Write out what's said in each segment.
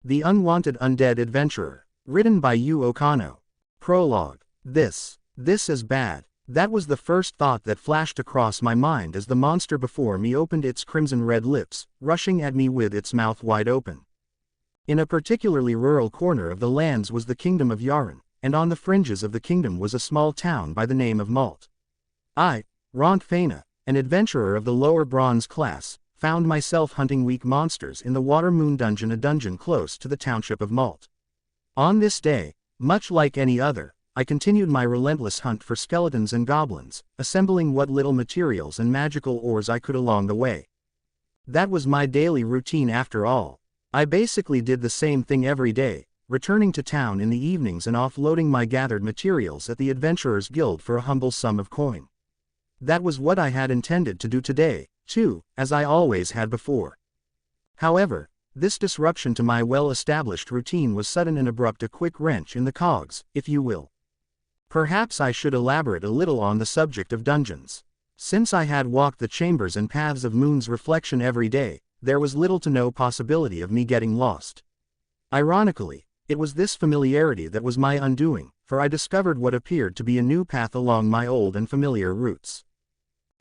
The Unwanted Undead Adventurer. Written by Okano. Prologue. This is bad. That was the first thought that flashed across my mind as the monster before me opened its crimson-red lips, rushing at me with its mouth wide open. In a particularly rural corner of the lands was the kingdom of Yaren, and on the fringes of the kingdom was a small town by the name of Malt. I, Rentt Faina, an adventurer of the lower bronze class, found myself hunting weak monsters in the Water Moon Dungeon, a dungeon close to the township of Malt. On this day, much like any other, I continued my relentless hunt for skeletons and goblins, assembling what little materials and magical ores I could along the way. That was my daily routine after all. I basically did the same thing every day, returning to town in the evenings and offloading my gathered materials at the Adventurers Guild for a humble sum of coin. That was what I had intended to do today, too, as I always had before. However, this disruption to my well-established routine was sudden and abrupt, a quick wrench in the cogs, if you will. Perhaps I should elaborate a little on the subject of dungeons. Since I had walked the chambers and paths of Moon's reflection every day, there was little to no possibility of me getting lost. Ironically, it was this familiarity that was my undoing, for I discovered what appeared to be a new path along my old and familiar routes.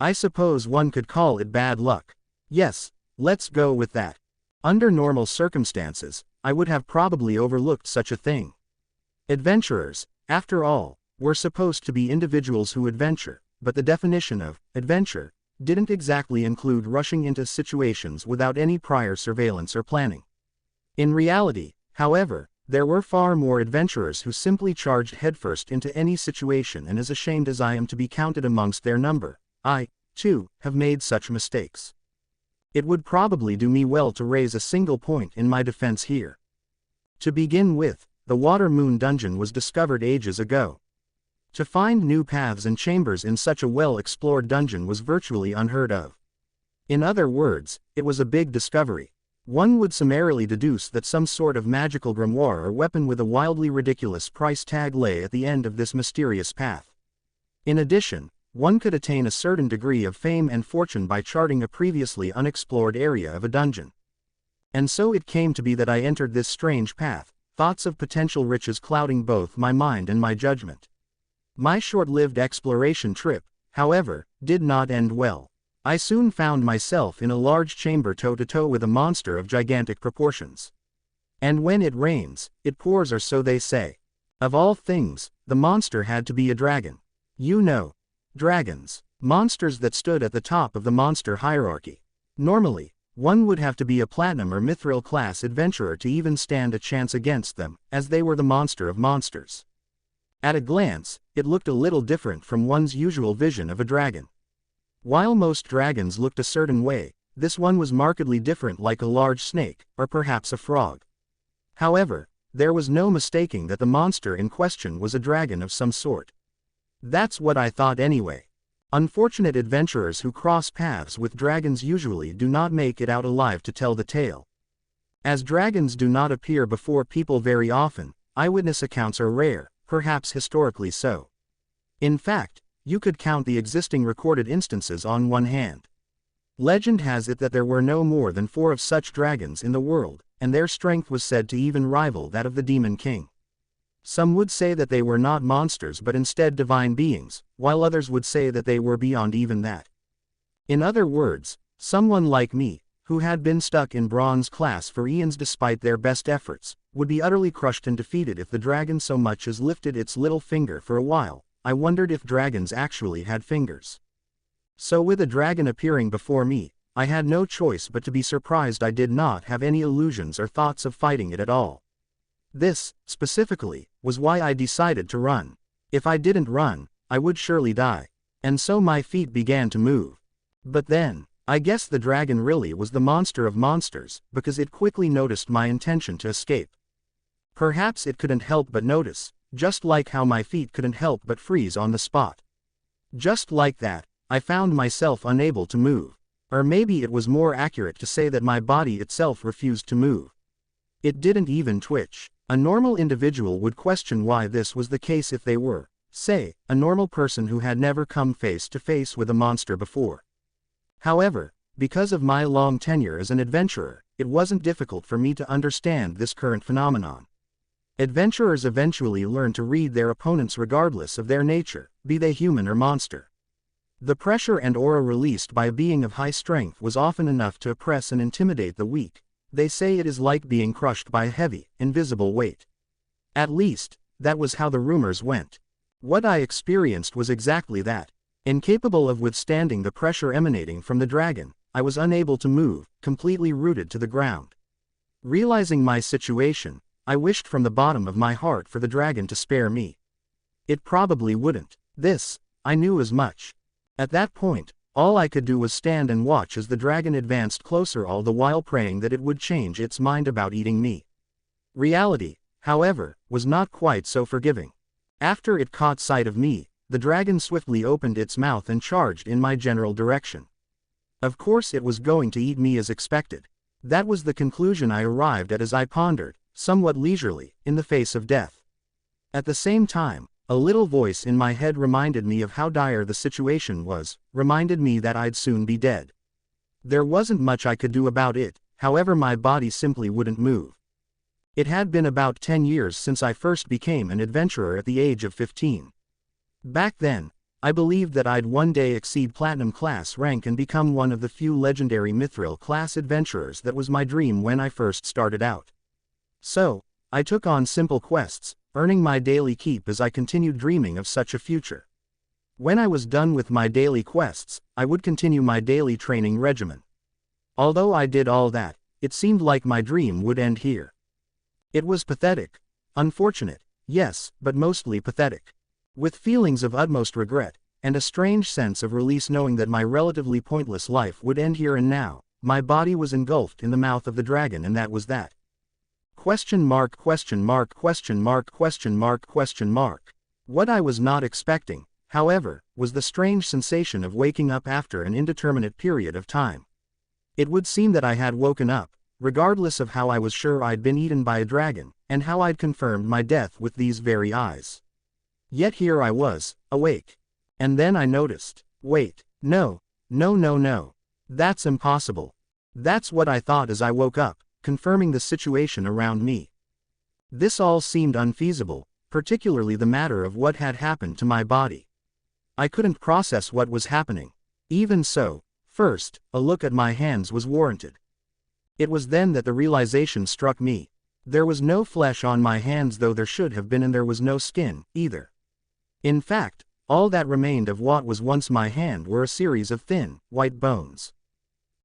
I suppose one could call it bad luck. Yes, let's go with that. Under normal circumstances, I would have probably overlooked such a thing. Adventurers, after all, were supposed to be individuals who adventure, but the definition of adventure didn't exactly include rushing into situations without any prior surveillance or planning. In reality, however, there were far more adventurers who simply charged headfirst into any situation, and as ashamed as I am to be counted amongst their number, I, too, have made such mistakes. It would probably do me well to raise a single point in my defense here. To begin with, the Water Moon Dungeon was discovered ages ago. To find new paths and chambers in such a well-explored dungeon was virtually unheard of. In other words, it was a big discovery. One would summarily deduce that some sort of magical grimoire or weapon with a wildly ridiculous price tag lay at the end of this mysterious path. In addition, one could attain a certain degree of fame and fortune by charting a previously unexplored area of a dungeon. And so it came to be that I entered this strange path, thoughts of potential riches clouding both my mind and my judgment. My short-lived exploration trip, however, did not end well. I soon found myself in a large chamber toe-to-toe with a monster of gigantic proportions. And when it rains, it pours, or so they say. Of all things, the monster had to be a dragon. You know, dragons, monsters that stood at the top of the monster hierarchy. Normally, one would have to be a platinum or mithril class adventurer to even stand a chance against them, as they were the monster of monsters. At a glance, it looked a little different from one's usual vision of a dragon. While most dragons looked a certain way, this one was markedly different, like a large snake, or perhaps a frog. However, there was no mistaking that the monster in question was a dragon of some sort. That's what I thought anyway. Unfortunate adventurers who cross paths with dragons usually do not make it out alive to tell the tale. As dragons do not appear before people very often, eyewitness accounts are rare, perhaps historically so. In fact, you could count the existing recorded instances on one hand. Legend has it that there were no more than 4 of such dragons in the world, and their strength was said to even rival that of the Demon King. Some would say that they were not monsters but instead divine beings, while others would say that they were beyond even that. In other words, someone like me, who had been stuck in bronze class for eons despite their best efforts, would be utterly crushed and defeated if the dragon so much as lifted its little finger for a while. I wondered if dragons actually had fingers. So with a dragon appearing before me, I had no choice but to be surprised. I did not have any illusions or thoughts of fighting it at all. This, specifically, was why I decided to run. If I didn't run, I would surely die. And so my feet began to move. But then, I guess the dragon really was the monster of monsters, because it quickly noticed my intention to escape. Perhaps it couldn't help but notice, just like how my feet couldn't help but freeze on the spot. Just like that, I found myself unable to move. Or maybe it was more accurate to say that my body itself refused to move. It didn't even twitch. A normal individual would question why this was the case if they were, say, a normal person who had never come face to face with a monster before. However, because of my long tenure as an adventurer, it wasn't difficult for me to understand this current phenomenon. Adventurers eventually learn to read their opponents regardless of their nature, be they human or monster. The pressure and aura released by a being of high strength was often enough to oppress and intimidate the weak. They say it is like being crushed by a heavy, invisible weight. At least, that was how the rumors went. What I experienced was exactly that. Incapable of withstanding the pressure emanating from the dragon, I was unable to move, completely rooted to the ground. Realizing my situation, I wished from the bottom of my heart for the dragon to spare me. It probably wouldn't. This, I knew as much. At that point, all I could do was stand and watch as the dragon advanced closer, all the while praying that it would change its mind about eating me. Reality, however, was not quite so forgiving. After it caught sight of me, the dragon swiftly opened its mouth and charged in my general direction. Of course it was going to eat me as expected. That was the conclusion I arrived at as I pondered, somewhat leisurely, in the face of death. At the same time, a little voice in my head reminded me of how dire the situation was, reminded me that I'd soon be dead. There wasn't much I could do about it, however my body simply wouldn't move. It had been about 10 years since I first became an adventurer at the age of 15. Back then, I believed that I'd one day exceed Platinum class rank and become one of the few legendary Mithril class adventurers. That was my dream when I first started out. So, I took on simple quests, earning my daily keep as I continued dreaming of such a future. When I was done with my daily quests, I would continue my daily training regimen. Although I did all that, it seemed like my dream would end here. It was pathetic. Unfortunate, yes, but mostly pathetic. With feelings of utmost regret, and a strange sense of release knowing that my relatively pointless life would end here and now, my body was engulfed in the mouth of the dragon, and that was that. Question mark, question mark, question mark, question mark, question mark. What I was not expecting, however, was the strange sensation of waking up after an indeterminate period of time. It would seem that I had woken up, regardless of how I was sure I'd been eaten by a dragon, and how I'd confirmed my death with these very eyes. Yet here I was, awake. And then I noticed, wait, no, no, no, no. That's impossible. That's what I thought as I woke up, confirming the situation around me. This all seemed unfeasible, particularly the matter of what had happened to my body. I couldn't process what was happening. Even so, first, a look at my hands was warranted. It was then that the realization struck me. There was no flesh on my hands, though there should have been, and there was no skin, either. In fact, all that remained of what was once my hand were a series of thin, white bones.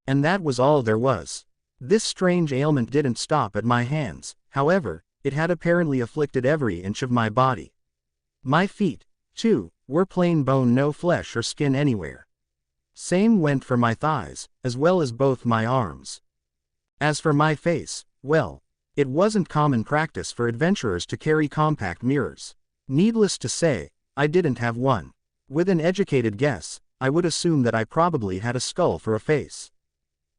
And that was all there was. This strange ailment didn't stop at my hands, however, it had apparently afflicted every inch of my body. My feet, too, were plain bone, no flesh or skin anywhere. Same went for my thighs, as well as both my arms. As for my face, well, it wasn't common practice for adventurers to carry compact mirrors. Needless to say, I didn't have one. With an educated guess, I would assume that I probably had a skull for a face.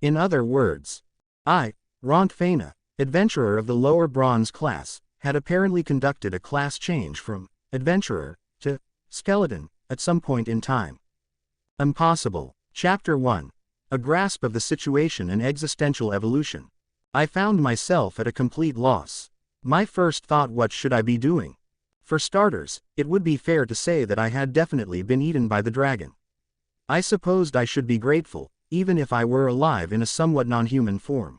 In other words, I, Rentt Faina, adventurer of the lower bronze class, had apparently conducted a class change from adventurer to skeleton at some point in time. Impossible. Chapter 1. A grasp of the situation and existential evolution. I found myself at a complete loss. My first thought, what should I be doing? For starters, it would be fair to say that I had definitely been eaten by the dragon. I supposed I should be grateful, even if I were alive in a somewhat non-human form.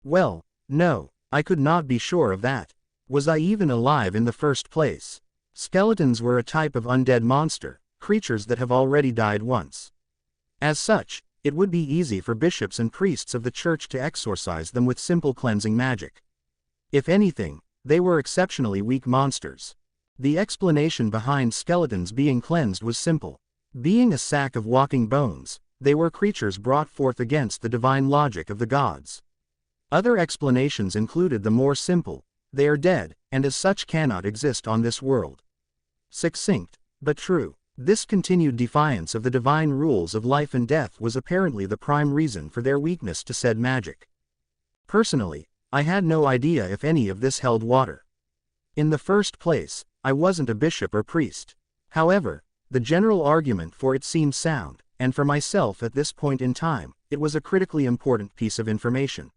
Well, no, I could not be sure of that. Was I even alive in the first place? Skeletons were a type of undead monster, creatures that have already died once. As such, it would be easy for bishops and priests of the church to exorcise them with simple cleansing magic. If anything, they were exceptionally weak monsters. The explanation behind skeletons being cleansed was simple. Being a sack of walking bones, they were creatures brought forth against the divine logic of the gods. Other explanations included the more simple: they are dead, and as such cannot exist on this world. Succinct, but true. This continued defiance of the divine rules of life and death was apparently the prime reason for their weakness to said magic. Personally, I had no idea if any of this held water. In the first place, I wasn't a bishop or priest. However, the general argument for it seemed sound, and for myself at this point in time, it was a critically important piece of information.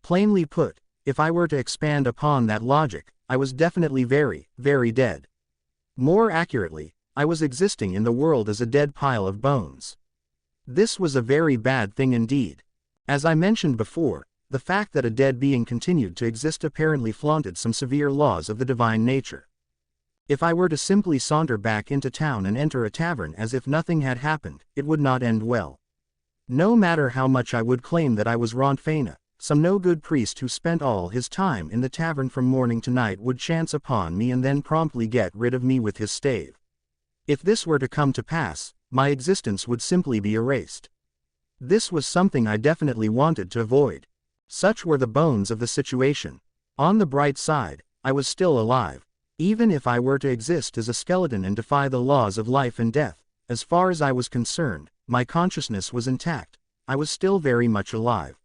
Plainly put, if I were to expand upon that logic, I was definitely very, very dead. More accurately, I was existing in the world as a dead pile of bones. This was a very bad thing indeed. As I mentioned before, the fact that a dead being continued to exist apparently flaunted some severe laws of the divine nature. If I were to simply saunter back into town and enter a tavern as if nothing had happened, it would not end well. No matter how much I would claim that I was Rentt Faina, some no-good priest who spent all his time in the tavern from morning to night would chance upon me and then promptly get rid of me with his stave. If this were to come to pass, my existence would simply be erased. This was something I definitely wanted to avoid. Such were the bones of the situation. On the bright side, I was still alive. Even if I were to exist as a skeleton and defy the laws of life and death, as far as I was concerned, my consciousness was intact. I was still very much alive.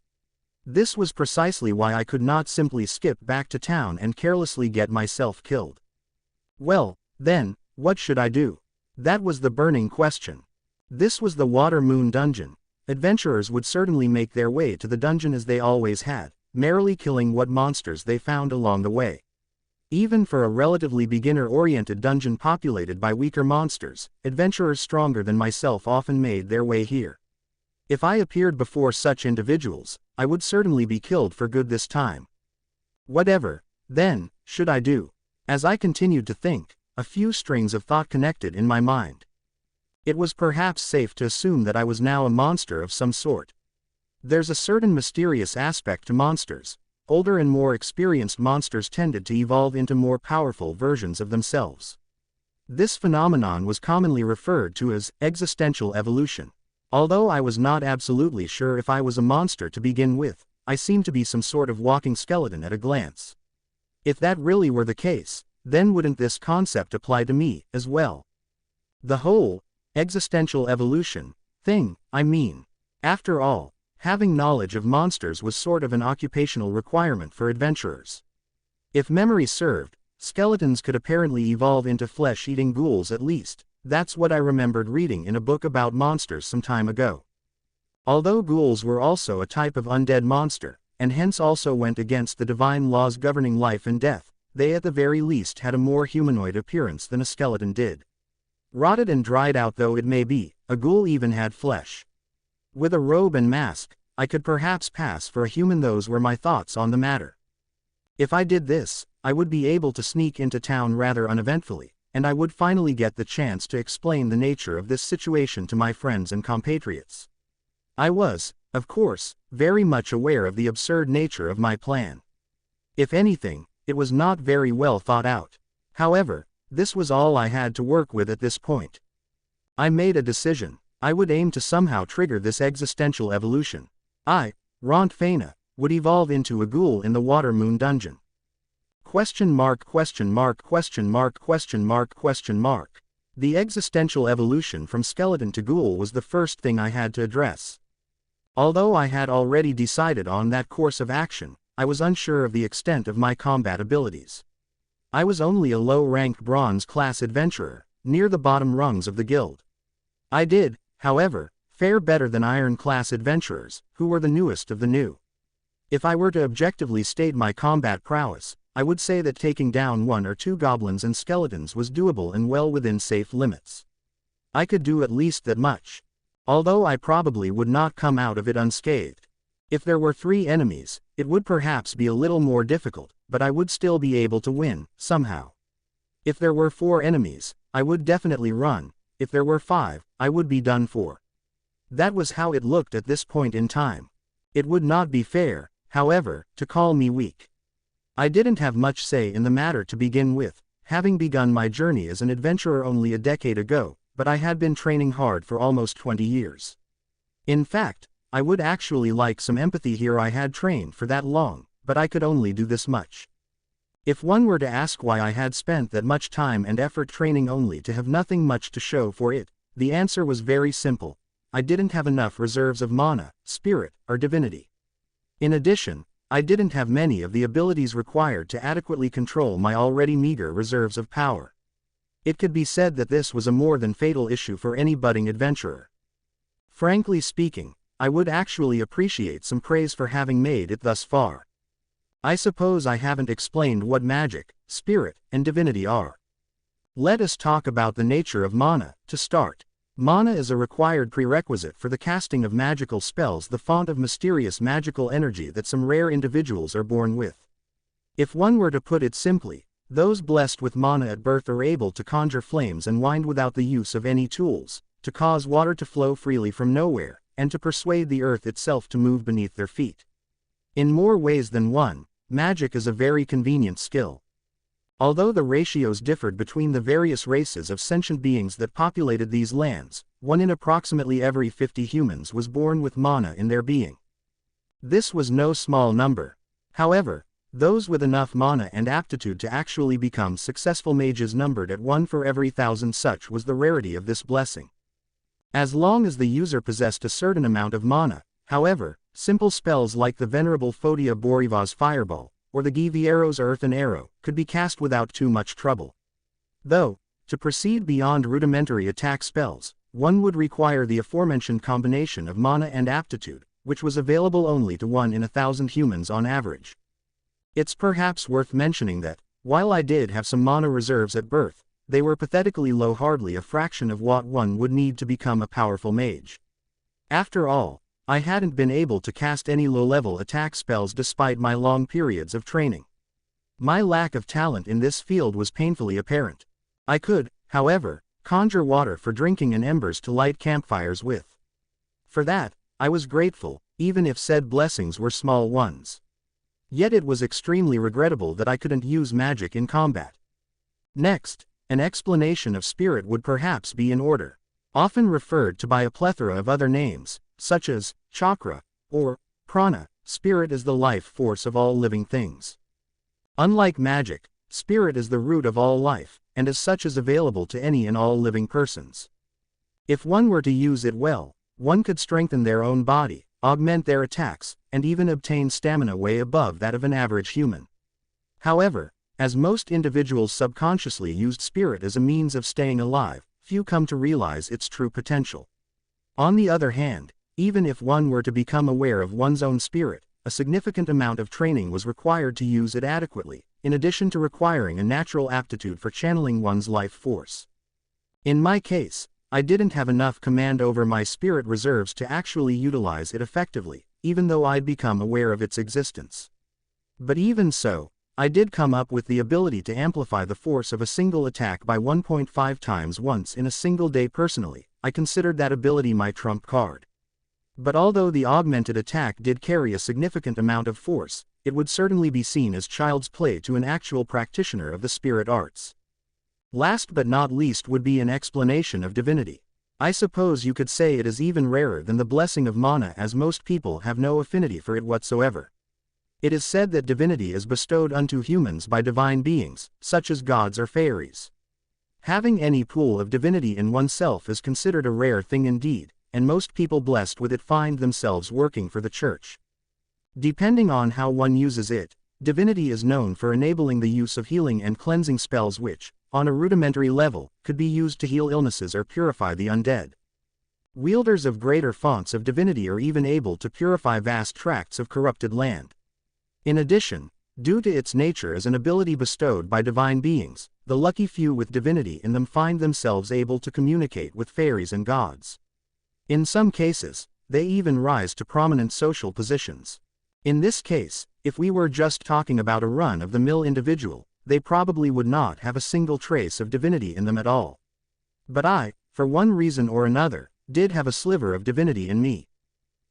This was precisely why I could not simply skip back to town and carelessly get myself killed. Well, then, what should I do? That was the burning question. This was the Water Moon Dungeon. Adventurers would certainly make their way to the dungeon as they always had, merrily killing what monsters they found along the way. Even for a relatively beginner-oriented dungeon populated by weaker monsters, adventurers stronger than myself often made their way here. If I appeared before such individuals, I would certainly be killed for good this time. Whatever, then, should I do? As I continued to think, a few strings of thought connected in my mind. It was perhaps safe to assume that I was now a monster of some sort. There's a certain mysterious aspect to monsters. Older and more experienced monsters tended to evolve into more powerful versions of themselves. This phenomenon was commonly referred to as existential evolution. Although I was not absolutely sure if I was a monster to begin with, I seemed to be some sort of walking skeleton at a glance. If that really were the case, then wouldn't this concept apply to me, as well? The whole existential evolution thing, I mean. After all, having knowledge of monsters was sort of an occupational requirement for adventurers. If memory served, skeletons could apparently evolve into flesh-eating ghouls at least. That's what I remembered reading in a book about monsters some time ago. Although ghouls were also a type of undead monster, and hence also went against the divine laws governing life and death, they at the very least had a more humanoid appearance than a skeleton did. Rotted and dried out though it may be, a ghoul even had flesh. With a robe and mask, I could perhaps pass for a human. Those were my thoughts on the matter. If I did this, I would be able to sneak into town rather uneventfully, and I would finally get the chance to explain the nature of this situation to my friends and compatriots. I was, of course, very much aware of the absurd nature of my plan. If anything, it was not very well thought out. However, this was all I had to work with at this point. I made a decision. I would aim to somehow trigger this existential evolution. I, Rentt Faina, would evolve into a ghoul in the Water Moon Dungeon. Question mark, question mark, question mark, question mark, question mark. The existential evolution from skeleton to ghoul was the first thing I had to address. Although I had already decided on that course of action, I was unsure of the extent of my combat abilities. I was only a low-ranked bronze-class adventurer, near the bottom rungs of the guild. I did, however, fare better than iron-class adventurers, who were the newest of the new. If I were to objectively state my combat prowess, I would say that taking down 1 or 2 goblins and skeletons was doable and well within safe limits. I could do at least that much. Although I probably would not come out of it unscathed. If there were 3 enemies, it would perhaps be a little more difficult, but I would still be able to win, somehow. If there were 4 enemies, I would definitely run. If there were 5, I would be done for. That was how it looked at this point in time. It would not be fair, however, to call me weak. I didn't have much say in the matter to begin with, having begun my journey as an adventurer only a decade ago, but I had been training hard for almost 20 years. In fact, I would actually like some empathy here. I had trained for that long, but I could only do this much. If one were to ask why I had spent that much time and effort training only to have nothing much to show for it, the answer was very simple. I didn't have enough reserves of mana, spirit, or divinity. In addition, I didn't have many of the abilities required to adequately control my already meager reserves of power. It could be said that this was a more than fatal issue for any budding adventurer. Frankly speaking, I would actually appreciate some praise for having made it thus far. I suppose I haven't explained what magic, spirit, and divinity are. Let us talk about the nature of mana, to start. Mana is a required prerequisite for the casting of magical spells, the font of mysterious magical energy that some rare individuals are born with. If one were to put it simply, those blessed with mana at birth are able to conjure flames and wind without the use of any tools, to cause water to flow freely from nowhere, and to persuade the earth itself to move beneath their feet. In more ways than one, magic is a very convenient skill. Although the ratios differed between the various races of sentient beings that populated these lands, one in approximately every 50 humans was born with mana in their being. This was no small number. However, those with enough mana and aptitude to actually become successful mages numbered at 1 for every 1,000. Such was the rarity of this blessing. As long as the user possessed a certain amount of mana, however, simple spells like the venerable Fodia Boriva's Fireball, or the Giviero's Earthen Arrow, could be cast without too much trouble. Though, to proceed beyond rudimentary attack spells, one would require the aforementioned combination of mana and aptitude, which was available only to 1 in 1,000 humans on average. It's perhaps worth mentioning that, while I did have some mana reserves at birth, they were pathetically low, hardly a fraction of what one would need to become a powerful mage. After all, I hadn't been able to cast any low-level attack spells despite my long periods of training. My lack of talent in this field was painfully apparent. I could, however, conjure water for drinking and embers to light campfires with. For that, I was grateful, even if said blessings were small ones. Yet it was extremely regrettable that I couldn't use magic in combat. Next, an explanation of spirit would perhaps be in order. Often referred to by a plethora of other names, such as chakra, or prana, spirit is the life force of all living things. Unlike magic, spirit is the root of all life, and as such is available to any and all living persons. If one were to use it well, one could strengthen their own body, augment their attacks, and even obtain stamina way above that of an average human. However, as most individuals subconsciously used spirit as a means of staying alive, few come to realize its true potential. On the other hand, even if one were to become aware of one's own spirit, a significant amount of training was required to use it adequately, in addition to requiring a natural aptitude for channeling one's life force. In my case, I didn't have enough command over my spirit reserves to actually utilize it effectively, even though I'd become aware of its existence. But even so, I did come up with the ability to amplify the force of a single attack by 1.5 times once in a single day. Personally, I considered that ability my trump card. But although the augmented attack did carry a significant amount of force, it would certainly be seen as child's play to an actual practitioner of the spirit arts. Last but not least would be an explanation of divinity. I suppose you could say it is even rarer than the blessing of mana, as most people have no affinity for it whatsoever. It is said that divinity is bestowed unto humans by divine beings, such as gods or fairies. Having any pool of divinity in oneself is considered a rare thing indeed, and most people blessed with it find themselves working for the church. Depending on how one uses it, divinity is known for enabling the use of healing and cleansing spells which, on a rudimentary level, could be used to heal illnesses or purify the undead. Wielders of greater fonts of divinity are even able to purify vast tracts of corrupted land. In addition, due to its nature as an ability bestowed by divine beings, the lucky few with divinity in them find themselves able to communicate with fairies and gods. In some cases, they even rise to prominent social positions. In this case, if we were just talking about a run-of-the-mill individual, they probably would not have a single trace of divinity in them at all. But I, for one reason or another, did have a sliver of divinity in me.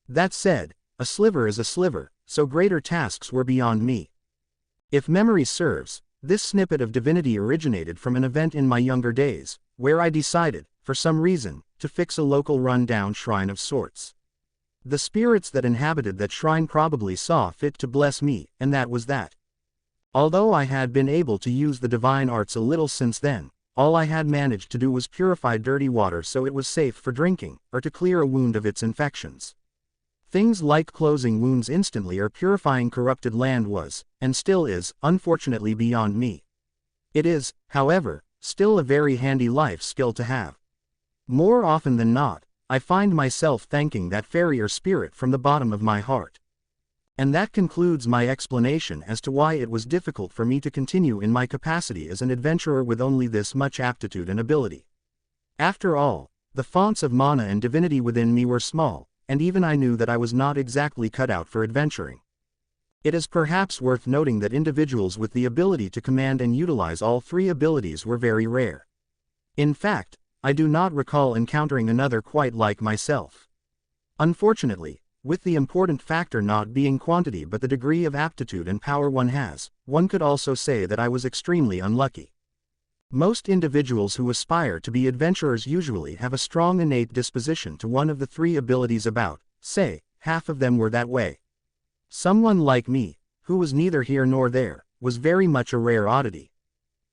That said, a sliver is a sliver, so greater tasks were beyond me. If memory serves, this snippet of divinity originated from an event in my younger days, where I decided, for some reason, to fix a local run-down shrine of sorts. The spirits that inhabited that shrine probably saw fit to bless me, and that was that. Although I had been able to use the divine arts a little since then, all I had managed to do was purify dirty water so it was safe for drinking, or to clear a wound of its infections. Things like closing wounds instantly or purifying corrupted land was, and still is, unfortunately beyond me. It is, however, still a very handy life skill to have. More often than not, I find myself thanking that fairy or spirit from the bottom of my heart. And that concludes my explanation as to why it was difficult for me to continue in my capacity as an adventurer with only this much aptitude and ability. After all, the fonts of mana and divinity within me were small, and even I knew that I was not exactly cut out for adventuring. It is perhaps worth noting that individuals with the ability to command and utilize all three abilities were very rare. In fact, I do not recall encountering another quite like myself. Unfortunately, with the important factor not being quantity but the degree of aptitude and power one has, one could also say that I was extremely unlucky. Most individuals who aspire to be adventurers usually have a strong innate disposition to one of the three abilities. About, say, half of them were that way. Someone like me, who was neither here nor there, was very much a rare oddity.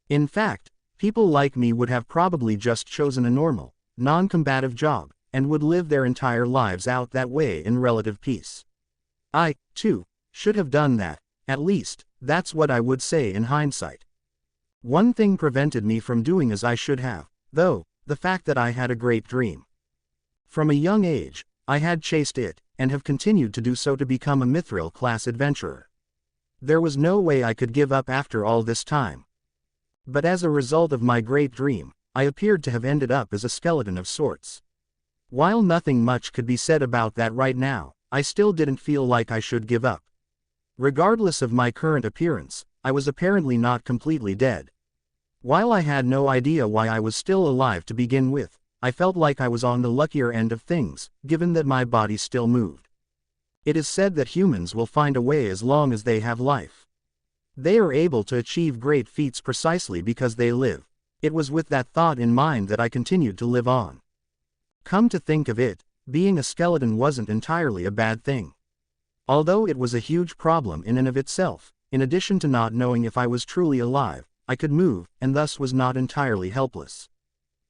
In fact, people like me would have probably just chosen a normal, non-combative job, and would live their entire lives out that way in relative peace. I, too, should have done that, at least, that's what I would say in hindsight. One thing prevented me from doing as I should have, though, the fact that I had a great dream. From a young age, I had chased it, and have continued to do so to become a mithril-class adventurer. There was no way I could give up after all this time. But as a result of my great dream, I appeared to have ended up as a skeleton of sorts. While nothing much could be said about that right now, I still didn't feel like I should give up. Regardless of my current appearance, I was apparently not completely dead. While I had no idea why I was still alive to begin with, I felt like I was on the luckier end of things, given that my body still moved. It is said that humans will find a way as long as they have life. They are able to achieve great feats precisely because they live. It was with that thought in mind that I continued to live on. Come to think of it, being a skeleton wasn't entirely a bad thing. Although it was a huge problem in and of itself, in addition to not knowing if I was truly alive, I could move, and thus was not entirely helpless.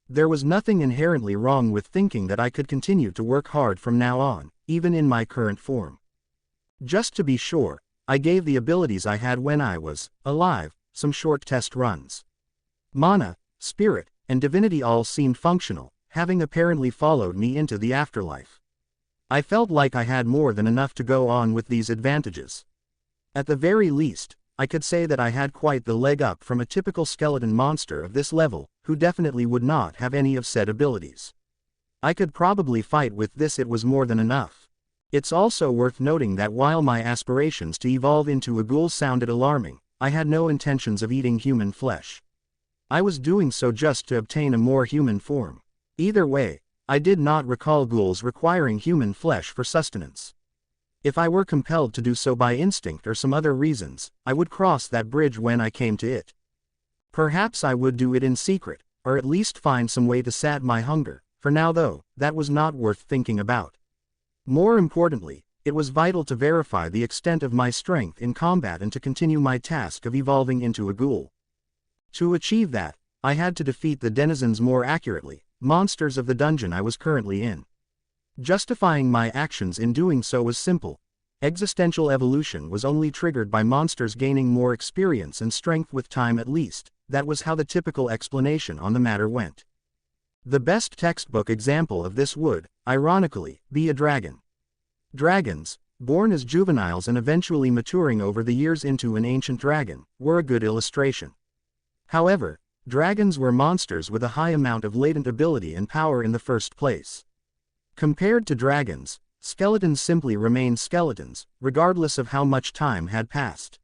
There was nothing inherently wrong with thinking that I could continue to work hard from now on, even in my current form. Just to be sure, I gave the abilities I had when I was alive some short test runs. Mana, spirit, and divinity all seemed functional, having apparently followed me into the afterlife. I felt like I had more than enough to go on with these advantages. At the very least, I could say that I had quite the leg up from a typical skeleton monster of this level, who definitely would not have any of said abilities. I could probably fight with this. It was more than enough. It's also worth noting that while my aspirations to evolve into a ghoul sounded alarming, I had no intentions of eating human flesh. I was doing so just to obtain a more human form. Either way, I did not recall ghouls requiring human flesh for sustenance. If I were compelled to do so by instinct or some other reasons, I would cross that bridge when I came to it. Perhaps I would do it in secret, or at least find some way to sat my hunger. For now though, that was not worth thinking about. More importantly, it was vital to verify the extent of my strength in combat and to continue my task of evolving into a ghoul. To achieve that, I had to defeat the denizens, more accurately, monsters of the dungeon I was currently in. Justifying my actions in doing so was simple. Existential evolution was only triggered by monsters gaining more experience and strength with time. At least, that was how the typical explanation on the matter went. The best textbook example of this would, ironically, be a dragon. Dragons, born as juveniles and eventually maturing over the years into an ancient dragon, were a good illustration. However, dragons were monsters with a high amount of latent ability and power in the first place. Compared to dragons, skeletons simply remained skeletons, regardless of how much time had passed.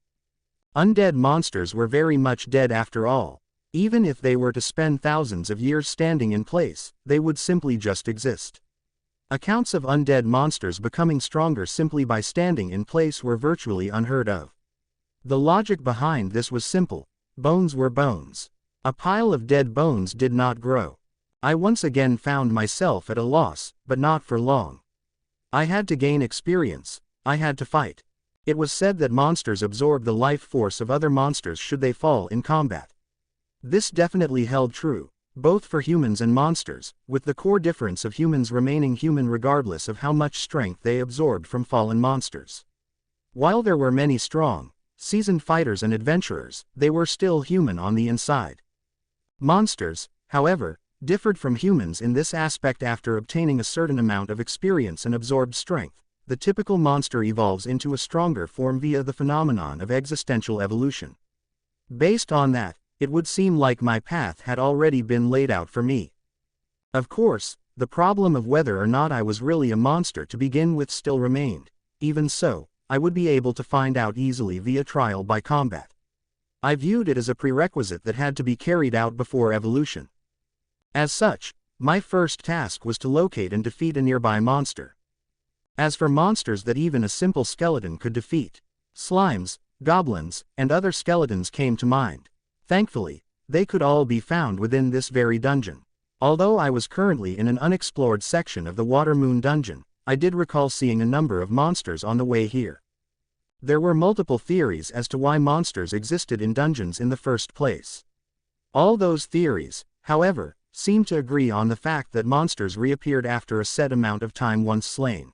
Undead monsters were very much dead after all. Even if they were to spend thousands of years standing in place, they would simply just exist. Accounts of undead monsters becoming stronger simply by standing in place were virtually unheard of. The logic behind this was simple: bones were bones. A pile of dead bones did not grow. I once again found myself at a loss, but not for long. I had to gain experience. I had to fight. It was said that monsters absorb the life force of other monsters should they fall in combat. This definitely held true, both for humans and monsters, with the core difference of humans remaining human regardless of how much strength they absorbed from fallen monsters. While there were many strong, seasoned fighters and adventurers, they were still human on the inside. Monsters, however, differed from humans in this aspect. After obtaining a certain amount of experience and absorbed strength, the typical monster evolves into a stronger form via the phenomenon of existential evolution. Based on that, it would seem like my path had already been laid out for me. Of course, the problem of whether or not I was really a monster to begin with still remained. Even so, I would be able to find out easily via trial by combat. I viewed it as a prerequisite that had to be carried out before evolution. As such, my first task was to locate and defeat a nearby monster. As for monsters that even a simple skeleton could defeat, slimes, goblins, and other skeletons came to mind. Thankfully, they could all be found within this very dungeon. Although I was currently in an unexplored section of the Water Moon dungeon, I did recall seeing a number of monsters on the way here. There were multiple theories as to why monsters existed in dungeons in the first place. All those theories, however, seemed to agree on the fact that monsters reappeared after a set amount of time once slain.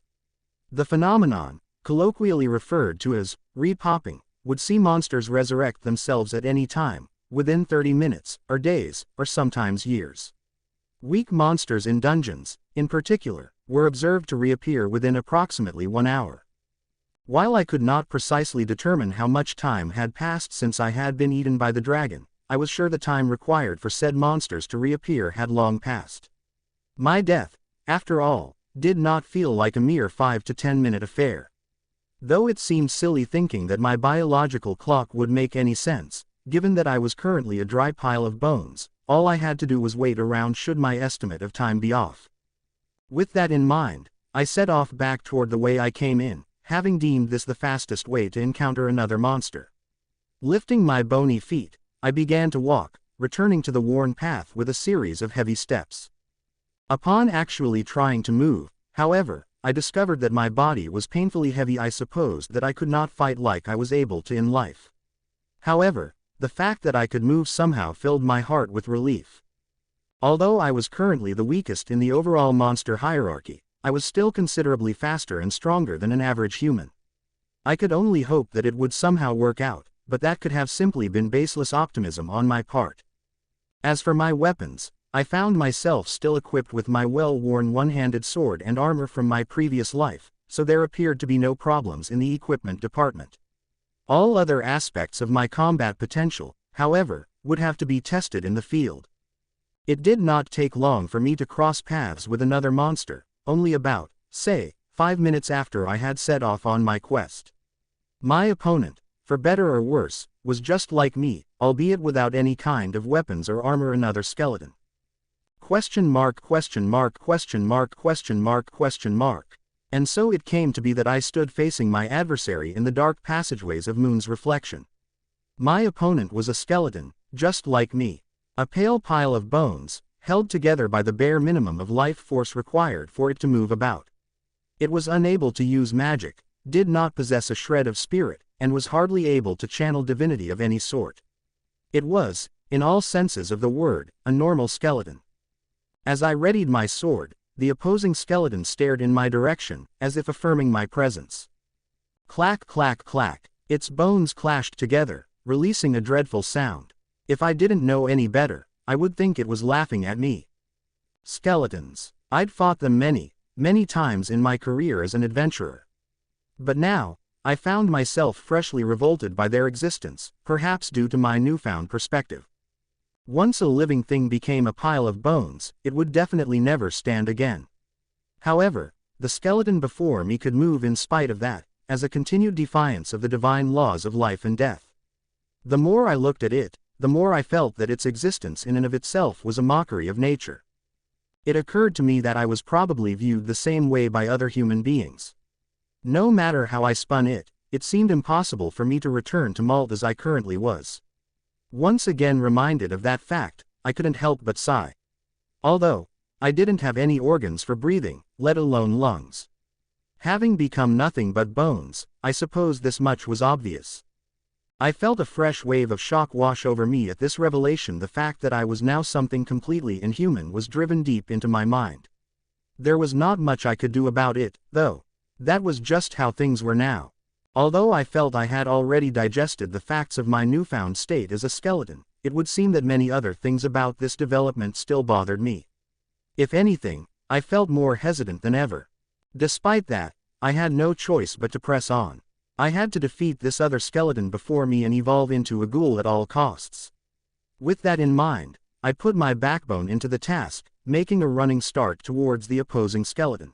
The phenomenon, colloquially referred to as repopping, would see monsters resurrect themselves at any time, within 30 minutes, or days, or sometimes years. Weak monsters in dungeons, in particular, were observed to reappear within approximately 1 hour. While I could not precisely determine how much time had passed since I had been eaten by the dragon, I was sure the time required for said monsters to reappear had long passed. My death, after all, did not feel like a mere 5 to 10 minute affair. Though it seemed silly thinking that my biological clock would make any sense, given that I was currently a dry pile of bones, all I had to do was wait around should my estimate of time be off. With that in mind, I set off back toward the way I came in, having deemed this the fastest way to encounter another monster. Lifting my bony feet, I began to walk, returning to the worn path with a series of heavy steps. Upon actually trying to move, however, I discovered that my body was painfully heavy. I supposed that I could not fight like I was able to in life. However, the fact that I could move somehow filled my heart with relief. Although I was currently the weakest in the overall monster hierarchy, I was still considerably faster and stronger than an average human. I could only hope that it would somehow work out, but that could have simply been baseless optimism on my part. As for my weapons, I found myself still equipped with my well-worn one-handed sword and armor from my previous life, so there appeared to be no problems in the equipment department. All other aspects of my combat potential, however, would have to be tested in the field. It did not take long for me to cross paths with another monster, only about, say, 5 minutes after I had set off on my quest. My opponent, for better or worse, was just like me, albeit without any kind of weapons or armor. Another skeleton. Question mark, question mark, question mark, question mark, question mark. And so it came to be that I stood facing my adversary in the dark passageways of Moon's reflection. My opponent was a skeleton, just like me. A pale pile of bones, held together by the bare minimum of life force required for it to move about. It was unable to use magic, did not possess a shred of spirit, and was hardly able to channel divinity of any sort. It was, in all senses of the word, a normal skeleton. As I readied my sword, the opposing skeleton stared in my direction, as if affirming my presence. Clack, clack, clack, its bones clashed together, releasing a dreadful sound. If I didn't know any better, I would think it was laughing at me. Skeletons. I'd fought them many, many times in my career as an adventurer. But now, I found myself freshly revolted by their existence, perhaps due to my newfound perspective. Once a living thing became a pile of bones, it would definitely never stand again. However, the skeleton before me could move in spite of that, as a continued defiance of the divine laws of life and death. The more I looked at it, the more I felt that its existence in and of itself was a mockery of nature. It occurred to me that I was probably viewed the same way by other human beings. No matter how I spun it, it seemed impossible for me to return to Malt as I currently was. Once again reminded of that fact, I couldn't help but sigh. Although, I didn't have any organs for breathing, let alone lungs. Having become nothing but bones, I suppose this much was obvious. I felt a fresh wave of shock wash over me at this revelation. The fact that I was now something completely inhuman was driven deep into my mind. There was not much I could do about it, though. That was just how things were now. Although I felt I had already digested the facts of my newfound state as a skeleton, it would seem that many other things about this development still bothered me. If anything, I felt more hesitant than ever. Despite that, I had no choice but to press on. I had to defeat this other skeleton before me and evolve into a ghoul at all costs. With that in mind, I put my backbone into the task, making a running start towards the opposing skeleton.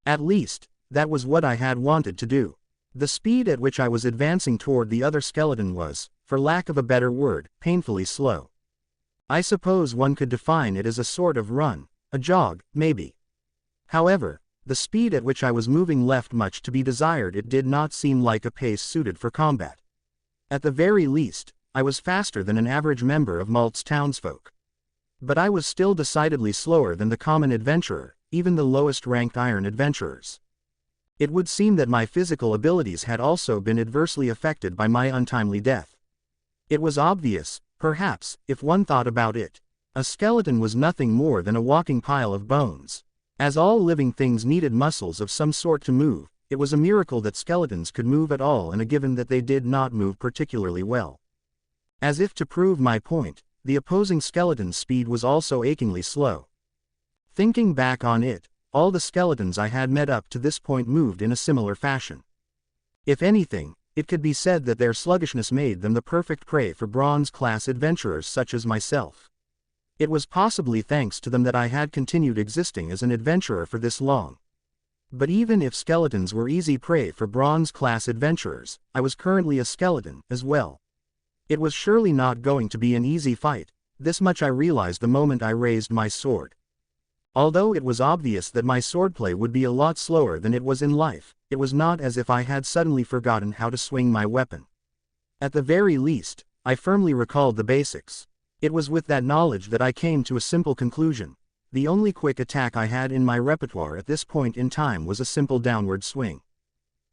At least, that was what I had wanted to do. The speed at which I was advancing toward the other skeleton was, for lack of a better word, painfully slow. I suppose one could define it as a sort of run, a jog, maybe. However, the speed at which I was moving left much to be desired. It did not seem like a pace suited for combat. At the very least, I was faster than an average member of Malt's townsfolk. But I was still decidedly slower than the common adventurer, even the lowest-ranked iron adventurers. It would seem that my physical abilities had also been adversely affected by my untimely death. It was obvious, perhaps, if one thought about it. A skeleton was nothing more than a walking pile of bones. As all living things needed muscles of some sort to move, it was a miracle that skeletons could move at all, and a given that they did not move particularly well. As if to prove my point, the opposing skeleton's speed was also achingly slow. Thinking back on it, all the skeletons I had met up to this point moved in a similar fashion. If anything, it could be said that their sluggishness made them the perfect prey for bronze-class adventurers such as myself. It was possibly thanks to them that I had continued existing as an adventurer for this long. But even if skeletons were easy prey for bronze-class adventurers, I was currently a skeleton as well. It was surely not going to be an easy fight. This much I realized the moment I raised my sword. Although it was obvious that my swordplay would be a lot slower than it was in life, it was not as if I had suddenly forgotten how to swing my weapon. At the very least, I firmly recalled the basics. It was with that knowledge that I came to a simple conclusion. The only quick attack I had in my repertoire at this point in time was a simple downward swing.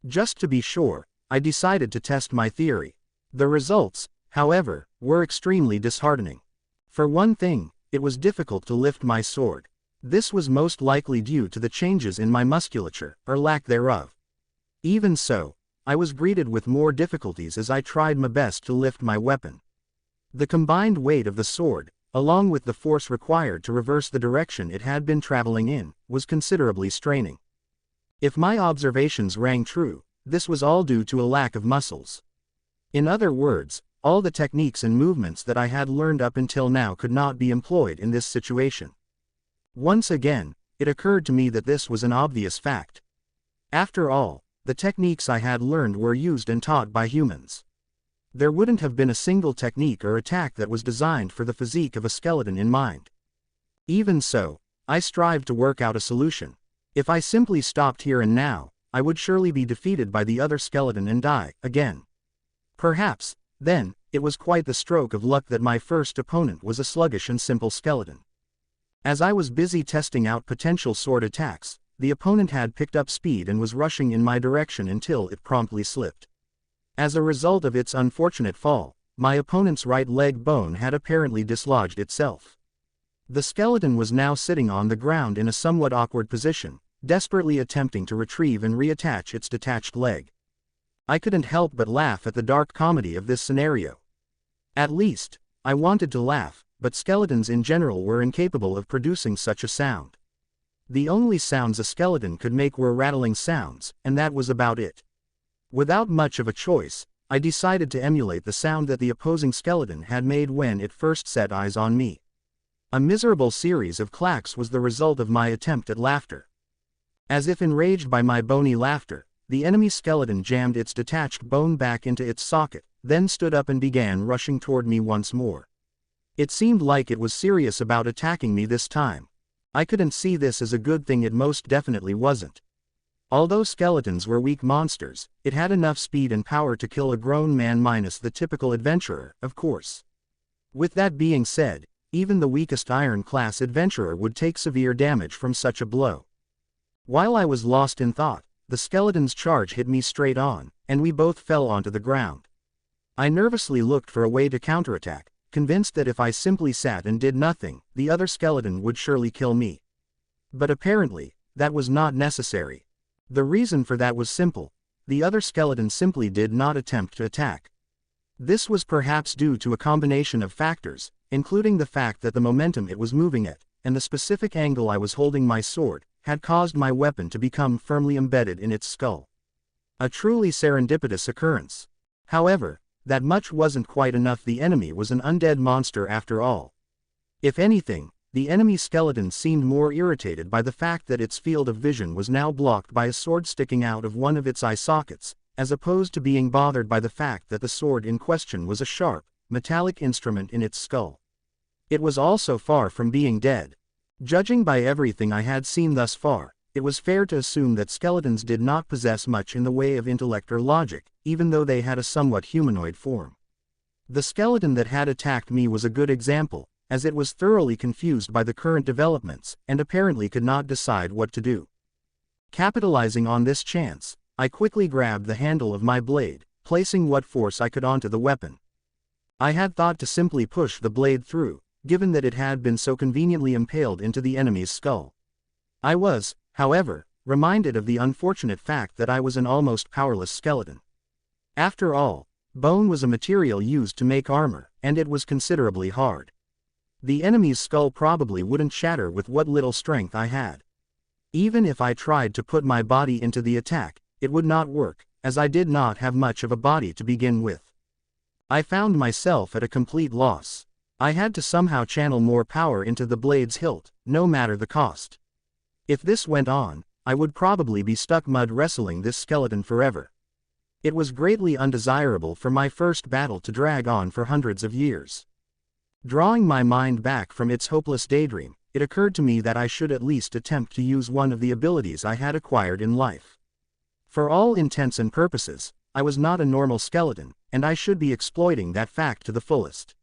Just to be sure, I decided to test my theory. The results, however, were extremely disheartening. For one thing, it was difficult to lift my sword. This was most likely due to the changes in my musculature, or lack thereof. Even so, I was greeted with more difficulties as I tried my best to lift my weapon. The combined weight of the sword, along with the force required to reverse the direction it had been traveling in, was considerably straining. If my observations rang true, this was all due to a lack of muscles. In other words, all the techniques and movements that I had learned up until now could not be employed in this situation. Once again, it occurred to me that this was an obvious fact. After all, the techniques I had learned were used and taught by humans. There wouldn't have been a single technique or attack that was designed for the physique of a skeleton in mind. Even so, I strived to work out a solution. If I simply stopped here and now, I would surely be defeated by the other skeleton and die, again. Perhaps, then, it was quite the stroke of luck that my first opponent was a sluggish and simple skeleton. As I was busy testing out potential sword attacks, the opponent had picked up speed and was rushing in my direction until it promptly slipped. As a result of its unfortunate fall, my opponent's right leg bone had apparently dislodged itself. The skeleton was now sitting on the ground in a somewhat awkward position, desperately attempting to retrieve and reattach its detached leg. I couldn't help but laugh at the dark comedy of this scenario. At least, I wanted to laugh, but skeletons in general were incapable of producing such a sound. The only sounds a skeleton could make were rattling sounds, and that was about it. Without much of a choice, I decided to emulate the sound that the opposing skeleton had made when it first set eyes on me. A miserable series of clacks was the result of my attempt at laughter. As if enraged by my bony laughter, the enemy skeleton jammed its detached bone back into its socket, then stood up and began rushing toward me once more. It seemed like it was serious about attacking me this time. I couldn't see this as a good thing. It most definitely wasn't. Although skeletons were weak monsters, it had enough speed and power to kill a grown man minus the typical adventurer, of course. With that being said, even the weakest iron-class adventurer would take severe damage from such a blow. While I was lost in thought, the skeleton's charge hit me straight on, and we both fell onto the ground. I nervously looked for a way to counterattack, convinced that if I simply sat and did nothing, the other skeleton would surely kill me. But apparently, that was not necessary. The reason for that was simple: the other skeleton simply did not attempt to attack. This was perhaps due to a combination of factors, including the fact that the momentum it was moving at, and the specific angle I was holding my sword, had caused my weapon to become firmly embedded in its skull. A truly serendipitous occurrence. However, that much wasn't quite enough. The enemy was an undead monster after all. If anything, the enemy skeleton seemed more irritated by the fact that its field of vision was now blocked by a sword sticking out of one of its eye sockets, as opposed to being bothered by the fact that the sword in question was a sharp, metallic instrument in its skull. It was also far from being dead. Judging by everything I had seen thus far, it was fair to assume that skeletons did not possess much in the way of intellect or logic, even though they had a somewhat humanoid form. The skeleton that had attacked me was a good example, as it was thoroughly confused by the current developments, and apparently could not decide what to do. Capitalizing on this chance, I quickly grabbed the handle of my blade, placing what force I could onto the weapon. I had thought to simply push the blade through, given that it had been so conveniently impaled into the enemy's skull. I was, however, reminded of the unfortunate fact that I was an almost powerless skeleton. After all, bone was a material used to make armor, and it was considerably hard. The enemy's skull probably wouldn't shatter with what little strength I had. Even if I tried to put my body into the attack, it would not work, as I did not have much of a body to begin with. I found myself at a complete loss. I had to somehow channel more power into the blade's hilt, no matter the cost. If this went on, I would probably be stuck mud wrestling this skeleton forever. It was greatly undesirable for my first battle to drag on for hundreds of years. Drawing my mind back from its hopeless daydream, it occurred to me that I should at least attempt to use one of the abilities I had acquired in life. For all intents and purposes, I was not a normal skeleton, and I should be exploiting that fact to the fullest.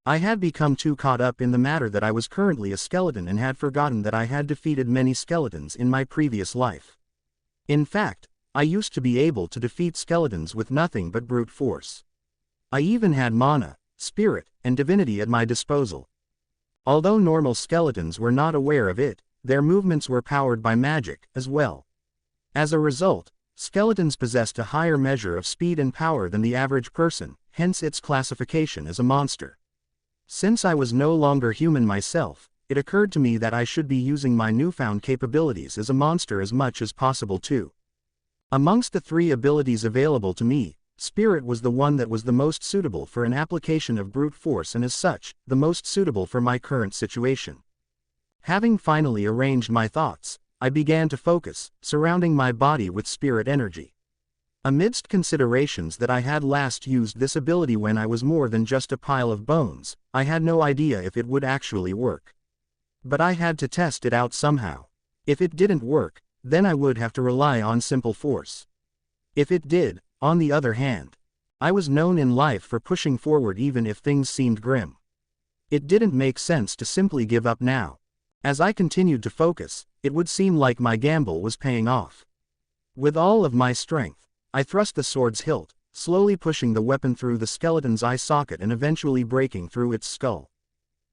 I had become too caught up in the matter that I was currently a skeleton and had forgotten that I had defeated many skeletons in my previous life. In fact, I used to be able to defeat skeletons with nothing but brute force. I even had mana, spirit, and divinity at my disposal. Although normal skeletons were not aware of it, their movements were powered by magic as well. As a result, skeletons possessed a higher measure of speed and power than the average person, hence its classification as a monster. Since I was no longer human myself, it occurred to me that I should be using my newfound capabilities as a monster as much as possible too. Amongst the 3 abilities available to me, Spirit was the one that was the most suitable for an application of brute force and as such, the most suitable for my current situation. Having finally arranged my thoughts, I began to focus, surrounding my body with spirit energy. Amidst considerations that I had last used this ability when I was more than just a pile of bones, I had no idea if it would actually work. But I had to test it out somehow. If it didn't work, then I would have to rely on simple force. If it did, on the other hand, I was known in life for pushing forward even if things seemed grim. It didn't make sense to simply give up now. As I continued to focus, it would seem like my gamble was paying off. With all of my strength, I thrust the sword's hilt, slowly pushing the weapon through the skeleton's eye socket and eventually breaking through its skull.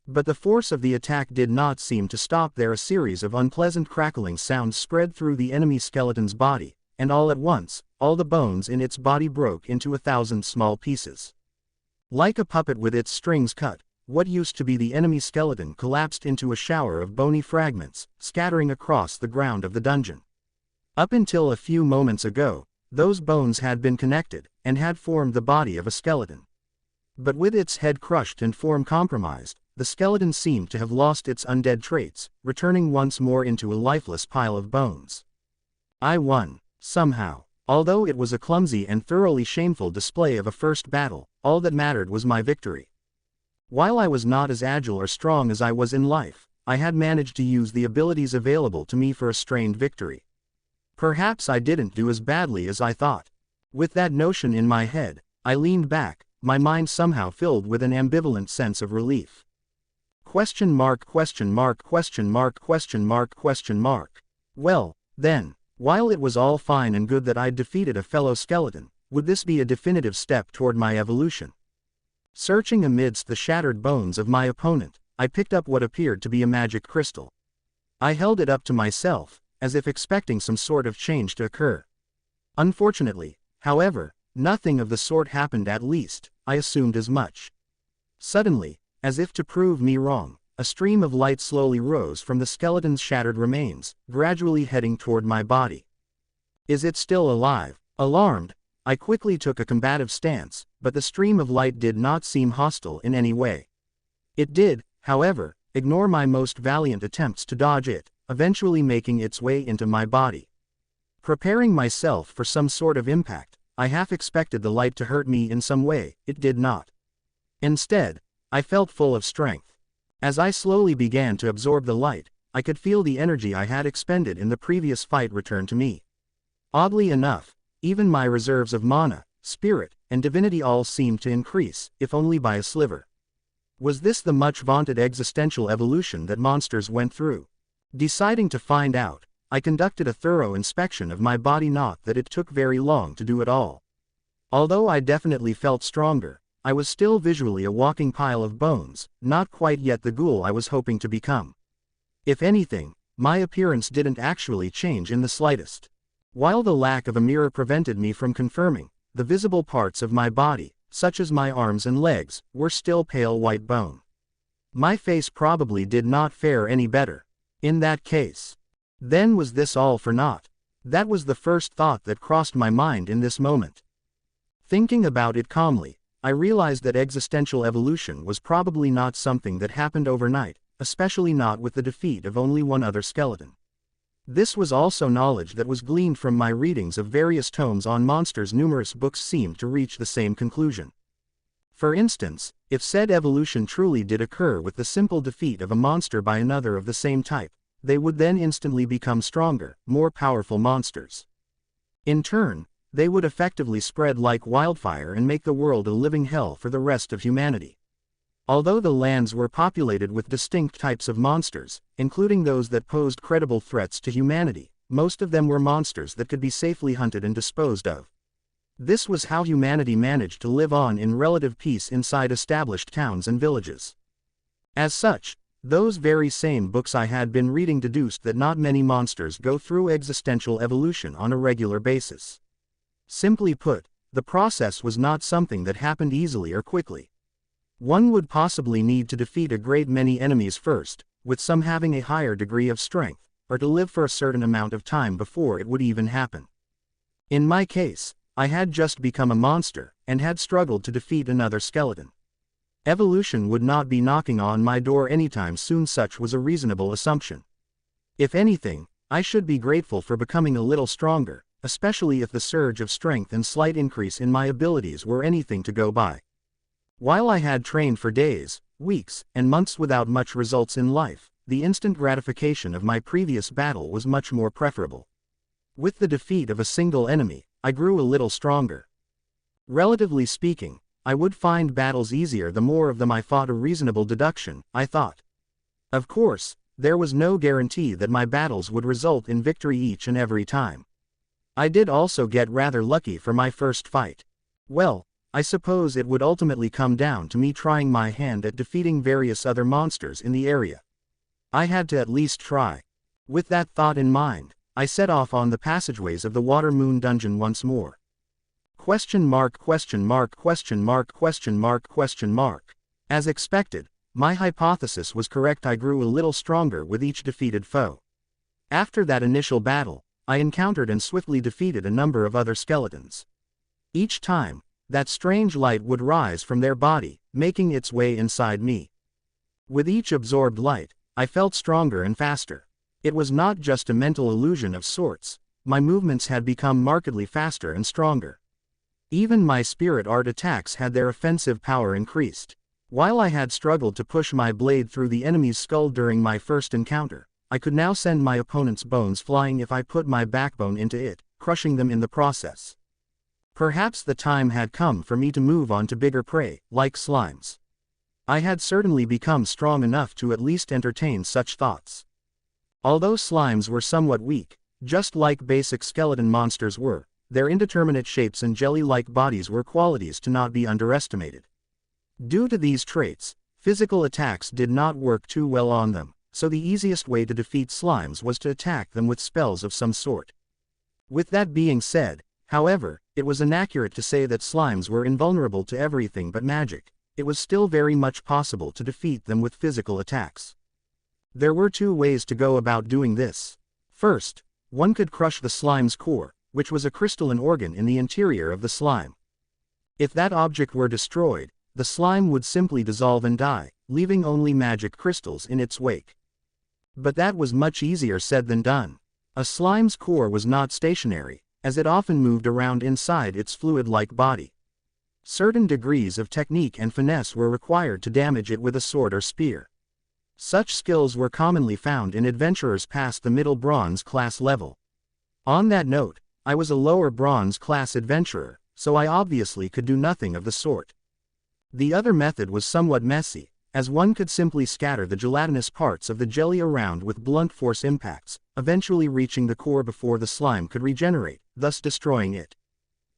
But the force of the attack did not seem to stop there. A series of unpleasant crackling sounds spread through the enemy skeleton's body, and all at once, all the bones in its body broke into 1,000 small pieces. Like a puppet with its strings cut, what used to be the enemy skeleton collapsed into a shower of bony fragments, scattering across the ground of the dungeon. Up until a few moments ago, those bones had been connected, and had formed the body of a skeleton. But with its head crushed and form compromised, the skeleton seemed to have lost its undead traits, returning once more into a lifeless pile of bones. I won, somehow. Although it was a clumsy and thoroughly shameful display of a first battle, all that mattered was my victory. While I was not as agile or strong as I was in life, I had managed to use the abilities available to me for a strained victory. Perhaps I didn't do as badly as I thought. With that notion in my head, I leaned back, my mind somehow filled with an ambivalent sense of relief. Question mark, question mark, question mark, question mark, question mark. Well, then, while it was all fine and good that I'd defeated a fellow skeleton, would this be a definitive step toward my evolution? Searching amidst the shattered bones of my opponent, I picked up what appeared to be a magic crystal. I held it up to myself, as if expecting some sort of change to occur. Unfortunately, however, nothing of the sort happened. At least, I assumed as much. Suddenly, as if to prove me wrong, a stream of light slowly rose from the skeleton's shattered remains, gradually heading toward my body. Is it still alive? Alarmed, I quickly took a combative stance, but the stream of light did not seem hostile in any way. It did, however, ignore my most valiant attempts to dodge it, eventually making its way into my body. Preparing myself for some sort of impact, I half expected the light to hurt me in some way. It did not. Instead, I felt full of strength. As I slowly began to absorb the light, I could feel the energy I had expended in the previous fight return to me. Oddly enough, even my reserves of mana, spirit, and divinity all seemed to increase, if only by a sliver. Was this the much-vaunted existential evolution that monsters went through? Deciding to find out, I conducted a thorough inspection of my body. Not that it took very long to do it all. Although I definitely felt stronger, I was still visually a walking pile of bones, not quite yet the ghoul I was hoping to become. If anything, my appearance didn't actually change in the slightest. While the lack of a mirror prevented me from confirming, the visible parts of my body, such as my arms and legs, were still pale white bone. My face probably did not fare any better. In that case, then was this all for naught? That was the first thought that crossed my mind in this moment. Thinking about it calmly, I realized that existential evolution was probably not something that happened overnight, especially not with the defeat of only one other skeleton. This was also knowledge that was gleaned from my readings of various tomes on monsters. Numerous books seemed to reach the same conclusion. For instance, if said evolution truly did occur with the simple defeat of a monster by another of the same type, they would then instantly become stronger, more powerful monsters. In turn, they would effectively spread like wildfire and make the world a living hell for the rest of humanity. Although the lands were populated with distinct types of monsters, including those that posed credible threats to humanity, most of them were monsters that could be safely hunted and disposed of. This was how humanity managed to live on in relative peace inside established towns and villages. As such, those very same books I had been reading deduced that not many monsters go through existential evolution on a regular basis. Simply put, the process was not something that happened easily or quickly. One would possibly need to defeat a great many enemies first, with some having a higher degree of strength, or to live for a certain amount of time before it would even happen. In my case, I had just become a monster, and had struggled to defeat another skeleton. Evolution would not be knocking on my door anytime soon. Such was a reasonable assumption. If anything, I should be grateful for becoming a little stronger, especially if the surge of strength and slight increase in my abilities were anything to go by. While I had trained for days, weeks, and months without much results in life, the instant gratification of my previous battle was much more preferable. With the defeat of a single enemy, I grew a little stronger. Relatively speaking, I would find battles easier the more of them I fought. A reasonable deduction, I thought. Of course, there was no guarantee that my battles would result in victory each and every time. I did also get rather lucky for my first fight. Well, I suppose it would ultimately come down to me trying my hand at defeating various other monsters in the area. I had to at least try. With that thought in mind, I set off on the passageways of the Water Moon dungeon once more. Question mark, question mark, question mark, question mark, question mark. As expected, my hypothesis was correct. I grew a little stronger with each defeated foe. After that initial battle, I encountered and swiftly defeated a number of other skeletons. Each time, that strange light would rise from their body, making its way inside me. With each absorbed light, I felt stronger and faster. It was not just a mental illusion of sorts, my movements had become markedly faster and stronger. Even my spirit art attacks had their offensive power increased. While I had struggled to push my blade through the enemy's skull during my first encounter, I could now send my opponent's bones flying if I put my backbone into it, crushing them in the process. Perhaps the time had come for me to move on to bigger prey, like slimes. I had certainly become strong enough to at least entertain such thoughts. Although slimes were somewhat weak, just like basic skeleton monsters were, their indeterminate shapes and jelly-like bodies were qualities to not be underestimated. Due to these traits, physical attacks did not work too well on them, so the easiest way to defeat slimes was to attack them with spells of some sort. With that being said, however, it was inaccurate to say that slimes were invulnerable to everything but magic. it was still very much possible to defeat them with physical attacks. There were two ways to go about doing this. First, one could crush the slime's core, which was a crystalline organ in the interior of the slime. If that object were destroyed, the slime would simply dissolve and die, leaving only magic crystals in its wake. But that was much easier said than done. A slime's core was not stationary, as it often moved around inside its fluid-like body. Certain degrees of technique and finesse were required to damage it with a sword or spear. Such skills were commonly found in adventurers past the middle bronze class level. On that note, I was a lower bronze class adventurer, so I obviously could do nothing of the sort. The other method was somewhat messy, as one could simply scatter the gelatinous parts of the jelly around with blunt force impacts, eventually reaching the core before the slime could regenerate, thus destroying it.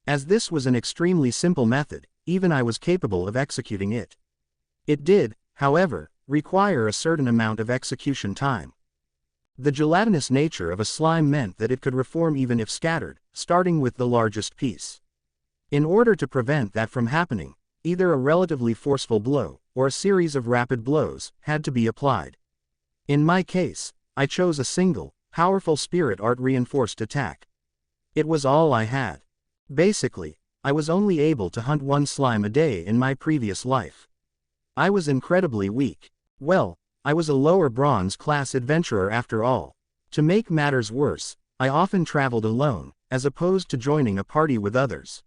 As this was an extremely simple method, even I was capable of executing it. It did, however, require a certain amount of execution time. The gelatinous nature of a slime meant that it could reform even if scattered, starting with the largest piece. In order to prevent that from happening, either a relatively forceful blow, or a series of rapid blows, had to be applied. In my case, I chose a single, powerful spirit art reinforced attack. It was all I had. Basically, I was only able to hunt one slime a day in my previous life. I was incredibly weak. Well, I was a lower bronze class adventurer after all. To make matters worse, I often traveled alone, as opposed to joining a party with others.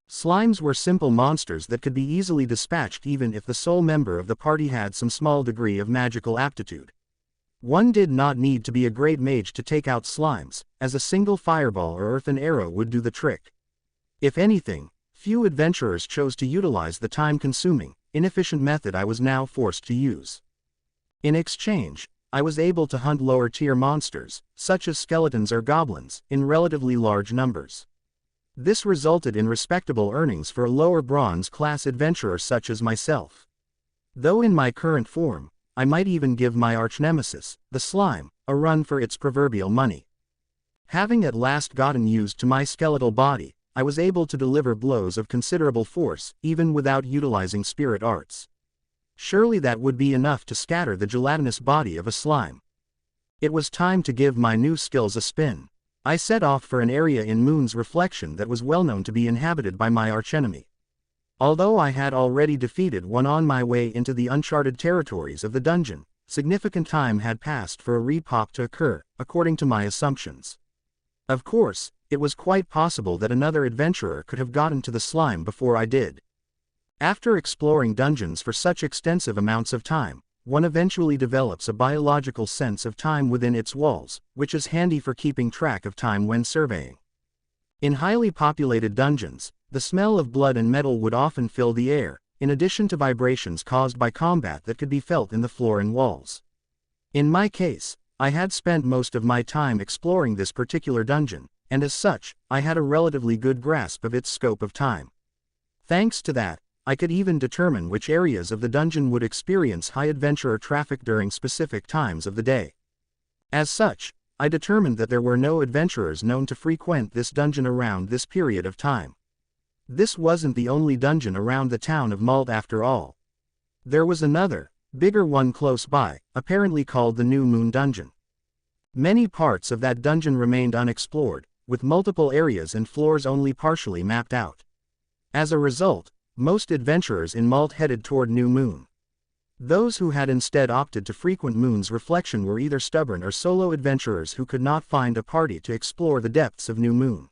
Slimes were simple monsters that could be easily dispatched even if the sole member of the party had some small degree of magical aptitude. One did not need to be a great mage to take out slimes, as a single fireball or earthen arrow would do the trick. If anything, few adventurers chose to utilize the time-consuming, inefficient method I was now forced to use. In exchange, I was able to hunt lower-tier monsters, such as skeletons or goblins, in relatively large numbers. This resulted in respectable earnings for a lower bronze class adventurer such as myself. Though in my current form, I might even give my arch-nemesis, the slime, a run for its proverbial money. Having at last gotten used to my skeletal body, I was able to deliver blows of considerable force, even without utilizing spirit arts. Surely that would be enough to scatter the gelatinous body of a slime. It was time to give my new skills a spin. I set off for an area in Moon's reflection that was well known to be inhabited by my archenemy. Although I had already defeated one on my way into the uncharted territories of the dungeon, significant time had passed for a repop to occur, according to my assumptions. Of course, it was quite possible that another adventurer could have gotten to the slime before I did. After exploring dungeons for such extensive amounts of time, one eventually develops a biological sense of time within its walls, which is handy for keeping track of time when surveying. In highly populated dungeons, the smell of blood and metal would often fill the air, in addition to vibrations caused by combat that could be felt in the floor and walls. In my case, I had spent most of my time exploring this particular dungeon, and as such, I had a relatively good grasp of its scope of time. Thanks to that, I could even determine which areas of the dungeon would experience high adventurer traffic during specific times of the day. As such, I determined that there were no adventurers known to frequent this dungeon around this period of time. This wasn't the only dungeon around the town of Malt after all. There was another, bigger one close by, apparently called the New Moon Dungeon. Many parts of that dungeon remained unexplored, with multiple areas and floors only partially mapped out. As a result, most adventurers in Malt headed toward New Moon. Those who had instead opted to frequent Moon's reflection were either stubborn or solo adventurers who could not find a party to explore the depths of New Moon.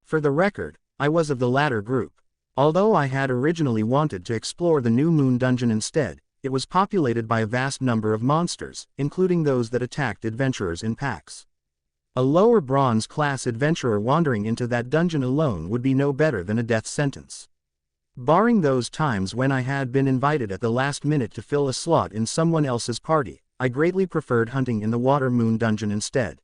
For the record, I was of the latter group. Although I had originally wanted to explore the New Moon dungeon instead, it was populated by a vast number of monsters, including those that attacked adventurers in packs. A lower bronze class adventurer wandering into that dungeon alone would be no better than a death sentence. Barring those times when I had been invited at the last minute to fill a slot in someone else's party, I greatly preferred hunting in the Water Moon dungeon instead.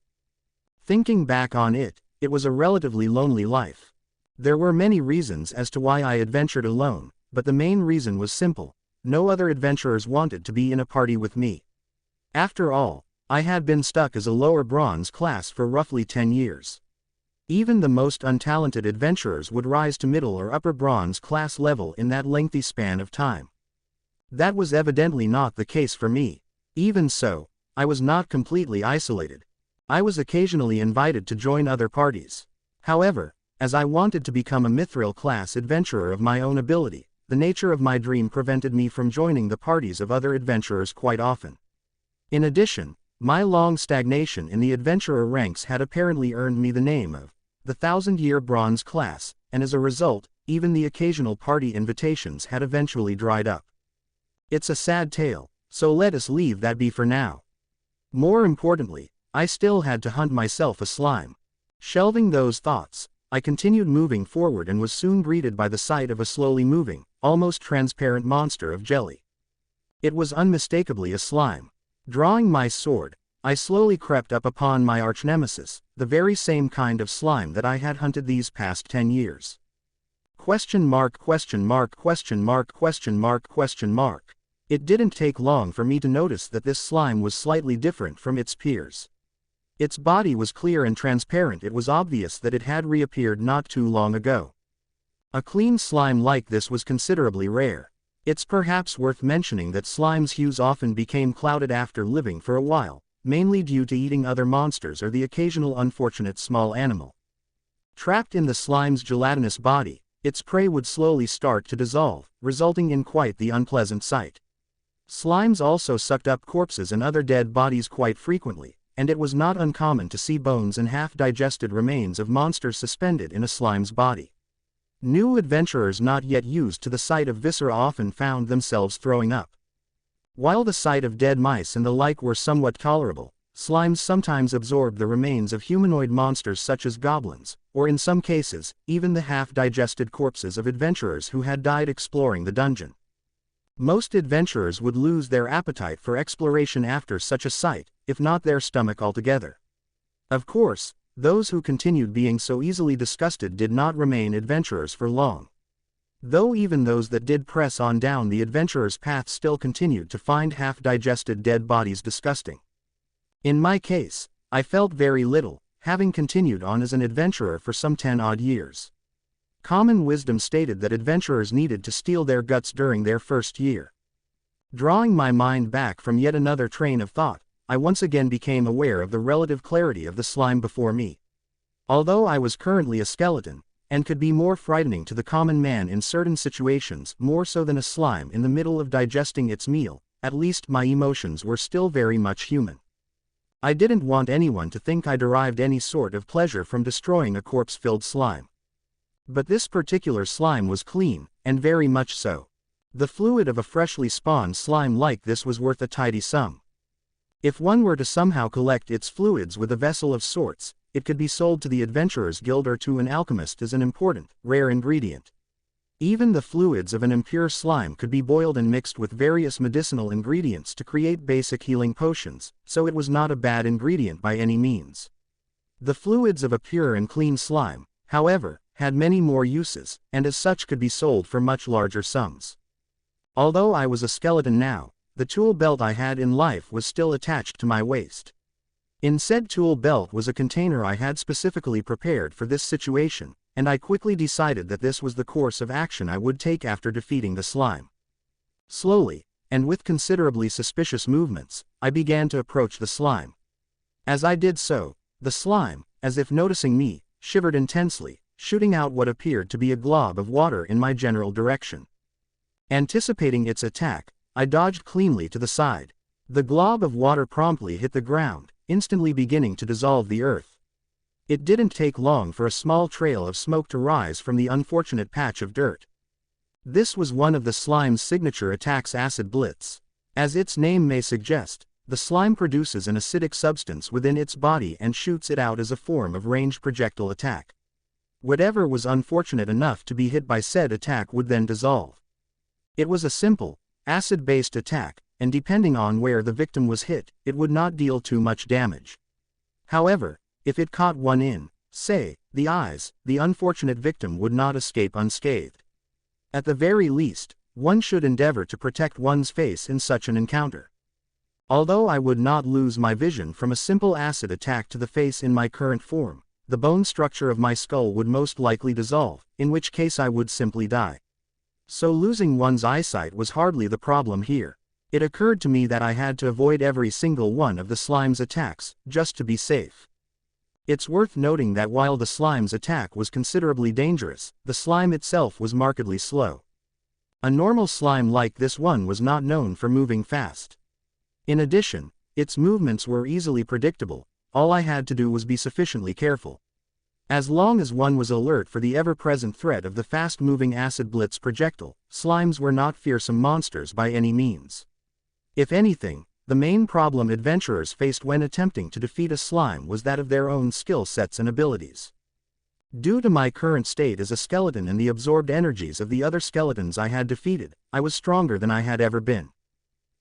Thinking back on it, it was a relatively lonely life. There were many reasons as to why I adventured alone, but the main reason was simple: no other adventurers wanted to be in a party with me. After all, I had been stuck as a lower bronze class for roughly 10 years. Even the most untalented adventurers would rise to middle or upper bronze class level in that lengthy span of time. That was evidently not the case for me. Even so, I was not completely isolated. I was occasionally invited to join other parties. However, as I wanted to become a mithril class adventurer of my own ability, the nature of my dream prevented me from joining the parties of other adventurers quite often. In addition, my long stagnation in the adventurer ranks had apparently earned me the name of the 1000-year bronze class, and as a result, even the occasional party invitations had eventually dried up. It's a sad tale, so let us leave that be for now. More importantly, I still had to hunt myself a slime. Shelving those thoughts, I continued moving forward and was soon greeted by the sight of a slowly moving, almost transparent monster of jelly. It was unmistakably a slime. Drawing my sword, I slowly crept up upon my archnemesis, the very same kind of slime that I had hunted these past 10 years. Question mark, question mark, question mark, question mark, question mark. It didn't take long for me to notice that this slime was slightly different from its peers. Its body was clear and transparent. It was obvious that it had reappeared not too long ago. A clean slime like this was considerably rare. It's perhaps worth mentioning that slime's hues often became clouded after living for a while, mainly due to eating other monsters or the occasional unfortunate small animal. Trapped in the slime's gelatinous body, its prey would slowly start to dissolve, resulting in quite the unpleasant sight. Slimes also sucked up corpses and other dead bodies quite frequently, and it was not uncommon to see bones and half-digested remains of monsters suspended in a slime's body. New adventurers not yet used to the sight of viscera often found themselves throwing up. While the sight of dead mice and the like were somewhat tolerable, slimes sometimes absorbed the remains of humanoid monsters such as goblins, or in some cases, even the half-digested corpses of adventurers who had died exploring the dungeon. Most adventurers would lose their appetite for exploration after such a sight, if not their stomach altogether. Of course, those who continued being so easily disgusted did not remain adventurers for long. Though even those that did press on down the adventurer's path still continued to find half-digested dead bodies disgusting. In my case, I felt very little, having continued on as an adventurer for some 10-odd years. Common wisdom stated that adventurers needed to steal their guts during their first year. Drawing my mind back from yet another train of thought, I once again became aware of the relative clarity of the slime before me. Although I was currently a skeleton, and could be more frightening to the common man in certain situations more so than a slime in the middle of digesting its meal, at least my emotions were still very much human. I didn't want anyone to think I derived any sort of pleasure from destroying a corpse-filled slime. But this particular slime was clean, and very much so. The fluid of a freshly spawned slime like this was worth a tidy sum. If one were to somehow collect its fluids with a vessel of sorts, it could be sold to the Adventurers Guild or to an alchemist as an important, rare ingredient. Even the fluids of an impure slime could be boiled and mixed with various medicinal ingredients to create basic healing potions, so it was not a bad ingredient by any means. The fluids of a pure and clean slime, however, had many more uses, and as such could be sold for much larger sums. Although I was a skeleton now, the tool belt I had in life was still attached to my waist. In said tool belt was a container I had specifically prepared for this situation, and I quickly decided that this was the course of action I would take after defeating the slime. Slowly, and with considerably suspicious movements, I began to approach the slime. As I did so, the slime, as if noticing me, shivered intensely, shooting out what appeared to be a glob of water in my general direction. Anticipating its attack, I dodged cleanly to the side. The glob of water promptly hit the ground, instantly beginning to dissolve the earth. It didn't take long for a small trail of smoke to rise from the unfortunate patch of dirt. This was one of the slime's signature attacks, acid blitz. As its name may suggest, the slime produces an acidic substance within its body and shoots it out as a form of ranged projectile attack. Whatever was unfortunate enough to be hit by said attack would then dissolve. It was a simple, acid-based attack, and depending on where the victim was hit, it would not deal too much damage. However, if it caught one in, say, the eyes, the unfortunate victim would not escape unscathed. At the very least, one should endeavor to protect one's face in such an encounter. Although I would not lose my vision from a simple acid attack to the face in my current form, the bone structure of my skull would most likely dissolve, in which case I would simply die. So losing one's eyesight was hardly the problem here. It occurred to me that I had to avoid every single one of the slime's attacks, just to be safe. It's worth noting that while the slime's attack was considerably dangerous, the slime itself was markedly slow. A normal slime like this one was not known for moving fast. In addition, its movements were easily predictable. All I had to do was be sufficiently careful. As long as one was alert for the ever-present threat of the fast-moving acid blitz projectile, slimes were not fearsome monsters by any means. If anything, the main problem adventurers faced when attempting to defeat a slime was that of their own skill sets and abilities. Due to my current state as a skeleton and the absorbed energies of the other skeletons I had defeated, I was stronger than I had ever been.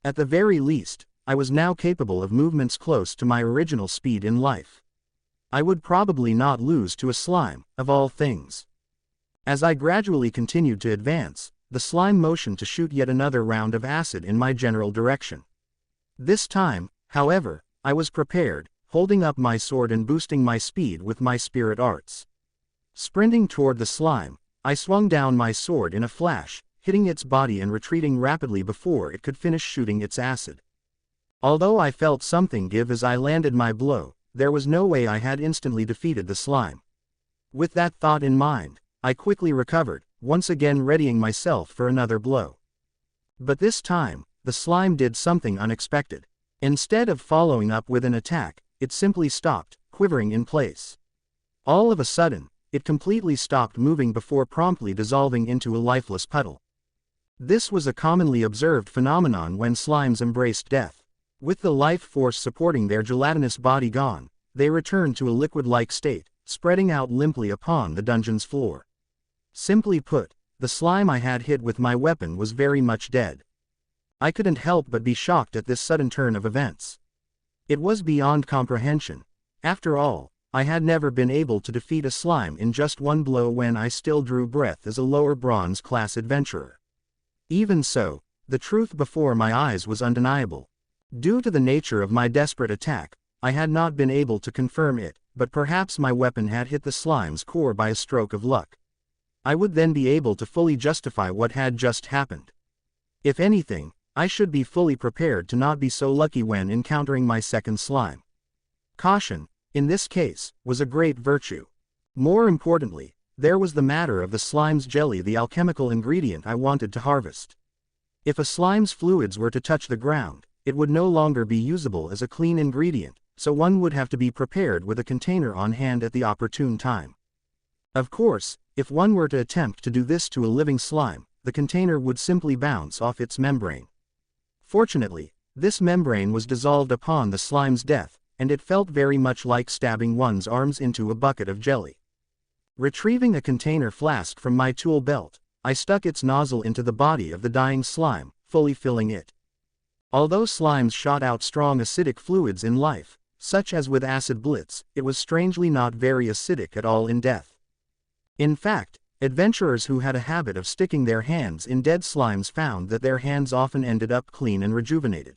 At the very least, I was now capable of movements close to my original speed in life. I would probably not lose to a slime, of all things. As I gradually continued to advance, the slime motioned to shoot yet another round of acid in my general direction. This time, however, I was prepared, holding up my sword and boosting my speed with my spirit arts. Sprinting toward the slime, I swung down my sword in a flash, hitting its body and retreating rapidly before it could finish shooting its acid. Although I felt something give as I landed my blow, there was no way I had instantly defeated the slime. With that thought in mind, I quickly recovered, once again readying myself for another blow. But this time, the slime did something unexpected. Instead of following up with an attack, it simply stopped, quivering in place. All of a sudden, it completely stopped moving before promptly dissolving into a lifeless puddle. This was a commonly observed phenomenon when slimes embraced death. With the life force supporting their gelatinous body gone, they returned to a liquid-like state, spreading out limply upon the dungeon's floor. Simply put, the slime I had hit with my weapon was very much dead. I couldn't help but be shocked at this sudden turn of events. It was beyond comprehension. After all, I had never been able to defeat a slime in just one blow when I still drew breath as a lower bronze class adventurer. Even so, the truth before my eyes was undeniable. Due to the nature of my desperate attack, I had not been able to confirm it, but perhaps my weapon had hit the slime's core by a stroke of luck. I would then be able to fully justify what had just happened. If anything, I should be fully prepared to not be so lucky when encountering my second slime. Caution, in this case, was a great virtue. More importantly, there was the matter of the slime's jelly, the alchemical ingredient I wanted to harvest. If a slime's fluids were to touch the ground, it would no longer be usable as a clean ingredient, so one would have to be prepared with a container on hand at the opportune time. Of course, if one were to attempt to do this to a living slime, the container would simply bounce off its membrane. Fortunately, this membrane was dissolved upon the slime's death, and it felt very much like stabbing one's arms into a bucket of jelly. Retrieving a container flask from my tool belt, I stuck its nozzle into the body of the dying slime, fully filling it. Although slimes shot out strong acidic fluids in life, such as with acid blitz, it was strangely not very acidic at all in death. In fact, adventurers who had a habit of sticking their hands in dead slimes found that their hands often ended up clean and rejuvenated.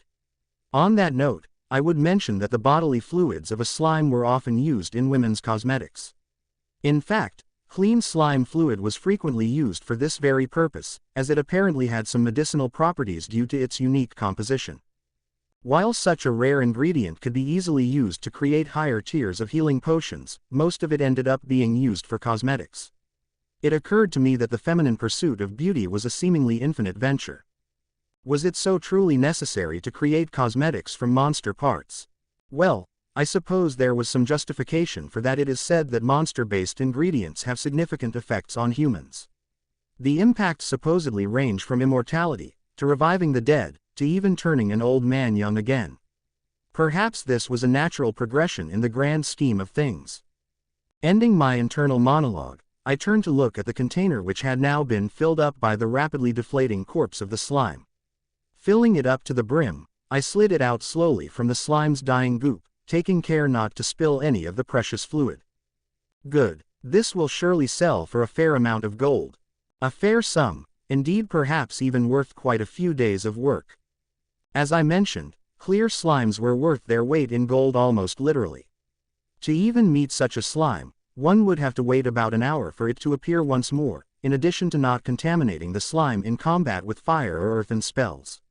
On that note, I would mention that the bodily fluids of a slime were often used in women's cosmetics. In fact, clean slime fluid was frequently used for this very purpose, as it apparently had some medicinal properties due to its unique composition. While such a rare ingredient could be easily used to create higher tiers of healing potions, most of it ended up being used for cosmetics. It occurred to me that the feminine pursuit of beauty was a seemingly infinite venture. Was it so truly necessary to create cosmetics from monster parts? Well, I suppose there was some justification for that. It is said that monster-based ingredients have significant effects on humans. The impacts supposedly range from immortality, to reviving the dead, to even turning an old man young again. Perhaps this was a natural progression in the grand scheme of things. Ending my internal monologue, I turned to look at the container which had now been filled up by the rapidly deflating corpse of the slime. Filling it up to the brim, I slid it out slowly from the slime's dying goop, taking care not to spill any of the precious fluid. Good, this will surely sell for a fair amount of gold. A fair sum, indeed, perhaps even worth quite a few days of work. As I mentioned, clear slimes were worth their weight in gold almost literally. To even meet such a slime, one would have to wait about an hour for it to appear once more, in addition to not contaminating the slime in combat with fire or earthen spells.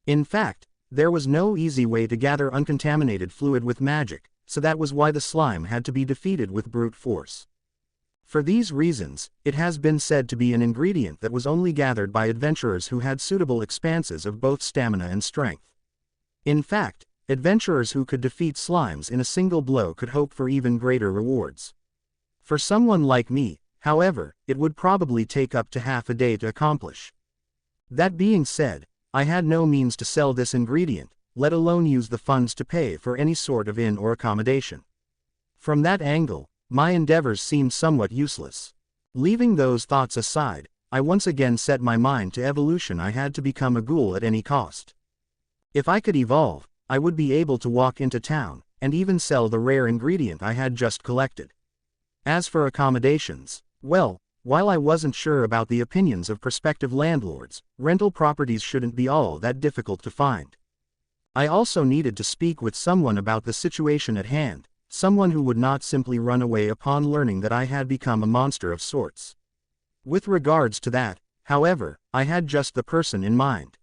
In fact, there was no easy way to gather uncontaminated fluid with magic, so that was why the slime had to be defeated with brute force. For these reasons, it has been said to be an ingredient that was only gathered by adventurers who had suitable expanses of both stamina and strength. In fact, adventurers who could defeat slimes in a single blow could hope for even greater rewards. For someone like me, however, it would probably take up to half a day to accomplish. That being said, I had no means to sell this ingredient, let alone use the funds to pay for any sort of inn or accommodation. From that angle, my endeavors seemed somewhat useless. Leaving those thoughts aside, I once again set my mind to evolution. I had to become a ghoul at any cost. If I could evolve, I would be able to walk into town, and even sell the rare ingredient I had just collected. As for accommodations, well, while I wasn't sure about the opinions of prospective landlords, rental properties shouldn't be all that difficult to find. I also needed to speak with someone about the situation at hand, someone who would not simply run away upon learning that I had become a monster of sorts. With regards to that, however, I had just the person in mind.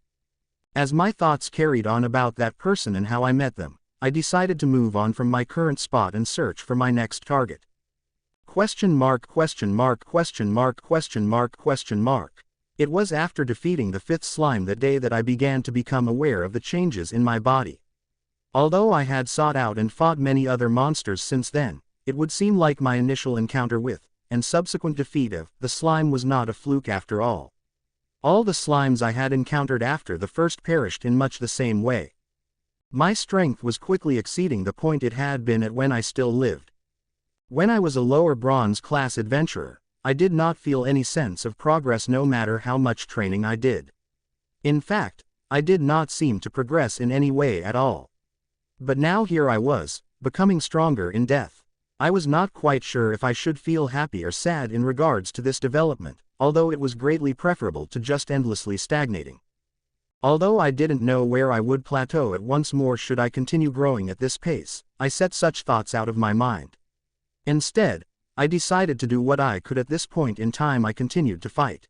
As my thoughts carried on about that person and how I met them, I decided to move on from my current spot and search for my next target. Question mark, question mark, question mark, question mark, question mark. It was after defeating the 5th slime that day that I began to become aware of the changes in my body. Although I had sought out and fought many other monsters since then, it would seem like my initial encounter with, and subsequent defeat of, the slime was not a fluke after all. All the slimes I had encountered after the first perished in much the same way. My strength was quickly exceeding the point it had been at when I still lived. When I was a lower bronze class adventurer, I did not feel any sense of progress no matter how much training I did. In fact, I did not seem to progress in any way at all. But now here I was, becoming stronger in death. I was not quite sure if I should feel happy or sad in regards to this development, although it was greatly preferable to just endlessly stagnating. Although I didn't know where I would plateau at once more should I continue growing at this pace, I set such thoughts out of my mind. Instead, I decided to do what I could at this point in time. I continued to fight.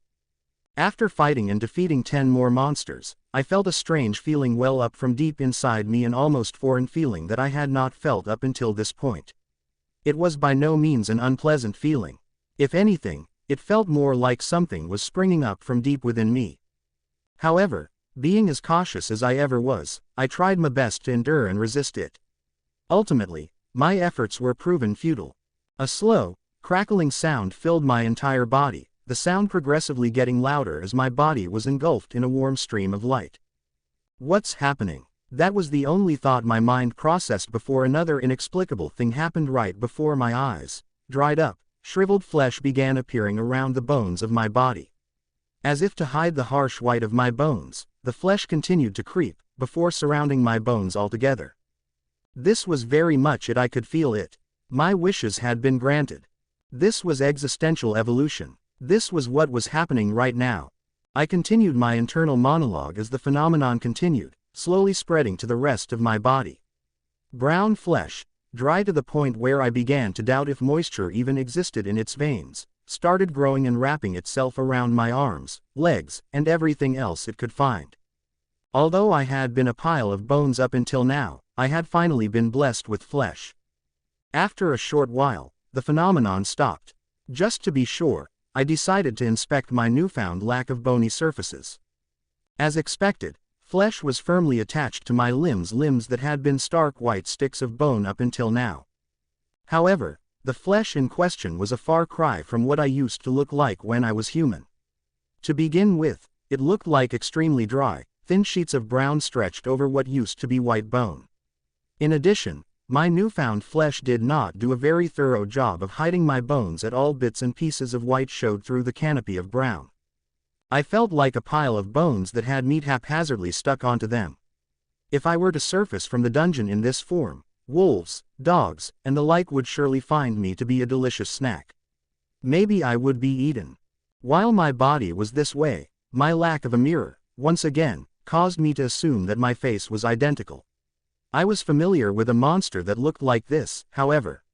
After fighting and defeating 10 more monsters, I felt a strange feeling well up from deep inside me, an almost foreign feeling that I had not felt up until this point. It was by no means an unpleasant feeling. If anything, it felt more like something was springing up from deep within me. However, being as cautious as I ever was, I tried my best to endure and resist it. Ultimately, my efforts were proven futile. A slow, crackling sound filled my entire body, the sound progressively getting louder as my body was engulfed in a warm stream of light. What's happening? That was the only thought my mind processed before another inexplicable thing happened right before my eyes. Dried up, shriveled flesh began appearing around the bones of my body. As if to hide the harsh white of my bones, the flesh continued to creep, before surrounding my bones altogether. This was very much it. I could feel it. My wishes had been granted. This was existential evolution. This was what was happening right now. I continued my internal monologue as the phenomenon continued, slowly spreading to the rest of my body. Brown flesh, dry to the point where I began to doubt if moisture even existed in its veins, started growing and wrapping itself around my arms, legs, and everything else it could find. Although I had been a pile of bones up until now, I had finally been blessed with flesh. After a short while, the phenomenon stopped. Just to be sure, I decided to inspect my newfound lack of bony surfaces. As expected, flesh was firmly attached to my limbs that had been stark white sticks of bone up until now. However, the flesh in question was a far cry from what I used to look like when I was human. To begin with, it looked like extremely dry, thin sheets of brown stretched over what used to be white bone. In addition, my newfound flesh did not do a very thorough job of hiding my bones at all. Bits and pieces of white showed through the canopy of brown. I felt like a pile of bones that had meat haphazardly stuck onto them. If I were to surface from the dungeon in this form, wolves, dogs, and the like would surely find me to be a delicious snack. Maybe I would be eaten. While my body was this way, my lack of a mirror, once again, caused me to assume that my face was identical. I was familiar with a monster that looked like this, however.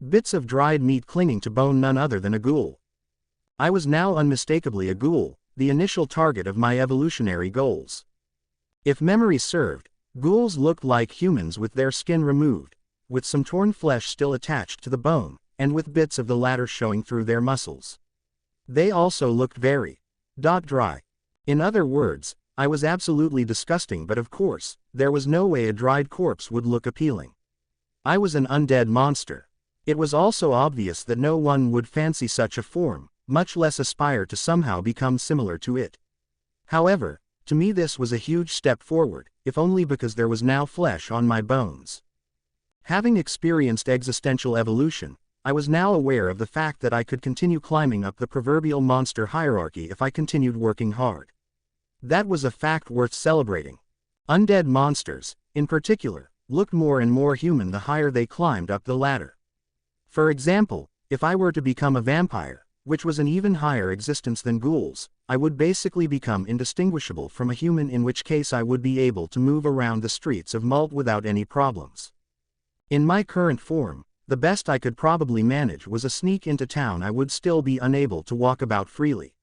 Bits of dried meat clinging to bone, none other than a ghoul. I was now unmistakably a ghoul, the initial target of my evolutionary goals. If memory served, ghouls looked like humans with their skin removed, with some torn flesh still attached to the bone, and with bits of the latter showing through their muscles. They also looked very dry. In other words, I was absolutely disgusting, but of course, there was no way a dried corpse would look appealing. I was an undead monster. It was also obvious that no one would fancy such a form, much less aspire to somehow become similar to it. However, to me this was a huge step forward, if only because there was now flesh on my bones. Having experienced existential evolution, I was now aware of the fact that I could continue climbing up the proverbial monster hierarchy if I continued working hard. That was a fact worth celebrating. Undead monsters, in particular, looked more and more human the higher they climbed up the ladder. For example, if I were to become a vampire, which was an even higher existence than ghouls, I would basically become indistinguishable from a human, in which case I would be able to move around the streets of Malt without any problems. In my current form, the best I could probably manage was a sneak into town. I would still be unable to walk about freely.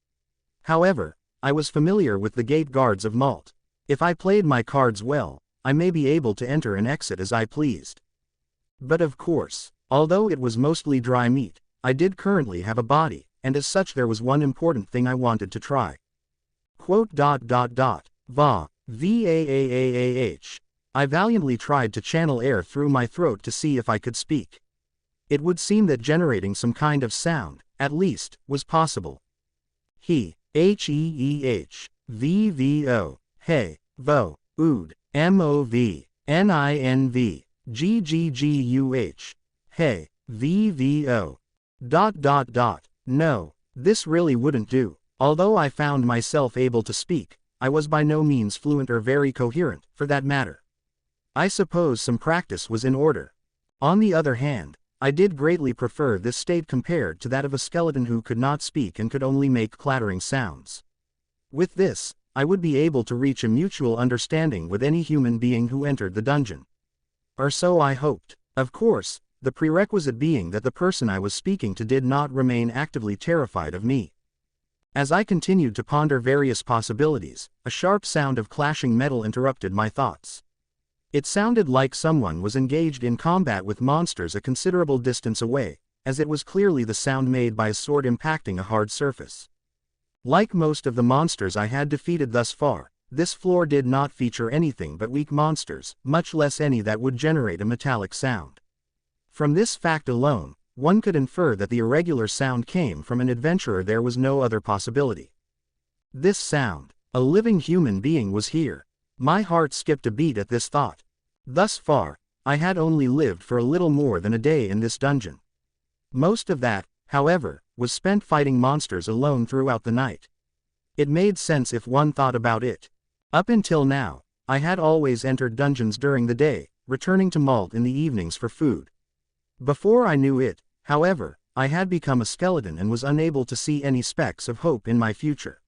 However, I was familiar with the gate guards of Malt. If I played my cards well, I may be able to enter and exit as I pleased. But of course, although it was mostly dry meat, I did currently have a body, and as such there was one important thing I wanted to try. Va. V-A-A-A-A-H. I valiantly tried to channel air through my throat to see if I could speak. It would seem that generating some kind of sound, at least, was possible. He, H-E-E-H, V-V-O, Hey, Vo, Ood, M-O-V, N-I-N-V, G-G-G-U-H, Hey, V-V-O. No, this really wouldn't do. Although I found myself able to speak, I was by no means fluent or very coherent, for that matter. I suppose some practice was in order. On the other hand, I did greatly prefer this state compared to that of a skeleton who could not speak and could only make clattering sounds. With this, I would be able to reach a mutual understanding with any human being who entered the dungeon. Or so I hoped. Of course, the prerequisite being that the person I was speaking to did not remain actively terrified of me. As I continued to ponder various possibilities, a sharp sound of clashing metal interrupted my thoughts. It sounded like someone was engaged in combat with monsters a considerable distance away, as it was clearly the sound made by a sword impacting a hard surface. Like most of the monsters I had defeated thus far, this floor did not feature anything but weak monsters, much less any that would generate a metallic sound. From this fact alone, one could infer that the irregular sound came from an adventurer. There was no other possibility. This sound, a living human being, was here. My heart skipped a beat at this thought. Thus far, I had only lived for a little more than a day in this dungeon. Most of that, however, was spent fighting monsters alone throughout the night. It made sense if one thought about it. Up until now, I had always entered dungeons during the day, returning to Malt in the evenings for food. Before I knew it, however, I had become a skeleton and was unable to see any specks of hope in my future.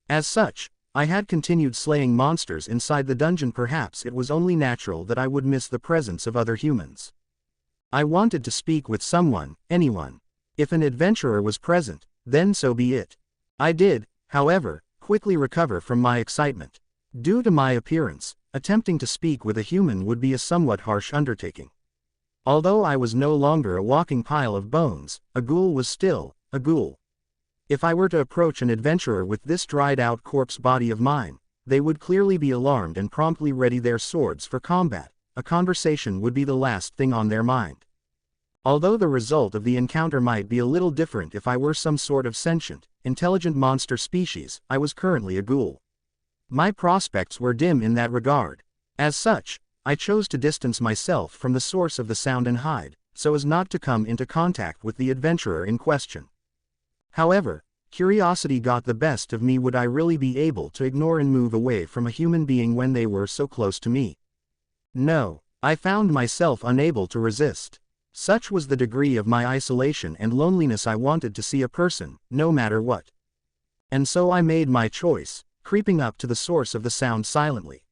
As such, I had continued slaying monsters inside the dungeon. Perhaps it was only natural that I would miss the presence of other humans. I wanted to speak with someone, anyone. If an adventurer was present, then so be it. I did, however, quickly recover from my excitement. Due to my appearance, attempting to speak with a human would be a somewhat harsh undertaking. Although I was no longer a walking pile of bones, a ghoul was still a ghoul. If I were to approach an adventurer with this dried-out corpse body of mine, they would clearly be alarmed and promptly ready their swords for combat. A conversation would be the last thing on their mind. Although the result of the encounter might be a little different if I were some sort of sentient, intelligent monster species, I was currently a ghoul. My prospects were dim in that regard. As such, I chose to distance myself from the source of the sound and hide, so as not to come into contact with the adventurer in question. However, curiosity got the best of me. Would I really be able to ignore and move away from a human being when they were so close to me? No, I found myself unable to resist. Such was the degree of my isolation and loneliness. I wanted to see a person, no matter what. And so I made my choice, creeping up to the source of the sound silently.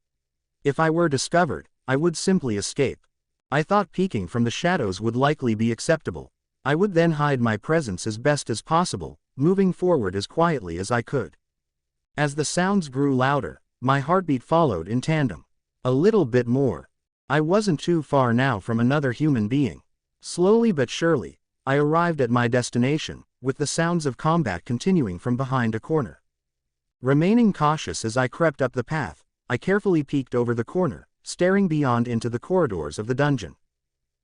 If I were discovered, I would simply escape. I thought peeking from the shadows would likely be acceptable. I would then hide my presence as best as possible, moving forward as quietly as I could. As the sounds grew louder, my heartbeat followed in tandem. A little bit more. I wasn't too far now from another human being. Slowly but surely, I arrived at my destination, with the sounds of combat continuing from behind a corner. Remaining cautious as I crept up the path, I carefully peeked over the corner, staring beyond into the corridors of the dungeon.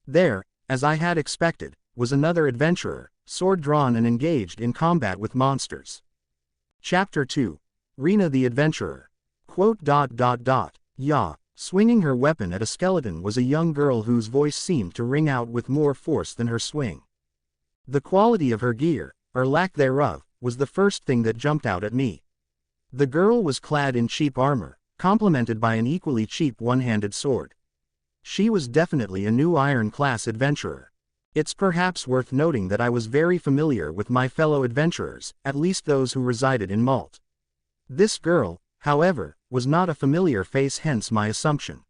There, as I had expected, was another adventurer, sword drawn and engaged in combat with monsters. Chapter 2. Rena the Adventurer. "Ya." Swinging her weapon at a skeleton was a young girl whose voice seemed to ring out with more force than her swing. The quality of her gear, or lack thereof, was the first thing that jumped out at me. The girl was clad in cheap armor, complemented by an equally cheap one-handed sword. She was definitely a new iron-class adventurer. It's perhaps worth noting that I was very familiar with my fellow adventurers, at least those who resided in Malt. This girl, however, was not a familiar face, hence my assumption.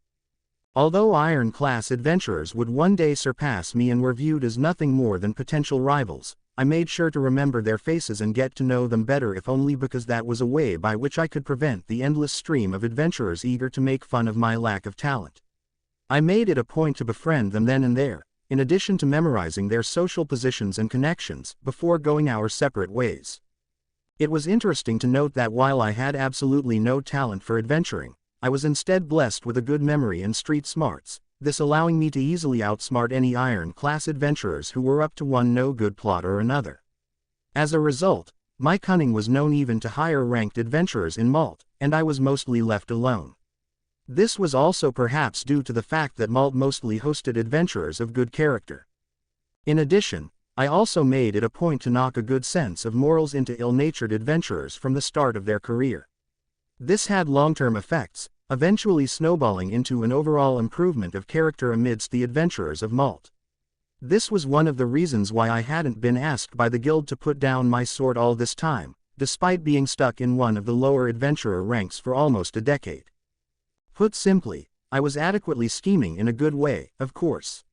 Although iron-class adventurers would one day surpass me and were viewed as nothing more than potential rivals, I made sure to remember their faces and get to know them better, if only because that was a way by which I could prevent the endless stream of adventurers eager to make fun of my lack of talent. I made it a point to befriend them then and there, in addition to memorizing their social positions and connections, before going our separate ways. It was interesting to note that while I had absolutely no talent for adventuring, I was instead blessed with a good memory and street smarts, this allowing me to easily outsmart any iron-class adventurers who were up to one no-good plot or another. As a result, my cunning was known even to higher-ranked adventurers in Malt, and I was mostly left alone. This was also perhaps due to the fact that Malt mostly hosted adventurers of good character. In addition, I also made it a point to knock a good sense of morals into ill-natured adventurers from the start of their career. This had long-term effects, eventually snowballing into an overall improvement of character amidst the adventurers of Malt. This was one of the reasons why I hadn't been asked by the guild to put down my sword all this time, despite being stuck in one of the lower adventurer ranks for almost a decade. Put simply, I was adequately scheming in a good way, of course.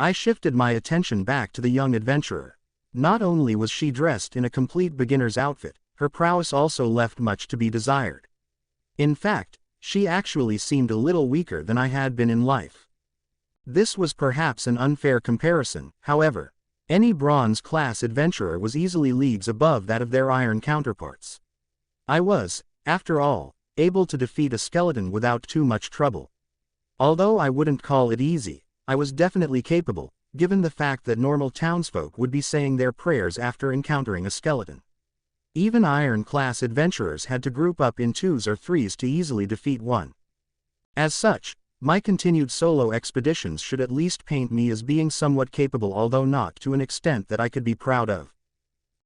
I shifted my attention back to the young adventurer. Not only was she dressed in a complete beginner's outfit, her prowess also left much to be desired. In fact, she actually seemed a little weaker than I had been in life. This was perhaps an unfair comparison, however. Any bronze-class adventurer was easily leagues above that of their iron counterparts. I was, after all, able to defeat a skeleton without too much trouble. Although I wouldn't call it easy, I was definitely capable, given the fact that normal townsfolk would be saying their prayers after encountering a skeleton. Even iron-class adventurers had to group up in 2s or 3s to easily defeat one. As such, my continued solo expeditions should at least paint me as being somewhat capable, although not to an extent that I could be proud of.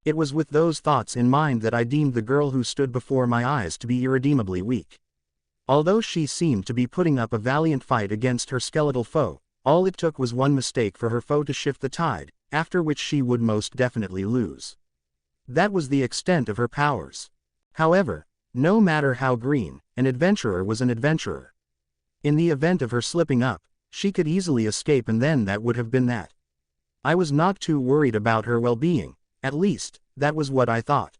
It was with those thoughts in mind that I deemed the girl who stood before my eyes to be irredeemably weak. Although she seemed to be putting up a valiant fight against her skeletal foe, all it took was one mistake for her foe to shift the tide, after which she would most definitely lose. That was the extent of her powers. However, no matter how green, an adventurer was an adventurer. In the event of her slipping up, she could easily escape, and then that would have been that. I was not too worried about her well-being, at least, that was what I thought.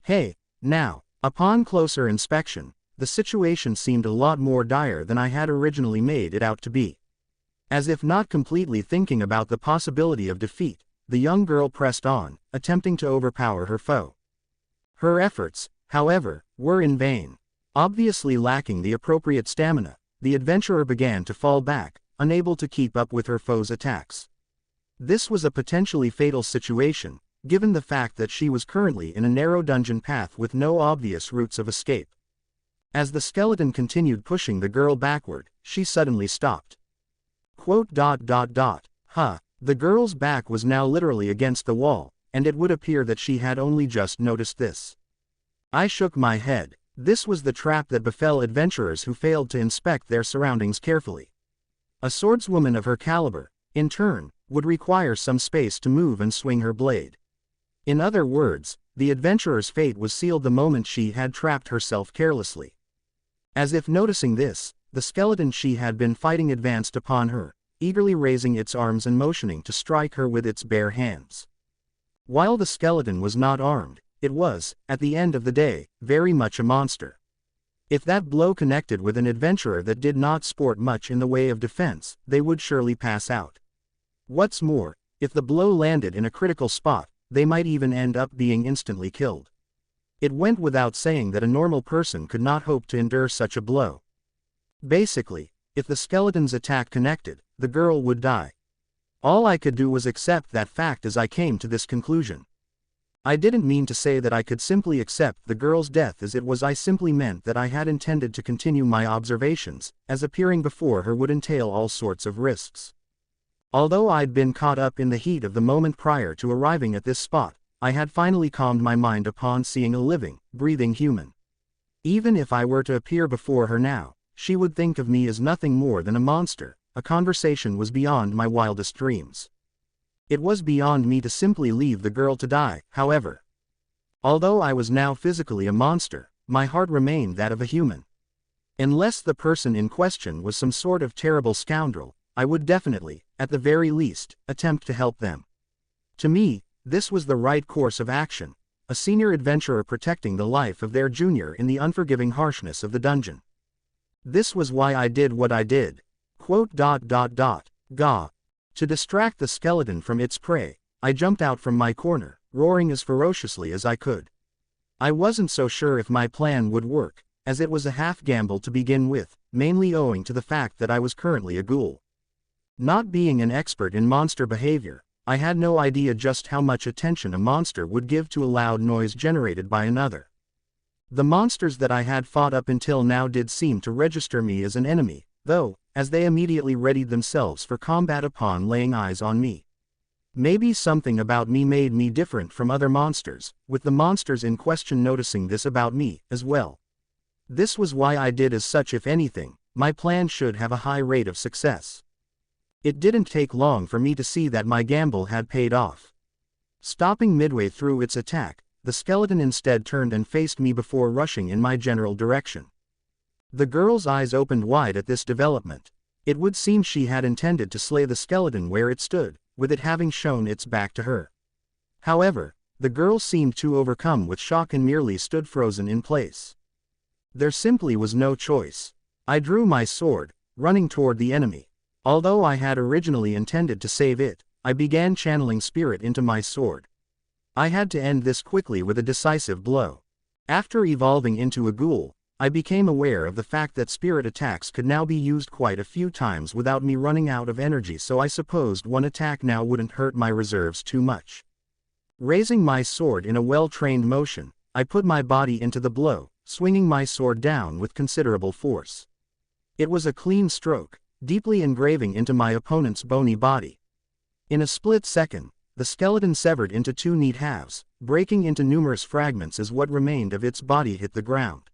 Hey, now, upon closer inspection, the situation seemed a lot more dire than I had originally made it out to be. As if not completely thinking about the possibility of defeat, the young girl pressed on, attempting to overpower her foe. Her efforts, however, were in vain. Obviously lacking the appropriate stamina, the adventurer began to fall back, unable to keep up with her foe's attacks. This was a potentially fatal situation, given the fact that she was currently in a narrow dungeon path with no obvious routes of escape. As the skeleton continued pushing the girl backward, she suddenly stopped. The girl's back was now literally against the wall, and it would appear that she had only just noticed this. I shook my head. This was the trap that befell adventurers who failed to inspect their surroundings carefully. A swordswoman of her caliber, in turn, would require some space to move and swing her blade. In other words, the adventurer's fate was sealed the moment she had trapped herself carelessly. As if noticing this, the skeleton she had been fighting advanced upon her, eagerly raising its arms and motioning to strike her with its bare hands. While the skeleton was not armed, it was, at the end of the day, very much a monster. If that blow connected with an adventurer that did not sport much in the way of defense, they would surely pass out. What's more, if the blow landed in a critical spot, they might even end up being instantly killed. It went without saying that a normal person could not hope to endure such a blow. Basically, if the skeleton's attack connected, the girl would die. All I could do was accept that fact as I came to this conclusion. I didn't mean to say that I could simply accept the girl's death as it was. I simply meant that I had intended to continue my observations, as appearing before her would entail all sorts of risks. Although I'd been caught up in the heat of the moment prior to arriving at this spot, I had finally calmed my mind upon seeing a living, breathing human. Even if I were to appear before her now, she would think of me as nothing more than a monster. A conversation was beyond my wildest dreams. It was beyond me to simply leave the girl to die, however. Although I was now physically a monster, my heart remained that of a human. Unless the person in question was some sort of terrible scoundrel, I would definitely, at the very least, attempt to help them. To me, this was the right course of action, a senior adventurer protecting the life of their junior in the unforgiving harshness of the dungeon. This was why I did what I did. Gah. To distract the skeleton from its prey, I jumped out from my corner, roaring as ferociously as I could. I wasn't so sure if my plan would work, as it was a half-gamble to begin with, mainly owing to the fact that I was currently a ghoul. Not being an expert in monster behavior, I had no idea just how much attention a monster would give to a loud noise generated by another. The monsters that I had fought up until now did seem to register me as an enemy, though, as they immediately readied themselves for combat upon laying eyes on me. Maybe something about me made me different from other monsters, with the monsters in question noticing this about me, as well. This was why I did as such. If anything, my plan should have a high rate of success. It didn't take long for me to see that my gamble had paid off. Stopping midway through its attack, the skeleton instead turned and faced me before rushing in my general direction. The girl's eyes opened wide at this development. It would seem she had intended to slay the skeleton where it stood, with it having shown its back to her. However, the girl seemed too overcome with shock and merely stood frozen in place. There simply was no choice. I drew my sword, running toward the enemy. Although I had originally intended to save it, I began channeling spirit into my sword. I had to end this quickly with a decisive blow. After evolving into a ghoul, I became aware of the fact that spirit attacks could now be used quite a few times without me running out of energy, so I supposed one attack now wouldn't hurt my reserves too much. Raising my sword in a well-trained motion, I put my body into the blow, swinging my sword down with considerable force. It was a clean stroke, deeply engraving into my opponent's bony body. In a split second, the skeleton severed into two neat halves, breaking into numerous fragments as what remained of its body hit the ground.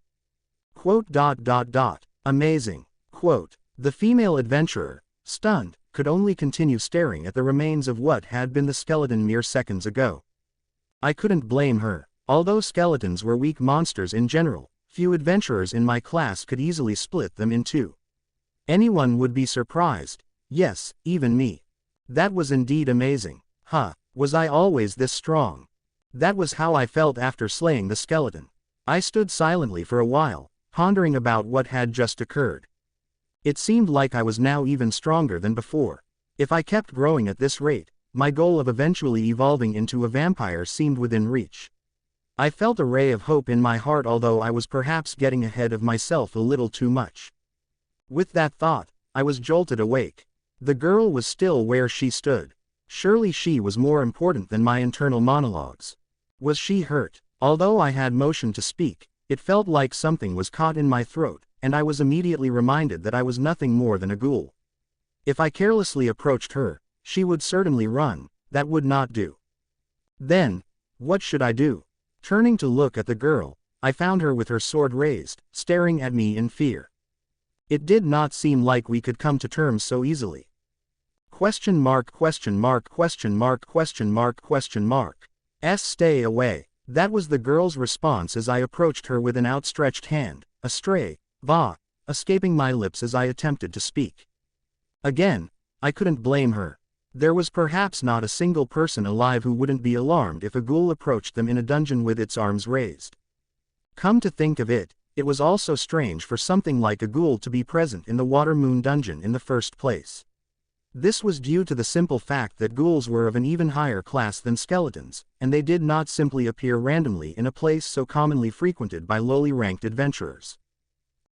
Amazing. The female adventurer, stunned, could only continue staring at the remains of what had been the skeleton mere seconds ago. I couldn't blame her. Although skeletons were weak monsters in general, few adventurers in my class could easily split them in two. Anyone would be surprised. Yes, even me. That was indeed amazing. Was I always this strong? That was how I felt after slaying the skeleton. I stood silently for a while, pondering about what had just occurred. It seemed like I was now even stronger than before. If I kept growing at this rate, my goal of eventually evolving into a vampire seemed within reach. I felt a ray of hope in my heart, although I was perhaps getting ahead of myself a little too much. With that thought, I was jolted awake. The girl was still where she stood. Surely she was more important than my internal monologues. Was she hurt? Although I had motion to speak, it felt like something was caught in my throat, and I was immediately reminded that I was nothing more than a ghoul. If I carelessly approached her, she would certainly run. That would not do. Then, what should I do? Turning to look at the girl, I found her with her sword raised, staring at me in fear. It did not seem like we could come to terms so easily. Stay away. That was the girl's response as I approached her with an outstretched hand, escaping my lips as I attempted to speak. Again, I couldn't blame her. There was perhaps not a single person alive who wouldn't be alarmed if a ghoul approached them in a dungeon with its arms raised. Come to think of it, it was also strange for something like a ghoul to be present in the Water Moon dungeon in the first place. This was due to the simple fact that ghouls were of an even higher class than skeletons, and they did not simply appear randomly in a place so commonly frequented by lowly ranked adventurers.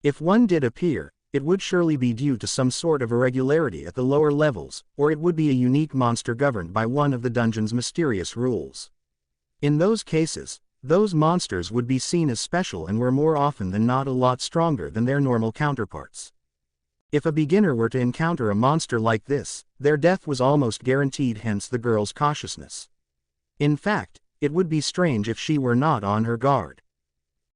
If one did appear, it would surely be due to some sort of irregularity at the lower levels, or it would be a unique monster governed by one of the dungeon's mysterious rules. In those cases, those monsters would be seen as special and were more often than not a lot stronger than their normal counterparts. If a beginner were to encounter a monster like this, their death was almost guaranteed, hence the girl's cautiousness. In fact, it would be strange if she were not on her guard.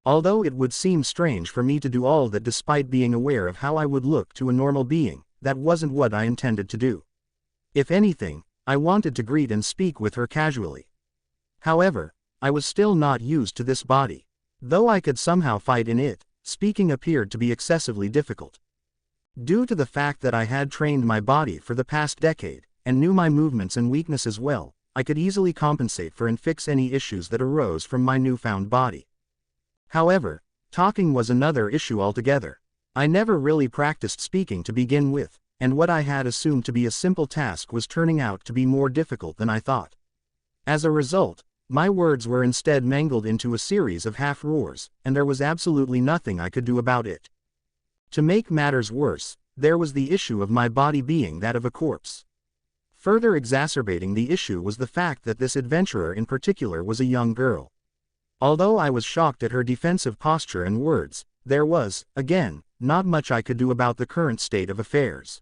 Although it would seem strange for me to do all that despite being aware of how I would look to a normal being, that wasn't what I intended to do. If anything, I wanted to greet and speak with her casually. However, I was still not used to this body. Though I could somehow fight in it, speaking appeared to be excessively difficult. Due to the fact that I had trained my body for the past decade, and knew my movements and weaknesses well, I could easily compensate for and fix any issues that arose from my newfound body. However, talking was another issue altogether. I never really practiced speaking to begin with, and what I had assumed to be a simple task was turning out to be more difficult than I thought. As a result, my words were instead mangled into a series of half-roars, and there was absolutely nothing I could do about it. To make matters worse, there was the issue of my body being that of a corpse. Further exacerbating the issue was the fact that this adventurer in particular was a young girl. Although I was shocked at her defensive posture and words, there was, again, not much I could do about the current state of affairs.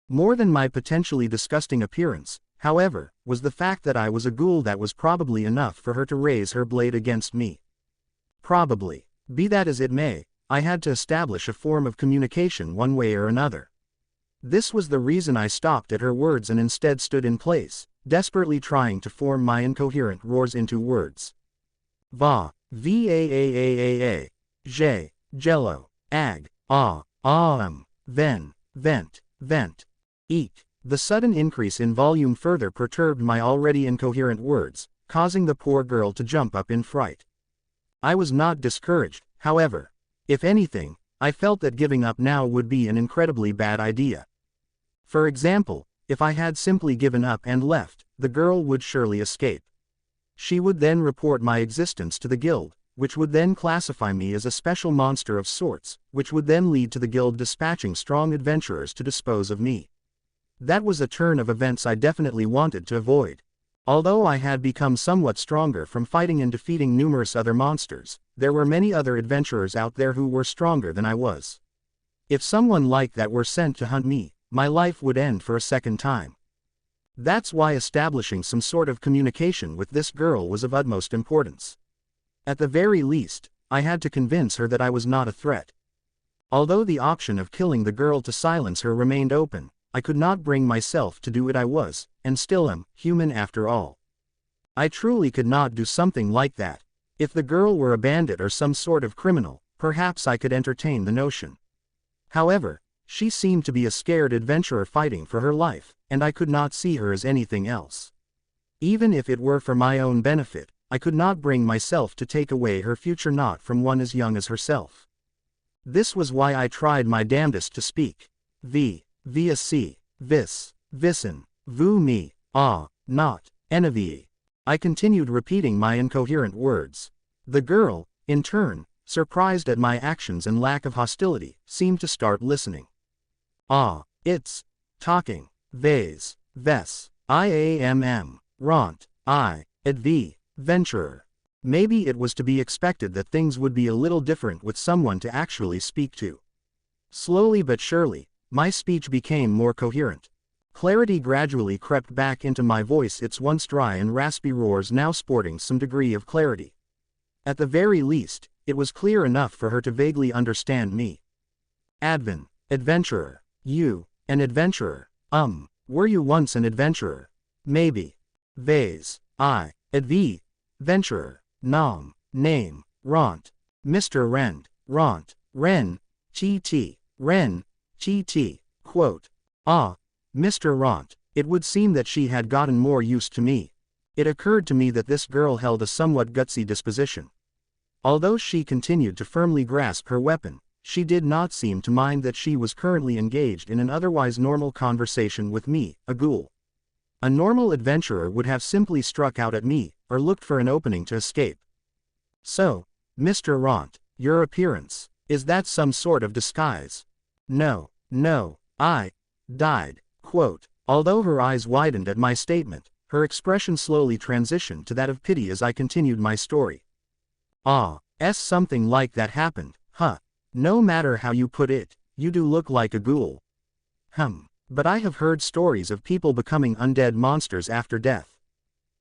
More than my potentially disgusting appearance, however, was the fact that I was a ghoul that was probably enough for her to raise her blade against me. Probably. Be that as it may, I had to establish a form of communication one way or another. This was the reason I stopped at her words and instead stood in place, desperately trying to form my incoherent roars into words. Va, vaaaaa, j, jello, ag, then, vent, vent, eek. The sudden increase in volume further perturbed my already incoherent words, causing the poor girl to jump up in fright. I was not discouraged, however. If anything, I felt that giving up now would be an incredibly bad idea. For example, if I had simply given up and left, the girl would surely escape. She would then report my existence to the guild, which would then classify me as a special monster of sorts, which would then lead to the guild dispatching strong adventurers to dispose of me. That was a turn of events I definitely wanted to avoid. Although I had become somewhat stronger from fighting and defeating numerous other monsters, there were many other adventurers out there who were stronger than I was. If someone like that were sent to hunt me, my life would end for a second time. That's why establishing some sort of communication with this girl was of utmost importance. At the very least, I had to convince her that I was not a threat. Although the option of killing the girl to silence her remained open, I could not bring myself to do it. I was, and still am, human after all. I truly could not do something like that. If the girl were a bandit or some sort of criminal, perhaps I could entertain the notion. However, she seemed to be a scared adventurer fighting for her life, and I could not see her as anything else. Even if it were for my own benefit, I could not bring myself to take away her future, not from one as young as herself. This was why I tried my damnedest to speak. Via C, vis, visin, vu me, not, enavi. I continued repeating my incoherent words. The girl, in turn, surprised at my actions and lack of hostility, seemed to start listening. It's talking, vase, ves, iam, ront, venturer. Maybe it was to be expected that things would be a little different with someone to actually speak to. Slowly but surely, my speech became more coherent. Clarity gradually crept back into my voice, its once dry and raspy roars now sporting some degree of clarity. At the very least, it was clear enough for her to vaguely understand me. Adventurer. You, an adventurer. Were you once an adventurer? Maybe. Vase, venturer. Name, Ront. Mr. Rentt, Ren, Ren, Quote. Mr. Rentt, it would seem that she had gotten more used to me. It occurred to me that this girl held a somewhat gutsy disposition. Although she continued to firmly grasp her weapon, she did not seem to mind that she was currently engaged in an otherwise normal conversation with me, a ghoul. A normal adventurer would have simply struck out at me, or looked for an opening to escape. So, Mr. Rentt, your appearance, is that some sort of disguise? No, I died. Quote, although her eyes widened at my statement, her expression slowly transitioned to that of pity as I continued my story. Something like that happened, huh? No matter how you put it, you do look like a ghoul. But I have heard stories of people becoming undead monsters after death.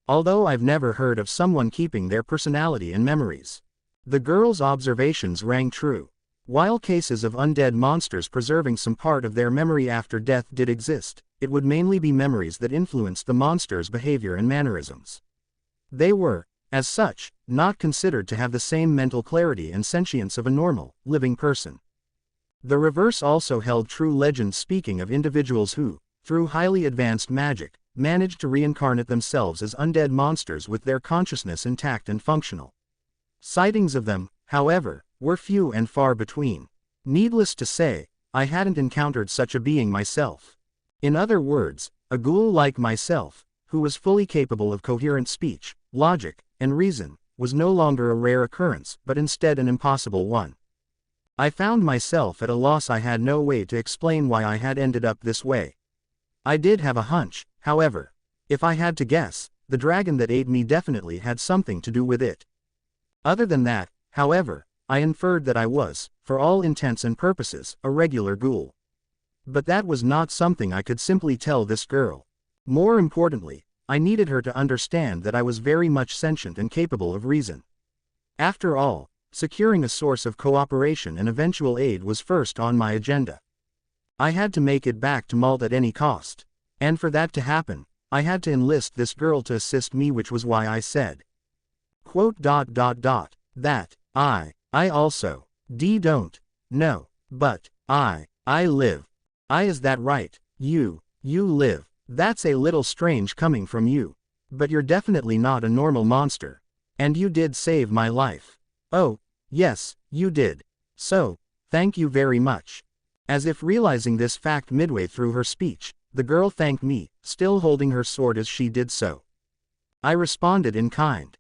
Although I've never heard of someone keeping their personality and memories. The girl's observations rang true. While cases of undead monsters preserving some part of their memory after death did exist, it would mainly be memories that influenced the monster's behavior and mannerisms. They were, as such, not considered to have the same mental clarity and sentience of a normal, living person. The reverse also held true legends speaking of individuals who, through highly advanced magic, managed to reincarnate themselves as undead monsters with their consciousness intact and functional. Sightings of them, however, were few and far between. Needless to say, I hadn't encountered such a being myself. In other words, a ghoul like myself, who was fully capable of coherent speech, logic, and reason, was no longer a rare occurrence but instead an impossible one. I found myself at a loss. I had no way to explain why I had ended up this way. I did have a hunch, however. If I had to guess, the dragon that ate me definitely had something to do with it. Other than that, however, I inferred that I was, for all intents and purposes, a regular ghoul. But that was not something I could simply tell this girl. More importantly, I needed her to understand that I was very much sentient and capable of reason. After all, securing a source of cooperation and eventual aid was first on my agenda. I had to make it back to Malt at any cost. And for that to happen, I had to enlist this girl to assist me, which was why I said, quote, that, I also, don't know, but, I live. Is that right? You live. That's a little strange coming from you. But you're definitely not a normal monster. And you did save my life. Oh, yes, you did. So, thank you very much. As if realizing this fact midway through her speech, the girl thanked me, still holding her sword as she did so. I responded in kind.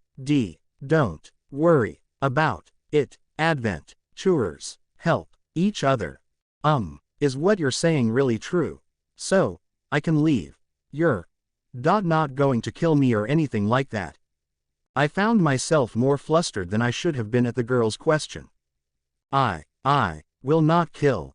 Don't worry about it. Adventurers help each other. Is what you're saying really true? So, I can leave. You're not going to kill me or anything like that. I found myself more flustered than I should have been at the girl's question. I will not kill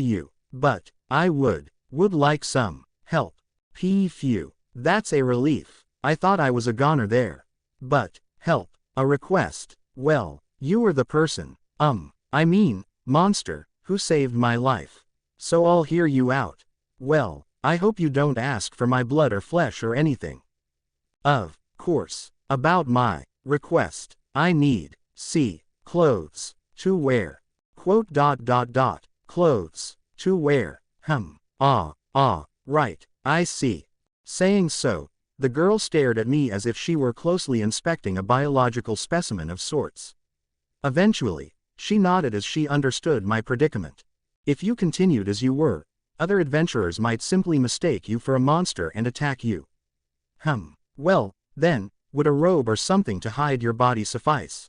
you, but I would like some help. Phew, that's a relief. I thought I was a goner there. But, help, a request. Well, you were the person, monster, who saved my life. So I'll hear you out. Well, I hope you don't ask for my blood or flesh or anything. Of course. About my request, I need, clothes to wear. Quote, clothes to wear. Right, I see. Saying so, the girl stared at me as if she were closely inspecting a biological specimen of sorts. Eventually, she nodded as she understood my predicament. If you continued as you were, other adventurers might simply mistake you for a monster and attack you. Well, then, would a robe or something to hide your body suffice?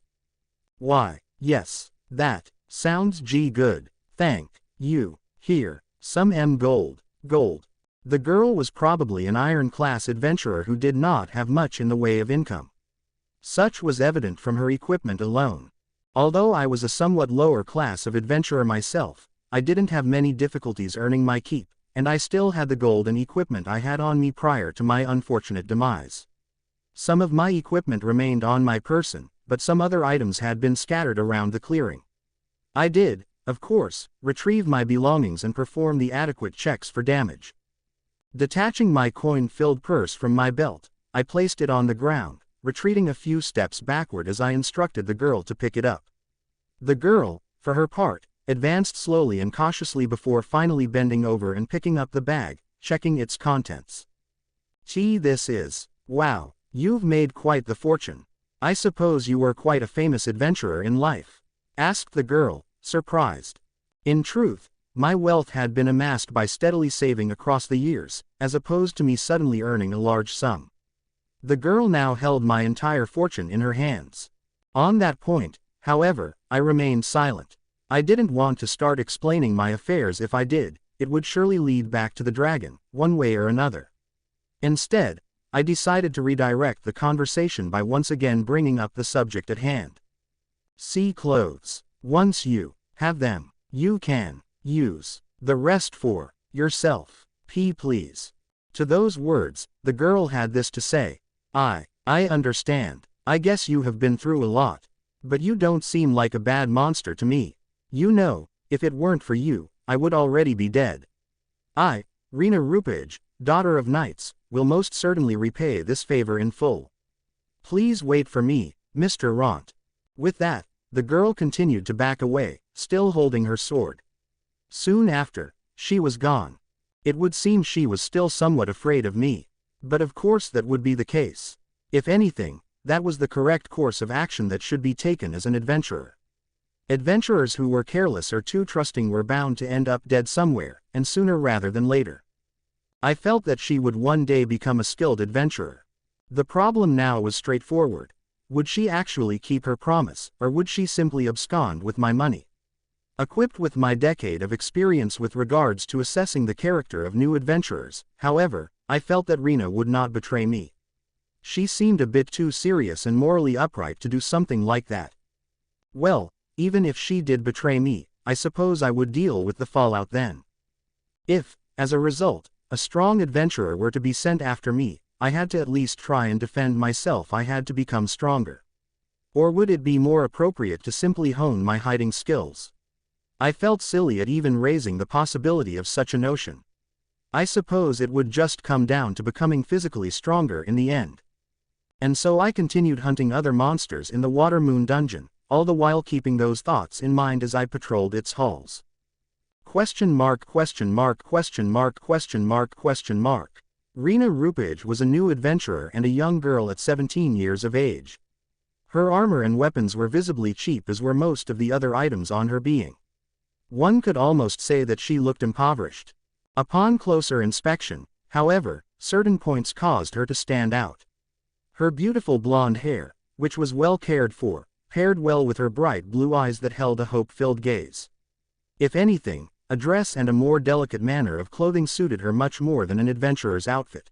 Why, yes, that sounds good. Thank you. Here, some gold. The girl was probably an iron-class adventurer who did not have much in the way of income. Such was evident from her equipment alone. Although I was a somewhat lower class of adventurer myself, I didn't have many difficulties earning my keep, and I still had the gold and equipment I had on me prior to my unfortunate demise. Some of my equipment remained on my person, but some other items had been scattered around the clearing. I did, of course, retrieve my belongings and perform the adequate checks for damage. Detaching my coin-filled purse from my belt, I placed it on the ground, retreating a few steps backward as I instructed the girl to pick it up. The girl, for her part, advanced slowly and cautiously before finally bending over and picking up the bag, checking its contents. This is. Wow, you've made quite the fortune. I suppose you were quite a famous adventurer in life? Asked the girl, surprised. In truth, my wealth had been amassed by steadily saving across the years, as opposed to me suddenly earning a large sum. The girl now held my entire fortune in her hands. On that point, however, I remained silent. I didn't want to start explaining my affairs. If I did, it would surely lead back to the dragon, one way or another. Instead, I decided to redirect the conversation by once again bringing up the subject at hand. See clothes. Once you have them, you can use the rest for yourself. Please. To those words, the girl had this to say. I understand. I guess you have been through a lot. But you don't seem like a bad monster to me. You know, if it weren't for you, I would already be dead. I, Rentt Faina, daughter of knights, will most certainly repay this favor in full. Please wait for me, Mr. Rentt. With that, the girl continued to back away, still holding her sword. Soon after, she was gone. It would seem she was still somewhat afraid of me. But of course that would be the case. If anything, that was the correct course of action that should be taken as an adventurer. Adventurers who were careless or too trusting were bound to end up dead somewhere, and sooner rather than later. I felt that she would one day become a skilled adventurer. The problem now was straightforward. Would she actually keep her promise, or would she simply abscond with my money? Equipped with my decade of experience with regards to assessing the character of new adventurers, however, I felt that Rentt would not betray me. She seemed a bit too serious and morally upright to do something like that. Well, even if she did betray me, I suppose I would deal with the fallout then. If, as a result, a strong adventurer were to be sent after me, I had to at least try and defend myself. I had to become stronger. Or would it be more appropriate to simply hone my hiding skills? I felt silly at even raising the possibility of such a notion. I suppose it would just come down to becoming physically stronger in the end. And so I continued hunting other monsters in the Watermoon dungeon, all the while keeping those thoughts in mind as I patrolled its halls. Rentt Faina was a new adventurer and a young girl at 17 years of age. Her armor and weapons were visibly cheap, as were most of the other items on her being. One could almost say that she looked impoverished. Upon closer inspection, however, certain points caused her to stand out. Her beautiful blonde hair, which was well cared for, paired well with her bright blue eyes that held a hope-filled gaze. If anything, a dress and a more delicate manner of clothing suited her much more than an adventurer's outfit.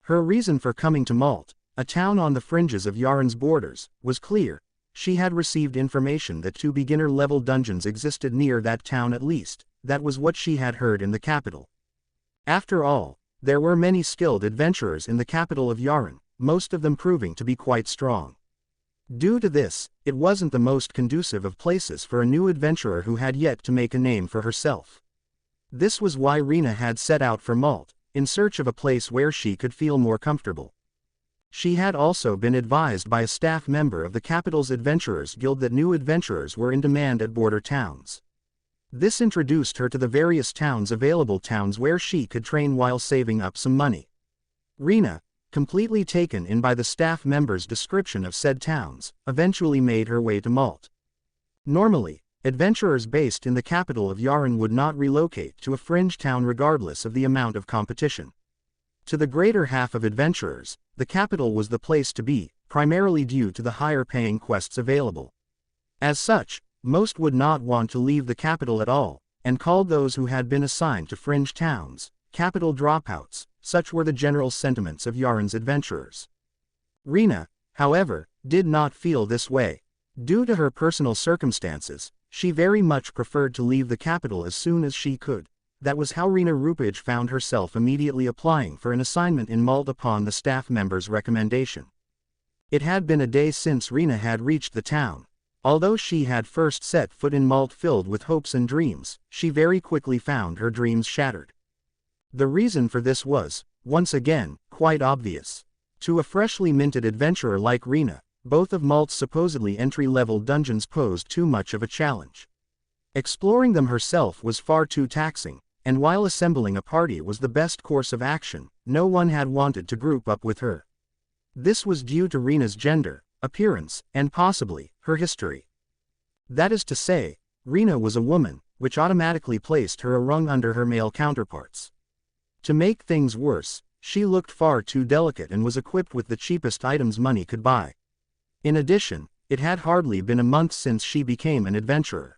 Her reason for coming to Malt, a town on the fringes of Yaren's borders, was clear. She had received information that 2 beginner-level dungeons existed near that town. At least, that was what she had heard in the capital. After all, there were many skilled adventurers in the capital of Yaren, most of them proving to be quite strong. Due to this, it wasn't the most conducive of places for a new adventurer who had yet to make a name for herself. This was why Rentt had set out for Malt, in search of a place where she could feel more comfortable. She had also been advised by a staff member of the capital's Adventurers Guild that new adventurers were in demand at border towns. This introduced her to the various towns where she could train while saving up some money. Rentt, completely taken in by the staff member's description of said towns, eventually made her way to Malt. Normally, adventurers based in the capital of Yaren would not relocate to a fringe town regardless of the amount of competition. To the greater half of adventurers, the capital was the place to be, primarily due to the higher-paying quests available. As such, most would not want to leave the capital at all, and called those who had been assigned to fringe towns capital dropouts. Such were the general sentiments of Yaren's adventurers. Rentt, however, did not feel this way. Due to her personal circumstances, she very much preferred to leave the capital as soon as she could. That was how Rentt Faina found herself immediately applying for an assignment in Malt upon the staff member's recommendation. It had been a day since Rentt had reached the town. Although she had first set foot in Malt filled with hopes and dreams, she very quickly found her dreams shattered. The reason for this was, once again, quite obvious. To a freshly minted adventurer like Rentt, both of Malt's supposedly entry-level dungeons posed too much of a challenge. Exploring them herself was far too taxing, and while assembling a party was the best course of action, no one had wanted to group up with her. This was due to Rena's gender, appearance, and possibly, her history. That is to say, Rena was a woman, which automatically placed her a rung under her male counterparts. To make things worse, she looked far too delicate and was equipped with the cheapest items money could buy. In addition, it had hardly been a month since she became an adventurer.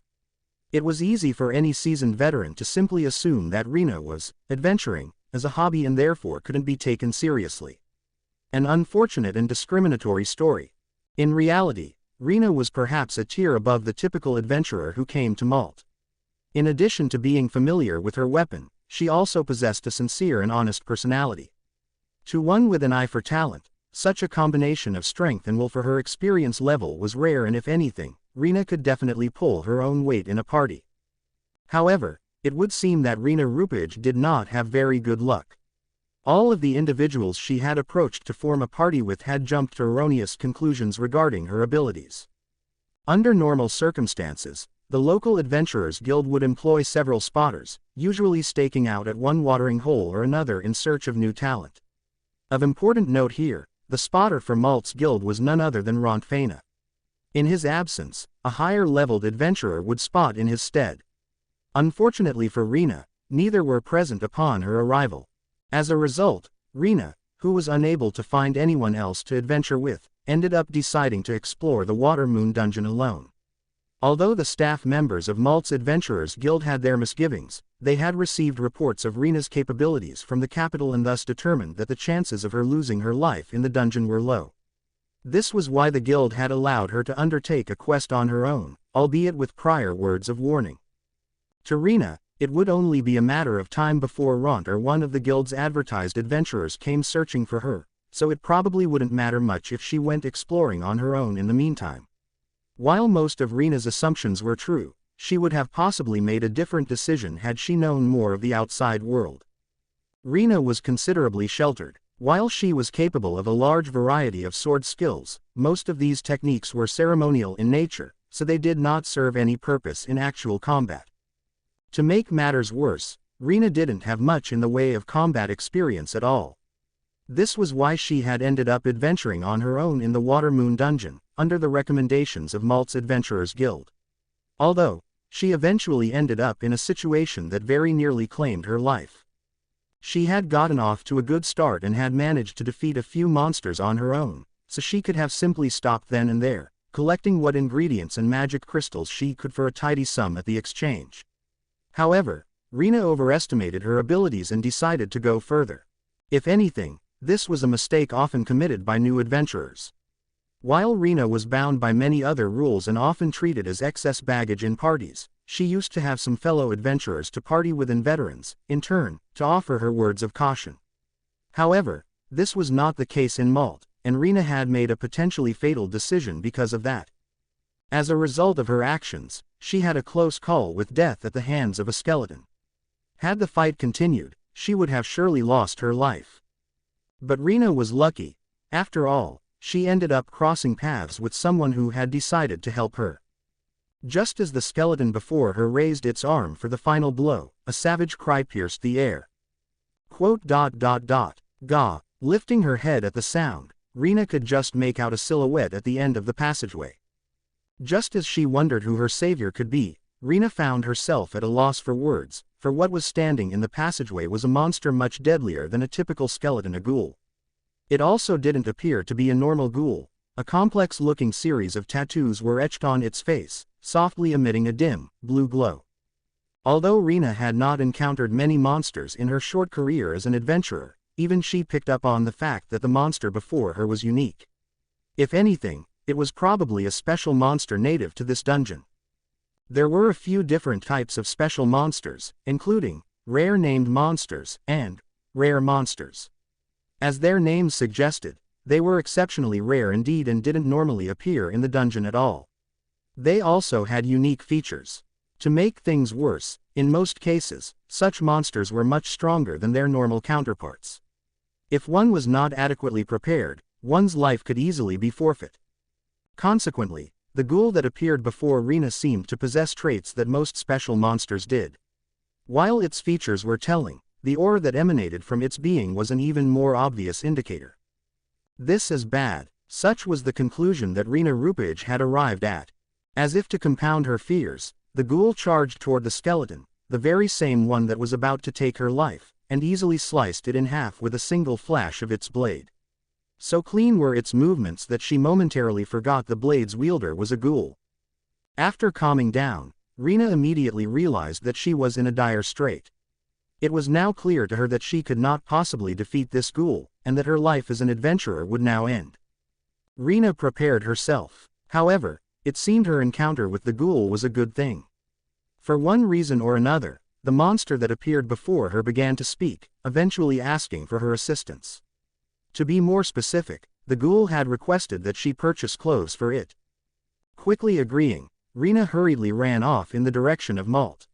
It was easy for any seasoned veteran to simply assume that Rena was adventuring as a hobby and therefore couldn't be taken seriously. An unfortunate and discriminatory story. In reality, Rena was perhaps a tier above the typical adventurer who came to Malt. In addition to being familiar with her weapon, she also possessed a sincere and honest personality. To one with an eye for talent, such a combination of strength and will for her experience level was rare, and if anything, Rena could definitely pull her own weight in a party. However, it would seem that Rena Rupage did not have very good luck. All of the individuals she had approached to form a party with had jumped to erroneous conclusions regarding her abilities. Under normal circumstances, the local Adventurers Guild would employ several spotters, usually staking out at one watering hole or another in search of new talent. Of important note here, the spotter for Malt's guild was none other than Rentt Faina. In his absence, a higher-leveled adventurer would spot in his stead. Unfortunately for Rena, neither were present upon her arrival. As a result, Rena, who was unable to find anyone else to adventure with, ended up deciding to explore the Water Moon dungeon alone. Although the staff members of Malt's Adventurers Guild had their misgivings, they had received reports of Rena's capabilities from the capital and thus determined that the chances of her losing her life in the dungeon were low. This was why the guild had allowed her to undertake a quest on her own, albeit with prior words of warning. To Rena, it would only be a matter of time before Rentt or one of the guild's advertised adventurers came searching for her, so it probably wouldn't matter much if she went exploring on her own in the meantime. While most of Rena's assumptions were true, she would have possibly made a different decision had she known more of the outside world. Rena was considerably sheltered. While she was capable of a large variety of sword skills, most of these techniques were ceremonial in nature, so they did not serve any purpose in actual combat. To make matters worse, Rena didn't have much in the way of combat experience at all. This was why she had ended up adventuring on her own in the Water Moon dungeon, under the recommendations of Malt's Adventurers Guild. Although, she eventually ended up in a situation that very nearly claimed her life. She had gotten off to a good start and had managed to defeat a few monsters on her own, so she could have simply stopped then and there, collecting what ingredients and magic crystals she could for a tidy sum at the exchange. However, Rena overestimated her abilities and decided to go further. If anything, this was a mistake often committed by new adventurers. While Rena was bound by many other rules and often treated as excess baggage in parties, she used to have some fellow adventurers to party with and veterans, in turn, to offer her words of caution. However, this was not the case in Malt, and Rena had made a potentially fatal decision because of that. As a result of her actions, she had a close call with death at the hands of a skeleton. Had the fight continued, she would have surely lost her life. But Rena was lucky. After all, she ended up crossing paths with someone who had decided to help her. Just as the skeleton before her raised its arm for the final blow, a savage cry pierced the air. Gah! Lifting her head at the sound, Rena could just make out a silhouette at the end of the passageway. Just as she wondered who her savior could be, Rena found herself at a loss for words, for what was standing in the passageway was a monster much deadlier than a typical skeleton, a ghoul. It also didn't appear to be a normal ghoul. A complex-looking series of tattoos were etched on its face, softly emitting a dim, blue glow. Although Rena had not encountered many monsters in her short career as an adventurer, even she picked up on the fact that the monster before her was unique. If anything, it was probably a special monster native to this dungeon. There were a few different types of special monsters, including rare named monsters and rare monsters. As their names suggested, they were exceptionally rare indeed and didn't normally appear in the dungeon at all. They also had unique features. To make things worse, in most cases, such monsters were much stronger than their normal counterparts. If one was not adequately prepared, one's life could easily be forfeit. Consequently, the ghoul that appeared before Rena seemed to possess traits that most special monsters did. While its features were telling, the aura that emanated from its being was an even more obvious indicator. This is bad. Such was the conclusion that Rena Rupage had arrived at. As if to compound her fears, the ghoul charged toward the skeleton, the very same one that was about to take her life, and easily sliced it in half with a single flash of its blade. So clean were its movements that she momentarily forgot the blade's wielder was a ghoul. After calming down, Rena immediately realized that she was in a dire strait. It was now clear to her that she could not possibly defeat this ghoul, and that her life as an adventurer would now end. Rena prepared herself. However, it seemed her encounter with the ghoul was a good thing. For one reason or another, the monster that appeared before her began to speak, eventually asking for her assistance. To be more specific, the ghoul had requested that she purchase clothes for it. Quickly agreeing, Rena hurriedly ran off in the direction of Malt.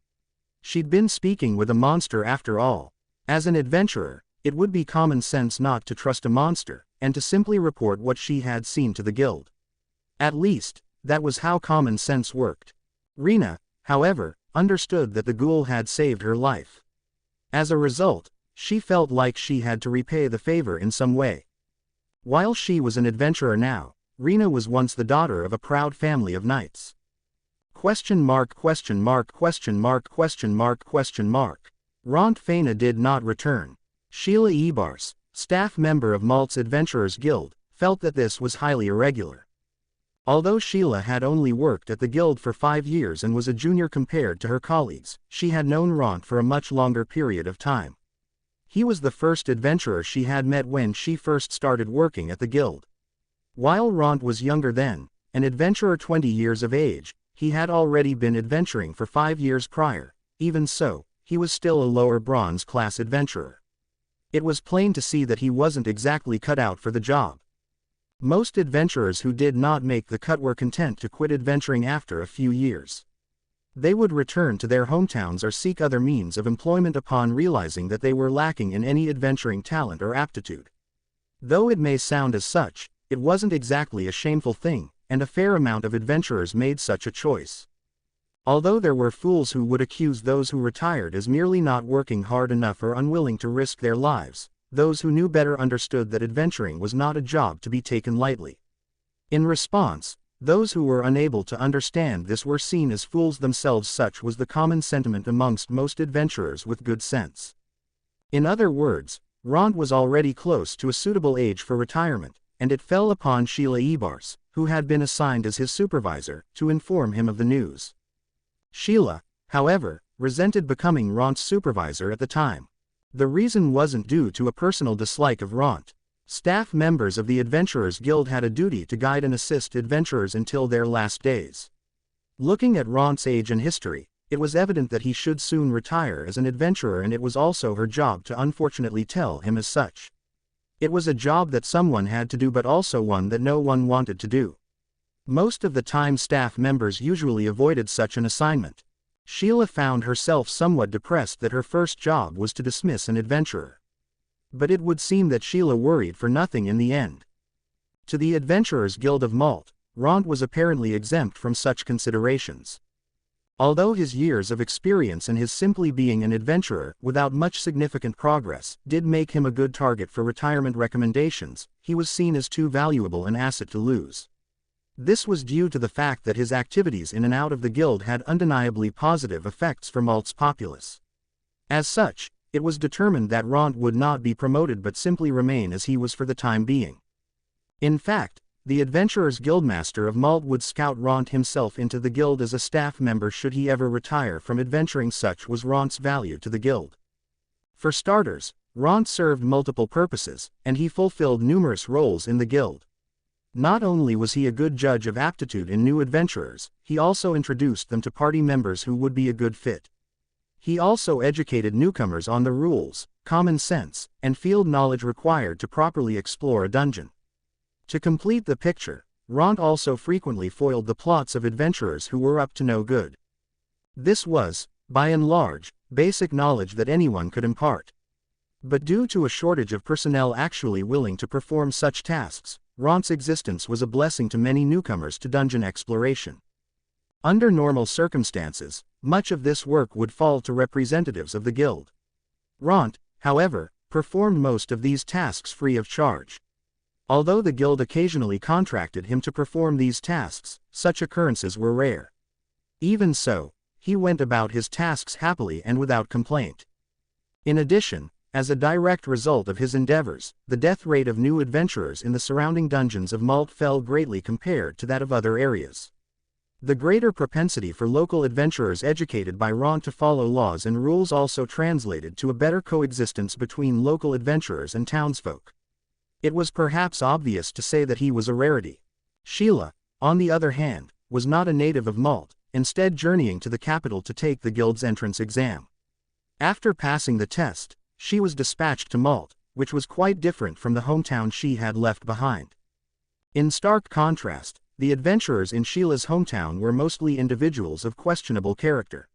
She'd been speaking with a monster after all. As an adventurer, it would be common sense not to trust a monster, and to simply report what she had seen to the guild. At least, that was how common sense worked. Rena, however, understood that the ghoul had saved her life. As a result, she felt like she had to repay the favor in some way. While she was an adventurer now, Rena was once the daughter of a proud family of knights. Rentt Faina did not return. Sheila Ebars, staff member of Malt's Adventurers Guild, felt that this was highly irregular. Although Sheila had only worked at the guild for 5 years and was a junior compared to her colleagues, she had known Rentt for a much longer period of time. He was the first adventurer she had met when she first started working at the guild. While Rentt was younger then, an adventurer 20 years of age, he had already been adventuring for 5 years prior. Even so, he was still a lower bronze class adventurer. It was plain to see that he wasn't exactly cut out for the job. Most adventurers who did not make the cut were content to quit adventuring after a few years. They would return to their hometowns or seek other means of employment upon realizing that they were lacking in any adventuring talent or aptitude. Though it may sound as such, it wasn't exactly a shameful thing, and a fair amount of adventurers made such a choice. Although there were fools who would accuse those who retired as merely not working hard enough or unwilling to risk their lives, those who knew better understood that adventuring was not a job to be taken lightly. In response, those who were unable to understand this were seen as fools themselves. Such was the common sentiment amongst most adventurers with good sense. In other words, Rentt was already close to a suitable age for retirement, and it fell upon Sheila Ebars, who had been assigned as his supervisor, to inform him of the news. Sheila, however, resented becoming Rentt's supervisor at the time. The reason wasn't due to a personal dislike of Rentt. Staff members of the Adventurers Guild had a duty to guide and assist adventurers until their last days. Looking at Rentt's age and history, it was evident that he should soon retire as an adventurer, and it was also her job to unfortunately tell him as such. It was a job that someone had to do, but also one that no one wanted to do. Most of the time staff members usually avoided such an assignment. Sheila found herself somewhat depressed that her first job was to dismiss an adventurer. But it would seem that Sheila worried for nothing in the end. To the Adventurers Guild of Malt, Rentt was apparently exempt from such considerations. Although his years of experience and his simply being an adventurer, without much significant progress, did make him a good target for retirement recommendations, he was seen as too valuable an asset to lose. This was due to the fact that his activities in and out of the guild had undeniably positive effects for Malt's populace. As such, it was determined that Rentt would not be promoted but simply remain as he was for the time being. In fact, the Adventurers Guildmaster of Malt would scout Rentt himself into the guild as a staff member should he ever retire from adventuring. Such was Rentt's value to the guild. For starters, Rentt served multiple purposes, and he fulfilled numerous roles in the guild. Not only was he a good judge of aptitude in new adventurers, he also introduced them to party members who would be a good fit. He also educated newcomers on the rules, common sense, and field knowledge required to properly explore a dungeon. To complete the picture, Rentt also frequently foiled the plots of adventurers who were up to no good. This was, by and large, basic knowledge that anyone could impart. But due to a shortage of personnel actually willing to perform such tasks, Rentt's existence was a blessing to many newcomers to dungeon exploration. Under normal circumstances, Much of this work would fall to representatives of the guild. Rentt, however, performed most of these tasks free of charge. Although the guild occasionally contracted him to perform these tasks, such occurrences were rare. Even so, he went about his tasks happily and without complaint. In addition, as a direct result of his endeavors, the death rate of new adventurers in the surrounding dungeons of Malt fell greatly compared to that of other areas. The greater propensity for local adventurers educated by Rentt to follow laws and rules also translated to a better coexistence between local adventurers and townsfolk. It was perhaps obvious to say that he was a rarity. Sheila, on the other hand, was not a native of Malt, instead journeying to the capital to take the guild's entrance exam. After passing the test, she was dispatched to Malt, which was quite different from the hometown she had left behind. In stark contrast, the adventurers in Sheila's hometown were mostly individuals of questionable character.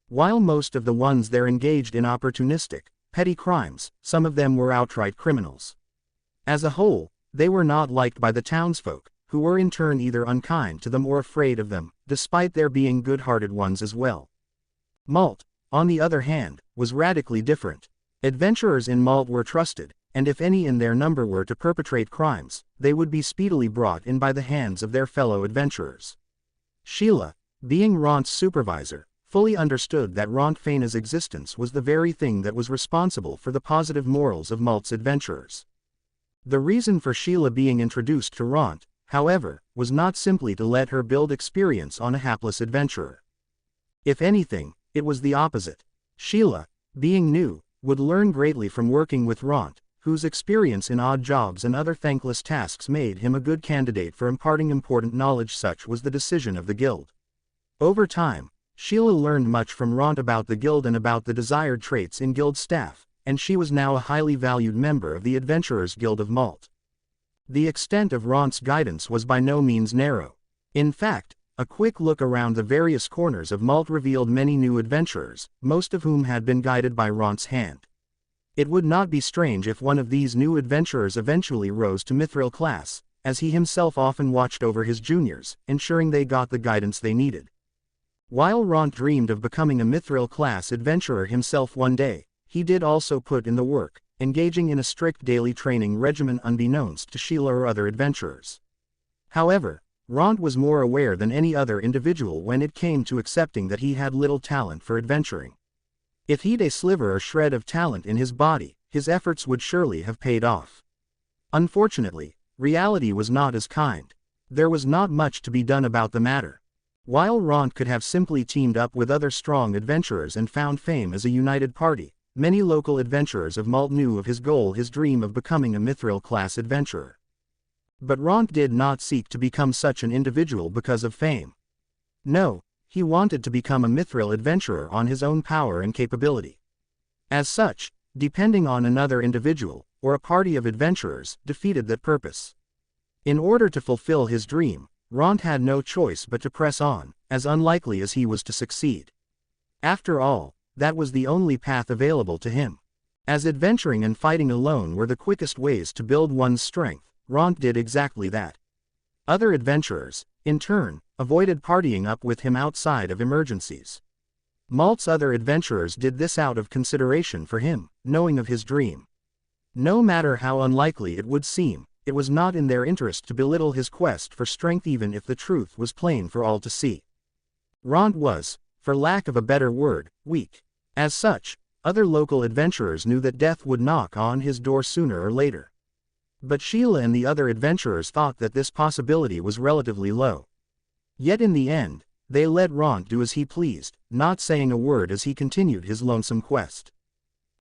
While most of the ones there engaged in opportunistic, petty crimes, some of them were outright criminals. As a whole, they were not liked by the townsfolk, who were in turn either unkind to them or afraid of them, despite there being good-hearted ones as well. Malt, on the other hand, was radically different. Adventurers in Malt were trusted, and if any in their number were to perpetrate crimes, they would be speedily brought in by the hands of their fellow adventurers. Sheila, being Rentt's supervisor, fully understood that Rentt Faina's existence was the very thing that was responsible for the positive morals of Malt's adventurers. The reason for Sheila being introduced to Rentt, however, was not simply to let her build experience on a hapless adventurer. If anything, it was the opposite. Sheila, being new, would learn greatly from working with Rentt, whose experience in odd jobs and other thankless tasks made him a good candidate for imparting important knowledge. Such was the decision of the guild. Over time, Sheila learned much from Rentt about the guild and about the desired traits in guild staff, and she was now a highly valued member of the Adventurers Guild of Malt. The extent of Rentt's guidance was by no means narrow. In fact, a quick look around the various corners of Malt revealed many new adventurers, most of whom had been guided by Rentt's hand. It would not be strange if one of these new adventurers eventually rose to mithril class, as he himself often watched over his juniors, ensuring they got the guidance they needed. While Rentt dreamed of becoming a mithril class adventurer himself one day, he did also put in the work, engaging in a strict daily training regimen unbeknownst to Sheila or other adventurers. However, Rentt was more aware than any other individual when it came to accepting that he had little talent for adventuring. If he'd a sliver or shred of talent in his body, his efforts would surely have paid off. Unfortunately, reality was not as kind. There was not much to be done about the matter. While Rentt could have simply teamed up with other strong adventurers and found fame as a united party, many local adventurers of Malt knew of his goal, his dream of becoming a mithril class adventurer. But Rentt did not seek to become such an individual because of fame. No, he wanted to become a mithril adventurer on his own power and capability. As such, depending on another individual, or a party of adventurers, defeated that purpose. In order to fulfill his dream, Rentt had no choice but to press on, as unlikely as he was to succeed. After all, that was the only path available to him. As adventuring and fighting alone were the quickest ways to build one's strength, Rentt did exactly that. Other adventurers, in turn, avoided partying up with him outside of emergencies. Malt's other adventurers did this out of consideration for him, knowing of his dream. No matter how unlikely it would seem, it was not in their interest to belittle his quest for strength even if the truth was plain for all to see. Rentt was, for lack of a better word, weak. As such, other local adventurers knew that death would knock on his door sooner or later. But Sheila and the other adventurers thought that this possibility was relatively low. Yet in the end, they let Rentt do as he pleased, not saying a word as he continued his lonesome quest.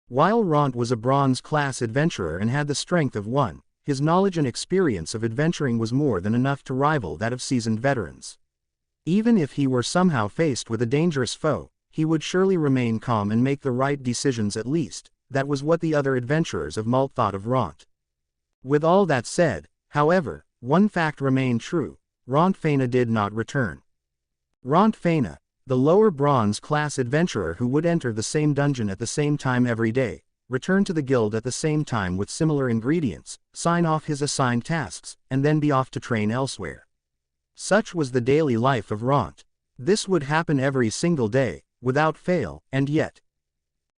While Rentt was a bronze-class adventurer and had the strength of one, his knowledge and experience of adventuring was more than enough to rival that of seasoned veterans. Even if he were somehow faced with a dangerous foe, he would surely remain calm and make the right decisions at least. That was what the other adventurers of Malt thought of Rentt. With all that said, however, one fact remained true: Rentt Faina did not return. Rentt Faina, the lower bronze class adventurer who would enter the same dungeon at the same time every day, returned to the guild at the same time with similar ingredients, sign off his assigned tasks, and then be off to train elsewhere. Such was the daily life of Rentt. This would happen every single day, without fail, and yet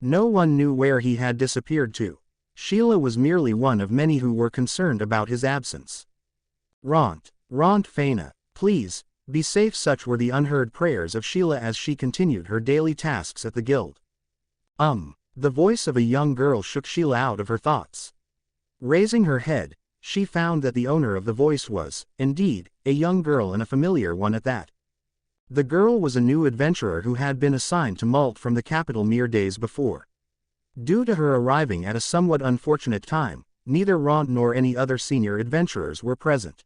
no one knew where he had disappeared to. Sheila was merely one of many who were concerned about his absence. Rentt Faina, please, be safe. Such were the unheard prayers of Sheila as she continued her daily tasks at the guild. The voice of a young girl shook Sheila out of her thoughts. Raising her head, she found that the owner of the voice was, indeed, a young girl, and a familiar one at that. The girl was a new adventurer who had been assigned to Malt from the capital mere days before. Due to her arriving at a somewhat unfortunate time, neither Rentt nor any other senior adventurers were present.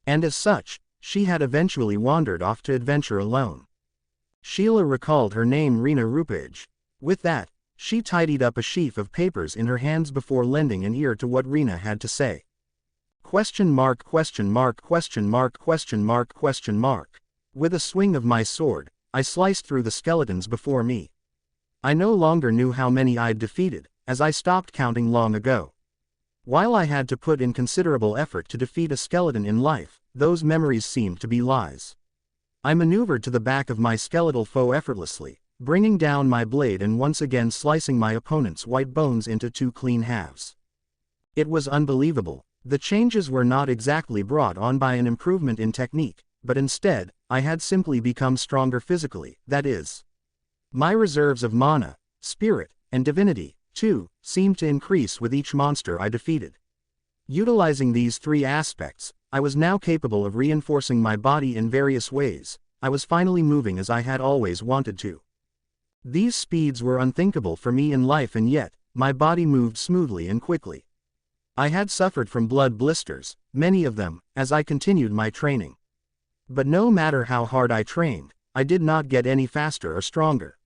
And as such, she had eventually wandered off to adventure alone. Sheila recalled her name, Rena Rupage. With that, she tidied up a sheaf of papers in her hands before lending an ear to what Rena had to say. Question mark, question mark, question mark, question mark, question mark. With a swing of my sword, I sliced through the skeletons before me. I no longer knew how many I'd defeated, as I stopped counting long ago. While I had to put in considerable effort to defeat a skeleton in life, those memories seemed to be lies. I maneuvered to the back of my skeletal foe effortlessly, bringing down my blade and once again slicing my opponent's white bones into two clean halves. It was unbelievable. The changes were not exactly brought on by an improvement in technique, but instead, I had simply become stronger physically, that is. My reserves of mana, spirit, and divinity, too, seemed to increase with each monster I defeated. Utilizing these three aspects, I was now capable of reinforcing my body in various ways. I was finally moving as I had always wanted to. These speeds were unthinkable for me in life, and yet, my body moved smoothly and quickly. I had suffered from blood blisters, many of them, as I continued my training. But no matter how hard I trained, I did not get any faster or stronger.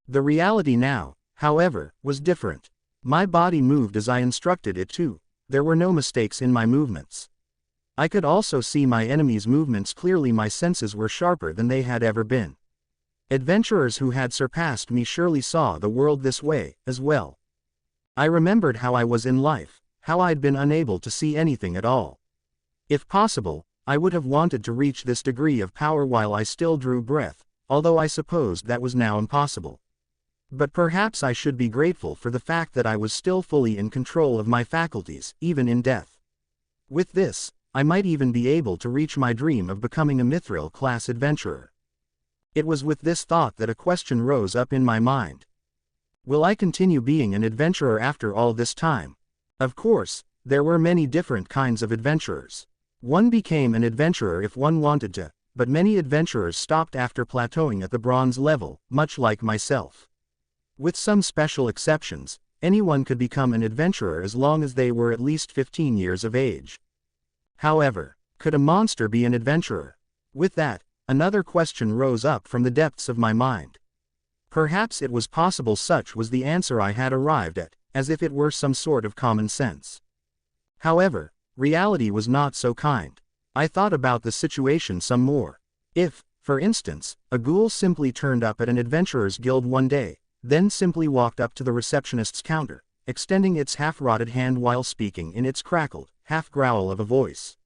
The reality now, however, was different. My body moved as I instructed it to. There were no mistakes in my movements. I could also see my enemies' movements clearly. My senses were sharper than they had ever been. Adventurers who had surpassed me surely saw the world this way, as well. I remembered how I was in life, how I'd been unable to see anything at all. If possible, I would have wanted to reach this degree of power while I still drew breath, although I supposed that was now impossible. But perhaps I should be grateful for the fact that I was still fully in control of my faculties, even in death. With this, I might even be able to reach my dream of becoming a mithril-class adventurer. It was with this thought that a question rose up in my mind. Will I continue being an adventurer after all this time? Of course, there were many different kinds of adventurers. One became an adventurer if one wanted to, but many adventurers stopped after plateauing at the bronze level, much like myself. With some special exceptions, anyone could become an adventurer as long as they were at least 15 years of age. However, could a monster be an adventurer? With that, another question rose up from the depths of my mind. Perhaps it was possible. Such was the answer I had arrived at, as if it were some sort of common sense. However, reality was not so kind. I thought about the situation some more. If, for instance, a ghoul simply turned up at an adventurer's guild one day, then simply walked up to the receptionist's counter, extending its half-rotted hand while speaking in its crackled, half-growl of a voice.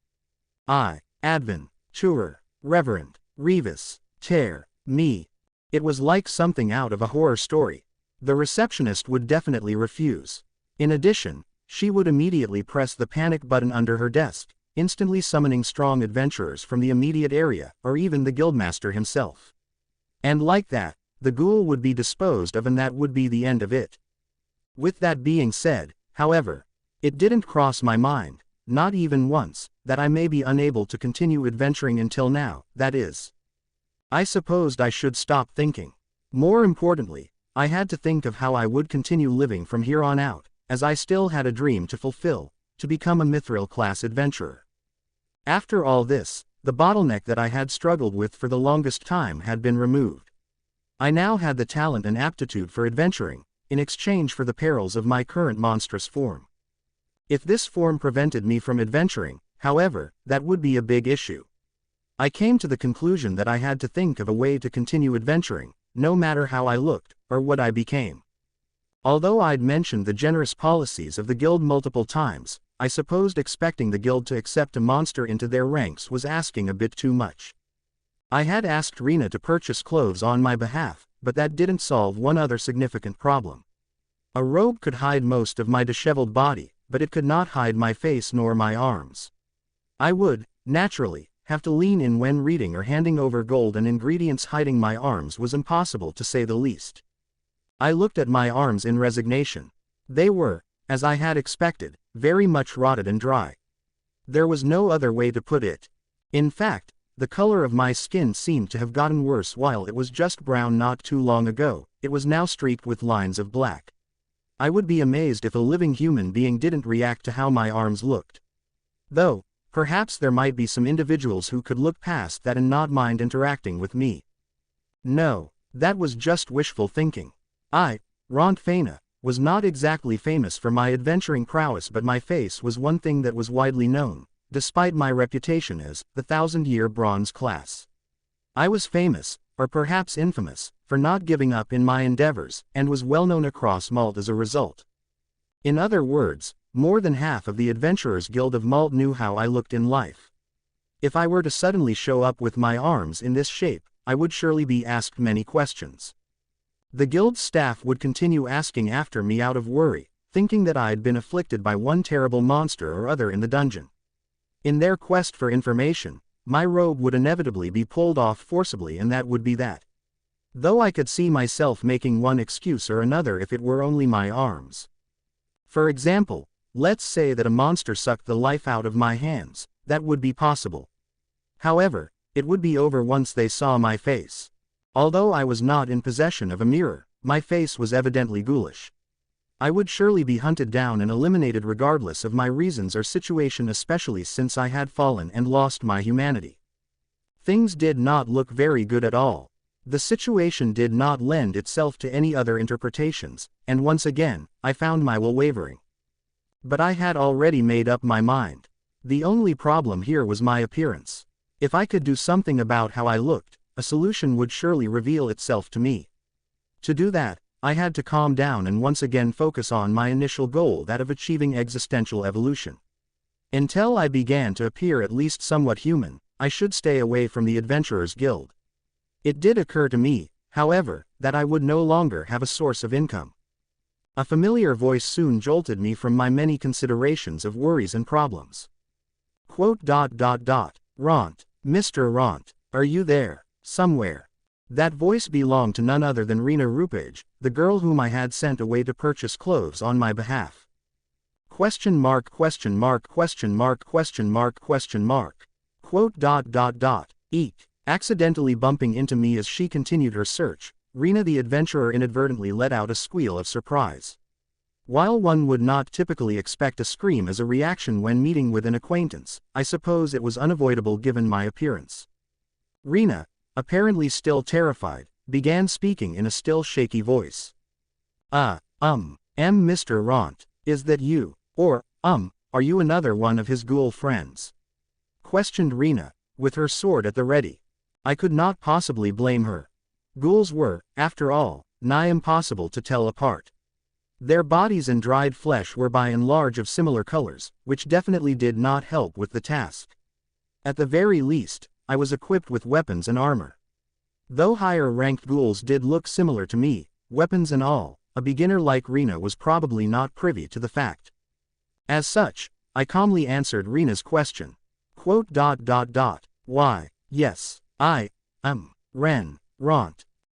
Advent, Turer, Reverend, Revis, Tear, me. It was like something out of a horror story. The receptionist would definitely refuse. In addition, she would immediately press the panic button under her desk, instantly summoning strong adventurers from the immediate area, or even the guildmaster himself. And like that, the ghoul would be disposed of, and that would be the end of it. With that being said, however, it didn't cross my mind, not even once, that I may be unable to continue adventuring until now, that is. I supposed I should stop thinking. More importantly, I had to think of how I would continue living from here on out, as I still had a dream to fulfill, to become a mithril-class adventurer. After all this, the bottleneck that I had struggled with for the longest time had been removed. I now had the talent and aptitude for adventuring, in exchange for the perils of my current monstrous form. If this form prevented me from adventuring, however, that would be a big issue. I came to the conclusion that I had to think of a way to continue adventuring, no matter how I looked, or what I became. Although I'd mentioned the generous policies of the guild multiple times, I supposed expecting the guild to accept a monster into their ranks was asking a bit too much. I had asked Rena to purchase clothes on my behalf, but that didn't solve one other significant problem. A robe could hide most of my disheveled body, but it could not hide my face nor my arms. I would, naturally, have to lean in when reading or handing over gold, and ingredients hiding my arms was impossible to say the least. I looked at my arms in resignation. They were, as I had expected, very much rotted and dry. There was no other way to put it. In fact, the color of my skin seemed to have gotten worse. While it was just brown not too long ago, it was now streaked with lines of black. I would be amazed if a living human being didn't react to how my arms looked. Though, perhaps there might be some individuals who could look past that and not mind interacting with me. No, that was just wishful thinking. I, Rentt Faina, was not exactly famous for my adventuring prowess, but my face was one thing that was widely known, despite my reputation as the 1,000-year bronze class. I was famous, or perhaps infamous, for not giving up in my endeavors, and was well known across Malt as a result. In other words, more than half of the Adventurers Guild of Malt knew how I looked in life. If I were to suddenly show up with my arms in this shape, I would surely be asked many questions. The guild's staff would continue asking after me out of worry, thinking that I'd been afflicted by one terrible monster or other in the dungeon. In their quest for information, my robe would inevitably be pulled off forcibly, and that would be that. Though I could see myself making one excuse or another if it were only my arms. For example, let's say that a monster sucked the life out of my hands, that would be possible. However, it would be over once they saw my face. Although I was not in possession of a mirror, my face was evidently ghoulish. I would surely be hunted down and eliminated regardless of my reasons or situation, especially since I had fallen and lost my humanity. Things did not look very good at all. The situation did not lend itself to any other interpretations, and once again, I found my will wavering. But I had already made up my mind. The only problem here was my appearance. If I could do something about how I looked, a solution would surely reveal itself to me. To do that, I had to calm down and once again focus on my initial goal, that of achieving existential evolution. Until I began to appear at least somewhat human, I should stay away from the Adventurers Guild. It did occur to me, however, that I would no longer have a source of income. A familiar voice soon jolted me from my many considerations of worries and problems. Rentt, Mr. Rentt, are you there, somewhere? That voice belonged to none other than Rena Rupage, the girl whom I had sent away to purchase clothes on my behalf. Question mark, question mark, question mark, question mark, question mark. Eek. Accidentally bumping into me as she continued her search, Rena the adventurer inadvertently let out a squeal of surprise. While one would not typically expect a scream as a reaction when meeting with an acquaintance, I suppose it was unavoidable given my appearance. Rena, apparently still terrified, began speaking in a still shaky voice. Mr. Rentt, is that you, or, are you another one of his ghoul friends? Questioned Rena, with her sword at the ready. I could not possibly blame her. Ghouls were, after all, nigh impossible to tell apart. Their bodies and dried flesh were by and large of similar colors, which definitely did not help with the task. At the very least, I was equipped with weapons and armor. Though higher-ranked ghouls did look similar to me, weapons and all, a beginner like Rena was probably not privy to the fact. As such, I calmly answered Rena's question. Why, yes, I am Rentt.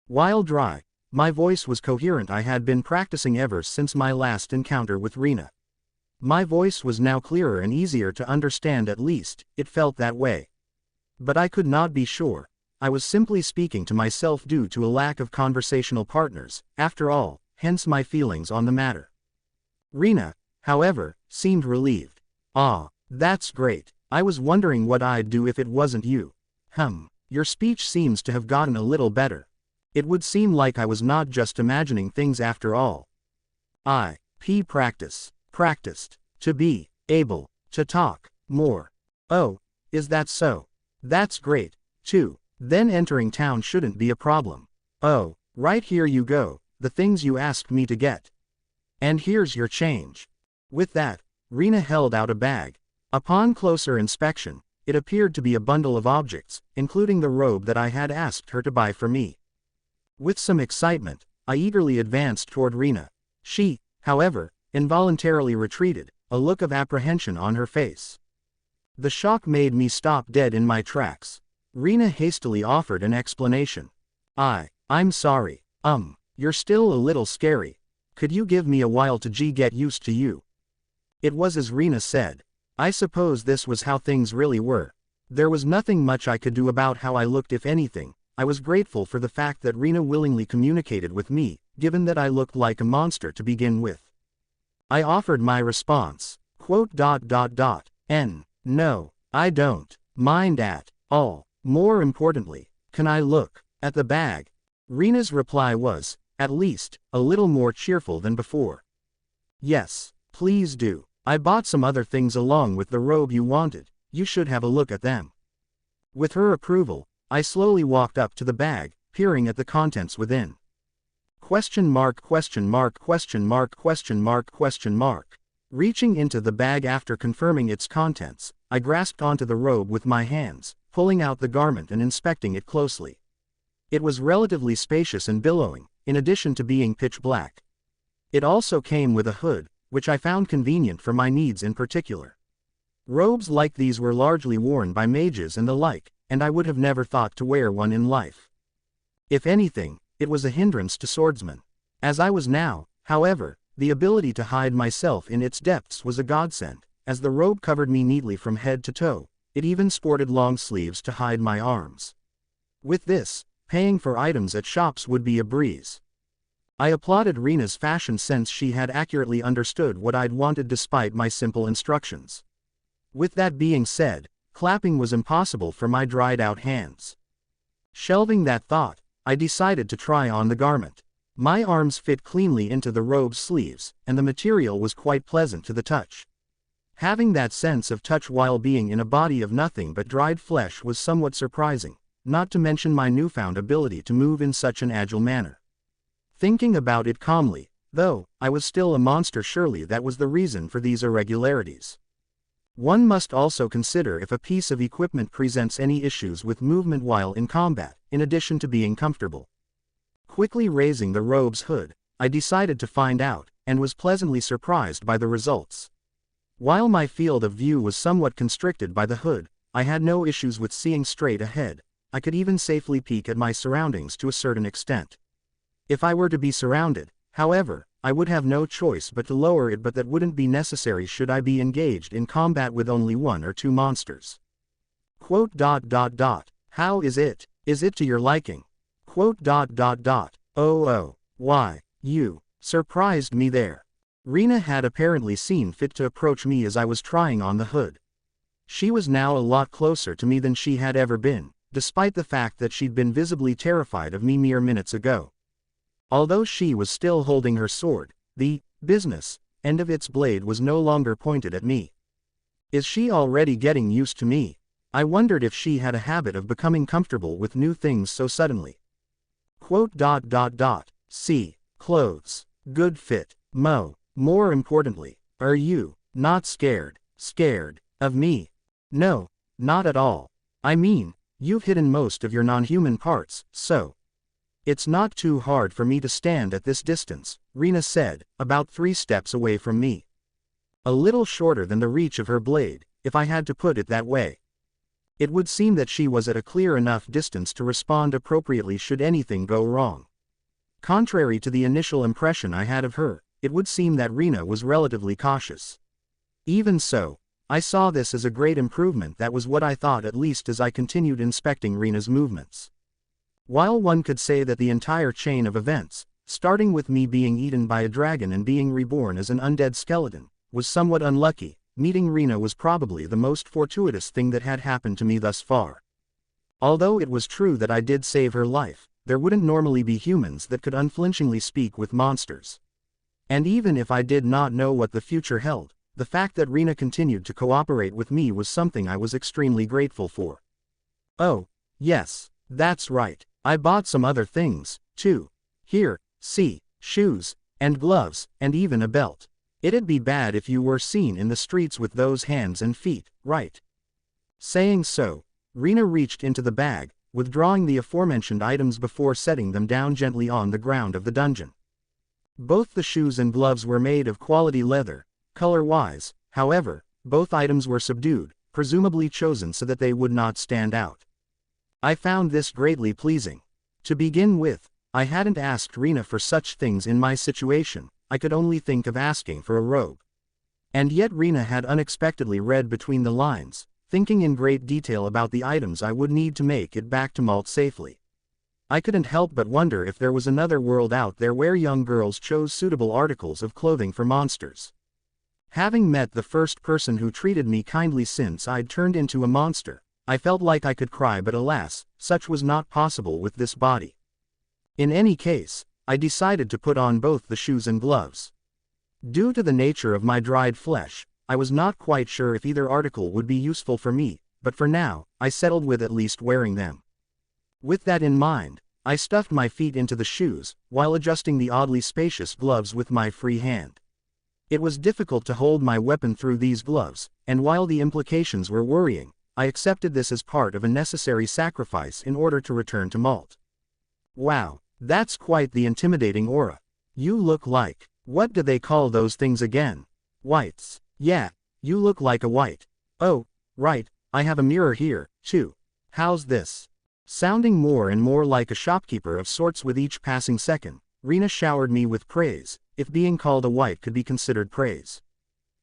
While dry, my voice was coherent. I had been practicing ever since my last encounter with Rena. My voice was now clearer and easier to understand, at least, it felt that way. But I could not be sure. I was simply speaking to myself due to a lack of conversational partners, after all, hence my feelings on the matter. Rena, however, seemed relieved. That's great. I was wondering what I'd do if it wasn't you. Your speech seems to have gotten a little better. It would seem like I was not just imagining things after all. Practiced, to be able to talk more. Oh, is that so? That's great, too. Then entering town shouldn't be a problem. Oh, right, here you go, the things you asked me to get. And here's your change. With that, Rena held out a bag. Upon closer inspection, It appeared to be a bundle of objects, including the robe that I had asked her to buy for me. With some excitement, I eagerly advanced toward Rena. She, however, involuntarily retreated, a look of apprehension on her face. The shock made me stop dead in my tracks. Rena hastily offered an explanation. I'm sorry. You're still a little scary. Could you give me a while to get used to you? It was as Rena said. I suppose this was how things really were. There was nothing much I could do about how I looked. If anything, I was grateful for the fact that Rena willingly communicated with me, given that I looked like a monster to begin with. I offered my response. No, I don't mind at all. More importantly, can I look at the bag? Rena's reply was, at least, a little more cheerful than before. Yes, please do. I bought some other things along with the robe you wanted. You should have a look at them. With her approval, I slowly walked up to the bag, peering at the contents within. ? Reaching into the bag after confirming its contents, I grasped onto the robe with my hands, pulling out the garment and inspecting it closely. It was relatively spacious and billowing, in addition to being pitch black. It also came with a hood, which I found convenient for my needs in particular. Robes like these were largely worn by mages and the like, and I would have never thought to wear one in life. If anything, it was a hindrance to swordsmen. As I was now, however, the ability to hide myself in its depths was a godsend, as the robe covered me neatly from head to toe. It even sported long sleeves to hide my arms. With this, paying for items at shops would be a breeze. I applauded Rena's fashion sense. She had accurately understood what I'd wanted despite my simple instructions. With that being said, clapping was impossible for my dried-out hands. Shelving that thought, I decided to try on the garment. My arms fit cleanly into the robe's sleeves, and the material was quite pleasant to the touch. Having that sense of touch while being in a body of nothing but dried flesh was somewhat surprising, not to mention my newfound ability to move in such an agile manner. Thinking about it calmly, though, I was still a monster. Surely that was the reason for these irregularities. One must also consider if a piece of equipment presents any issues with movement while in combat, in addition to being comfortable. Quickly raising the robe's hood, I decided to find out, and was pleasantly surprised by the results. While my field of view was somewhat constricted by the hood, I had no issues with seeing straight ahead. I could even safely peek at my surroundings to a certain extent. If I were to be surrounded, however, I would have no choice but to lower it, but that wouldn't be necessary should I be engaged in combat with only one or two monsters. How is it? Is it to your liking? Why, you surprised me there. Rena had apparently seen fit to approach me as I was trying on the hood. She was now a lot closer to me than she had ever been, despite the fact that she'd been visibly terrified of me mere minutes ago. Although she was still holding her sword, the business end of its blade was no longer pointed at me. Is she already getting used to me? I wondered if she had a habit of becoming comfortable with new things so suddenly. See, clothes, good fit, more importantly, are you not scared of me? No, not at all. I mean, you've hidden most of your non-human parts, so it's not too hard for me to stand at this distance, Rena said, about 3 steps away from me. A little shorter than the reach of her blade, if I had to put it that way. It would seem that she was at a clear enough distance to respond appropriately should anything go wrong. Contrary to the initial impression I had of her, it would seem that Rena was relatively cautious. Even so, I saw this as a great improvement. That was what I thought, at least as I continued inspecting Rena's movements. While one could say that the entire chain of events, starting with me being eaten by a dragon and being reborn as an undead skeleton, was somewhat unlucky, meeting Rena was probably the most fortuitous thing that had happened to me thus far. Although it was true that I did save her life, there wouldn't normally be humans that could unflinchingly speak with monsters. And even if I did not know what the future held, the fact that Rena continued to cooperate with me was something I was extremely grateful for. Oh, yes, that's right. I bought some other things, too. Here, see, shoes, and gloves, and even a belt. It'd be bad if you were seen in the streets with those hands and feet, right? Saying so, Rena reached into the bag, withdrawing the aforementioned items before setting them down gently on the ground of the dungeon. Both the shoes and gloves were made of quality leather. Color-wise, however, both items were subdued, presumably chosen so that they would not stand out. I found this greatly pleasing. To begin with, I hadn't asked Rena for such things in my situation. I could only think of asking for a robe. And yet Rena had unexpectedly read between the lines, thinking in great detail about the items I would need to make it back to Malt safely. I couldn't help but wonder if there was another world out there where young girls chose suitable articles of clothing for monsters. Having met the first person who treated me kindly since I'd turned into a monster, I felt like I could cry, but alas, such was not possible with this body. In any case, I decided to put on both the shoes and gloves. Due to the nature of my dried flesh, I was not quite sure if either article would be useful for me, but for now, I settled with at least wearing them. With that in mind, I stuffed my feet into the shoes, while adjusting the oddly spacious gloves with my free hand. It was difficult to hold my weapon through these gloves, and while the implications were worrying, I accepted this as part of a necessary sacrifice in order to return to Malt. Wow, that's quite the intimidating aura. You look like, what do they call those things again? Whites. Yeah, you look like a white. Oh, right, I have a mirror here, too. How's this? Sounding more and more like a shopkeeper of sorts with each passing second, Rena showered me with praise, if being called a white could be considered praise.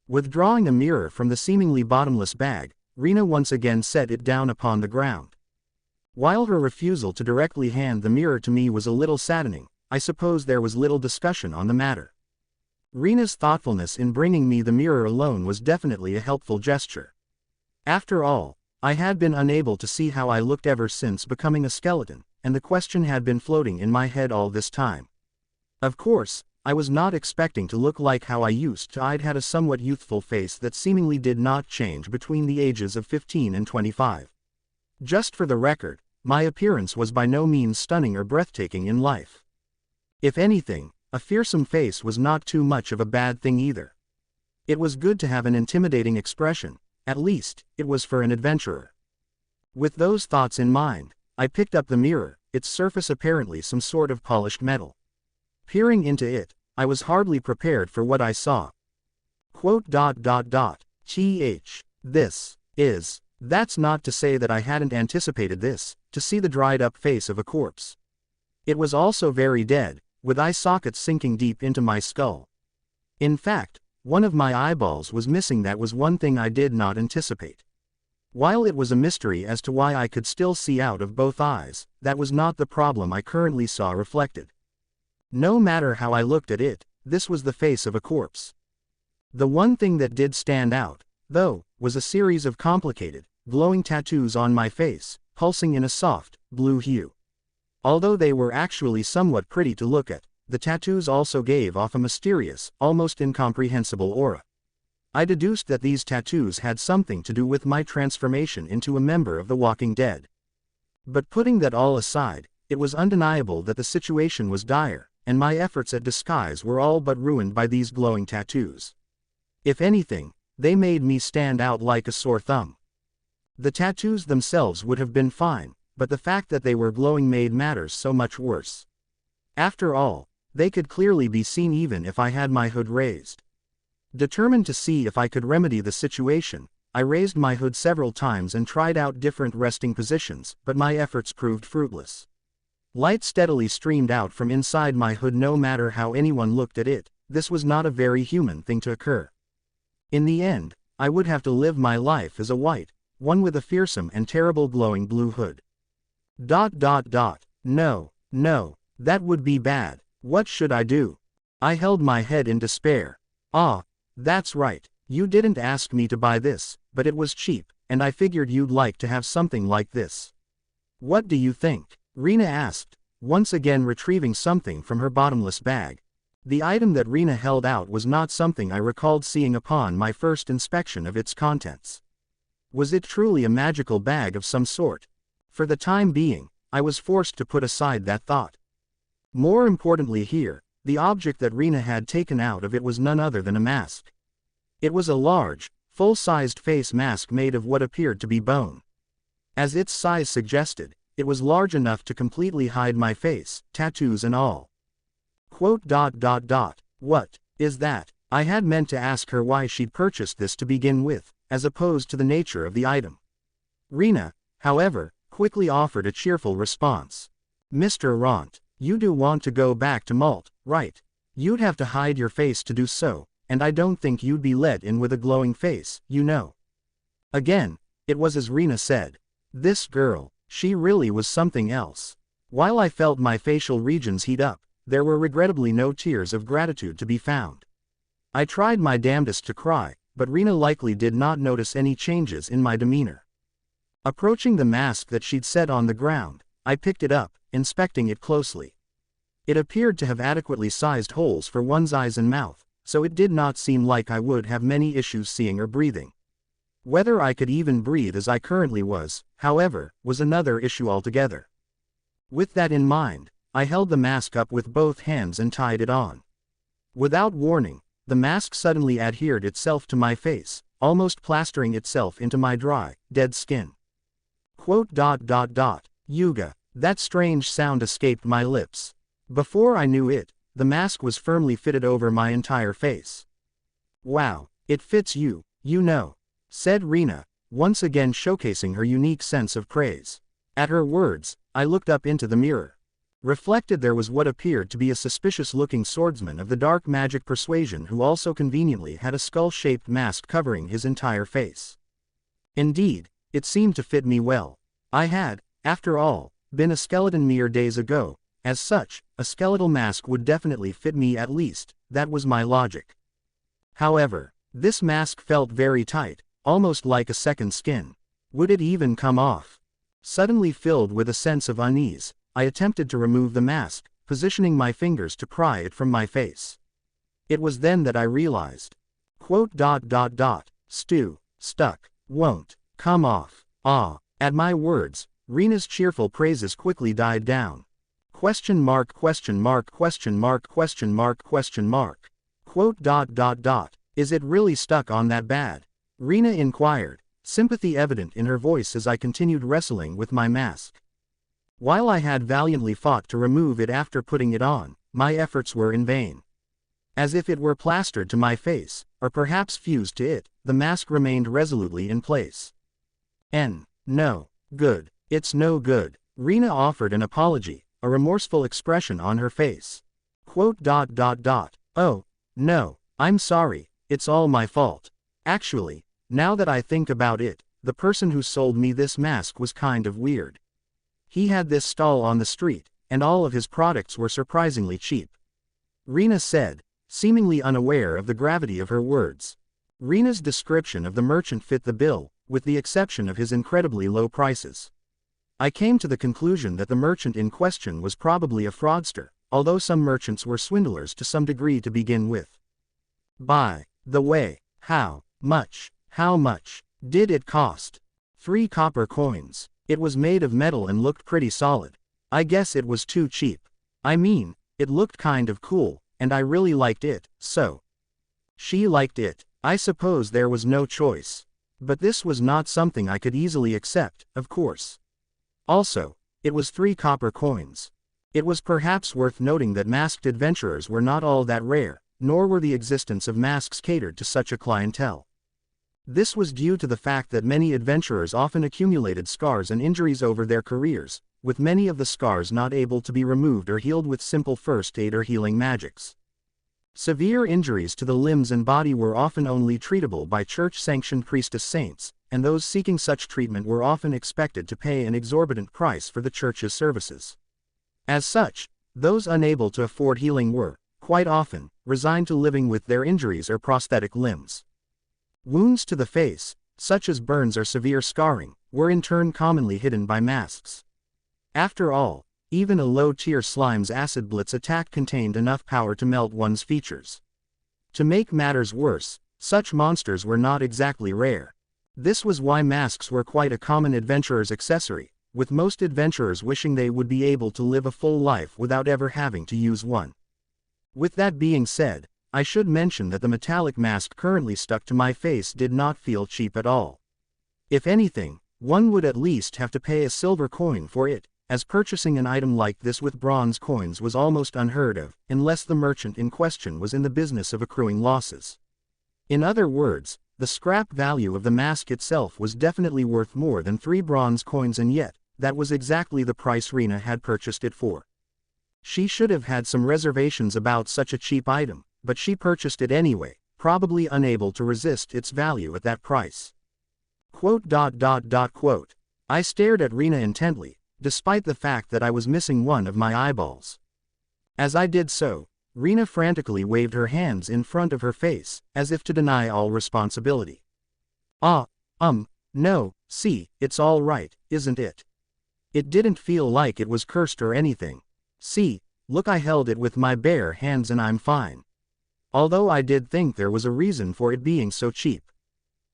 Withdrawing a mirror from the seemingly bottomless bag, Rena once again set it down upon the ground. While her refusal to directly hand the mirror to me was a little saddening, I suppose there was little discussion on the matter. Rena's thoughtfulness in bringing me the mirror alone was definitely a helpful gesture. After all, I had been unable to see how I looked ever since becoming a skeleton, and the question had been floating in my head all this time. Of course, I was not expecting to look like how I used to. I'd had a somewhat youthful face that seemingly did not change between the ages of 15 and 25. Just for the record, my appearance was by no means stunning or breathtaking in life. If anything, a fearsome face was not too much of a bad thing either. It was good to have an intimidating expression, at least, it was for an adventurer. With those thoughts in mind, I picked up the mirror, its surface apparently some sort of polished metal. Peering into it, I was hardly prepared for what I saw. That's not to say that I hadn't anticipated this, to see the dried up face of a corpse. It was also very dead, with eye sockets sinking deep into my skull. In fact, one of my eyeballs was missing. That was one thing I did not anticipate. While it was a mystery as to why I could still see out of both eyes, that was not the problem I currently saw reflected. No matter how I looked at it, this was the face of a corpse. The one thing that did stand out, though, was a series of complicated, glowing tattoos on my face, pulsing in a soft, blue hue. Although they were actually somewhat pretty to look at, the tattoos also gave off a mysterious, almost incomprehensible aura. I deduced that these tattoos had something to do with my transformation into a member of the Walking Dead. But putting that all aside, it was undeniable that the situation was dire, and my efforts at disguise were all but ruined by these glowing tattoos. If anything, they made me stand out like a sore thumb. The tattoos themselves would have been fine, but the fact that they were glowing made matters so much worse. After all, they could clearly be seen even if I had my hood raised. Determined to see if I could remedy the situation, I raised my hood several times and tried out different resting positions, but my efforts proved fruitless. Light steadily streamed out from inside my hood no matter how anyone looked at it. This was not a very human thing to occur. In the end, I would have to live my life as a white, one with a fearsome and terrible glowing blue hood. No, that would be bad. What should I do? I held my head in despair. That's right, you didn't ask me to buy this, but it was cheap, and I figured you'd like to have something like this. What do you think? Rena asked, once again retrieving something from her bottomless bag. The item that Rena held out was not something I recalled seeing upon my first inspection of its contents. Was it truly a magical bag of some sort? For the time being, I was forced to put aside that thought. More importantly here, the object that Rena had taken out of it was none other than a mask. It was a large, full-sized face mask made of what appeared to be bone. As its size suggested, it was large enough to completely hide my face, tattoos and all. What is that? I had meant to ask her why she'd purchased this to begin with, as opposed to the nature of the item. Rena, however, quickly offered a cheerful response. Mr. Rentt, you do want to go back to Malt, right? You'd have to hide your face to do so, and I don't think you'd be let in with a glowing face, you know. Again, it was as Rena said. This girl, she really was something else. While I felt my facial regions heat up, there were regrettably no tears of gratitude to be found. I tried my damnedest to cry, but Rena likely did not notice any changes in my demeanor. Approaching the mask that she'd set on the ground, I picked it up, inspecting it closely. It appeared to have adequately sized holes for one's eyes and mouth, so it did not seem like I would have many issues seeing or breathing. Whether I could even breathe as I currently was, however, was another issue altogether. With that in mind, I held the mask up with both hands and tied it on. Without warning, the mask suddenly adhered itself to my face, almost plastering itself into my dry, dead skin. Yuga, that strange sound escaped my lips. Before I knew it, the mask was firmly fitted over my entire face. Wow, it fits you, you know, said Rena, once again showcasing her unique sense of praise. At her words, I looked up into the mirror. Reflected there was what appeared to be a suspicious-looking swordsman of the dark magic persuasion who also conveniently had a skull-shaped mask covering his entire face. Indeed, it seemed to fit me well. I had, after all, been a skeleton mere days ago. As such, a skeletal mask would definitely fit me at least, that was my logic. However, this mask felt very tight, almost like a second skin. Would it even come off? Suddenly filled with a sense of unease, I attempted to remove the mask, positioning my fingers to pry it from my face. It was then that I realized. Stuck, won't, come off, ah. At my words, Rena's cheerful praises quickly died down. Question mark. Is it really stuck on that bad? Rena inquired, sympathy evident in her voice as I continued wrestling with my mask. While I had valiantly fought to remove it after putting it on, my efforts were in vain. As if it were plastered to my face, or perhaps fused to it, the mask remained resolutely in place. No. Good. It's no good. Rena offered an apology, a remorseful expression on her face. Oh, no, I'm sorry, it's all my fault. Actually, now that I think about it, the person who sold me this mask was kind of weird. He had this stall on the street, and all of his products were surprisingly cheap. Rena said, seemingly unaware of the gravity of her words. Rena's description of the merchant fit the bill, with the exception of his incredibly low prices. I came to the conclusion that the merchant in question was probably a fraudster, although some merchants were swindlers to some degree to begin with. By the way, how much did it cost? 3 copper coins. It was made of metal and looked pretty solid. I guess it was too cheap. I mean, it looked kind of cool, and I really liked it, so. She liked it. I suppose there was no choice. But this was not something I could easily accept, of course. Also, it was 3 copper coins. It was perhaps worth noting that masked adventurers were not all that rare, nor were the existence of masks catered to such a clientele. This was due to the fact that many adventurers often accumulated scars and injuries over their careers, with many of the scars not able to be removed or healed with simple first aid or healing magics. Severe injuries to the limbs and body were often only treatable by church-sanctioned priestess saints, and those seeking such treatment were often expected to pay an exorbitant price for the church's services. As such, those unable to afford healing were, quite often, resigned to living with their injuries or prosthetic limbs. Wounds to the face, such as burns or severe scarring, were in turn commonly hidden by masks. After all, even a low-tier Slime's acid blitz attack contained enough power to melt one's features. To make matters worse, such monsters were not exactly rare. This was why masks were quite a common adventurer's accessory, with most adventurers wishing they would be able to live a full life without ever having to use one. With that being said, I should mention that the metallic mask currently stuck to my face did not feel cheap at all. If anything, one would at least have to pay a silver coin for it, as purchasing an item like this with bronze coins was almost unheard of, unless the merchant in question was in the business of accruing losses. In other words, the scrap value of the mask itself was definitely worth more than 3 bronze coins, and yet, that was exactly the price Rena had purchased it for. She should have had some reservations about such a cheap item, but she purchased it anyway, probably unable to resist its value at that price. Quote. I stared at Rena intently, despite the fact that I was missing one of my eyeballs. As I did so, Rena frantically waved her hands in front of her face, as if to deny all responsibility. No, see, it's all right, isn't it? It didn't feel like it was cursed or anything. See, look, I held it with my bare hands and I'm fine. Although I did think there was a reason for it being so cheap.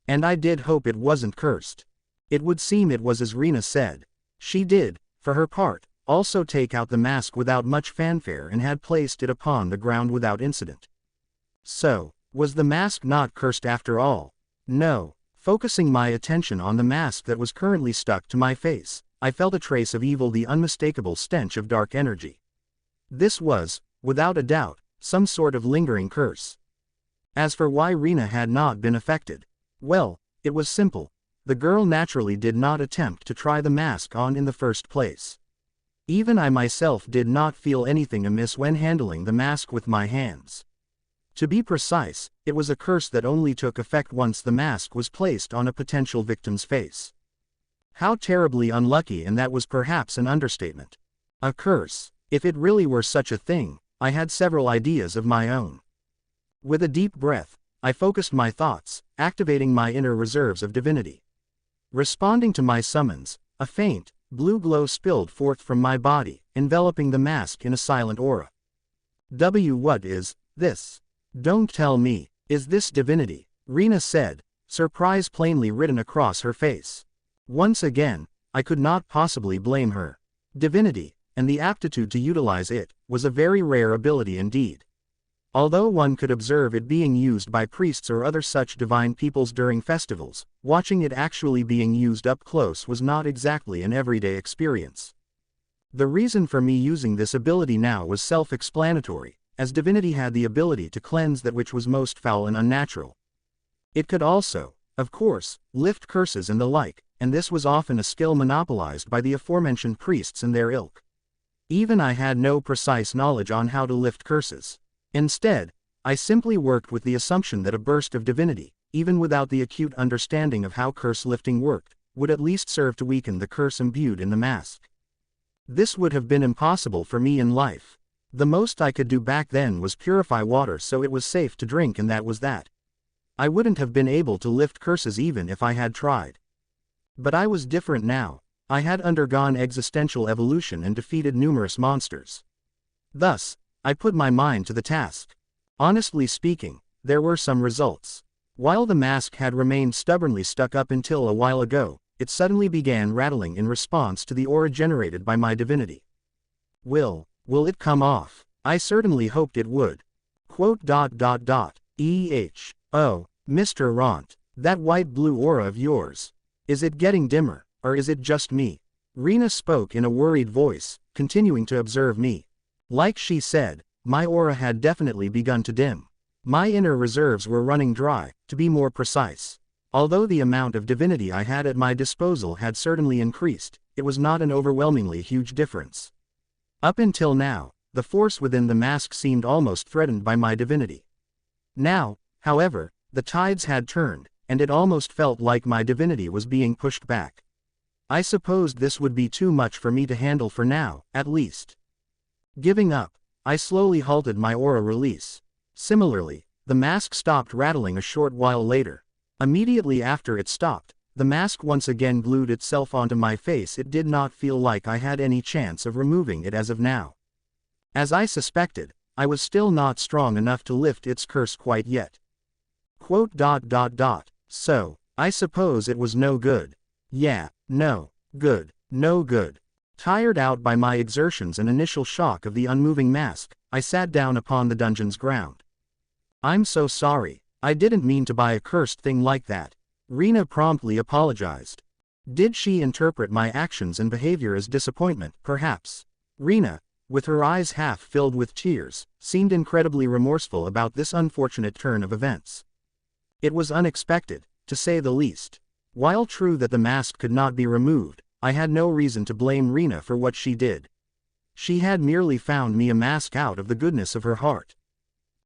And I did hope it wasn't cursed. It would seem it was as Rena said. She did, for her part, also take out the mask without much fanfare and had placed it upon the ground without incident. So, was the mask not cursed after all? No. Focusing my attention on the mask that was currently stuck to my face, I felt a trace of evil, the unmistakable stench of dark energy. This was, without a doubt, some sort of lingering curse. As for why Rena had not been affected, well, it was simple. The girl naturally did not attempt to try the mask on in the first place. Even I myself did not feel anything amiss when handling the mask with my hands. To be precise, it was a curse that only took effect once the mask was placed on a potential victim's face. How terribly unlucky, and that was perhaps an understatement. A curse. If it really were such a thing, I had several ideas of my own. With a deep breath, I focused my thoughts, activating my inner reserves of divinity. Responding to my summons, a faint, blue glow spilled forth from my body, enveloping the mask in a silent aura. What is this? Don't tell me, is this divinity? Rena said, surprise plainly written across her face. Once again, I could not possibly blame her. Divinity, and the aptitude to utilize it, was a very rare ability indeed. Although one could observe it being used by priests or other such divine peoples during festivals, watching it actually being used up close was not exactly an everyday experience. The reason for me using this ability now was self-explanatory, as divinity had the ability to cleanse that which was most foul and unnatural. It could also, of course, lift curses and the like, and this was often a skill monopolized by the aforementioned priests and their ilk. Even I had no precise knowledge on how to lift curses. Instead, I simply worked with the assumption that a burst of divinity, even without the acute understanding of how curse lifting worked, would at least serve to weaken the curse imbued in the mask. This would have been impossible for me in life. The most I could do back then was purify water so it was safe to drink, and that was that. I wouldn't have been able to lift curses even if I had tried. But I was different now. I had undergone existential evolution and defeated numerous monsters. Thus, I put my mind to the task. Honestly speaking, there were some results. While the mask had remained stubbornly stuck up until a while ago, it suddenly began rattling in response to the aura generated by my divinity. Will it come off? I certainly hoped it would. Oh, Mr. Rentt, that white-blue aura of yours. Is it getting dimmer, or is it just me? Rena spoke in a worried voice, continuing to observe me. Like she said, my aura had definitely begun to dim. My inner reserves were running dry, to be more precise. Although the amount of divinity I had at my disposal had certainly increased, it was not an overwhelmingly huge difference. Up until now, the force within the mask seemed almost threatened by my divinity. Now, however, the tides had turned, and it almost felt like my divinity was being pushed back. I supposed this would be too much for me to handle for now, at least. Giving up, I slowly halted my aura release. Similarly, the mask stopped rattling a short while later. Immediately after it stopped, the mask once again glued itself onto my face. It did not feel like I had any chance of removing it as of now. As I suspected, I was still not strong enough to lift its curse quite yet. So, I suppose it was no good. Yeah, no good. Tired out by my exertions and initial shock of the unmoving mask, I sat down upon the dungeon's ground. I'm so sorry. I didn't mean to buy a cursed thing like that. Rena promptly apologized. Did she interpret my actions and behavior as disappointment, perhaps? Rena, with her eyes half filled with tears, seemed incredibly remorseful about this unfortunate turn of events. It was unexpected, to say the least. While true that the mask could not be removed, I had no reason to blame Rena for what she did. She had merely found me a mask out of the goodness of her heart.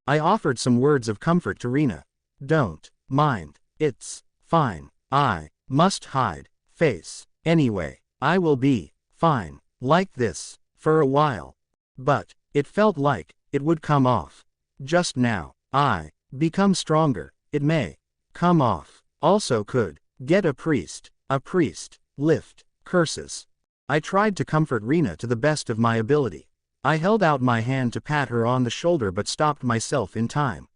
I offered some words of comfort to Rena. Don't mind, it's fine. I must hide face. Anyway, I will be fine, like this, for a while. But it felt like it would come off. Just now, I become stronger, it may come off. Also could get a priest, lift curses. I tried to comfort Rena to the best of my ability. I held out my hand to pat her on the shoulder but stopped myself in time.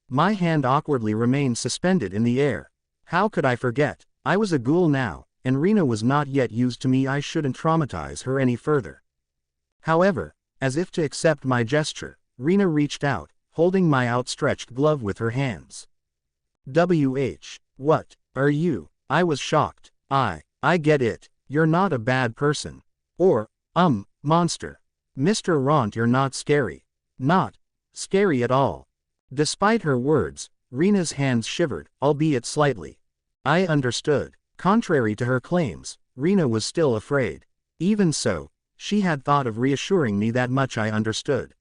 My hand awkwardly remained suspended in the air. How could I forget? I was a ghoul now, and Rena was not yet used to me. I shouldn't traumatize her any further. However, as if to accept my gesture, Rena reached out, holding my outstretched glove with her hands. What are you? I was shocked. I get it. You're not a bad person. Or, monster. Mr. Rentt, you're not scary. Not scary at all. Despite her words, Rena's hands shivered, albeit slightly. I understood. Contrary to her claims, Rena was still afraid. Even so, she had thought of reassuring me. That much I understood.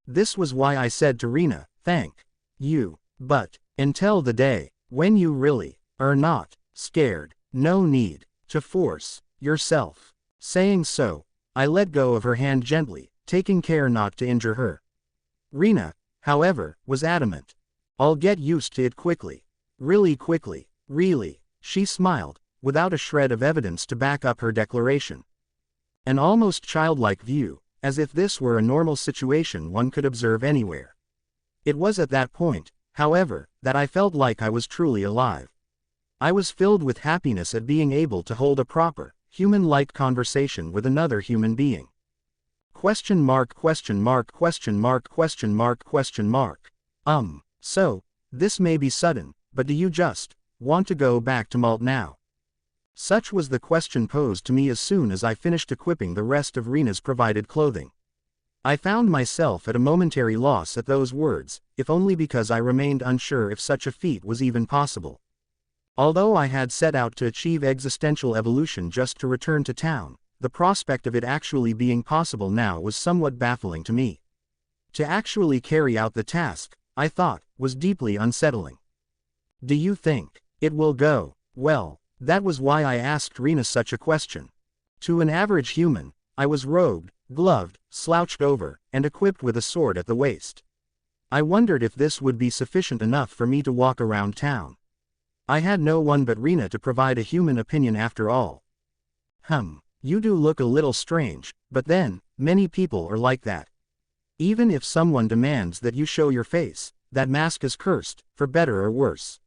This was why I said to Rena, thank you, but until the day when you really are not scared, no need to force yourself. Saying so, I let go of her hand gently, taking care not to injure her. Rena, however, was adamant. I'll get used to it quickly. Really quickly, really, she smiled, without a shred of evidence to back up her declaration. An almost childlike view, as if this were a normal situation one could observe anywhere. It was at that point, however, that I felt like I was truly alive. I was filled with happiness at being able to hold a proper, human-like conversation with another human being. ? So, this may be sudden, but do you just want to go back to Malt now? Such was the question posed to me as soon as I finished equipping the rest of Rena's provided clothing. I found myself at a momentary loss at those words, if only because I remained unsure if such a feat was even possible. Although I had set out to achieve existential evolution just to return to town, the prospect of it actually being possible now was somewhat baffling to me. To actually carry out the task, I thought, was deeply unsettling. Do you think it will go well? That was why I asked Rena such a question. To an average human, I was robed, gloved, slouched over, and equipped with a sword at the waist. I wondered if this would be sufficient enough for me to walk around town. I had no one but Rena to provide a human opinion after all. You do look a little strange, but then, many people are like that. Even if someone demands that you show your face, that mask is cursed, for better or worse.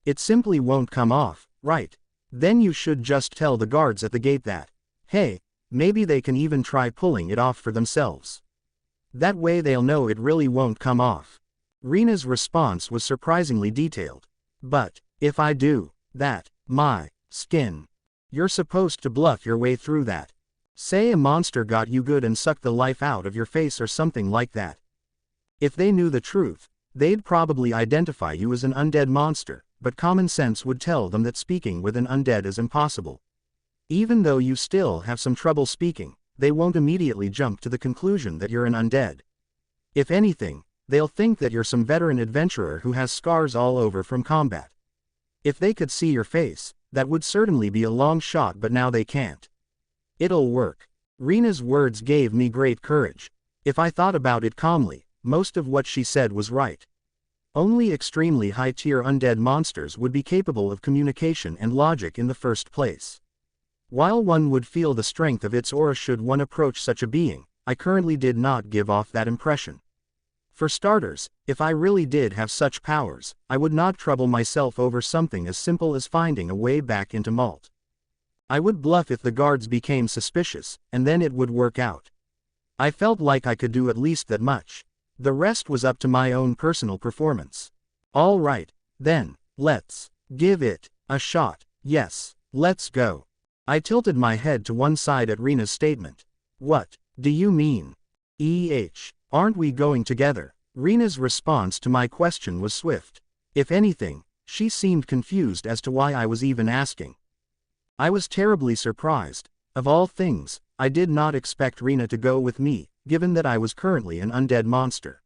It simply won't come off, right? Then you should just tell the guards at the gate that, hey, maybe they can even try pulling it off for themselves. That way they'll know it really won't come off. Rena's response was surprisingly detailed. But if I do that, my skin. You're supposed to bluff your way through that. Say a monster got you good and sucked the life out of your face or something like that. If they knew the truth, they'd probably identify you as an undead monster, but common sense would tell them that speaking with an undead is impossible. Even though you still have some trouble speaking, they won't immediately jump to the conclusion that you're an undead. If anything, they'll think that you're some veteran adventurer who has scars all over from combat. If they could see your face, that would certainly be a long shot, but now they can't. It'll work. Rena's words gave me great courage. If I thought about it calmly, most of what she said was right. Only extremely high-tier undead monsters would be capable of communication and logic in the first place. While one would feel the strength of its aura should one approach such a being, I currently did not give off that impression. For starters, if I really did have such powers, I would not trouble myself over something as simple as finding a way back into Malt. I would bluff if the guards became suspicious, and then it would work out. I felt like I could do at least that much. The rest was up to my own personal performance. All right, then, let's give it a shot. Yes, let's go. I tilted my head to one side at Rena's statement. What do you mean? Aren't we going together? Rena's response to my question was swift. If anything, she seemed confused as to why I was even asking. I was terribly surprised. Of all things, I did not expect Rena to go with me, given that I was currently an undead monster.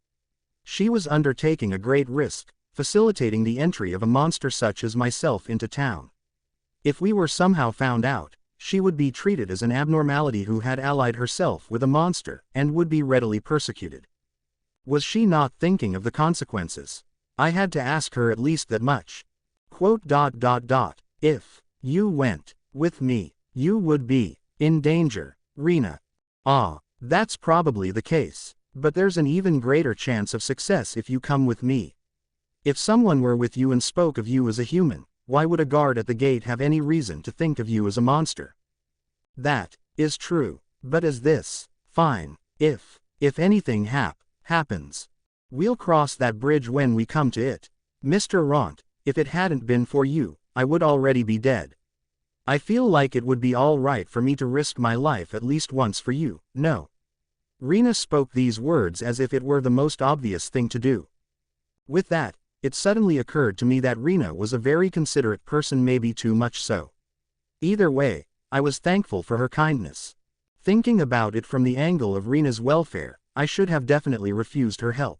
She was undertaking a great risk, facilitating the entry of a monster such as myself into town. If we were somehow found out, she would be treated as an abnormality who had allied herself with a monster, and would be readily persecuted. Was she not thinking of the consequences? I had to ask her at least that much. If you went with me, you would be in danger, Rena. That's probably the case, but there's an even greater chance of success if you come with me. If someone were with you and spoke of you as a human, why would a guard at the gate have any reason to think of you as a monster? That is true, but is this fine? If anything happens, we'll cross that bridge when we come to it. Mr. Rentt, if it hadn't been for you, I would already be dead. I feel like it would be all right for me to risk my life at least once for you, no? Rena spoke these words as if it were the most obvious thing to do. With that, it suddenly occurred to me that Rena was a very considerate person, maybe too much so. Either way, I was thankful for her kindness. Thinking about it from the angle of Rena's welfare, I should have definitely refused her help.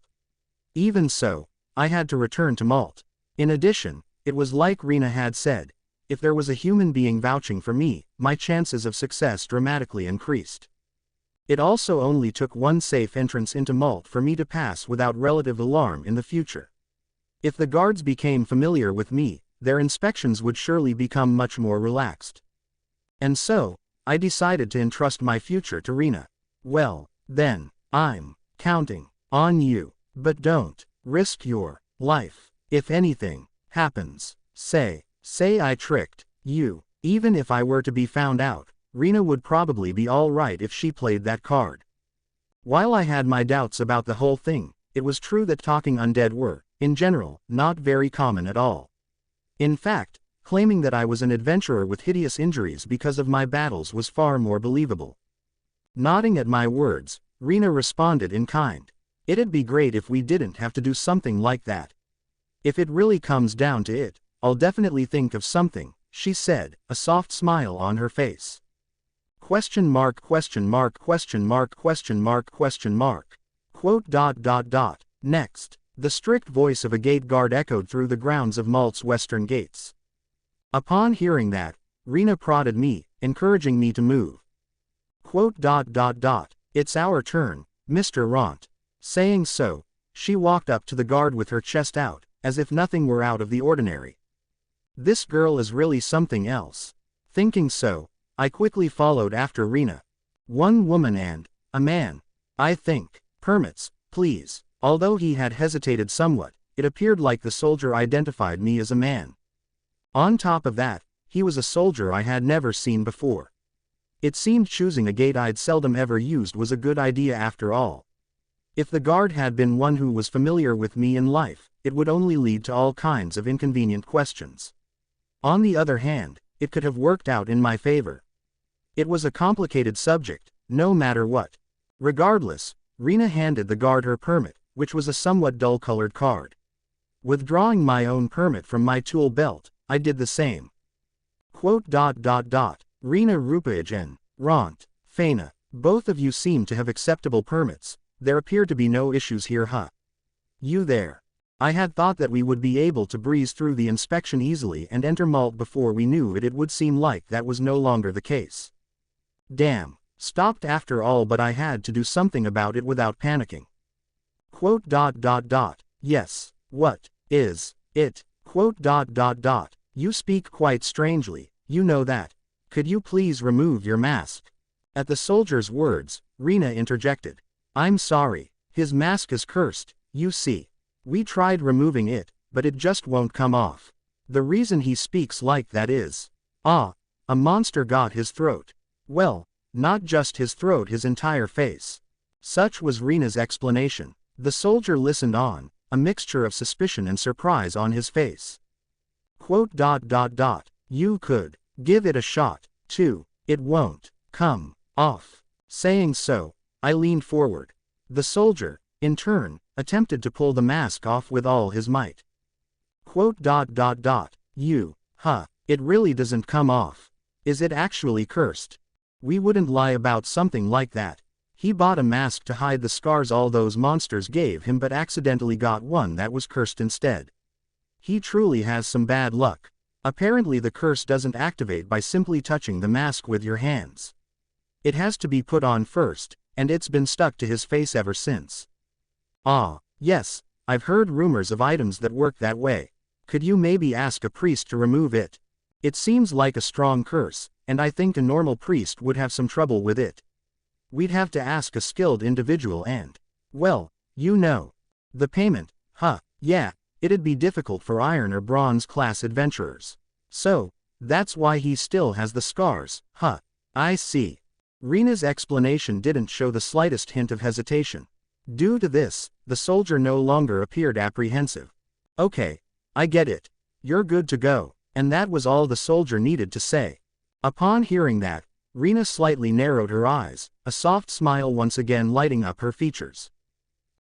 Even so, I had to return to Malt. In addition, it was like Rena had said, if there was a human being vouching for me, my chances of success dramatically increased. It also only took one safe entrance into Malt for me to pass without relative alarm in the future. If the guards became familiar with me, their inspections would surely become much more relaxed. And so, I decided to entrust my future to Rena. Well, then, I'm counting on you, but don't risk your life. If anything happens, say I tricked you. Even if I were to be found out, Rena would probably be all right if she played that card. While I had my doubts about the whole thing, it was true that talking undead were, in general, not very common at all. In fact, claiming that I was an adventurer with hideous injuries because of my battles was far more believable. Nodding at my words, Rena responded in kind. It'd be great if we didn't have to do something like that. If it really comes down to it, I'll definitely think of something, she said, a soft smile on her face. Question mark. Next, the strict voice of a gate guard echoed through the grounds of Malt's western gates. Upon hearing that, Rena prodded me, encouraging me to move. It's our turn, Mr. Rentt. Saying so, she walked up to the guard with her chest out, as if nothing were out of the ordinary. This girl is really something else. Thinking so, I quickly followed after Rena. One woman and a man. I think. Permits, please. Although he had hesitated somewhat, it appeared like the soldier identified me as a man. On top of that, he was a soldier I had never seen before. It seemed choosing a gate I'd seldom ever used was a good idea after all. If the guard had been one who was familiar with me in life, it would only lead to all kinds of inconvenient questions. On the other hand, it could have worked out in my favor. It was a complicated subject, no matter what. Regardless, Rena handed the guard her permit, which was a somewhat dull-colored card. Withdrawing my own permit from my tool belt, I did the same. Rena Rupage and Rentt Faina, both of you seem to have acceptable permits. There appear to be no issues here, huh? You there. I had thought that we would be able to breeze through the inspection easily and enter Malt before we knew it. It would seem like that was no longer the case. Damn, stopped after all, but I had to do something about it without panicking. Yes, what is it? You speak quite strangely, you know that. Could you please remove your mask? At the soldier's words, Rena interjected. I'm sorry, his mask is cursed, you see. We tried removing it, but it just won't come off. The reason he speaks like that is, a monster got his throat. Well, not just his throat, his entire face. Such was Rena's explanation. The soldier listened on, a mixture of suspicion and surprise on his face. Quote, "You could give it a shot, too. It won't come off." Saying so, I leaned forward. The soldier, in turn, attempted to pull the mask off with all his might. Quote, "It really doesn't come off. Is it actually cursed? We wouldn't lie about something like that. He bought a mask to hide the scars all those monsters gave him but accidentally got one that was cursed instead. He truly has some bad luck. Apparently the curse doesn't activate by simply touching the mask with your hands. It has to be put on first, and it's been stuck to his face ever since." "Ah, yes, I've heard rumors of items that work that way. Could you maybe ask a priest to remove it? It seems like a strong curse, and I think a normal priest would have some trouble with it. We'd have to ask a skilled individual and, well, you know. The payment, yeah, it'd be difficult for iron or bronze class adventurers. So, that's why he still has the scars, I see." Rena's explanation didn't show the slightest hint of hesitation. Due to this, the soldier no longer appeared apprehensive. "Okay, I get it. You're good to go." And that was all the soldier needed to say. Upon hearing that, Rena slightly narrowed her eyes, a soft smile once again lighting up her features.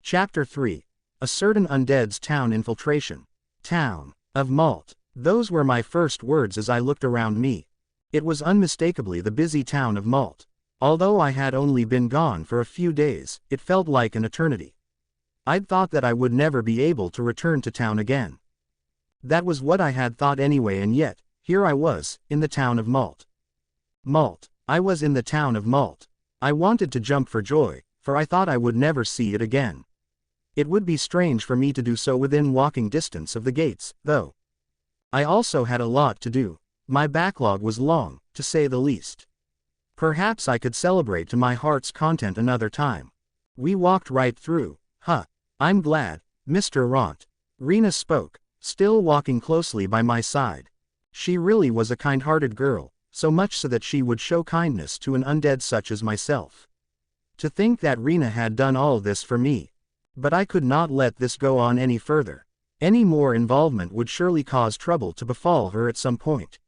Chapter 3. A certain undead's town infiltration. Town of Malt. Those were my first words as I looked around me. It was unmistakably the busy town of Malt. Although I had only been gone for a few days, it felt like an eternity. I'd thought that I would never be able to return to town again. That was what I had thought anyway, and yet, here I was, in the town of Malt. Malt. I was in the town of Malt. I wanted to jump for joy, for I thought I would never see it again. It would be strange for me to do so within walking distance of the gates, though. I also had a lot to do. My backlog was long, to say the least. Perhaps I could celebrate to my heart's content another time. We walked right through. I'm glad, Mr. Rentt. Rena spoke, still walking closely by my side. She really was a kind-hearted girl, so much so that she would show kindness to an undead such as myself. To think that Rena had done all this for me. But I could not let this go on any further. Any more involvement would surely cause trouble to befall her at some point.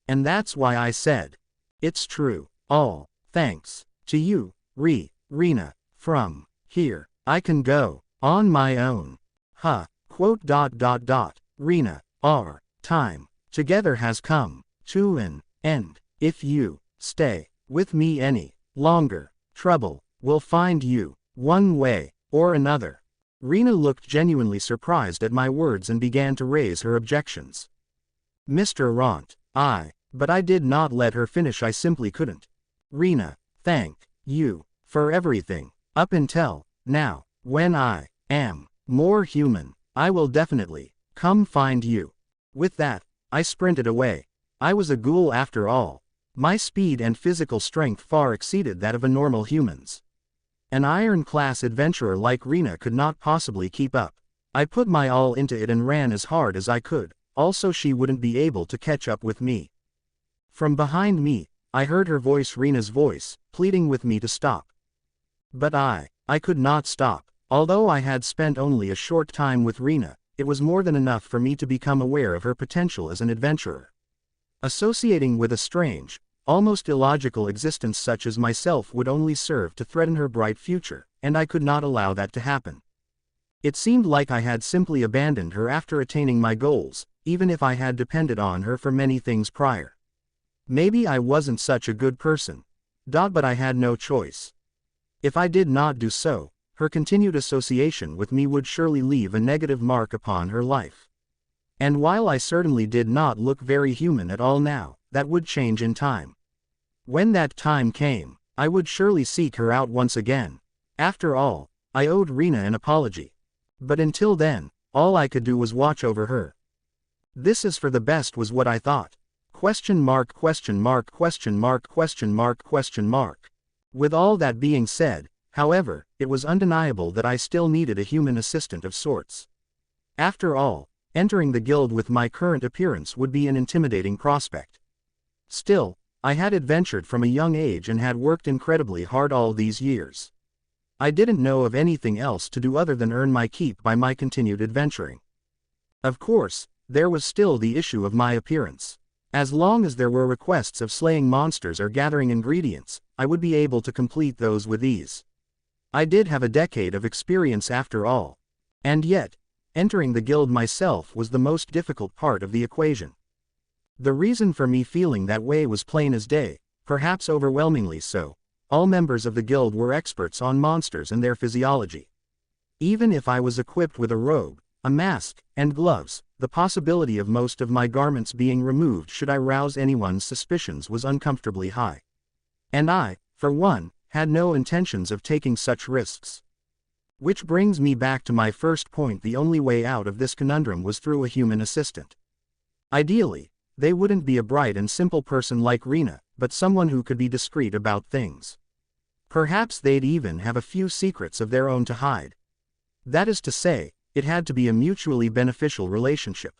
And that's why I said, "It's true. All thanks to you, Rena. From here, I can go on my own." Quote, "Rena, our time together has come to an end. If you stay with me any longer, trouble will find you, one way or another." Rena looked genuinely surprised at my words and began to raise her objections. "Mr. Rentt, but I did not let her finish. I simply couldn't. Rena, thank you for everything. Up until now, when I am more human, I will definitely come find you." With that, I sprinted away. I was a ghoul after all. My speed and physical strength far exceeded that of a normal human's. An iron-class adventurer like Rena could not possibly keep up. I put my all into it and ran as hard as I could, also she wouldn't be able to catch up with me. From behind me, I heard her voice, Rena's voice, pleading with me to stop. But I could not stop. Although I had spent only a short time with Rena, it was more than enough for me to become aware of her potential as an adventurer. Associating with a strange, almost illogical existence such as myself would only serve to threaten her bright future, and I could not allow that to happen. It seemed like I had simply abandoned her after attaining my goals, even if I had depended on her for many things prior. Maybe I wasn't such a good person. But I had no choice. If I did not do so, her continued association with me would surely leave a negative mark upon her life. And while I certainly did not look very human at all now, that would change in time. When that time came, I would surely seek her out once again. After all, I owed Rena an apology. But until then, all I could do was watch over her. This is for the best was what I thought. Question mark, question mark, question mark, question mark, question mark. With all that being said, however, it was undeniable that I still needed a human assistant of sorts. After all, entering the guild with my current appearance would be an intimidating prospect. Still, I had adventured from a young age and had worked incredibly hard all these years. I didn't know of anything else to do other than earn my keep by my continued adventuring. Of course, there was still the issue of my appearance. As long as there were requests of slaying monsters or gathering ingredients, I would be able to complete those with ease. I did have a decade of experience after all. And yet, entering the guild myself was the most difficult part of the equation. The reason for me feeling that way was plain as day, perhaps overwhelmingly so. All members of the guild were experts on monsters and their physiology. Even if I was equipped with a robe, a mask, and gloves, the possibility of most of my garments being removed should I rouse anyone's suspicions was uncomfortably high. And I, for one, had no intentions of taking such risks. Which brings me back to my first point: the only way out of this conundrum was through a human assistant. Ideally, they wouldn't be a bright and simple person like Rena, but someone who could be discreet about things. Perhaps they'd even have a few secrets of their own to hide. That is to say, it had to be a mutually beneficial relationship.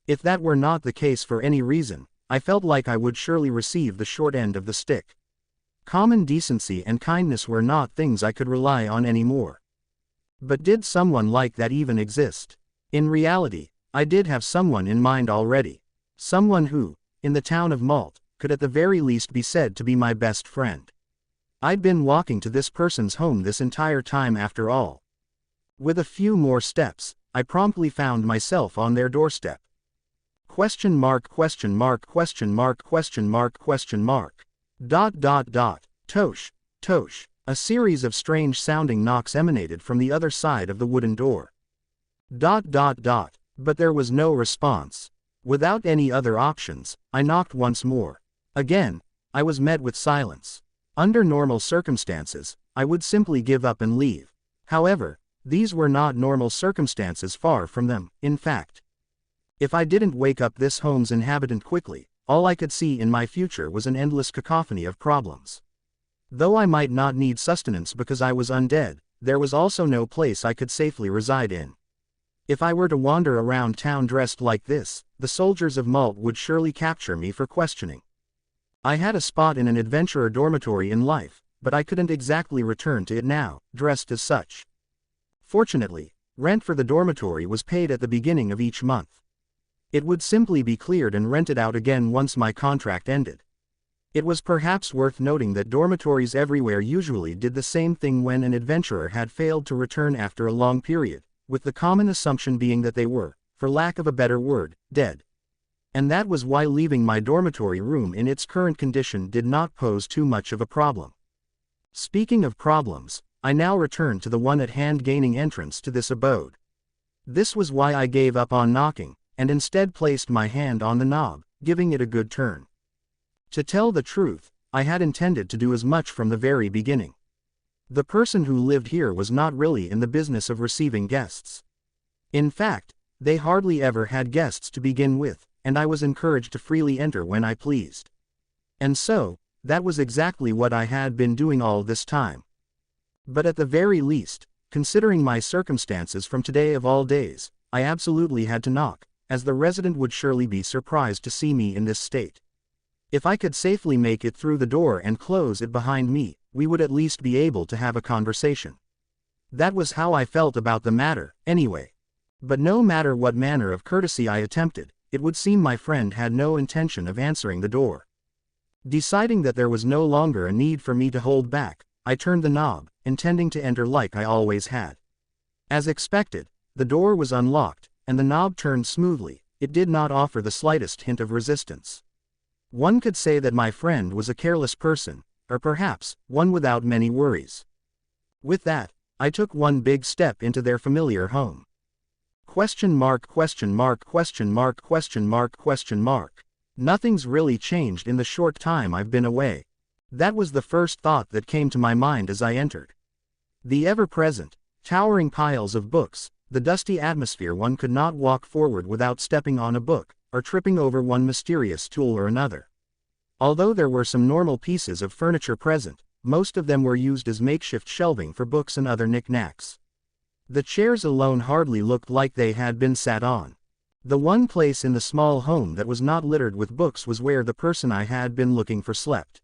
If that were not the case for any reason, I felt like I would surely receive the short end of the stick. Common decency and kindness were not things I could rely on anymore. But did someone like that even exist? In reality, I did have someone in mind already. Someone who, in the town of Malt, could at the very least be said to be my best friend. I'd been walking to this person's home this entire time after all. With a few more steps, I promptly found myself on their doorstep. Question mark, question mark, question mark, question mark, question mark. Tosh, tosh. A series of strange sounding knocks emanated from the other side of the wooden door. But there was no response. Without any other options, I knocked once more. Again, I was met with silence. Under normal circumstances, I would simply give up and leave. However, these were not normal circumstances, far from them, in fact. If I didn't wake up this home's inhabitant quickly, all I could see in my future was an endless cacophony of problems. Though I might not need sustenance because I was undead, there was also no place I could safely reside in. If I were to wander around town dressed like this, the soldiers of Malt would surely capture me for questioning. I had a spot in an adventurer dormitory in life, but I couldn't exactly return to it now, dressed as such. Fortunately, rent for the dormitory was paid at the beginning of each month. It would simply be cleared and rented out again once my contract ended. It was perhaps worth noting that dormitories everywhere usually did the same thing when an adventurer had failed to return after a long period, with the common assumption being that they were, for lack of a better word, dead. And that was why leaving my dormitory room in its current condition did not pose too much of a problem. Speaking of problems, I now returned to the one at hand, gaining entrance to this abode. This was why I gave up on knocking, and instead placed my hand on the knob, giving it a good turn. To tell the truth, I had intended to do as much from the very beginning. The person who lived here was not really in the business of receiving guests. In fact, they hardly ever had guests to begin with, and I was encouraged to freely enter when I pleased. And so, that was exactly what I had been doing all this time. But at the very least, considering my circumstances from today of all days, I absolutely had to knock, as the resident would surely be surprised to see me in this state. If I could safely make it through the door and close it behind me, we would at least be able to have a conversation. That was how I felt about the matter, anyway. But no matter what manner of courtesy I attempted, it would seem my friend had no intention of answering the door. Deciding that there was no longer a need for me to hold back, I turned the knob, intending to enter like I always had. As expected, the door was unlocked, and the knob turned smoothly. It did not offer the slightest hint of resistance. One could say that my friend was a careless person, or perhaps, one without many worries. With that, I took one big step into their familiar home. Question mark, question mark, question mark, question mark, question mark. Nothing's really changed in the short time I've been away. That was the first thought that came to my mind as I entered. The ever-present, towering piles of books, the dusty atmosphere. One could not walk forward without stepping on a book, or tripping over one mysterious tool or another. Although there were some normal pieces of furniture present, most of them were used as makeshift shelving for books and other knickknacks. The chairs alone hardly looked like they had been sat on. The one place in the small home that was not littered with books was where the person I had been looking for slept.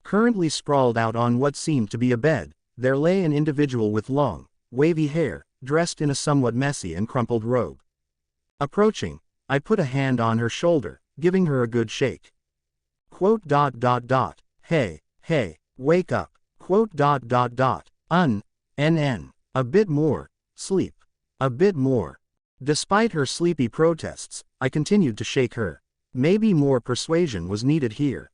Currently sprawled out on what seemed to be a bed, there lay an individual with long, wavy hair, dressed in a somewhat messy and crumpled robe. Approaching, I put a hand on her shoulder, giving her a good shake. Hey, hey, wake up. A bit more, sleep. A bit more. Despite her sleepy protests, I continued to shake her. Maybe more persuasion was needed here.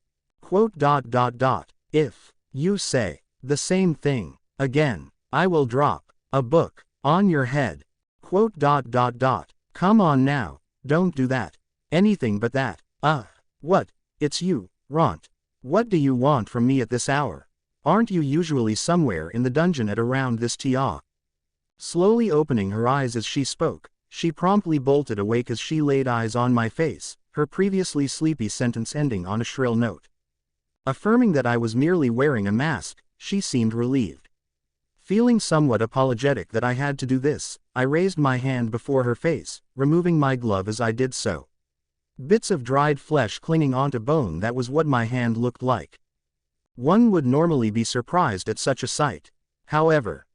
If you say the same thing again, I will drop a book on your head. Come on now, don't do that. Anything but that. What? It's you, Rentt. What do you want from me at this hour? Aren't you usually somewhere in the dungeon at around this hour? Slowly opening her eyes as she spoke, she promptly bolted awake as she laid eyes on my face, her previously sleepy sentence ending on a shrill note. Affirming that I was merely wearing a mask, she seemed relieved. Feeling somewhat apologetic that I had to do this, I raised my hand before her face, removing my glove as I did so. Bits of dried flesh clinging onto bone, that was what my hand looked like. One would normally be surprised at such a sight. However,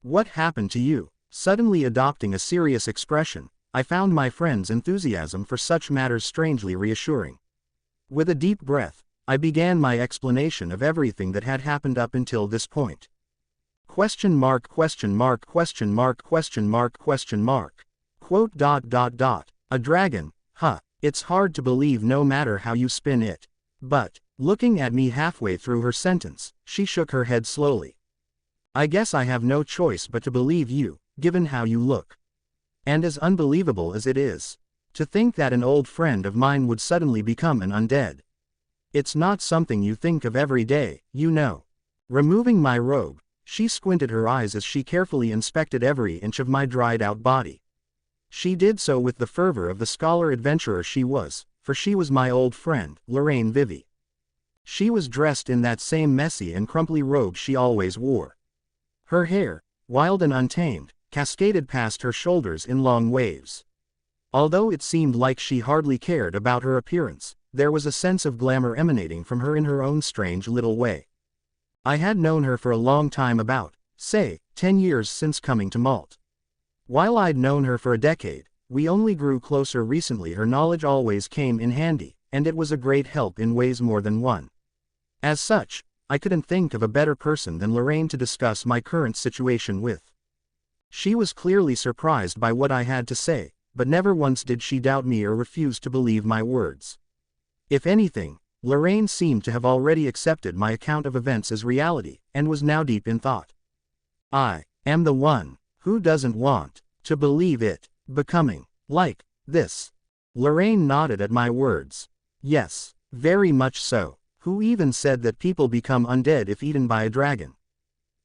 what happened to you? Suddenly adopting a serious expression, I found my friend's enthusiasm for such matters strangely reassuring. With a deep breath, I began my explanation of everything that had happened up until this point. A dragon, huh, it's hard to believe no matter how you spin it. But, looking at me halfway through her sentence, she shook her head slowly. I guess I have no choice but to believe you, given how you look. And as unbelievable as it is, to think that an old friend of mine would suddenly become an undead. It's not something you think of every day, you know. Removing my robe, she squinted her eyes as she carefully inspected every inch of my dried-out body. She did so with the fervor of the scholar-adventurer she was, for she was my old friend, Lorraine Vivi. She was dressed in that same messy and crumply robe she always wore. Her hair, wild and untamed, cascaded past her shoulders in long waves. Although it seemed like she hardly cared about her appearance, there was a sense of glamour emanating from her in her own strange little way. I had known her for a long time, about, say, 10 years since coming to Malt. While I'd known her for a decade, we only grew closer recently. Her knowledge always came in handy, and it was a great help in ways more than one. As such, I couldn't think of a better person than Lorraine to discuss my current situation with. She was clearly surprised by what I had to say, but never once did she doubt me or refuse to believe my words. If anything, Lorraine seemed to have already accepted my account of events as reality, and was now deep in thought. I am the one who doesn't want to believe it becoming like this. Lorraine nodded at my words. Yes, very much so. Who even said that people become undead if eaten by a dragon?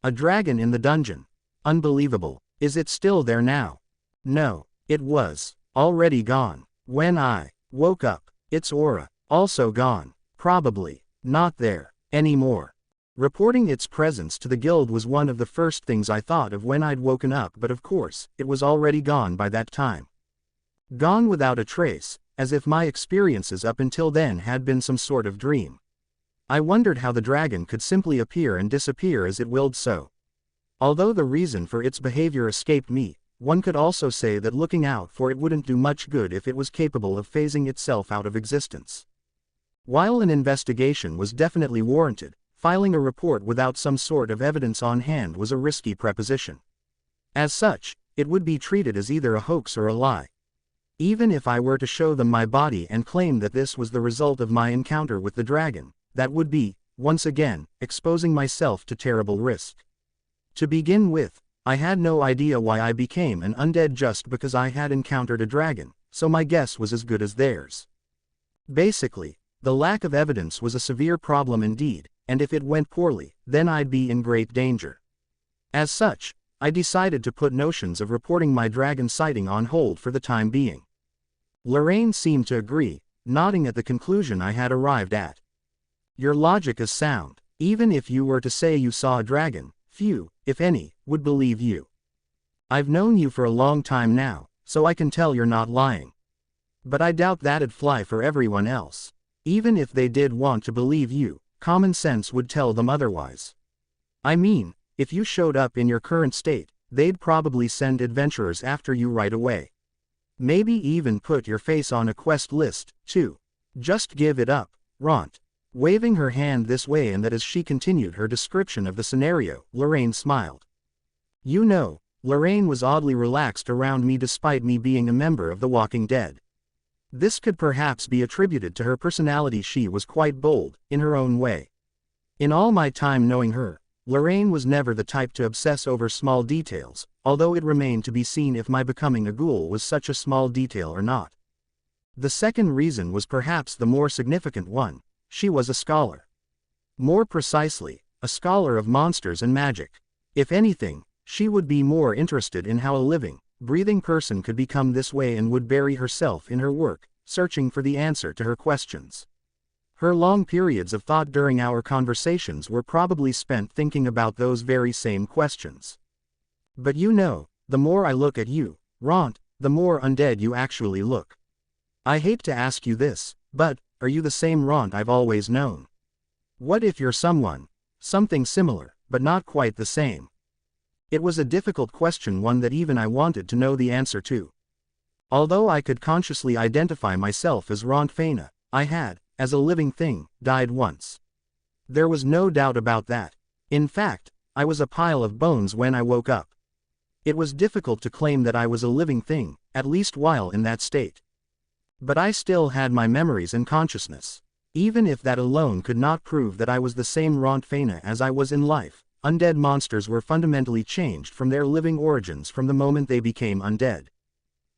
A dragon in the dungeon. Unbelievable. Is it still there now? No, it was already gone. When I woke up, its aura also gone. Probably not there anymore. Reporting its presence to the guild was one of the first things I thought of when I'd woken up, but of course, it was already gone by that time. Gone without a trace, as if my experiences up until then had been some sort of dream. I wondered how the dragon could simply appear and disappear as it willed so. Although the reason for its behavior escaped me, one could also say that looking out for it wouldn't do much good if it was capable of phasing itself out of existence. While an investigation was definitely warranted, filing a report without some sort of evidence on hand was a risky proposition. As such, it would be treated as either a hoax or a lie. Even if I were to show them my body and claim that this was the result of my encounter with the dragon, that would be, once again, exposing myself to terrible risk. To begin with, I had no idea why I became an undead just because I had encountered a dragon, so my guess was as good as theirs. Basically, the lack of evidence was a severe problem indeed, and if it went poorly, then I'd be in great danger. As such, I decided to put notions of reporting my dragon sighting on hold for the time being. Lorraine seemed to agree, nodding at the conclusion I had arrived at. Your logic is sound. Even if you were to say you saw a dragon, few, if any, would believe you. I've known you for a long time now, so I can tell you're not lying. But I doubt that'd fly for everyone else. Even if they did want to believe you, common sense would tell them otherwise. I mean, if you showed up in your current state, they'd probably send adventurers after you right away. Maybe even put your face on a quest list, too. Just give it up, Rentt. Waving her hand this way and that as she continued her description of the scenario, Lorraine smiled. You know, Lorraine was oddly relaxed around me despite me being a member of The Walking Dead. This could perhaps be attributed to her personality. She was quite bold, in her own way. In all my time knowing her, Lorraine was never the type to obsess over small details, although it remained to be seen if my becoming a ghoul was such a small detail or not. The second reason was perhaps the more significant one. She was a scholar. More precisely, a scholar of monsters and magic. If anything, she would be more interested in how a living, breathing person could become this way and would bury herself in her work, searching for the answer to her questions. Her long periods of thought during our conversations were probably spent thinking about those very same questions. But you know, the more I look at you, Rentt, the more undead you actually look. I hate to ask you this, but, are you the same Rentt I've always known? What if you're something similar, but not quite the same? It was a difficult question, one that even I wanted to know the answer to. Although I could consciously identify myself as Rentt Faina, I had, as a living thing, died once. There was no doubt about that. In fact, I was a pile of bones when I woke up. It was difficult to claim that I was a living thing, at least while in that state. But I still had my memories and consciousness. Even if that alone could not prove that I was the same Rentt Faina as I was in life, undead monsters were fundamentally changed from their living origins from the moment they became undead.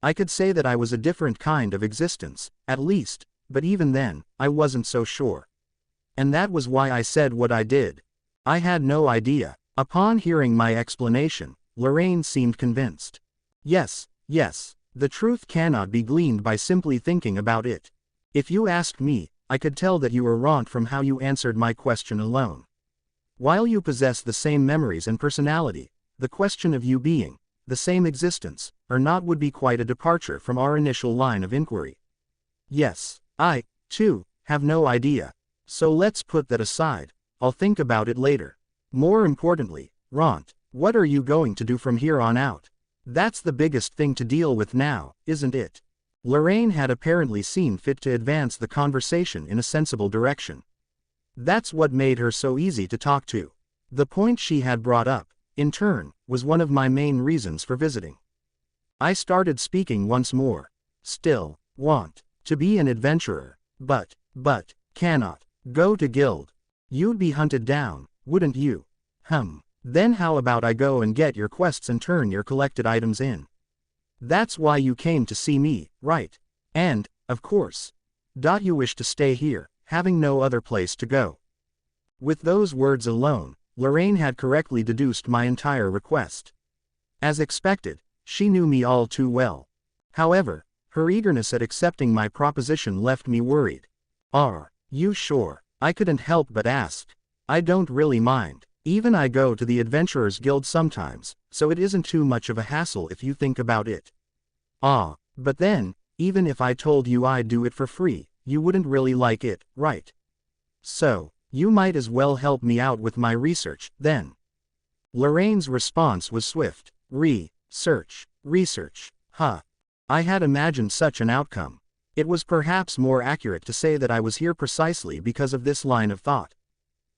I could say that I was a different kind of existence, at least, but even then, I wasn't so sure. And that was why I said what I did. I had no idea. Upon hearing my explanation, Lorraine seemed convinced. Yes, the truth cannot be gleaned by simply thinking about it. If you asked me, I could tell that you were Rentt from how you answered my question alone. While you possess the same memories and personality, the question of you being the same existence, or not would be quite a departure from our initial line of inquiry. Yes, I, too, have no idea. So let's put that aside. I'll think about it later. More importantly, Rentt, what are you going to do from here on out? That's the biggest thing to deal with now, isn't it? Lorraine had apparently seen fit to advance the conversation in a sensible direction. That's what made her so easy to talk to. The point she had brought up, in turn, was one of my main reasons for visiting. I started speaking once more. Still, want to be an adventurer, but, cannot go to guild. You'd be hunted down, wouldn't you? Then how about I go and get your quests and turn your collected items in? That's why you came to see me, right? And, of course, you wish to stay here, having no other place to go. With those words alone, Lorraine had correctly deduced my entire request. As expected, she knew me all too well. However, her eagerness at accepting my proposition left me worried. Are you sure? I couldn't help but ask. I don't really mind. Even I go to the Adventurers Guild sometimes, so it isn't too much of a hassle if you think about it. But then, even if I told you I'd do it for free, you wouldn't really like it, right? So, you might as well help me out with my research, then. Lorraine's response was swift. Research. I had imagined such an outcome. It was perhaps more accurate to say that I was here precisely because of this line of thought.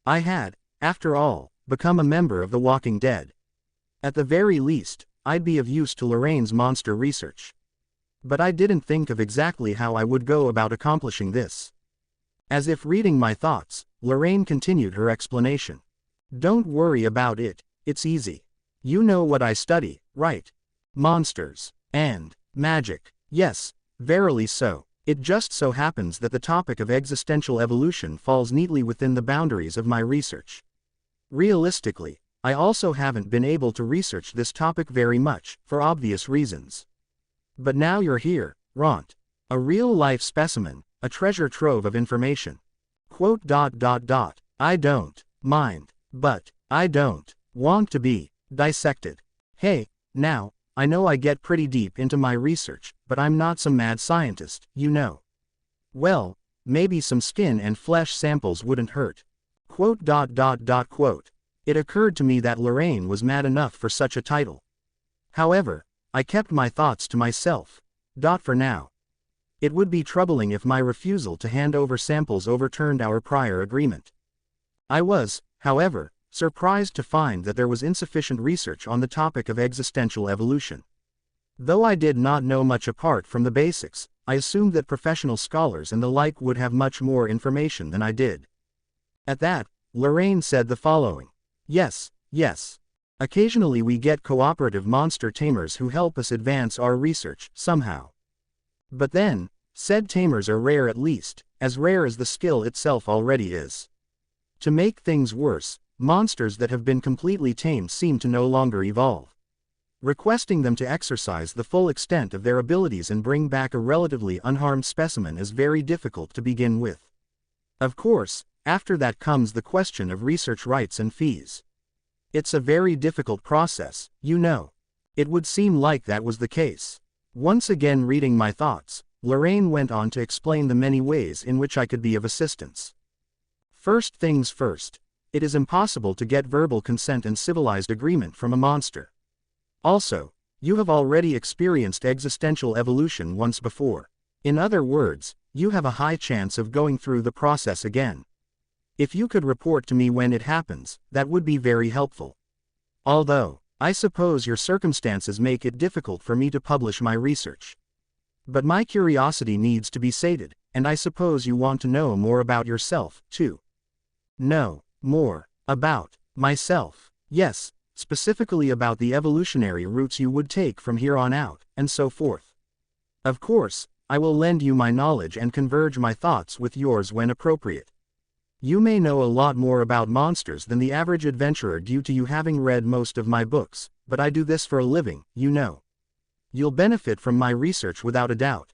I had, after all, become a member of The Walking Dead. At the very least, I'd be of use to Lorraine's monster research. But I didn't think of exactly how I would go about accomplishing this. As if reading my thoughts, Lorraine continued her explanation. Don't worry about it, it's easy. You know what I study, right? Monsters. And magic. Yes, verily so. It just so happens that the topic of existential evolution falls neatly within the boundaries of my research. Realistically, I also haven't been able to research this topic very much, for obvious reasons. But now you're here, Rentt. A real-life specimen, a treasure trove of information. I don't mind, but I don't want to be dissected. Hey, now, I know I get pretty deep into my research, but I'm not some mad scientist, you know. Well, maybe some skin and flesh samples wouldn't hurt. It occurred to me that Lorraine was mad enough for such a title. However, I kept my thoughts to myself. For now. It would be troubling if my refusal to hand over samples overturned our prior agreement. I was, however, surprised to find that there was insufficient research on the topic of existential evolution. Though I did not know much apart from the basics, I assumed that professional scholars and the like would have much more information than I did. At that, Lorraine said the following. Yes. Occasionally we get cooperative monster tamers who help us advance our research, somehow. But then, said tamers are rare, at least, as rare as the skill itself already is. To make things worse, monsters that have been completely tamed seem to no longer evolve. Requesting them to exercise the full extent of their abilities and bring back a relatively unharmed specimen is very difficult to begin with. Of course, after that comes the question of research rights and fees. It's a very difficult process, you know. It would seem like that was the case. Once again reading my thoughts, Lorraine went on to explain the many ways in which I could be of assistance. First things first, it is impossible to get verbal consent and civilized agreement from a monster. Also, you have already experienced existential evolution once before. In other words, you have a high chance of going through the process again. If you could report to me when it happens, that would be very helpful. Although, I suppose your circumstances make it difficult for me to publish my research. But my curiosity needs to be sated, and I suppose you want to know more about yourself, too. No, more about myself. Yes, specifically about the evolutionary routes you would take from here on out, and so forth. Of course, I will lend you my knowledge and converge my thoughts with yours when appropriate. You may know a lot more about monsters than the average adventurer due to you having read most of my books, but I do this for a living, you know. You'll benefit from my research without a doubt.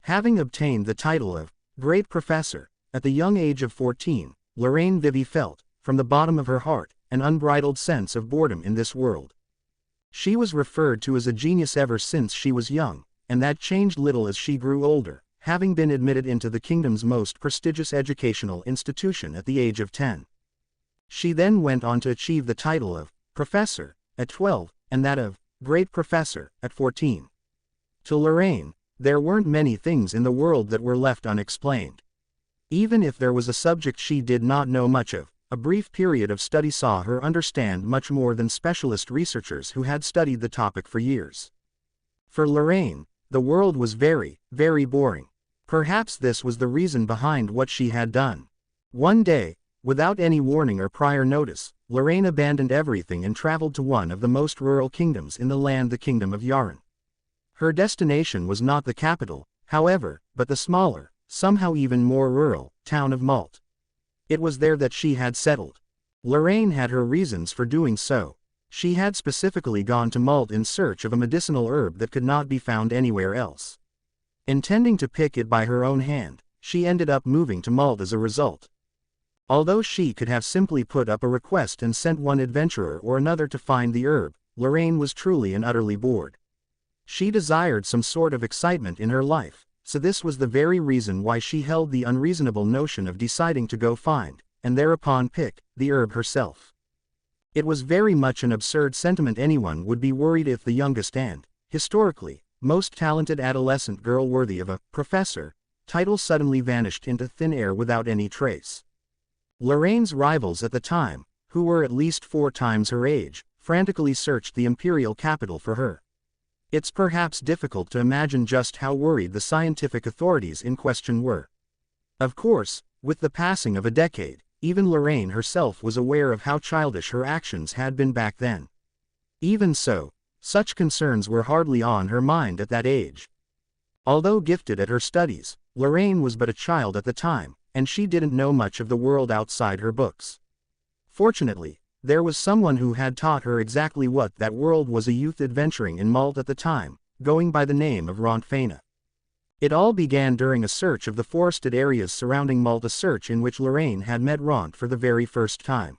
Having obtained the title of Great Professor, at the young age of 14, Lorraine Vivy felt, from the bottom of her heart, an unbridled sense of boredom in this world. She was referred to as a genius ever since she was young, and that changed little as she grew older, having been admitted into the kingdom's most prestigious educational institution at the age of 10. She then went on to achieve the title of Professor at 12, and that of Great Professor at 14. To Lorraine, there weren't many things in the world that were left unexplained. Even if there was a subject she did not know much of, a brief period of study saw her understand much more than specialist researchers who had studied the topic for years. For Lorraine, the world was very, very boring. Perhaps this was the reason behind what she had done. One day, without any warning or prior notice, Lorraine abandoned everything and traveled to one of the most rural kingdoms in the land, the Kingdom of Yaren. Her destination was not the capital, however, but the smaller, somehow even more rural, town of Malt. It was there that she had settled. Lorraine had her reasons for doing so. She had specifically gone to Malt in search of a medicinal herb that could not be found anywhere else. Intending to pick it by her own hand, she ended up moving to Malt as a result. Although she could have simply put up a request and sent one adventurer or another to find the herb, Lorraine was truly and utterly bored. She desired some sort of excitement in her life, so this was the very reason why she held the unreasonable notion of deciding to go find, and thereupon pick, the herb herself. It was very much an absurd sentiment. Anyone would be worried if the youngest and, historically, most talented adolescent girl worthy of a professor title suddenly vanished into thin air without any trace. Lorraine's rivals at the time, who were at least 4 times her age, frantically searched the imperial capital for her. It's perhaps difficult to imagine just how worried the scientific authorities in question were. Of course, with the passing of a decade, even Lorraine herself was aware of how childish her actions had been back then. Even so, such concerns were hardly on her mind at that age. Although gifted at her studies, Lorraine was but a child at the time, and she didn't know much of the world outside her books. Fortunately, there was someone who had taught her exactly what that world was, a youth adventuring in Malt at the time, going by the name of Rentt Faina. It all began during a search of the forested areas surrounding Malt, a search in which Lorraine had met Rentt for the very first time.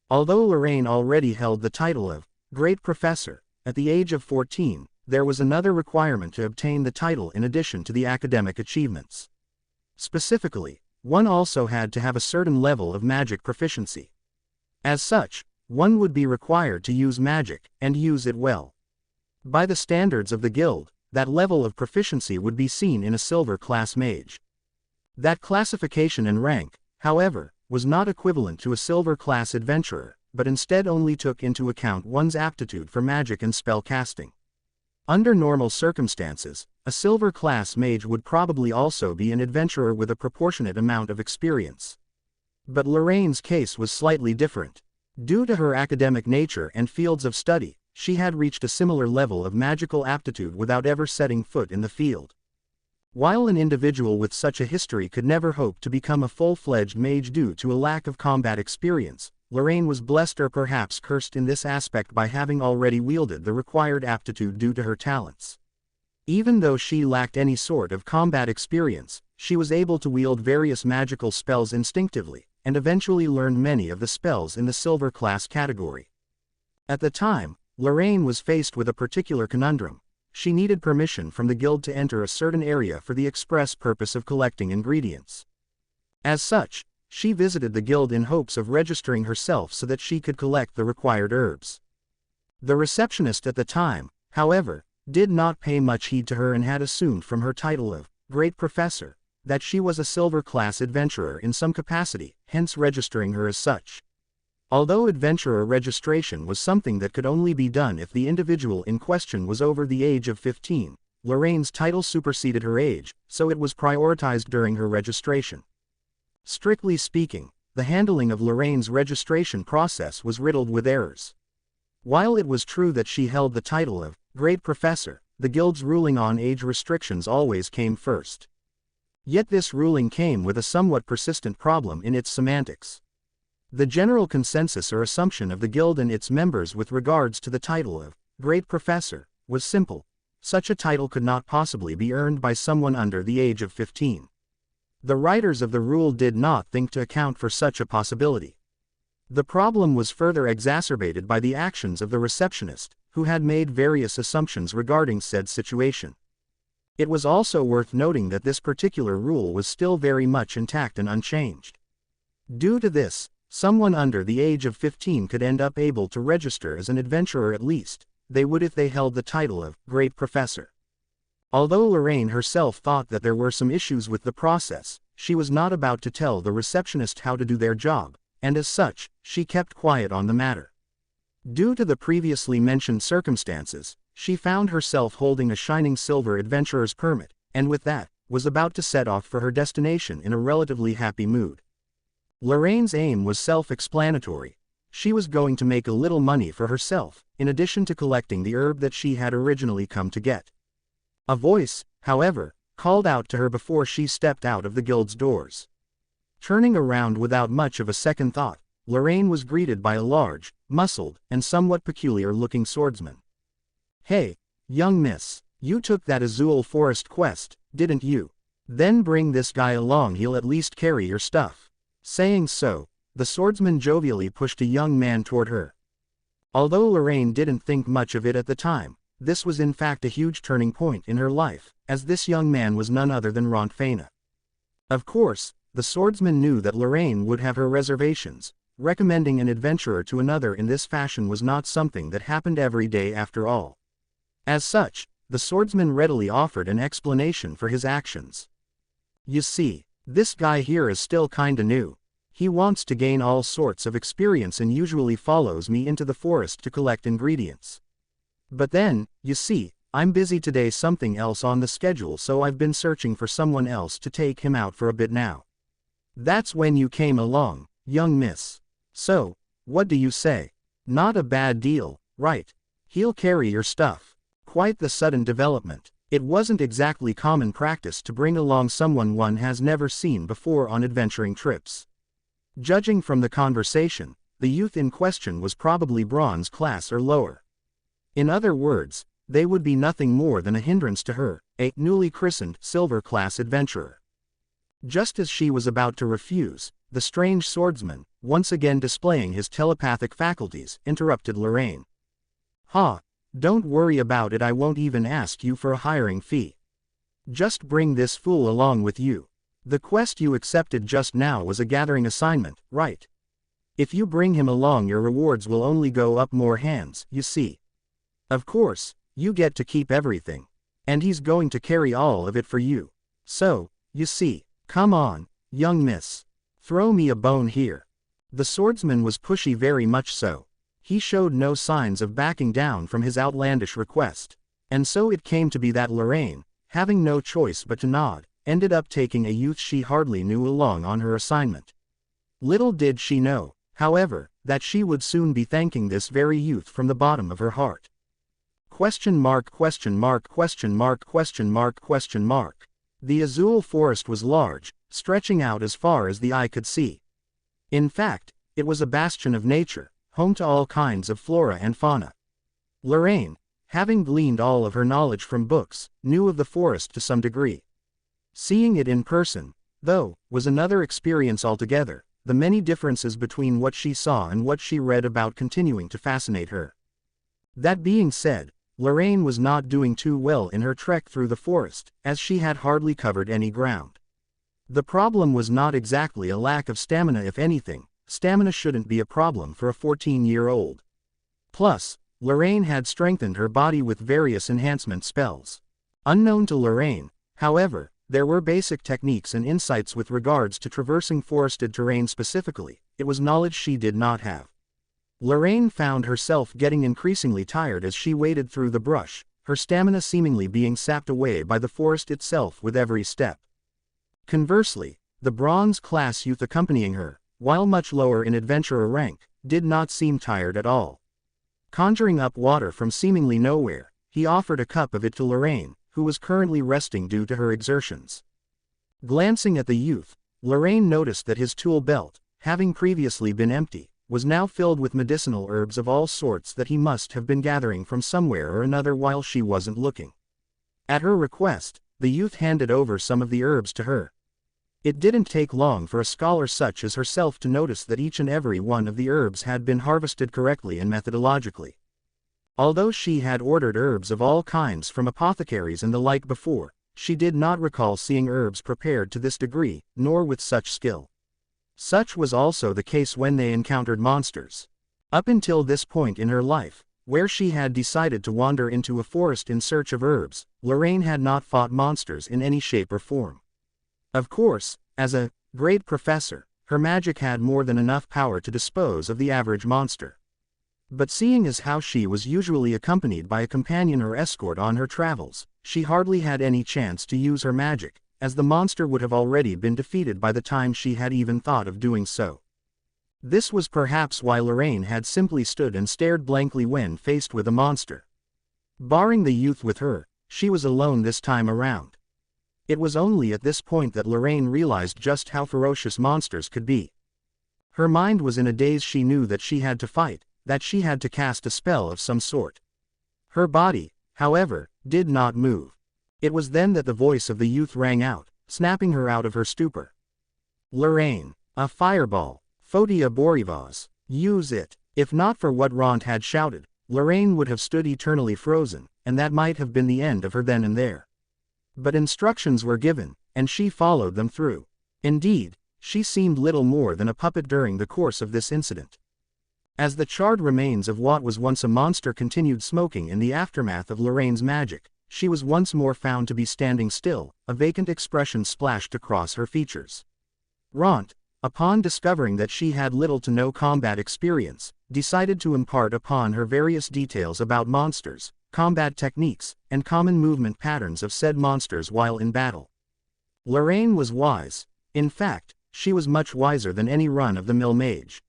Although Lorraine already held the title of Great Professor, at the age of 14, there was another requirement to obtain the title in addition to the academic achievements. Specifically, one also had to have a certain level of magic proficiency. As such, one would be required to use magic, and use it well. By the standards of the guild, that level of proficiency would be seen in a silver class mage. That classification and rank, however, was not equivalent to a silver class adventurer, but instead only took into account one's aptitude for magic and spell casting. Under normal circumstances, a silver class mage would probably also be an adventurer with a proportionate amount of experience. But Lorraine's case was slightly different. Due to her academic nature and fields of study, she had reached a similar level of magical aptitude without ever setting foot in the field. While an individual with such a history could never hope to become a full-fledged mage due to a lack of combat experience, Lorraine was blessed or perhaps cursed in this aspect by having already wielded the required aptitude due to her talents. Even though she lacked any sort of combat experience, she was able to wield various magical spells instinctively, and eventually learned many of the spells in the silver class category. At the time, Lorraine was faced with a particular conundrum. She needed permission from the guild to enter a certain area for the express purpose of collecting ingredients. As such, she visited the guild in hopes of registering herself so that she could collect the required herbs. The receptionist at the time, however, did not pay much heed to her and had assumed from her title of Great Professor that she was a silver class adventurer in some capacity, hence registering her as such. Although adventurer registration was something that could only be done if the individual in question was over the age of 15, Lorraine's title superseded her age, so it was prioritized during her registration. Strictly speaking, the handling of Lorraine's registration process was riddled with errors. While it was true that she held the title of Great Professor, the guild's ruling on age restrictions always came first. Yet this ruling came with a somewhat persistent problem in its semantics. The general consensus or assumption of the guild and its members with regards to the title of Great Professor was simple: such a title could not possibly be earned by someone under the age of 15. The writers of the rule did not think to account for such a possibility. The problem was further exacerbated by the actions of the receptionist, who had made various assumptions regarding said situation. It was also worth noting that this particular rule was still very much intact and unchanged. Due to this, someone under the age of 15 could end up able to register as an adventurer, at least they would if they held the title of Great Professor. Although Lorraine herself thought that there were some issues with the process, she was not about to tell the receptionist how to do their job, and as such, she kept quiet on the matter. Due to the previously mentioned circumstances, she found herself holding a shining silver adventurer's permit, and with that, was about to set off for her destination in a relatively happy mood. Lorraine's aim was self-explanatory. She was going to make a little money for herself, in addition to collecting the herb that she had originally come to get. A voice, however, called out to her before she stepped out of the guild's doors. Turning around without much of a second thought, Lorraine was greeted by a large, muscled, and somewhat peculiar-looking swordsman. "Hey, young miss, you took that Azul Forest quest, didn't you? Then bring this guy along, he'll at least carry your stuff." Saying so, the swordsman jovially pushed a young man toward her. Although Lorraine didn't think much of it at the time, this was in fact a huge turning point in her life, as this young man was none other than Rentt Faina. Of course, the swordsman knew that Lorraine would have her reservations. Recommending an adventurer to another in this fashion was not something that happened every day after all. As such, the swordsman readily offered an explanation for his actions. "You see, this guy here is still kinda new. He wants to gain all sorts of experience and usually follows me into the forest to collect ingredients. But then, you see, I'm busy today, something else on the schedule, so I've been searching for someone else to take him out for a bit now. That's when you came along, young miss. So, what do you say? Not a bad deal, right? He'll carry your stuff." Quite the sudden development. It wasn't exactly common practice to bring along someone one has never seen before on adventuring trips. Judging from the conversation, the youth in question was probably bronze class or lower. In other words, they would be nothing more than a hindrance to her, a newly christened silver class adventurer. Just as she was about to refuse, the strange swordsman, once again displaying his telepathic faculties, interrupted Lorraine. "Ha, Don't worry about it, I won't even ask you for a hiring fee. Just bring this fool along with you. The quest you accepted just now was a gathering assignment, right? If you bring him along, your rewards will only go up more hands, you see. Of course, you get to keep everything. And he's going to carry all of it for you. So, you see, come on, young miss. Throw me a bone here. The swordsman was pushy, very much so. He showed no signs of backing down from his outlandish request. And so it came to be that Lorraine, having no choice but to nod, ended up taking a youth she hardly knew along on her assignment. Little did she know, however, that she would soon be thanking this very youth from the bottom of her heart. Question mark, question mark, question mark, question mark, question mark. The azul forest was large, stretching out as far as the eye could see. In fact, it was a bastion of nature, home to all kinds of flora and fauna. Lorraine, having gleaned all of her knowledge from books, knew of the forest to some degree. Seeing it in person, though, was another experience altogether, the many differences between what she saw and what she read about continuing to fascinate her. That being said, Lorraine was not doing too well in her trek through the forest, as she had hardly covered any ground. The problem was not exactly a lack of stamina. If anything, stamina shouldn't be a problem for a 14-year-old. Plus, Lorraine had strengthened her body with various enhancement spells. Unknown to Lorraine, however, there were basic techniques and insights with regards to traversing forested terrain specifically. It was knowledge she did not have. Lorraine found herself getting increasingly tired as she waded through the brush, her stamina seemingly being sapped away by the forest itself with every step. Conversely, the bronze-class youth accompanying her, while much lower in adventurer rank, did not seem tired at all. Conjuring up water from seemingly nowhere, he offered a cup of it to Lorraine, who was currently resting due to her exertions. Glancing at the youth, Lorraine noticed that his tool belt, having previously been empty, was now filled with medicinal herbs of all sorts that he must have been gathering from somewhere or another while she wasn't looking. At her request, the youth handed over some of the herbs to her. It didn't take long for a scholar such as herself to notice that each and every one of the herbs had been harvested correctly and methodologically. Although she had ordered herbs of all kinds from apothecaries and the like before, she did not recall seeing herbs prepared to this degree, nor with such skill. Such was also the case when they encountered monsters. Up until this point in her life, where she had decided to wander into a forest in search of herbs, Lorraine had not fought monsters in any shape or form. Of course, as a great professor, her magic had more than enough power to dispose of the average monster. But seeing as how she was usually accompanied by a companion or escort on her travels, she hardly had any chance to use her magic, as the monster would have already been defeated by the time she had even thought of doing so. This was perhaps why Lorraine had simply stood and stared blankly when faced with a monster. Barring the youth with her, she was alone this time around. It was only at this point that Lorraine realized just how ferocious monsters could be. Her mind was in a daze. She knew that she had to fight, that she had to cast a spell of some sort. Her body, however, did not move. It was then that the voice of the youth rang out, snapping her out of her stupor. Lorraine, a fireball, Photia Borivas, use it. If not for what Rentt had shouted, Lorraine would have stood eternally frozen, and that might have been the end of her then and there. But instructions were given, and she followed them through. Indeed, she seemed little more than a puppet during the course of this incident. As the charred remains of what was once a monster continued smoking in the aftermath of Lorraine's magic, she was once more found to be standing still, a vacant expression splashed across her features. Rentt, upon discovering that she had little to no combat experience, decided to impart upon her various details about monsters, combat techniques, and common movement patterns of said monsters while in battle. Lorraine was wise. In fact, she was much wiser than any run-of-the-mill mage.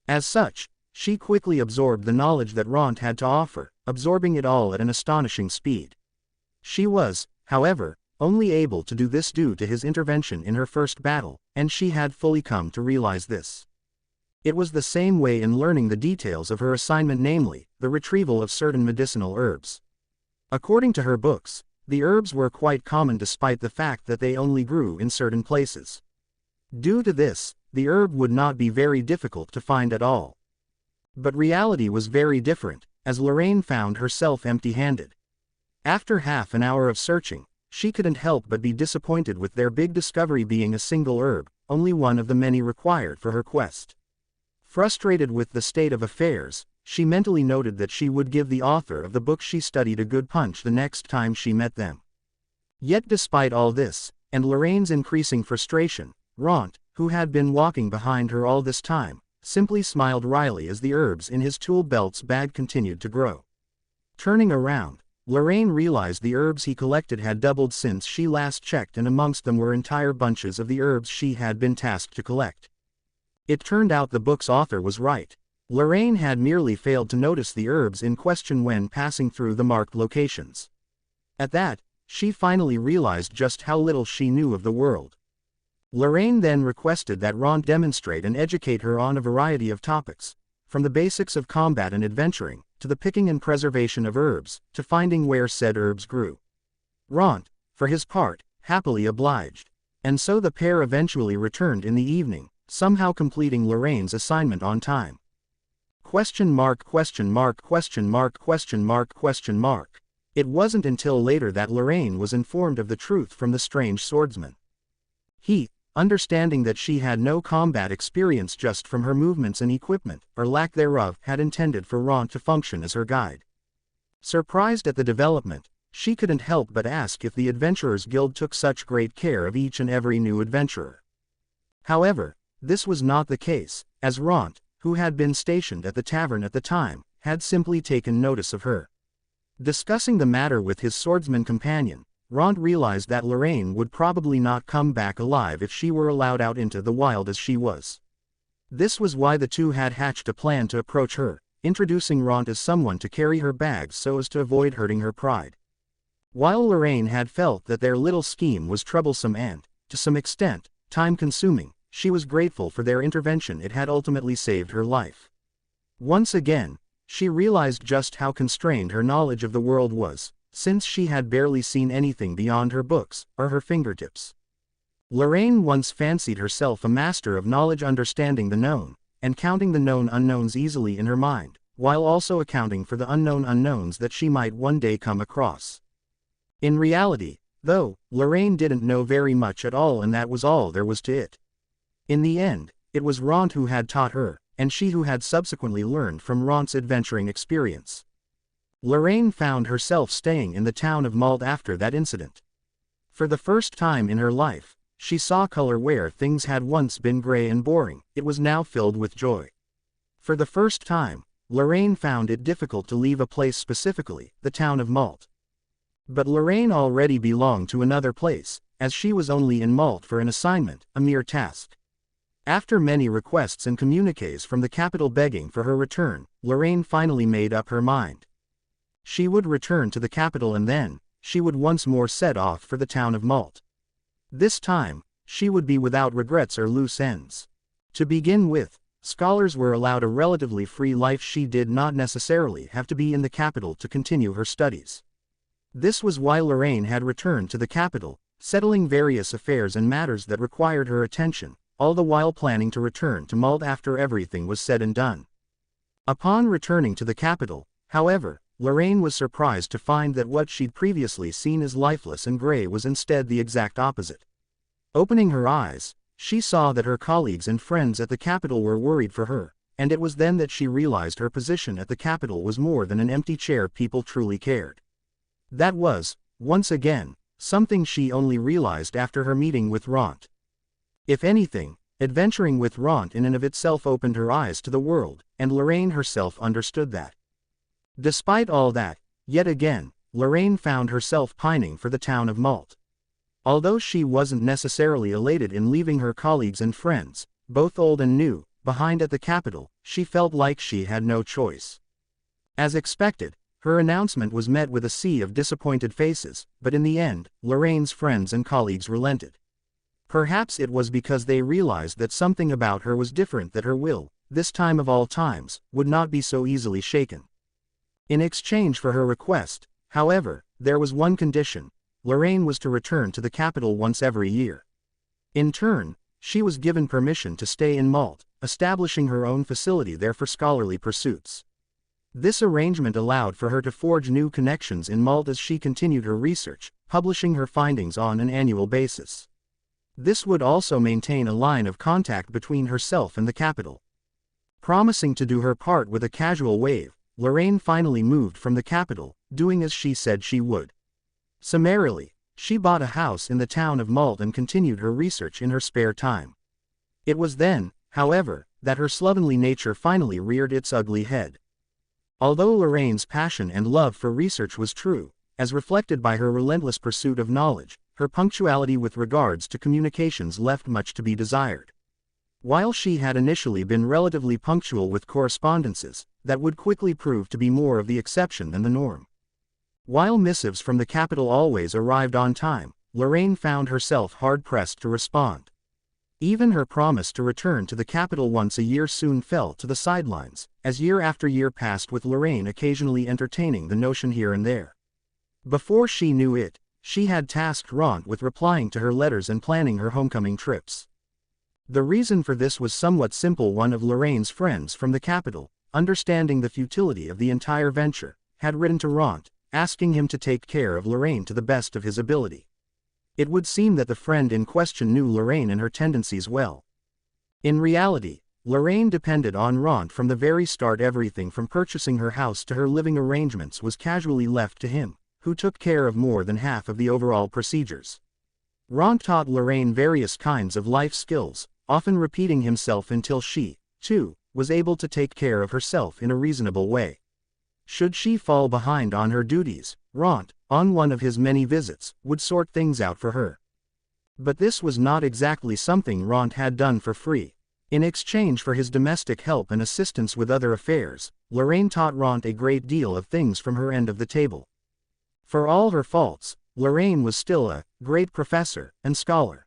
As such, she quickly absorbed the knowledge that Rentt had to offer, absorbing it all at an astonishing speed. She was, however, only able to do this due to his intervention in her first battle, and she had fully come to realize this. It was the same way in learning the details of her assignment, namely, the retrieval of certain medicinal herbs. According to her books, the herbs were quite common despite the fact that they only grew in certain places. Due to this, the herb would not be very difficult to find at all. But reality was very different, as Lorraine found herself empty-handed. After half an hour of searching, she couldn't help but be disappointed with their big discovery being a single herb, only one of the many required for her quest. Frustrated with the state of affairs, she mentally noted that she would give the author of the book she studied a good punch the next time she met them. Yet despite all this, and Lorraine's increasing frustration, Rentt, who had been walking behind her all this time, simply smiled wryly as the herbs in his tool belt's bag continued to grow. Turning around, Lorraine realized the herbs he collected had doubled since she last checked, and amongst them were entire bunches of the herbs she had been tasked to collect. It turned out the book's author was right. Lorraine had merely failed to notice the herbs in question when passing through the marked locations. At that, she finally realized just how little she knew of the world. Lorraine then requested that Rentt demonstrate and educate her on a variety of topics, from the basics of combat and adventuring, to the picking and preservation of herbs, to finding where said herbs grew. Rentt, for his part, happily obliged. And so the pair eventually returned in the evening, somehow completing Lorraine's assignment on time. Question mark, question mark, question mark, question mark, question mark. It wasn't until later that Lorraine was informed of the truth from the strange swordsman. He, understanding that she had no combat experience just from her movements and equipment, or lack thereof, had intended for Rentt to function as her guide. Surprised at the development, she couldn't help but ask if the Adventurers Guild took such great care of each and every new adventurer. However, this was not the case, as Rentt, who had been stationed at the tavern at the time, had simply taken notice of her. Discussing the matter with his swordsman companion, Rentt realized that Lorraine would probably not come back alive if she were allowed out into the wild as she was. This was why the two had hatched a plan to approach her, introducing Rentt as someone to carry her bags so as to avoid hurting her pride. While Lorraine had felt that their little scheme was troublesome and, to some extent, time-consuming, she was grateful for their intervention. It had ultimately saved her life. Once again, she realized just how constrained her knowledge of the world was, since she had barely seen anything beyond her books, or her fingertips. Lorraine once fancied herself a master of knowledge, understanding the known, and counting the known unknowns easily in her mind, while also accounting for the unknown unknowns that she might one day come across. In reality, though, Lorraine didn't know very much at all, and that was all there was to it. In the end, it was Rentt who had taught her, and she who had subsequently learned from Rentt's adventuring experience. Lorraine found herself staying in the town of Malt after that incident. For the first time in her life, she saw color where things had once been gray and boring. It was now filled with joy. For the first time, Lorraine found it difficult to leave a place, specifically, the town of Malt. But Lorraine already belonged to another place, as she was only in Malt for an assignment, a mere task. After many requests and communiques from the capital begging for her return, Lorraine finally made up her mind. She would return to the capital, and then, she would once more set off for the town of Malt. This time, she would be without regrets or loose ends. To begin with, scholars were allowed a relatively free life. She did not necessarily have to be in the capital to continue her studies. This was why Lorraine had returned to the capital, settling various affairs and matters that required her attention, all the while planning to return to Malt after everything was said and done. Upon returning to the capital, however, Lorraine was surprised to find that what she'd previously seen as lifeless and gray was instead the exact opposite. Opening her eyes, she saw that her colleagues and friends at the capital were worried for her, and it was then that she realized her position at the capital was more than an empty chair. People truly cared. That was, once again, something she only realized after her meeting with Rentt. If anything, adventuring with Rentt in and of itself opened her eyes to the world, and Lorraine herself understood that. Despite all that, yet again, Lorraine found herself pining for the town of Malt. Although she wasn't necessarily elated in leaving her colleagues and friends, both old and new, behind at the capital, she felt like she had no choice. As expected, her announcement was met with a sea of disappointed faces, but in the end, Lorraine's friends and colleagues relented. Perhaps it was because they realized that something about her was different, that her will, this time of all times, would not be so easily shaken. In exchange for her request, however, there was one condition: Lorraine was to return to the capital once every year. In turn, she was given permission to stay in Malt, establishing her own facility there for scholarly pursuits. This arrangement allowed for her to forge new connections in Malta as she continued her research, publishing her findings on an annual basis. This would also maintain a line of contact between herself and the capital. Promising to do her part with a casual wave, Lorraine finally moved from the capital, doing as she said she would. Summarily, she bought a house in the town of Malta and continued her research in her spare time. It was then, however, that her slovenly nature finally reared its ugly head. Although Lorraine's passion and love for research was true, as reflected by her relentless pursuit of knowledge, her punctuality with regards to communications left much to be desired. While she had initially been relatively punctual with correspondences, that would quickly prove to be more of the exception than the norm. While missives from the capital always arrived on time, Lorraine found herself hard-pressed to respond. Even her promise to return to the capital once a year soon fell to the sidelines, as year after year passed with Lorraine occasionally entertaining the notion here and there. Before she knew it, she had tasked Rentt with replying to her letters and planning her homecoming trips. The reason for this was somewhat simple. One of Lorraine's friends from the capital, understanding the futility of the entire venture, had written to Rentt, asking him to take care of Lorraine to the best of his ability. It would seem that the friend in question knew Lorraine and her tendencies well. In reality, Lorraine depended on Rentt from the very start. Everything from purchasing her house to her living arrangements was casually left to him, who took care of more than half of the overall procedures. Rentt taught Lorraine various kinds of life skills, often repeating himself until she, too, was able to take care of herself in a reasonable way. Should she fall behind on her duties, Rentt, on one of his many visits, would sort things out for her. But this was not exactly something Rentt had done for free. In exchange for his domestic help and assistance with other affairs, Lorraine taught Rentt a great deal of things from her end of the table. For all her faults, Lorraine was still a great professor and scholar.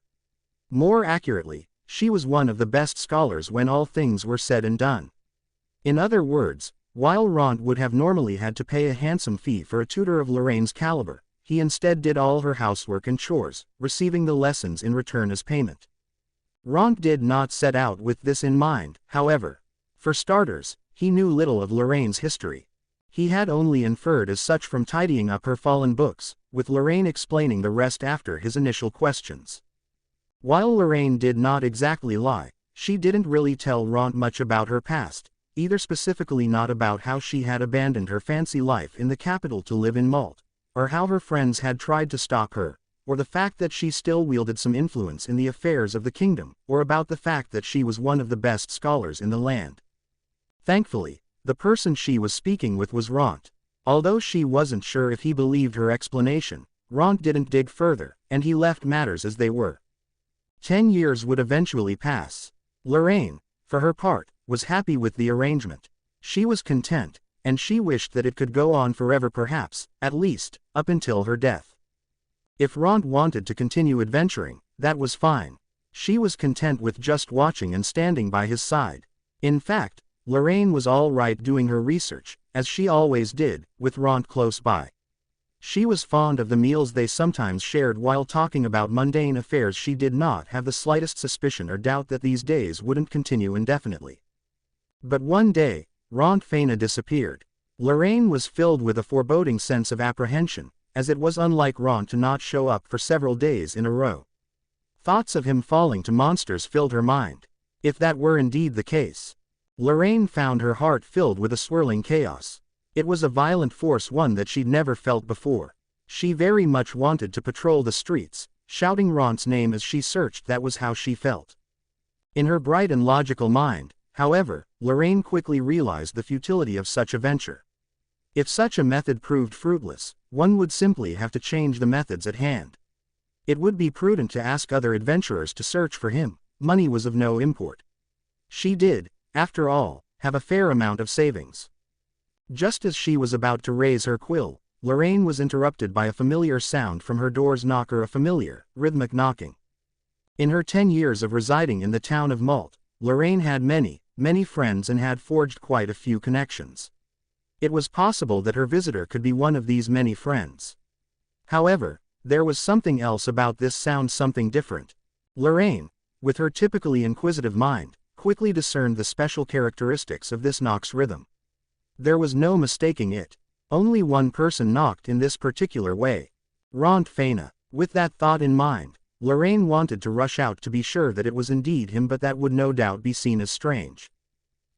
More accurately, she was one of the best scholars when all things were said and done. In other words, while Rentt would have normally had to pay a handsome fee for a tutor of Lorraine's caliber, he instead did all her housework and chores, receiving the lessons in return as payment. Rentt did not set out with this in mind, however. For starters, he knew little of Lorraine's history. He had only inferred as such from tidying up her fallen books, with Lorraine explaining the rest after his initial questions. While Lorraine did not exactly lie, she didn't really tell Rentt much about her past, either specifically not about how she had abandoned her fancy life in the capital to live in Malta, or how her friends had tried to stop her, or the fact that she still wielded some influence in the affairs of the kingdom, or about the fact that she was one of the best scholars in the land. Thankfully, the person she was speaking with was Rentt. Although she wasn't sure if he believed her explanation, Rentt didn't dig further, and he left matters as they were. 10 years would eventually pass. Lorraine, for her part, was happy with the arrangement. She was content, and she wished that it could go on forever, perhaps, at least, up until her death. If Rentt wanted to continue adventuring, that was fine. She was content with just watching and standing by his side. In fact, Lorraine was all right doing her research, as she always did, with Rentt close by. She was fond of the meals they sometimes shared while talking about mundane affairs. She did not have the slightest suspicion or doubt that these days wouldn't continue indefinitely. But one day, Rentt Faina disappeared. Lorraine was filled with a foreboding sense of apprehension, as it was unlike Rentt to not show up for several days in a row. Thoughts of him falling to monsters filled her mind. If that were indeed the case, Lorraine found her heart filled with a swirling chaos. It was a violent force, one that she'd never felt before. She very much wanted to patrol the streets, shouting Rentt's name as she searched. That was how she felt. In her bright and logical mind, however, Lorraine quickly realized the futility of such a venture. If such a method proved fruitless, one would simply have to change the methods at hand. It would be prudent to ask other adventurers to search for him. Money was of no import. She did, after all, have a fair amount of savings. Just as she was about to raise her quill, Lorraine was interrupted by a familiar sound from her door's knocker, a familiar, rhythmic knocking. In her 10 years of residing in the town of Malta, Lorraine had many friends and had forged quite a few connections. It was possible that her visitor could be one of these many friends. However, there was something else about this sound, something different. Lorraine, with her typically inquisitive mind, quickly discerned the special characteristics of this knock's rhythm. There was no mistaking it. Only one person knocked in this particular way. Rentt Faina. With that thought in mind, Lorraine wanted to rush out to be sure that it was indeed him, but that would no doubt be seen as strange.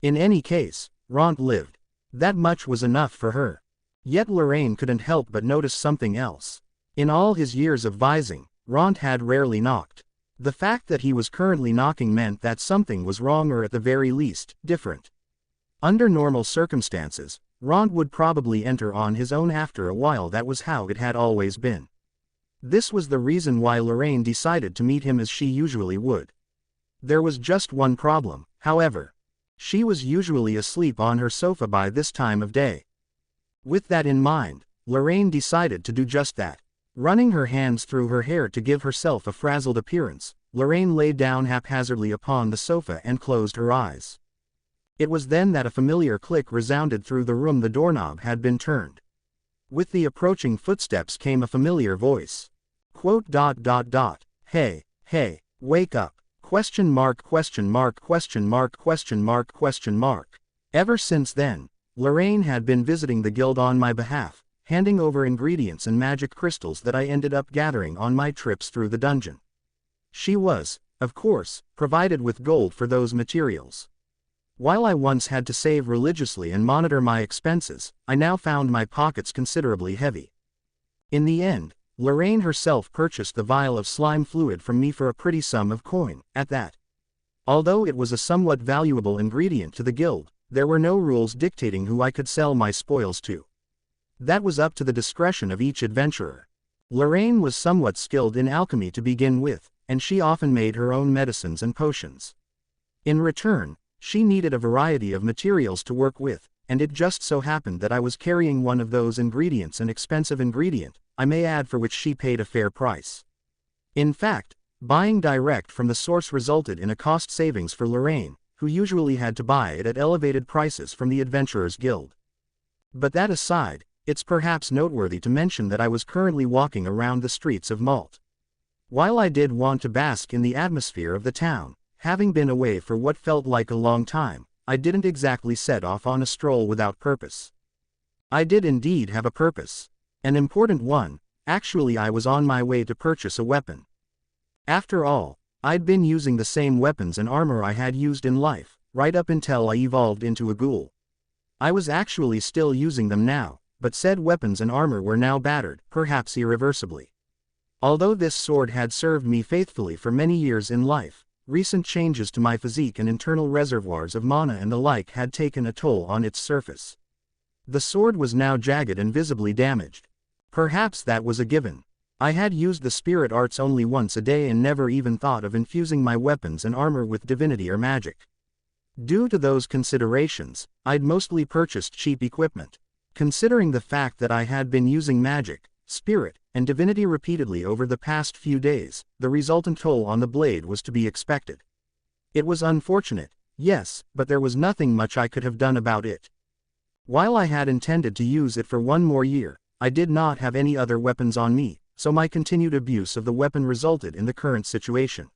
In any case, Rentt lived. That much was enough for her. Yet Lorraine couldn't help but notice something else. In all his years of vising, Rentt had rarely knocked. The fact that he was currently knocking meant that something was wrong, or at the very least, different. Under normal circumstances, Rentt would probably enter on his own after a while. That was how it had always been. This was the reason why Lorraine decided to meet him as she usually would. There was just one problem, however. She was usually asleep on her sofa by this time of day. With that in mind, Lorraine decided to do just that. Running her hands through her hair to give herself a frazzled appearance, Lorraine lay down haphazardly upon the sofa and closed her eyes. It was then that a familiar click resounded through the room. The doorknob had been turned. With the approaching footsteps came a familiar voice. Quote, "Hey, hey, wake up, question mark, question mark, question mark, question mark, question mark." Ever since then, Lorraine had been visiting the guild on my behalf, handing over ingredients and magic crystals that I ended up gathering on my trips through the dungeon. She was, of course, provided with gold for those materials. While I once had to save religiously and monitor my expenses, I now found my pockets considerably heavy. In the end, Lorraine herself purchased the vial of slime fluid from me for a pretty sum of coin, at that. Although it was a somewhat valuable ingredient to the guild, there were no rules dictating who I could sell my spoils to. That was up to the discretion of each adventurer. Lorraine was somewhat skilled in alchemy to begin with, and she often made her own medicines and potions. In return, she needed a variety of materials to work with, and it just so happened that I was carrying one of those ingredients, an expensive ingredient, I may add, for which she paid a fair price. In fact, buying direct from the source resulted in a cost savings for Lorraine, who usually had to buy it at elevated prices from the Adventurers Guild. But that aside, it's perhaps noteworthy to mention that I was currently walking around the streets of Malt. While I did want to bask in the atmosphere of the town, having been away for what felt like a long time, I didn't exactly set off on a stroll without purpose. I did indeed have a purpose. An important one. Actually, I was on my way to purchase a weapon. After all, I'd been using the same weapons and armor I had used in life, right up until I evolved into a ghoul. I was actually still using them now, but said weapons and armor were now battered, perhaps irreversibly. Although this sword had served me faithfully for many years in life, recent changes to my physique and internal reservoirs of mana and the like had taken a toll on its surface. The sword was now jagged and visibly damaged. Perhaps that was a given. I had used the spirit arts only once a day and never even thought of infusing my weapons and armor with divinity or magic. Due to those considerations, I'd mostly purchased cheap equipment. Considering the fact that I had been using magic, spirit, and divinity repeatedly over the past few days, the resultant toll on the blade was to be expected. It was unfortunate, yes, but there was nothing much I could have done about it. While I had intended to use it for one more year, I did not have any other weapons on me, so my continued abuse of the weapon resulted in the current situation.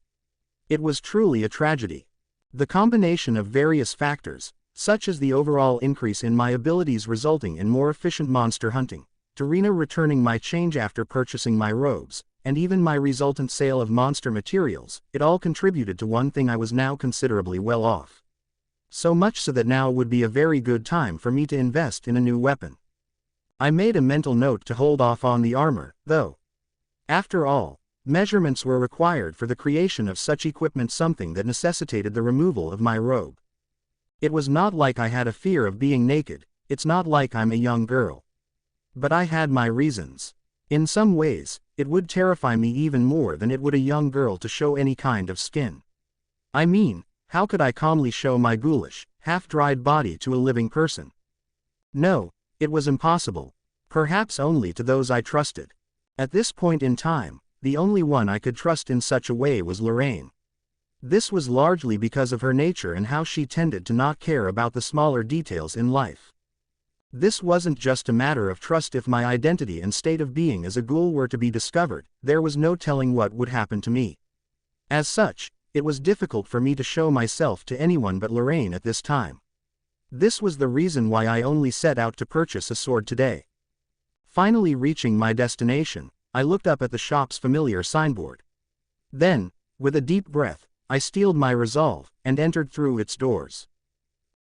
It was truly a tragedy. The combination of various factors, such as the overall increase in my abilities resulting in more efficient monster hunting, Tarina returning my change after purchasing my robes, and even my resultant sale of monster materials, it all contributed to one thing: I was now considerably well off. So much so that now would be a very good time for me to invest in a new weapon. I made a mental note to hold off on the armor, though. After all, measurements were required for the creation of such equipment, something that necessitated the removal of my robe. It was not like I had a fear of being naked, it's not like I'm a young girl. But I had my reasons. In some ways, it would terrify me even more than it would a young girl to show any kind of skin. I mean, how could I calmly show my ghoulish, half-dried body to a living person? No, it was impossible. Perhaps only to those I trusted. At this point in time, the only one I could trust in such a way was Lorraine. This was largely because of her nature and how she tended to not care about the smaller details in life. This wasn't just a matter of trust. If my identity and state of being as a ghoul were to be discovered, there was no telling what would happen to me. As such, it was difficult for me to show myself to anyone but Lorraine at this time. This was the reason why I only set out to purchase a sword today. Finally reaching my destination, I looked up at the shop's familiar signboard. Then, with a deep breath, I steeled my resolve, and entered through its doors.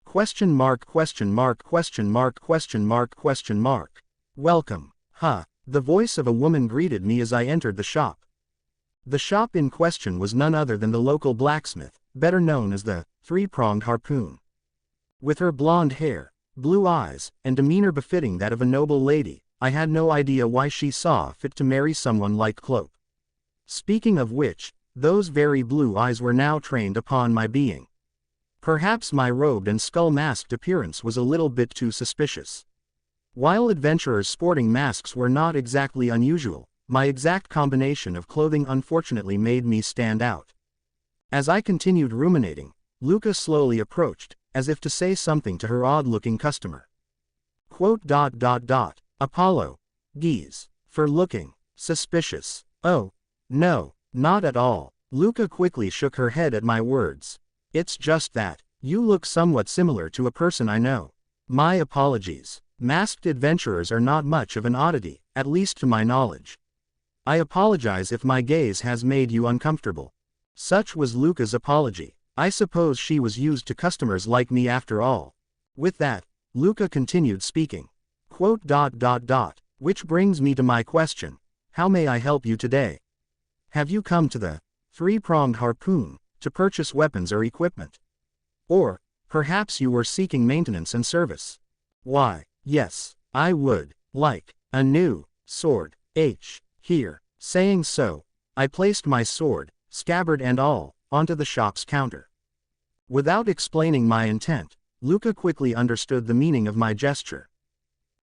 Question mark, question mark, question mark, question mark, question mark. Welcome, huh? The voice of a woman greeted me as I entered the shop. The shop in question was none other than the local blacksmith, better known as the Three-Pronged Harpoon. With her blonde hair, blue eyes, and demeanor befitting that of a noble lady, I had no idea why she saw fit to marry someone like Cloak. Speaking of which, those very blue eyes were now trained upon my being. Perhaps my robed and skull-masked appearance was a little bit too suspicious. While adventurers sporting masks were not exactly unusual, my exact combination of clothing unfortunately made me stand out. As I continued ruminating, Luca slowly approached, as if to say something to her odd-looking customer. Quote, Apollo, geez, for looking suspicious. Oh, no, not at all. Luca quickly shook her head at my words. It's just that, you look somewhat similar to a person I know. My apologies. Masked adventurers are not much of an oddity, at least to my knowledge. I apologize if my gaze has made you uncomfortable. Such was Luca's apology. I suppose she was used to customers like me after all. With that, Luca continued speaking. Quote, which brings me to my question. How may I help you today? Have you come to the Three-Pronged Harpoon to purchase weapons or equipment? Or, perhaps you were seeking maintenance and service? Why, yes, I would like a new sword. Here. Saying so, I placed my sword, scabbard and all, onto the shop's counter. Without explaining my intent, Luca quickly understood the meaning of my gesture.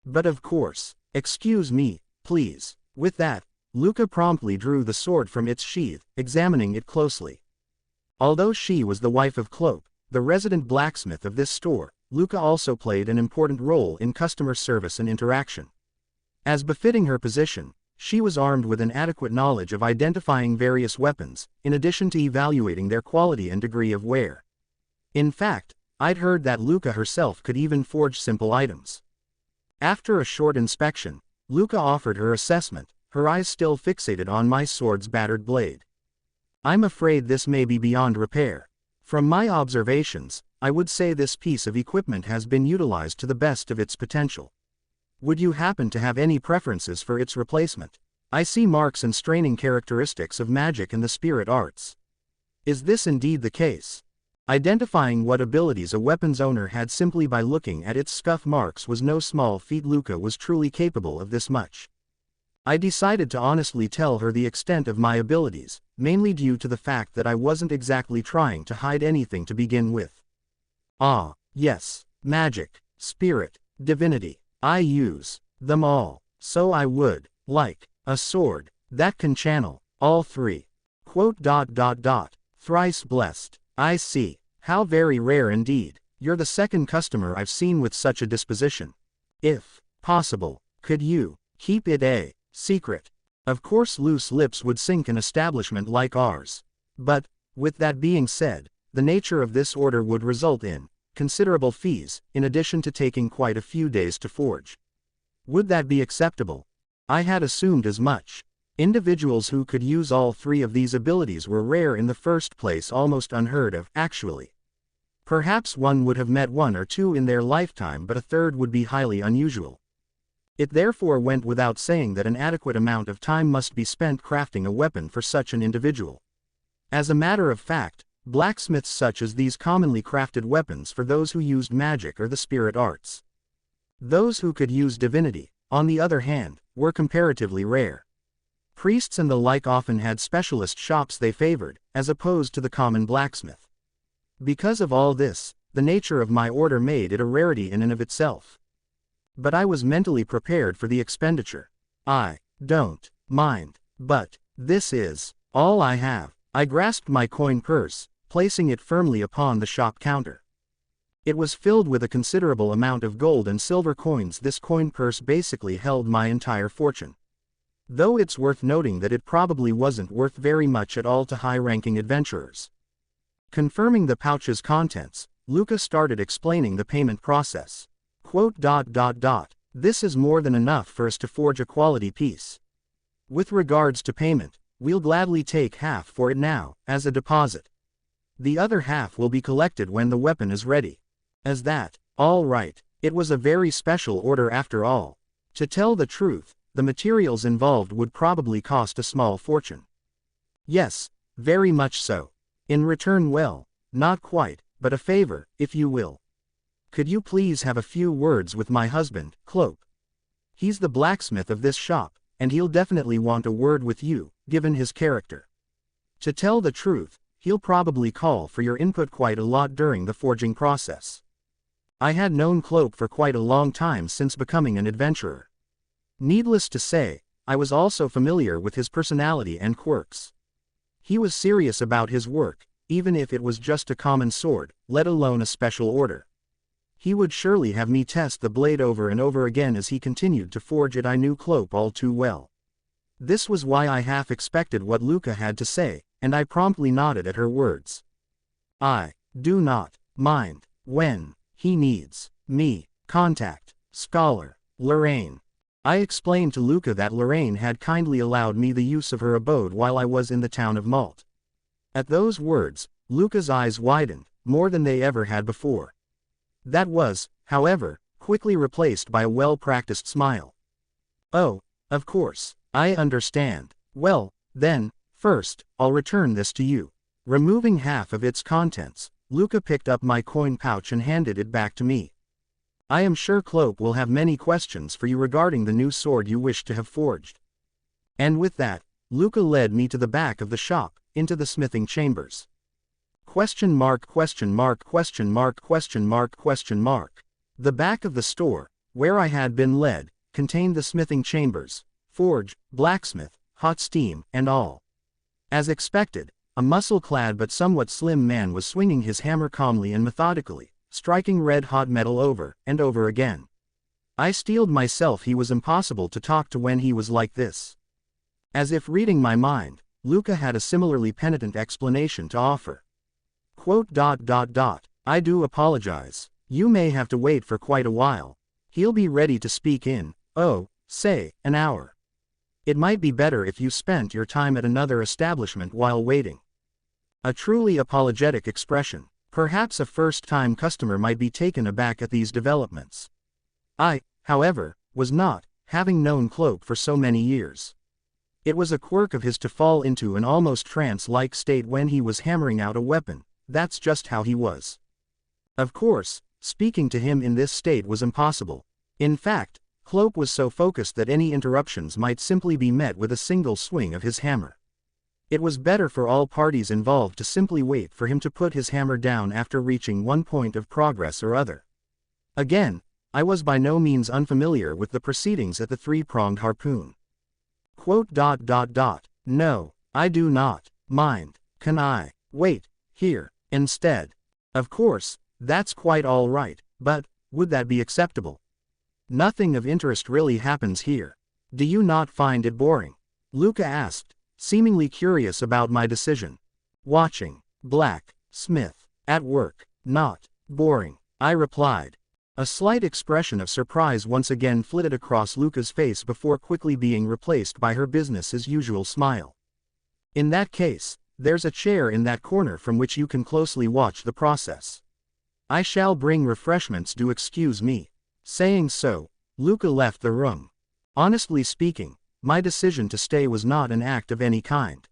But of course, excuse me, please. With that, Luca promptly drew the sword from its sheath, examining it closely. Although she was the wife of Cloak, the resident blacksmith of this store, Luca also played an important role in customer service and interaction. As befitting her position, she was armed with an adequate knowledge of identifying various weapons, in addition to evaluating their quality and degree of wear. In fact, I'd heard that Luca herself could even forge simple items. After a short inspection, Luca offered her assessment, her eyes still fixated on my sword's battered blade. I'm afraid this may be beyond repair. From my observations, I would say this piece of equipment has been utilized to the best of its potential. Would you happen to have any preferences for its replacement? I see marks and straining characteristics of magic and the spirit arts. Is this indeed the case? Identifying what abilities a weapon's owner had simply by looking at its scuff marks was no small feat. Luca was truly capable of this much. I decided to honestly tell her the extent of my abilities, mainly due to the fact that I wasn't exactly trying to hide anything to begin with. Ah, yes, magic, spirit, divinity. I use them all, so I would like a sword that can channel all three. Quote, thrice blessed. I see. How very rare indeed. You're the second customer I've seen with such a disposition. If possible, could you keep it a secret? Of course, loose lips would sink an establishment like ours. But, with that being said, the nature of this order would result in considerable fees, in addition to taking quite a few days to forge. Would that be acceptable? I had assumed as much. Individuals who could use all three of these abilities were rare in the first place, almost unheard of, actually. Perhaps one would have met one or two in their lifetime, but a third would be highly unusual. It therefore went without saying that an adequate amount of time must be spent crafting a weapon for such an individual. As a matter of fact, blacksmiths such as these commonly crafted weapons for those who used magic or the spirit arts. Those who could use divinity, on the other hand, were comparatively rare. Priests and the like often had specialist shops they favored, as opposed to the common blacksmith. Because of all this, the nature of my order made it a rarity in and of itself. But I was mentally prepared for the expenditure. I don't mind, but this is all I have. I grasped my coin purse, placing it firmly upon the shop counter. It was filled with a considerable amount of gold and silver coins. This coin purse basically held my entire fortune. Though it's worth noting that it probably wasn't worth very much at all to high-ranking adventurers. Confirming the pouch's contents, Luca started explaining the payment process. Quote, "This is more than enough for us to forge a quality piece. With regards to payment, we'll gladly take half for it now, as a deposit. The other half will be collected when the weapon is ready." As that, all right, it was a very special order after all. To tell the truth, the materials involved would probably cost a small fortune. Yes, very much so. In return, well, not quite, but a favor, if you will. Could you please have a few words with my husband, Cloak? He's the blacksmith of this shop, and he'll definitely want a word with you, given his character. To tell the truth, he'll probably call for your input quite a lot during the forging process. I had known Cloak for quite a long time since becoming an adventurer. Needless to say, I was also familiar with his personality and quirks. He was serious about his work, even if it was just a common sword, let alone a special order. He would surely have me test the blade over and over again as he continued to forge it. I knew Cloak all too well. This was why I half expected what Luca had to say, and I promptly nodded at her words. I do not mind when he needs me. Contact Scholar Lorraine. I explained to Luca that Lorraine had kindly allowed me the use of her abode while I was in the town of Malt. At those words, Luca's eyes widened, more than they ever had before. That was, however, quickly replaced by a well-practiced smile. "Oh, of course, I understand. Well, then, first, I'll return this to you." Removing half of its contents, Luca picked up my coin pouch and handed it back to me. "I am sure Cloak will have many questions for you regarding the new sword you wish to have forged." And with that, Luca led me to the back of the shop, into the smithing chambers. The back of the store, where I had been led, contained the smithing chambers, forge, blacksmith, hot steam, and all. As expected, a muscle-clad but somewhat slim man was swinging his hammer calmly and methodically, striking red-hot metal over and over again. I steeled myself. He was impossible to talk to when he was like this. As if reading my mind, Luca had a similarly penitent explanation to offer. Quote, "I do apologize. You may have to wait for quite a while. He'll be ready to speak in, say, an hour. It might be better if you spent your time at another establishment while waiting." A truly apologetic expression. Perhaps a first-time customer might be taken aback at these developments. I, however, was not, having known Cloak for so many years. It was a quirk of his to fall into an almost trance-like state when he was hammering out a weapon. That's just how he was. Of course, speaking to him in this state was impossible. In fact, Cloak was so focused that any interruptions might simply be met with a single swing of his hammer. It was better for all parties involved to simply wait for him to put his hammer down after reaching one point of progress or other. Again, I was by no means unfamiliar with the proceedings at the three-pronged harpoon. Quote, "No, I do not mind. Can I wait here instead?" Of course, that's quite all right, but would that be acceptable? "Nothing of interest really happens here. Do you not find it boring?" Luca asked, seemingly curious about my decision. "Watching blacksmith at work, not boring," I replied. A slight expression of surprise once again flitted across Luca's face before quickly being replaced by her business-as-usual smile. "In that case, there's a chair in that corner from which you can closely watch the process. I shall bring refreshments. Do excuse me." Saying so, Luca left the room. Honestly speaking, my decision to stay was not an act of any kind.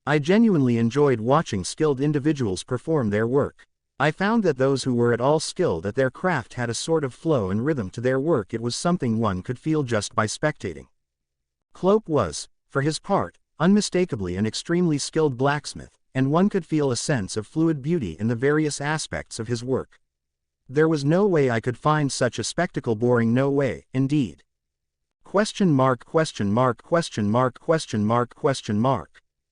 I genuinely enjoyed watching skilled individuals perform their work. I found that those who were at all skilled at their craft had a sort of flow and rhythm to their work. It was something one could feel just by spectating. Cloak was, for his part, unmistakably an extremely skilled blacksmith, and one could feel a sense of fluid beauty in the various aspects of his work. There was no way I could find such a spectacle boring. No way, indeed.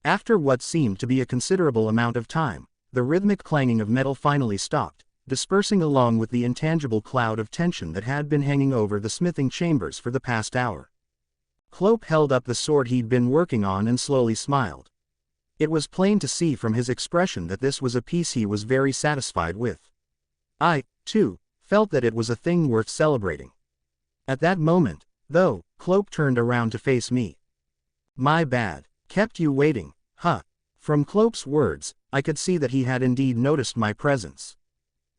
After what seemed to be a considerable amount of time, the rhythmic clanging of metal finally stopped, dispersing along with the intangible cloud of tension that had been hanging over the smithing chambers for the past hour. Cloak held up the sword he'd been working on and slowly smiled. It was plain to see from his expression that this was a piece he was very satisfied with. I, too, felt that it was a thing worth celebrating. At that moment, though, Cloak turned around to face me. My bad. Kept you waiting, huh? From Cloak's words, I could see that he had indeed noticed my presence.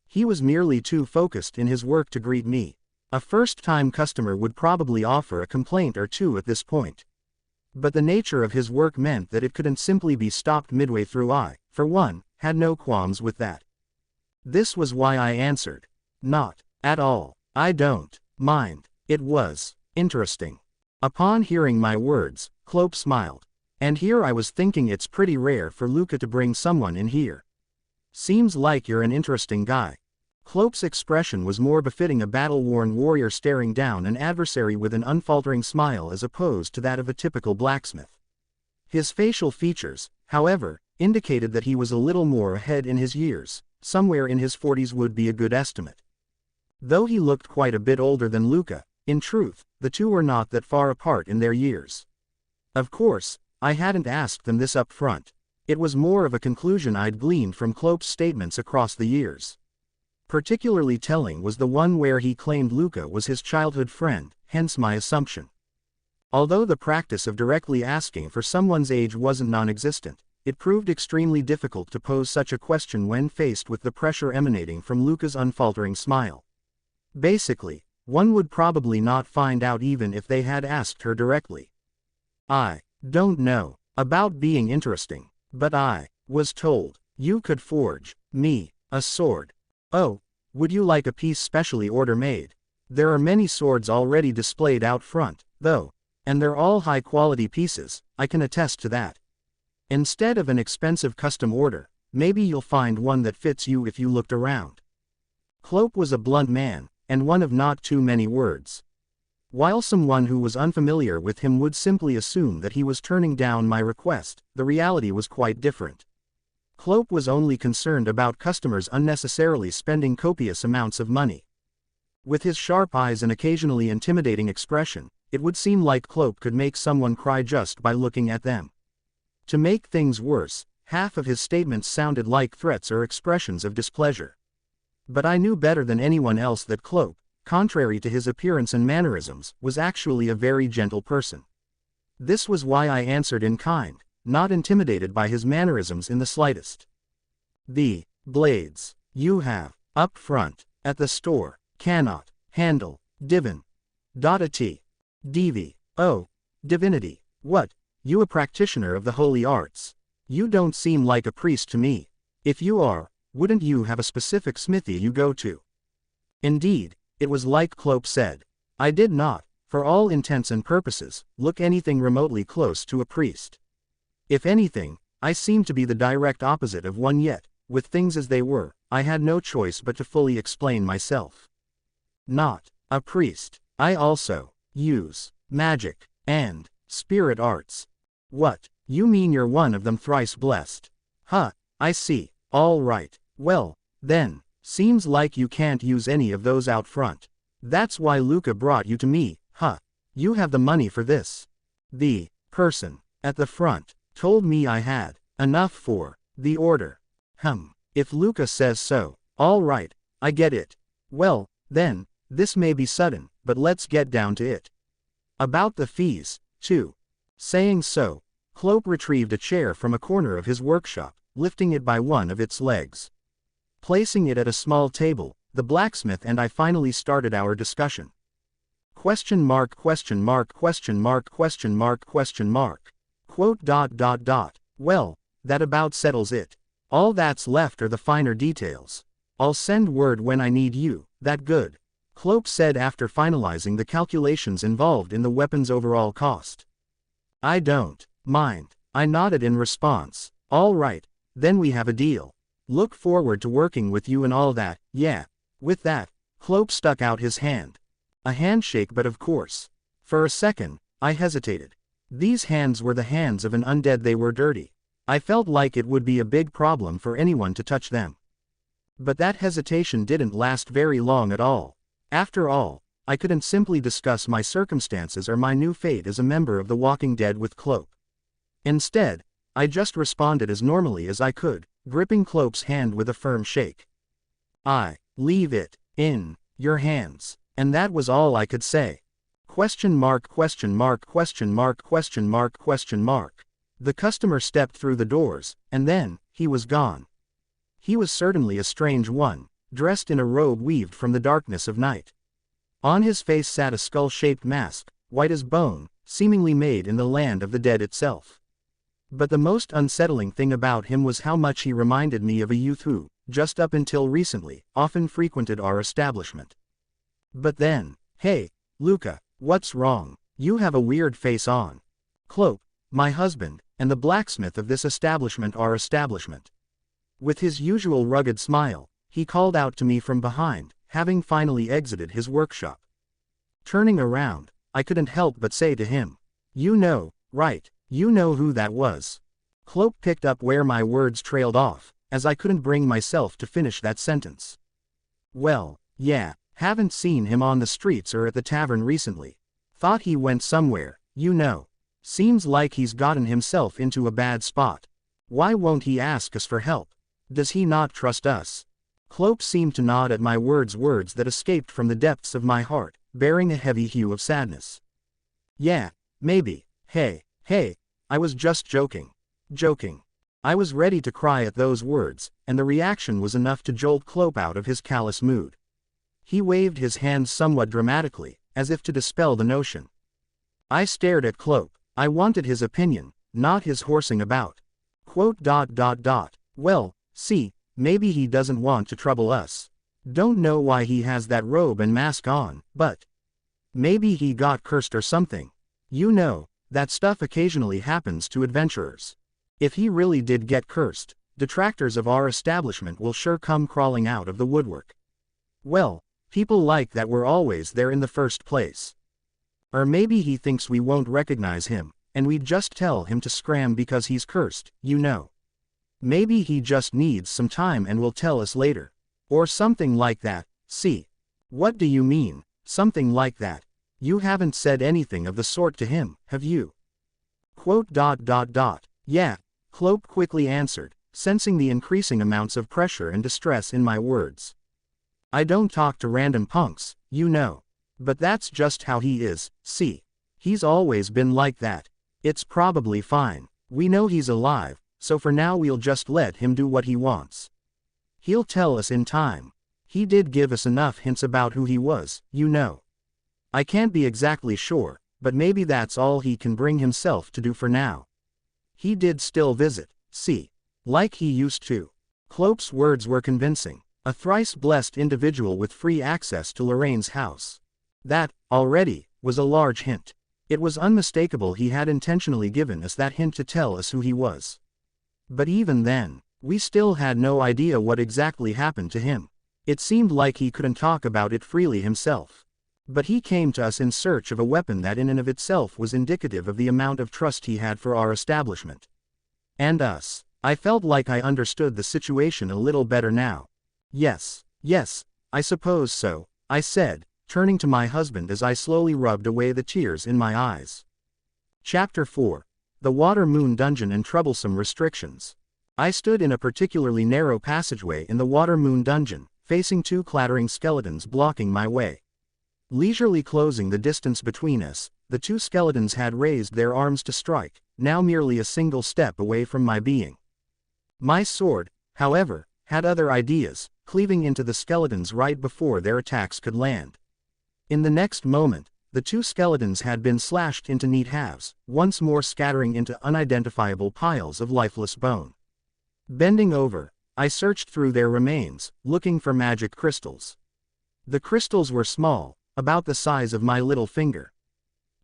He was merely too focused in his work to greet me. A first-time customer would probably offer a complaint or two at this point. But the nature of his work meant that it couldn't simply be stopped midway through. I, for one, had no qualms with that. This was why I answered. Not at all. I don't mind. It was interesting. Upon hearing my words, Cloak smiled. And here I was thinking it's pretty rare for Luca to bring someone in here. Seems like you're an interesting guy. Cloak's expression was more befitting a battle-worn warrior staring down an adversary with an unfaltering smile as opposed to that of a typical blacksmith. His facial features, however, indicated that he was a little more ahead in his years. Somewhere in his 40s would be a good estimate. Though he looked quite a bit older than Luca, in truth, the two were not that far apart in their years. Of course, I hadn't asked them this up front. It was more of a conclusion I'd gleaned from Cloak's statements across the years. Particularly telling was the one where he claimed Luca was his childhood friend, hence my assumption. Although the practice of directly asking for someone's age wasn't non-existent, it proved extremely difficult to pose such a question when faced with the pressure emanating from Luca's unfaltering smile. Basically, one would probably not find out even if they had asked her directly. I don't know about being interesting, but I was told you could forge me a sword. Oh, would you like a piece specially order-made? There are many swords already displayed out front, though, and they're all high-quality pieces, I can attest to that. Instead of an expensive custom order, maybe you'll find one that fits you if you looked around. Cloak was a blunt man, and one of not too many words. While someone who was unfamiliar with him would simply assume that he was turning down my request, the reality was quite different. Cloak was only concerned about customers unnecessarily spending copious amounts of money. With his sharp eyes and occasionally intimidating expression, it would seem like Cloak could make someone cry just by looking at them. To make things worse, half of his statements sounded like threats or expressions of displeasure. But I knew better than anyone else that Cloak, contrary to his appearance and mannerisms, was actually a very gentle person. This was why I answered in kind, not intimidated by his mannerisms in the slightest. The blades you have up front at the store cannot handle oh, divinity, what? You a practitioner of the holy arts? You don't seem like a priest to me. If you are, wouldn't you have a specific smithy you go to? Indeed, it was like Cloak said. I did not, for all intents and purposes, look anything remotely close to a priest. If anything, I seemed to be the direct opposite of one yet, with things as they were, I had no choice but to fully explain myself. Not a priest. I also use magic and spirit arts. What, you mean you're one of them thrice blessed? Huh, I see, all right, well, then, seems like you can't use any of those out front. That's why Luca brought you to me, huh? You have the money for this. The person at the front told me I had enough for the order. If Luca says so, all right, I get it. Well, then, this may be sudden, but let's get down to it. About the fees, too. Saying so, Cloak retrieved a chair from a corner of his workshop, lifting it by one of its legs. Placing it at a small table, the blacksmith and I finally started our discussion. Question mark, question mark, question mark, question mark, question mark. Quote ... Well, that about settles it. All that's left are the finer details. I'll send word when I need you, that good. Cloak said after finalizing the calculations involved in the weapon's overall cost. I don't mind. I nodded in response. All right, then we have a deal. Look forward to working with you and all that, yeah. With that, Cloak stuck out his hand. A handshake, but of course. For a second, I hesitated. These hands were the hands of an undead. They were dirty. I felt like it would be a big problem for anyone to touch them. But that hesitation didn't last very long at all. After all, I couldn't simply discuss my circumstances or my new fate as a member of the Walking Dead with Cloak. Instead, I just responded as normally as I could, gripping Cloak's hand with a firm shake. I Leave it in your hands. And that was all I could say. Question mark, question mark, question mark, question mark, question mark. The customer stepped through the doors, and then, he was gone. He was certainly a strange one, dressed in a robe weaved from the darkness of night. On his face sat a skull-shaped mask, white as bone, seemingly made in the land of the dead itself. But the most unsettling thing about him was how much he reminded me of a youth who, just up until recently, often frequented our establishment. But then, hey, Luca, what's wrong? You have a weird face on. Cloak, my husband, and the blacksmith of this establishment are establishment. With his usual rugged smile, he called out to me from behind, having finally exited his workshop. Turning around, I couldn't help but say to him, "You know, right, you know who that was." Cloak picked up where my words trailed off, as I couldn't bring myself to finish that sentence. Well, yeah, haven't seen him on the streets or at the tavern recently. Thought he went somewhere, you know. Seems like he's gotten himself into a bad spot. Why won't he ask us for help? Does he not trust us? Cloak seemed to nod at my words that escaped from the depths of my heart, bearing a heavy hue of sadness. Yeah, maybe. Hey, I was just joking. I was ready to cry at those words, and the reaction was enough to jolt Cloak out of his callous mood. He waved his hands somewhat dramatically, as if to dispel the notion. I stared at Cloak. I wanted his opinion, not his horsing about. Quote. Well, see, maybe he doesn't want to trouble us. Don't know why he has that robe and mask on, but maybe he got cursed or something. You know, that stuff occasionally happens to adventurers. If he really did get cursed, detractors of our establishment will sure come crawling out of the woodwork. Well, people like that were always there in the first place. Or maybe he thinks we won't recognize him, and we'd just tell him to scram because he's cursed, you know. Maybe he just needs some time and will tell us later. Or something like that. See? What do you mean, something like that? You haven't said anything of the sort to him, have you? Quote. Yeah, Cloak quickly answered, sensing the increasing amounts of pressure and distress in my words. I don't talk to random punks, you know. But that's just how he is, see. He's always been like that. It's probably fine. We know he's alive, so for now we'll just let him do what he wants. He'll tell us in time. He did give us enough hints about who he was, you know. I can't be exactly sure, but maybe that's all he can bring himself to do for now. He did still visit, see. Like he used to. Cloak's words were convincing. A thrice blessed individual with free access to Lorraine's house. That, already, was a large hint. It was unmistakable he had intentionally given us that hint to tell us who he was. But even then, we still had no idea what exactly happened to him. It seemed like he couldn't talk about it freely himself. But he came to us in search of a weapon that in and of itself was indicative of the amount of trust he had for our establishment. And us. I felt like I understood the situation a little better now. Yes, I suppose so, I said, turning to my husband as I slowly rubbed away the tears in my eyes. Chapter 4. The Water Moon Dungeon and Troublesome Restrictions. I stood in a particularly narrow passageway in the Water Moon Dungeon, facing two clattering skeletons blocking my way. Leisurely closing the distance between us, the two skeletons had raised their arms to strike, now merely a single step away from my being. My sword, however, had other ideas, cleaving into the skeletons right before their attacks could land. In the next moment, the two skeletons had been slashed into neat halves, once more scattering into unidentifiable piles of lifeless bone. Bending over, I searched through their remains, looking for magic crystals. The crystals were small, about the size of my little finger.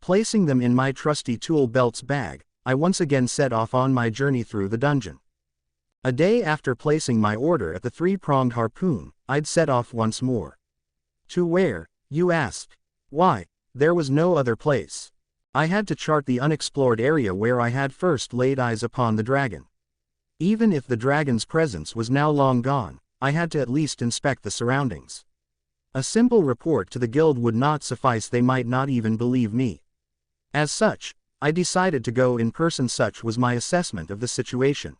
Placing them in my trusty tool belt's bag, I once again set off on my journey through the dungeon. A day after placing my order at the three-pronged harpoon, I'd set off once more. To where, you ask? Why, there was no other place. I had to chart the unexplored area where I had first laid eyes upon the dragon. Even if the dragon's presence was now long gone, I had to at least inspect the surroundings. A simple report to the guild would not suffice, they might not even believe me. As such, I decided to go in person, such was my assessment of the situation.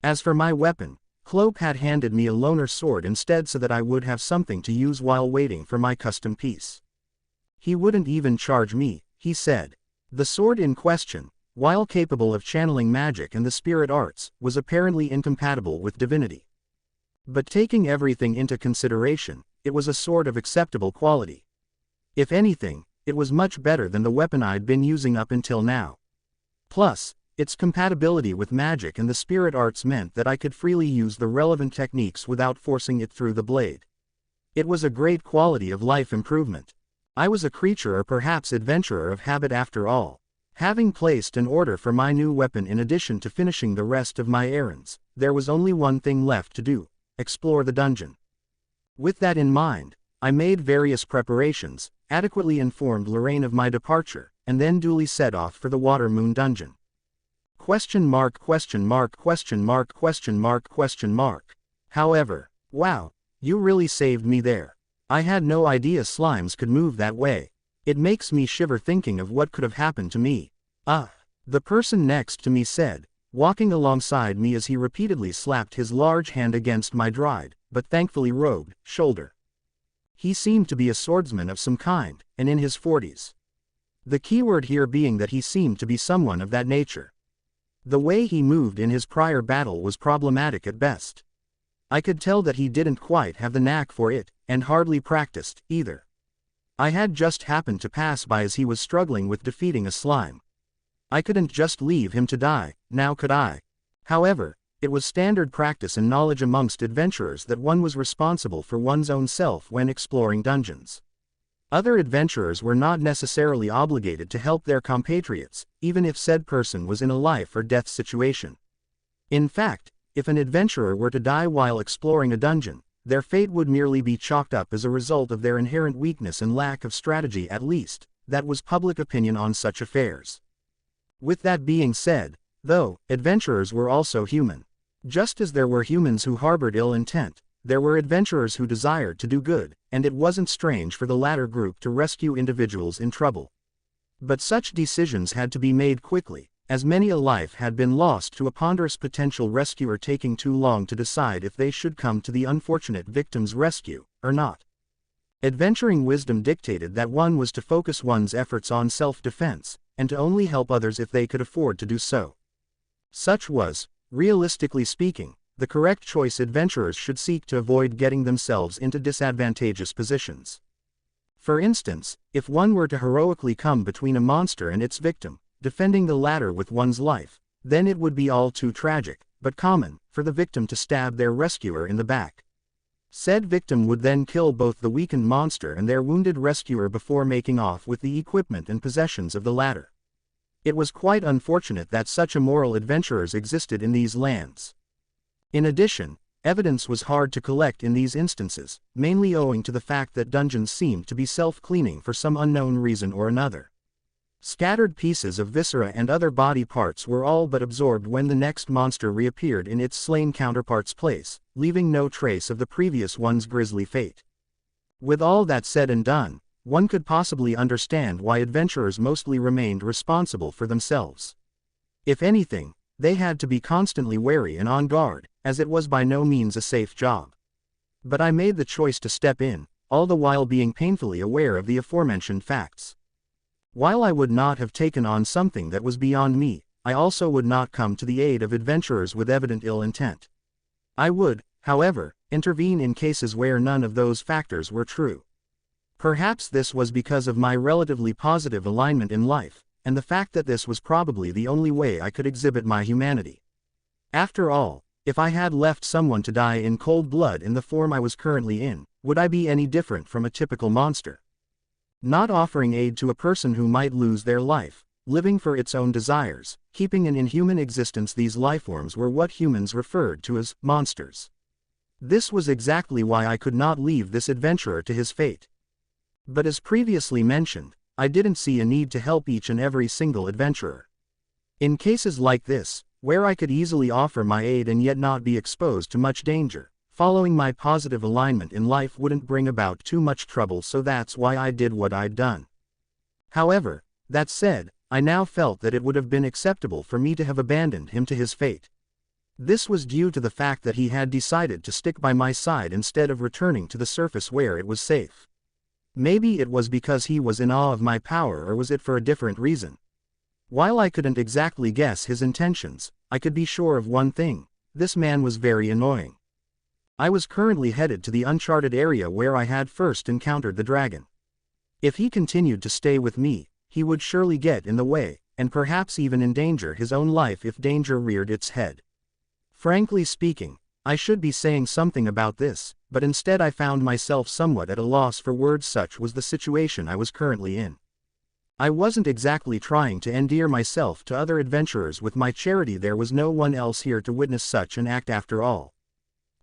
As for my weapon, Clope had handed me a loner sword instead so that I would have something to use while waiting for my custom piece. He wouldn't even charge me, he said. The sword in question, while capable of channeling magic and the spirit arts, was apparently incompatible with divinity. But taking everything into consideration, it was a sword of acceptable quality. If anything, it was much better than the weapon I'd been using up until now. Plus, its compatibility with magic and the spirit arts meant that I could freely use the relevant techniques without forcing it through the blade. It was a great quality of life improvement. I was a creature or perhaps adventurer of habit after all. Having placed an order for my new weapon in addition to finishing the rest of my errands, there was only one thing left to do: explore the dungeon. With that in mind, I made various preparations, adequately informed Lorraine of my departure, and then duly set off for the Water Moon dungeon. However, wow, you really saved me there. I had no idea slimes could move that way. It makes me shiver thinking of what could have happened to me. The person next to me said, walking alongside me as he repeatedly slapped his large hand against my dried, but thankfully robed, shoulder. He seemed to be a swordsman of some kind, and in his 40s. The keyword here being that he seemed to be someone of that nature. The way he moved in his prior battle was problematic at best. I could tell that he didn't quite have the knack for it, and hardly practiced, either. I had just happened to pass by as he was struggling with defeating a slime. I couldn't just leave him to die, now could I? However, it was standard practice and knowledge amongst adventurers that one was responsible for one's own self when exploring dungeons. Other adventurers were not necessarily obligated to help their compatriots, even if said person was in a life or death situation. In fact, if an adventurer were to die while exploring a dungeon, their fate would merely be chalked up as a result of their inherent weakness and lack of strategy. At least, that was public opinion on such affairs. With that being said, though, adventurers were also human. Just as there were humans who harbored ill intent, there were adventurers who desired to do good, and it wasn't strange for the latter group to rescue individuals in trouble. But such decisions had to be made quickly, as many a life had been lost to a ponderous potential rescuer taking too long to decide if they should come to the unfortunate victim's rescue, or not. Adventuring wisdom dictated that one was to focus one's efforts on self-defense, and to only help others if they could afford to do so. Such was, realistically speaking, the correct choice. Adventurers should seek to avoid getting themselves into disadvantageous positions. For instance, if one were to heroically come between a monster and its victim, defending the latter with one's life, then it would be all too tragic, but common, for the victim to stab their rescuer in the back. Said victim would then kill both the weakened monster and their wounded rescuer before making off with the equipment and possessions of the latter. It was quite unfortunate that such immoral adventurers existed in these lands. In addition, evidence was hard to collect in these instances, mainly owing to the fact that dungeons seemed to be self-cleaning for some unknown reason or another. Scattered pieces of viscera and other body parts were all but absorbed when the next monster reappeared in its slain counterpart's place, leaving no trace of the previous one's grisly fate. With all that said and done, one could possibly understand why adventurers mostly remained responsible for themselves. If anything, they had to be constantly wary and on guard, as it was by no means a safe job. But I made the choice to step in, all the while being painfully aware of the aforementioned facts. While I would not have taken on something that was beyond me, I also would not come to the aid of adventurers with evident ill intent. I would, however, intervene in cases where none of those factors were true. Perhaps this was because of my relatively positive alignment in life, and the fact that this was probably the only way I could exhibit my humanity. After all, if I had left someone to die in cold blood in the form I was currently in, would I be any different from a typical monster? Not offering aid to a person who might lose their life, living for its own desires, keeping an inhuman existence. These lifeforms were what humans referred to as monsters. This was exactly why I could not leave this adventurer to his fate. But as previously mentioned, I didn't see a need to help each and every single adventurer. In cases like this, where I could easily offer my aid and yet not be exposed to much danger, following my positive alignment in life wouldn't bring about too much trouble, so that's why I did what I'd done. However, that said, I now felt that it would have been acceptable for me to have abandoned him to his fate. This was due to the fact that he had decided to stick by my side instead of returning to the surface where it was safe. Maybe it was because he was in awe of my power, or was it for a different reason? While I couldn't exactly guess his intentions, I could be sure of one thing: this man was very annoying. I was currently headed to the uncharted area where I had first encountered the dragon. If he continued to stay with me, he would surely get in the way, and perhaps even endanger his own life if danger reared its head. Frankly speaking, I should be saying something about this, but instead I found myself somewhat at a loss for words. Such was the situation I was currently in. I wasn't exactly trying to endear myself to other adventurers with my charity. There was no one else here to witness such an act after all.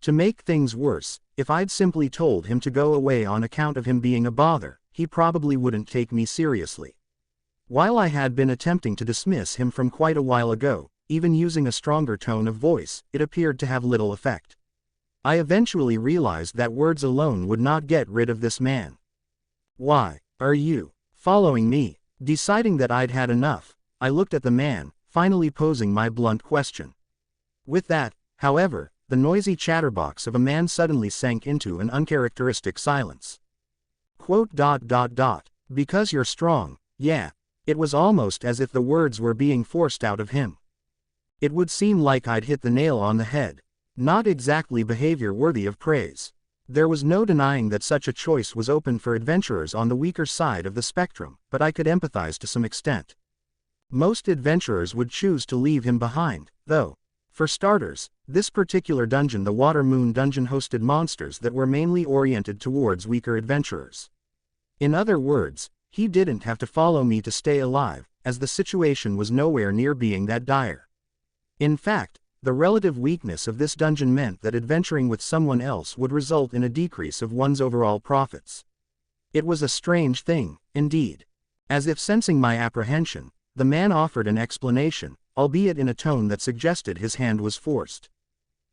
To make things worse, if I'd simply told him to go away on account of him being a bother, he probably wouldn't take me seriously. While I had been attempting to dismiss him from quite a while ago, even using a stronger tone of voice, it appeared to have little effect. I eventually realized that words alone would not get rid of this man. "Why are you following me?" Deciding that I'd had enough, I looked at the man, finally posing my blunt question. With that, however, the noisy chatterbox of a man suddenly sank into an uncharacteristic silence. "Because you're strong, yeah." It was almost as if the words were being forced out of him. It would seem like I'd hit the nail on the head. Not exactly behavior worthy of praise. There was no denying that such a choice was open for adventurers on the weaker side of the spectrum, but I could empathize to some extent. Most adventurers would choose to leave him behind, though. For starters, this particular dungeon, the Water Moon Dungeon, hosted monsters that were mainly oriented towards weaker adventurers. In other words, he didn't have to follow me to stay alive, as the situation was nowhere near being that dire. In fact, the relative weakness of this dungeon meant that adventuring with someone else would result in a decrease of one's overall profits. It was a strange thing, indeed. As if sensing my apprehension, the man offered an explanation, albeit in a tone that suggested his hand was forced.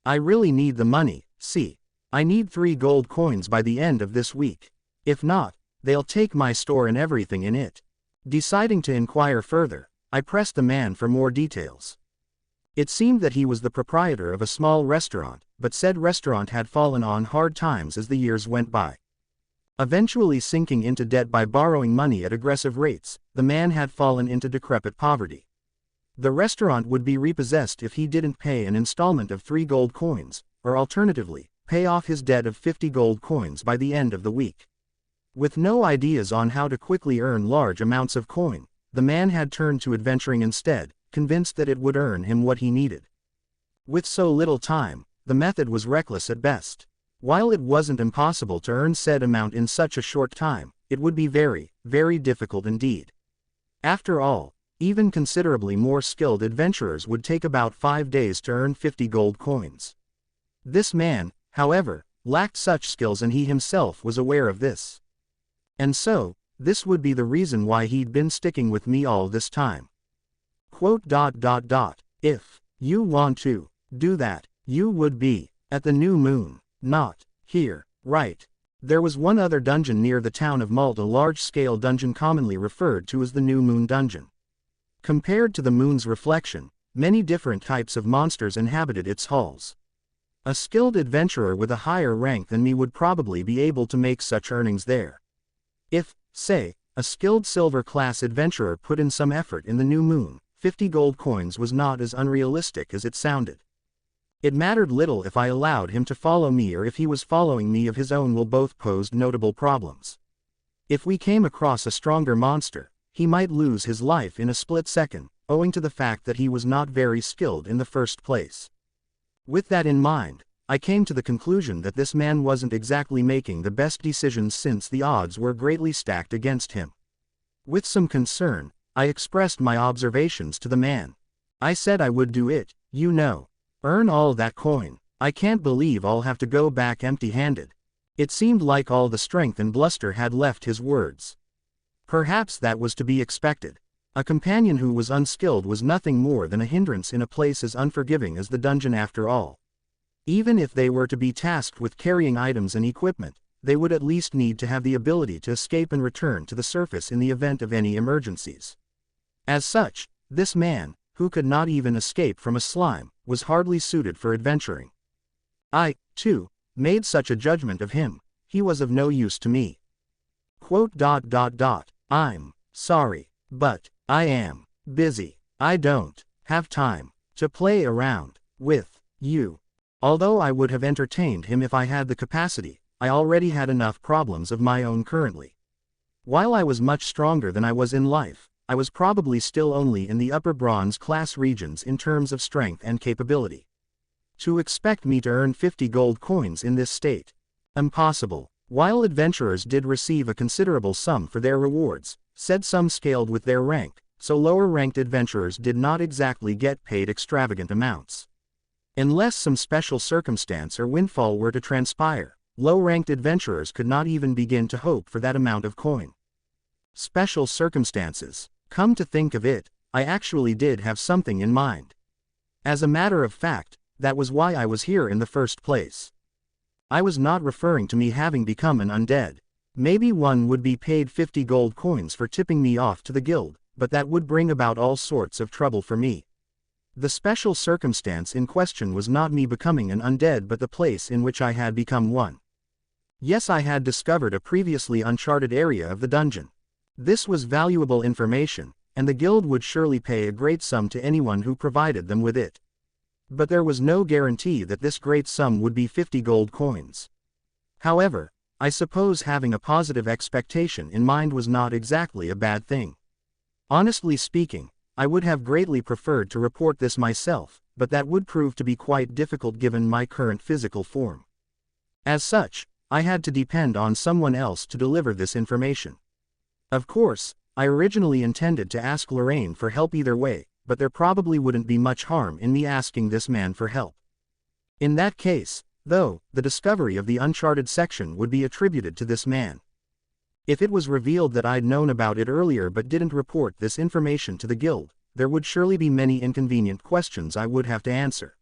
"I really need the money, see. I need 3 gold coins by the end of this week. If not, they'll take my store and everything in it." Deciding to inquire further, I pressed the man for more details. It seemed that he was the proprietor of a small restaurant, but said restaurant had fallen on hard times as the years went by. Eventually sinking into debt by borrowing money at aggressive rates, the man had fallen into decrepit poverty. The restaurant would be repossessed if he didn't pay an installment of 3 gold coins, or alternatively, pay off his debt of 50 gold coins by the end of the week. With no ideas on how to quickly earn large amounts of coin, the man had turned to adventuring instead, convinced that it would earn him what he needed. With so little time, the method was reckless at best. While it wasn't impossible to earn said amount in such a short time, it would be very, very difficult indeed. After all, even considerably more skilled adventurers would take about 5 days to earn 50 gold coins. This man, however, lacked such skills, and he himself was aware of this. And so, this would be the reason why he'd been sticking with me all this time. "If you want to do that, you would be at the New Moon, not here, right?" There was one other dungeon near the town of Malt, a large-scale dungeon commonly referred to as the New Moon Dungeon. Compared to the moon's reflection, many different types of monsters inhabited its halls. A skilled adventurer with a higher rank than me would probably be able to make such earnings there. If, say, a skilled silver-class adventurer put in some effort in the New Moon, 50 gold coins was not as unrealistic as it sounded. It mattered little if I allowed him to follow me or if he was following me of his own will. Both posed notable problems. If we came across a stronger monster, he might lose his life in a split second, owing to the fact that he was not very skilled in the first place. With that in mind, I came to the conclusion that this man wasn't exactly making the best decisions since the odds were greatly stacked against him. With some concern, I expressed my observations to the man. I said I would do it, you know. Earn all that coin. I can't believe I'll have to go back empty-handed. It seemed like all the strength and bluster had left his words. Perhaps that was to be expected. A companion who was unskilled was nothing more than a hindrance in a place as unforgiving as the dungeon after all. Even if they were to be tasked with carrying items and equipment, they would at least need to have the ability to escape and return to the surface in the event of any emergencies. As such, this man, who could not even escape from a slime, was hardly suited for adventuring. I, too, made such a judgment of him. He was of no use to me. I'm sorry, but I am busy. I don't have time to play around with you. Although I would have entertained him if I had the capacity, I already had enough problems of my own currently. While I was much stronger than I was in life, I was probably still only in the upper bronze class regions in terms of strength and capability. To expect me to earn 50 gold coins in this state? Impossible. While adventurers did receive a considerable sum for their rewards, said some scaled with their rank, so lower-ranked adventurers did not exactly get paid extravagant amounts. Unless some special circumstance or windfall were to transpire, low-ranked adventurers could not even begin to hope for that amount of coin. Special circumstances. Come to think of it, I actually did have something in mind. As a matter of fact, that was why I was here in the first place. I was not referring to me having become an undead. Maybe one would be paid 50 gold coins for tipping me off to the guild, but that would bring about all sorts of trouble for me. The special circumstance in question was not me becoming an undead but the place in which I had become one. Yes, I had discovered a previously uncharted area of the dungeon. This was valuable information, and the guild would surely pay a great sum to anyone who provided them with it. But there was no guarantee that this great sum would be 50 gold coins. However, I suppose having a positive expectation in mind was not exactly a bad thing. Honestly speaking, I would have greatly preferred to report this myself, but that would prove to be quite difficult given my current physical form. As such, I had to depend on someone else to deliver this information. Of course, I originally intended to ask Lorraine for help either way, but there probably wouldn't be much harm in me asking this man for help. In that case, though, the discovery of the uncharted section would be attributed to this man. If it was revealed that I'd known about it earlier but didn't report this information to the guild, there would surely be many inconvenient questions I would have to answer.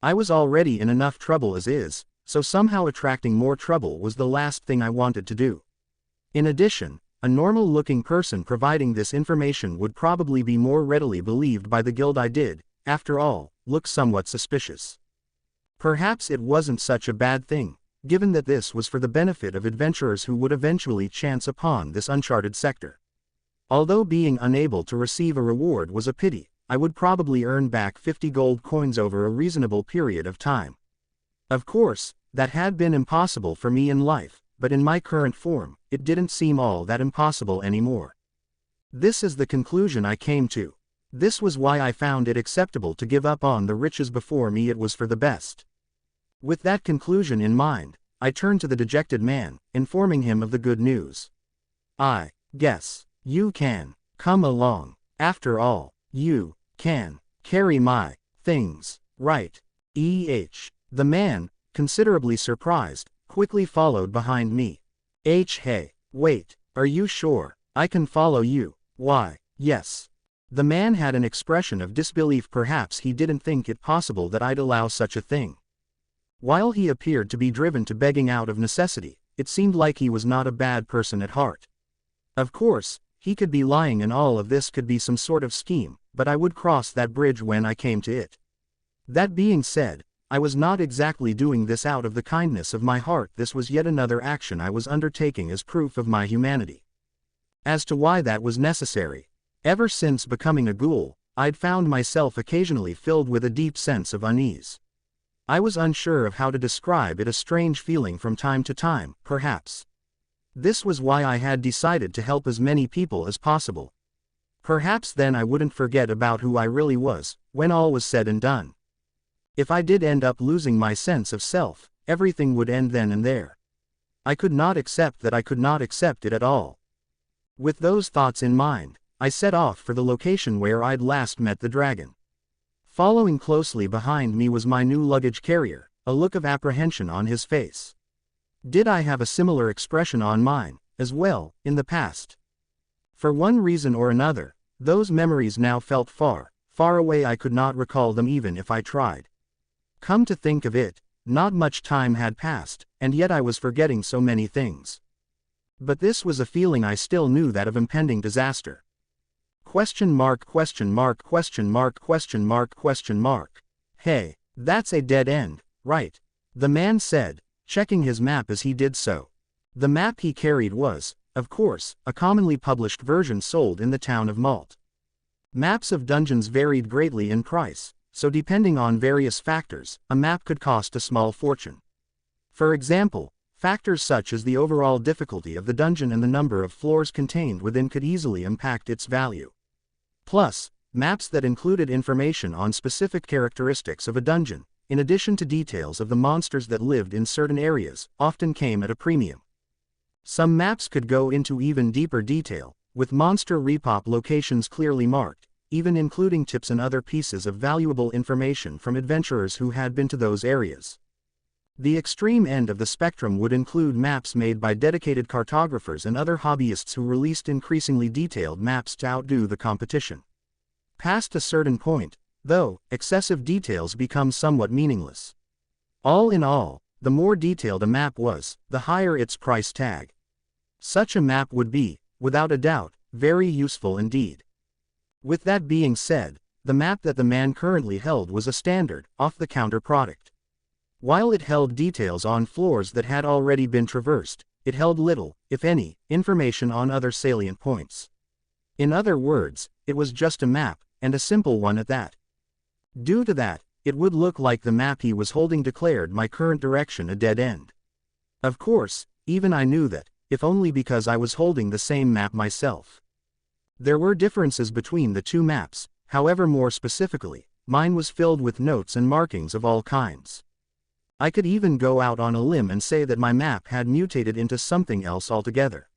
I was already in enough trouble as is, so somehow attracting more trouble was the last thing I wanted to do. In addition, a normal-looking person providing this information would probably be more readily believed by the guild. I did, after all, look somewhat suspicious. Perhaps it wasn't such a bad thing, given that this was for the benefit of adventurers who would eventually chance upon this uncharted sector. Although being unable to receive a reward was a pity, I would probably earn back 50 gold coins over a reasonable period of time. Of course, that had been impossible for me in life, but in my current form, it didn't seem all that impossible anymore. This is the conclusion I came to. This was why I found it acceptable to give up on the riches before me. It was for the best. With that conclusion in mind, I turned to the dejected man, informing him of the good news. I guess you can come along. After all, you can carry my things, right? The man, considerably surprised, quickly followed behind me. Hey, wait, are you sure? I can follow you. Why, yes. The man had an expression of disbelief. Perhaps he didn't think it possible that I'd allow such a thing. While he appeared to be driven to begging out of necessity, it seemed like he was not a bad person at heart. Of course, he could be lying and all of this could be some sort of scheme, but I would cross that bridge when I came to it. That being said, I was not exactly doing this out of the kindness of my heart. This was yet another action I was undertaking as proof of my humanity. As to why that was necessary, ever since becoming a ghoul, I'd found myself occasionally filled with a deep sense of unease. I was unsure of how to describe it, a strange feeling from time to time, perhaps. This was why I had decided to help as many people as possible. Perhaps then I wouldn't forget about who I really was, when all was said and done. If I did end up losing my sense of self, everything would end then and there. I could not accept that. I could not accept it at all. With those thoughts in mind, I set off for the location where I'd last met the dragon. Following closely behind me was my new luggage carrier, a look of apprehension on his face. Did I have a similar expression on mine, as well, in the past? For one reason or another, those memories now felt far, far away. I could not recall them even if I tried. Come to think of it, not much time had passed, and yet I was forgetting so many things. But this was a feeling I still knew, that of impending disaster. Question mark, question mark, question mark, question mark, question mark. Hey, that's a dead end, right? The man said, checking his map as he did so. The map he carried was, of course, a commonly published version sold in the town of Malt. Maps of dungeons varied greatly in price, so depending on various factors, a map could cost a small fortune. For example, factors such as the overall difficulty of the dungeon and the number of floors contained within could easily impact its value. Plus, maps that included information on specific characteristics of a dungeon, in addition to details of the monsters that lived in certain areas, often came at a premium. Some maps could go into even deeper detail, with monster repop locations clearly marked, even including tips and other pieces of valuable information from adventurers who had been to those areas. The extreme end of the spectrum would include maps made by dedicated cartographers and other hobbyists who released increasingly detailed maps to outdo the competition. Past a certain point, though, excessive details become somewhat meaningless. All in all, the more detailed a map was, the higher its price tag. Such a map would be, without a doubt, very useful indeed. With that being said, the map that the man currently held was a standard, off-the-counter product. While it held details on floors that had already been traversed, it held little, if any, information on other salient points. In other words, it was just a map, and a simple one at that. Due to that, it would look like the map he was holding declared my current direction a dead end. Of course, even I knew that, if only because I was holding the same map myself. There were differences between the two maps, however, more specifically, mine was filled with notes and markings of all kinds. I could even go out on a limb and say that my map had mutated into something else altogether.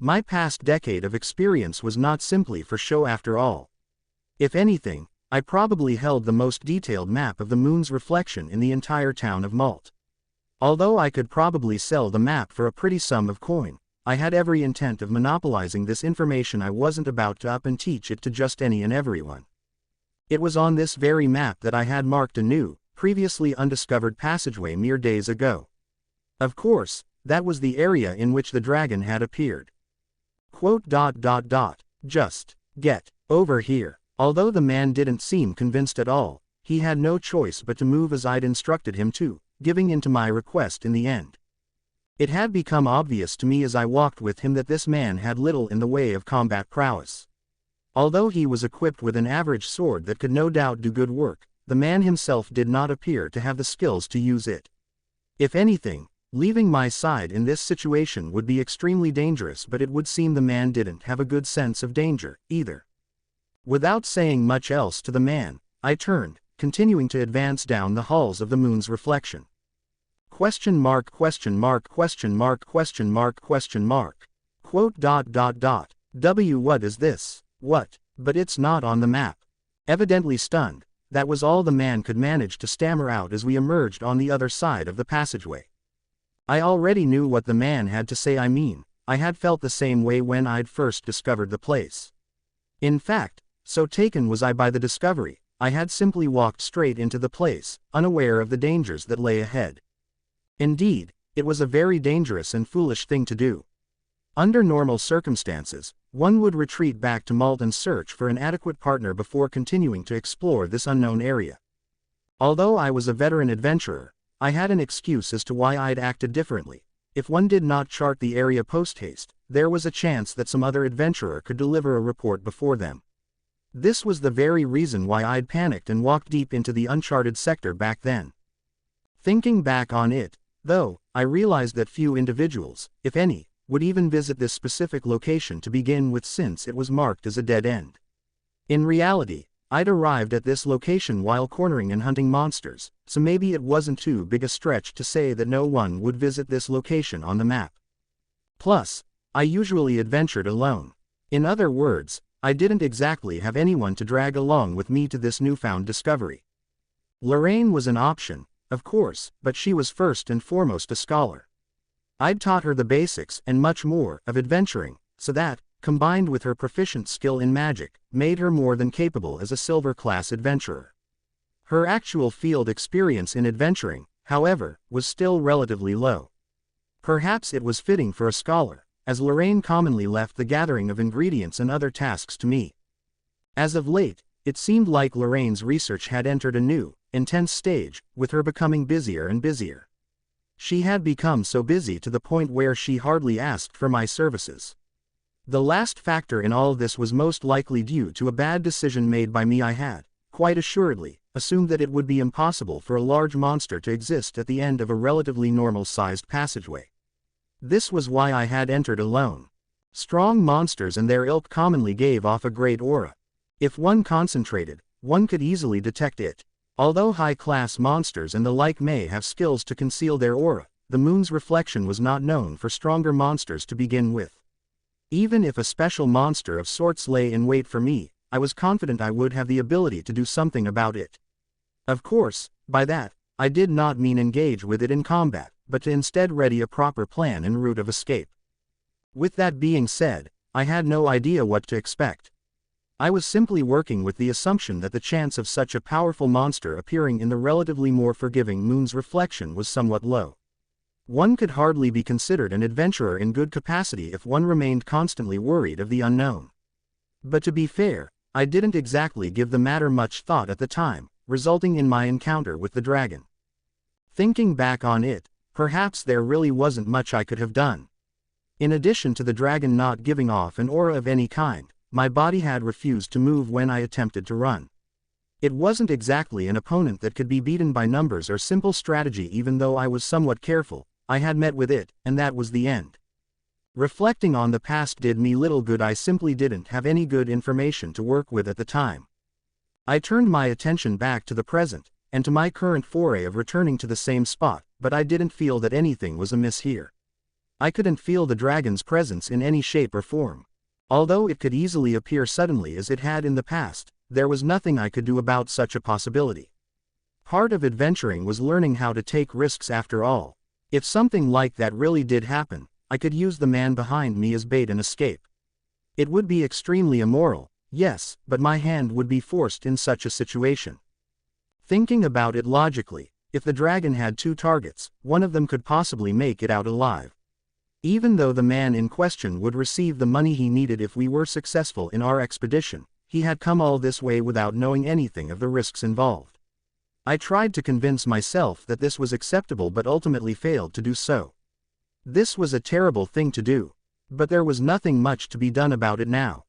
My past decade of experience was not simply for show after all. If anything, I probably held the most detailed map of the moon's reflection in the entire town of Malt. Although I could probably sell the map for a pretty sum of coin, I had every intent of monopolizing this information. I wasn't about to up and teach it to just any and everyone. It was on this very map that I had marked a new, previously undiscovered passageway mere days ago. Of course, that was the area in which the dragon had appeared. Just get over here. Although the man didn't seem convinced at all, he had no choice but to move as I'd instructed him to, giving in to my request in the end. It had become obvious to me as I walked with him that this man had little in the way of combat prowess. Although he was equipped with an average sword that could no doubt do good work, the man himself did not appear to have the skills to use it. If anything, leaving my side in this situation would be extremely dangerous, but it would seem the man didn't have a good sense of danger, either. Without saying much else to the man, I turned, continuing to advance down the halls of the moon's reflection. Question mark. What is this? What? But it's not on the map. Evidently stunned, that was all the man could manage to stammer out as we emerged on the other side of the passageway. I already knew what the man had to say. I had felt the same way when I'd first discovered the place. In fact, so taken was I by the discovery, I had simply walked straight into the place, unaware of the dangers that lay ahead. Indeed, it was a very dangerous and foolish thing to do. Under normal circumstances, one would retreat back to Malt and search for an adequate partner before continuing to explore this unknown area. Although I was a veteran adventurer, I had an excuse as to why I'd acted differently. If one did not chart the area post-haste, there was a chance that some other adventurer could deliver a report before them. This was the very reason why I'd panicked and walked deep into the uncharted sector back then. Thinking back on it, though, I realized that few individuals, if any, would even visit this specific location to begin with, since it was marked as a dead end. In reality, I'd arrived at this location while cornering and hunting monsters, so maybe it wasn't too big a stretch to say that no one would visit this location on the map. Plus, I usually adventured alone. In other words, I didn't exactly have anyone to drag along with me to this newfound discovery. Lorraine was an option, of course, but she was first and foremost a scholar. I'd taught her the basics and much more of adventuring, so that, combined with her proficient skill in magic, made her more than capable as a silver-class adventurer. Her actual field experience in adventuring, however, was still relatively low. Perhaps it was fitting for a scholar, as Lorraine commonly left the gathering of ingredients and other tasks to me. As of late, it seemed like Lorraine's research had entered a new, intense stage, with her becoming busier and busier. She had become so busy to the point where she hardly asked for my services. The last factor in all this was most likely due to a bad decision made by me. I had, quite assuredly, assumed that it would be impossible for a large monster to exist at the end of a relatively normal-sized passageway. This was why I had entered alone. Strong monsters and their ilk commonly gave off a great aura. If one concentrated, one could easily detect it. Although high-class monsters and the like may have skills to conceal their aura, the moon's reflection was not known for stronger monsters to begin with. Even if a special monster of sorts lay in wait for me, I was confident I would have the ability to do something about it. Of course, by that, I did not mean engage with it in combat, but to instead ready a proper plan and route of escape. With that being said, I had no idea what to expect. I was simply working with the assumption that the chance of such a powerful monster appearing in the relatively more forgiving moon's reflection was somewhat low. One could hardly be considered an adventurer in good capacity if one remained constantly worried of the unknown. But to be fair, I didn't exactly give the matter much thought at the time, resulting in my encounter with the dragon. Thinking back on it, perhaps there really wasn't much I could have done. In addition to the dragon not giving off an aura of any kind, my body had refused to move when I attempted to run. It wasn't exactly an opponent that could be beaten by numbers or simple strategy. Even though I was somewhat careful, I had met with it, and that was the end. Reflecting on the past did me little good. I simply didn't have any good information to work with at the time. I turned my attention back to the present, and to my current foray of returning to the same spot, but I didn't feel that anything was amiss here. I couldn't feel the dragon's presence in any shape or form. Although it could easily appear suddenly as it had in the past, there was nothing I could do about such a possibility. Part of adventuring was learning how to take risks after all. If something like that really did happen, I could use the man behind me as bait and escape. It would be extremely immoral, yes, but my hand would be forced in such a situation. Thinking about it logically, if the dragon had two targets, one of them could possibly make it out alive. Even though the man in question would receive the money he needed if we were successful in our expedition, he had come all this way without knowing anything of the risks involved. I tried to convince myself that this was acceptable but ultimately failed to do so. This was a terrible thing to do. But there was nothing much to be done about it now.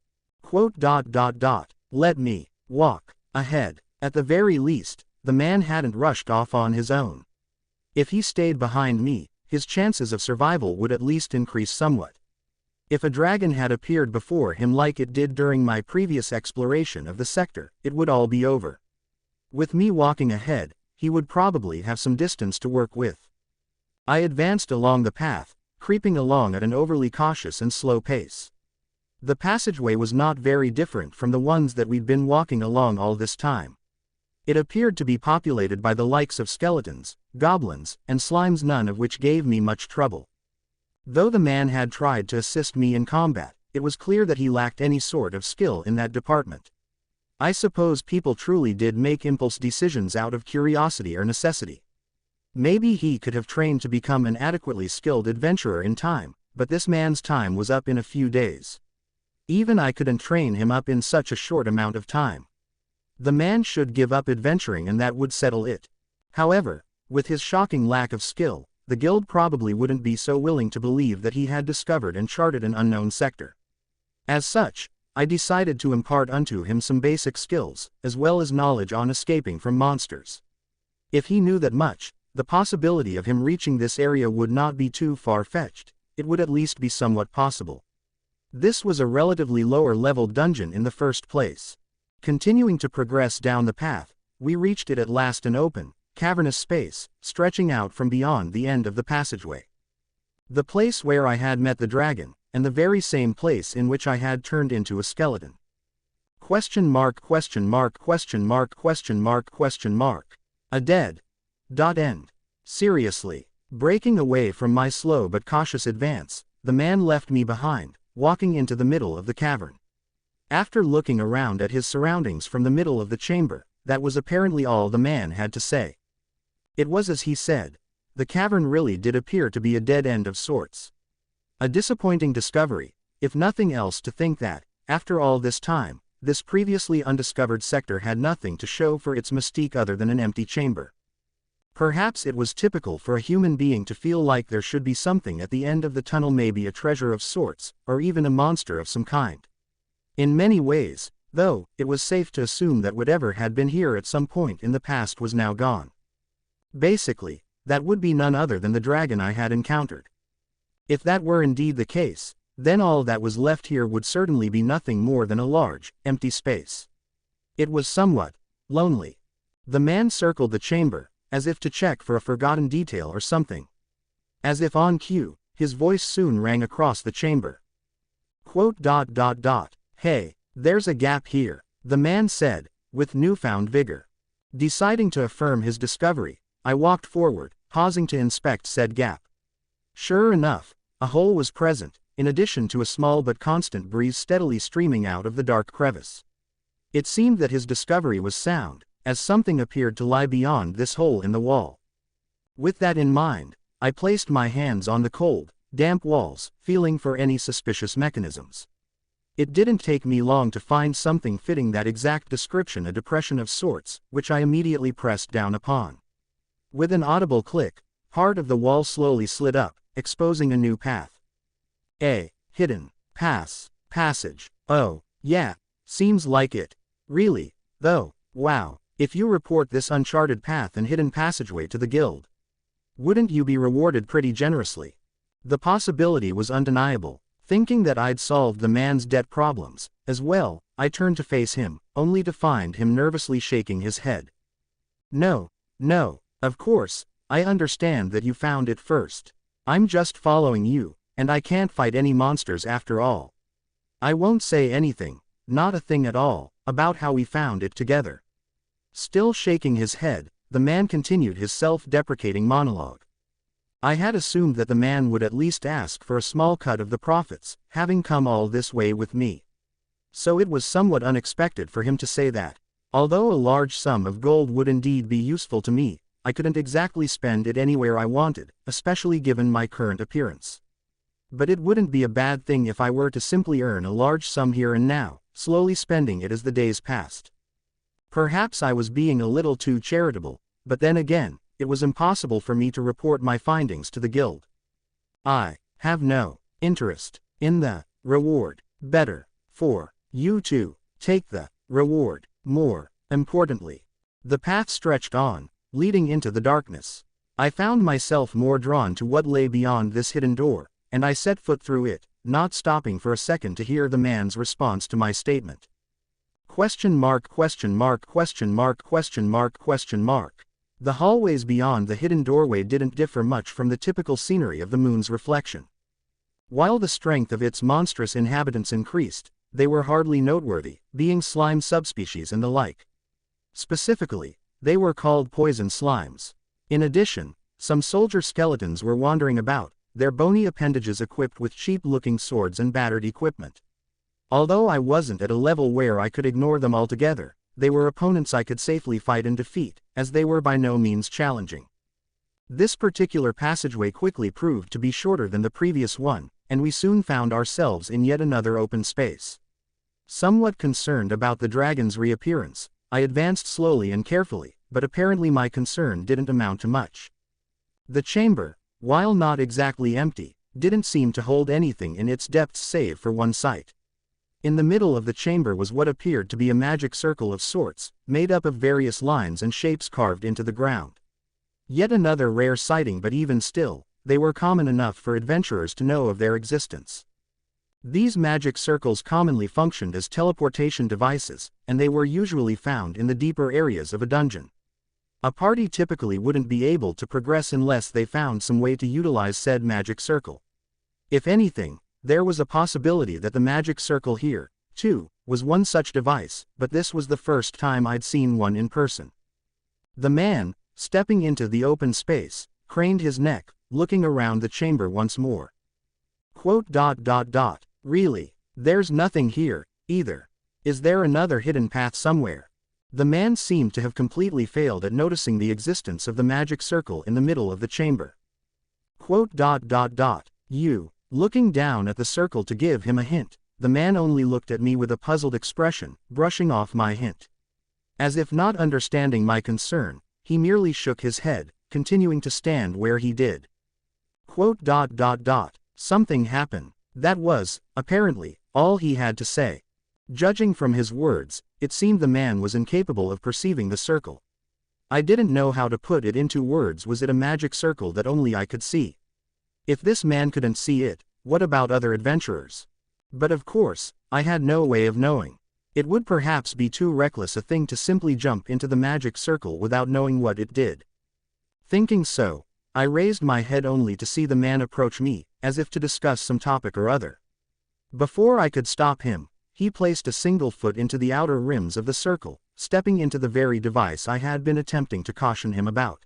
Let me walk ahead. At the very least, the man hadn't rushed off on his own. If he stayed behind me, his chances of survival would at least increase somewhat. If a dragon had appeared before him like it did during my previous exploration of the sector, it would all be over. With me walking ahead, he would probably have some distance to work with. I advanced along the path, creeping along at an overly cautious and slow pace. The passageway was not very different from the ones that we'd been walking along all this time. It appeared to be populated by the likes of skeletons, goblins, and slimes, none of which gave me much trouble. Though the man had tried to assist me in combat, it was clear that he lacked any sort of skill in that department. I suppose people truly did make impulse decisions out of curiosity or necessity. Maybe he could have trained to become an adequately skilled adventurer in time, but this man's time was up in a few days. Even I couldn't train him up in such a short amount of time. The man should give up adventuring and that would settle it. However, with his shocking lack of skill, the guild probably wouldn't be so willing to believe that he had discovered and charted an unknown sector. As such, I decided to impart unto him some basic skills, as well as knowledge on escaping from monsters. If he knew that much, the possibility of him reaching this area would not be too far-fetched. It would at least be somewhat possible. This was a relatively lower-level dungeon in the first place. Continuing to progress down the path, we reached it at last, an open, cavernous space, stretching out from beyond the end of the passageway. The place where I had met the dragon, and the very same place in which I had turned into a skeleton. A dead. End. Seriously. Breaking away from my slow but cautious advance, the man left me behind, walking into the middle of the cavern. After looking around at his surroundings from the middle of the chamber, that was apparently all the man had to say. It was as he said. The cavern really did appear to be a dead end of sorts. A disappointing discovery, if nothing else, to think that, after all this time, this previously undiscovered sector had nothing to show for its mystique other than an empty chamber. Perhaps it was typical for a human being to feel like there should be something at the end of the tunnel, maybe a treasure of sorts, or even a monster of some kind. In many ways, though, it was safe to assume that whatever had been here at some point in the past was now gone. Basically, that would be none other than the dragon I had encountered. If that were indeed the case, then all that was left here would certainly be nothing more than a large, empty space. It was somewhat lonely. The man circled the chamber, as if to check for a forgotten detail or something. As if on cue, his voice soon rang across the chamber. Hey, there's a gap here, the man said, with newfound vigor. Deciding to affirm his discovery, I walked forward, pausing to inspect said gap. Sure enough, a hole was present, in addition to a small but constant breeze steadily streaming out of the dark crevice. It seemed that his discovery was sound, as something appeared to lie beyond this hole in the wall. With that in mind, I placed my hands on the cold, damp walls, feeling for any suspicious mechanisms. It didn't take me long to find something fitting that exact description, a depression of sorts, which I immediately pressed down upon. With an audible click, part of the wall slowly slid up, exposing a new path. A hidden passage. Oh, yeah, seems like it. Really, though, wow, if you report this uncharted path and hidden passageway to the guild, wouldn't you be rewarded pretty generously? The possibility was undeniable. Thinking that I'd solved the man's debt problems, as well, I turned to face him, only to find him nervously shaking his head. No, of course, I understand that you found it first. I'm just following you, and I can't fight any monsters after all. I won't say anything, not a thing at all, about how we found it together. Still shaking his head, the man continued his self-deprecating monologue. I had assumed that the man would at least ask for a small cut of the profits, having come all this way with me. So it was somewhat unexpected for him to say that, although a large sum of gold would indeed be useful to me, I couldn't exactly spend it anywhere I wanted, especially given my current appearance. But it wouldn't be a bad thing if I were to simply earn a large sum here and now, slowly spending it as the days passed. Perhaps I was being a little too charitable, but then again, it was impossible for me to report my findings to the guild. I have no interest in the reward. Better for you to take the reward. More importantly, the path stretched on, leading into the darkness. I found myself more drawn to what lay beyond this hidden door, and I set foot through it, not stopping for a second to hear the man's response to my statement. ? The hallways beyond the hidden doorway didn't differ much from the typical scenery of the moon's reflection. While the strength of its monstrous inhabitants increased, they were hardly noteworthy, being slime subspecies and the like. Specifically, they were called poison slimes. In addition, some soldier skeletons were wandering about, their bony appendages equipped with cheap-looking swords and battered equipment. Although I wasn't at a level where I could ignore them altogether, they were opponents I could safely fight and defeat, as they were by no means challenging. This particular passageway quickly proved to be shorter than the previous one, and we soon found ourselves in yet another open space. Somewhat concerned about the dragon's reappearance, I advanced slowly and carefully, but apparently my concern didn't amount to much. The chamber, while not exactly empty, didn't seem to hold anything in its depths save for one sight. In the middle of the chamber was what appeared to be a magic circle of sorts, made up of various lines and shapes carved into the ground. Yet another rare sighting, but even still, they were common enough for adventurers to know of their existence. These magic circles commonly functioned as teleportation devices, and they were usually found in the deeper areas of a dungeon. A party typically wouldn't be able to progress unless they found some way to utilize said magic circle. If anything, there was a possibility that the magic circle here, too, was one such device, but this was the first time I'd seen one in person. The man, stepping into the open space, craned his neck, looking around the chamber once more. Really, there's nothing here, either. Is there another hidden path somewhere? The man seemed to have completely failed at noticing the existence of the magic circle in the middle of the chamber. You, looking down at the circle to give him a hint, the man only looked at me with a puzzled expression, brushing off my hint. As if not understanding my concern, he merely shook his head, continuing to stand where he did. Something happened. That was, apparently, all he had to say. Judging from his words, it seemed the man was incapable of perceiving the circle. I didn't know how to put it into words. Was it a magic circle that only I could see? If this man couldn't see it, what about other adventurers? But of course, I had no way of knowing. It would perhaps be too reckless a thing to simply jump into the magic circle without knowing what it did. Thinking so, I raised my head only to see the man approach me, as if to discuss some topic or other. Before I could stop him, he placed a single foot into the outer rims of the circle, stepping into the very device I had been attempting to caution him about.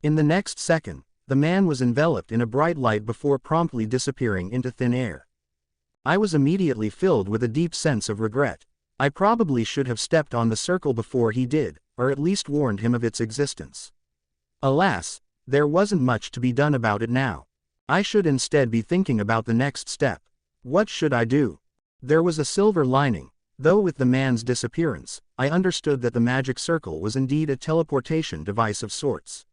In the next second, the man was enveloped in a bright light before promptly disappearing into thin air. I was immediately filled with a deep sense of regret. I probably should have stepped on the circle before he did, or at least warned him of its existence. Alas, there wasn't much to be done about it now. I should instead be thinking about the next step. What should I do? There was a silver lining, though with the man's disappearance, I understood that the magic circle was indeed a teleportation device of sorts.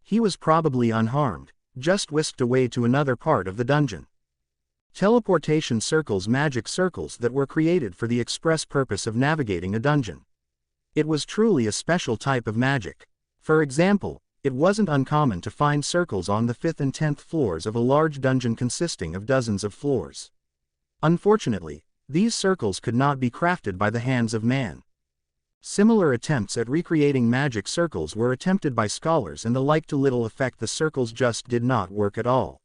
He was probably unharmed, just whisked away to another part of the dungeon. Teleportation circles, magic circles that were created for the express purpose of navigating a dungeon. It was truly a special type of magic. For example, it wasn't uncommon to find circles on the 5th and 10th floors of a large dungeon consisting of dozens of floors. Unfortunately, these circles could not be crafted by the hands of man. Similar attempts at recreating magic circles were attempted by scholars and the like, to little effect. The circles just did not work at all.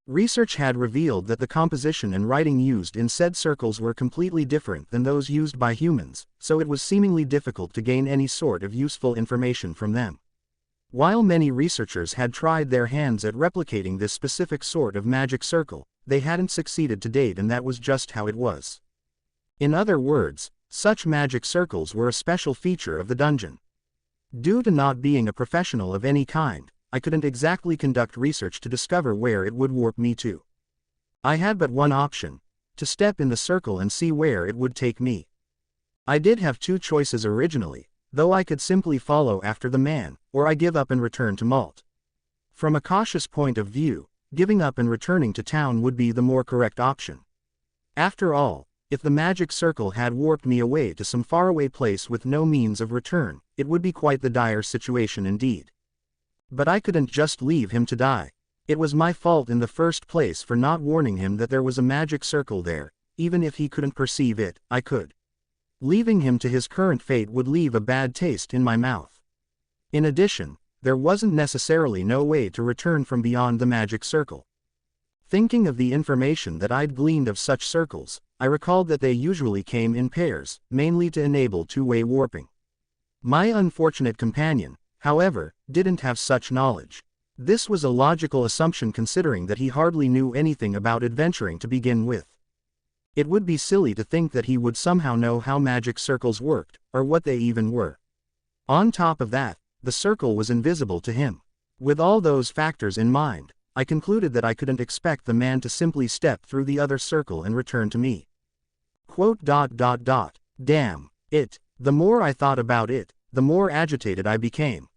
Research had revealed that the composition and writing used in said circles were completely different than those used by humans, so it was seemingly difficult to gain any sort of useful information from them. While many researchers had tried their hands at replicating this specific sort of magic circle, they hadn't succeeded to date, and that was just how it was. In other words, such magic circles were a special feature of the dungeon. Due to not being a professional of any kind, I couldn't exactly conduct research to discover where it would warp me to. I had but one option: to step in the circle and see where it would take me. I did have two choices originally, though. I could simply follow after the man, or I give up and return to Malt. From a cautious point of view, giving up and returning to town would be the more correct option. After all, if the magic circle had warped me away to some faraway place with no means of return, it would be quite the dire situation indeed. But I couldn't just leave him to die. It was my fault in the first place for not warning him that there was a magic circle there. Even if he couldn't perceive it, I could. Leaving him to his current fate would leave a bad taste in my mouth. In addition, there wasn't necessarily no way to return from beyond the magic circle. Thinking of the information that I'd gleaned of such circles, I recalled that they usually came in pairs, mainly to enable two-way warping. My unfortunate companion, however, didn't have such knowledge. This was a logical assumption considering that he hardly knew anything about adventuring to begin with. It would be silly to think that he would somehow know how magic circles worked, or what they even were. On top of that, the circle was invisible to him. With all those factors in mind, I concluded that I couldn't expect the man to simply step through the other circle and return to me. Damn it. The more I thought about it, the more agitated I became.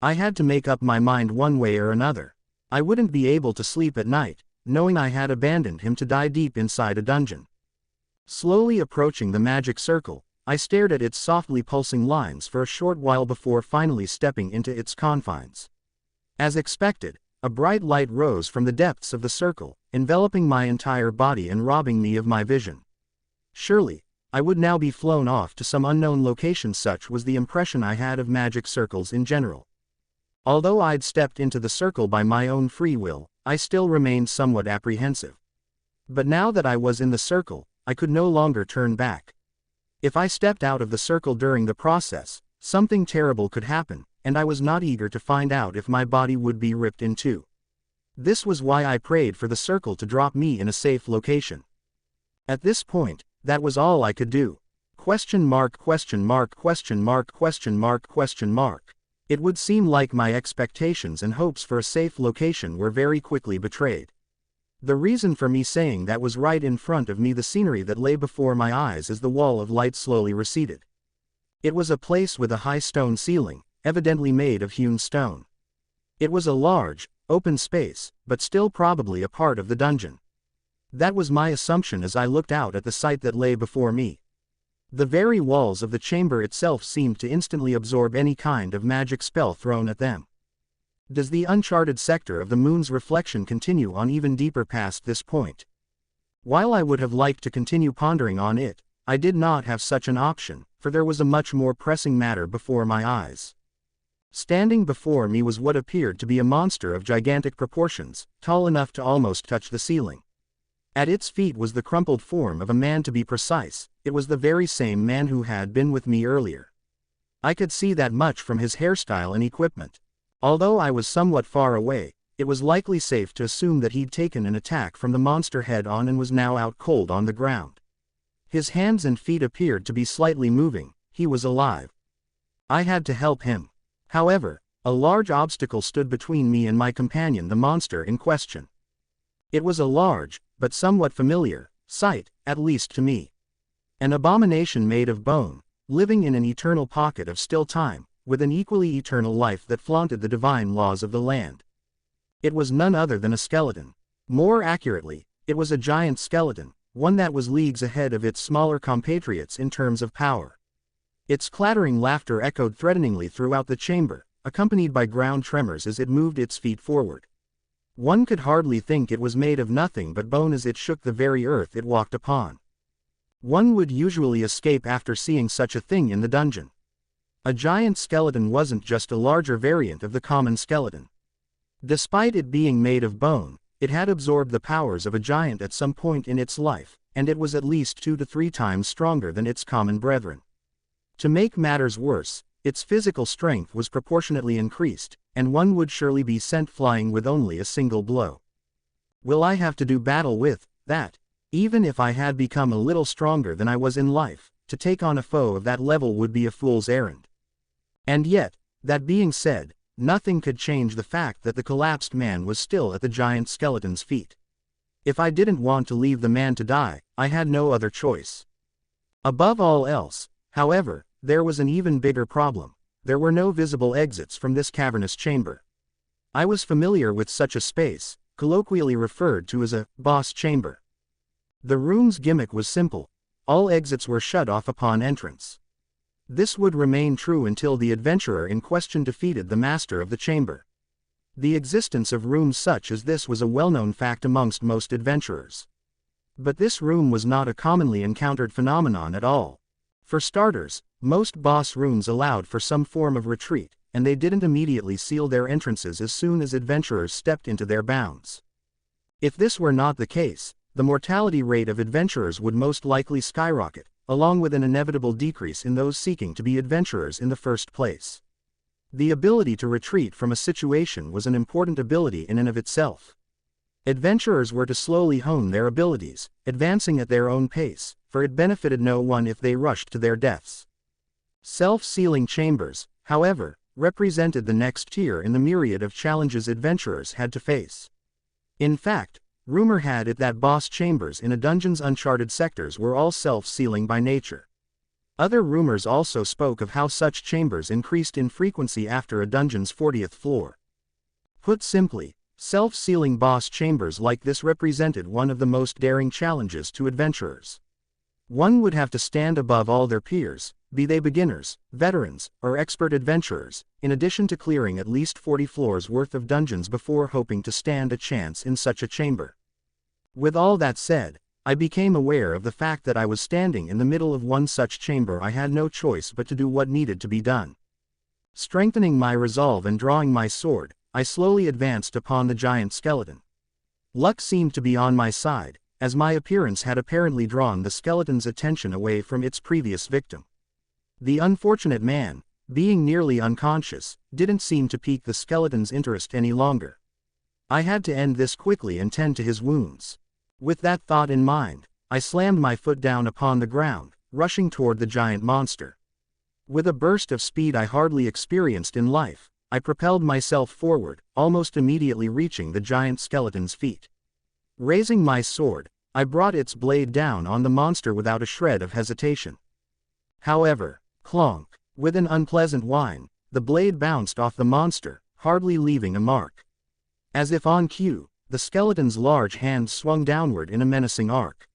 I had to make up my mind one way or another. I wouldn't be able to sleep at night, knowing I had abandoned him to die deep inside a dungeon. Slowly approaching the magic circle, I stared at its softly pulsing lines for a short while before finally stepping into its confines. As expected, a bright light rose from the depths of the circle, enveloping my entire body and robbing me of my vision. Surely, I would now be flown off to some unknown location. Such was the impression I had of magic circles in general. Although I'd stepped into the circle by my own free will, I still remained somewhat apprehensive. But now that I was in the circle, I could no longer turn back. If I stepped out of the circle during the process, something terrible could happen, and I was not eager to find out if my body would be ripped in two. This was why I prayed for the circle to drop me in a safe location. At this point, that was all I could do. It would seem like my expectations and hopes for a safe location were very quickly betrayed. The reason for me saying that was right in front of me, the scenery that lay before my eyes as the wall of light slowly receded. It was a place with a high stone ceiling, evidently made of hewn stone. It was a large, open space, but still probably a part of the dungeon. That was my assumption as I looked out at the sight that lay before me. The very walls of the chamber itself seemed to instantly absorb any kind of magic spell thrown at them. Does the uncharted sector of the moon's reflection continue on even deeper past this point? While I would have liked to continue pondering on it, I did not have such an option, for there was a much more pressing matter before my eyes. Standing before me was what appeared to be a monster of gigantic proportions, tall enough to almost touch the ceiling. At its feet was the crumpled form of a man, to be precise. It was the very same man who had been with me earlier. I could see that much from his hairstyle and equipment. Although I was somewhat far away, it was likely safe to assume that he'd taken an attack from the monster head on and was now out cold on the ground. His hands and feet appeared to be slightly moving. He was alive. I had to help him. However, a large obstacle stood between me and my companion, the monster in question. It was a large, but somewhat familiar, sight, at least to me. An abomination made of bone, living in an eternal pocket of still time, with an equally eternal life that flaunted the divine laws of the land. It was none other than a skeleton. More accurately, it was a giant skeleton, one that was leagues ahead of its smaller compatriots in terms of power. Its clattering laughter echoed threateningly throughout the chamber, accompanied by ground tremors as it moved its feet forward. One could hardly think it was made of nothing but bone as it shook the very earth it walked upon. One would usually escape after seeing such a thing in the dungeon. A giant skeleton wasn't just a larger variant of the common skeleton. Despite it being made of bone, it had absorbed the powers of a giant at some point in its life, and it was at least 2 to 3 times stronger than its common brethren. To make matters worse, its physical strength was proportionately increased, and one would surely be sent flying with only a single blow. Will I have to do battle with that? Even if I had become a little stronger than I was in life, to take on a foe of that level would be a fool's errand. And yet, that being said, nothing could change the fact that the collapsed man was still at the giant skeleton's feet. If I didn't want to leave the man to die, I had no other choice. Above all else, however, there was an even bigger problem. There were no visible exits from this cavernous chamber. I was familiar with such a space, colloquially referred to as a boss chamber. The room's gimmick was simple. All exits were shut off upon entrance. This would remain true until the adventurer in question defeated the master of the chamber. The existence of rooms such as this was a well-known fact amongst most adventurers. But this room was not a commonly encountered phenomenon at all. For starters, most boss rooms allowed for some form of retreat, and they didn't immediately seal their entrances as soon as adventurers stepped into their bounds. If this were not the case, the mortality rate of adventurers would most likely skyrocket, along with an inevitable decrease in those seeking to be adventurers in the first place. The ability to retreat from a situation was an important ability in and of itself. Adventurers were to slowly hone their abilities, advancing at their own pace, for it benefited no one if they rushed to their deaths. Self-sealing chambers, however, represented the next tier in the myriad of challenges adventurers had to face. In fact, rumor had it that boss chambers in a dungeon's uncharted sectors were all self-sealing by nature. Other rumors also spoke of how such chambers increased in frequency after a dungeon's 40th floor. Put simply, self-sealing boss chambers like this represented one of the most daring challenges to adventurers. One would have to stand above all their peers, be they beginners, veterans, or expert adventurers, in addition to clearing at least 40 floors worth of dungeons before hoping to stand a chance in such a chamber. With all that said, I became aware of the fact that I was standing in the middle of one such chamber. I had no choice but to do what needed to be done. Strengthening my resolve and drawing my sword, I slowly advanced upon the giant skeleton. Luck seemed to be on my side, as my appearance had apparently drawn the skeleton's attention away from its previous victim. The unfortunate man, being nearly unconscious, didn't seem to pique the skeleton's interest any longer. I had to end this quickly and tend to his wounds. With that thought in mind, I slammed my foot down upon the ground, rushing toward the giant monster. With a burst of speed I hardly experienced in life, I propelled myself forward, almost immediately reaching the giant skeleton's feet. Raising my sword, I brought its blade down on the monster without a shred of hesitation. However, clonk, with an unpleasant whine, the blade bounced off the monster, hardly leaving a mark. As if on cue, the skeleton's large hand swung downward in a menacing arc.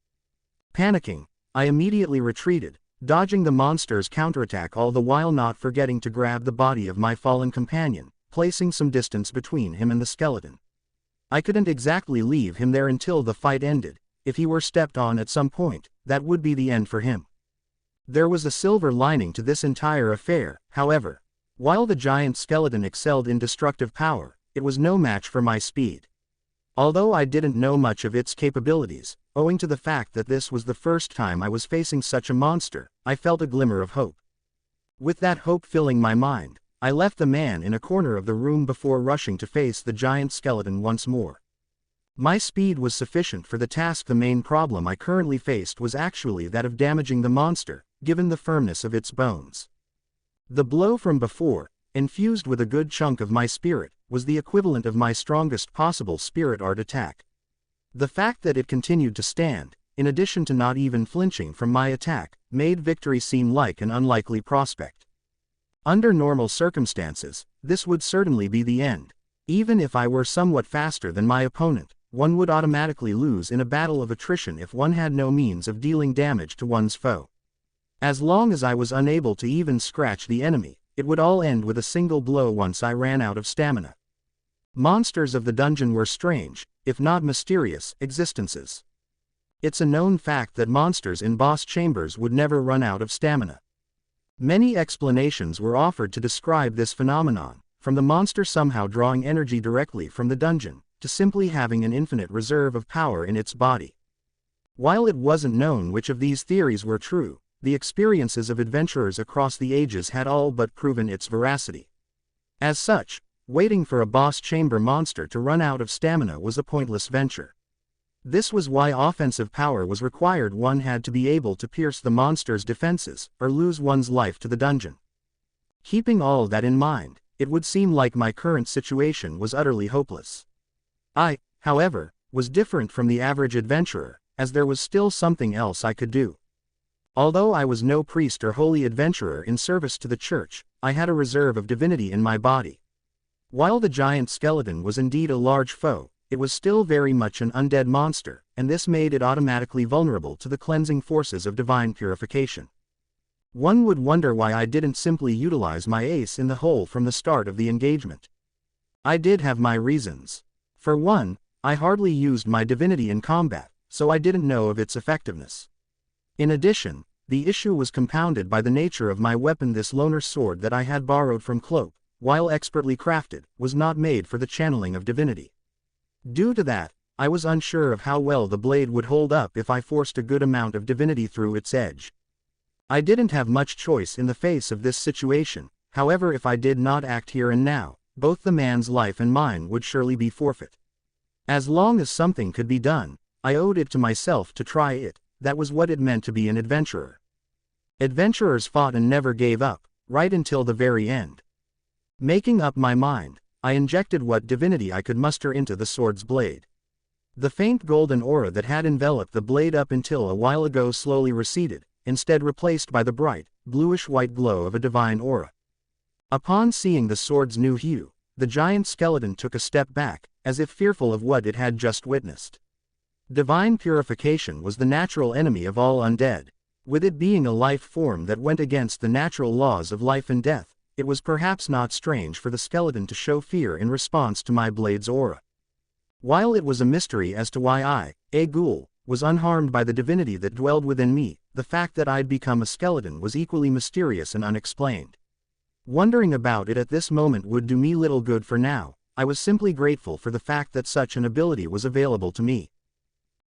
Panicking, I immediately retreated, dodging the monster's counterattack, all the while not forgetting to grab the body of my fallen companion, placing some distance between him and the skeleton. I couldn't exactly leave him there until the fight ended. If he were stepped on at some point, that would be the end for him. There was a silver lining to this entire affair, however. While the giant skeleton excelled in destructive power, it was no match for my speed. Although I didn't know much of its capabilities, owing to the fact that this was the first time I was facing such a monster, I felt a glimmer of hope. With that hope filling my mind, I left the man in a corner of the room before rushing to face the giant skeleton once more. My speed was sufficient for the task. The main problem I currently faced was actually that of damaging the monster, given the firmness of its bones. The blow from before, infused with a good chunk of my spirit, was the equivalent of my strongest possible spirit art attack. The fact that it continued to stand, in addition to not even flinching from my attack, made victory seem like an unlikely prospect. Under normal circumstances, this would certainly be the end. Even if I were somewhat faster than my opponent, one would automatically lose in a battle of attrition if one had no means of dealing damage to one's foe. As long as I was unable to even scratch the enemy, it would all end with a single blow once I ran out of stamina. Monsters of the dungeon were strange, if not mysterious, existences. It's a known fact that monsters in boss chambers would never run out of stamina. Many explanations were offered to describe this phenomenon, from the monster somehow drawing energy directly from the dungeon, to simply having an infinite reserve of power in its body. While it wasn't known which of these theories were true, the experiences of adventurers across the ages had all but proven its veracity. As such, waiting for a boss chamber monster to run out of stamina was a pointless venture. This was why offensive power was required. One had to be able to pierce the monster's defenses, or lose one's life to the dungeon. Keeping all that in mind, it would seem like my current situation was utterly hopeless. I, however, was different from the average adventurer, as there was still something else I could do. Although I was no priest or holy adventurer in service to the church, I had a reserve of divinity in my body. While the giant skeleton was indeed a large foe, it was still very much an undead monster, and this made it automatically vulnerable to the cleansing forces of divine purification. One would wonder why I didn't simply utilize my ace in the hole from the start of the engagement. I did have my reasons. For one, I hardly used my divinity in combat, so I didn't know of its effectiveness. In addition, the issue was compounded by the nature of my weapon. This loner sword that I had borrowed from Cloak, while expertly crafted, was not made for the channeling of divinity. Due to that, I was unsure of how well the blade would hold up if I forced a good amount of divinity through its edge. I didn't have much choice in the face of this situation. However, if I did not act here and now, both the man's life and mine would surely be forfeit. As long as something could be done, I owed it to myself to try it. That was what it meant to be an adventurer. Adventurers fought and never gave up, right until the very end. Making up my mind, I injected what divinity I could muster into the sword's blade. The faint golden aura that had enveloped the blade up until a while ago slowly receded, instead replaced by the bright, bluish-white glow of a divine aura. Upon seeing the sword's new hue, the giant skeleton took a step back, as if fearful of what it had just witnessed. Divine purification was the natural enemy of all undead. With it being a life form that went against the natural laws of life and death, it was perhaps not strange for the skeleton to show fear in response to my blade's aura. While it was a mystery as to why I, a ghoul, was unharmed by the divinity that dwelled within me, the fact that I'd become a skeleton was equally mysterious and unexplained. Wondering about it at this moment would do me little good. For now, I was simply grateful for the fact that such an ability was available to me.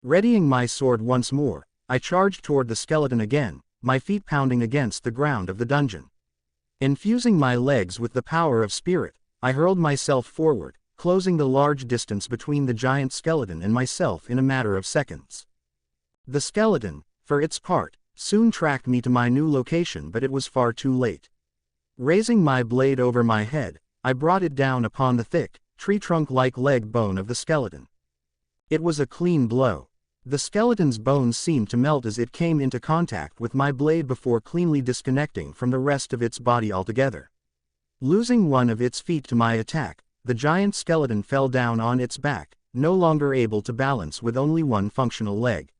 Readying my sword once more, I charged toward the skeleton again, my feet pounding against the ground of the dungeon. Infusing my legs with the power of spirit, I hurled myself forward, closing the large distance between the giant skeleton and myself in a matter of seconds. The skeleton, for its part, soon tracked me to my new location, but it was far too late. Raising my blade over my head, I brought it down upon the thick, tree trunk-like leg bone of the skeleton. It was a clean blow. The skeleton's bones seemed to melt as it came into contact with my blade before cleanly disconnecting from the rest of its body altogether. Losing one of its feet to my attack, the giant skeleton fell down on its back, no longer able to balance with only one functional leg.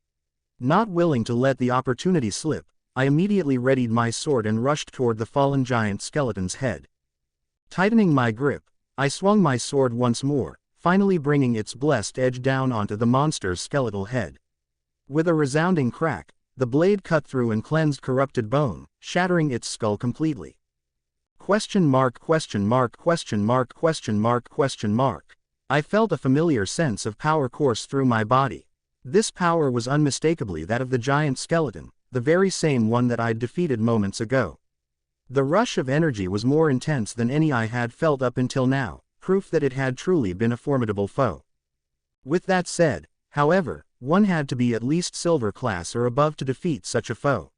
Not willing to let the opportunity slip, I immediately readied my sword and rushed toward the fallen giant skeleton's head. Tightening my grip, I swung my sword once more, finally bringing its blessed edge down onto the monster's skeletal head. With a resounding crack, the blade cut through and cleansed corrupted bone, shattering its skull completely. Question mark, question mark, question mark, question mark, question mark. I felt a familiar sense of power course through my body. This power was unmistakably that of the giant skeleton, the very same one that I'd defeated moments ago. The rush of energy was more intense than any I had felt up until now, proof that it had truly been a formidable foe. With that said, however, one had to be at least silver class or above to defeat such a foe.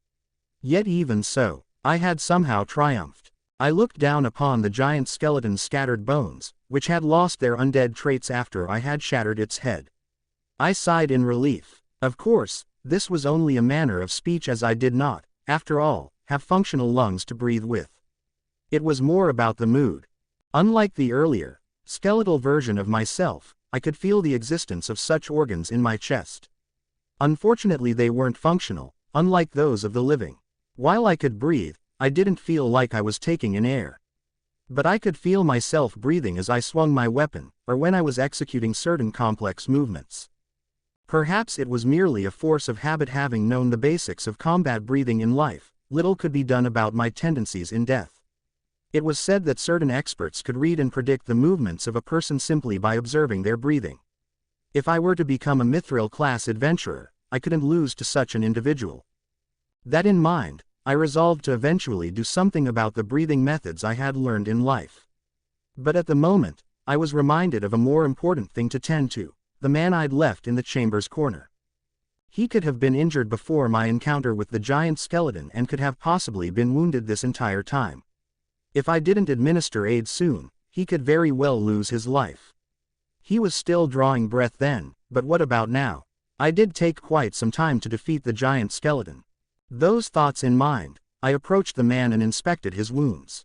Yet even so, I had somehow triumphed. I looked down upon the giant skeleton's scattered bones, which had lost their undead traits after I had shattered its head. I sighed in relief. Of course, this was only a manner of speech, as I did not, after all, have functional lungs to breathe with. It was more about the mood. Unlike the earlier, skeletal version of myself, I could feel the existence of such organs in my chest. Unfortunately, they weren't functional, unlike those of the living. While I could breathe, I didn't feel like I was taking in air. But I could feel myself breathing as I swung my weapon, or when I was executing certain complex movements. Perhaps it was merely a force of habit. Having known the basics of combat breathing in life, little could be done about my tendencies in death. It was said that certain experts could read and predict the movements of a person simply by observing their breathing. If I were to become a mithril-class adventurer, I couldn't lose to such an individual. That in mind, I resolved to eventually do something about the breathing methods I had learned in life. But at the moment, I was reminded of a more important thing to tend to, the man I'd left in the chamber's corner. He could have been injured before my encounter with the giant skeleton and could have possibly been wounded this entire time. If I didn't administer aid soon, he could very well lose his life. He was still drawing breath then, but what about now? I did take quite some time to defeat the giant skeleton. Those thoughts in mind, I approached the man and inspected his wounds.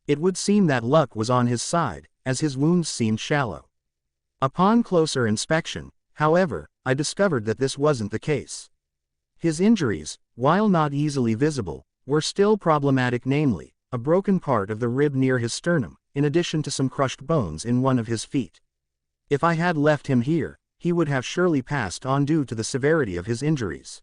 It would seem that luck was on his side, as his wounds seemed shallow. Upon closer inspection, however, I discovered that this wasn't the case. His injuries, while not easily visible, were still problematic, namely, a broken part of the rib near his sternum, in addition to some crushed bones in one of his feet. If I had left him here, he would have surely passed on due to the severity of his injuries.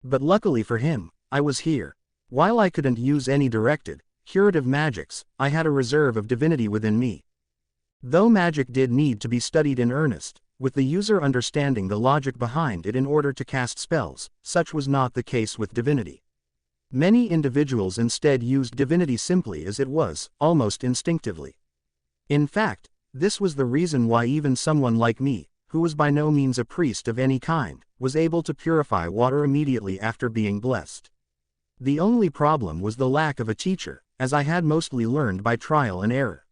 But luckily for him, I was here. While I couldn't use any directed, curative magics, I had a reserve of divinity within me. Though magic did need to be studied in earnest, with the user understanding the logic behind it in order to cast spells, such was not the case with divinity. Many individuals instead used divinity simply as it was, almost instinctively. In fact, this was the reason why even someone like me, who was by no means a priest of any kind, was able to purify water immediately after being blessed. The only problem was the lack of a teacher, as I had mostly learned by trial and error.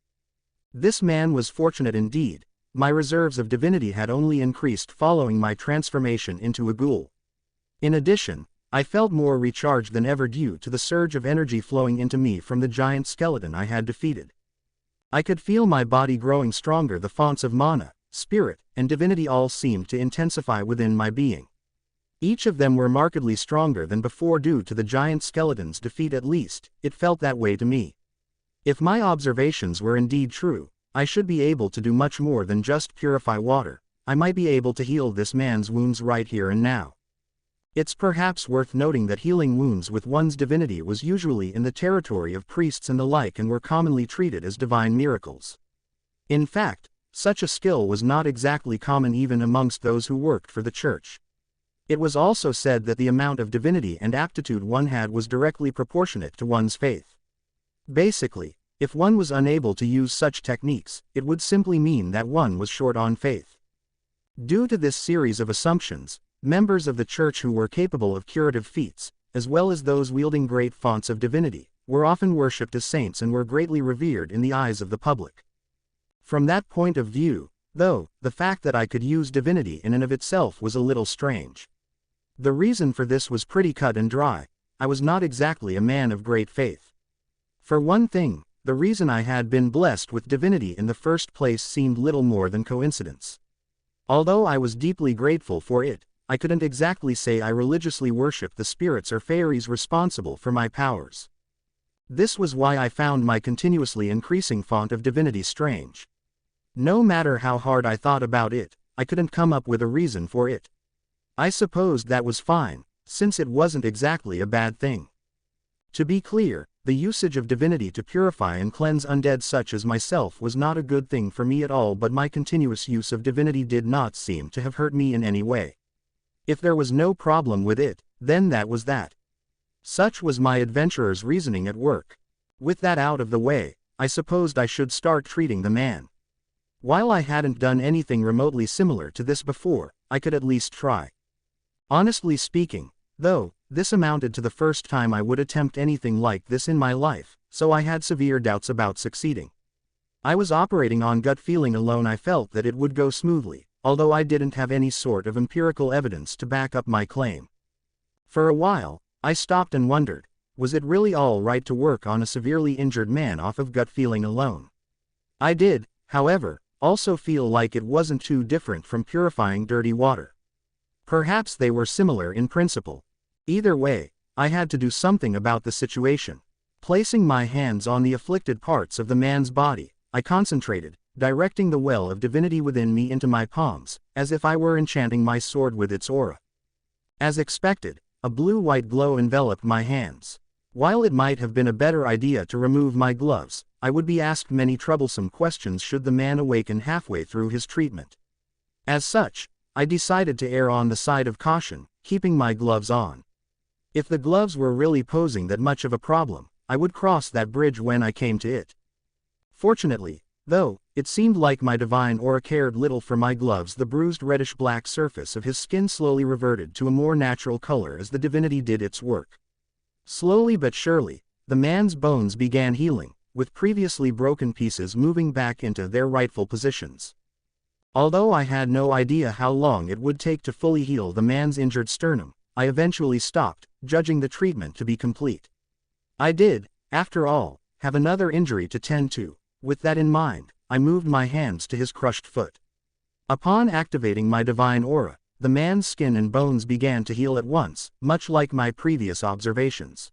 This man was fortunate indeed. My reserves of divinity had only increased following my transformation into a ghoul. In addition, I felt more recharged than ever due to the surge of energy flowing into me from the giant skeleton I had defeated. I could feel my body growing stronger. The fonts of mana, spirit, and divinity all seemed to intensify within my being. Each of them were markedly stronger than before due to the giant skeleton's defeat. At least, it felt that way to me. If my observations were indeed true, I should be able to do much more than just purify water. I might be able to heal this man's wounds right here and now. It's perhaps worth noting that healing wounds with one's divinity was usually in the territory of priests and the like, and were commonly treated as divine miracles. In fact, such a skill was not exactly common even amongst those who worked for the church. It was also said that the amount of divinity and aptitude one had was directly proportionate to one's faith. Basically, if one was unable to use such techniques, it would simply mean that one was short on faith. Due to this series of assumptions, members of the church who were capable of curative feats, as well as those wielding great fonts of divinity, were often worshipped as saints and were greatly revered in the eyes of the public. From that point of view, Though, the fact that I could use divinity in and of itself was a little strange. The reason for this was pretty cut and dry. I was not exactly a man of great faith. For one thing, the reason I had been blessed with divinity in the first place seemed little more than coincidence. Although I was deeply grateful for it, I couldn't exactly say I religiously worshipped the spirits or fairies responsible for my powers. This was why I found my continuously increasing font of divinity strange. No matter how hard I thought about it, I couldn't come up with a reason for it. I supposed that was fine, since it wasn't exactly a bad thing. To be clear, the usage of divinity to purify and cleanse undead such as myself was not a good thing for me at all, but my continuous use of divinity did not seem to have hurt me in any way. If there was no problem with it, then that was that. Such was my adventurer's reasoning at work. With that out of the way, I supposed I should start treating the man. While I hadn't done anything remotely similar to this before, I could at least try. Honestly speaking, though, this amounted to the first time I would attempt anything like this in my life, so I had severe doubts about succeeding. I was operating on gut feeling alone. I felt that it would go smoothly, although I didn't have any sort of empirical evidence to back up my claim. For a while, I stopped and wondered, was it really all right to work on a severely injured man off of gut feeling alone? I did, however, also feel like it wasn't too different from purifying dirty water. Perhaps they were similar in principle. Either way, I had to do something about the situation. Placing my hands on the afflicted parts of the man's body, I concentrated, directing the well of divinity within me into my palms, as if I were enchanting my sword with its aura. As expected, a blue-white glow enveloped my hands. While it might have been a better idea to remove my gloves, I would be asked many troublesome questions should the man awaken halfway through his treatment. As such, I decided to err on the side of caution, keeping my gloves on. If the gloves were really posing that much of a problem, I would cross that bridge when I came to it. Fortunately, though, it seemed like my divine aura cared little for my gloves. The bruised reddish-black surface of his skin slowly reverted to a more natural color as the divinity did its work. Slowly but surely, the man's bones began healing, with previously broken pieces moving back into their rightful positions. Although I had no idea how long it would take to fully heal the man's injured sternum, I eventually stopped, judging the treatment to be complete. I did, after all, have another injury to tend to. With that in mind, I moved my hands to his crushed foot. Upon activating my divine aura, the man's skin and bones began to heal at once, much like my previous observations.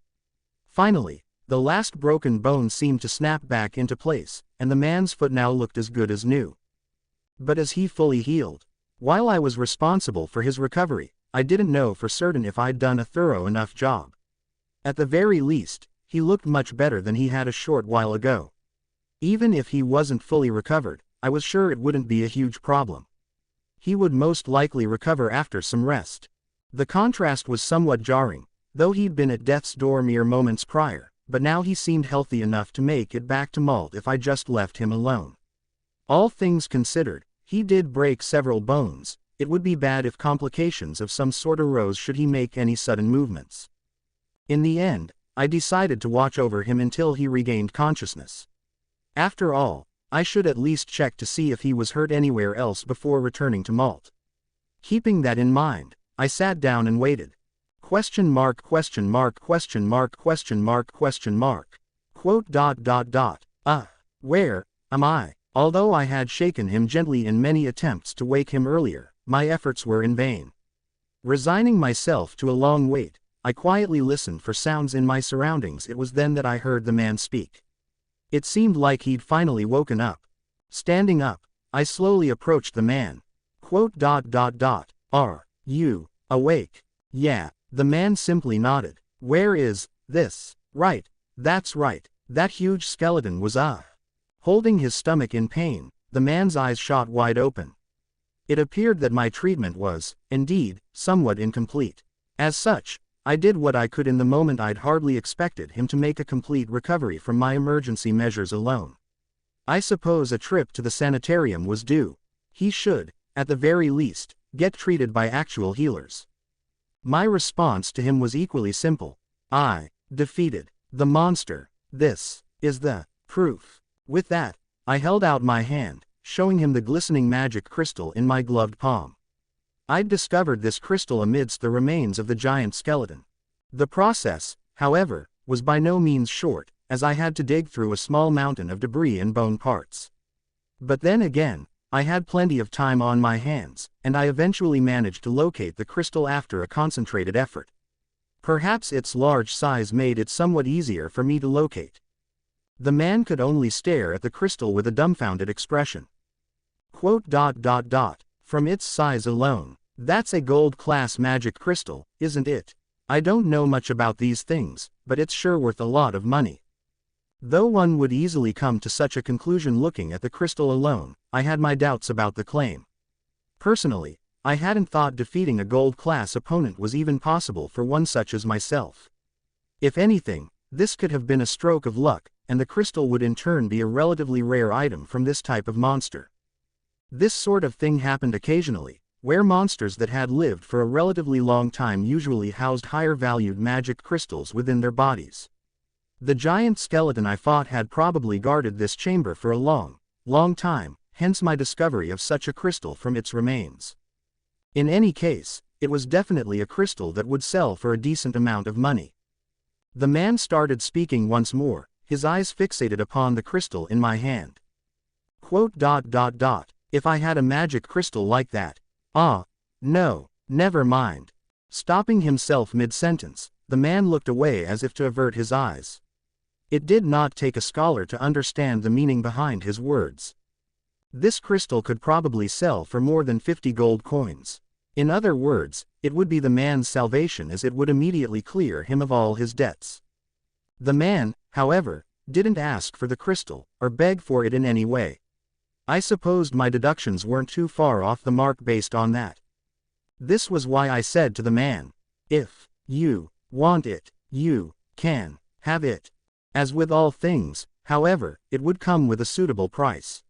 Finally, the last broken bone seemed to snap back into place, and the man's foot now looked as good as new. But as he fully healed, while I was responsible for his recovery, I didn't know for certain if I'd done a thorough enough job. At the very least, he looked much better than he had a short while ago. Even if he wasn't fully recovered, I was sure it wouldn't be a huge problem. He would most likely recover after some rest. The contrast was somewhat jarring, though he'd been at death's door mere moments prior, but now he seemed healthy enough to make it back to Malt if I just left him alone. All things considered, he did break several bones. It would be bad if complications of some sort arose should he make any sudden movements. In the end, I decided to watch over him until he regained consciousness. After all, I should at least check to see if he was hurt anywhere else before returning to Malt. Keeping that in mind, I sat down and waited. Question mark, question mark, question mark, question mark, question mark. Quote dot dot dot. Where am I? Although I had shaken him gently in many attempts to wake him earlier, my efforts were in vain. Resigning myself to a long wait, I quietly listened for sounds in my surroundings. It was then that I heard the man speak. It seemed like he'd finally woken up. Standing up, I slowly approached the man. Quote dot dot dot. Are you awake? Yeah. The man simply nodded. Where is this? Right. That's right. That huge skeleton was Holding his stomach in pain, the man's eyes shot wide open. It appeared that my treatment was, indeed, somewhat incomplete. As such, I did what I could in the moment. I'd hardly expected him to make a complete recovery from my emergency measures alone. I suppose a trip to the sanitarium was due. He should, at the very least, get treated by actual healers. My response to him was equally simple. I defeated the monster. This is the proof. With that, I held out my hand, showing him the glistening magic crystal in my gloved palm. I'd discovered this crystal amidst the remains of the giant skeleton. The process, however, was by no means short, as I had to dig through a small mountain of debris and bone parts. But then again, I had plenty of time on my hands, and I eventually managed to locate the crystal after a concentrated effort. Perhaps its large size made it somewhat easier for me to locate. The man could only stare at the crystal with a dumbfounded expression. From its size alone, that's a gold-class magic crystal, isn't it? I don't know much about these things, but it's sure worth a lot of money. Though one would easily come to such a conclusion looking at the crystal alone, I had my doubts about the claim. Personally, I hadn't thought defeating a gold-class opponent was even possible for one such as myself. If anything, this could have been a stroke of luck, and the crystal would in turn be a relatively rare item from this type of monster. This sort of thing happened occasionally, where monsters that had lived for a relatively long time usually housed higher-valued magic crystals within their bodies. The giant skeleton I fought had probably guarded this chamber for a long, long time, hence my discovery of such a crystal from its remains. In any case, it was definitely a crystal that would sell for a decent amount of money. The man started speaking once more, his eyes fixated upon the crystal in my hand. If I had a magic crystal like that. No, never mind. Stopping himself mid-sentence, the man looked away as if to avert his eyes. It did not take a scholar to understand the meaning behind his words. This crystal could probably sell for more than 50 gold coins. In other words, it would be the man's salvation, as it would immediately clear him of all his debts. The man, however, didn't ask for the crystal, or beg for it in any way. I supposed my deductions weren't too far off the mark based on that. This was why I said to the man, "If you want it, you can have it." As with all things, however, it would come with a suitable price.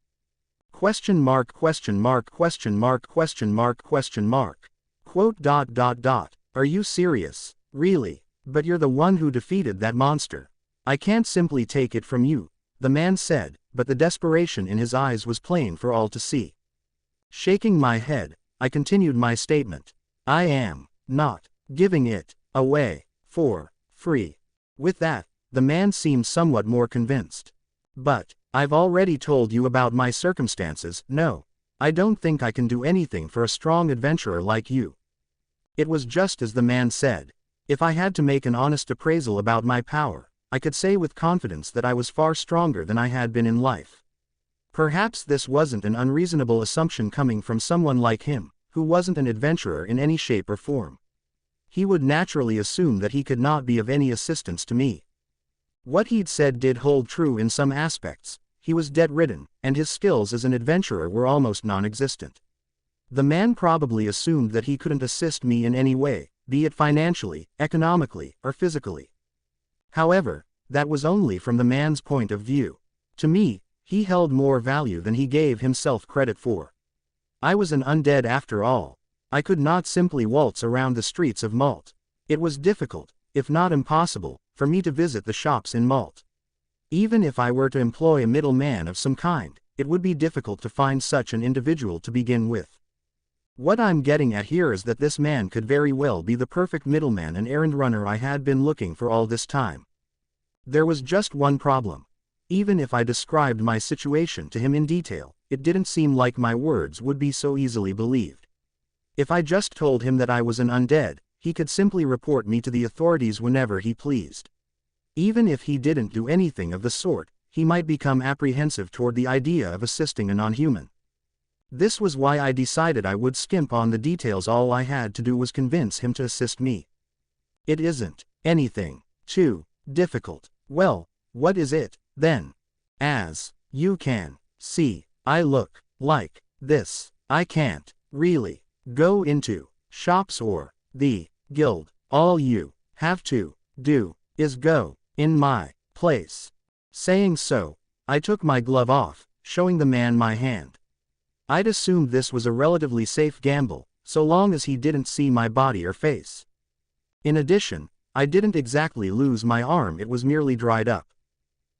Are you serious? Really? But you're the one who defeated that monster. I can't simply take it from you, the man said, but the desperation in his eyes was plain for all to see. Shaking my head, I continued my statement. I am not giving it away for free. With that, the man seemed somewhat more convinced. But I've already told you about my circumstances. No, I don't think I can do anything for a strong adventurer like you. It was just as the man said. If I had to make an honest appraisal about my power, I could say with confidence that I was far stronger than I had been in life. Perhaps this wasn't an unreasonable assumption coming from someone like him, who wasn't an adventurer in any shape or form. He would naturally assume that he could not be of any assistance to me. What he'd said did hold true in some aspects. He was debt-ridden, and his skills as an adventurer were almost non-existent. The man probably assumed that he couldn't assist me in any way, be it financially, economically, or physically. However, that was only from the man's point of view. To me, he held more value than he gave himself credit for. I was an undead after all. I could not simply waltz around the streets of Malt. It was difficult, if not impossible, for me to visit the shops in Malt. Even if I were to employ a middleman of some kind, it would be difficult to find such an individual to begin with. What I'm getting at here is that this man could very well be the perfect middleman and errand runner I had been looking for all this time. There was just one problem. Even if I described my situation to him in detail, it didn't seem like my words would be so easily believed. If I just told him that I was an undead, he could simply report me to the authorities whenever he pleased. Even if he didn't do anything of the sort, he might become apprehensive toward the idea of assisting a non-human. This was why I decided I would skimp on the details. All I had to do was convince him to assist me. It isn't anything too difficult. Well, what is it, then? As you can see, I look like this. I can't really go into shops or the guild. All you have to do is go in my place. Saying so, I took my glove off, showing the man my hand. I'd assumed this was a relatively safe gamble, so long as he didn't see my body or face. In addition, I didn't exactly lose my arm, it was merely dried up.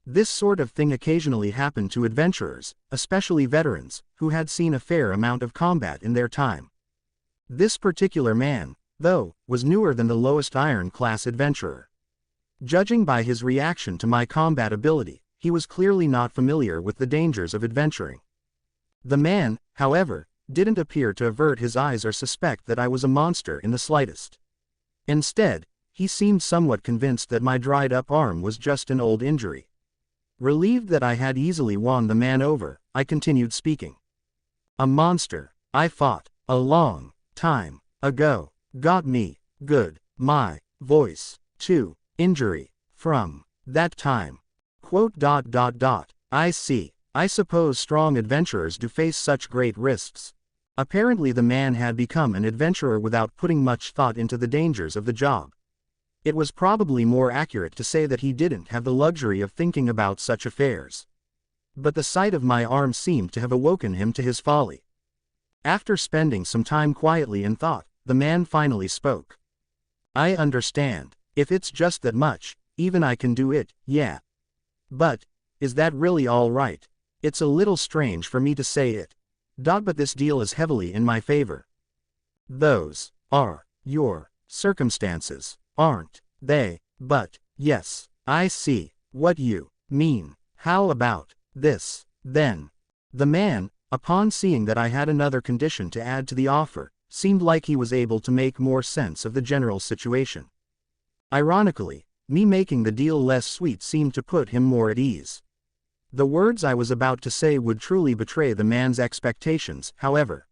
This sort of thing occasionally happened to adventurers, especially veterans, who had seen a fair amount of combat in their time. This particular man, though, was newer than the lowest iron-class adventurer. Judging by his reaction to my combat ability, he was clearly not familiar with the dangers of adventuring. The man, however, didn't appear to avert his eyes or suspect that I was a monster in the slightest. Instead, he seemed somewhat convinced that my dried-up arm was just an old injury. Relieved that I had easily won the man over, I continued speaking. A monster I fought a long time ago got me good. My voice, too. Injury from that time. I see. I suppose strong adventurers do face such great risks. Apparently the man had become an adventurer without putting much thought into the dangers of the job. It was probably more accurate to say that he didn't have the luxury of thinking about such affairs. But the sight of my arm seemed to have awoken him to his folly. After spending some time quietly in thought, the man finally spoke. I understand. If it's just that much, even I can do it, yeah. But, is that really all right? It's a little strange for me to say it. But this deal is heavily in my favor. Those are your circumstances, aren't they? But, yes, I see what you mean. How about this, then? The man, upon seeing that I had another condition to add to the offer, seemed like he was able to make more sense of the general situation. Ironically, me making the deal less sweet seemed to put him more at ease. The words I was about to say would truly betray the man's expectations, however.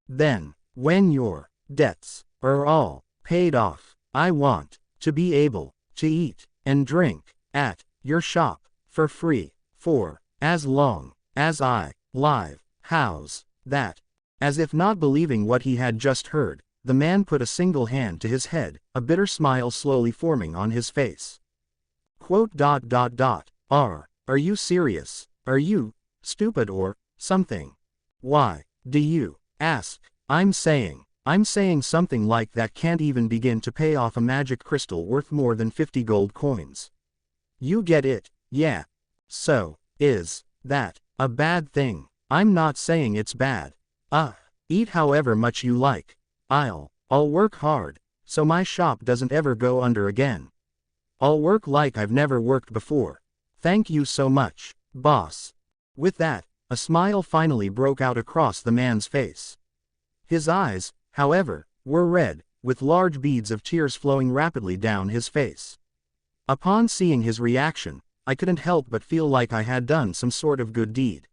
Then, when your debts are all paid off, I want to be able to eat and drink at your shop for free for as long as I live. How's that? As if not believing what he had just heard, the man put a single hand to his head, a bitter smile slowly forming on his face. Are you serious? Are you stupid or something? Why do you ask? I'm saying something like that can't even begin to pay off a magic crystal worth more than 50 gold coins. You get it, yeah. So, is that a bad thing? I'm not saying it's bad. Eat however much you like. I'll work hard, so my shop doesn't ever go under again. I'll work like I've never worked before. Thank you so much, boss. With that, a smile finally broke out across the man's face. His eyes, however, were red, with large beads of tears flowing rapidly down his face. Upon seeing his reaction, I couldn't help but feel like I had done some sort of good deed.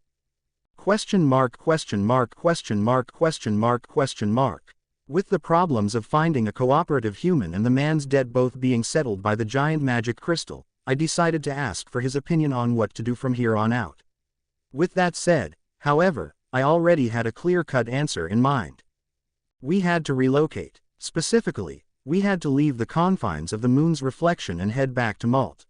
Question mark, question mark, question mark, question mark, question mark. With the problems of finding a cooperative human and the man's debt both being settled by the giant magic crystal, I decided to ask for his opinion on what to do from here on out. With that said, however, I already had a clear-cut answer in mind. We had to relocate. Specifically, we had to leave the confines of the moon's reflection and head back to Malt.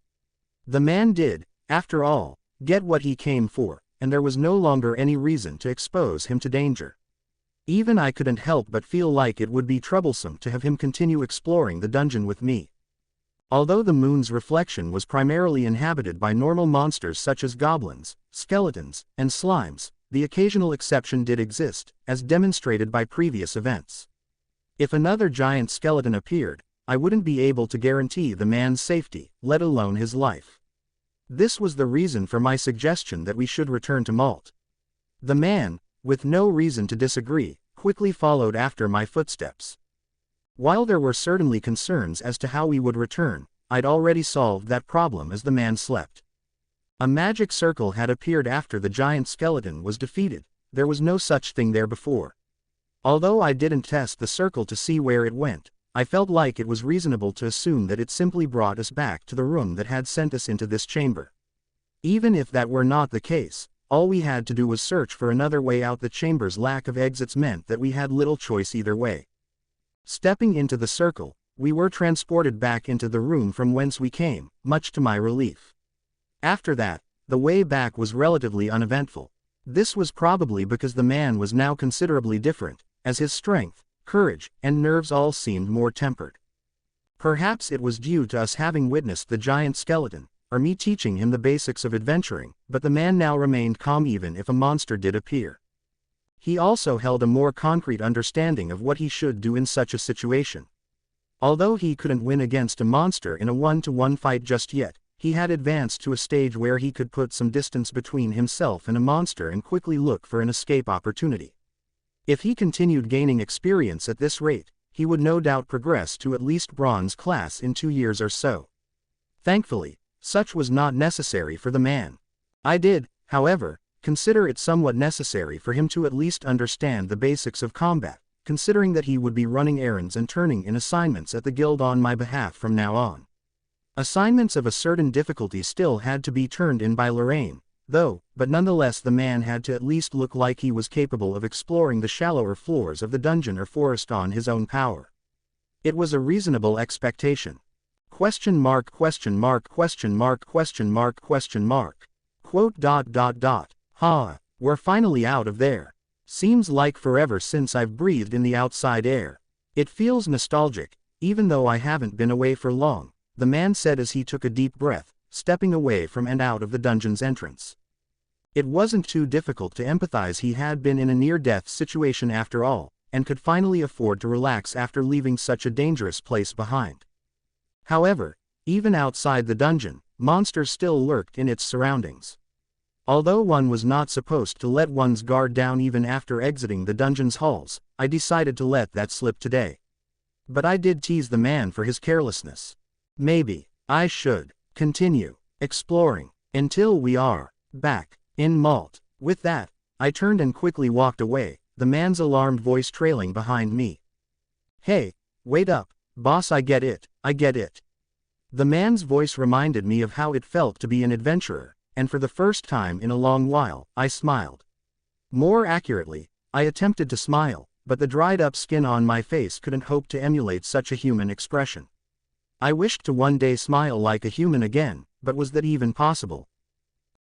The man did, after all, get what he came for, and there was no longer any reason to expose him to danger. Even I couldn't help but feel like it would be troublesome to have him continue exploring the dungeon with me. Although the moon's reflection was primarily inhabited by normal monsters such as goblins, skeletons, and slimes, the occasional exception did exist, as demonstrated by previous events. If another giant skeleton appeared, I wouldn't be able to guarantee the man's safety, let alone his life. This was the reason for my suggestion that we should return to Malt. The man, with no reason to disagree, quickly followed after my footsteps. While there were certainly concerns as to how we would return, I'd already solved that problem as the man slept. A magic circle had appeared after the giant skeleton was defeated. There was no such thing there before. Although I didn't test the circle to see where it went, I felt like it was reasonable to assume that it simply brought us back to the room that had sent us into this chamber. Even if that were not the case, all we had to do was search for another way out. The chamber's lack of exits meant that we had little choice either way. Stepping into the circle, we were transported back into the room from whence we came, much to my relief. After that, the way back was relatively uneventful. This was probably because the man was now considerably different, as his strength, courage, and nerves all seemed more tempered. Perhaps it was due to us having witnessed the giant skeleton, or me teaching him the basics of adventuring, but the man now remained calm even if a monster did appear. He also held a more concrete understanding of what he should do in such a situation. Although he couldn't win against a monster in a one-to-one fight just yet, he had advanced to a stage where he could put some distance between himself and a monster and quickly look for an escape opportunity. If he continued gaining experience at this rate, he would no doubt progress to at least bronze class in 2 years or so. Thankfully, such was not necessary for the man. I did, however, consider it somewhat necessary for him to at least understand the basics of combat, considering that he would be running errands and turning in assignments at the guild on my behalf from now on. Assignments of a certain difficulty still had to be turned in by Lorraine, though, but nonetheless the man had to at least look like he was capable of exploring the shallower floors of the dungeon or forest on his own power. It was a reasonable expectation. Question mark question mark question mark question mark question mark. Quote dot dot dot. Ha, we're finally out of there. Seems like forever since I've breathed in the outside air. It feels nostalgic, even though I haven't been away for long, the man said as he took a deep breath, stepping away from and out of the dungeon's entrance. It wasn't too difficult to empathize. He had been in a near-death situation after all, and could finally afford to relax after leaving such a dangerous place behind. However, even outside the dungeon, monsters still lurked in its surroundings. Although one was not supposed to let one's guard down even after exiting the dungeon's halls, I decided to let that slip today. But I did tease the man for his carelessness. Maybe I should continue exploring until we are back in Malt. With that, I turned and quickly walked away, the man's alarmed voice trailing behind me. Hey, wait up, boss, I get it, I get it. The man's voice reminded me of how it felt to be an adventurer, and for the first time in a long while, I smiled. More accurately, I attempted to smile, but the dried-up skin on my face couldn't hope to emulate such a human expression. I wished to one day smile like a human again, but was that even possible?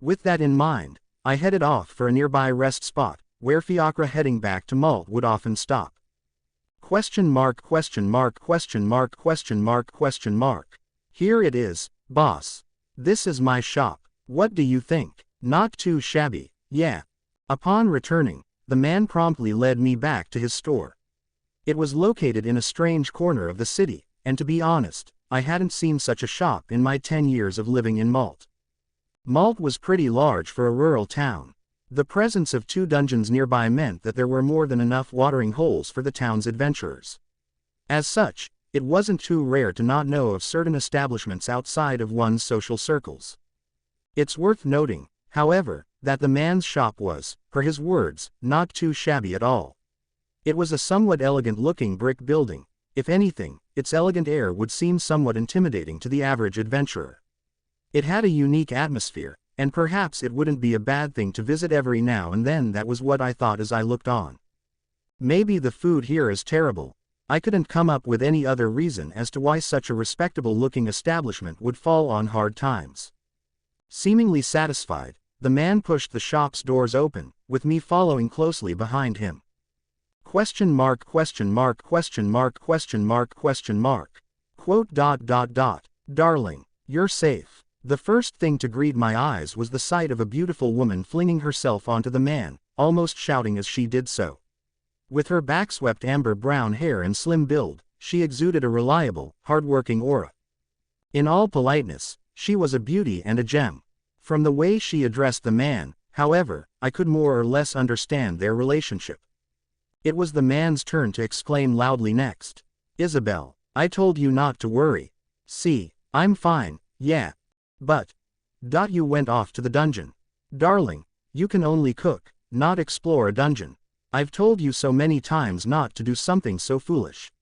With that in mind, I headed off for a nearby rest spot, where Fiacre heading back to Malt would often stop. Question mark question mark question mark question mark question mark. Here it is, boss. This is my shop. What do you think? Not too shabby, yeah. Upon returning, the man promptly led me back to his store. It was located in a strange corner of the city, and to be honest, I hadn't seen such a shop in my 10 years of living in Malt. Malt was pretty large for a rural town. The presence of 2 dungeons nearby meant that there were more than enough watering holes for the town's adventurers. As such, it wasn't too rare to not know of certain establishments outside of one's social circles. It's worth noting, however, that the man's shop was, per his words, not too shabby at all. It was a somewhat elegant-looking brick building. If anything, its elegant air would seem somewhat intimidating to the average adventurer. It had a unique atmosphere, and perhaps it wouldn't be a bad thing to visit every now and then. That was what I thought as I looked on. Maybe the food here is terrible. I couldn't come up with any other reason as to why such a respectable-looking establishment would fall on hard times. Seemingly satisfied, the man pushed the shop's doors open, with me following closely behind him. Question mark question mark question mark question mark question mark. Quote dot dot dot. Darling, you're safe. The first thing to greet my eyes was the sight of a beautiful woman flinging herself onto the man, almost shouting as she did so. With her backswept amber-brown hair and slim build, she exuded a reliable, hard-working aura. In all politeness, she was a beauty and a gem. From the way she addressed the man, however, I could more or less understand their relationship. It was the man's turn to exclaim loudly next. Isabel, I told you not to worry. See, I'm fine, yeah. But, you went off to the dungeon. Darling, you can only cook, not explore a dungeon. I've told you so many times not to do something so foolish.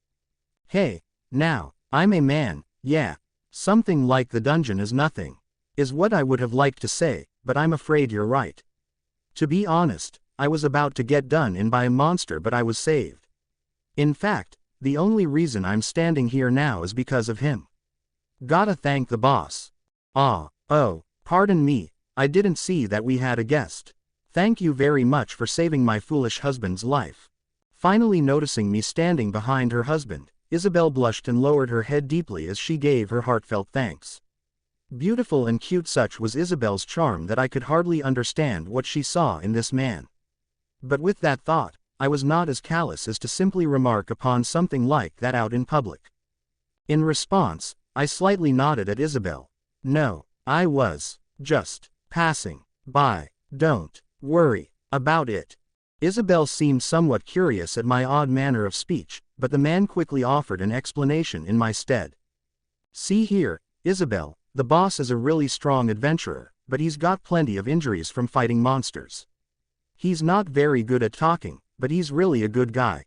Hey, now, I'm a man, yeah. Something like the dungeon is nothing. Is what I would have liked to say, but I'm afraid you're right. To be honest, I was about to get done in by a monster, but I was saved. In fact, the only reason I'm standing here now is because of him. Gotta thank the boss. Oh, pardon me, I didn't see that we had a guest. Thank you very much for saving my foolish husband's life. Finally noticing me standing behind her husband, Isabel blushed and lowered her head deeply as she gave her heartfelt thanks. Beautiful and cute, such was Isabel's charm that I could hardly understand what she saw in this man. But with that thought, I was not as callous as to simply remark upon something like that out in public. In response, I slightly nodded at Isabel. No, I was just passing by. Don't worry about it. Isabel seemed somewhat curious at my odd manner of speech, but the man quickly offered an explanation in my stead. See here, Isabel, the boss is a really strong adventurer, but he's got plenty of injuries from fighting monsters. He's not very good at talking, but he's really a good guy.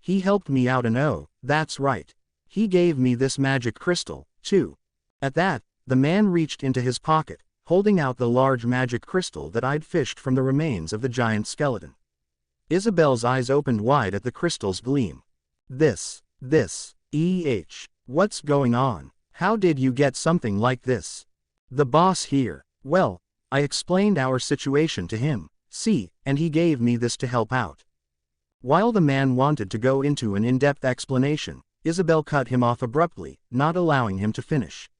He helped me out, and oh, that's right, he gave me this magic crystal, too. At that, the man reached into his pocket, holding out the large magic crystal that I'd fished from the remains of the giant skeleton. Isabel's eyes opened wide at the crystal's gleam. This, what's going on? How did you get something like this? The boss here. Well, I explained our situation to him, see, and he gave me this to help out. While the man wanted to go into an in-depth explanation, Isabel cut him off abruptly, not allowing him to finish.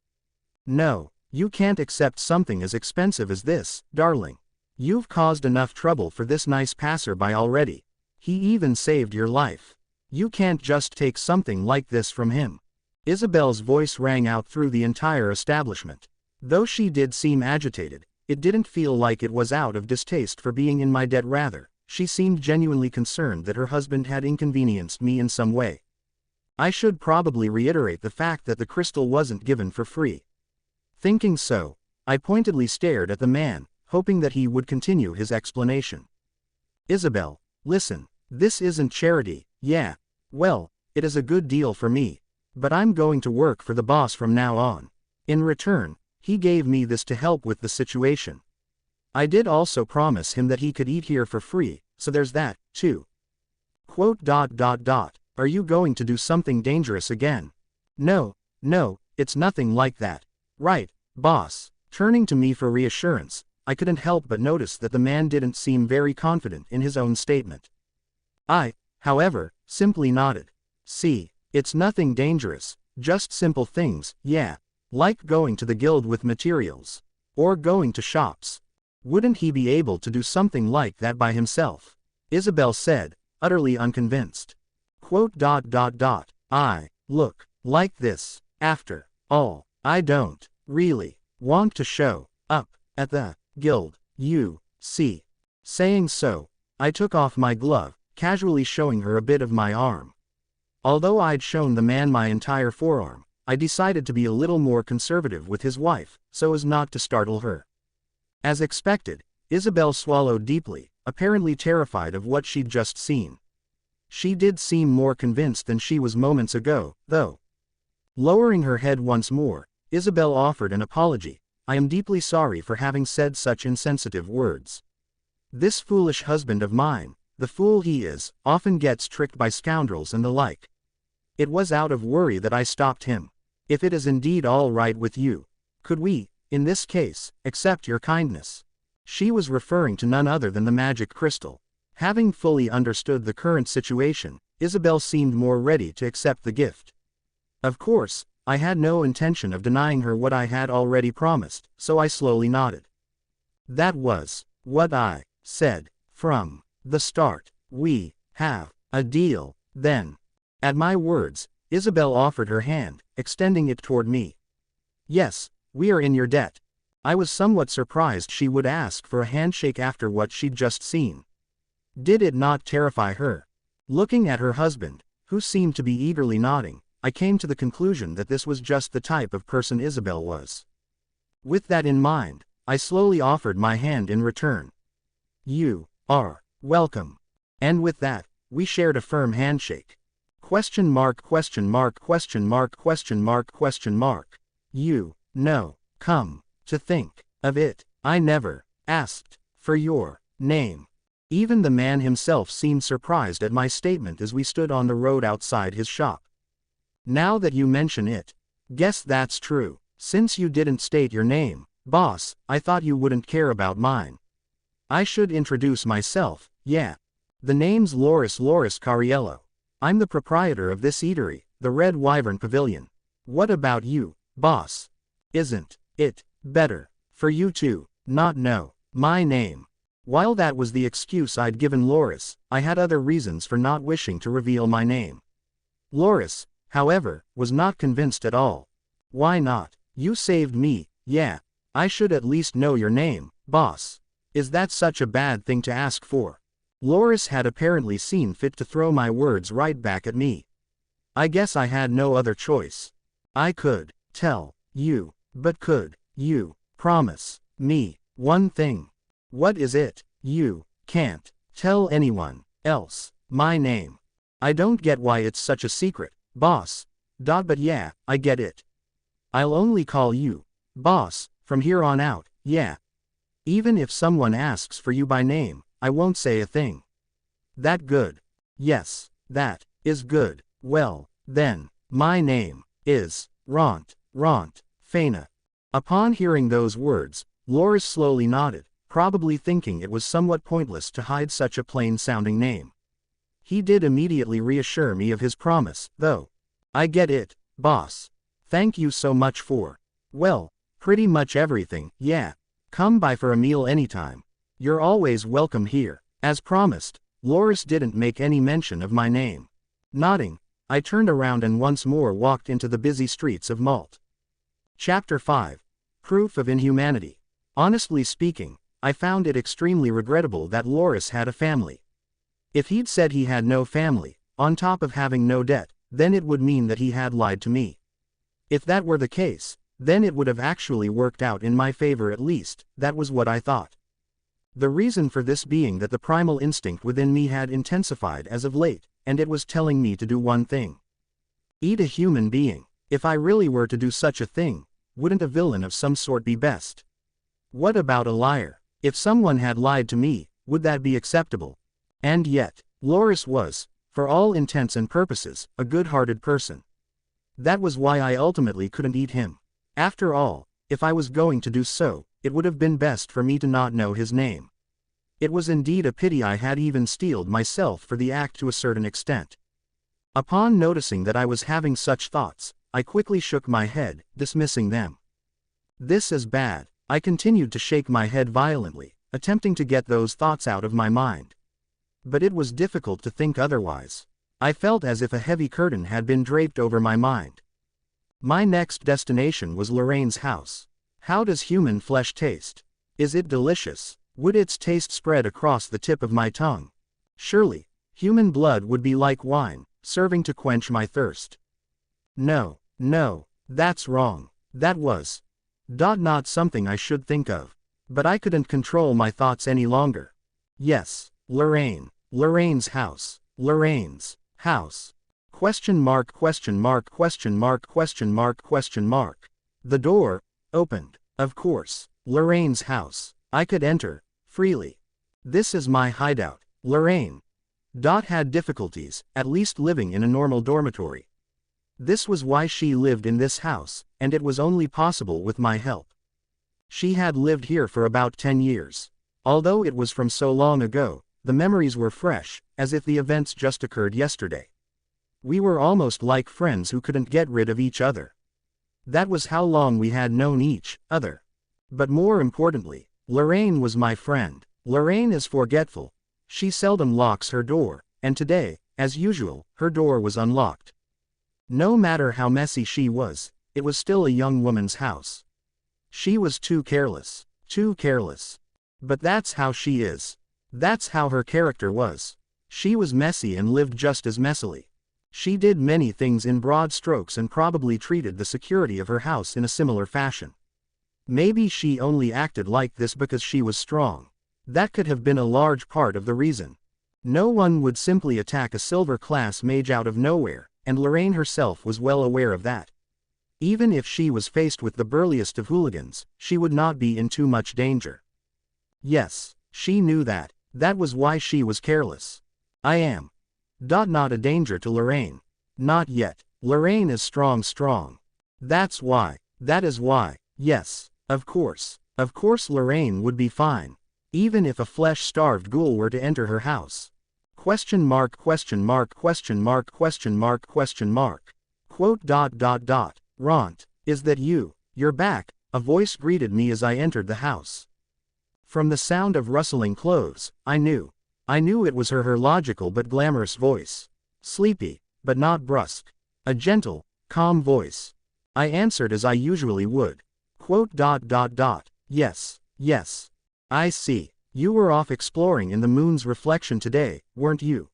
No, you can't accept something as expensive as this, darling. You've caused enough trouble for this nice passerby already. He even saved your life. You can't just take something like this from him. Isabel's voice rang out through the entire establishment. Though she did seem agitated, it didn't feel like it was out of distaste for being in my debt. Rather, she seemed genuinely concerned that her husband had inconvenienced me in some way. I should probably reiterate the fact that the crystal wasn't given for free. Thinking so, I pointedly stared at the man, hoping that he would continue his explanation. Isabel, listen, this isn't charity, yeah, well, it is a good deal for me, but I'm going to work for the boss from now on. In return, he gave me this to help with the situation. I did also promise him that he could eat here for free, so there's that, too. Are you going to do something dangerous again? No, it's nothing like that. Right, boss. Turning to me for reassurance, I couldn't help but notice that the man didn't seem very confident in his own statement. I, however, simply nodded. See, it's nothing dangerous, just simple things, yeah, like going to the guild with materials, or going to shops. Wouldn't he be able to do something like that by himself? Isabel said, utterly unconvinced. I look like this. After all, I don't really want to show up at the guild, you see. Saying so, I took off my glove, casually showing her a bit of my arm. Although I'd shown the man my entire forearm, I decided to be a little more conservative with his wife, so as not to startle her. As expected, Isabel swallowed deeply, apparently terrified of what she'd just seen. She did seem more convinced than she was moments ago, though. Lowering her head once more, Isabel offered an apology. I am deeply sorry for having said such insensitive words. This foolish husband of mine, the fool he is, often gets tricked by scoundrels and the like. It was out of worry that I stopped him. If it is indeed all right with you, could we, in this case, accept your kindness? She was referring to none other than the magic crystal. Having fully understood the current situation, Isabel seemed more ready to accept the gift. Of course, I had no intention of denying her what I had already promised, so I slowly nodded. That was what I said from the start. We have a deal, then. At my words, Isabel offered her hand, extending it toward me. Yes, we are in your debt. I was somewhat surprised she would ask for a handshake after what she'd just seen. Did it not terrify her? Looking at her husband, who seemed to be eagerly nodding, I came to the conclusion that this was just the type of person Isabel was. With that in mind, I slowly offered my hand in return. You are welcome. And with that, we shared a firm handshake. ? You know, come to think of it, I never asked for your name. Even the man himself seemed surprised at my statement as we stood on the road outside his shop. Now that you mention it, guess that's true. Since you didn't state your name, boss, I thought you wouldn't care about mine. I should introduce myself, yeah. The name's Loris Cariello. I'm the proprietor of this eatery, the Red Wyvern Pavilion. What about you, boss? Isn't Better for you to not know my name. While that was the excuse I'd given Loris, I had other reasons for not wishing to reveal my name. Loris, however, was not convinced at all. Why not? You saved me, yeah. I should at least know your name, boss. Is that such a bad thing to ask for? Loris had apparently seen fit to throw my words right back at me. I guess I had no other choice. I could tell you, but could you promise me one thing? What is it? You can't tell anyone else my name. I don't get why it's such a secret, boss. But yeah, I get it. I'll only call you boss from here on out, yeah. Even if someone asks for you by name, I won't say a thing. That good? Yes, that is good. Well, then, my name is Rentt Faina. Upon hearing those words, Loris slowly nodded, probably thinking it was somewhat pointless to hide such a plain-sounding name. He did immediately reassure me of his promise, though. I get it, boss. Thank you so much for, well, pretty much everything, yeah. Come by for a meal anytime. You're always welcome here. As promised, Loris didn't make any mention of my name. Nodding, I turned around and once more walked into the busy streets of Malt. Chapter 5. Proof of Inhumanity. Honestly speaking, I found it extremely regrettable that Loris had a family. If he'd said he had no family, on top of having no debt, then it would mean that he had lied to me. If that were the case, then it would have actually worked out in my favor at least, that was what I thought. The reason for this being that the primal instinct within me had intensified as of late, and it was telling me to do one thing. Eat a human being. If I really were to do such a thing, wouldn't a villain of some sort be best? What about a liar? If someone had lied to me, would that be acceptable? And yet, Loris was, for all intents and purposes, a good-hearted person. That was why I ultimately couldn't eat him. After all, if I was going to do so, it would have been best for me to not know his name. It was indeed a pity I had even steeled myself for the act to a certain extent. Upon noticing that I was having such thoughts, I quickly shook my head, dismissing them. This is bad. I continued to shake my head violently, attempting to get those thoughts out of my mind. But it was difficult to think otherwise. I felt as if a heavy curtain had been draped over my mind. My next destination was Lorraine's house. How does human flesh taste? Is it delicious? Would its taste spread across the tip of my tongue? Surely, human blood would be like wine, serving to quench my thirst. No, that's wrong. That was not something I should think of. But I couldn't control my thoughts any longer. Yes, Lorraine's house. Lorraine's house. Question mark. The door opened. Of course, Lorraine's house. I could enter freely. This is my hideout. Lorraine had difficulties, at least living in a normal dormitory. This was why she lived in this house, and it was only possible with my help. She had lived here for about 10 years. Although it was from so long ago, the memories were fresh, as if the events just occurred yesterday. We were almost like friends who couldn't get rid of each other. That was how long we had known each other. But more importantly, Lorraine was my friend. Lorraine is forgetful. She seldom locks her door, and today, as usual, her door was unlocked. No matter how messy she was, it was still a young woman's house. She was too careless. But that's how she is. That's how her character was. She was messy and lived just as messily. She did many things in broad strokes and probably treated the security of her house in a similar fashion. Maybe she only acted like this because she was strong. That could have been a large part of the reason. No one would simply attack a silver-class mage out of nowhere, and Lorraine herself was well aware of that. Even if she was faced with the burliest of hooligans, she would not be in too much danger. Yes, she knew that. That was why she was careless. I am not a danger to Lorraine. Not yet. Lorraine is strong. That is why. Yes, of course Lorraine would be fine. Even if a flesh-starved ghoul were to enter her house. Question mark. Quote. Rentt, is that you? You're back. a voice greeted me as I entered the house. From the sound of rustling clothes, I knew it was her logical but glamorous voice. Sleepy, but not brusque. A gentle, calm voice. I answered as I usually would. Yes, yes. I see. You were off exploring in the moon's reflection today, weren't you?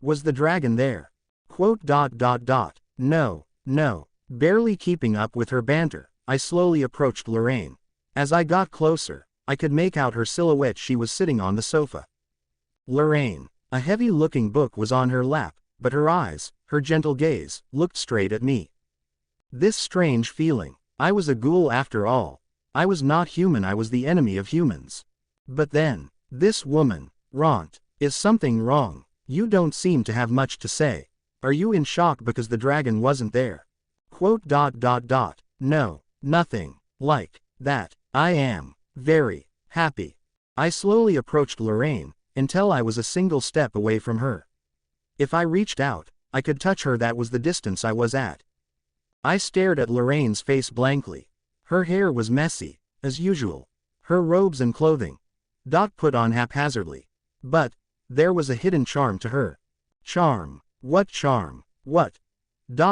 Was the dragon there? No, no. Barely keeping up with her banter, I slowly approached Lorraine. As I got closer, I could make out her silhouette. She was sitting on the sofa. Lorraine. A heavy-looking book was on her lap, but her eyes, her gentle gaze, looked straight at me. This strange feeling. I was a ghoul after all. I was not human. I was the enemy of humans. But then, this woman, Rentt, is something wrong? You don't seem to have much to say. Are you in shock because the dragon wasn't there? No, nothing like that. I am very happy. I slowly approached Lorraine, until I was a single step away from her. If I reached out, I could touch her. That was the distance I was at. I stared at Lorraine's face blankly. Her hair was messy, as usual. Her robes and clothing, put on haphazardly. But there was a hidden charm to her. Charm? What charm? What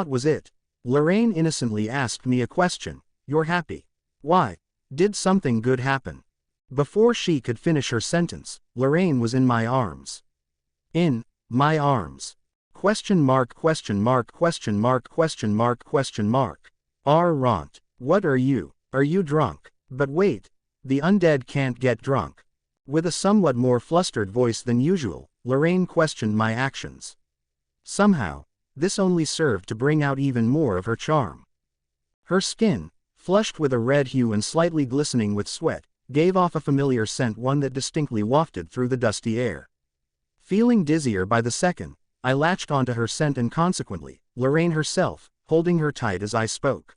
was it? Lorraine innocently asked me a question. You're happy. Why? Did something good happen? Before she could finish her sentence, Lorraine was in my arms. In my arms. Question mark, question mark, question mark, question mark, question mark. Rentt, what are you? Are you drunk? But wait, the undead can't get drunk. With a somewhat more flustered voice than usual, Lorraine questioned my actions. Somehow, this only served to bring out even more of her charm. Her skin, flushed with a red hue and slightly glistening with sweat, gave off a familiar scent, one that distinctly wafted through the dusty air. Feeling dizzier by the second, I latched onto her scent and consequently, Lorraine herself, holding her tight as I spoke.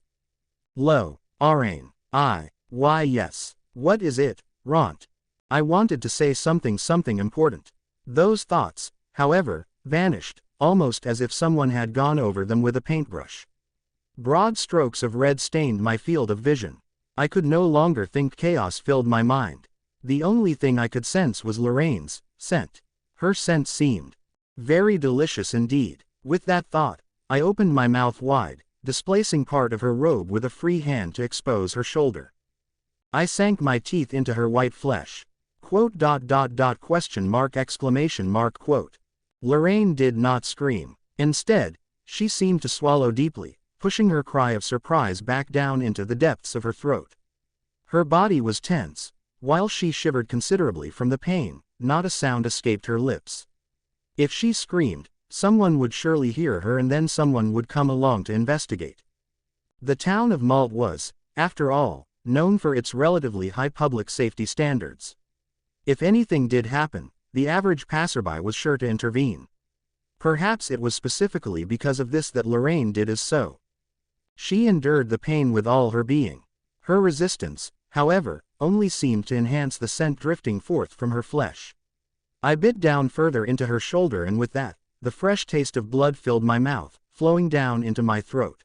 Lorraine. Why yes. What is it, Rentt? I wanted to say something important. Those thoughts, however, vanished, almost as if someone had gone over them with a paintbrush. Broad strokes of red stained my field of vision. I could no longer think. Chaos filled my mind. The only thing I could sense was Lorraine's scent. Her scent seemed very delicious indeed. With that thought, I opened my mouth wide, displacing part of her robe with a free hand to expose her shoulder. I sank my teeth into her white flesh. Question mark exclamation mark quote. Lorraine did not scream. Instead, she seemed to swallow deeply, pushing her cry of surprise back down into the depths of her throat. Her body was tense. While she shivered considerably from the pain, not a sound escaped her lips. If she screamed, someone would surely hear her and then someone would come along to investigate. The town of Malt was, after all, known for its relatively high public safety standards. If anything did happen, the average passerby was sure to intervene. Perhaps it was specifically because of this that Lorraine did as so. She endured the pain with all her being. Her resistance, however, only seemed to enhance the scent drifting forth from her flesh. I bit down further into her shoulder, and with that, the fresh taste of blood filled my mouth, flowing down into my throat.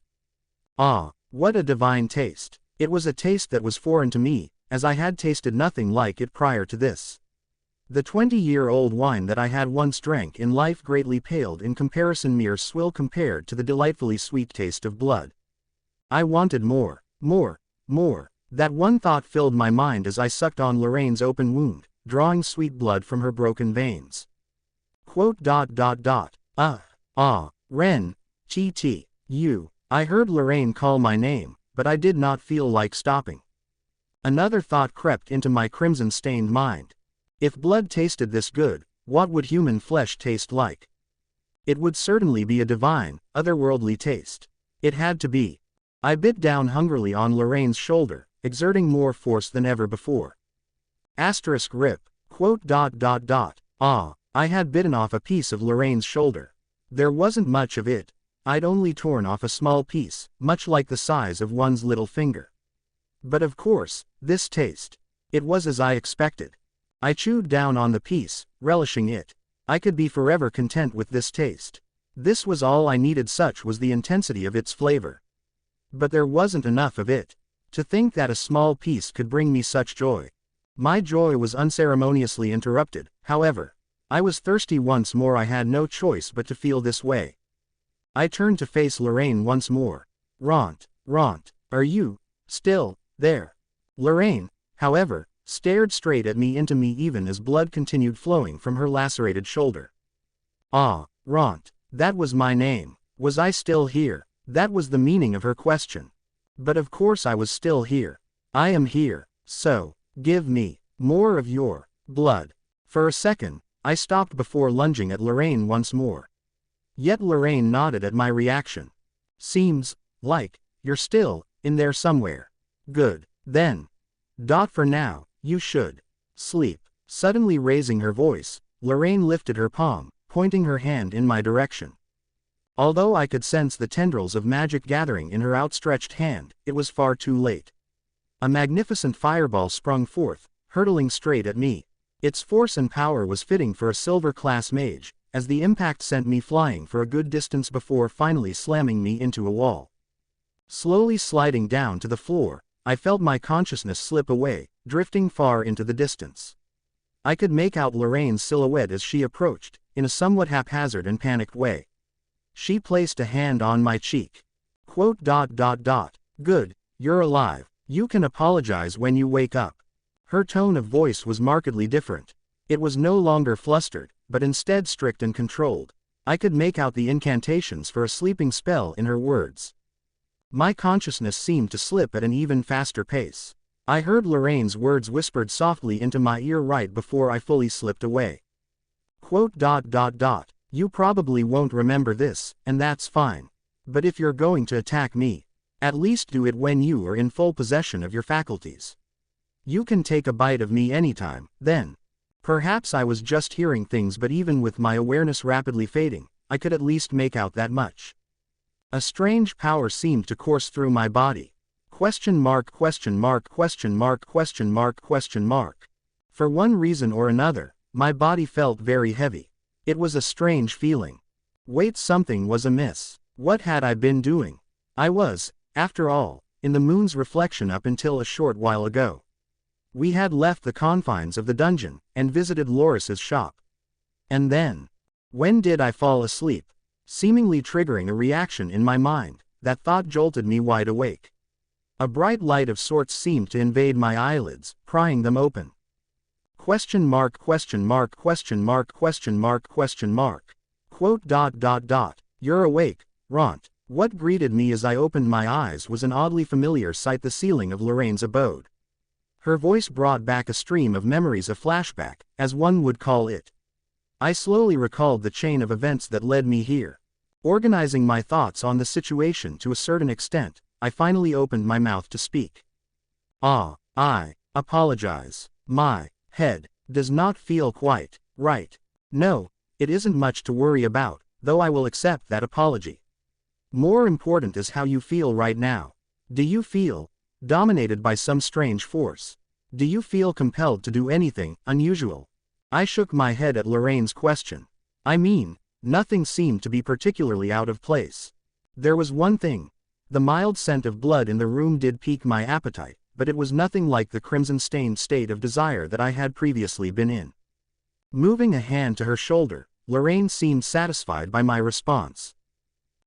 Ah, what a divine taste! It was a taste that was foreign to me, as I had tasted nothing like it prior to this. The 20-year-old wine that I had once drank in life greatly paled in comparison, mere swill compared to the delightfully sweet taste of blood. I wanted more. That one thought filled my mind as I sucked on Lorraine's open wound, drawing sweet blood from her broken veins. Ren, you. I heard Lorraine call my name, but I did not feel like stopping. Another thought crept into my crimson-stained mind. If blood tasted this good, what would human flesh taste like? It would certainly be a divine, otherworldly taste. It had to be. I bit down hungrily on Lorraine's shoulder, exerting more force than ever before. Rip. I had bitten off a piece of Lorraine's shoulder. There wasn't much of it. I'd only torn off a small piece, much like the size of one's little finger. But of course, this taste. It was as I expected. I chewed down on the piece, relishing it. I could be forever content with this taste. This was all I needed, such was the intensity of its flavor. But there wasn't enough of it. To think that a small piece could bring me such joy. My joy was unceremoniously interrupted, however. I was thirsty once more. I had no choice but to feel this way. I turned to face Lorraine once more. Rentt, are you still there? Lorraine, however, stared straight at me into me even as blood continued flowing from her lacerated shoulder. Ah, Rentt, that was my name. Was I still here? That was the meaning of her question. But of course I was still here. I am here, so, give me more of your blood. For a second, I stopped before lunging at Lorraine once more. Yet Lorraine nodded at my reaction. Seems like you're still in there somewhere. Good, then. For now, you should sleep. Suddenly raising her voice, Lorraine lifted her palm, pointing her hand in my direction. Although I could sense the tendrils of magic gathering in her outstretched hand, it was far too late. A magnificent fireball sprung forth, hurtling straight at me. Its force and power was fitting for a silver-class mage, as the impact sent me flying for a good distance before finally slamming me into a wall. Slowly sliding down to the floor, I felt my consciousness slip away, drifting far into the distance. I could make out Lorraine's silhouette as she approached, in a somewhat haphazard and panicked way. She placed a hand on my cheek. Good, you're alive. You can apologize when you wake up. Her tone of voice was markedly different. It was no longer flustered, but instead strict and controlled. I could make out the incantations for a sleeping spell in her words. My consciousness seemed to slip at an even faster pace. I heard Lorraine's words whispered softly into my ear right before I fully slipped away. You probably won't remember this, and that's fine. But if you're going to attack me, at least do it when you are in full possession of your faculties. You can take a bite of me anytime, then. Perhaps I was just hearing things, but even with my awareness rapidly fading, I could at least make out that much. A strange power seemed to course through my body. For one reason or another, my body felt very heavy. It was a strange feeling. Wait, something was amiss. What had I been doing? I was, after all, in the moon's reflection up until a short while ago. We had left the confines of the dungeon, and visited Loris's shop. And then, when did I fall asleep? Seemingly triggering a reaction in my mind, that thought jolted me wide awake. A bright light of sorts seemed to invade my eyelids, prying them open. You're awake, Rentt. What greeted me as I opened my eyes was an oddly familiar sight: the ceiling of Lorraine's abode. Her voice brought back a stream of memories, a flashback, as one would call it. I slowly recalled the chain of events that led me here. Organizing my thoughts on the situation to a certain extent, I finally opened my mouth to speak. I apologize. My head does not feel quite right. No, it isn't much to worry about, though I will accept that apology. More important is how you feel right now. Do you feel dominated by some strange force? Do you feel compelled to do anything unusual? I shook my head at Lorraine's question. I mean, nothing seemed to be particularly out of place. There was one thing. The mild scent of blood in the room did pique my appetite, but it was nothing like the crimson-stained state of desire that I had previously been in. Moving a hand to her shoulder, Lorraine seemed satisfied by my response.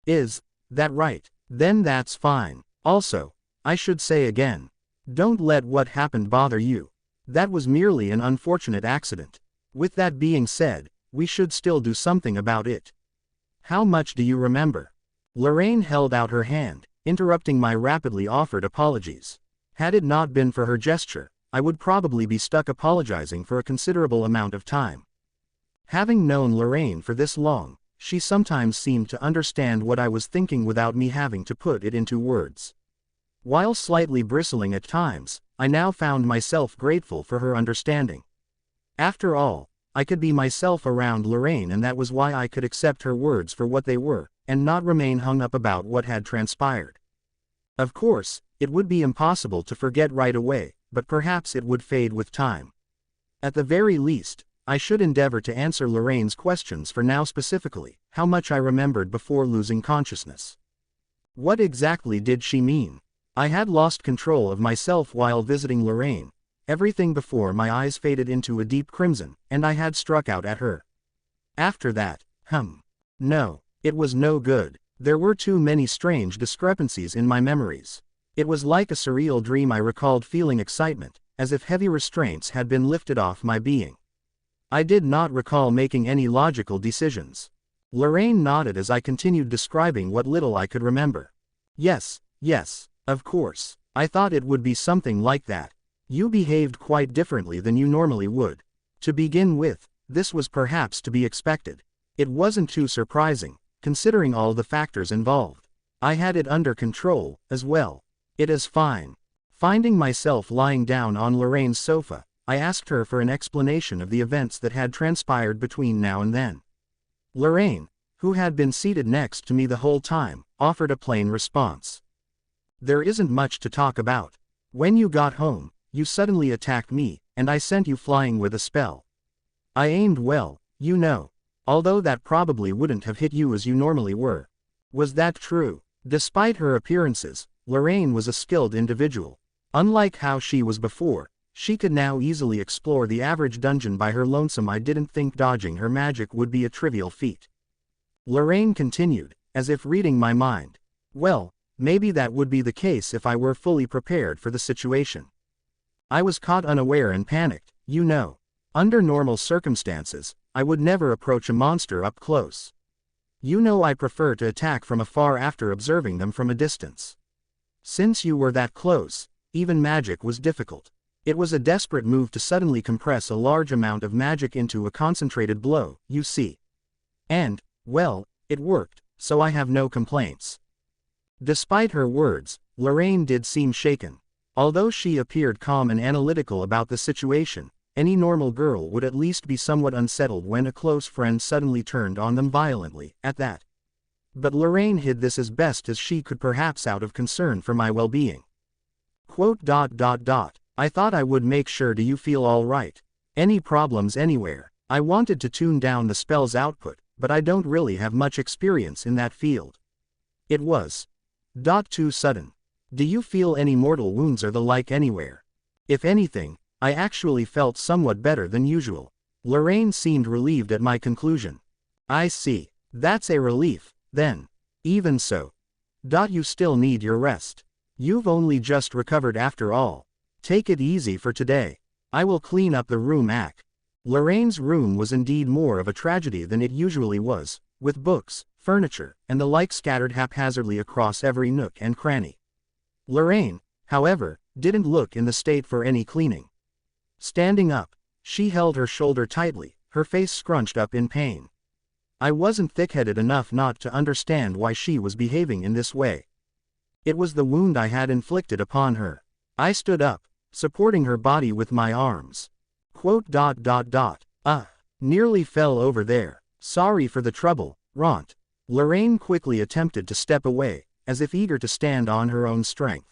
Is that right? Then that's fine. Also, I should say again, don't let what happened bother you. That was merely an unfortunate accident. With that being said, we should still do something about it. How much do you remember? Lorraine held out her hand, interrupting my rapidly offered apologies. Had it not been for her gesture, I would probably be stuck apologizing for a considerable amount of time. Having known Lorraine for this long, she sometimes seemed to understand what I was thinking without me having to put it into words. While slightly bristling at times, I now found myself grateful for her understanding. After all, I could be myself around Lorraine, and that was why I could accept her words for what they were, and not remain hung up about what had transpired. Of course, it would be impossible to forget right away, but perhaps it would fade with time. At the very least, I should endeavor to answer Lorraine's questions for now, specifically, how much I remembered before losing consciousness. What exactly did she mean? I had lost control of myself while visiting Lorraine. Everything before my eyes faded into a deep crimson, and I had struck out at her. After that, no, it was no good. There were too many strange discrepancies in my memories. It was like a surreal dream. I recalled feeling excitement, as if heavy restraints had been lifted off my being. I did not recall making any logical decisions. Lorraine nodded as I continued describing what little I could remember. Yes, of course. I thought it would be something like that. You behaved quite differently than you normally would. To begin with, this was perhaps to be expected. It wasn't too surprising, considering all the factors involved. I had it under control, as well. It is fine. Finding myself lying down on Lorraine's sofa, I asked her for an explanation of the events that had transpired between now and then. Lorraine, who had been seated next to me the whole time, offered a plain response. There isn't much to talk about. When you got home, you suddenly attacked me, and I sent you flying with a spell. I aimed well, you know. Although that probably wouldn't have hit you as you normally were. Was that true? Despite her appearances, Lorraine was a skilled individual. Unlike how she was before, she could now easily explore the average dungeon by her lonesome. I didn't think dodging her magic would be a trivial feat. Lorraine continued, as if reading my mind. Well, maybe that would be the case if I were fully prepared for the situation. I was caught unaware and panicked, you know. Under normal circumstances, I would never approach a monster up close. You know I prefer to attack from afar after observing them from a distance. Since you were that close, even magic was difficult. It was a desperate move to suddenly compress a large amount of magic into a concentrated blow, you see. And, well, it worked, so I have no complaints. Despite her words, Lorraine did seem shaken. Although she appeared calm and analytical about the situation, any normal girl would at least be somewhat unsettled when a close friend suddenly turned on them violently, at that. But Lorraine hid this as best as she could, perhaps out of concern for my well-being. I thought I would make sure. Do you feel all right? Any problems anywhere? I wanted to tune down the spell's output, but I don't really have much experience in that field. It was too sudden. Do you feel any mortal wounds or the like anywhere? If anything, I actually felt somewhat better than usual. Lorraine seemed relieved at my conclusion. I see. That's a relief, then. Even so. You still need your rest. You've only just recovered after all. Take it easy for today. I will clean up the room. Lorraine's room was indeed more of a tragedy than it usually was, with books, furniture, and the like scattered haphazardly across every nook and cranny. Lorraine, however, didn't look in the state for any cleaning. Standing up, she held her shoulder tightly, her face scrunched up in pain. I wasn't thick-headed enough not to understand why she was behaving in this way. It was the wound I had inflicted upon her. I stood up, supporting her body with my arms. Nearly fell over there. Sorry for the trouble, Rentt. Lorraine quickly attempted to step away, as if eager to stand on her own strength.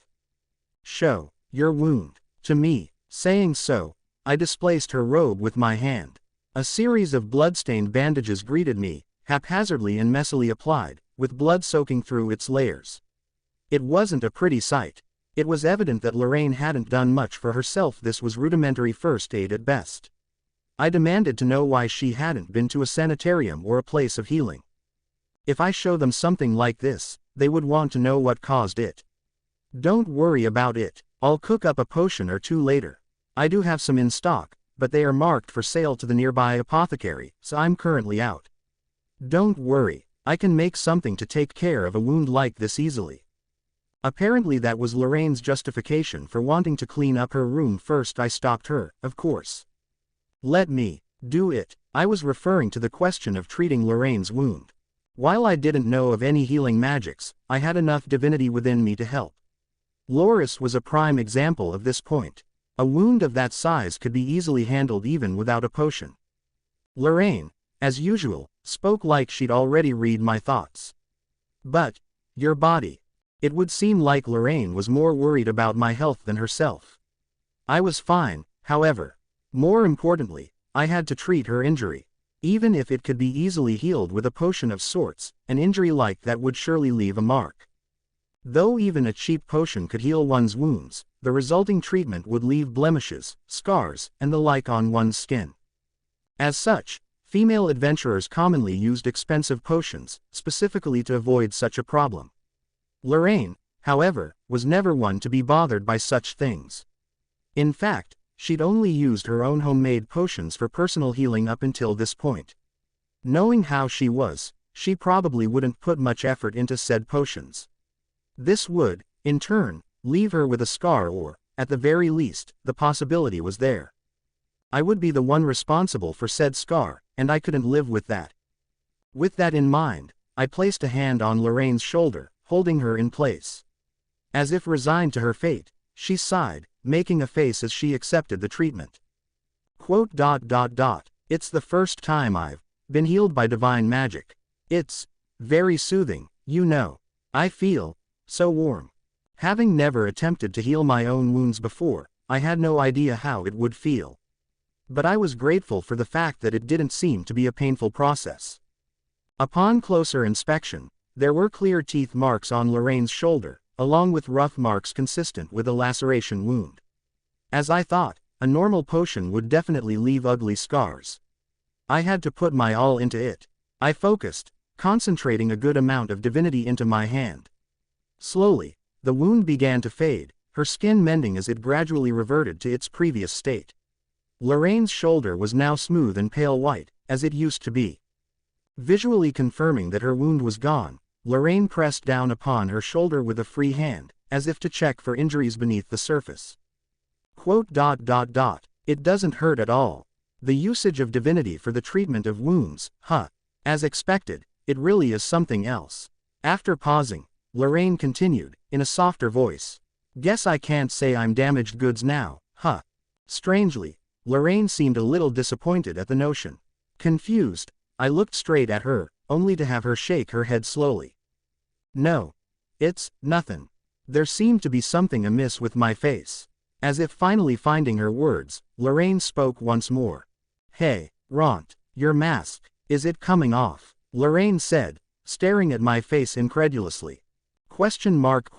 Show your wound to me. Saying so, I displaced her robe with my hand. A series of blood-stained bandages greeted me, haphazardly and messily applied, with blood soaking through its layers. It wasn't a pretty sight. It was evident that Lorraine hadn't done much for herself. This was rudimentary first aid at best. I demanded to know why she hadn't been to a sanitarium or a place of healing. If I show them something like this, they would want to know what caused it. Don't worry about it. I'll cook up a potion or two later. I do have some in stock, but they are marked for sale to the nearby apothecary, so I'm currently out. Don't worry, I can make something to take care of a wound like this easily. Apparently that was Lorraine's justification for wanting to clean up her room first. I stopped her, of course. Let me do it. I was referring to the question of treating Lorraine's wound. While I didn't know of any healing magics, I had enough divinity within me to help. Loris was a prime example of this point. A wound of that size could be easily handled even without a potion. Lorraine, as usual, spoke like she'd already read my thoughts. But, your body. It would seem like Lorraine was more worried about my health than herself. I was fine, however. More importantly, I had to treat her injury. Even if it could be easily healed with a potion of sorts, an injury like that would surely leave a mark. Though even a cheap potion could heal one's wounds, the resulting treatment would leave blemishes, scars, and the like on one's skin. As such, female adventurers commonly used expensive potions, specifically to avoid such a problem. Lorraine, however, was never one to be bothered by such things. In fact, she'd only used her own homemade potions for personal healing up until this point. Knowing how she was, she probably wouldn't put much effort into said potions. This would, in turn, leave her with a scar or, at the very least, the possibility was there. I would be the one responsible for said scar, and I couldn't live with that. With that in mind, I placed a hand on Lorraine's shoulder, holding her in place. As if resigned to her fate, she sighed, making a face as she accepted the treatment. It's the first time I've been healed by divine magic. It's very soothing, you know. I feel so warm. Having never attempted to heal my own wounds before, I had no idea how it would feel. But I was grateful for the fact that it didn't seem to be a painful process. Upon closer inspection, there were clear teeth marks on Lorraine's shoulder, along with rough marks consistent with a laceration wound. As I thought, a normal potion would definitely leave ugly scars. I had to put my all into it. I focused, concentrating a good amount of divinity into my hand. Slowly, the wound began to fade, her skin mending as it gradually reverted to its previous state. Lorraine's shoulder was now smooth and pale white, as it used to be. Visually confirming that her wound was gone, Lorraine pressed down upon her shoulder with a free hand, as if to check for injuries beneath the surface. It doesn't hurt at all. The usage of divinity for the treatment of wounds, As expected, it really is something else. After pausing, Lorraine continued, in a softer voice. Guess I can't say I'm damaged goods now, Strangely, Lorraine seemed a little disappointed at the notion. Confused, I looked straight at her, only to have her shake her head slowly. No. It's nothing. There seemed to be something amiss with my face. As if finally finding her words, Lorraine spoke once more. Hey, Rentt, your mask, is it coming off? Lorraine said, staring at my face incredulously. Question mark.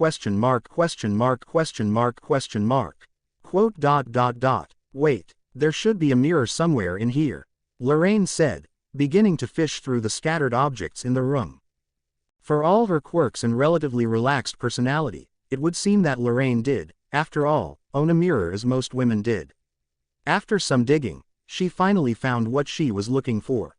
Wait, there should be a mirror somewhere in here, Lorraine said, beginning to fish through the scattered objects in the room. For all her quirks and relatively relaxed personality, it would seem that Lorraine did, after all, own a mirror as most women did. After some digging, she finally found what she was looking for.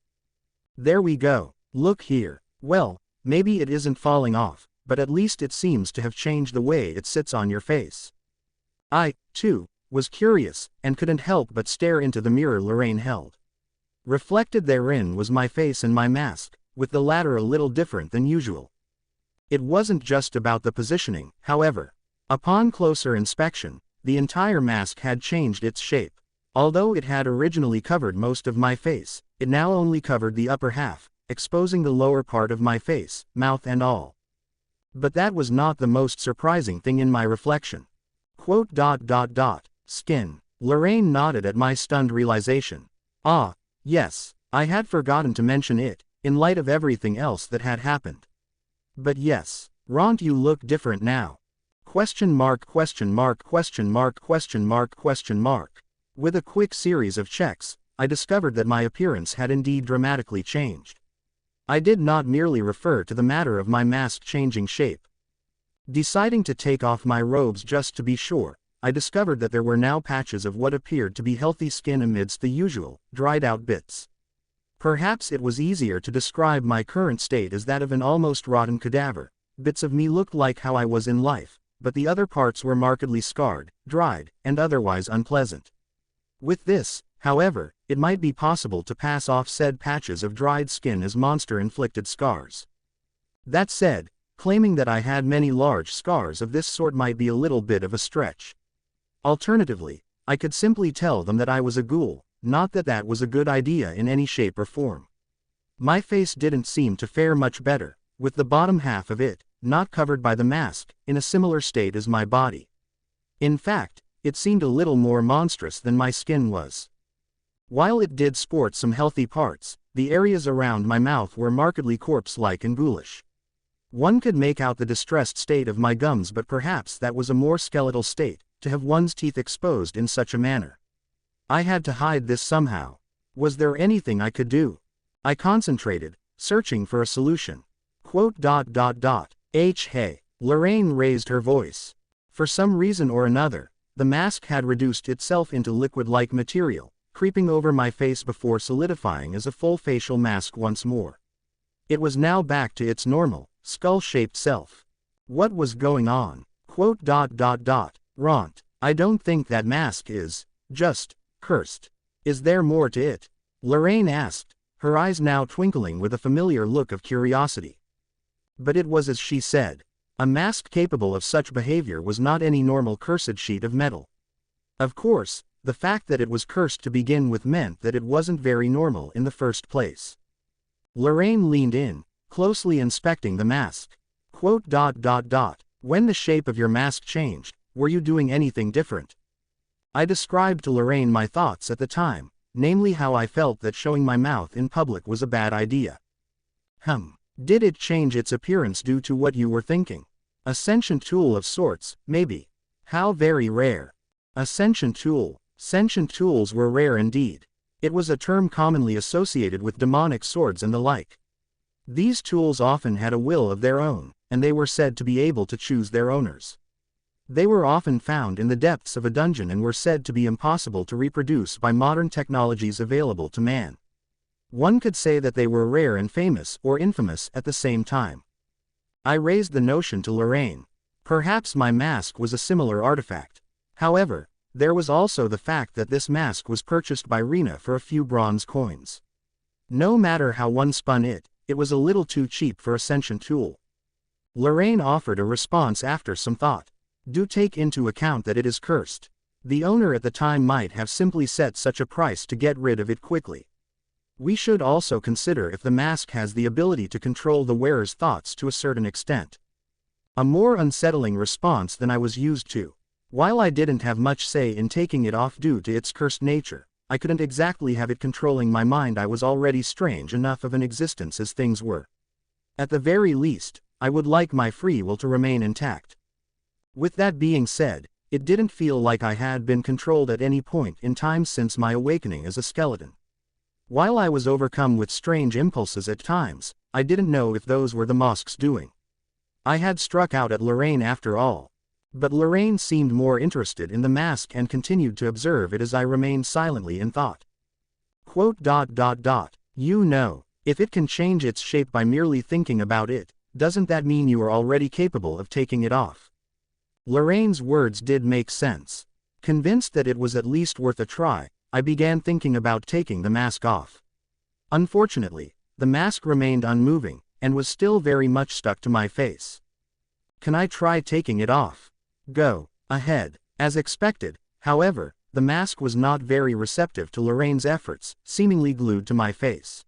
There we go, look here. Well, maybe it isn't falling off, but at least it seems to have changed the way it sits on your face. I, too, was curious, and couldn't help but stare into the mirror Lorraine held. Reflected therein was my face and my mask, with the latter a little different than usual. It wasn't just about the positioning, however. Upon closer inspection, the entire mask had changed its shape. Although it had originally covered most of my face, it now only covered the upper half, exposing the lower part of my face, mouth and all. But that was not the most surprising thing in my reflection. Skin. Lorraine nodded at my stunned realization. Ah, yes, I had forgotten to mention it, in light of everything else that had happened. But yes, Rentt, you look different now. With a quick series of checks, I discovered that my appearance had indeed dramatically changed. I did not merely refer to the matter of my mask changing shape. Deciding to take off my robes just to be sure, I discovered that there were now patches of what appeared to be healthy skin amidst the usual, dried-out bits. Perhaps it was easier to describe my current state as that of an almost rotten cadaver. Bits of me looked like how I was in life, but the other parts were markedly scarred, dried, and otherwise unpleasant. With this, however, it might be possible to pass off said patches of dried skin as monster-inflicted scars. That said, claiming that I had many large scars of this sort might be a little bit of a stretch. Alternatively, I could simply tell them that I was a ghoul, not that that was a good idea in any shape or form. My face didn't seem to fare much better, with the bottom half of it, not covered by the mask, in a similar state as my body. In fact, it seemed a little more monstrous than my skin was. While it did sport some healthy parts, the areas around my mouth were markedly corpse-like and ghoulish. One could make out the distressed state of my gums, but perhaps that was a more skeletal state, to have one's teeth exposed in such a manner. I had to hide this somehow. Was there anything I could do? I concentrated, searching for a solution. Hey. Lorraine raised her voice. For some reason or another, the mask had reduced itself into liquid-like material, creeping over my face before solidifying as a full facial mask once more. It was now back to its normal, skull-shaped self. What was going on? Rentt, I don't think that mask is, just, cursed. Is there more to it? Lorraine asked, her eyes now twinkling with a familiar look of curiosity. But it was as she said. A mask capable of such behavior was not any normal cursed sheet of metal. Of course, the fact that it was cursed to begin with meant that it wasn't very normal in the first place. Lorraine leaned in, closely inspecting the mask. When the shape of your mask changed, were you doing anything different? I described to Lorraine my thoughts at the time, namely how I felt that showing my mouth in public was a bad idea. Did it change its appearance due to what you were thinking? A sentient tool of sorts, maybe. How very rare. A sentient tool. Sentient tools were rare indeed. It was a term commonly associated with demonic swords and the like. These tools often had a will of their own, and they were said to be able to choose their owners. They were often found in the depths of a dungeon and were said to be impossible to reproduce by modern technologies available to man. One could say that they were rare and famous or infamous at the same time. I raised the notion to Lorraine. Perhaps my mask was a similar artifact. However, there was also the fact that this mask was purchased by Rena for a few bronze coins. No matter how one spun it, it was a little too cheap for a sentient tool. Lorraine offered a response after some thought. Do take into account that it is cursed. The owner at the time might have simply set such a price to get rid of it quickly. We should also consider if the mask has the ability to control the wearer's thoughts to a certain extent. A more unsettling response than I was used to. While I didn't have much say in taking it off due to its cursed nature, I couldn't exactly have it controlling my mind. I was already strange enough of an existence as things were. At the very least, I would like my free will to remain intact. With that being said, it didn't feel like I had been controlled at any point in time since my awakening as a skeleton. While I was overcome with strange impulses at times, I didn't know if those were the mask's doing. I had struck out at Lorraine after all. But Lorraine seemed more interested in the mask and continued to observe it as I remained silently in thought. You know, if it can change its shape by merely thinking about it, doesn't that mean you are already capable of taking it off? Lorraine's words did make sense. Convinced that it was at least worth a try, I began thinking about taking the mask off. Unfortunately, the mask remained unmoving, and was still very much stuck to my face. Can I try taking it off? Go ahead. As expected, however, the mask was not very receptive to Lorraine's efforts, seemingly glued to my face.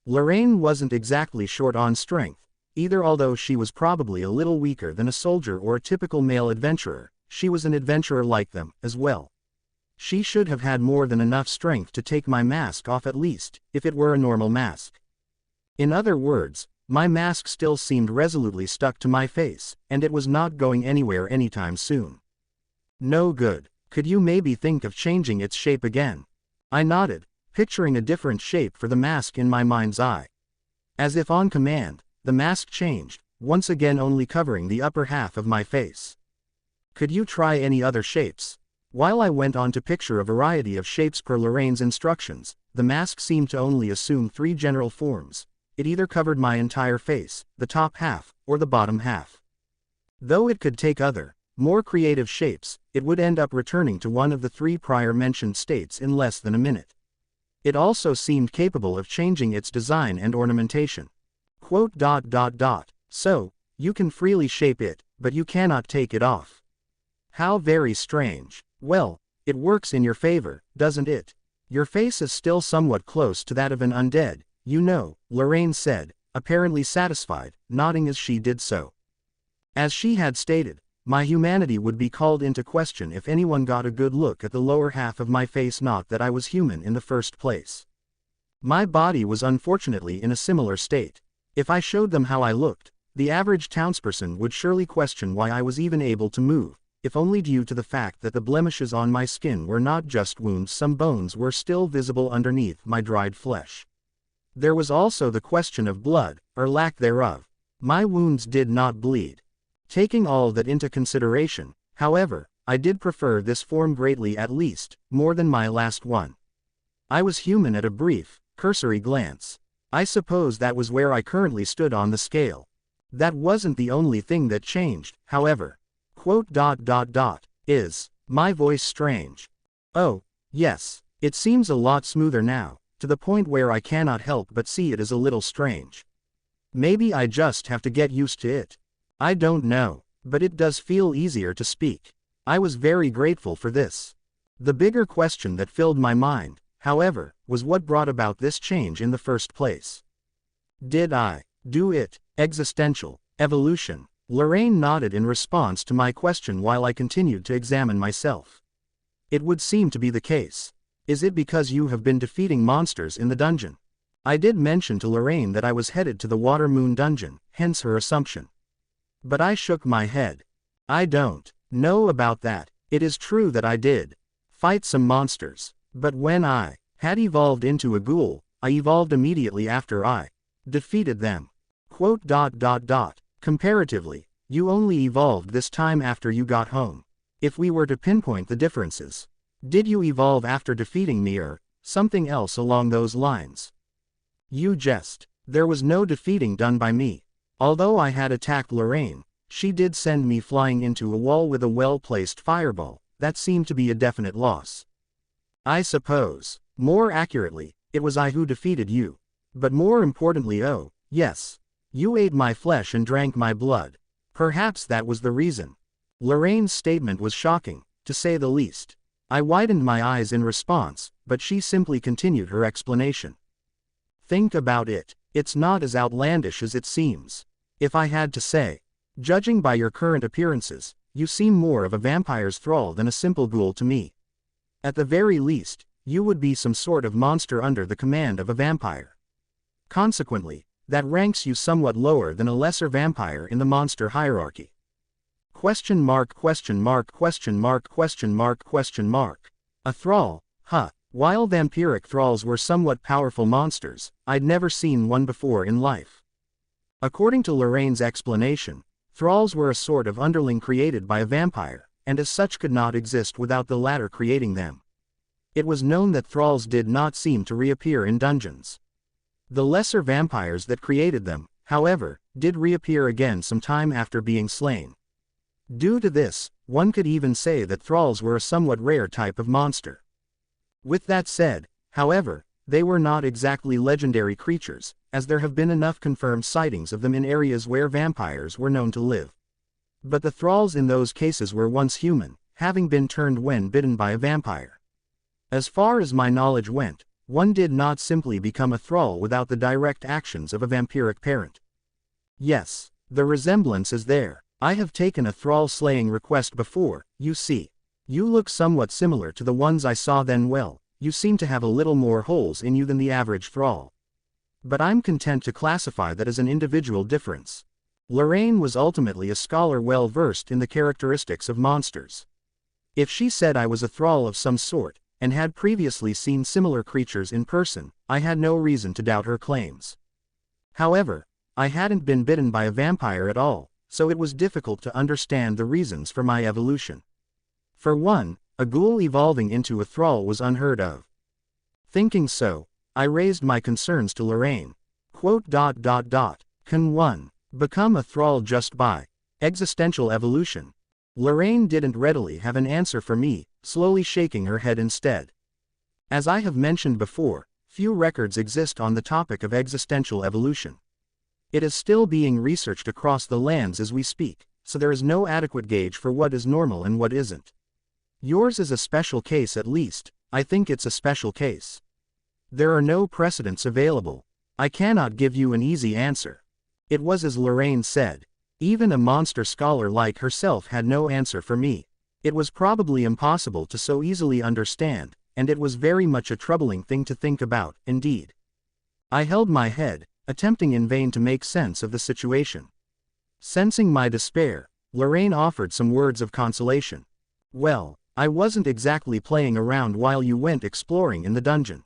Lorraine wasn't exactly short on strength, either. Although she was probably a little weaker than a soldier or a typical male adventurer, she was an adventurer like them, as well. She should have had more than enough strength to take my mask off at least, if it were a normal mask. In other words, my mask still seemed resolutely stuck to my face, and it was not going anywhere anytime soon. No good. Could you maybe think of changing its shape again? I nodded, picturing a different shape for the mask in my mind's eye. As if on command, the mask changed, once again only covering the upper half of my face. Could you try any other shapes? While I went on to picture a variety of shapes per Lorraine's instructions, the mask seemed to only assume 3 general forms. It either covered my entire face, the top half, or the bottom half. Though it could take other, more creative shapes, it would end up returning to one of the 3 prior mentioned states in less than a minute. It also seemed capable of changing its design and ornamentation. So, you can freely shape it, but you cannot take it off. How very strange. Well, it works in your favor, doesn't it? Your face is still somewhat close to that of an undead, you know, Lorraine said, apparently satisfied, nodding as she did so. As she had stated, my humanity would be called into question if anyone got a good look at the lower half of my face, not that I was human in the first place. My body was unfortunately in a similar state. If I showed them how I looked, The average townsperson would surely question why I was even able to move, if only due to the fact that the blemishes on my skin were not just wounds, some bones were still visible underneath my dried flesh. There was also the question of blood, or lack thereof. My wounds did not bleed. Taking all that into consideration, however, I did prefer this form greatly, at least, more than my last one. I was human at a brief, cursory glance. I suppose that was where I currently stood on the scale. That wasn't the only thing that changed, however. Is my voice strange? Oh, yes, it seems a lot smoother now, to the point where I cannot help but see it is a little strange. Maybe I just have to get used to it. I don't know, but it does feel easier to speak. I was very grateful for this. The bigger question that filled my mind, however, was what brought about this change in the first place. Did I do it? Existential evolution. Lorraine nodded in response to my question while I continued to examine myself. It would seem to be the case. Is it because you have been defeating monsters in the dungeon? I did mention to Lorraine that I was headed to the Water Moon dungeon, hence her assumption. But I shook my head. I don't know about that. It is true that I did fight some monsters, but when I had evolved into a ghoul, I evolved immediately after I defeated them. Comparatively, you only evolved this time after you got home. If we were to pinpoint the differences, did you evolve after defeating me or something else along those lines? You jest. There was no defeating done by me. Although I had attacked Lorraine, she did send me flying into a wall with a well-placed fireball. That seemed to be a definite loss. I suppose, more accurately, it was I who defeated you. But more importantly, oh, yes, you ate my flesh and drank my blood. Perhaps that was the reason. Lorraine's statement was shocking, to say the least. I widened my eyes in response, but she simply continued her explanation. Think about it. It's not as outlandish as it seems. If I had to say, judging by your current appearances, you seem more of a vampire's thrall than a simple ghoul to me. At the very least, you would be some sort of monster under the command of a vampire. Consequently, that ranks you somewhat lower than a lesser vampire in the monster hierarchy. Question mark, question mark, question mark, question mark, question mark. A thrall, huh? While vampiric thralls were somewhat powerful monsters, I'd never seen one before in life. According to Lorraine's explanation, thralls were a sort of underling created by a vampire, and as such could not exist without the latter creating them. It was known that thralls did not seem to reappear in dungeons. The lesser vampires that created them, however, did reappear again some time after being slain. Due to this, one could even say that thralls were a somewhat rare type of monster. With that said, however, they were not exactly legendary creatures, as there have been enough confirmed sightings of them in areas where vampires were known to live. But the thralls in those cases were once human, having been turned when bitten by a vampire. As far as my knowledge went, one did not simply become a thrall without the direct actions of a vampiric parent. Yes, the resemblance is there. I have taken a thrall slaying request before, you see. You look somewhat similar to the ones I saw then. Well, you seem to have a little more holes in you than the average thrall. But I'm content to classify that as an individual difference. Lorraine was ultimately a scholar well versed in the characteristics of monsters. If she said I was a thrall of some sort, and had previously seen similar creatures in person, I had no reason to doubt her claims. However, I hadn't been bitten by a vampire at all, so it was difficult to understand the reasons for my evolution. For one, a ghoul evolving into a thrall was unheard of. Thinking so, I raised my concerns to Lorraine. Can one become a thrall just by existential evolution? Lorraine didn't readily have an answer for me, slowly shaking her head instead. As I have mentioned before, few records exist on the topic of existential evolution. It is still being researched across the lands as we speak, so there is no adequate gauge for what is normal and what isn't. Yours is a special case, at least. I think it's a special case. There are no precedents available. I cannot give you an easy answer. It was as Lorraine said. Even a monster scholar like herself had no answer for me. It was probably impossible to so easily understand, and it was very much a troubling thing to think about, indeed. I held my head, attempting in vain to make sense of the situation. Sensing my despair, Lorraine offered some words of consolation. Well, I wasn't exactly playing around while you went exploring in the dungeon.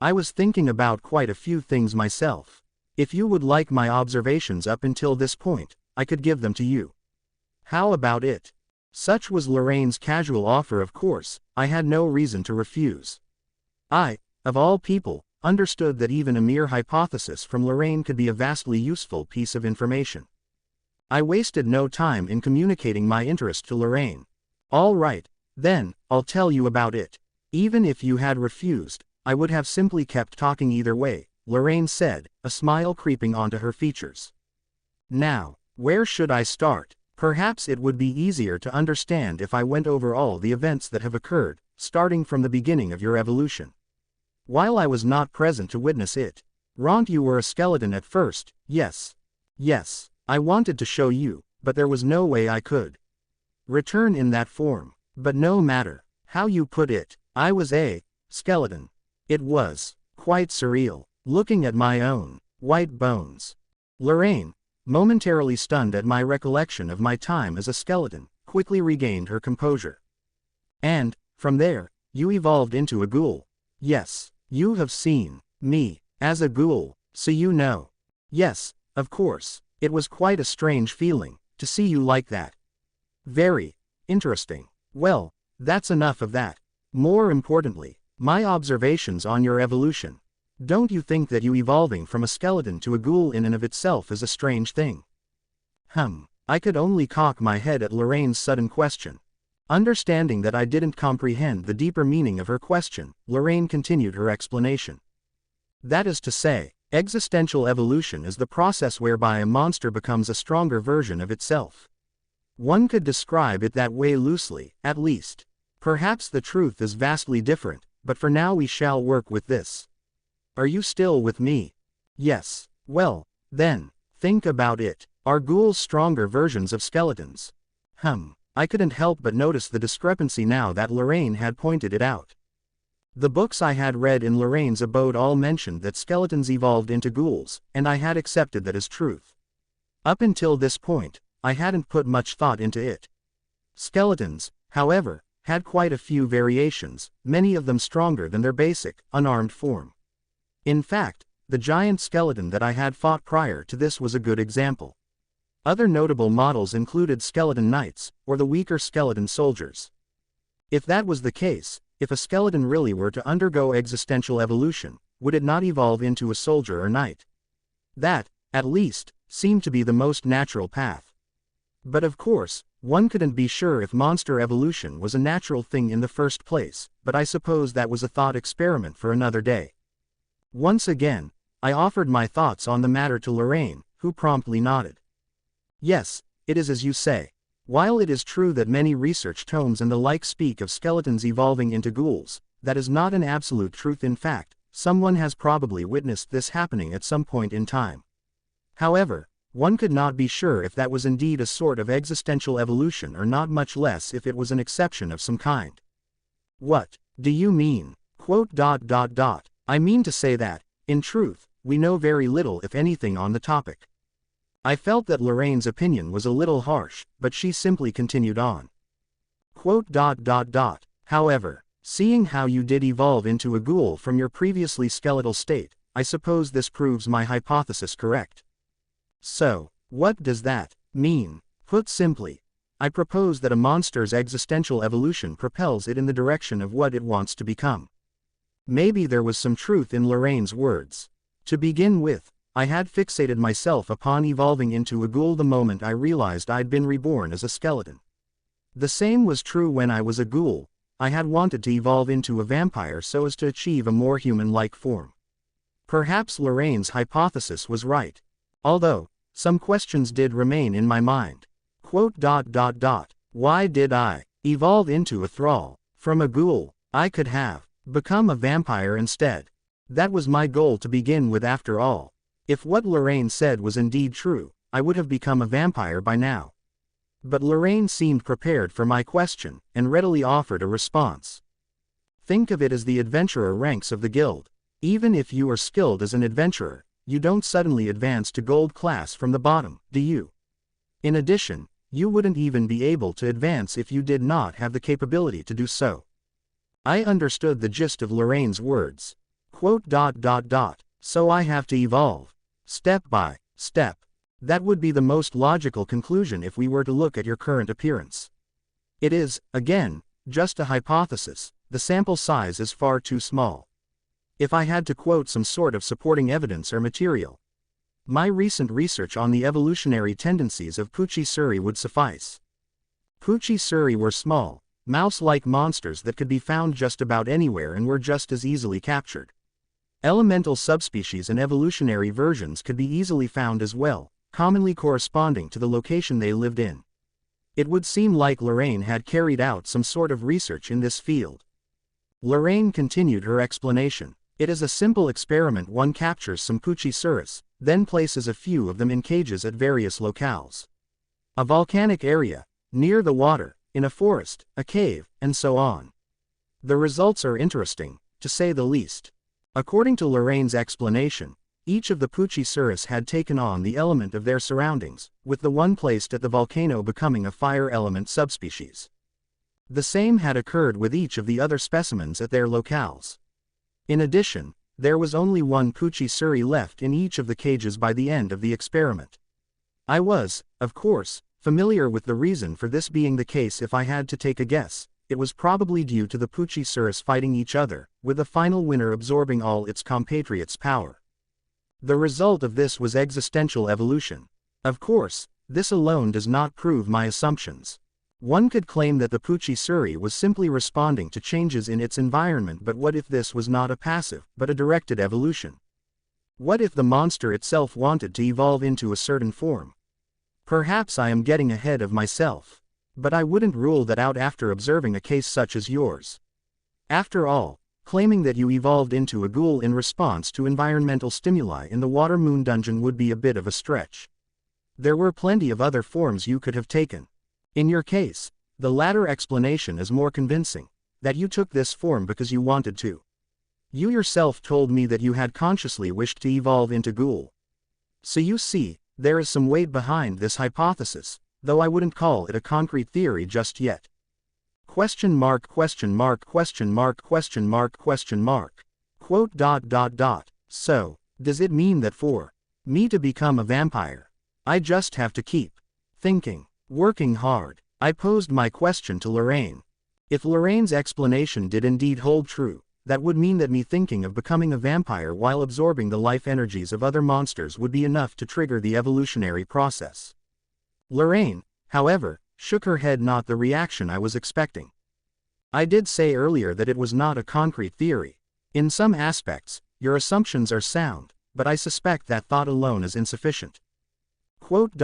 I was thinking about quite a few things myself. If you would like my observations up until this point, I could give them to you. How about it? Such was Lorraine's casual offer. Of course, I had no reason to refuse. I, of all people, understood that even a mere hypothesis from Lorraine could be a vastly useful piece of information. I wasted no time in communicating my interest to Lorraine. All right, then, I'll tell you about it. Even if you had refused, I would have simply kept talking either way, Lorraine said, a smile creeping onto her features. Now, where should I start? Perhaps it would be easier to understand if I went over all the events that have occurred, starting from the beginning of your evolution. While I was not present to witness it. Rentt, you were a skeleton at first, yes. Yes, I wanted to show you, but there was no way I could return in that form. But no matter how you put it, I was a skeleton. It was quite surreal, looking at my own white bones. Lorraine, momentarily stunned at my recollection of my time as a skeleton, quickly regained her composure. And, from there, you evolved into a ghoul. Yes, you have seen me as a ghoul, so you know. Yes, of course, it was quite a strange feeling to see you like that. Very interesting. Well, that's enough of that. More importantly, my observations on your evolution. Don't you think that you evolving from a skeleton to a ghoul in and of itself is a strange thing? I could only cock my head at Lorraine's sudden question. Understanding that I didn't comprehend the deeper meaning of her question, Lorraine continued her explanation. That is to say, existential evolution is the process whereby a monster becomes a stronger version of itself. One could describe it that way loosely, at least. Perhaps the truth is vastly different, but for now we shall work with this. Are you still with me? Yes. Well, then, think about it. Are ghouls stronger versions of skeletons? I couldn't help but notice the discrepancy now that Lorraine had pointed it out. The books I had read in Lorraine's abode all mentioned that skeletons evolved into ghouls, and I had accepted that as truth. Up until this point, I hadn't put much thought into it. Skeletons, however, had quite a few variations, many of them stronger than their basic, unarmed form. In fact, the giant skeleton that I had fought prior to this was a good example. Other notable models included skeleton knights, or the weaker skeleton soldiers. If that was the case, if a skeleton really were to undergo existential evolution, would it not evolve into a soldier or knight? That, at least, seemed to be the most natural path. But of course, one couldn't be sure if monster evolution was a natural thing in the first place, but I suppose that was a thought experiment for another day. Once again, I offered my thoughts on the matter to Lorraine, who promptly nodded. Yes, it is as you say. While it is true that many research tomes and the like speak of skeletons evolving into ghouls, that is not an absolute truth. In fact, someone has probably witnessed this happening at some point in time. However, one could not be sure if that was indeed a sort of existential evolution or not, much less if it was an exception of some kind. What do you mean? I mean to say that, in truth, we know very little if anything on the topic. I felt that Lorraine's opinion was a little harsh, but she simply continued on. However, seeing how you did evolve into a ghoul from your previously skeletal state, I suppose this proves my hypothesis correct. So, what does that mean? Put simply, I propose that a monster's existential evolution propels it in the direction of what it wants to become. Maybe there was some truth in Lorraine's words. To begin with, I had fixated myself upon evolving into a ghoul the moment I realized I'd been reborn as a skeleton. The same was true when I was a ghoul. I had wanted to evolve into a vampire so as to achieve a more human-like form. Perhaps Lorraine's hypothesis was right. Although, some questions did remain in my mind. Why did I evolve into a thrall? From a ghoul, I could have become a vampire instead. That was my goal to begin with after all. If what Lorraine said was indeed true, I would have become a vampire by now. But Lorraine seemed prepared for my question, and readily offered a response. Think of it as the adventurer ranks of the guild. Even if you are skilled as an adventurer, you don't suddenly advance to gold class from the bottom, do you? In addition, you wouldn't even be able to advance if you did not have the capability to do so. I understood the gist of Lorraine's words. Quote, "So I have to evolve. Step by step. That would be the most logical conclusion if we were to look at your current appearance. It is, again, just a hypothesis. The sample size is far too small. If I had to quote some sort of supporting evidence or material, my recent research on the evolutionary tendencies of Puchi-Suri would suffice. Puchi-Suri were small, mouse-like monsters that could be found just about anywhere and were just as easily captured. Elemental subspecies and evolutionary versions could be easily found as well, commonly corresponding to the location they lived in. It would seem like Lorraine had carried out some sort of research in this field." Lorraine continued her explanation. "It is a simple experiment. One captures some Puchi-Suris, then places a few of them in cages at various locales. A volcanic area, near the water, in a forest, a cave, and so on. The results are interesting, to say the least." According to Lorraine's explanation, each of the Puchi-Suris had taken on the element of their surroundings, with the one placed at the volcano becoming a fire element subspecies. The same had occurred with each of the other specimens at their locales. In addition, there was only one Puchi-Suri left in each of the cages by the end of the experiment. I was, of course, familiar with the reason for this being the case. If I had to take a guess, it was probably due to the Puchi-Suris fighting each other, with the final winner absorbing all its compatriots' power. The result of this was existential evolution. Of course, this alone does not prove my assumptions. One could claim that the Puchi-Suri was simply responding to changes in its environment, but what if this was not a passive, but a directed evolution? What if the monster itself wanted to evolve into a certain form? Perhaps I am getting ahead of myself. But I wouldn't rule that out after observing a case such as yours. After all, claiming that you evolved into a ghoul in response to environmental stimuli in the Water Moon dungeon would be a bit of a stretch. There were plenty of other forms you could have taken. In your case, the latter explanation is more convincing, that you took this form because you wanted to. You yourself told me that you had consciously wished to evolve into ghoul. So you see, there is some weight behind this hypothesis, though I wouldn't call it a concrete theory just yet. Question mark, question mark, question mark, question mark, question mark. Quote, "So, does it mean that for me to become a vampire, I just have to keep thinking, working hard?" I posed my question to Lorraine. If Lorraine's explanation did indeed hold true, that would mean that me thinking of becoming a vampire while absorbing the life energies of other monsters would be enough to trigger the evolutionary process. Lorraine, however, shook her head, not the reaction I was expecting. I did say earlier that it was not a concrete theory. In some aspects, your assumptions are sound, but I suspect that thought alone is insufficient. Quote,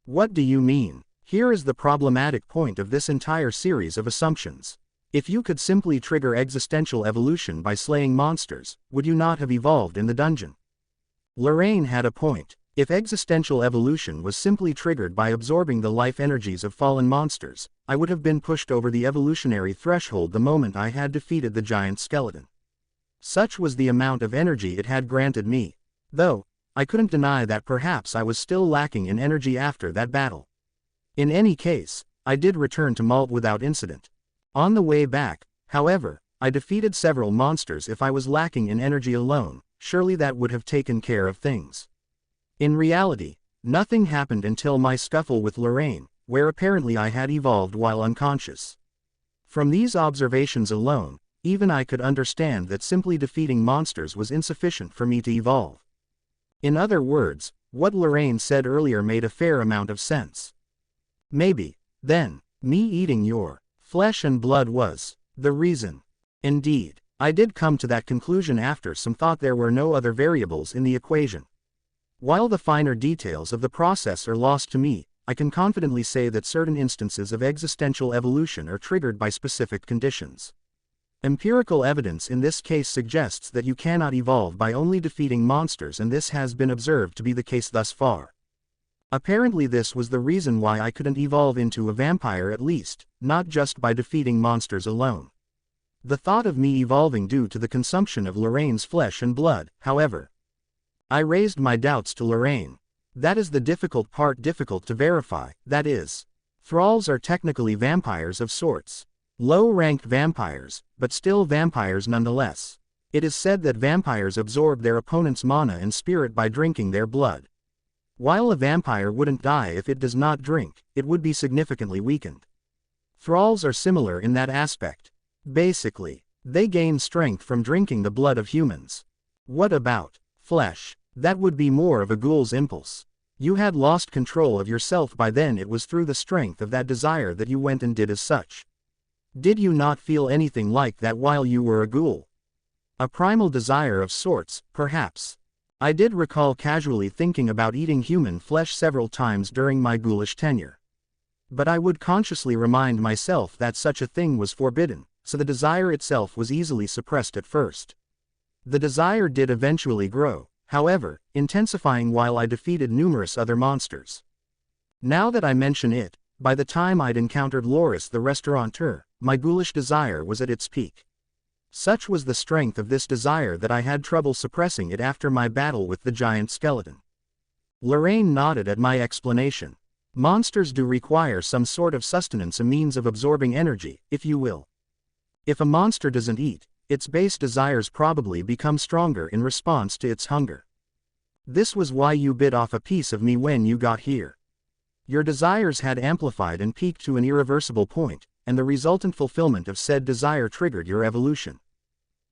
"What do you mean?" Here is the problematic point of this entire series of assumptions. If you could simply trigger existential evolution by slaying monsters, would you not have evolved in the dungeon? Lorraine had a point. If existential evolution was simply triggered by absorbing the life energies of fallen monsters, I would have been pushed over the evolutionary threshold the moment I had defeated the giant skeleton. Such was the amount of energy it had granted me. Though, I couldn't deny that perhaps I was still lacking in energy after that battle. In any case, I did return to Malt without incident. On the way back, however, I defeated several monsters. If I was lacking in energy alone, surely that would have taken care of things. In reality, nothing happened until my scuffle with Lorraine, where apparently I had evolved while unconscious. From these observations alone, even I could understand that simply defeating monsters was insufficient for me to evolve. In other words, what Lorraine said earlier made a fair amount of sense. Maybe, then, me eating your flesh and blood was the reason. Indeed, I did come to that conclusion after some thought. There were no other variables in the equation. While the finer details of the process are lost to me, I can confidently say that certain instances of existential evolution are triggered by specific conditions. Empirical evidence in this case suggests that you cannot evolve by only defeating monsters, and this has been observed to be the case thus far. Apparently this was the reason why I couldn't evolve into a vampire, at least, not just by defeating monsters alone. The thought of me evolving due to the consumption of Lorraine's flesh and blood, however. I raised my doubts to Lorraine. That is the difficult part, difficult to verify, that is. Thralls are technically vampires of sorts. Low-ranked vampires, but still vampires nonetheless. It is said that vampires absorb their opponent's mana and spirit by drinking their blood. While a vampire wouldn't die if it does not drink, it would be significantly weakened. Thralls are similar in that aspect. Basically, they gain strength from drinking the blood of humans. What about flesh? That would be more of a ghoul's impulse. You had lost control of yourself by then. It was through the strength of that desire that you went and did as such. Did you not feel anything like that while you were a ghoul? A primal desire of sorts, perhaps. I did recall casually thinking about eating human flesh several times during my ghoulish tenure. But I would consciously remind myself that such a thing was forbidden, so the desire itself was easily suppressed at first. The desire did eventually grow, however, intensifying while I defeated numerous other monsters. Now that I mention it, by the time I'd encountered Loris the restaurateur, my ghoulish desire was at its peak. Such was the strength of this desire that I had trouble suppressing it after my battle with the giant skeleton. Lorraine nodded at my explanation. Monsters do require some sort of sustenance, a means of absorbing energy, if you will. If a monster doesn't eat, its base desires probably become stronger in response to its hunger. This was why you bit off a piece of me when you got here. Your desires had amplified and peaked to an irreversible point, and the resultant fulfillment of said desire triggered your evolution.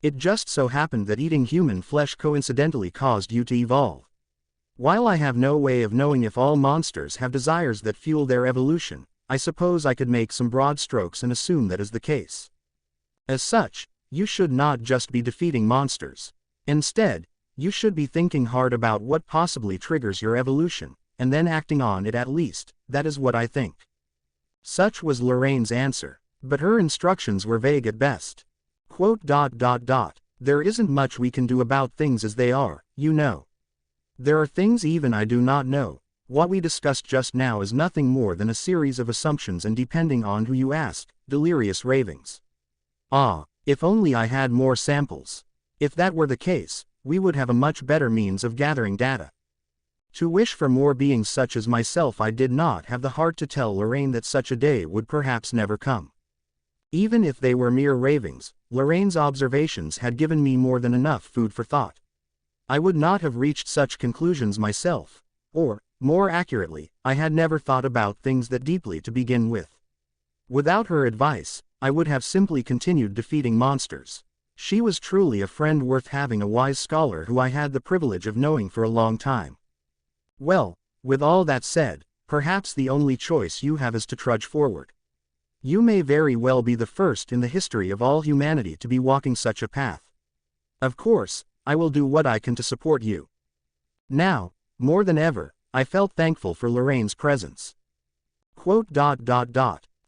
It just so happened that eating human flesh coincidentally caused you to evolve. While I have no way of knowing if all monsters have desires that fuel their evolution, I suppose I could make some broad strokes and assume that is the case. As such, you should not just be defeating monsters. Instead, you should be thinking hard about what possibly triggers your evolution, and then acting on it. At least, that is what I think. Such was Lorraine's answer, but her instructions were vague at best. There isn't much we can do about things as they are, you know. There are things even I do not know. What we discussed just now is nothing more than a series of assumptions, and depending on who you ask, delirious ravings. Ah, if only I had more samples. If that were the case, we would have a much better means of gathering data. To wish for more beings such as myself, I did not have the heart to tell Lorraine that such a day would perhaps never come. Even if they were mere ravings, Lorraine's observations had given me more than enough food for thought. I would not have reached such conclusions myself, or, more accurately, I had never thought about things that deeply to begin with. Without her advice, I would have simply continued defeating monsters. She was truly a friend worth having, a wise scholar who I had the privilege of knowing for a long time. Well, with all that said, perhaps the only choice you have is to trudge forward. You may very well be the first in the history of all humanity to be walking such a path. Of course, I will do what I can to support you. Now, more than ever, I felt thankful for Lorraine's presence.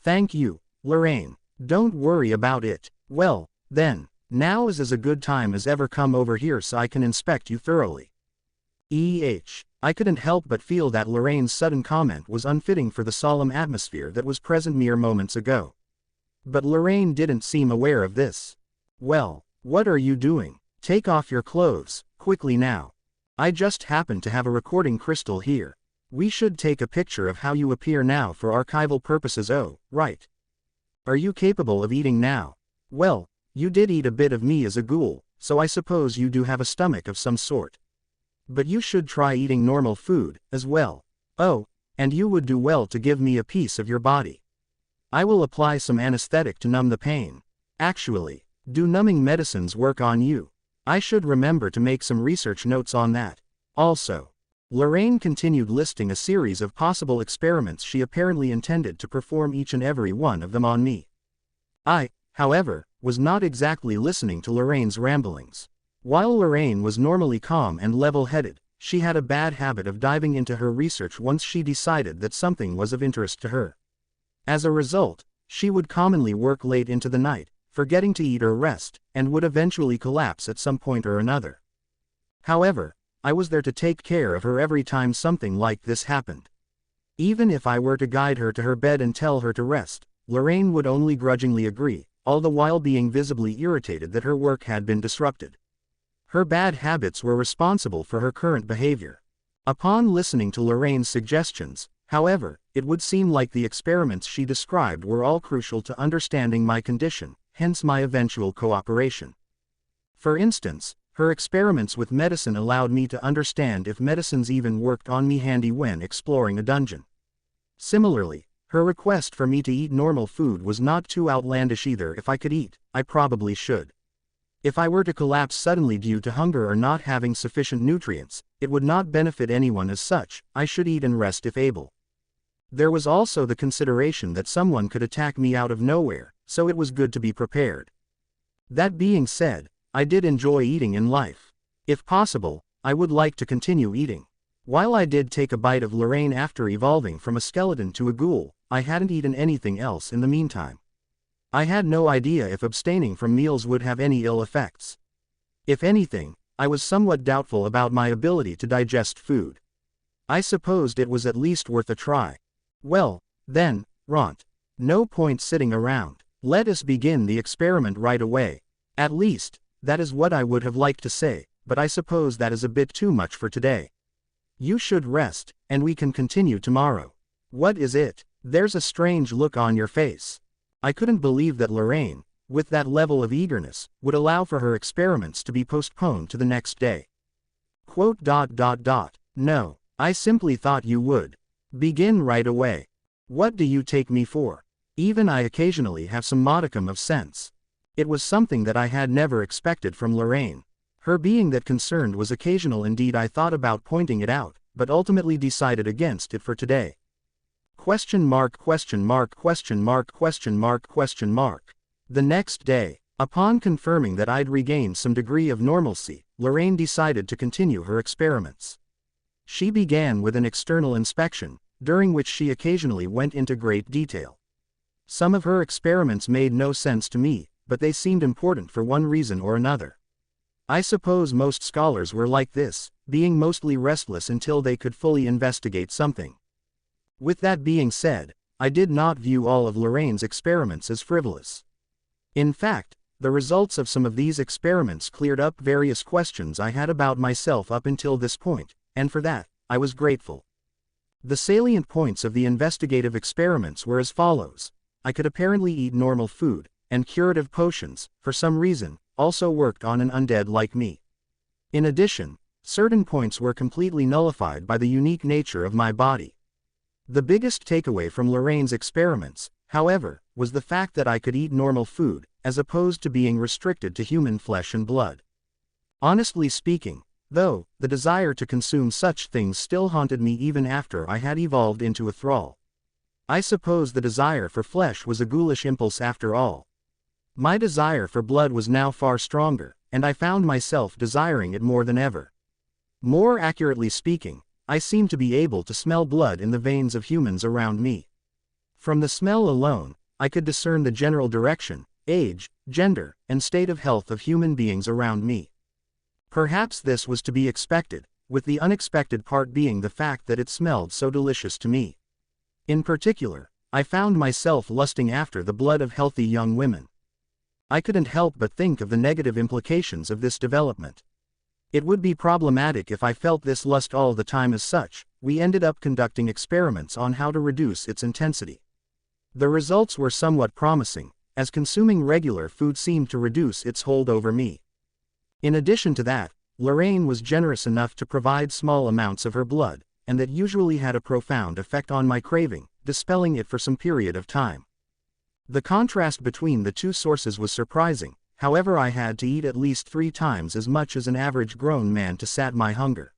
Thank you, Lorraine. Don't worry about it. Well, then, now is as a good time as ever. Come over here so I can inspect you thoroughly. I couldn't help but feel that Lorraine's sudden comment was unfitting for the solemn atmosphere that was present mere moments ago. But Lorraine didn't seem aware of this. Well, what are you doing? Take off your clothes, quickly now. I just happen to have a recording crystal here. We should take a picture of how you appear now for archival purposes. Oh, right. Are you capable of eating now? Well, you did eat a bit of me as a ghoul, so I suppose you do have a stomach of some sort. But you should try eating normal food, as well. Oh, and you would do well to give me a piece of your body. I will apply some anesthetic to numb the pain. Actually, do numbing medicines work on you? I should remember to make some research notes on that. Also, Lorraine continued listing a series of possible experiments she apparently intended to perform, each and every one of them on me. I, however, was not exactly listening to Lorraine's ramblings. While Lorraine was normally calm and level-headed, she had a bad habit of diving into her research once she decided that something was of interest to her. As a result, she would commonly work late into the night, forgetting to eat or rest, and would eventually collapse at some point or another. However, I was there to take care of her every time something like this happened. Even if I were to guide her to her bed and tell her to rest, Lorraine would only grudgingly agree, all the while being visibly irritated that her work had been disrupted. Her bad habits were responsible for her current behavior. Upon listening to Lorraine's suggestions, however, it would seem like the experiments she described were all crucial to understanding my condition, hence my eventual cooperation. For instance, her experiments with medicine allowed me to understand if medicines even worked on me handy when exploring a dungeon. Similarly, her request for me to eat normal food was not too outlandish either. If I could eat, I probably should. If I were to collapse suddenly due to hunger or not having sufficient nutrients, it would not benefit anyone as such. I should eat and rest if able. There was also the consideration that someone could attack me out of nowhere, so it was good to be prepared. That being said, I did enjoy eating in life. If possible, I would like to continue eating. While I did take a bite of Lorraine after evolving from a skeleton to a ghoul, I hadn't eaten anything else in the meantime. I had no idea if abstaining from meals would have any ill effects. If anything, I was somewhat doubtful about my ability to digest food. I supposed it was at least worth a try. Well, then, Rentt. No point sitting around. Let us begin the experiment right away. At least, that is what I would have liked to say, but I suppose that is a bit too much for today. You should rest, and we can continue tomorrow. What is it? There's a strange look on your face. I couldn't believe that Lorraine, with that level of eagerness, would allow for her experiments to be postponed to the next day. No, I simply thought you would. Begin right away. What do you take me for? Even I occasionally have some modicum of sense. It was something that I had never expected from Lorraine. Her being that concerned was occasional indeed. I thought about pointing it out, but ultimately decided against it for today. The next day, upon confirming that I'd regained some degree of normalcy, Lorraine decided to continue her experiments. She began with an external inspection, during which she occasionally went into great detail. Some of her experiments made no sense to me, but they seemed important for one reason or another. I suppose most scholars were like this, being mostly restless until they could fully investigate something. With that being said, I did not view all of Lorraine's experiments as frivolous. In fact, the results of some of these experiments cleared up various questions I had about myself up until this point, and for that, I was grateful. The salient points of the investigative experiments were as follows. I could apparently eat normal food, and curative potions, for some reason, also worked on an undead like me. In addition, certain points were completely nullified by the unique nature of my body. The biggest takeaway from Lorraine's experiments, however, was the fact that I could eat normal food, as opposed to being restricted to human flesh and blood. Honestly speaking, though, the desire to consume such things still haunted me even after I had evolved into a thrall. I suppose the desire for flesh was a ghoulish impulse after all. My desire for blood was now far stronger, and I found myself desiring it more than ever. More accurately speaking, I seemed to be able to smell blood in the veins of humans around me. From the smell alone, I could discern the general direction, age, gender, and state of health of human beings around me. Perhaps this was to be expected, with the unexpected part being the fact that it smelled so delicious to me. In particular, I found myself lusting after the blood of healthy young women. I couldn't help but think of the negative implications of this development. It would be problematic if I felt this lust all the time. As such, we ended up conducting experiments on how to reduce its intensity. The results were somewhat promising, as consuming regular food seemed to reduce its hold over me. In addition to that, Lorraine was generous enough to provide small amounts of her blood, and that usually had a profound effect on my craving, dispelling it for some period of time. The contrast between the two sources was surprising. However, I had to eat at least 3 times as much as an average grown man to sat my hunger.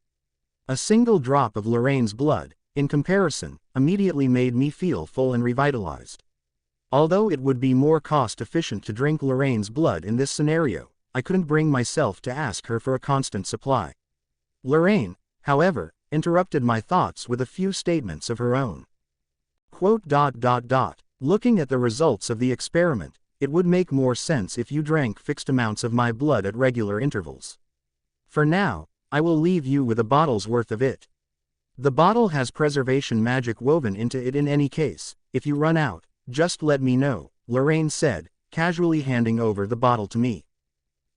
A single drop of Lorraine's blood, in comparison, immediately made me feel full and revitalized. Although it would be more cost-efficient to drink Lorraine's blood in this scenario, I couldn't bring myself to ask her for a constant supply. Lorraine, however, interrupted my thoughts with a few statements of her own. Looking at the results of the experiment, it would make more sense if you drank fixed amounts of my blood at regular intervals. For now, I will leave you with a bottle's worth of it. The bottle has preservation magic woven into it in any case. If you run out, just let me know, Lorraine said, casually handing over the bottle to me.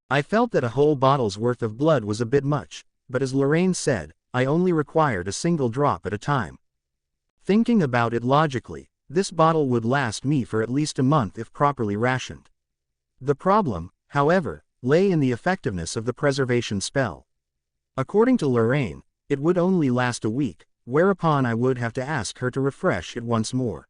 I felt that a whole bottle's worth of blood was a bit much, but as Lorraine said, I only required a single drop at a time. Thinking about it logically, this bottle would last me for at least a month if properly rationed. The problem, however, lay in the effectiveness of the preservation spell. According to Lorraine, it would only last a week, whereupon I would have to ask her to refresh it once more.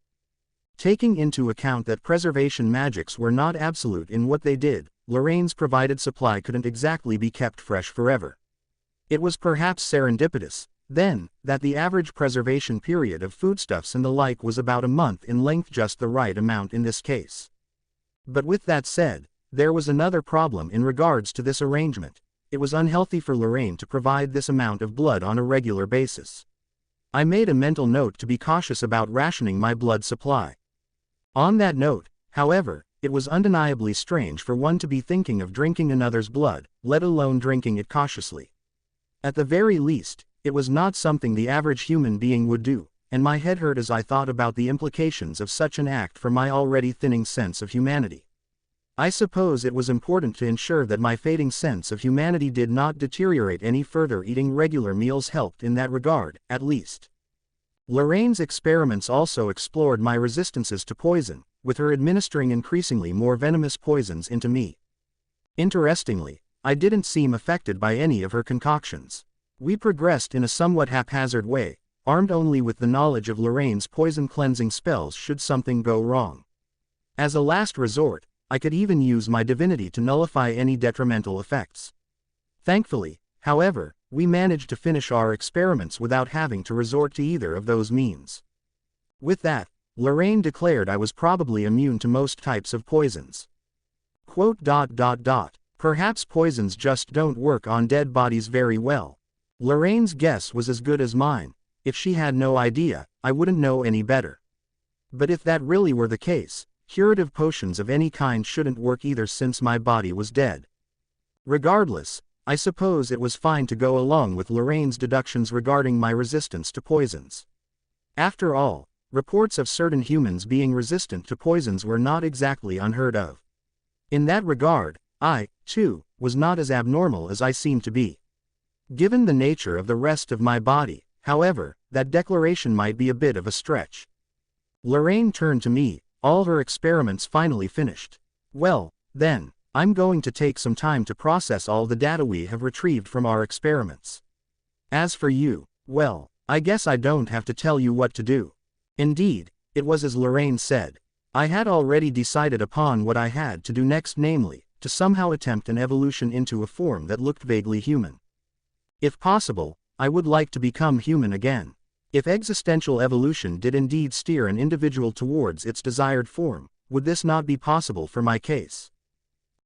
Taking into account that preservation magics were not absolute in what they did, Lorraine's provided supply couldn't exactly be kept fresh forever. It was perhaps serendipitous, then, that the average preservation period of foodstuffs and the like was about a month in length, just the right amount in this case. But with that said, there was another problem in regards to this arrangement. It was unhealthy for Lorraine to provide this amount of blood on a regular basis. I made a mental note to be cautious about rationing my blood supply. On that note, however, it was undeniably strange for one to be thinking of drinking another's blood, let alone drinking it cautiously. At the very least, it was not something the average human being would do, and my head hurt as I thought about the implications of such an act for my already thinning sense of humanity. I suppose it was important to ensure that my fading sense of humanity did not deteriorate any further. Eating regular meals helped in that regard, at least. Lorraine's experiments also explored my resistances to poison, with her administering increasingly more venomous poisons into me. Interestingly, I didn't seem affected by any of her concoctions. We progressed in a somewhat haphazard way, armed only with the knowledge of Lorraine's poison-cleansing spells should something go wrong. As a last resort, I could even use my divinity to nullify any detrimental effects. Thankfully, however, we managed to finish our experiments without having to resort to either of those means. With that, Lorraine declared I was probably immune to most types of poisons. Perhaps poisons just don't work on dead bodies very well. Lorraine's guess was as good as mine. If she had no idea, I wouldn't know any better. But if that really were the case, curative potions of any kind shouldn't work either, since my body was dead. Regardless, I suppose it was fine to go along with Lorraine's deductions regarding my resistance to poisons. After all, reports of certain humans being resistant to poisons were not exactly unheard of. In that regard, I, too, was not as abnormal as I seemed to be. Given the nature of the rest of my body, however, that declaration might be a bit of a stretch. Lorraine turned to me, all her experiments finally finished. Well, then, I'm going to take some time to process all the data we have retrieved from our experiments. As for you, well, I guess I don't have to tell you what to do. Indeed, it was as Lorraine said. I had already decided upon what I had to do next, namely, to somehow attempt an evolution into a form that looked vaguely human. If possible, I would like to become human again. If existential evolution did indeed steer an individual towards its desired form, would this not be possible for my case?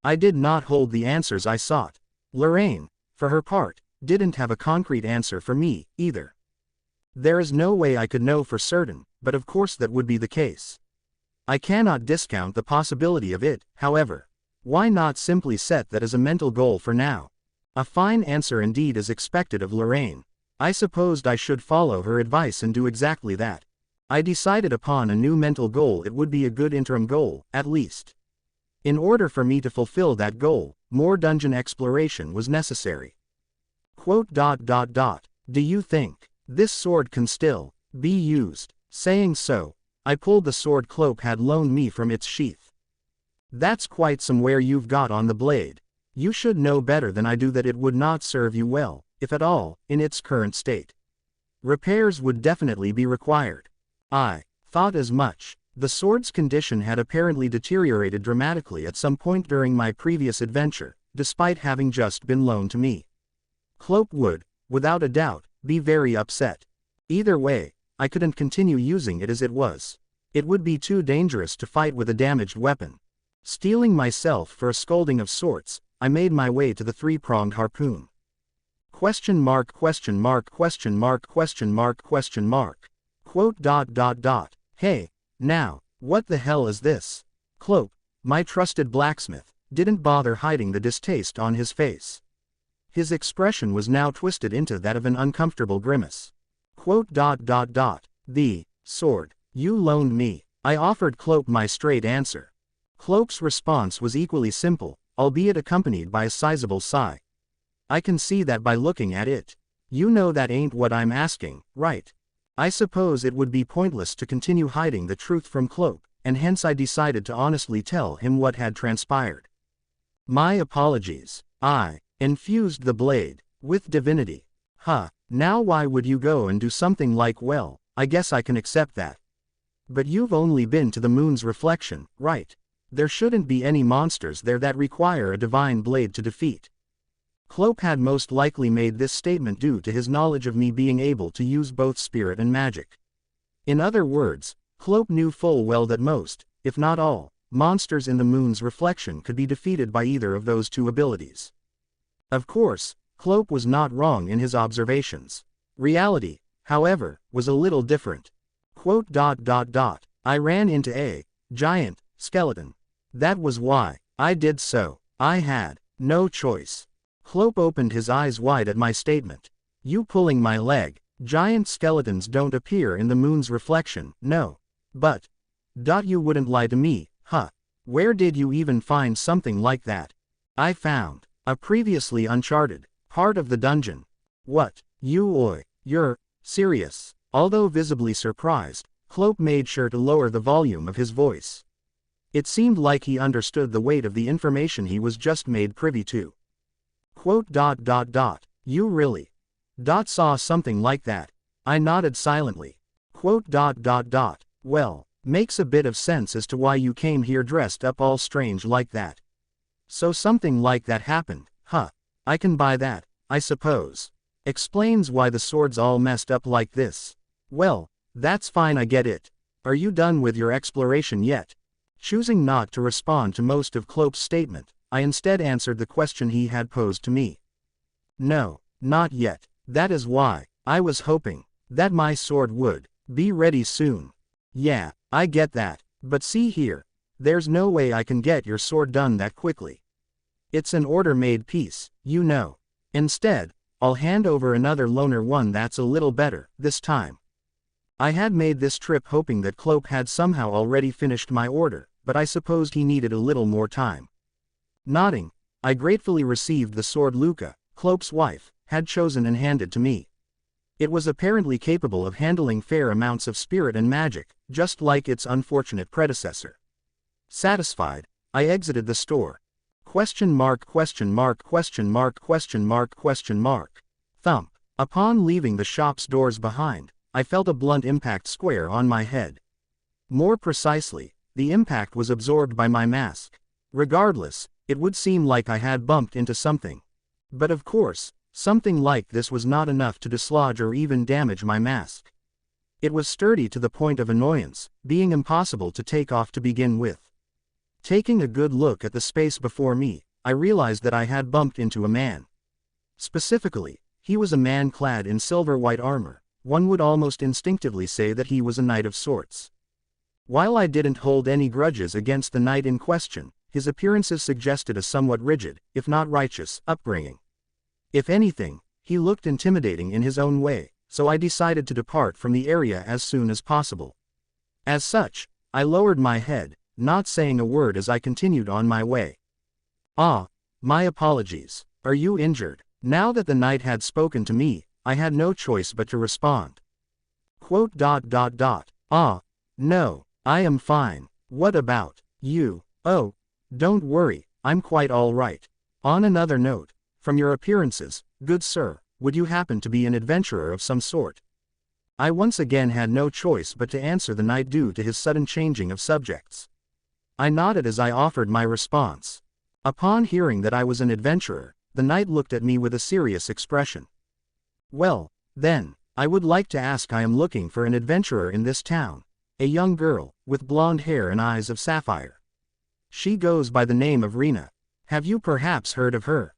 I did not hold the answers I sought. Lorraine, for her part, didn't have a concrete answer for me, either. There is no way I could know for certain, but of course that would be the case. I cannot discount the possibility of it, however. Why not simply set that as a mental goal for now? A fine answer indeed is expected of Lorraine. I supposed I should follow her advice and do exactly that. I decided upon a new mental goal. It would be a good interim goal, at least. In order for me to fulfill that goal, more dungeon exploration was necessary. Do you think this sword can still be used? Saying so, I pulled the sword Cloak had loaned me from its sheath. That's quite some wear you've got on the blade. You should know better than I do that it would not serve you well, if at all, in its current state. Repairs would definitely be required. I thought as much. The sword's condition had apparently deteriorated dramatically at some point during my previous adventure, despite having just been loaned to me. Cloak would, without a doubt, be very upset. Either way, I couldn't continue using it as it was. It would be too dangerous to fight with a damaged weapon. Steeling myself for a scolding of sorts, I made my way to the three-pronged harpoon. ? Hey, now, what the hell is this? Cloak, my trusted blacksmith, didn't bother hiding the distaste on his face. His expression was now twisted into that of an uncomfortable grimace. The sword you loaned me. I offered Cloak my straight answer. Cloak's response was equally simple, albeit accompanied by a sizable sigh. I can see that by looking at it. You know that ain't what I'm asking, right? I suppose it would be pointless to continue hiding the truth from Cloak, and hence I decided to honestly tell him what had transpired. My apologies. I infused the blade with divinity. Huh, now why would you go and do something like, well, I guess I can accept that. But you've only been to the moon's reflection, right? There shouldn't be any monsters there that require a divine blade to defeat. Cloak had most likely made this statement due to his knowledge of me being able to use both spirit and magic. In other words, Cloak knew full well that most, if not all, monsters in the moon's reflection could be defeated by either of those two abilities. Of course, Cloak was not wrong in his observations. Reality, however, was a little different. Quote, I ran into a giant skeleton. That was why I did so. I had no choice. Cloak opened his eyes wide at my statement. You pulling my leg? Giant skeletons don't appear in the moon's reflection, no. But you wouldn't lie to me, huh? Where did you even find something like that? I found a previously uncharted part of the dungeon. What? You're serious? Although visibly surprised, Cloak made sure to lower the volume of his voice. It seemed like he understood the weight of the information he was just made privy to. Quote, You really saw something like that? I nodded silently. Quote, Well, makes a bit of sense as to why you came here dressed up all strange like that. So something like that happened, huh? I can buy that, I suppose. Explains why the sword's all messed up like this. Well, that's fine, I get it. Are you done with your exploration yet? Choosing not to respond to most of Cloak's statement, I instead answered the question he had posed to me. No, not yet. That is why I was hoping that my sword would be ready soon. Yeah, I get that, but see here, there's no way I can get your sword done that quickly. It's an order-made piece, you know. Instead, I'll hand over another loaner one that's a little better, this time. I had made this trip hoping that Cloak had somehow already finished my order, but I supposed he needed a little more time. Nodding, I gratefully received the sword Luca, Cloak's wife, had chosen and handed to me. It was apparently capable of handling fair amounts of spirit and magic, just like its unfortunate predecessor. Satisfied, I exited the store. Thump. Upon leaving the shop's doors behind, I felt a blunt impact square on my head. More precisely, the impact was absorbed by my mask. Regardless, it would seem like I had bumped into something. But of course, something like this was not enough to dislodge or even damage my mask. It was sturdy to the point of annoyance, being impossible to take off to begin with. Taking a good look at the space before me, I realized that I had bumped into a man. Specifically, he was a man clad in silver-white armor. One would almost instinctively say that he was a knight of sorts. While I didn't hold any grudges against the knight in question, his appearances suggested a somewhat rigid, if not righteous, upbringing. If anything, he looked intimidating in his own way, so I decided to depart from the area as soon as possible. As such, I lowered my head, not saying a word as I continued on my way. My apologies. Are you injured? Now that the knight had spoken to me, I had no choice but to respond. Quote, No, I am fine. What about you? Oh, don't worry, I'm quite all right. On another note, from your appearances, good sir, would you happen to be an adventurer of some sort? I once again had no choice but to answer the knight due to his sudden changing of subjects. I nodded as I offered my response. Upon hearing that I was an adventurer, the knight looked at me with a serious expression. Well, then, I would like to ask. I am looking for an adventurer in this town. A young girl, with blonde hair and eyes of sapphire. She goes by the name of Rena. Have you perhaps heard of her?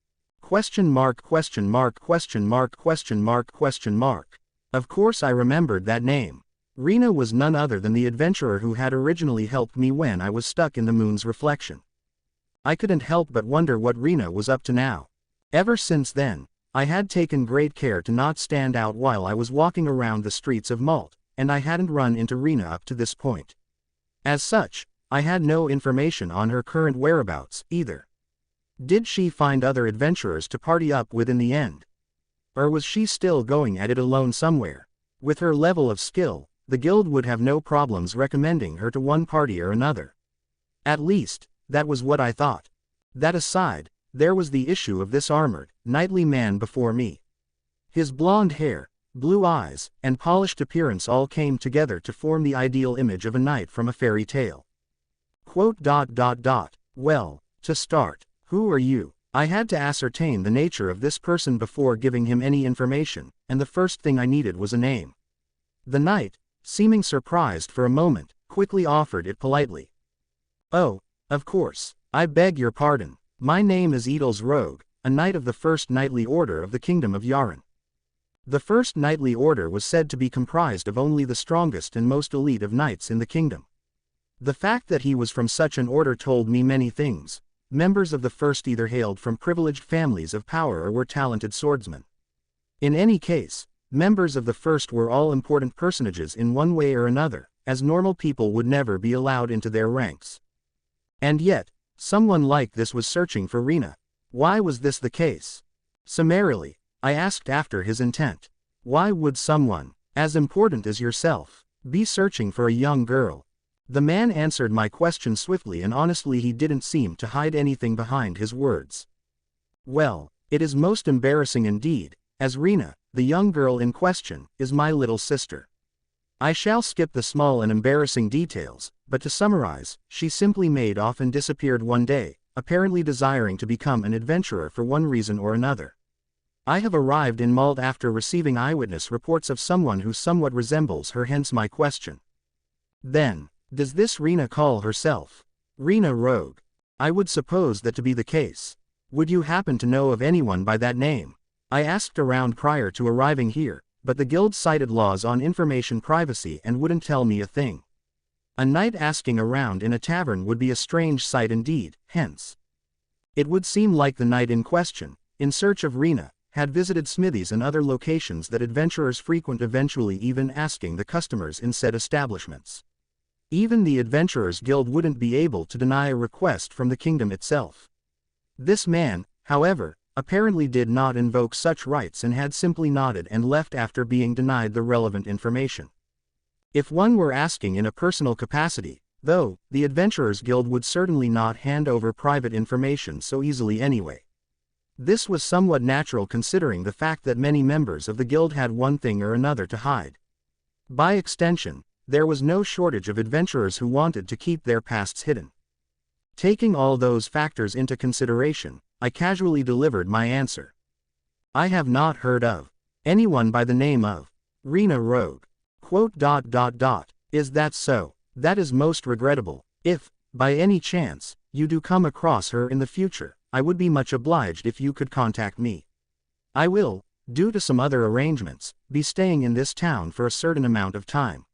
Of course I remembered that name. Rena was none other than the adventurer who had originally helped me when I was stuck in the moon's reflection. I couldn't help but wonder what Rena was up to now. Ever since then, I had taken great care to not stand out while I was walking around the streets of Malt, and I hadn't run into Rena up to this point. As such, I had no information on her current whereabouts, either. Did she find other adventurers to party up with in the end? Or was she still going at it alone somewhere? With her level of skill, the guild would have no problems recommending her to one party or another. At least, that was what I thought. That aside, there was the issue of this armored, knightly man before me. His blonde hair, blue eyes, and polished appearance all came together to form the ideal image of a knight from a fairy tale. Well, to start, who are you? I had to ascertain the nature of this person before giving him any information, and the first thing I needed was a name. The knight, seeming surprised for a moment, quickly offered it politely. Oh, of course, I beg your pardon. My name is Edels Rogue, a knight of the First Knightly Order of the Kingdom of Yaren. The First Knightly Order was said to be comprised of only the strongest and most elite of knights in the kingdom. The fact that he was from such an order told me many things. Members of the First either hailed from privileged families of power or were talented swordsmen. In any case, members of the First were all important personages in one way or another, as normal people would never be allowed into their ranks. And yet, someone like this was searching for Rena. Why was this the case? Summarily, I asked after his intent. Why would someone, as important as yourself, be searching for a young girl? The man answered my question swiftly, and honestly he didn't seem to hide anything behind his words. Well, it is most embarrassing indeed, as Rena, the young girl in question, is my little sister. I shall skip the small and embarrassing details, but to summarize, she simply made off and disappeared one day, apparently desiring to become an adventurer for one reason or another. I have arrived in Malt after receiving eyewitness reports of someone who somewhat resembles her, hence my question. Then, does this Rena call herself Rena Rogue? I would suppose that to be the case. Would you happen to know of anyone by that name? I asked around prior to arriving here, but the guild cited laws on information privacy and wouldn't tell me a thing. A knight asking around in a tavern would be a strange sight indeed, hence. It would seem like the knight in question, in search of Rena, had visited smithies and other locations that adventurers frequent, eventually even asking the customers in said establishments. Even the Adventurers Guild wouldn't be able to deny a request from the kingdom itself. This man, however, apparently did not invoke such rights and had simply nodded and left after being denied the relevant information. If one were asking in a personal capacity, though, the Adventurers Guild would certainly not hand over private information so easily anyway. This was somewhat natural considering the fact that many members of the guild had one thing or another to hide. By extension, there was no shortage of adventurers who wanted to keep their pasts hidden. Taking all those factors into consideration, I casually delivered my answer. I have not heard of anyone by the name of Rena Rogue. Is that so? That is most regrettable. If, by any chance, you do come across her in the future, I would be much obliged if you could contact me. I will, due to some other arrangements, be staying in this town for a certain amount of time.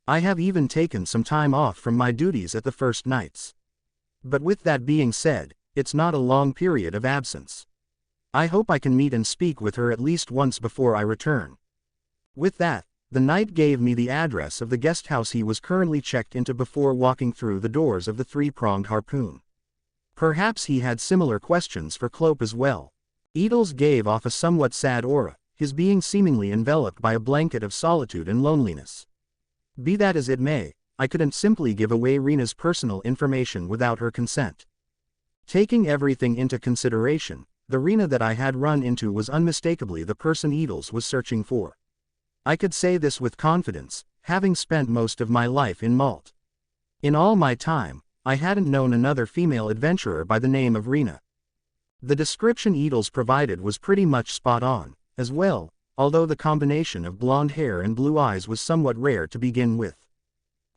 I have even taken some time off from my duties at the First Knights. But with that being said, it's not a long period of absence. I hope I can meet and speak with her at least once before I return. With that, the knight gave me the address of the guest house he was currently checked into before walking through the doors of the Three-Pronged Harpoon. Perhaps he had similar questions for Clope as well. Edels gave off a somewhat sad aura, his being seemingly enveloped by a blanket of solitude and loneliness. Be that as it may, I couldn't simply give away Rena's personal information without her consent. Taking everything into consideration, the Rena that I had run into was unmistakably the person Edels was searching for. I could say this with confidence, having spent most of my life in Malt. In all my time, I hadn't known another female adventurer by the name of Rena. The description Edels provided was pretty much spot on, as well, although the combination of blonde hair and blue eyes was somewhat rare to begin with.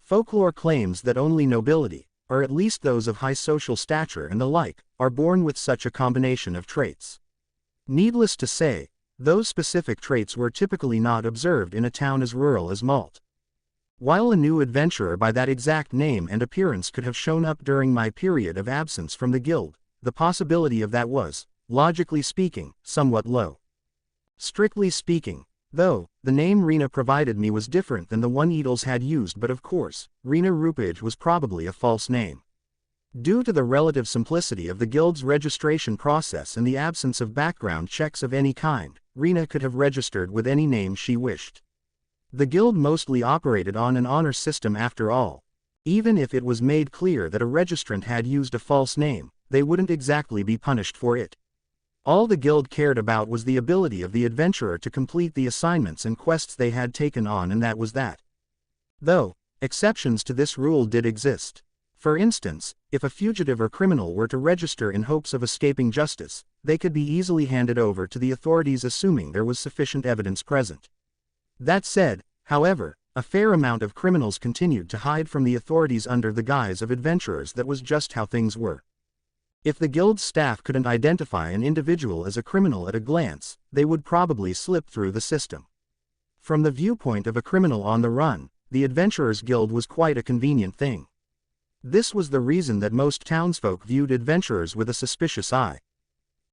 Folklore claims that only nobility, or at least those of high social stature and the like, are born with such a combination of traits. Needless to say, those specific traits were typically not observed in a town as rural as Malt. While a new adventurer by that exact name and appearance could have shown up during my period of absence from the guild, the possibility of that was, logically speaking, somewhat low. Strictly speaking, though, the name Rena provided me was different than the one Edels had used, but of course, Rena Rupage was probably a false name. Due to the relative simplicity of the guild's registration process and the absence of background checks of any kind, Rena could have registered with any name she wished. The guild mostly operated on an honor system after all. Even if it was made clear that a registrant had used a false name, they wouldn't exactly be punished for it. All the guild cared about was the ability of the adventurer to complete the assignments and quests they had taken on, and that was that. Though, exceptions to this rule did exist. For instance, if a fugitive or criminal were to register in hopes of escaping justice, they could be easily handed over to the authorities assuming there was sufficient evidence present. That said, however, a fair amount of criminals continued to hide from the authorities under the guise of adventurers. That was just how things were. If the guild's staff couldn't identify an individual as a criminal at a glance, they would probably slip through the system. From the viewpoint of a criminal on the run, the Adventurers Guild was quite a convenient thing. This was the reason that most townsfolk viewed adventurers with a suspicious eye.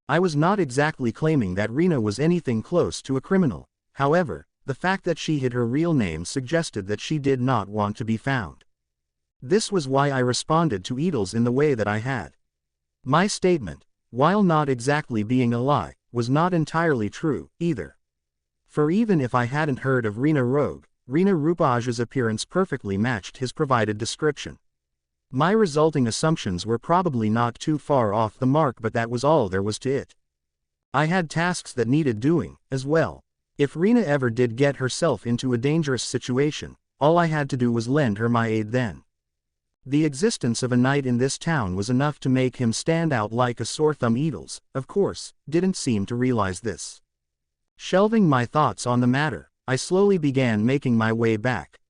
I was not exactly claiming that Rena was anything close to a criminal. However, the fact that she hid her real name suggested that she did not want to be found. This was why I responded to Edels in the way that I had. My statement, while not exactly being a lie, was not entirely true, either. For even if I hadn't heard of Rena Rogue, Rena Rupage's appearance perfectly matched his provided description. My resulting assumptions were probably not too far off the mark, but that was all there was to it. I had tasks that needed doing, as well. If Rena ever did get herself into a dangerous situation, all I had to do was lend her my aid then. The existence of a knight in this town was enough to make him stand out like a sore thumb. Edels, of course, didn't seem to realize this. Shelving my thoughts on the matter, I slowly began making my way back.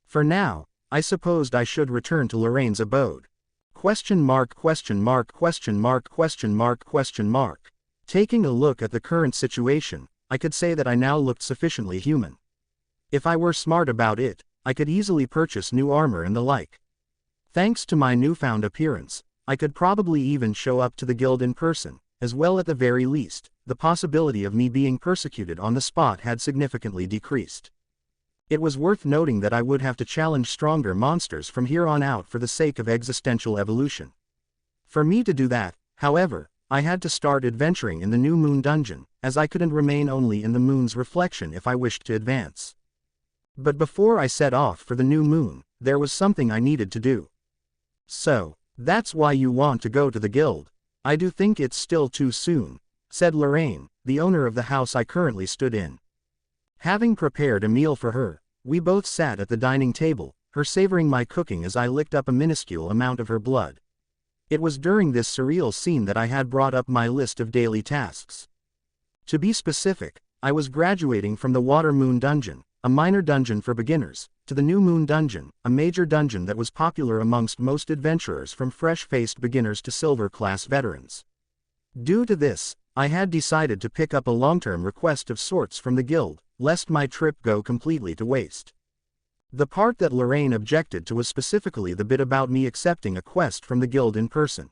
For now, I supposed I should return to Lorraine's abode. Question mark, question mark, question mark, question mark, question mark. Taking a look at the current situation, I could say that I now looked sufficiently human. If I were smart about it, I could easily purchase new armor and the like. Thanks to my newfound appearance, I could probably even show up to the guild in person, as well. At the very least, the possibility of me being persecuted on the spot had significantly decreased. It was worth noting that I would have to challenge stronger monsters from here on out for the sake of existential evolution. For me to do that, however, I had to start adventuring in the New Moon dungeon, as I couldn't remain only in the moon's reflection if I wished to advance. But before I set off for the New Moon, there was something I needed to do. So, that's why you want to go to the guild. I do think it's still too soon, said Lorraine, the owner of the house I currently stood in. Having prepared a meal for her, we both sat at the dining table, her savoring my cooking as I licked up a minuscule amount of her blood. It was during this surreal scene that I had brought up my list of daily tasks. To be specific, I was graduating from the Water Moon dungeon, a minor dungeon for beginners, to the New Moon dungeon, a major dungeon that was popular amongst most adventurers from fresh-faced beginners to silver-class veterans. Due to this, I had decided to pick up a long-term request of sorts from the guild, lest my trip go completely to waste. The part that Lorraine objected to was specifically the bit about me accepting a quest from the guild in person.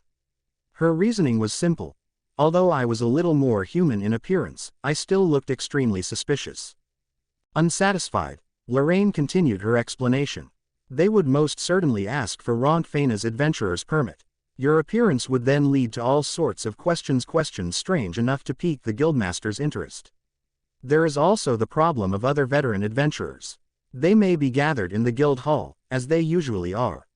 Her reasoning was simple. Although I was a little more human in appearance, I still looked extremely suspicious. Unsatisfied, Lorraine continued her explanation. They would most certainly ask for Rentt Faina's adventurer's permit. Your appearance would then lead to all sorts of questions strange enough to pique the guildmaster's interest. There is also the problem of other veteran adventurers. They may be gathered in the guild hall, as they usually are.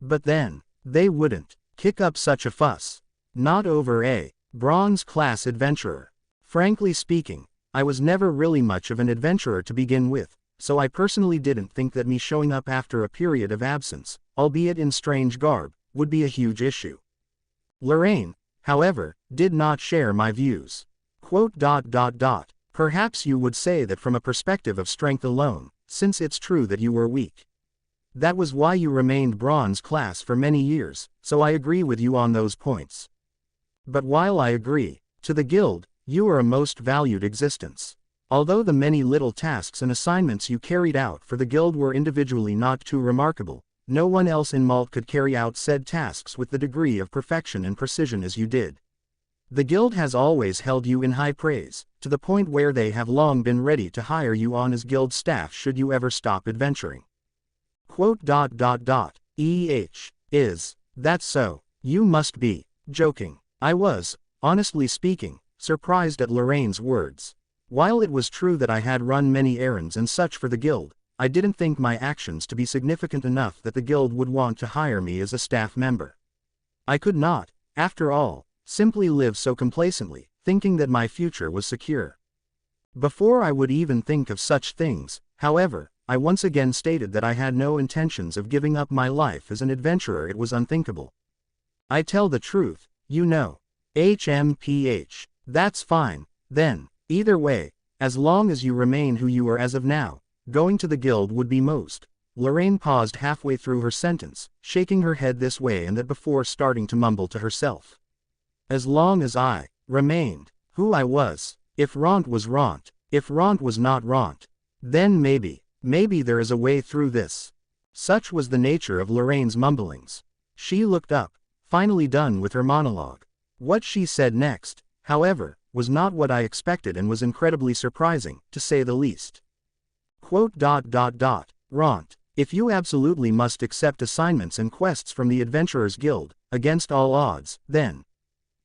But then, they wouldn't kick up such a fuss. Not over a bronze-class adventurer. Frankly speaking, I was never really much of an adventurer to begin with, so I personally didn't think that me showing up after a period of absence, albeit in strange garb, would be a huge issue. Lorraine, however, did not share my views. Perhaps you would say that from a perspective of strength alone, since it's true that you were weak. That was why you remained bronze class for many years, so I agree with you on those points. But while I agree, to the guild, you are a most valued existence. Although the many little tasks and assignments you carried out for the guild were individually not too remarkable, no one else in Malt could carry out said tasks with the degree of perfection and precision as you did. The guild has always held you in high praise, to the point where they have long been ready to hire you on as guild staff should you ever stop adventuring. Is that so? You must be joking. I was, honestly speaking, surprised at Lorraine's words. While it was true that I had run many errands and such for the guild, I didn't think my actions to be significant enough that the guild would want to hire me as a staff member. I could not, after all, simply live so complacently, thinking that my future was secure. Before I would even think of such things, however, I once again stated that I had no intentions of giving up my life as an adventurer. It was unthinkable. I tell the truth, you know. HMPH. That's fine, then. Either way, as long as you remain who you are as of now, going to the guild would be most. Lorraine paused halfway through her sentence, shaking her head this way and that before starting to mumble to herself. As long as I remained who I was, if Rentt was Rentt, if Rentt was not Rentt, then maybe there is a way through this. Such was the nature of Lorraine's mumblings. She looked up, finally done with her monologue. What she said next, however, was not what I expected and was incredibly surprising, to say the least. Rentt, if you absolutely must accept assignments and quests from the Adventurers Guild, against all odds, then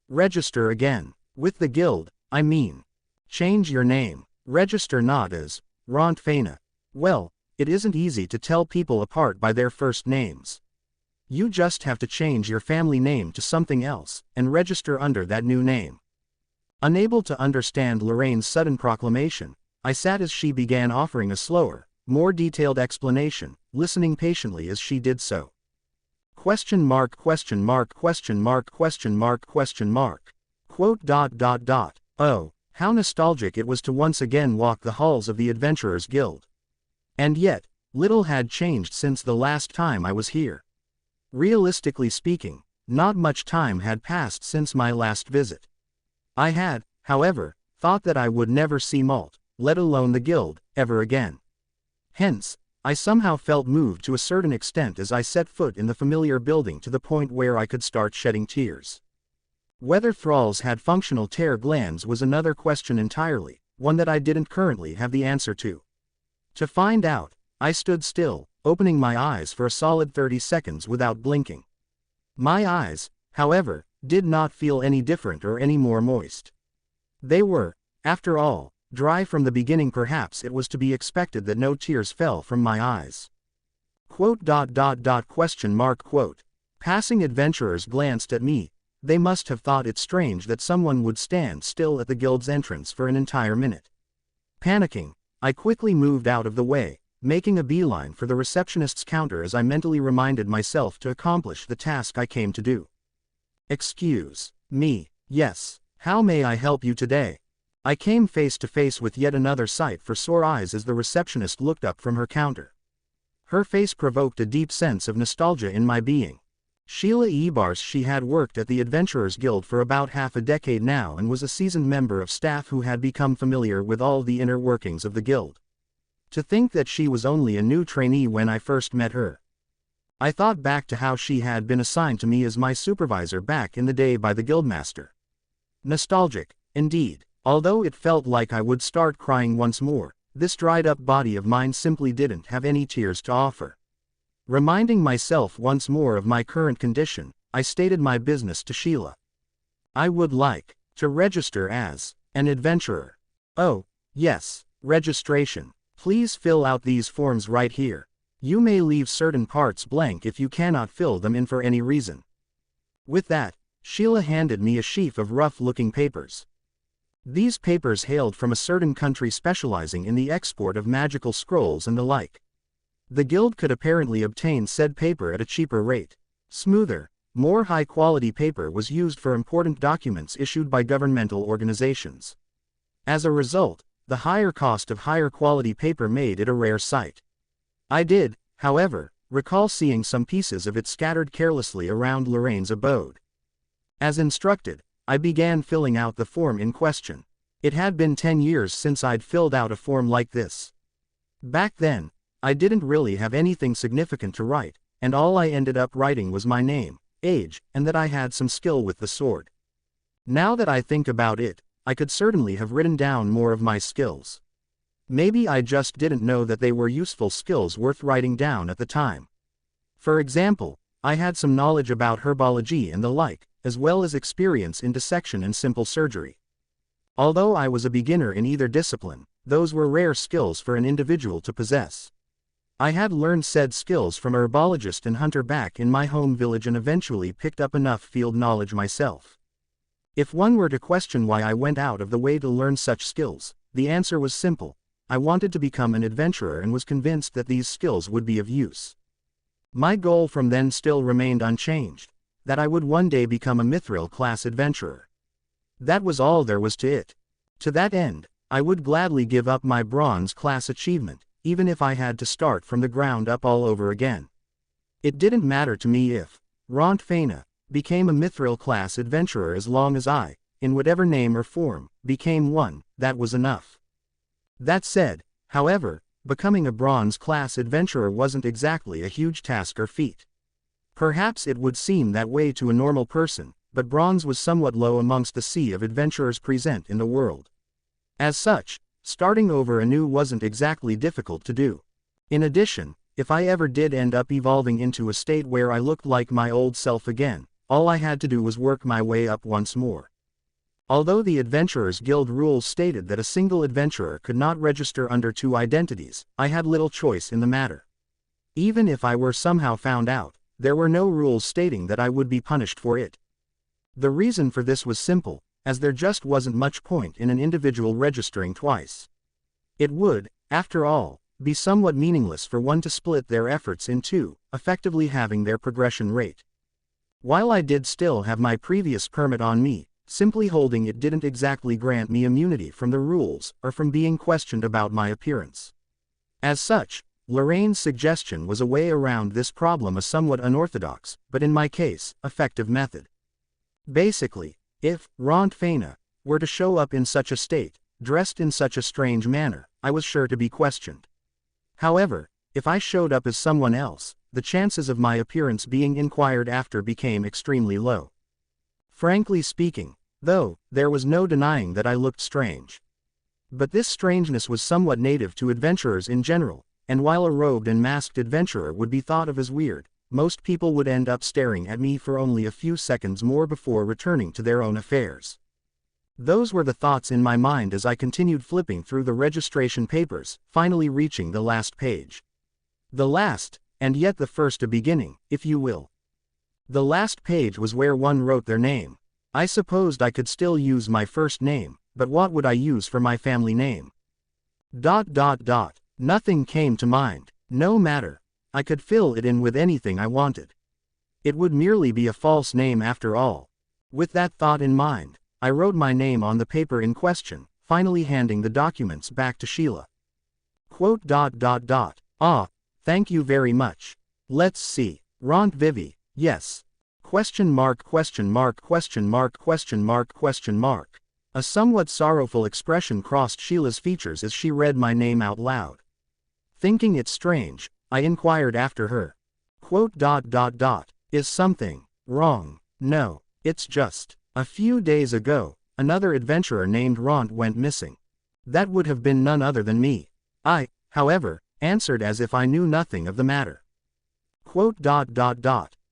register again. With the guild, I mean. Change your name. Register not as Rentt Faina. Well, it isn't easy to tell people apart by their first names. You just have to change your family name to something else, and register under that new name. Unable to understand Lorraine's sudden proclamation, I sat as she began offering a slower, more detailed explanation, listening patiently as she did so. Question mark, question mark, question mark, question mark, question mark. Oh, how nostalgic it was to once again walk the halls of the Adventurers Guild. And yet, little had changed since the last time I was here. Realistically speaking, not much time had passed since my last visit. I had, however, thought that I would never see Malt, let alone the guild, ever again. Hence, I somehow felt moved to a certain extent as I set foot in the familiar building to the point where I could start shedding tears. Whether thralls had functional tear glands was another question entirely, one that I didn't currently have the answer to. To find out, I stood still, opening my eyes for a solid 30 seconds without blinking. My eyes, however, did not feel any different or any more moist. They were, after all, dry from the beginning. Perhaps it was to be expected that no tears fell from my eyes. Question mark. Passing adventurers glanced at me. They must have thought it strange that someone would stand still at the guild's entrance for an entire minute. Panicking, I quickly moved out of the way, making a beeline for the receptionist's counter as I mentally reminded myself to accomplish the task I came to do. Excuse me, yes, how may I help you today? I came face to face with yet another sight for sore eyes as the receptionist looked up from her counter. Her face provoked a deep sense of nostalgia in my being. Sheila Ebars. She had worked at the Adventurers Guild for about half a decade now and was a seasoned member of staff who had become familiar with all the inner workings of the guild. To think that she was only a new trainee when I first met her. I thought back to how she had been assigned to me as my supervisor back in the day by the guildmaster. Nostalgic, indeed. Although it felt like I would start crying once more, this dried-up body of mine simply didn't have any tears to offer. Reminding myself once more of my current condition, I stated my business to Sheila. I would like to register as an adventurer. Oh, yes, registration. Please fill out these forms right here. You may leave certain parts blank if you cannot fill them in for any reason. With that, Sheila handed me a sheaf of rough-looking papers. These papers hailed from a certain country specializing in the export of magical scrolls and the like. The guild could apparently obtain said paper at a cheaper rate. Smoother, more high-quality paper was used for important documents issued by governmental organizations. As a result, the higher cost of higher-quality paper made it a rare sight. I did, however, recall seeing some pieces of it scattered carelessly around Lorraine's abode. As instructed, I began filling out the form in question. It had been 10 years since I'd filled out a form like this. Back then, I didn't really have anything significant to write, and all I ended up writing was my name, age, and that I had some skill with the sword. Now that I think about it, I could certainly have written down more of my skills. Maybe I just didn't know that they were useful skills worth writing down at the time. For example, I had some knowledge about herbology and the like, as well as experience in dissection and simple surgery. Although I was a beginner in either discipline, those were rare skills for an individual to possess. I had learned said skills from a herbologist and hunter back in my home village and eventually picked up enough field knowledge myself. If one were to question why I went out of the way to learn such skills, the answer was simple. I wanted to become an adventurer and was convinced that these skills would be of use. My goal from then still remained unchanged, that I would one day become a mithril class adventurer. That was all there was to it. To that end, I would gladly give up my bronze class achievement, even if I had to start from the ground up all over again. It didn't matter to me if Rentt Faina became a mithril class adventurer as long as I, in whatever name or form, became one. That was enough. That said, however, becoming a bronze class adventurer wasn't exactly a huge task or feat. Perhaps it would seem that way to a normal person, but bronze was somewhat low amongst the sea of adventurers present in the world. As such, starting over anew wasn't exactly difficult to do. In addition, if I ever did end up evolving into a state where I looked like my old self again, all I had to do was work my way up once more. Although the Adventurers Guild rules stated that a single adventurer could not register under two identities, I had little choice in the matter. Even if I were somehow found out, there were no rules stating that I would be punished for it. The reason for this was simple, as there just wasn't much point in an individual registering twice. It would, after all, be somewhat meaningless for one to split their efforts in two, effectively having their progression rate. While I did still have my previous permit on me, simply holding it didn't exactly grant me immunity from the rules or from being questioned about my appearance. As such, Lorraine's suggestion was a way around this problem, a somewhat unorthodox, but in my case, effective method. Basically, if Rentt Faina were to show up in such a state, dressed in such a strange manner, I was sure to be questioned. However, if I showed up as someone else, the chances of my appearance being inquired after became extremely low. Frankly speaking, though, there was no denying that I looked strange. But this strangeness was somewhat native to adventurers in general, and while a robed and masked adventurer would be thought of as weird, most people would end up staring at me for only a few seconds more before returning to their own affairs. Those were the thoughts in my mind as I continued flipping through the registration papers, finally reaching the last page. The last, and yet the first a beginning, if you will. The last page was where one wrote their name. I supposed I could still use my first name, but what would I use for my family name? ... Nothing came to mind. No matter. I could fill it in with anything I wanted. It would merely be a false name after all. With that thought in mind, I wrote my name on the paper in question, finally handing the documents back to Sheila. ... Ah, thank you very much. Let's see. Rentt Vivi, yes. ... A somewhat sorrowful expression crossed Sheila's features as she read my name out loud. Thinking it strange, I inquired after her. ... Is something wrong? No, it's just, a few days ago, another adventurer named Rentt went missing. That would have been none other than me. I, however, answered as if I knew nothing of the matter. ...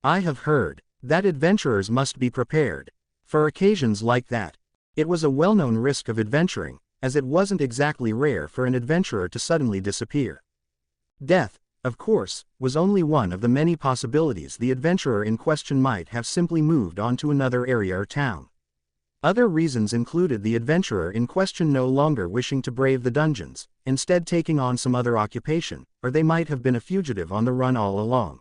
I have heard that adventurers must be prepared for occasions like that. It was a well-known risk of adventuring, as it wasn't exactly rare for an adventurer to suddenly disappear. Death, of course, was only one of the many possibilities. The adventurer in question might have simply moved on to another area or town. Other reasons included the adventurer in question no longer wishing to brave the dungeons, instead taking on some other occupation, or they might have been a fugitive on the run all along.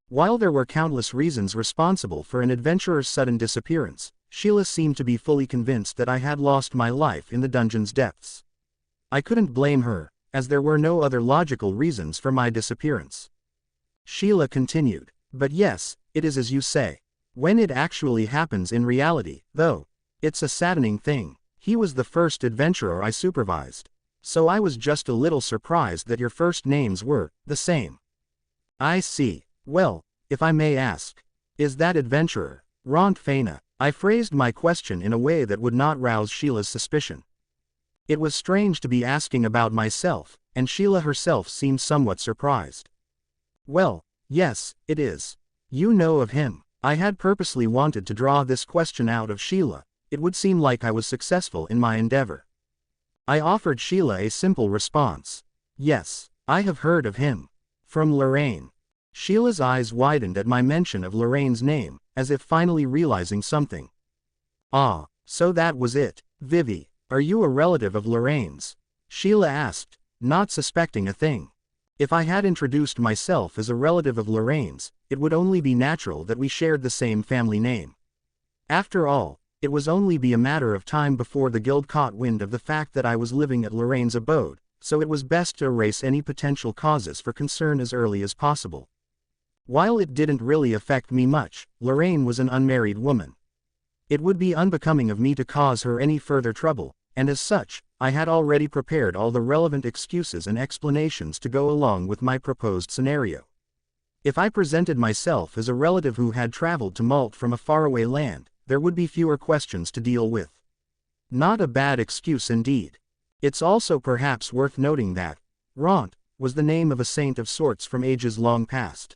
While there were countless reasons responsible for an adventurer's sudden disappearance, Sheila seemed to be fully convinced that I had lost my life in the dungeon's depths. I couldn't blame her, as there were no other logical reasons for my disappearance. Sheila continued, but yes, it is as you say. When it actually happens in reality, though, it's a saddening thing. He was the first adventurer I supervised. So I was just a little surprised that your first names were the same. I see. Well, if I may ask, is that adventurer Rentt Faina? I phrased my question in a way that would not rouse Sheila's suspicion. It was strange to be asking about myself, and Sheila herself seemed somewhat surprised. Well, yes, it is. You know of him. I had purposely wanted to draw this question out of Sheila, it would seem like I was successful in my endeavor. I offered Sheila a simple response. Yes, I have heard of him. From Lorraine. Sheila's eyes widened at my mention of Lorraine's name, as if finally realizing something. Ah, so that was it. Vivi, are you a relative of Lorraine's? Sheila asked, not suspecting a thing. If I had introduced myself as a relative of Lorraine's, it would only be natural that we shared the same family name. After all, it was only be a matter of time before the guild caught wind of the fact that I was living at Lorraine's abode, so it was best to erase any potential causes for concern as early as possible. While it didn't really affect me much, Lorraine was an unmarried woman. It would be unbecoming of me to cause her any further trouble, and as such, I had already prepared all the relevant excuses and explanations to go along with my proposed scenario. If I presented myself as a relative who had traveled to Malt from a faraway land, there would be fewer questions to deal with. Not a bad excuse indeed. It's also perhaps worth noting that Rentt was the name of a saint of sorts from ages long past.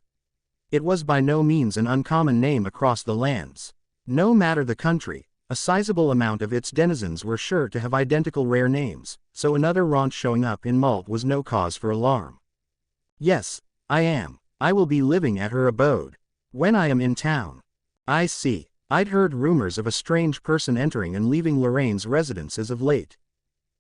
It was by no means an uncommon name across the lands. No matter the country, a sizable amount of its denizens were sure to have identical rare names, so another Rentt showing up in Malt was no cause for alarm. Yes, I am. I will be living at her abode. When I am in town. I see. I'd heard rumors of a strange person entering and leaving Lorraine's residence as of late.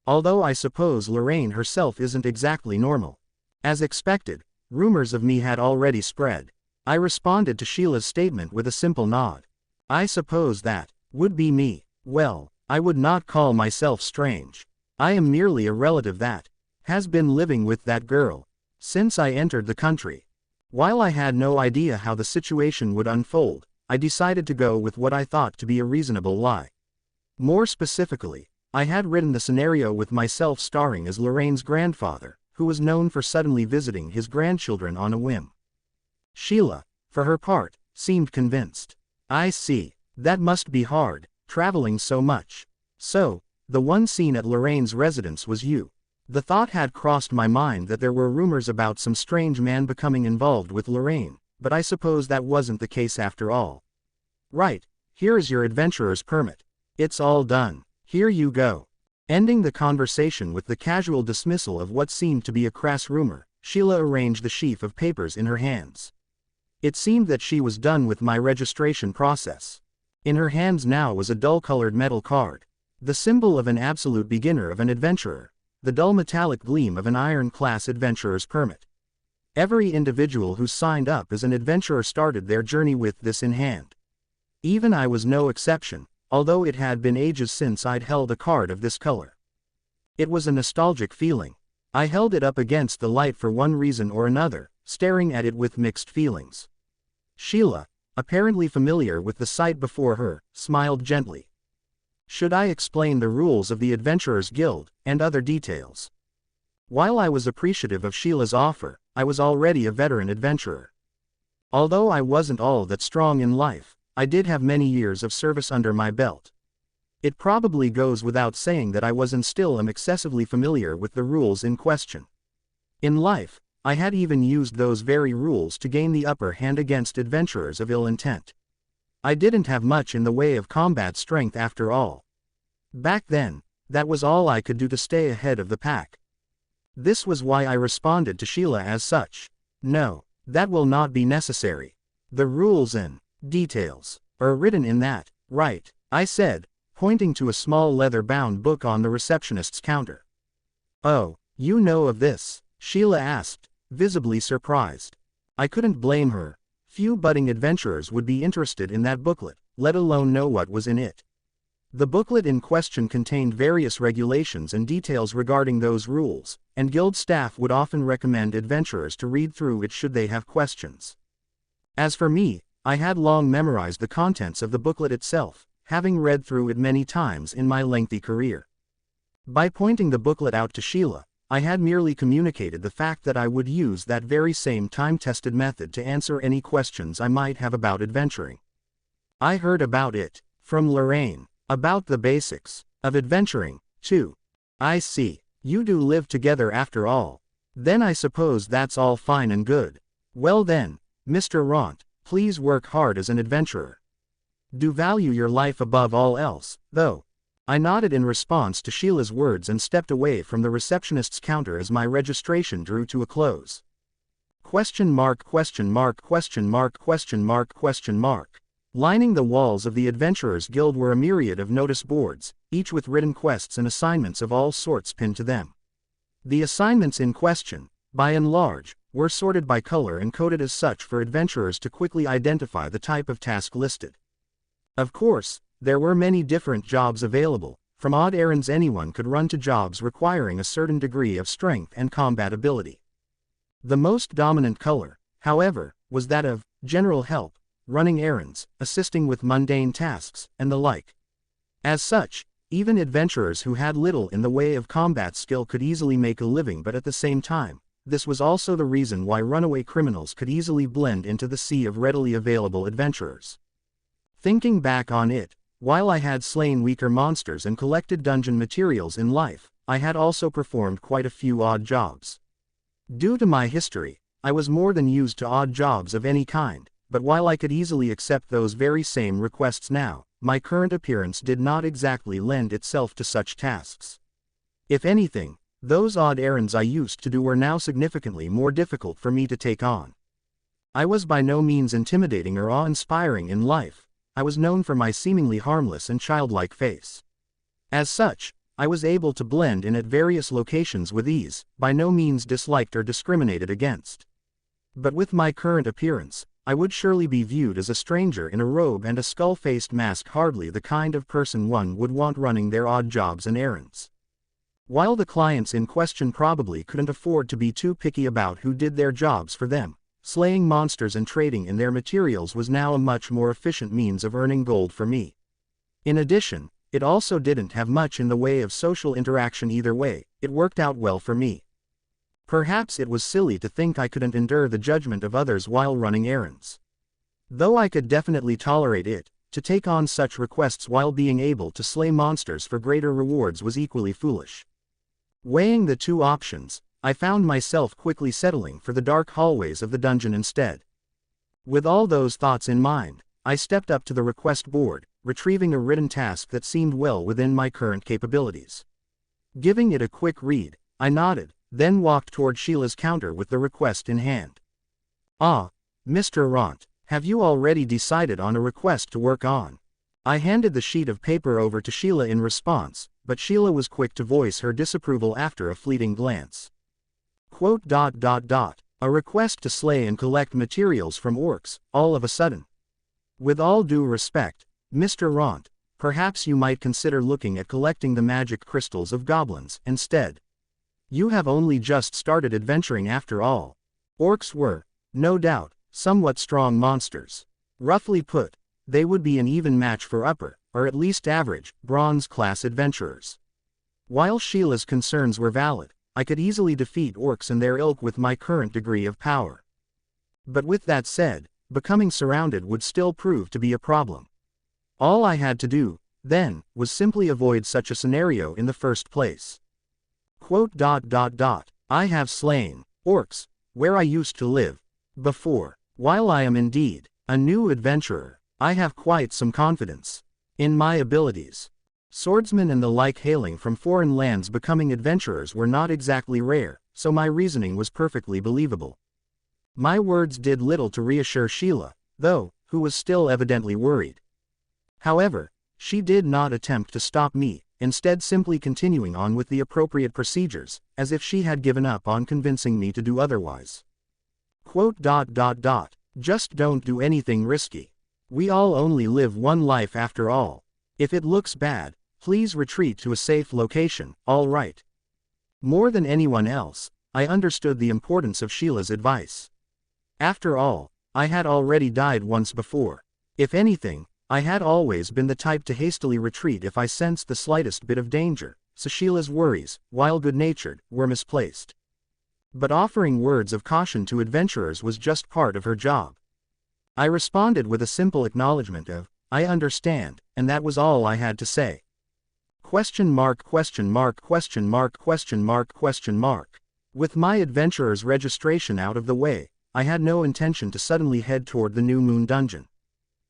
Although I suppose Lorraine herself isn't exactly normal. As expected, rumors of me had already spread. I responded to Sheila's statement with a simple nod. I suppose that would be me. Well, I would not call myself strange. I am merely a relative that has been living with that girl since I entered the country. While I had no idea how the situation would unfold, I decided to go with what I thought to be a reasonable lie. More specifically, I had written the scenario with myself starring as Lorraine's grandfather, who was known for suddenly visiting his grandchildren on a whim. Sheila, for her part, seemed convinced. I see. That must be hard, traveling so much. So, the one seen at Lorraine's residence was you. The thought had crossed my mind that there were rumors about some strange man becoming involved with Lorraine, but I suppose that wasn't the case after all. Right, here is your adventurer's permit. It's all done. Here you go. Ending the conversation with the casual dismissal of what seemed to be a crass rumor, Sheila arranged the sheaf of papers in her hands. It seemed that she was done with my registration process. In her hands now was a dull-colored metal card, the symbol of an absolute beginner of an adventurer, the dull metallic gleam of an iron-class adventurer's permit. Every individual who signed up as an adventurer started their journey with this in hand. Even I was no exception, although it had been ages since I'd held a card of this color. It was a nostalgic feeling. I held it up against the light for one reason or another, staring at it with mixed feelings. Sheila, apparently familiar with the sight before her, smiled gently. Should I explain the rules of the Adventurers Guild, and other details? While I was appreciative of Sheila's offer, I was already a veteran adventurer. Although I wasn't all that strong in life, I did have many years of service under my belt. It probably goes without saying that I was and still am excessively familiar with the rules in question. In life, I had even used those very rules to gain the upper hand against adventurers of ill intent. I didn't have much in the way of combat strength after all. Back then, that was all I could do to stay ahead of the pack. This was why I responded to Sheila as such. No, that will not be necessary. The rules and details are written in that, right? I said, pointing to a small leather-bound book on the receptionist's counter. Oh, you know of this? Sheila asked, visibly surprised. I couldn't blame her. Few budding adventurers would be interested in that booklet, let alone know what was in it. The booklet in question contained various regulations and details regarding those rules, and guild staff would often recommend adventurers to read through it should they have questions. As for me, I had long memorized the contents of the booklet itself, having read through it many times in my lengthy career. By pointing the booklet out to Sheila, I had merely communicated the fact that I would use that very same time-tested method to answer any questions I might have about adventuring. I heard about it from Lorraine, about the basics of adventuring, too. I see, you do live together after all. Then I suppose that's all fine and good. Well then, Mr. Rentt, please work hard as an adventurer. Do value your life above all else, though. I nodded in response to Sheila's words and stepped away from the receptionist's counter as my registration drew to a close. Question mark, question mark, question mark, question mark, question mark. Lining the walls of the Adventurers Guild were a myriad of notice boards, each with written quests and assignments of all sorts pinned to them. The assignments in question, by and large, were sorted by color and coded as such for adventurers to quickly identify the type of task listed. Of course, there were many different jobs available, from odd errands anyone could run to jobs requiring a certain degree of strength and combat ability. The most dominant color, however, was that of general help, running errands, assisting with mundane tasks, and the like. As such, even adventurers who had little in the way of combat skill could easily make a living, but at the same time, this was also the reason why runaway criminals could easily blend into the sea of readily available adventurers. Thinking back on it, while I had slain weaker monsters and collected dungeon materials in life, I had also performed quite a few odd jobs. Due to my history, I was more than used to odd jobs of any kind, but while I could easily accept those very same requests now, my current appearance did not exactly lend itself to such tasks. If anything, those odd errands I used to do were now significantly more difficult for me to take on. I was by no means intimidating or awe-inspiring in life. I was known for my seemingly harmless and childlike face. As such, I was able to blend in at various locations with ease, by no means disliked or discriminated against. But with my current appearance, I would surely be viewed as a stranger in a robe and a skull-faced mask, hardly the kind of person one would want running their odd jobs and errands. While the clients in question probably couldn't afford to be too picky about who did their jobs for them, slaying monsters and trading in their materials was now a much more efficient means of earning gold for me. In addition, it also didn't have much in the way of social interaction either way. It worked out well for me. Perhaps it was silly to think I couldn't endure the judgment of others while running errands. Though I could definitely tolerate it, to take on such requests while being able to slay monsters for greater rewards was equally foolish. Weighing the two options, I found myself quickly settling for the dark hallways of the dungeon instead. With all those thoughts in mind, I stepped up to the request board, retrieving a written task that seemed well within my current capabilities. Giving it a quick read, I nodded, then walked toward Sheila's counter with the request in hand. "Ah, Mr. Rentt, have you already decided on a request to work on?" I handed the sheet of paper over to Sheila in response, but Sheila was quick to voice her disapproval after a fleeting glance. A request to slay and collect materials from orcs, all of a sudden. With all due respect, Mr. Rentt, perhaps you might consider looking at collecting the magic crystals of goblins instead. You have only just started adventuring after all. Orcs were, no doubt, somewhat strong monsters. Roughly put, they would be an even match for upper, or at least average, bronze-class adventurers. While Sheila's concerns were valid, I could easily defeat orcs and their ilk with my current degree of power. But with that said, becoming surrounded would still prove to be a problem. All I had to do, then, was simply avoid such a scenario in the first place. I have slain orcs, where I used to live, before. While I am indeed a new adventurer, I have quite some confidence in my abilities. Swordsmen and the like hailing from foreign lands becoming adventurers were not exactly rare, so my reasoning was perfectly believable. My words did little to reassure Sheila, though, who was still evidently worried. However, she did not attempt to stop me, instead simply continuing on with the appropriate procedures, as if she had given up on convincing me to do otherwise. Just don't do anything risky. We all only live one life after all. If it looks bad, please retreat to a safe location, all right. More than anyone else, I understood the importance of Sheila's advice. After all, I had already died once before. If anything, I had always been the type to hastily retreat if I sensed the slightest bit of danger, so Sheila's worries, while good-natured, were misplaced. But offering words of caution to adventurers was just part of her job. I responded with a simple acknowledgement of, "I understand," and that was all I had to say. With my adventurer's registration out of the way, I had no intention to suddenly head toward the New Moon dungeon.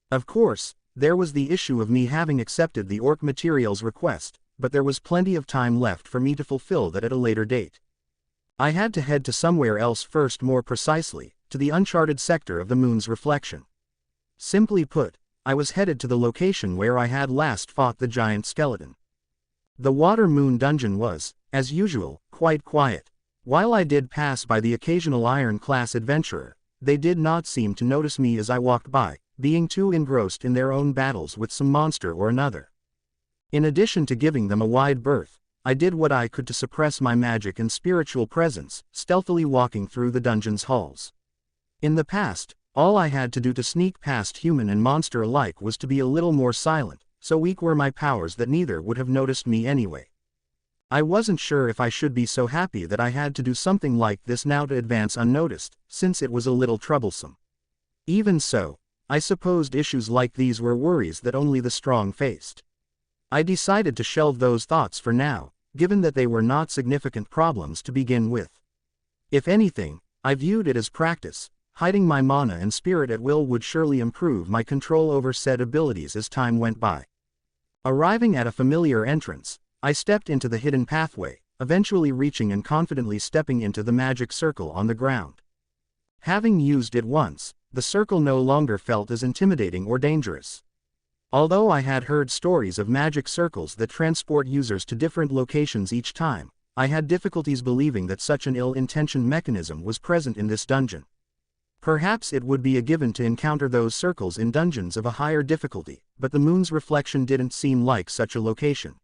Of course, There was the issue of me having accepted the orc materials request, but there was plenty of time left for me to fulfill that at a later date. I had to head to somewhere else first, more precisely, to the uncharted sector of the moon's reflection. Simply put, I was headed to the location where I had last fought the giant skeleton. The Water Moon dungeon was, as usual, quite quiet. While I did pass by the occasional iron-class adventurer, they did not seem to notice me as I walked by, being too engrossed in their own battles with some monster or another. In addition to giving them a wide berth, I did what I could to suppress my magic and spiritual presence, stealthily walking through the dungeon's halls. In the past, all I had to do to sneak past human and monster alike was to be a little more silent, so weak were my powers that neither would have noticed me anyway. I wasn't sure if I should be so happy that I had to do something like this now to advance unnoticed, since it was a little troublesome. Even so, I supposed issues like these were worries that only the strong faced. I decided to shelve those thoughts for now, given that they were not significant problems to begin with. If anything, I viewed it as practice. Hiding my mana and spirit at will would surely improve my control over said abilities as time went by. Arriving at a familiar entrance, I stepped into the hidden pathway, eventually reaching and confidently stepping into the magic circle on the ground. Having used it once, the circle no longer felt as intimidating or dangerous. Although I had heard stories of magic circles that transport users to different locations each time, I had difficulties believing that such an ill-intentioned mechanism was present in this dungeon. Perhaps it would be a given to encounter those circles in dungeons of a higher difficulty, but the moon's reflection didn't seem like such a location.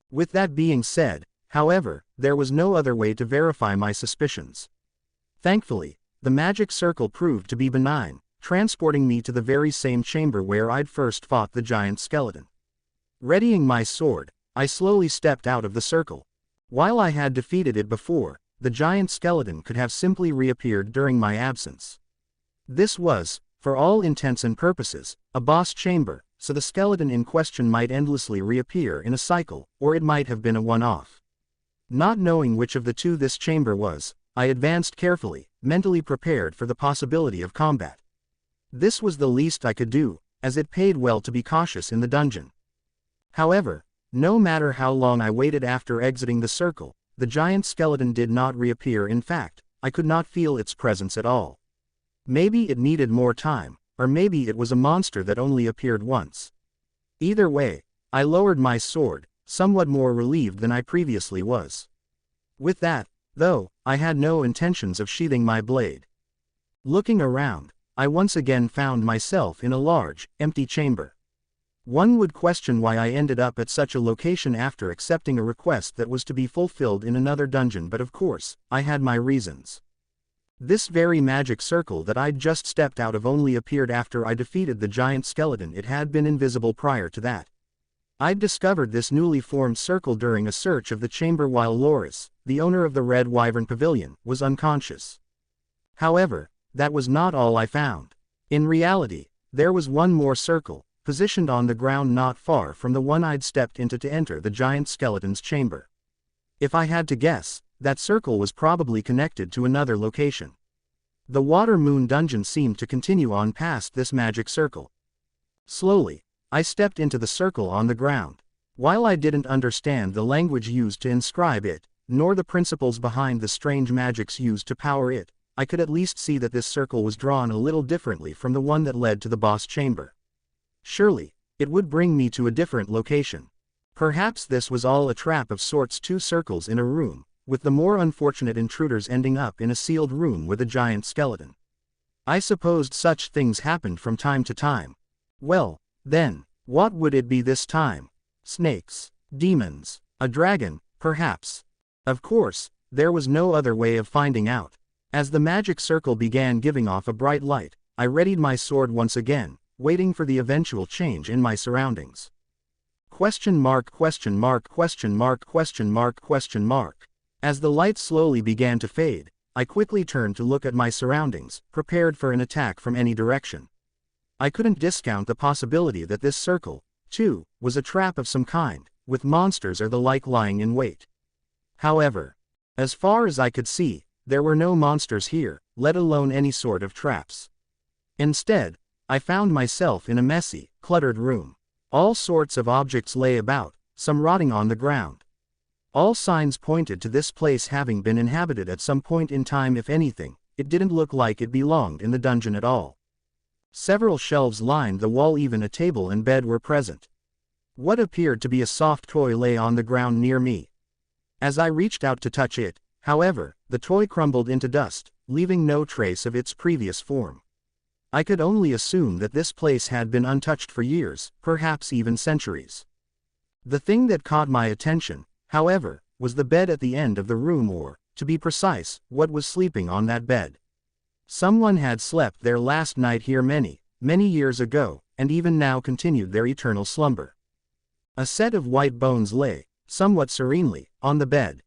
With that being said, however, there was no other way to verify my suspicions. Thankfully, the magic circle proved to be benign, transporting me to the very same chamber where I'd first fought the giant skeleton. Readying my sword, I slowly stepped out of the circle. While I had defeated it before, the giant skeleton could have simply reappeared during my absence. This was, for all intents and purposes, a boss chamber, so the skeleton in question might endlessly reappear in a cycle, or it might have been a one-off. Not knowing which of the two this chamber was, I advanced carefully, mentally prepared for the possibility of combat. This was the least I could do, as it paid well to be cautious in the dungeon. However, no matter how long I waited after exiting the circle, the giant skeleton did not reappear. In fact, I could not feel its presence at all. Maybe it needed more time, or maybe it was a monster that only appeared once. Either way, I lowered my sword, somewhat more relieved than I previously was. With that, though, I had no intentions of sheathing my blade. Looking around, I once again found myself in a large, empty chamber. One would question why I ended up at such a location after accepting a request that was to be fulfilled in another dungeon, but of course, I had my reasons. This very magic circle that I'd just stepped out of only appeared after I defeated the giant skeleton. It had been invisible prior to that. I'd discovered this newly formed circle during a search of the chamber while Loris, the owner of the Red Wyvern Pavilion, was unconscious. However, that was not all I found. In reality, there was one more circle, positioned on the ground not far from the one I'd stepped into to enter the giant skeleton's chamber. If I had to guess, that circle was probably connected to another location. The Water Moon dungeon seemed to continue on past this magic circle. Slowly, I stepped into the circle on the ground. While I didn't understand the language used to inscribe it, nor the principles behind the strange magics used to power it, I could at least see that this circle was drawn a little differently from the one that led to the boss chamber. Surely, it would bring me to a different location. Perhaps this was all a trap of sorts, two circles in a room, with the more unfortunate intruders ending up in a sealed room with a giant skeleton. I supposed such things happened from time to time. Well, then, what would it be this time? Snakes, demons, a dragon, perhaps. Of course, there was no other way of finding out. As the magic circle began giving off a bright light, I readied my sword once again, waiting for the eventual change in my surroundings. Question mark, question mark, question mark, question mark, question mark. As the light slowly began to fade, I quickly turned to look at my surroundings, prepared for an attack from any direction. I couldn't discount the possibility that this circle, too, was a trap of some kind, with monsters or the like lying in wait. However, as far as I could see, there were no monsters here, let alone any sort of traps. Instead, I found myself in a messy, cluttered room. All sorts of objects lay about, some rotting on the ground. All signs pointed to this place having been inhabited at some point in time. If anything, it didn't look like it belonged in the dungeon at all. Several shelves lined the wall, even a table and bed were present. What appeared to be a soft toy lay on the ground near me. As I reached out to touch it, however, the toy crumbled into dust, leaving no trace of its previous form. I could only assume that this place had been untouched for years, perhaps even centuries. The thing that caught my attention, however, was the bed at the end of the room, or, to be precise, what was sleeping on that bed. Someone had slept there last night here many, many years ago, and even now continued their eternal slumber. A set of white bones lay, somewhat serenely, on the bed.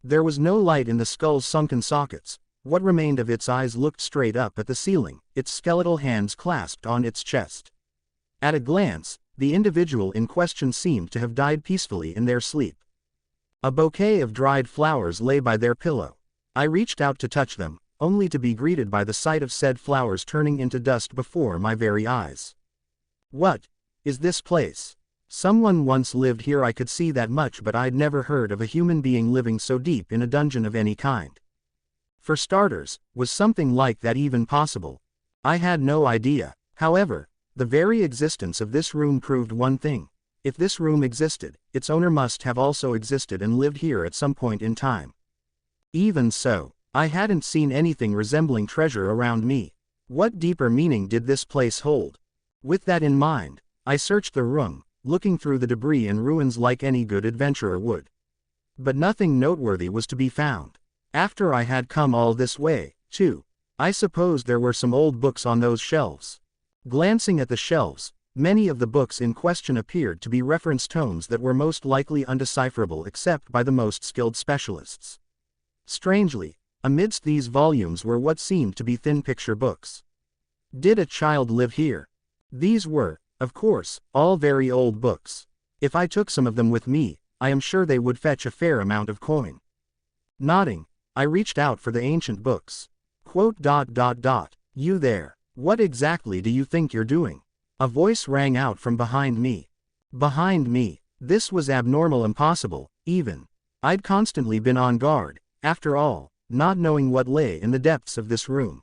There was no light in the skull's sunken sockets. What remained of its eyes looked straight up at the ceiling, its skeletal hands clasped on its chest. At a glance, the individual in question seemed to have died peacefully in their sleep. A bouquet of dried flowers lay by their pillow. I reached out to touch them, only to be greeted by the sight of said flowers turning into dust before my very eyes. What is this place? Someone once lived here, I could see that much, but I'd never heard of a human being living so deep in a dungeon of any kind. For starters, was something like that even possible? I had no idea. However, the very existence of this room proved one thing. If this room existed, its owner must have also existed and lived here at some point in time. Even so, I hadn't seen anything resembling treasure around me. What deeper meaning did this place hold? With that in mind, I searched the room, looking through the debris and ruins like any good adventurer would. But nothing noteworthy was to be found. After I had come all this way, too, I supposed there were some old books on those shelves. Glancing at the shelves, many of the books in question appeared to be reference tomes that were most likely undecipherable except by the most skilled specialists. Strangely, amidst these volumes were what seemed to be thin picture books. Did a child live here? These were, of course, all very old books. If I took some of them with me, I am sure they would fetch a fair amount of coin. Nodding, I reached out for the ancient books. You there. What exactly do you think you're doing? A voice rang out from behind me. Behind me. This was abnormal, impossible, even. I'd constantly been on guard, after all, not knowing what lay in the depths of this room.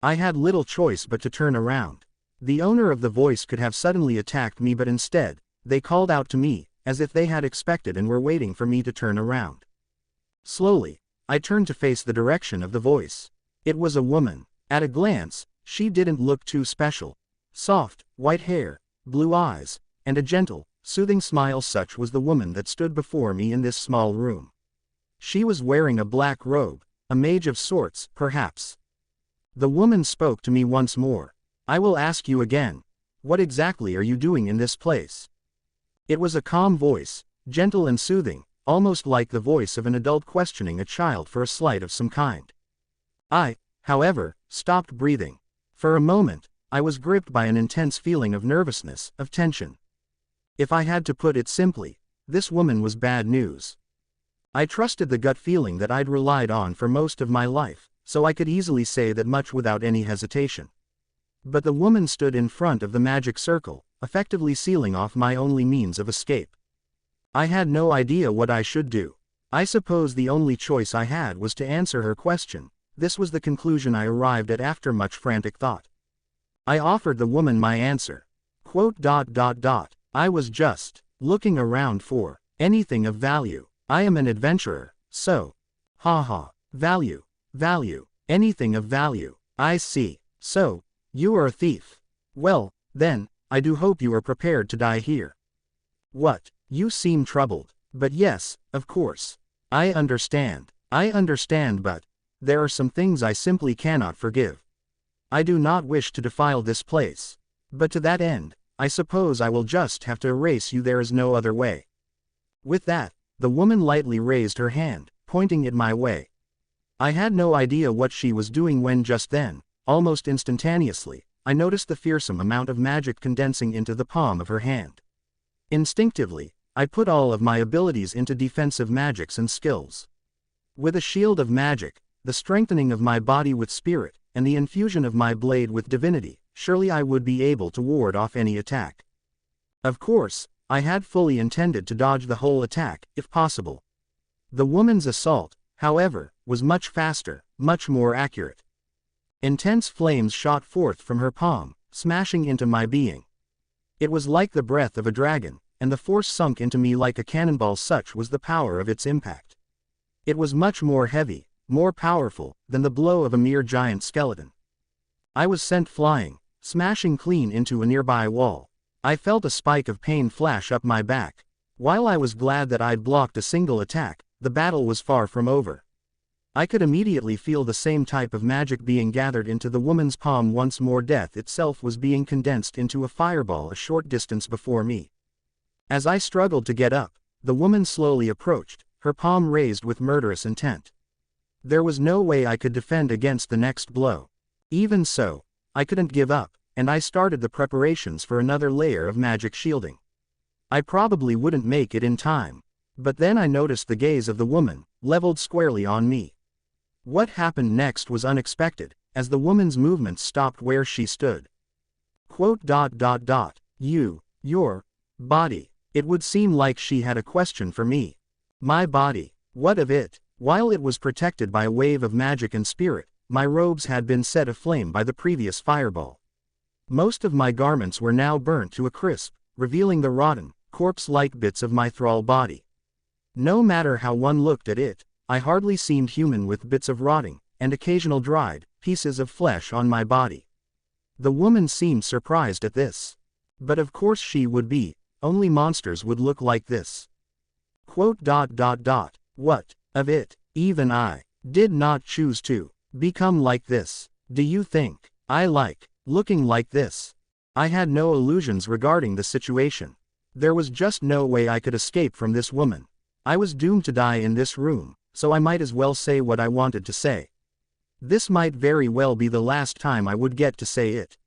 I had little choice but to turn around. The owner of the voice could have suddenly attacked me, but instead, they called out to me, as if they had expected and were waiting for me to turn around. Slowly, I turned to face the direction of the voice. It was a woman. At a glance, she didn't look too special. Soft, white hair, blue eyes, and a gentle, soothing smile. Such was the woman that stood before me in this small room. She was wearing a black robe, a mage of sorts, perhaps. The woman spoke to me once more. I will ask you again. What exactly are you doing in this place? It was a calm voice, gentle and soothing, almost like the voice of an adult questioning a child for a slight of some kind. I, however, stopped breathing. For a moment, I was gripped by an intense feeling of nervousness, of tension. If I had to put it simply, this woman was bad news. I trusted the gut feeling that I'd relied on for most of my life, so I could easily say that much without any hesitation. But the woman stood in front of the magic circle, effectively sealing off my only means of escape. I had no idea what I should do. I suppose the only choice I had was to answer her question. This was the conclusion I arrived at after much frantic thought. I offered the woman my answer. I was just looking around for anything of value. I am an adventurer, so. Value, anything of value. I see. So, you are a thief. Well, then, I do hope you are prepared to die here. What? You seem troubled. But yes, of course. I understand, but there are some things I simply cannot forgive. I do not wish to defile this place. But to that end, I suppose I will just have to erase you. There is no other way. With that, the woman lightly raised her hand, pointing it my way. I had no idea what she was doing when just then, almost instantaneously, I noticed the fearsome amount of magic condensing into the palm of her hand. Instinctively, I put all of my abilities into defensive magics and skills. With a shield of magic, the strengthening of my body with spirit, and the infusion of my blade with divinity, surely I would be able to ward off any attack. Of course, I had fully intended to dodge the whole attack, if possible. The woman's assault, however, was much faster, much more accurate. Intense flames shot forth from her palm, smashing into my being. It was like the breath of a dragon, and the force sunk into me like a cannonball. Such was the power of its impact. It was much more heavy, more powerful, than the blow of a mere giant skeleton. I was sent flying, smashing clean into a nearby wall. I felt a spike of pain flash up my back. While I was glad that I'd blocked a single attack, the battle was far from over. I could immediately feel the same type of magic being gathered into the woman's palm once more. Death itself was being condensed into a fireball a short distance before me. As I struggled to get up, the woman slowly approached, her palm raised with murderous intent. There was no way I could defend against the next blow. Even so, I couldn't give up, and I started the preparations for another layer of magic shielding. I probably wouldn't make it in time. But then I noticed the gaze of the woman, leveled squarely on me. What happened next was unexpected, as the woman's movements stopped where she stood. Your body. It would seem like she had a question for me. My body. What of it? While it was protected by a wave of magic and spirit, my robes had been set aflame by the previous fireball. Most of my garments were now burnt to a crisp, revealing the rotten, corpse-like bits of my thrall body. No matter how one looked at it, I hardly seemed human, with bits of rotting, and occasional dried, pieces of flesh on my body. The woman seemed surprised at this. But of course she would be, only monsters would look like this. What of it? Even I did not choose to become like this. Do you think I like looking like this? I had no illusions regarding the situation. There was just no way I could escape from this woman. I was doomed to die in this room, so I might as well say what I wanted to say. This might very well be the last time I would get to say it.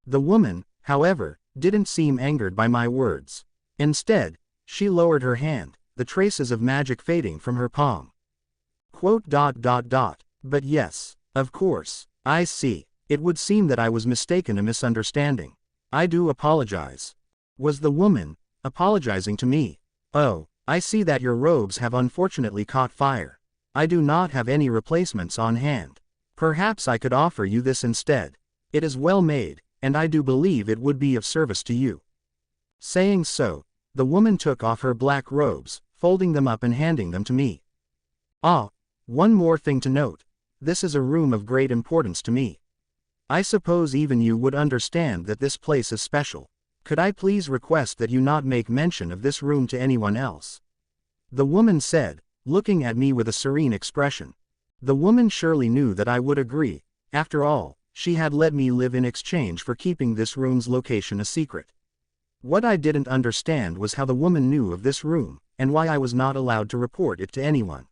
The woman, however, didn't seem angered by my words. Instead, she lowered her hand, the traces of magic fading from her palm. But yes, of course, I see. It would seem that I was mistaken, a misunderstanding. I do apologize. Was the woman apologizing to me? Oh, I see that your robes have unfortunately caught fire. I do not have any replacements on hand. Perhaps I could offer you this instead. It is well made, and I do believe it would be of service to you. Saying so, the woman took off her black robes, folding them up and handing them to me. One more thing to note. This is a room of great importance to me. I suppose even you would understand that this place is special. Could I please request that you not make mention of this room to anyone else? The woman said, looking at me with a serene expression. The woman surely knew that I would agree. After all, she had let me live in exchange for keeping this room's location a secret. What I didn't understand was how the woman knew of this room, and why I was not allowed to report it to anyone.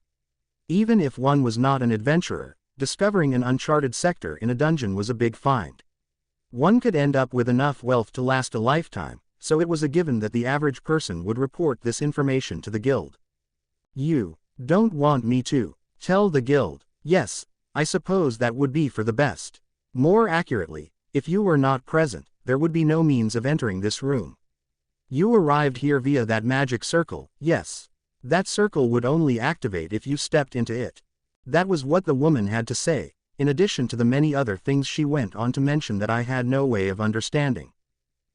Even if one was not an adventurer, discovering an uncharted sector in a dungeon was a big find. One could end up with enough wealth to last a lifetime, so it was a given that the average person would report this information to the guild. You don't want me to tell the guild? Yes, I suppose that would be for the best. More accurately, if you were not present, there would be no means of entering this room. You arrived here via that magic circle, yes. That circle would only activate if you stepped into it. That was what the woman had to say, in addition to the many other things she went on to mention that I had no way of understanding.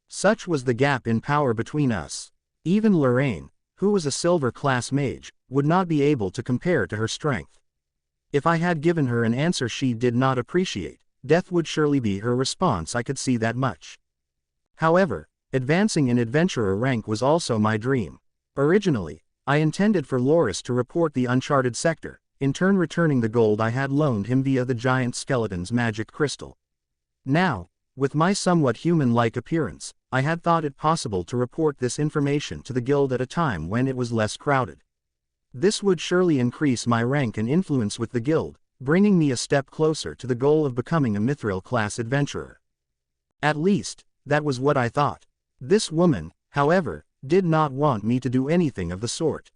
Such was the gap in power between us. Even Lorraine, who was a silver class mage, would not be able to compare to her strength. If I had given her an answer she did not appreciate, death would surely be her response. I could see that much. However, advancing in adventurer rank was also my dream. Originally, I intended for Loris to report the uncharted sector, in turn returning the gold I had loaned him via the giant skeleton's magic crystal. Now, with my somewhat human-like appearance, I had thought it possible to report this information to the guild at a time when it was less crowded. This would surely increase my rank and influence with the guild, bringing me a step closer to the goal of becoming a mithril-class adventurer. At least, that was what I thought. This woman, however, did not want me to do anything of the sort.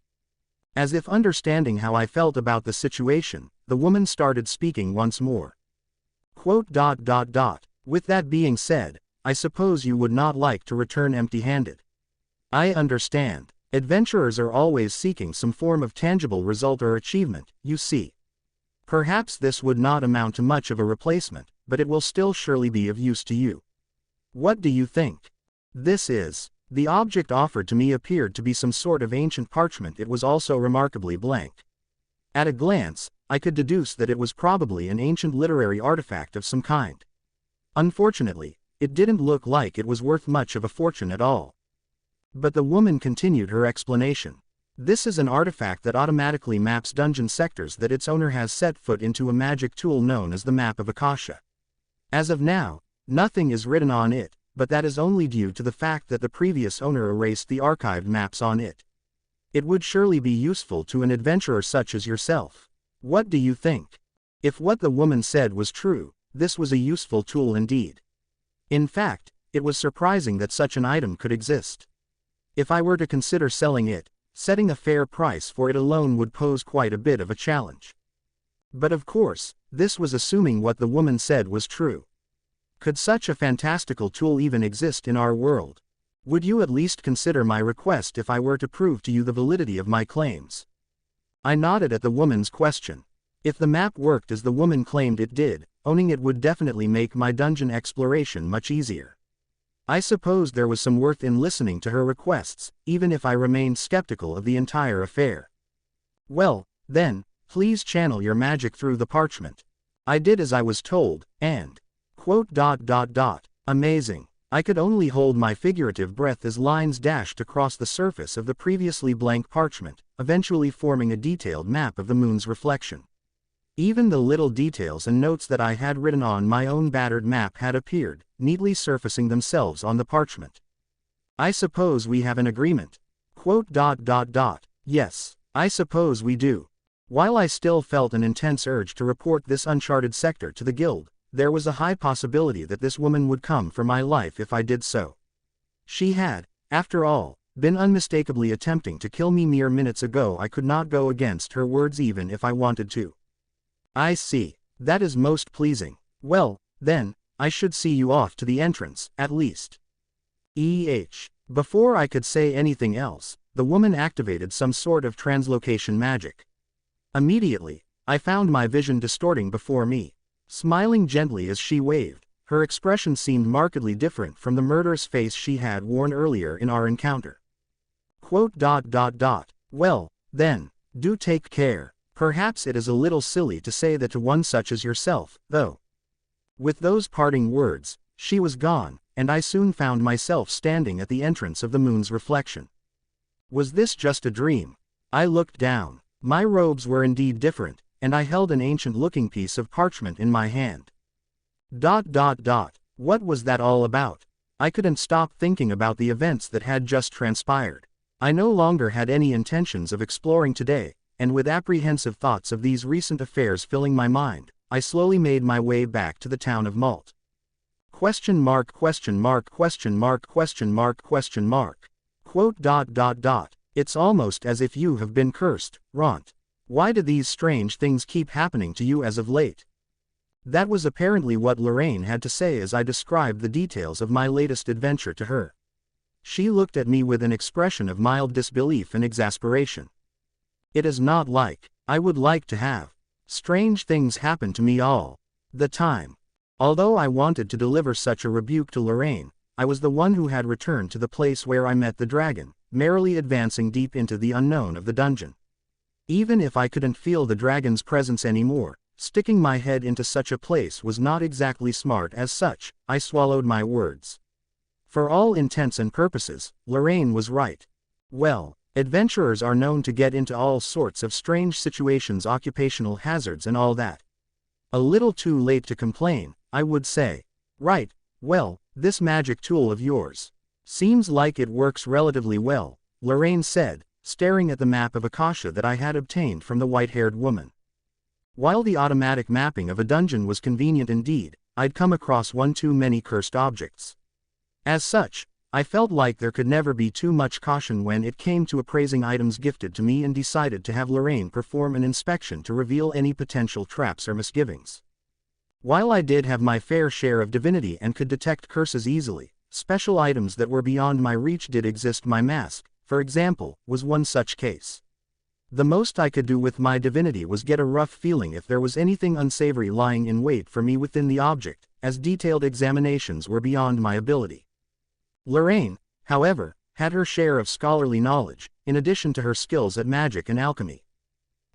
As if understanding how I felt about the situation, the woman started speaking once more. With that being said, I suppose you would not like to return empty-handed. I understand. Adventurers are always seeking some form of tangible result or achievement, you see. Perhaps this would not amount to much of a replacement, but it will still surely be of use to you. What do you think? This is. The object offered to me appeared to be some sort of ancient parchment. It was also remarkably blank. At a glance, I could deduce that it was probably an ancient literary artifact of some kind. Unfortunately, it didn't look like it was worth much of a fortune at all. But the woman continued her explanation. This is an artifact that automatically maps dungeon sectors that its owner has set foot into a magic tool known as the Map of Akasha. As of now, nothing is written on it, but that is only due to the fact that the previous owner erased the archived maps on it. It would surely be useful to an adventurer such as yourself. What do you think? If what the woman said was true, this was a useful tool indeed. In fact, it was surprising that such an item could exist. If I were to consider selling it, setting a fair price for it alone would pose quite a bit of a challenge. But of course, this was assuming what the woman said was true. Could such a fantastical tool even exist in our world? Would you at least consider my request if I were to prove to you the validity of my claims? I nodded at the woman's question. If the map worked as the woman claimed it did, owning it would definitely make my dungeon exploration much easier. I suppose there was some worth in listening to her requests, even if I remained skeptical of the entire affair. Well, then, please channel your magic through the parchment. I did as I was told, and... Amazing. I could only hold my figurative breath as lines dashed across the surface of the previously blank parchment, eventually forming a detailed map of the moon's reflection. Even the little details and notes that I had written on my own battered map had appeared, neatly surfacing themselves on the parchment. I suppose we have an agreement. Yes, I suppose we do. While I still felt an intense urge to report this uncharted sector to the guild, there was a high possibility that this woman would come for my life if I did so. She had, after all, been unmistakably attempting to kill me mere minutes ago. I could not go against her words even if I wanted to. I see. That is most pleasing. Well, then, I should see you off to the entrance, at least. Before I could say anything else, the woman activated some sort of translocation magic. Immediately, I found my vision distorting before me. Smiling gently as she waved, her expression seemed markedly different from the murderous face she had worn earlier in our encounter. Well, then, do take care. Perhaps it is a little silly to say that to one such as yourself, though. With those parting words, she was gone, and I soon found myself standing at the entrance of the moon's reflection. Was this just a dream? I looked down. My robes were indeed different, and I held an ancient-looking piece of parchment in my hand. What was that all about? I couldn't stop thinking about the events that had just transpired. I no longer had any intentions of exploring today, and with apprehensive thoughts of these recent affairs filling my mind, I slowly made my way back to the town of Malt. It's almost as if you have been cursed, Rentt. Why do these strange things keep happening to you as of late? That was apparently what Lorraine had to say as I described the details of my latest adventure to her. She looked at me with an expression of mild disbelief and exasperation. It is not like I would like to have. Strange things happen to me all the time. Although I wanted to deliver such a rebuke to Lorraine, I was the one who had returned to the place where I met the dragon, merrily advancing deep into the unknown of the dungeon. Even if I couldn't feel the dragon's presence anymore, sticking my head into such a place was not exactly smart. As such, I swallowed my words. For all intents and purposes, Lorraine was right. Well, adventurers are known to get into all sorts of strange situations, occupational hazards and all that. A little too late to complain, I would say. Right, well, this magic tool of yours seems like it works relatively well, Lorraine said, staring at the map of Akasha that I had obtained from the white-haired woman. While the automatic mapping of a dungeon was convenient indeed, I'd come across one too many cursed objects. As such, I felt like there could never be too much caution when it came to appraising items gifted to me and decided to have Lorraine perform an inspection to reveal any potential traps or misgivings. While I did have my fair share of divinity and could detect curses easily, special items that were beyond my reach did exist. My mask, for example, was one such case. The most I could do with my divinity was get a rough feeling if there was anything unsavory lying in wait for me within the object, as detailed examinations were beyond my ability. Lorraine, however, had her share of scholarly knowledge, in addition to her skills at magic and alchemy.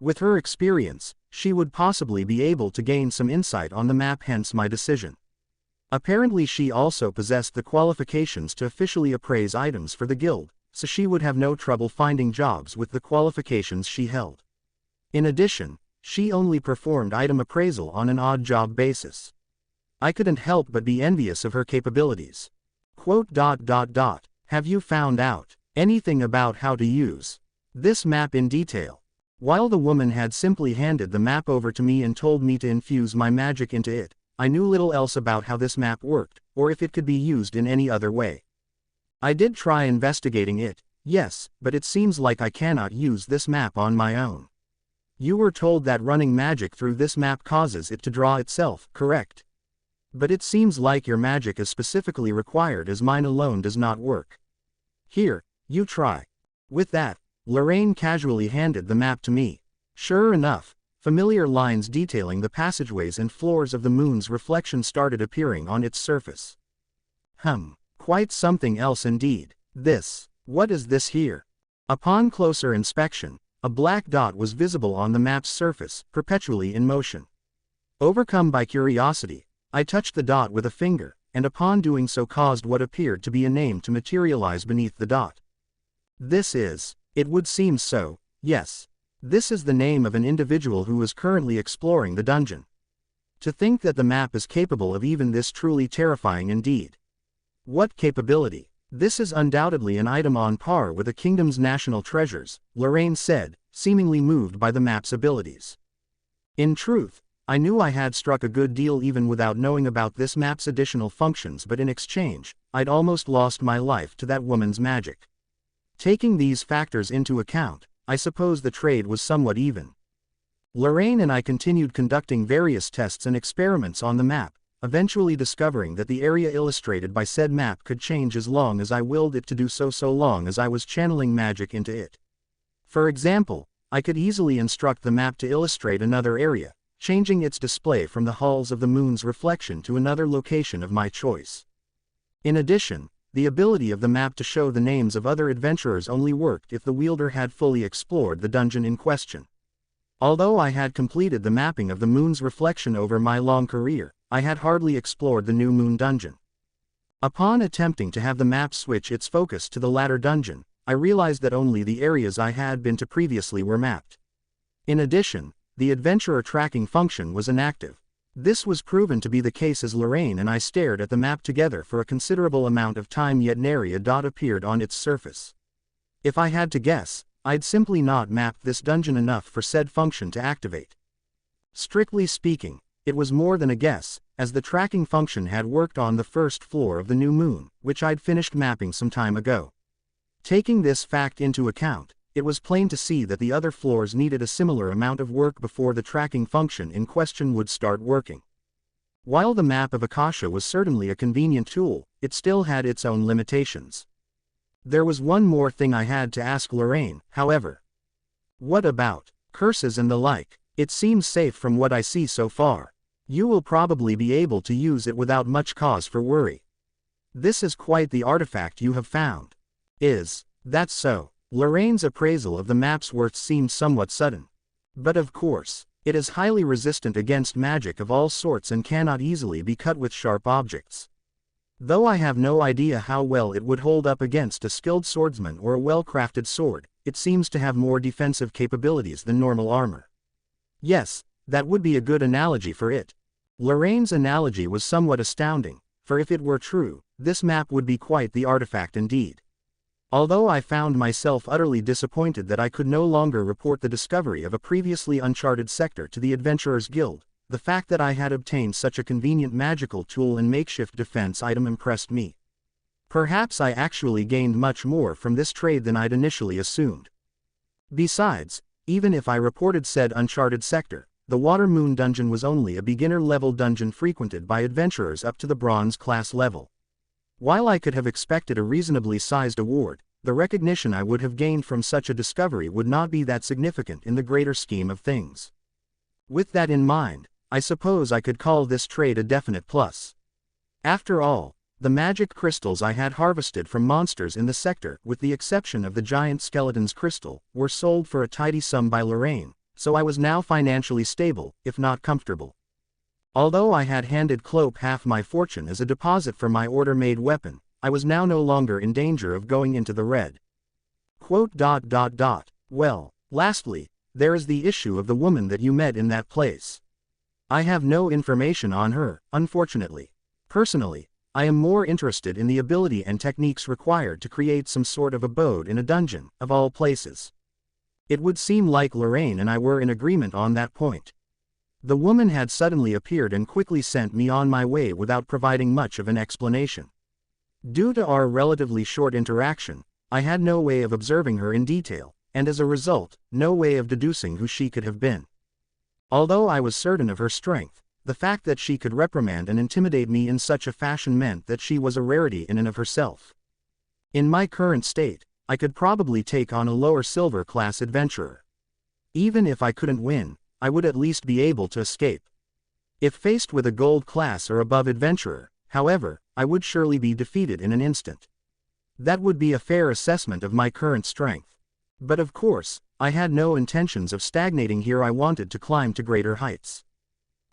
With her experience, she would possibly be able to gain some insight on the map, hence my decision. Apparently she also possessed the qualifications to officially appraise items for the guild, so she would have no trouble finding jobs with the qualifications she held. In addition, she only performed item appraisal on an odd job basis. I couldn't help but be envious of her capabilities. Quote, "Have you found out anything about how to use this map in detail?" While the woman had simply handed the map over to me and told me to infuse my magic into it, I knew little else about how this map worked, or if it could be used in any other way. I did try investigating it, yes, but it seems like I cannot use this map on my own. You were told that running magic through this map causes it to draw itself, correct? But it seems like your magic is specifically required, as mine alone does not work. Here, you try. With that, Lorraine casually handed the map to me. Sure enough, familiar lines detailing the passageways and floors of the moon's reflection started appearing on its surface. Quite something else indeed. What is this here? Upon closer inspection, a black dot was visible on the map's surface, perpetually in motion. Overcome by curiosity, I touched the dot with a finger, and upon doing so caused what appeared to be a name to materialize beneath the dot. It would seem so, yes. This is the name of an individual who is currently exploring the dungeon. To think that the map is capable of even this, truly terrifying indeed. What capability? This is undoubtedly an item on par with the kingdom's national treasures, Lorraine said, seemingly moved by the map's abilities. In truth, I knew I had struck a good deal even without knowing about this map's additional functions, but in exchange, I'd almost lost my life to that woman's magic. Taking these factors into account, I suppose the trade was somewhat even. Lorraine and I continued conducting various tests and experiments on the map, eventually discovering that the area illustrated by said map could change as long as I willed it to do so, so long as I was channeling magic into it. For example, I could easily instruct the map to illustrate another area, changing its display from the halls of the moon's reflection to another location of my choice. In addition, the ability of the map to show the names of other adventurers only worked if the wielder had fully explored the dungeon in question. Although I had completed the mapping of the moon's reflection over my long career, I had hardly explored the new moon dungeon. Upon attempting to have the map switch its focus to the latter dungeon, I realized that only the areas I had been to previously were mapped. In addition, the adventurer tracking function was inactive. This was proven to be the case as Lorraine and I stared at the map together for a considerable amount of time, yet nary a dot appeared on its surface. If I had to guess, I'd simply not mapped this dungeon enough for said function to activate. Strictly speaking, it was more than a guess, as the tracking function had worked on the first floor of the new moon, which I'd finished mapping some time ago. Taking this fact into account, it was plain to see that the other floors needed a similar amount of work before the tracking function in question would start working. While the map of Akasha was certainly a convenient tool, it still had its own limitations. There was one more thing I had to ask Lorraine, however. What about curses and the like? It seems safe from what I see so far. You will probably be able to use it without much cause for worry. This is quite the artifact you have found. Is that so? Lorraine's appraisal of the map's worth seemed somewhat sudden. But of course, it is highly resistant against magic of all sorts and cannot easily be cut with sharp objects. Though I have no idea how well it would hold up against a skilled swordsman or a well-crafted sword, it seems to have more defensive capabilities than normal armor. Yes, that would be a good analogy for it. Lorraine's analogy was somewhat astounding, for if it were true, this map would be quite the artifact indeed. Although I found myself utterly disappointed that I could no longer report the discovery of a previously uncharted sector to the Adventurers Guild, the fact that I had obtained such a convenient magical tool and makeshift defense item impressed me. Perhaps I actually gained much more from this trade than I'd initially assumed. Besides, even if I reported said uncharted sector, the Water Moon dungeon was only a beginner-level dungeon frequented by adventurers up to the bronze class level. While I could have expected a reasonably sized award, the recognition I would have gained from such a discovery would not be that significant in the greater scheme of things. With that in mind, I suppose I could call this trade a definite plus. After all, the magic crystals I had harvested from monsters in the sector, with the exception of the giant skeleton's crystal, were sold for a tidy sum by Lorraine, so I was now financially stable, if not comfortable. Although I had handed Clope half my fortune as a deposit for my order-made weapon, I was now no longer in danger of going into the red. Well, lastly, there is the issue of the woman that you met in that place. I have no information on her, unfortunately. Personally, I am more interested in the ability and techniques required to create some sort of abode in a dungeon, of all places. It would seem like Lorraine and I were in agreement on that point. The woman had suddenly appeared and quickly sent me on my way without providing much of an explanation. Due to our relatively short interaction, I had no way of observing her in detail, and as a result, no way of deducing who she could have been. Although I was certain of her strength, the fact that she could reprimand and intimidate me in such a fashion meant that she was a rarity in and of herself. In my current state, I could probably take on a lower silver class adventurer. Even if I couldn't win, I would at least be able to escape. If faced with a gold class or above adventurer, however, I would surely be defeated in an instant. That would be a fair assessment of my current strength. But of course, I had no intentions of stagnating here. I wanted to climb to greater heights.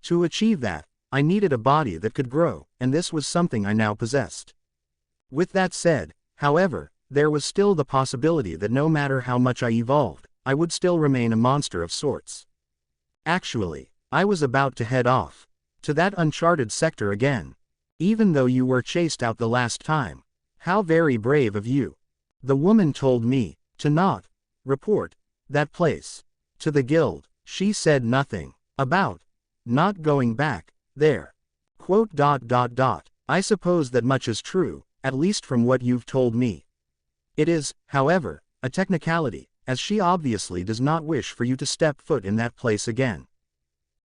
To achieve that, I needed a body that could grow, and this was something I now possessed. With that said, however, there was still the possibility that no matter how much I evolved, I would still remain a monster of sorts. Actually, I was about to head off to that uncharted sector again. Even though you were chased out the last time. How very brave of you. The woman told me to not report that place to the guild. She said nothing about not going back there. I suppose that much is true, at least from what you've told me. It is, however, a technicality, as she obviously does not wish for you to step foot in that place again.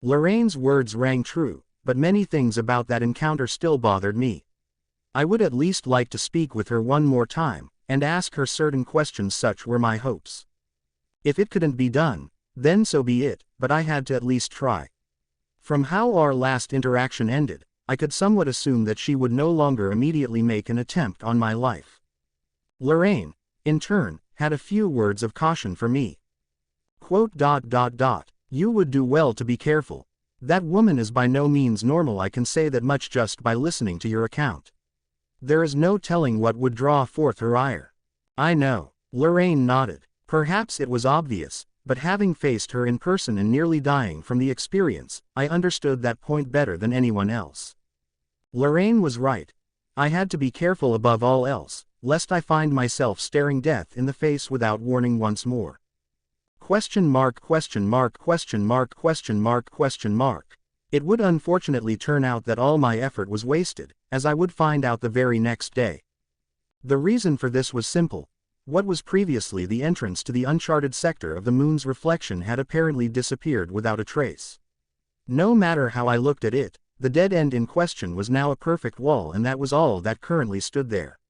Lorraine's words rang true, but many things about that encounter still bothered me. I would at least like to speak with her one more time, and ask her certain questions. Such were my hopes. If it couldn't be done, then so be it, but I had to at least try. From how our last interaction ended, I could somewhat assume that she would no longer immediately make an attempt on my life. Lorraine, in turn, had a few words of caution for me. You would do well to be careful. That woman is by no means normal. I can say that much just by listening to your account. There is no telling what would draw forth her ire. I know. Lorraine nodded. Perhaps it was obvious, but having faced her in person and nearly dying from the experience, I understood that point better than anyone else. Lorraine was right. I had to be careful above all else, lest I find myself staring death in the face without warning once more. It would unfortunately turn out that all my effort was wasted, as I would find out the very next day. The reason for this was simple. What was previously the entrance to the uncharted sector of the moon's reflection had apparently disappeared without a trace. No matter how I looked at it, the dead end in question was now a perfect wall, and that was all that currently stood there.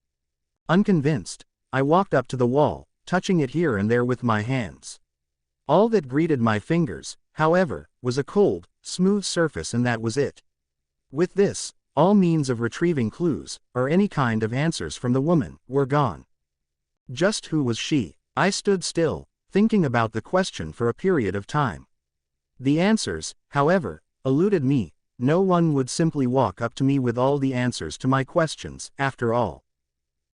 Unconvinced, I walked up to the wall, touching it here and there with my hands. All that greeted my fingers, however, was a cold, smooth surface, and that was it. With this, all means of retrieving clues, or any kind of answers from the woman, were gone. Just who was she? I stood still, thinking about the question for a period of time. The answers, however, eluded me. No one would simply walk up to me with all the answers to my questions, after all.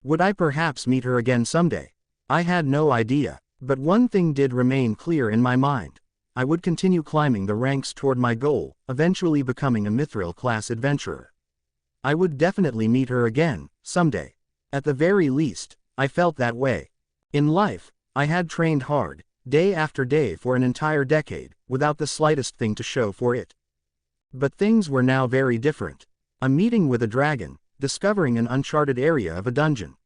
Would I perhaps meet her again someday? I had no idea, but one thing did remain clear in my mind. I would continue climbing the ranks toward my goal, eventually becoming a mithril class adventurer. I would definitely meet her again, someday. At the very least, I felt that way. In life, I had trained hard, day after day for an entire decade, without the slightest thing to show for it. But things were now very different. A meeting with a dragon, discovering an uncharted area of a dungeon.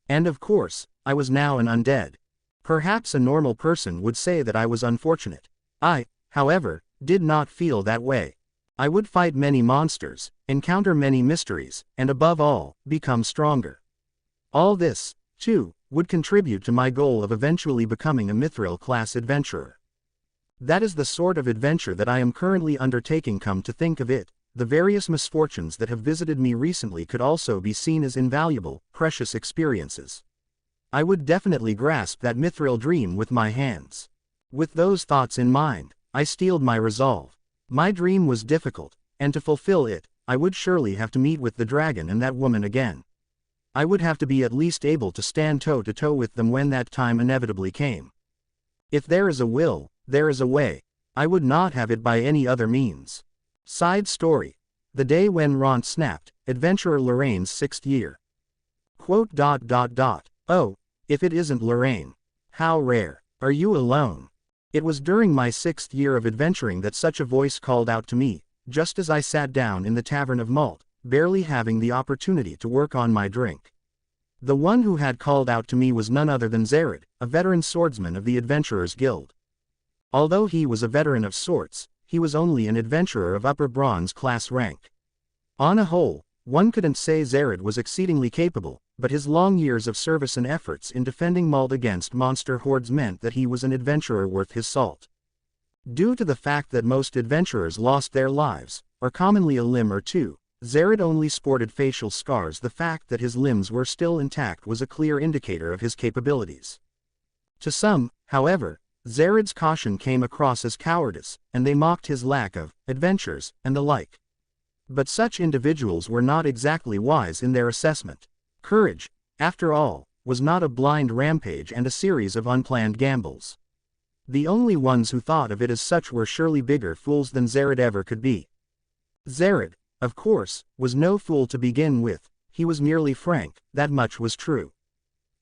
And of course, I was now an undead. Perhaps a normal person would say that I was unfortunate. I, however, did not feel that way. I would fight many monsters, encounter many mysteries, and above all, become stronger. All this, too, would contribute to my goal of eventually becoming a mithril-class adventurer. That is the sort of adventure that I am currently undertaking. Come to think of it, the various misfortunes that have visited me recently could also be seen as invaluable, precious experiences. I would definitely grasp that mithril dream with my hands. With those thoughts in mind, I steeled my resolve. My dream was difficult, and to fulfill it, I would surely have to meet with the dragon and that woman again. I would have to be at least able to stand toe-to-toe with them when that time inevitably came. If there is a will, there is a way. I would not have it by any other means. Side story. The day when Rentt snapped, adventurer Lorraine's 6th year. Quote. Oh, if it isn't Lorraine. How rare. Are you alone? It was during my 6th year of adventuring that such a voice called out to me, just as I sat down in the Tavern of Malt, barely having the opportunity to work on my drink. The one who had called out to me was none other than Zared, a veteran swordsman of the Adventurers Guild. Although he was a veteran of sorts, he was only an adventurer of upper bronze class rank. On a whole, one couldn't say Zared was exceedingly capable, but his long years of service and efforts in defending Malt against monster hordes meant that he was an adventurer worth his salt. Due to the fact that most adventurers lost their lives, or commonly a limb or two, Zared only sported facial scars. The fact that his limbs were still intact was a clear indicator of his capabilities. To some, however, Zared's caution came across as cowardice, and they mocked his lack of adventures and the like. But such individuals were not exactly wise in their assessment. Courage, after all, was not a blind rampage and a series of unplanned gambles. The only ones who thought of it as such were surely bigger fools than Zared ever could be. Zared, of course, was no fool to begin with. He was merely frank, that much was true.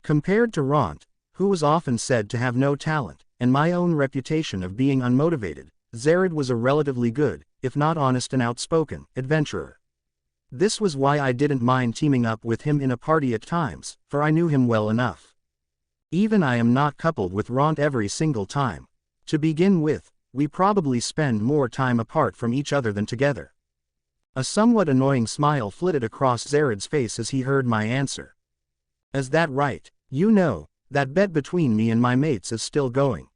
Compared to Rentt, who was often said to have no talent, and my own reputation of being unmotivated, Zared was a relatively good, if not honest and outspoken, adventurer. This was why I didn't mind teaming up with him in a party at times, for I knew him well enough. Even I am not coupled with Rentt every single time. To begin with, we probably spend more time apart from each other than together. A somewhat annoying smile flitted across Zared's face as he heard my answer. Is that right? You know, that bet between me and my mates is still going.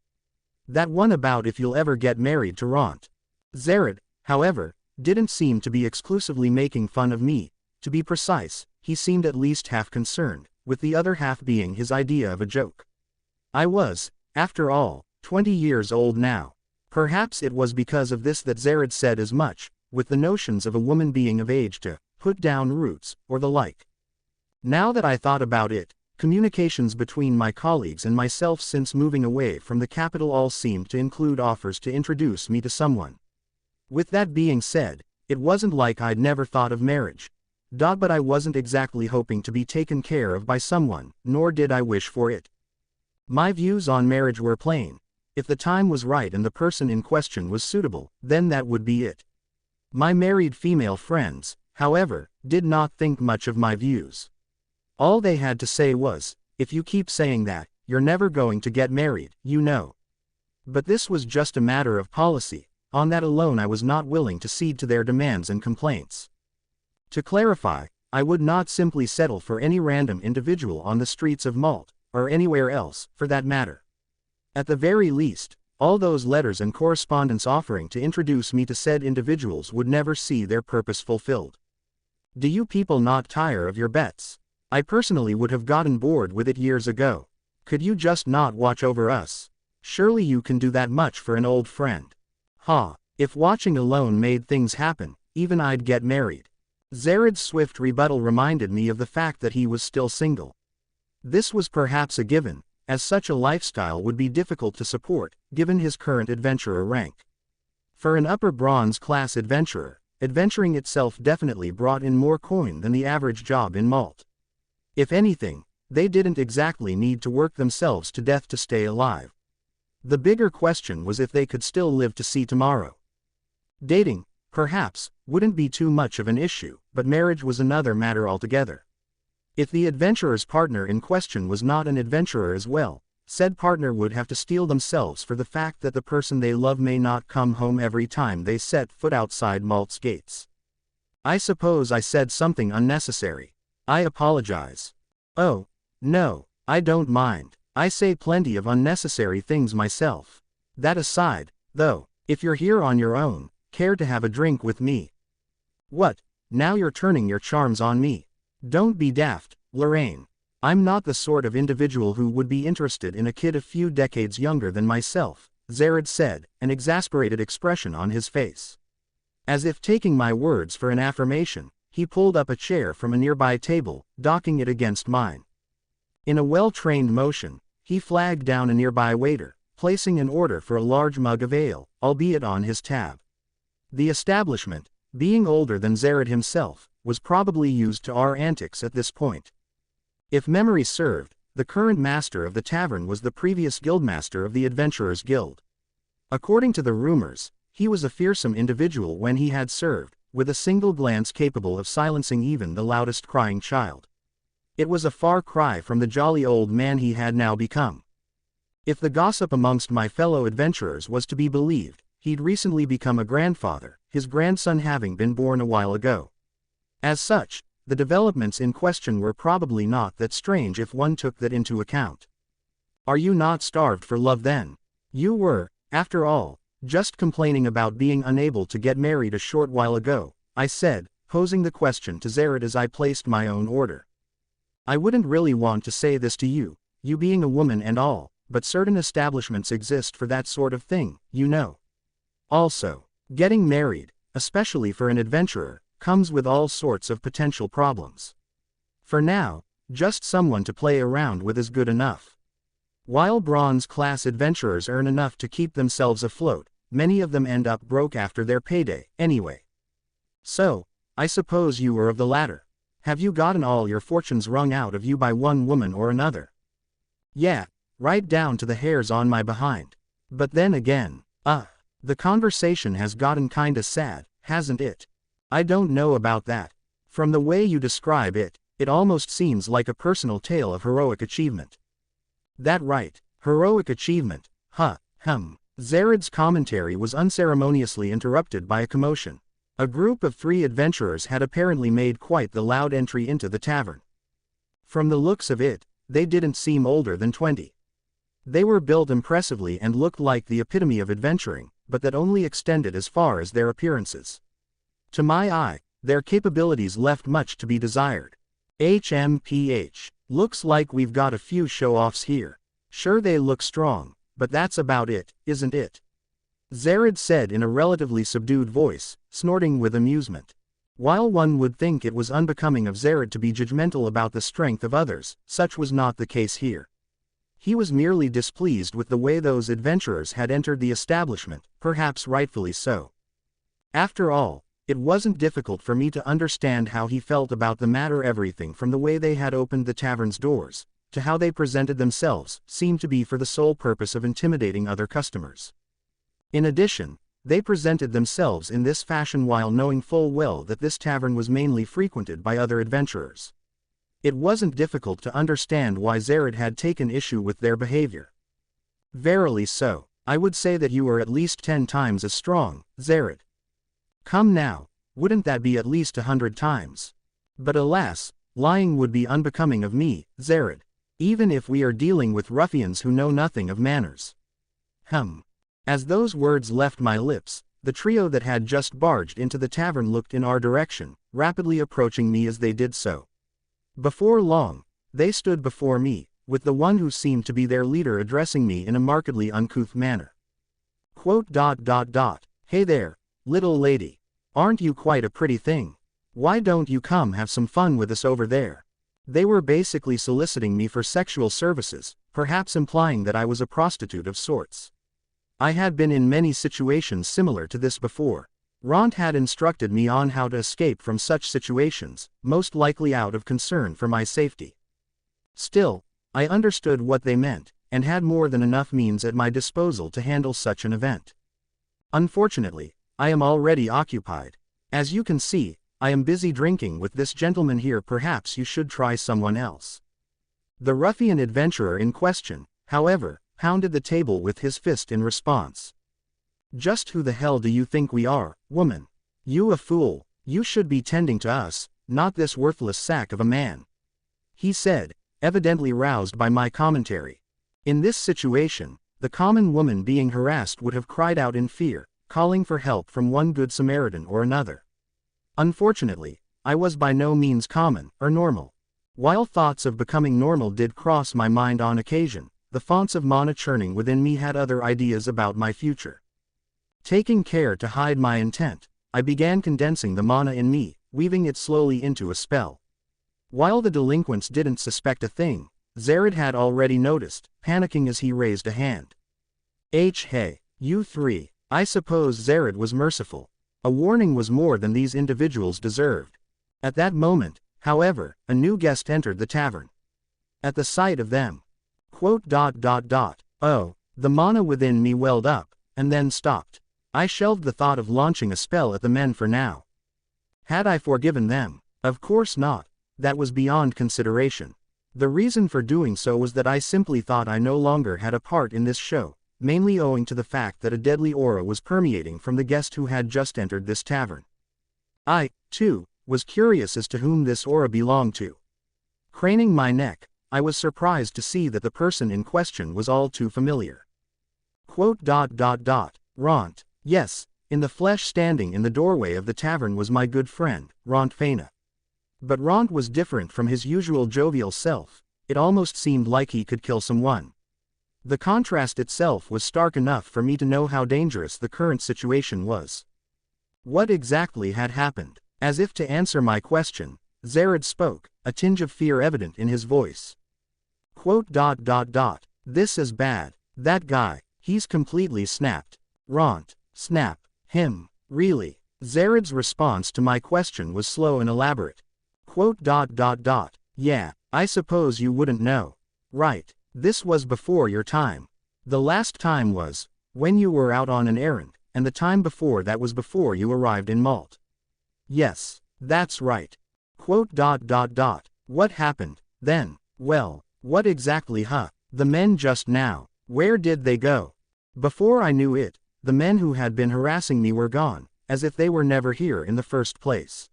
That one about if you'll ever get married to Rentt. Zared, however, didn't seem to be exclusively making fun of me. To be precise, he seemed at least half concerned, with the other half being his idea of a joke. I was, after all, 20 years old now. Perhaps it was because of this that Zared said as much, with the notions of a woman being of age to put down roots, or the like. Now that I thought about it, communications between my colleagues and myself since moving away from the capital all seemed to include offers to introduce me to someone. With that being said, it wasn't like I'd never thought of marriage. But I wasn't exactly hoping to be taken care of by someone, nor did I wish for it. My views on marriage were plain. If the time was right and the person in question was suitable, then that would be it. My married female friends, however, did not think much of my views. All they had to say was, if you keep saying that, you're never going to get married, you know. But this was just a matter of policy. On that alone I was not willing to cede to their demands and complaints. To clarify, I would not simply settle for any random individual on the streets of Malt, or anywhere else, for that matter. At the very least, all those letters and correspondence offering to introduce me to said individuals would never see their purpose fulfilled. Do you people not tire of your bets? I personally would have gotten bored with it years ago. Could you just not watch over us? Surely you can do that much for an old friend. If watching alone made things happen, even I'd get married. Zared's swift rebuttal reminded me of the fact that he was still single. This was perhaps a given, as such a lifestyle would be difficult to support, given his current adventurer rank. For an upper bronze class adventurer, adventuring itself definitely brought in more coin than the average job in Malt. If anything, they didn't exactly need to work themselves to death to stay alive. The bigger question was if they could still live to see tomorrow. Dating, perhaps, wouldn't be too much of an issue, but marriage was another matter altogether. If the adventurer's partner in question was not an adventurer as well, said partner would have to steel themselves for the fact that the person they love may not come home every time they set foot outside Malt's gates. I suppose I said something unnecessary. I apologize. Oh, no, I don't mind. I say plenty of unnecessary things myself. That aside, though, if you're here on your own, care to have a drink with me? What, now you're turning your charms on me? Don't be daft, Lorraine. I'm not the sort of individual who would be interested in a kid a few decades younger than myself, Zared said, an exasperated expression on his face. As if taking my words for an affirmation, he pulled up a chair from a nearby table, docking it against mine. In a well-trained motion, he flagged down a nearby waiter, placing an order for a large mug of ale, albeit on his tab. The establishment, being older than Zared himself, was probably used to our antics at this point. If memory served, the current master of the tavern was the previous guildmaster of the Adventurers Guild. According to the rumors, he was a fearsome individual when he had served, with a single glance capable of silencing even the loudest crying child. It was a far cry from the jolly old man he had now become. If the gossip amongst my fellow adventurers was to be believed, he'd recently become a grandfather, his grandson having been born a while ago. As such, the developments in question were probably not that strange if one took that into account. Are you not starved for love then? You were, after all, just complaining about being unable to get married a short while ago, I said, posing the question to Zared as I placed my own order. I wouldn't really want to say this to you, you being a woman and all, but certain establishments exist for that sort of thing, you know. Also, getting married, especially for an adventurer, comes with all sorts of potential problems. For now, just someone to play around with is good enough. While bronze-class adventurers earn enough to keep themselves afloat, many of them end up broke after their payday, anyway. So, I suppose you were of the latter. Have you gotten all your fortunes wrung out of you by one woman or another? Yeah, right down to the hairs on my behind. But then again, the conversation has gotten kinda sad, hasn't it? I don't know about that. From the way you describe it, it almost seems like a personal tale of heroic achievement. That right, heroic achievement, Zared's commentary was unceremoniously interrupted by a commotion. A group of 3 adventurers had apparently made quite the loud entry into the tavern. From the looks of it, they didn't seem older than 20. They were built impressively and looked like the epitome of adventuring, but that only extended as far as their appearances. To my eye, their capabilities left much to be desired. HMPH. Looks like we've got a few show-offs here. Sure they look strong, but that's about it, isn't it? Zared said in a relatively subdued voice, snorting with amusement. While one would think it was unbecoming of Zared to be judgmental about the strength of others, such was not the case here. He was merely displeased with the way those adventurers had entered the establishment, perhaps rightfully so. After all, it wasn't difficult for me to understand how he felt about the matter. Everything from the way they had opened the tavern's doors, to how they presented themselves, seemed to be for the sole purpose of intimidating other customers. In addition, they presented themselves in this fashion while knowing full well that this tavern was mainly frequented by other adventurers. It wasn't difficult to understand why Zared had taken issue with their behavior. Verily so, I would say that you are at least 10 times as strong, Zared. Come now, wouldn't that be at least 100 times? But alas, lying would be unbecoming of me, Zared. Even if we are dealing with ruffians who know nothing of manners. As those words left my lips, the trio that had just barged into the tavern looked in our direction, rapidly approaching me as they did so. Before long, they stood before me, with the one who seemed to be their leader addressing me in a markedly uncouth manner. Hey there, little lady. Aren't you quite a pretty thing? Why don't you come have some fun with us over there? They were basically soliciting me for sexual services, perhaps implying that I was a prostitute of sorts. I had been in many situations similar to this before. Rentt had instructed me on how to escape from such situations, most likely out of concern for my safety. Still, I understood what they meant, and had more than enough means at my disposal to handle such an event. Unfortunately, I am already occupied. As you can see, I am busy drinking with this gentleman here. Perhaps you should try someone else. The ruffian adventurer in question, however, pounded the table with his fist in response. Just who the hell do you think we are, woman? You a fool, you should be tending to us, not this worthless sack of a man. He said, evidently roused by my commentary. In this situation, the common woman being harassed would have cried out in fear, calling for help from one good Samaritan or another. Unfortunately, I was by no means common, or normal. While thoughts of becoming normal did cross my mind on occasion, the fonts of mana churning within me had other ideas about my future. Taking care to hide my intent, I began condensing the mana in me, weaving it slowly into a spell. While the delinquents didn't suspect a thing, Zared had already noticed, panicking as he raised a hand. Hey, you three. I suppose Zared was merciful. A warning was more than these individuals deserved. At that moment, however, a new guest entered the tavern. At the sight of them, oh, the mana within me welled up, and then stopped. I shelved the thought of launching a spell at the men for now. Had I forgiven them? Of course not. That was beyond consideration. The reason for doing so was that I simply thought I no longer had a part in this show, mainly owing to the fact that a deadly aura was permeating from the guest who had just entered this tavern. I, too, was curious as to whom this aura belonged to. Craning my neck, I was surprised to see that the person in question was all too familiar. Rentt. Yes, in the flesh standing in the doorway of the tavern was my good friend, Rentt Faina. But Rentt was different from his usual jovial self. It almost seemed like he could kill someone. The contrast itself was stark enough for me to know how dangerous the current situation was. What exactly had happened? As if to answer my question, Zared spoke, a tinge of fear evident in his voice. This is bad. That guy, he's completely snapped. Rentt. Snap. Him. Really? Zared's response to my question was slow and elaborate. Yeah, I suppose you wouldn't know. Right. This was before your time. The last time was, when you were out on an errand, and the time before that was before you arrived in Malt. Yes, that's right. What happened, then? Well, what exactly The men just now, where did they go? Before I knew it, the men who had been harassing me were gone, as if they were never here in the first place.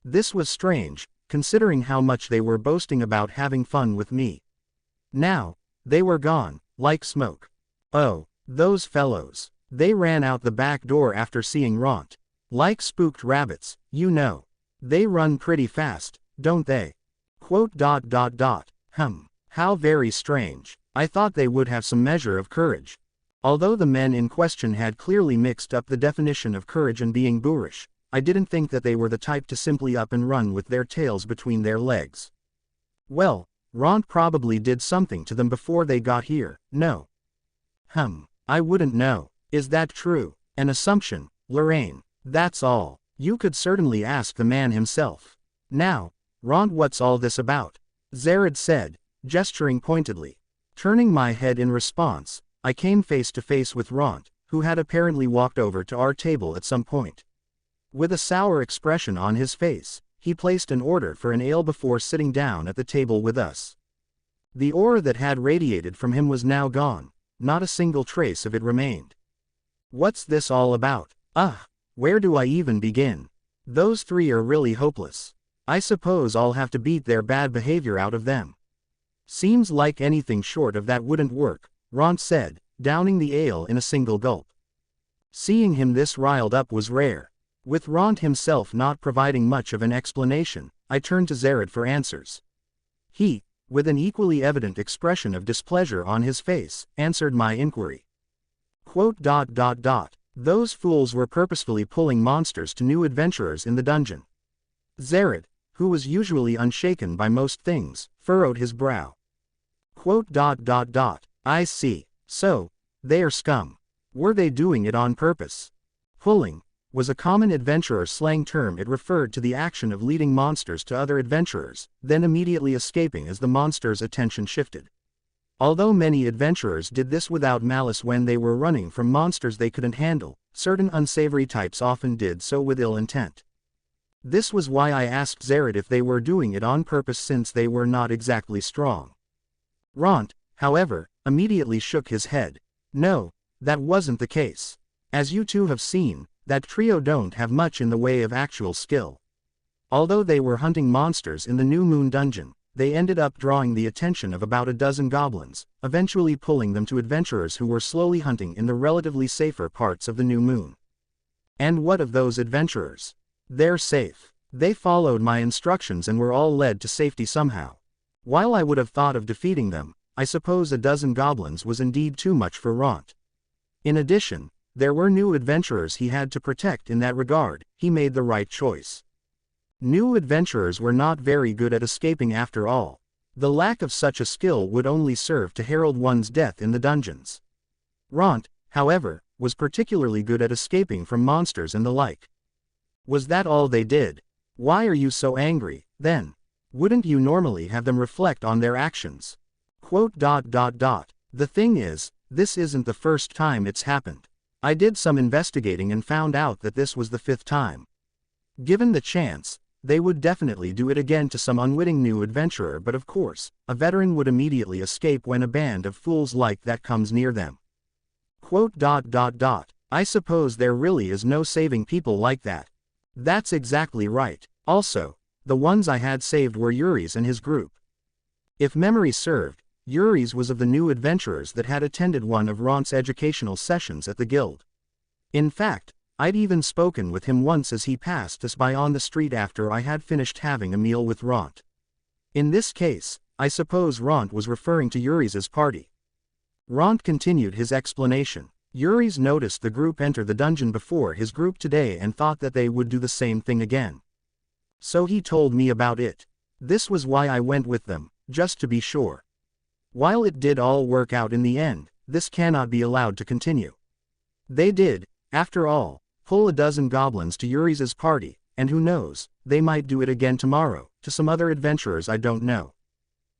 This was strange, considering how much they were boasting about having fun with me. Now, they were gone, like smoke. Oh, those fellows. They ran out the back door after seeing Rentt. Like spooked rabbits, you know. They run pretty fast, don't they? How very strange. I thought they would have some measure of courage. Although the men in question had clearly mixed up the definition of courage and being boorish, I didn't think that they were the type to simply up and run with their tails between their legs. Well, Rentt probably did something to them before they got here, no? I wouldn't know. Is that true? An assumption, Lorraine. That's all. You could certainly ask the man himself. Now, Rentt, what's all this about? Zared said, gesturing pointedly. Turning my head in response, I came face to face with Rentt, who had apparently walked over to our table at some point. With a sour expression on his face, he placed an order for an ale before sitting down at the table with us. The aura that had radiated from him was now gone, not a single trace of it remained. What's this all about? Where do I even begin? Those three are really hopeless. I suppose I'll have to beat their bad behavior out of them. Seems like anything short of that wouldn't work, Rentt said, downing the ale in a single gulp. Seeing him this riled up was rare. With Rentt himself not providing much of an explanation, I turned to Zared for answers. He, with an equally evident expression of displeasure on his face, answered my inquiry. Those fools were purposefully pulling monsters to new adventurers in the dungeon. Zared, who was usually unshaken by most things, furrowed his brow. I see. So, they are scum. Were they doing it on purpose? Pulling was a common adventurer slang term. It referred to the action of leading monsters to other adventurers, then immediately escaping as the monster's attention shifted. Although many adventurers did this without malice when they were running from monsters they couldn't handle, certain unsavory types often did so with ill intent. This was why I asked Zared if they were doing it on purpose, since they were not exactly strong. Rentt, however, immediately shook his head. No, that wasn't the case. As you two have seen, that trio don't have much in the way of actual skill. Although they were hunting monsters in the New Moon dungeon, they ended up drawing the attention of about a dozen goblins, eventually pulling them to adventurers who were slowly hunting in the relatively safer parts of the New Moon. And what of those adventurers? They're safe. They followed my instructions and were all led to safety somehow. While I would have thought of defeating them, I suppose a dozen goblins was indeed too much for Rentt. In addition, there were new adventurers he had to protect. In that regard, he made the right choice. New adventurers were not very good at escaping after all. The lack of such a skill would only serve to herald one's death in the dungeons. Rentt, however, was particularly good at escaping from monsters and the like. Was that all they did? Why are you so angry, then? Wouldn't you normally have them reflect on their actions? The thing is, this isn't the first time it's happened. I did some investigating and found out that this was the 5th time. Given the chance, they would definitely do it again to some unwitting new adventurer, but of course, a veteran would immediately escape when a band of fools like that comes near them. I suppose there really is no saving people like that. That's exactly right. Also, the ones I had saved were Yuri's and his group. If memory served, Yuri's was of the new adventurers that had attended one of Rentt's educational sessions at the guild. In fact, I'd even spoken with him once as he passed us by on the street after I had finished having a meal with Rentt. In this case, I suppose Rentt was referring to Yuri's party. Rentt continued his explanation. Yuri's noticed the group enter the dungeon before his group today and thought that they would do the same thing again. So he told me about it. This was why I went with them, just to be sure. While it did all work out in the end, this cannot be allowed to continue. They did, after all, pull a dozen goblins to Yuri's party, and who knows, they might do it again tomorrow, to some other adventurers I don't know.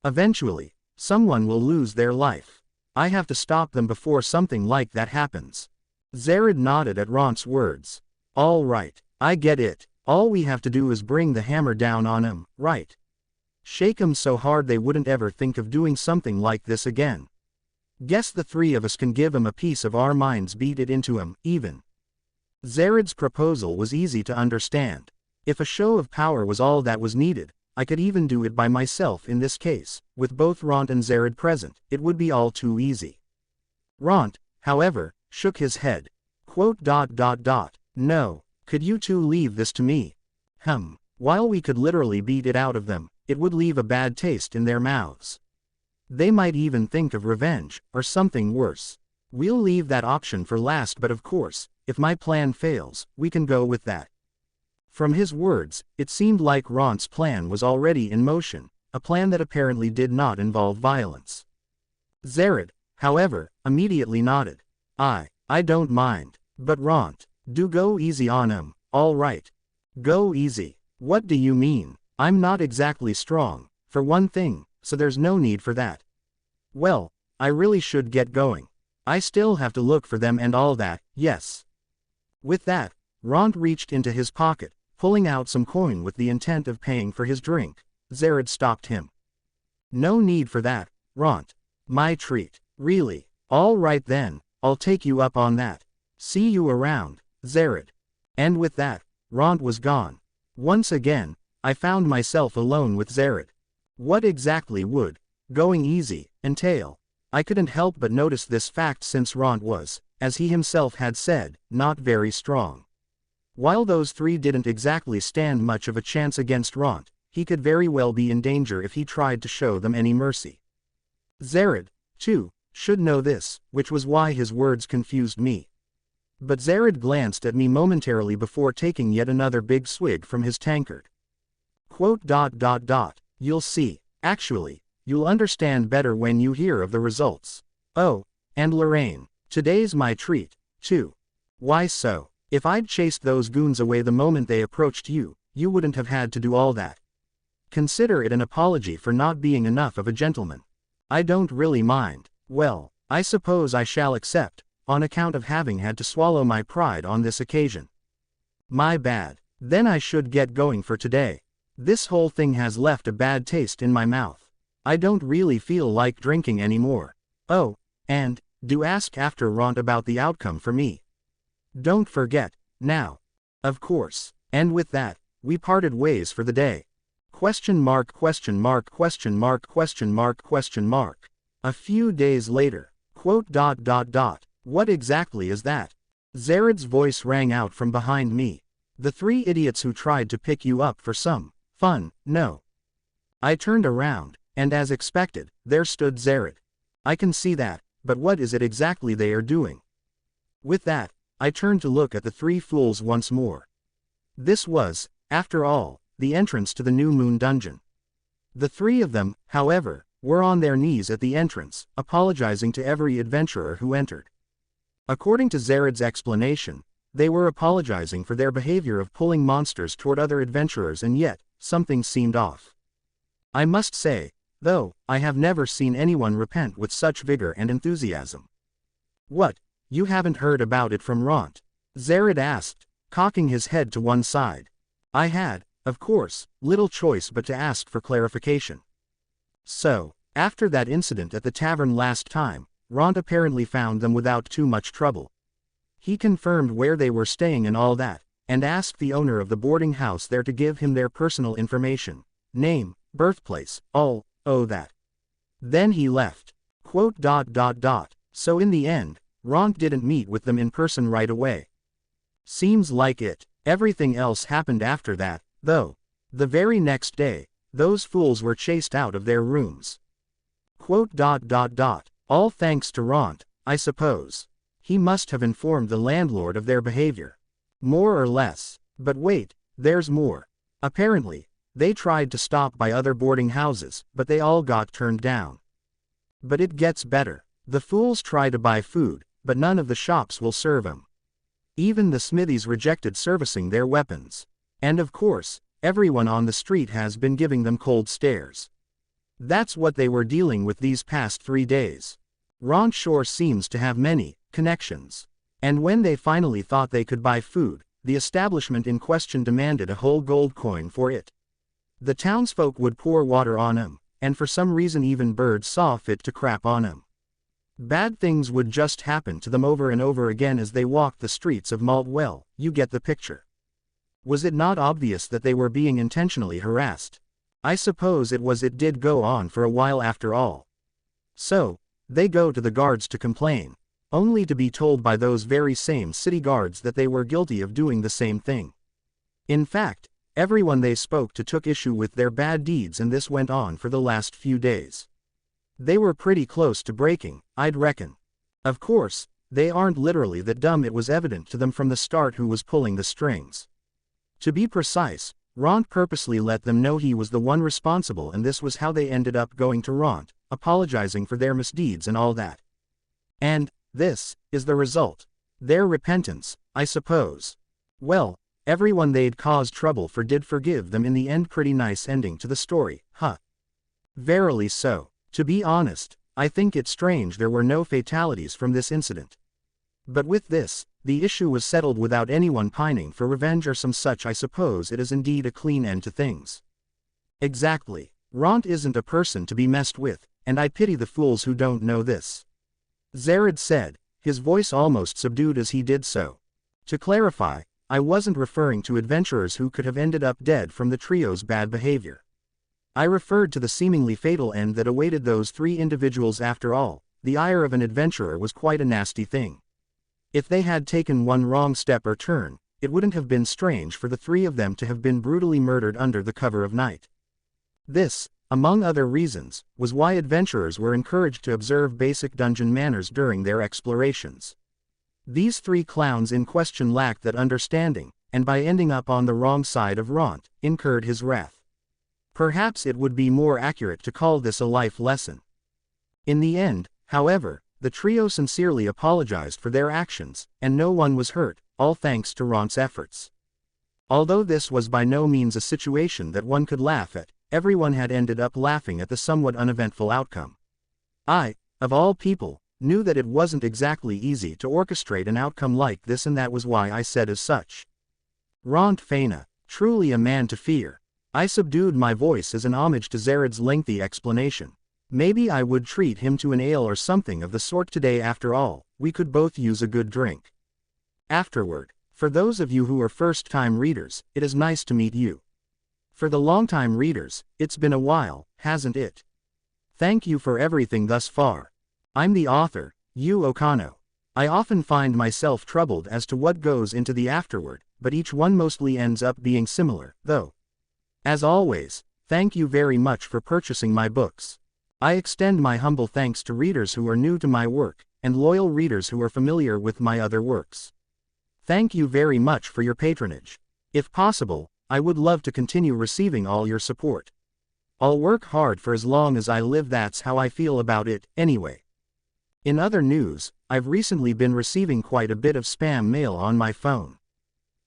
Eventually, someone will lose their life. I have to stop them before something like that happens. Zerrid nodded at Rentt's words. All right, I get it. All we have to do is bring the hammer down on him, right? Shake 'em so hard they wouldn't ever think of doing something like this again. Guess the 3 of us can give 'em a piece of our minds, beat it into 'em, even. Zerrid's proposal was easy to understand. If a show of power was all that was needed, I could even do it by myself in this case, with both Rentt and Zerrid present. It would be all too easy. Rentt, however, shook his head. No, could you two leave this to me? While we could literally beat it out of them, it would leave a bad taste in their mouths. They might even think of revenge, or something worse. We'll leave that option for last, but of course, if my plan fails, we can go with that. From his words, it seemed like Rentt's plan was already in motion, a plan that apparently did not involve violence. Zerrid, however, immediately nodded. I don't mind, but Rentt, do go easy on him, all right? Go easy. What do you mean? I'm not exactly strong, for one thing, so there's no need for that. Well, I really should get going. I still have to look for them and all that, yes. With that, Rentt reached into his pocket, pulling out some coin with the intent of paying for his drink. Zerrid stopped him. No need for that, Rentt. My treat. Really? All right then, I'll take you up on that. See you around, Zerrid. And with that, Rentt was gone. Once again, I found myself alone with Zerrid. What exactly would going easy entail? I couldn't help but notice this fact since Rentt was, as he himself had said, not very strong. While those 3 didn't exactly stand much of a chance against Rentt, he could very well be in danger if he tried to show them any mercy. Zerrid, too, should know this, which was why his words confused me. But Zerrid glanced at me momentarily before taking yet another big swig from his tankard. You'll see. Actually, you'll understand better when you hear of the results. Oh, and Lorraine, today's my treat, too. Why so? If I'd chased those goons away the moment they approached you, you wouldn't have had to do all that. Consider it an apology for not being enough of a gentleman. I don't really mind. Well, I suppose I shall accept, on account of having had to swallow my pride on this occasion. My bad. Then I should get going for today. This whole thing has left a bad taste in my mouth. I don't really feel like drinking anymore. Oh, and, do ask after Rentt about the outcome for me. Don't forget, now. Of course. And with that, we parted ways for the day. Question mark question mark question mark question mark question mark. A few days later. Quote dot dot dot. What exactly is that? Zered's voice rang out from behind me. The three idiots who tried to pick you up for some fun, no. I turned around, and as expected, there stood Zered. I can see that, but what is it exactly they are doing? With that, I turned to look at the three fools once more. This was, after all, the entrance to the New Moon dungeon. The three of them, however, were on their knees at the entrance, apologizing to every adventurer who entered. According to Zered's explanation, they were apologizing for their behavior of pulling monsters toward other adventurers, and yet, something seemed off. I must say, though, I have never seen anyone repent with such vigor and enthusiasm. What, you haven't heard about it from Rentt? Zered asked, cocking his head to one side. I had, of course, little choice but to ask for clarification. So, after that incident at the tavern last time, Rentt apparently found them without too much trouble. He confirmed where they were staying and all that, and asked the owner of the boarding house there to give him their personal information, name, birthplace, all, that. Then he left. Quote dot dot dot. So in the end, Rentt didn't meet with them in person right away. Seems like it. Everything else happened after that, though. The very next day, those fools were chased out of their rooms. Quote dot dot dot. All thanks to Rentt, I suppose. He must have informed the landlord of their behavior. More or less. But wait, there's more. Apparently, they tried to stop by other boarding houses, but they all got turned down. But it gets better. The fools try to buy food, but none of the shops will serve them. Even the smithies rejected servicing their weapons. And of course, everyone on the street has been giving them cold stares. That's what they were dealing with these past 3 days. Rentt sure seems to have many connections. And when they finally thought they could buy food, the establishment in question demanded a whole gold coin for it. The townsfolk would pour water on him, and for some reason even birds saw fit to crap on him. Bad things would just happen to them over and over again as they walked the streets of Maltwell, you get the picture. Was it not obvious that they were being intentionally harassed? I suppose it was. It did go on for a while after all. So, they go to the guards to complain, only to be told by those very same city guards that they were guilty of doing the same thing. In fact, everyone they spoke to took issue with their bad deeds, and this went on for the last few days. They were pretty close to breaking, I'd reckon. Of course, they aren't literally that dumb. It was evident to them from the start who was pulling the strings. To be precise, Rentt purposely let them know he was the one responsible, and this was how they ended up going to Rentt, apologizing for their misdeeds and all that. And this is the result. Their repentance, I suppose. Well, everyone they'd caused trouble for did forgive them in the end. Pretty nice ending to the story, huh? Verily so. To be honest, I think it's strange there were no fatalities from this incident. But with this, the issue was settled without anyone pining for revenge or some such. I suppose it is indeed a clean end to things. Exactly. Rentt isn't a person to be messed with, and I pity the fools who don't know this. Zered said, his voice almost subdued as he did so. To clarify, I wasn't referring to adventurers who could have ended up dead from the trio's bad behavior. I referred to the seemingly fatal end that awaited those 3 individuals. After all, the ire of an adventurer was quite a nasty thing. If they had taken one wrong step or turn, it wouldn't have been strange for the 3 of them to have been brutally murdered under the cover of night. This, among other reasons, was why adventurers were encouraged to observe basic dungeon manners during their explorations. These 3 clowns in question lacked that understanding, and by ending up on the wrong side of Rentt, incurred his wrath. Perhaps it would be more accurate to call this a life lesson. In the end, however, the trio sincerely apologized for their actions, and no one was hurt, all thanks to Rentt's efforts. Although this was by no means a situation that one could laugh at, everyone had ended up laughing at the somewhat uneventful outcome. I, of all people, knew that it wasn't exactly easy to orchestrate an outcome like this, and that was why I said as such. Rentt Faina, truly a man to fear. I subdued my voice as an homage to Zered's lengthy explanation. Maybe I would treat him to an ale or something of the sort today. After all, we could both use a good drink. Afterward. For those of you who are first-time readers, it is nice to meet you. For the long-time readers, it's been a while, hasn't it? Thank you for everything thus far. I'm the author, Okano. I often find myself troubled as to what goes into the afterword, but each one mostly ends up being similar, though. As always, thank you very much for purchasing my books. I extend my humble thanks to readers who are new to my work, and loyal readers who are familiar with my other works. Thank you very much for your patronage. If possible, I would love to continue receiving all your support. I'll work hard for as long as I live. That's how I feel about it, anyway. In other news, I've recently been receiving quite a bit of spam mail on my phone.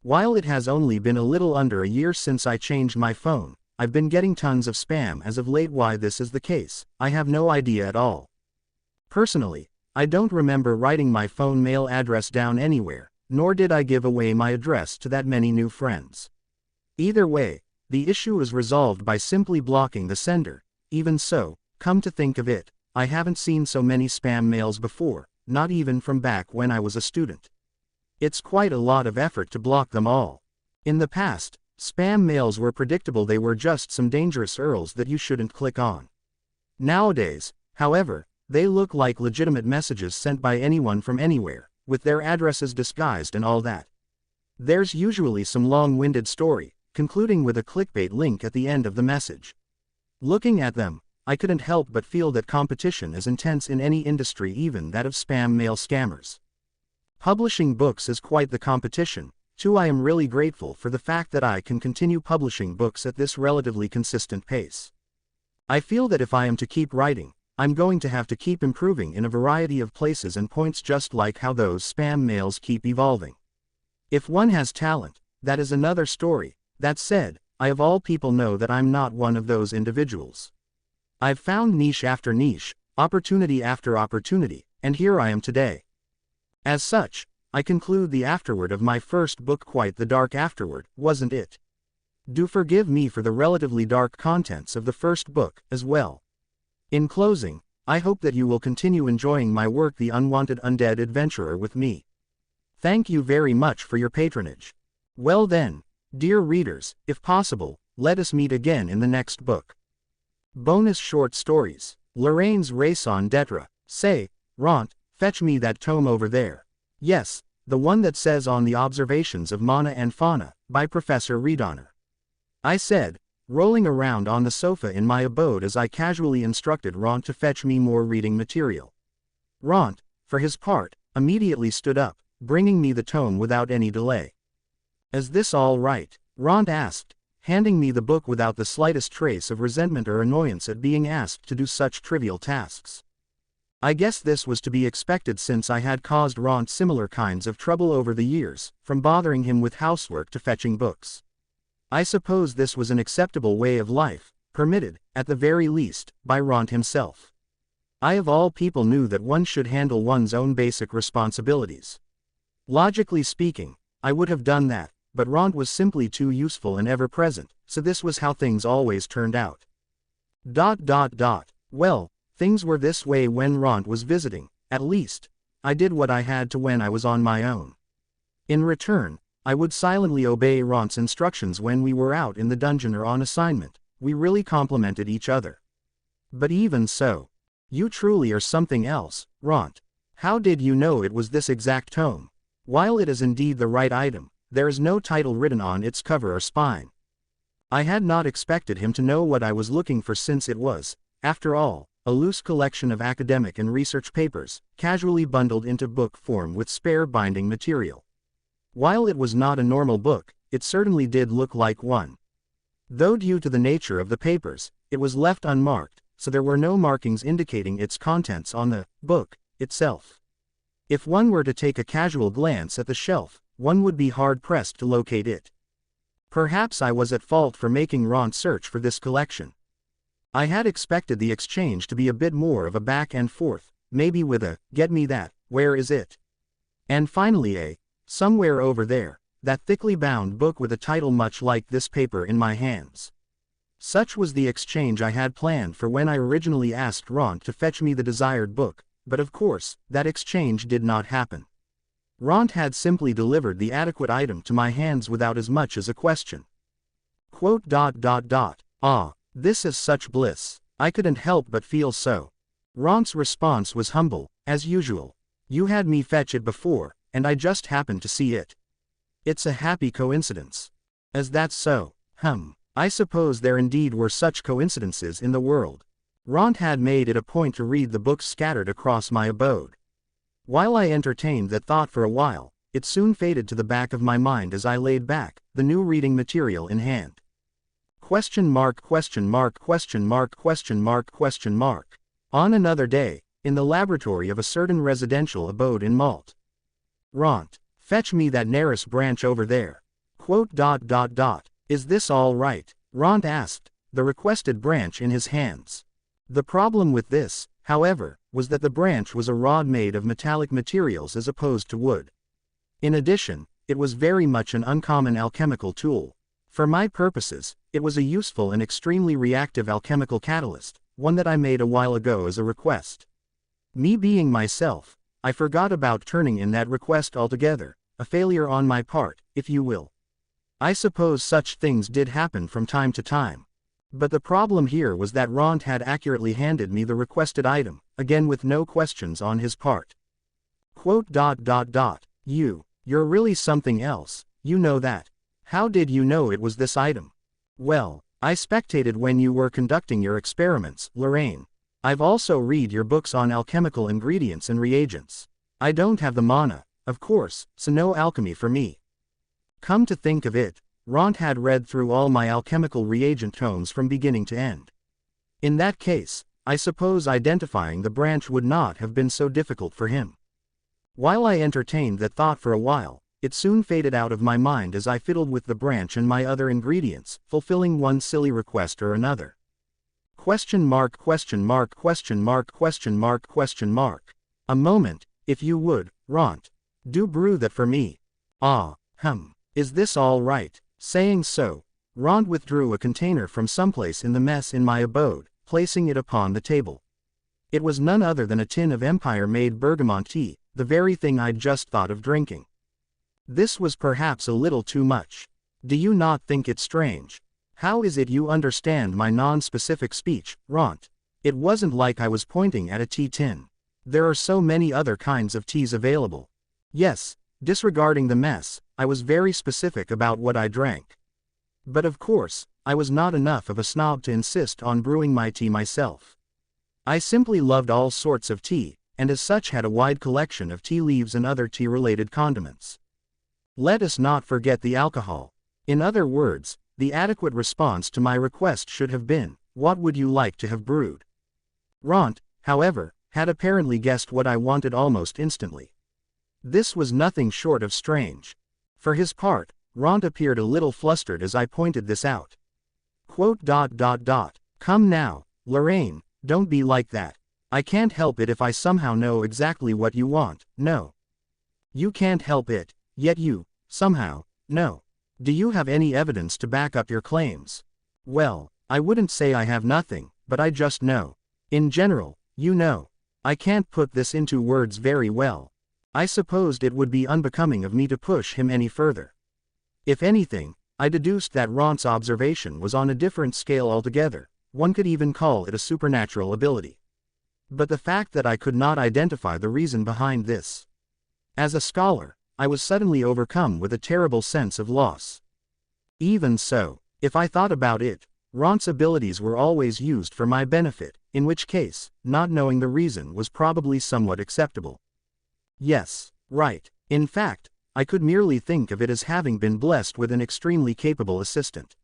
While it has only been a little under a year since I changed my phone, I've been getting tons of spam as of late. Why this is the case, I have no idea at all. Personally, I don't remember writing my phone mail address down anywhere, nor did I give away my address to that many new friends. Either way, the issue is resolved by simply blocking the sender. Even so, come to think of it, I haven't seen so many spam mails before, not even from back when I was a student. It's quite a lot of effort to block them all. In the past, spam mails were predictable. They were just some dangerous URLs that you shouldn't click on. Nowadays, however, they look like legitimate messages sent by anyone from anywhere, with their addresses disguised and all that. There's usually some long-winded story, concluding with a clickbait link at the end of the message. Looking at them, I couldn't help but feel that competition is intense in any industry, even that of spam mail scammers. Publishing books is quite the competition, too. I am really grateful for the fact that I can continue publishing books at this relatively consistent pace. I feel that if I am to keep writing, I'm going to have to keep improving in a variety of places and points, just like how those spam mails keep evolving. If one has talent, that is another story. That said, I of all people know that I'm not one of those individuals. I've found niche after niche, opportunity after opportunity, and here I am today. As such, I conclude the afterword of my first book quite the dark afterword, wasn't it? Do forgive me for the relatively dark contents of the first book, as well. In closing, I hope that you will continue enjoying my work, The Unwanted Undead Adventurer, with me. Thank you very much for your patronage. Well then, dear readers, if possible, let us meet again in the next book. Bonus short stories. Lorraine's raison d'etre. Say, Rentt, fetch me that tome over there. Yes, the one that says On the Observations of Mana and Fauna, by Professor Redonner. I said, rolling around on the sofa in my abode as I casually instructed Rentt to fetch me more reading material. Rentt, for his part, immediately stood up, bringing me the tome without any delay. Is this all right? Rentt asked, handing me the book without the slightest trace of resentment or annoyance at being asked to do such trivial tasks. I guess this was to be expected, since I had caused Rentt similar kinds of trouble over the years, from bothering him with housework to fetching books. I suppose this was an acceptable way of life, permitted, at the very least, by Rentt himself. I of all people knew that one should handle one's own basic responsibilities. Logically speaking, I would have done that, but Rentt was simply too useful and ever-present, so this was how things always turned out. Well, things were this way when Rentt was visiting. At least, I did what I had to when I was on my own. In return, I would silently obey Rentt's instructions when we were out in the dungeon or on assignment. We really complemented each other. But even so, you truly are something else, Rentt. How did you know it was this exact tome? While it is indeed the right item, there is no title written on its cover or spine. I had not expected him to know what I was looking for, since it was, after all, a loose collection of academic and research papers, casually bundled into book form with spare binding material. While it was not a normal book, it certainly did look like one. Though due to the nature of the papers, it was left unmarked, so there were no markings indicating its contents on the book itself. If one were to take a casual glance at the shelf, one would be hard-pressed to locate it. Perhaps I was at fault for making Rentt search for this collection. I had expected the exchange to be a bit more of a back and forth, maybe with a, "Get me that, where is it?" And finally a, "Somewhere over there," that thickly bound book with a title much like this paper in my hands. Such was the exchange I had planned for when I originally asked Rentt to fetch me the desired book, but of course, that exchange did not happen. Rentt had simply delivered the adequate item to my hands without as much as a question. Ah, this is such bliss. I couldn't help but feel so. Ron's response was humble, as usual. You had me fetch it before, and I just happened to see it. It's a happy coincidence. Is that so? I suppose there indeed were such coincidences in the world. Rentt had made it a point to read the books scattered across my abode. While I entertained that thought for a while, it soon faded to the back of my mind as I laid back, the new reading material in hand. On another day, in the laboratory of a certain residential abode in Malt. Rentt, fetch me that nearest branch over there. Is this all right? Rentt asked, the requested branch in his hands. The problem with this, however, was that the branch was a rod made of metallic materials as opposed to wood. In addition, it was very much an uncommon alchemical tool. For my purposes, it was a useful and extremely reactive alchemical catalyst, one that I made a while ago as a request. Me being myself, I forgot about turning in that request altogether, a failure on my part, if you will. I suppose such things did happen from time to time. But the problem here was that Rentt had accurately handed me the requested item, again with no questions on his part. You're really something else, you know that. How did you know it was this item? Well, I spectated when you were conducting your experiments, Lorraine. I've also read your books on alchemical ingredients and reagents. I don't have the mana, of course, so no alchemy for me. Come to think of it, Rentt had read through all my alchemical reagent tomes from beginning to end. In that case, I suppose identifying the branch would not have been so difficult for him. While I entertained that thought for a while, it soon faded out of my mind as I fiddled with the branch and my other ingredients, fulfilling one silly request or another. A moment, if you would, Rentt. Do brew that for me. Is this all right? Saying so, Rentt withdrew a container from someplace in the mess in my abode, placing it upon the table. It was none other than a tin of Empire-made bergamot tea, the very thing I'd just thought of drinking. This was perhaps a little too much. Do you not think it strange? How is it you understand my non-specific speech, Rentt? It wasn't like I was pointing at a tea tin. There are so many other kinds of teas available. Yes, disregarding the mess, I was very specific about what I drank. But of course, I was not enough of a snob to insist on brewing my tea myself. I simply loved all sorts of tea, and as such had a wide collection of tea leaves and other tea-related condiments. Let us not forget the alcohol. In other words, the adequate response to my request should have been, what would you like to have brewed? Rentt, however, had apparently guessed what I wanted almost instantly. This was nothing short of strange. For his part, Rentt appeared a little flustered as I pointed this out. Come now, Lorraine, don't be like that. I can't help it if I somehow know exactly what you want, no. You can't help it, yet you, somehow, know. Do you have any evidence to back up your claims? Well, I wouldn't say I have nothing, but I just know. In general, you know. I can't put this into words very well. I supposed it would be unbecoming of me to push him any further. If anything, I deduced that Rentt's observation was on a different scale altogether, one could even call it a supernatural ability. But the fact that I could not identify the reason behind this. As a scholar, I was suddenly overcome with a terrible sense of loss. Even so, if I thought about it, Rentt's abilities were always used for my benefit, in which case, not knowing the reason was probably somewhat acceptable. Yes, right. In fact, I could merely think of it as having been blessed with an extremely capable assistant.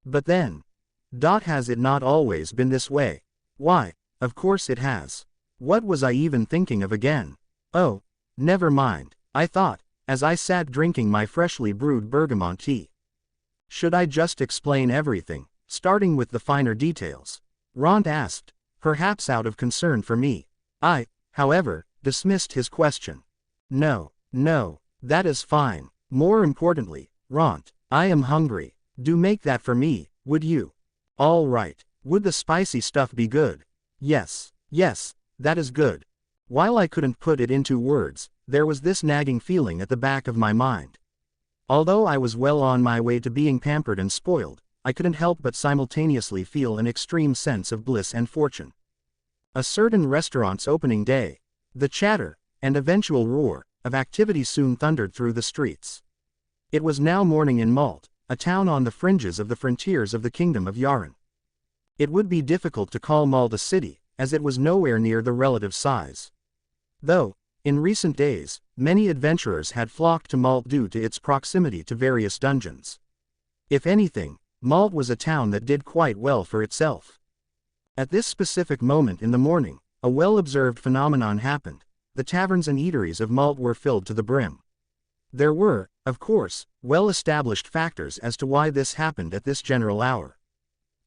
But then, has it not always been this way? Why, of course it has. What was I even thinking of again? Oh, never mind, I thought, as I sat drinking my freshly brewed bergamot tea. Should I just explain everything, starting with the finer details? Rentt asked, perhaps out of concern for me. I, however, dismissed his question. No, that is fine. More importantly, Rentt, I am hungry. Do make that for me, would you? All right. Would the spicy stuff be good? Yes, yes, that is good. While I couldn't put it into words, there was this nagging feeling at the back of my mind. Although I was well on my way to being pampered and spoiled, I couldn't help but simultaneously feel an extreme sense of bliss and fortune. A certain restaurant's opening day, the chatter, and eventual roar, of activity soon thundered through the streets. It was now morning in Malt, a town on the fringes of the frontiers of the Kingdom of Yaren. It would be difficult to call Malt a city, as it was nowhere near the relative size. Though, in recent days, many adventurers had flocked to Malt due to its proximity to various dungeons. If anything, Malt was a town that did quite well for itself. At this specific moment in the morning, a well-observed phenomenon happened. The taverns and eateries of Malt were filled to the brim. There were, of course, well-established factors as to why this happened at this general hour.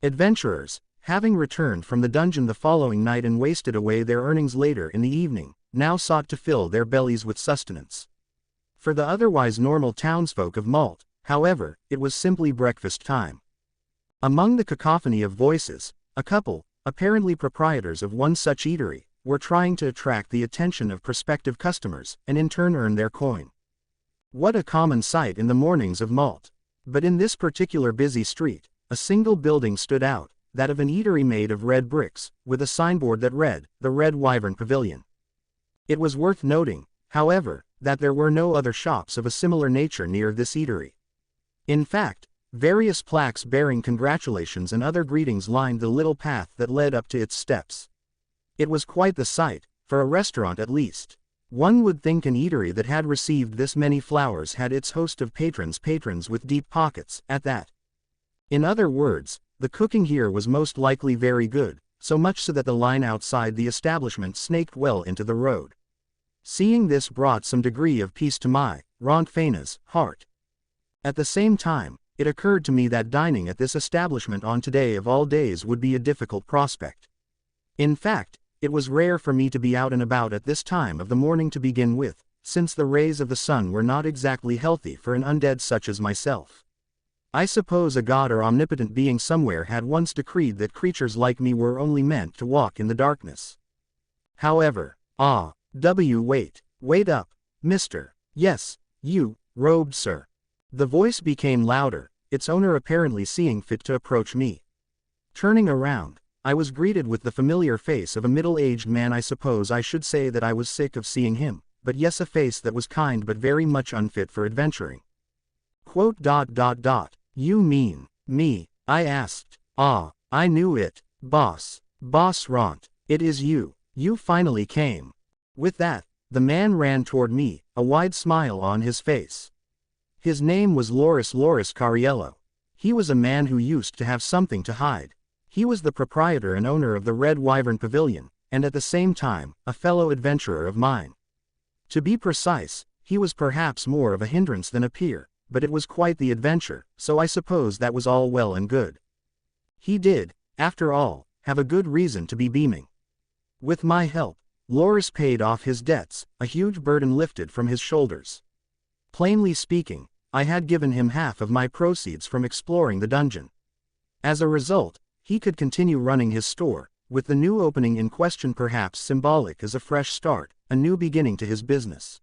Adventurers, having returned from the dungeon the following night and wasted away their earnings later in the evening, now sought to fill their bellies with sustenance. For the otherwise normal townsfolk of Malt, however, it was simply breakfast time. Among the cacophony of voices, a couple, apparently proprietors of one such eatery, were trying to attract the attention of prospective customers and in turn earn their coin. What a common sight in the mornings of Malt. But in this particular busy street, a single building stood out, that of an eatery made of red bricks, with a signboard that read, "The Red Wyvern Pavilion." It was worth noting, however, that there were no other shops of a similar nature near this eatery. In fact, various plaques bearing congratulations and other greetings lined the little path that led up to its steps. It was quite the sight, for a restaurant at least. One would think an eatery that had received this many flowers had its host of patrons with deep pockets, at that. In other words, the cooking here was most likely very good, so much so that the line outside the establishment snaked well into the road. Seeing this brought some degree of peace to my, Rentt Faina's, heart. At the same time, it occurred to me that dining at this establishment on today of all days would be a difficult prospect. In fact, it was rare for me to be out and about at this time of the morning to begin with, since the rays of the sun were not exactly healthy for an undead such as myself. I suppose a god or omnipotent being somewhere had once decreed that creatures like me were only meant to walk in the darkness. However, wait up, mister. Yes, you, robed sir. The voice became louder, its owner apparently seeing fit to approach me. Turning around, I was greeted with the familiar face of a middle-aged man. I suppose I should say that I was sick of seeing him, but yes, a face that was kind but very much unfit for adventuring. You mean, me? I asked. I knew it, boss. Boss Rentt, it is you. You finally came. With that, the man ran toward me, a wide smile on his face. His name was Loris Cariello. He was a man who used to have something to hide. He was the proprietor and owner of the Red Wyvern Pavilion, and at the same time, a fellow adventurer of mine. To be precise, he was perhaps more of a hindrance than a peer, but it was quite the adventure, so I suppose that was all well and good. He did, after all, have a good reason to be beaming. With my help, Loris paid off his debts, a huge burden lifted from his shoulders. Plainly speaking, I had given him half of my proceeds from exploring the dungeon. As a result, he could continue running his store, with the new opening in question perhaps symbolic as a fresh start, a new beginning to his business.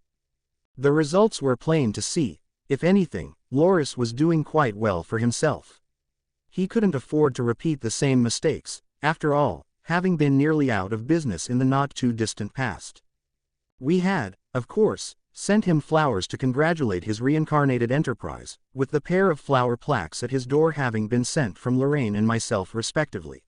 The results were plain to see. If anything, Loris was doing quite well for himself. He couldn't afford to repeat the same mistakes, after all, having been nearly out of business in the not-too-distant past. We had, of course, sent him flowers to congratulate his reincarnated enterprise, with the pair of flower plaques at his door having been sent from Lorraine and myself respectively.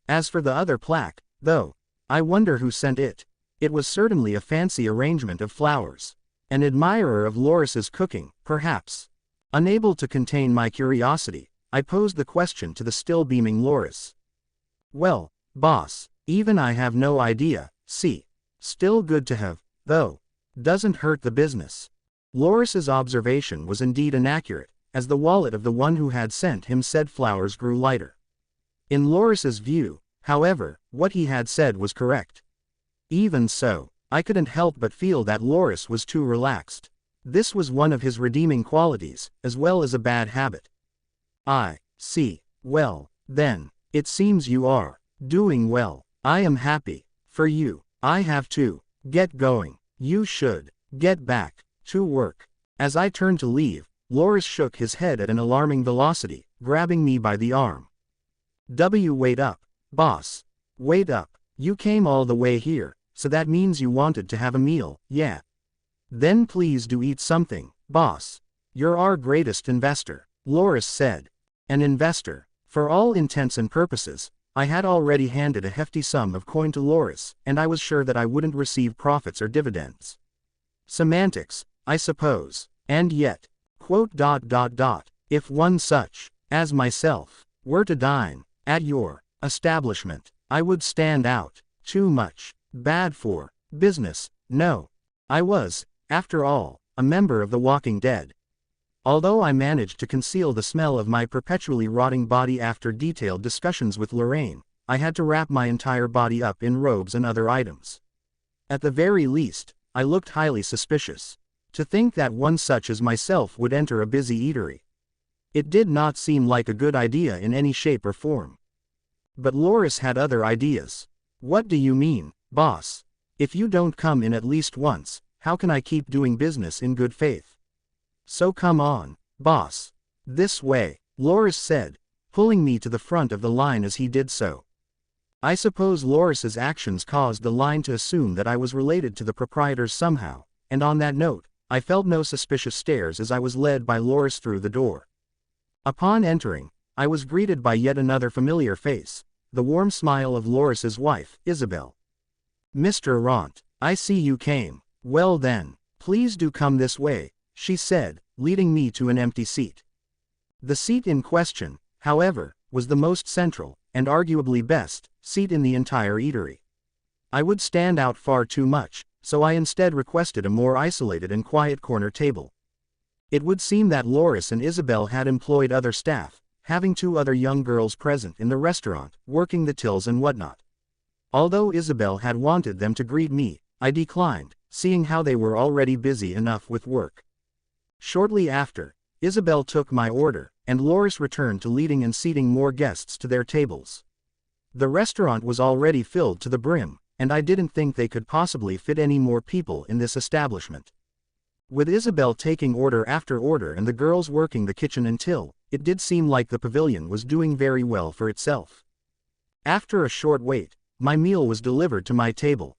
As for the other plaque, though, I wonder who sent it. It was certainly a fancy arrangement of flowers. An admirer of Loris's cooking, perhaps. Unable to contain my curiosity, I posed the question to the still beaming Loris. Well, boss, even I have no idea, see. Still good to have, though. Doesn't hurt the business. Loris's observation was indeed inaccurate, as the wallet of the one who had sent him said flowers grew lighter. In Loris's view, however, what he had said was correct. Even so, I couldn't help but feel that Loris was too relaxed. This was one of his redeeming qualities, as well as a bad habit. I see. Well, Then, it seems you are doing well. I am happy for you. I have to get going. You should get back to work. As I turned to leave, Loris shook his head at an alarming velocity, grabbing me by the arm. Wait up, boss. Wait up. You came all the way here, so that means you wanted to have a meal, yeah? Then please do eat something, boss. You're our greatest investor, Loris said. An investor. For all intents and purposes, I had already handed a hefty sum of coin to Loris, and I was sure that I wouldn't receive profits or dividends. Semantics, I suppose. And yet, if one such as myself were to dine at your establishment, I would stand out too much. Bad for business. No. I was, after all, a member of the Walking Dead. Although I managed to conceal the smell of my perpetually rotting body after detailed discussions with Lorraine, I had to wrap my entire body up in robes and other items. At the very least, I looked highly suspicious. To think that one such as myself would enter a busy eatery. It did not seem like a good idea in any shape or form. But Loris had other ideas. What do you mean, boss? If you don't come in at least once, how can I keep doing business in good faith? So come on, boss. This way, Loris said, pulling me to the front of the line as he did so. I suppose Loris's actions caused the line to assume that I was related to the proprietors somehow, and on that note, I felt no suspicious stares as I was led by Loris through the door. Upon entering, I was greeted by yet another familiar face, the warm smile of Loris's wife, Isabel. Mr. Rentt, I see you came. Well then, please do come this way, she said, leading me to an empty seat. The seat in question, however, was the most central, and arguably best, seat in the entire eatery. I would stand out far too much, so I instead requested a more isolated and quiet corner table. It would seem that Loris and Isabel had employed other staff, having 2 other young girls present in the restaurant, working the tills and whatnot. Although Isabel had wanted them to greet me, I declined, seeing how they were already busy enough with work. Shortly after, Isabel took my order, and Loris returned to leading and seating more guests to their tables. The restaurant was already filled to the brim, and I didn't think they could possibly fit any more people in this establishment. With Isabel taking order after order and the girls working the kitchen and till, it did seem like the pavilion was doing very well for itself. After a short wait, my meal was delivered to my table.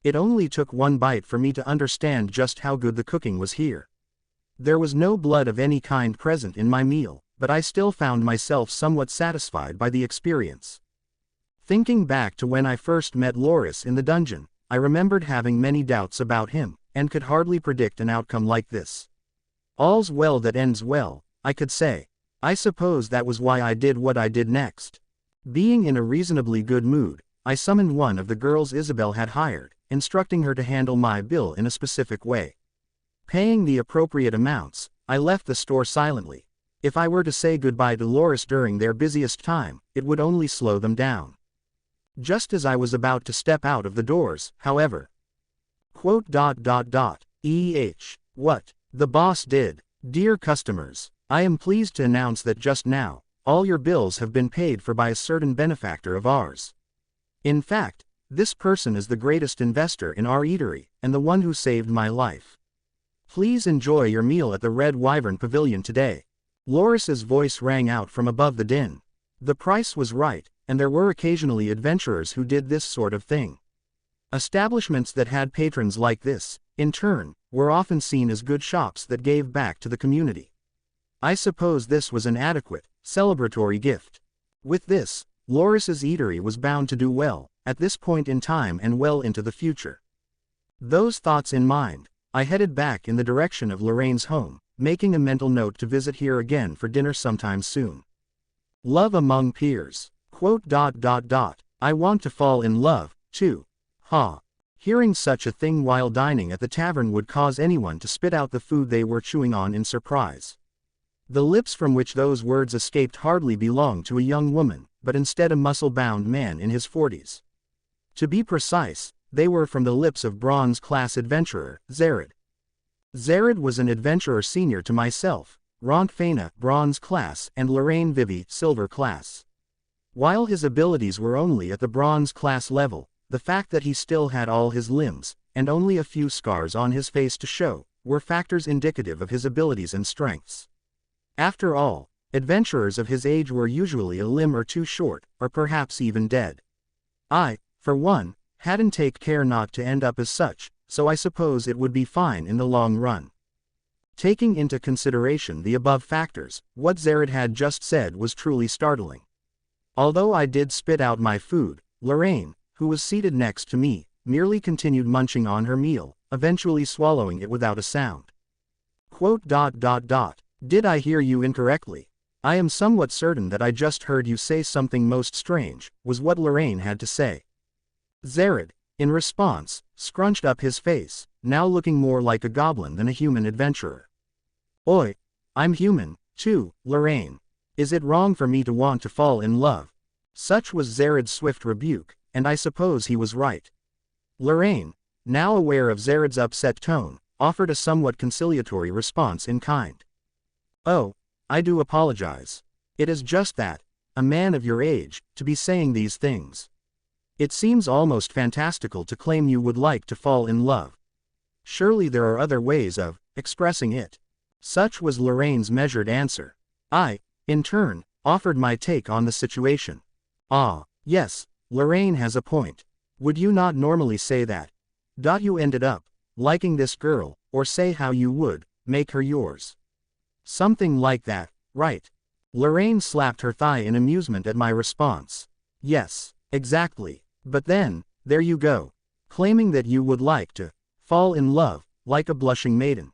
It only took one bite for me to understand just how good the cooking was here. There was no blood of any kind present in my meal, but I still found myself somewhat satisfied by the experience. Thinking back to when I first met Loris in the dungeon, I remembered having many doubts about him, and could hardly predict an outcome like this. All's well that ends well, I could say. I suppose that was why I did what I did next. Being in a reasonably good mood, I summoned one of the girls Isabel had hired, instructing her to handle my bill in a specific way. Paying the appropriate amounts, I left the store silently. If I were to say goodbye to Loris during their busiest time, it would only slow them down. Just as I was about to step out of the doors, however. What? The boss did. Dear customers, I am pleased to announce that just now, all your bills have been paid for by a certain benefactor of ours. In fact, this person is the greatest investor in our eatery, and the one who saved my life. Please enjoy your meal at the Red Wyvern Pavilion today. Loris's voice rang out from above the din. The price was right, and there were occasionally adventurers who did this sort of thing. Establishments that had patrons like this, in turn, were often seen as good shops that gave back to the community. I suppose this was an adequate, celebratory gift. With this, Loris's eatery was bound to do well, at this point in time and well into the future. Those thoughts in mind, I headed back in the direction of Lorraine's home, making a mental note to visit here again for dinner sometime soon. Love among peers. I want to fall in love, too. Hearing such a thing while dining at the tavern would cause anyone to spit out the food they were chewing on in surprise. The lips from which those words escaped hardly belonged to a young woman, but instead a muscle-bound man in his 40s. To be precise, they were from the lips of bronze-class adventurer, Zared. Zared was an adventurer senior to myself, Rentt Faina, bronze class, and Lorraine Vivi, silver class. While his abilities were only at the bronze class level, the fact that he still had all his limbs, and only a few scars on his face to show, were factors indicative of his abilities and strengths. After all, adventurers of his age were usually a limb or two short, or perhaps even dead. I, for one, hadn't take care not to end up as such, so I suppose it would be fine in the long run. Taking into consideration the above factors, what Zared had just said was truly startling. Although I did spit out my food, Lorraine, who was seated next to me, merely continued munching on her meal, eventually swallowing it without a sound. Did I hear you incorrectly? I am somewhat certain that I just heard you say something most strange, was what Lorraine had to say. Zared, in response, scrunched up his face, now looking more like a goblin than a human adventurer. Oi, I'm human, too, Lorraine. Is it wrong for me to want to fall in love? Such was Zared's swift rebuke, and I suppose he was right. Lorraine, now aware of Zared's upset tone, offered a somewhat conciliatory response in kind. Oh, I do apologize. It is just that, a man of your age, to be saying these things. It seems almost fantastical to claim you would like to fall in love. Surely there are other ways of expressing it. Such was Lorraine's measured answer. I, in turn, offered my take on the situation. Ah, yes, Lorraine has a point. Would you not normally say that? You ended up liking this girl, or say how you would make her yours. Something like that, right? Lorraine slapped her thigh in amusement at my response. Yes, exactly. But then, there you go, claiming that you would like to fall in love, like a blushing maiden.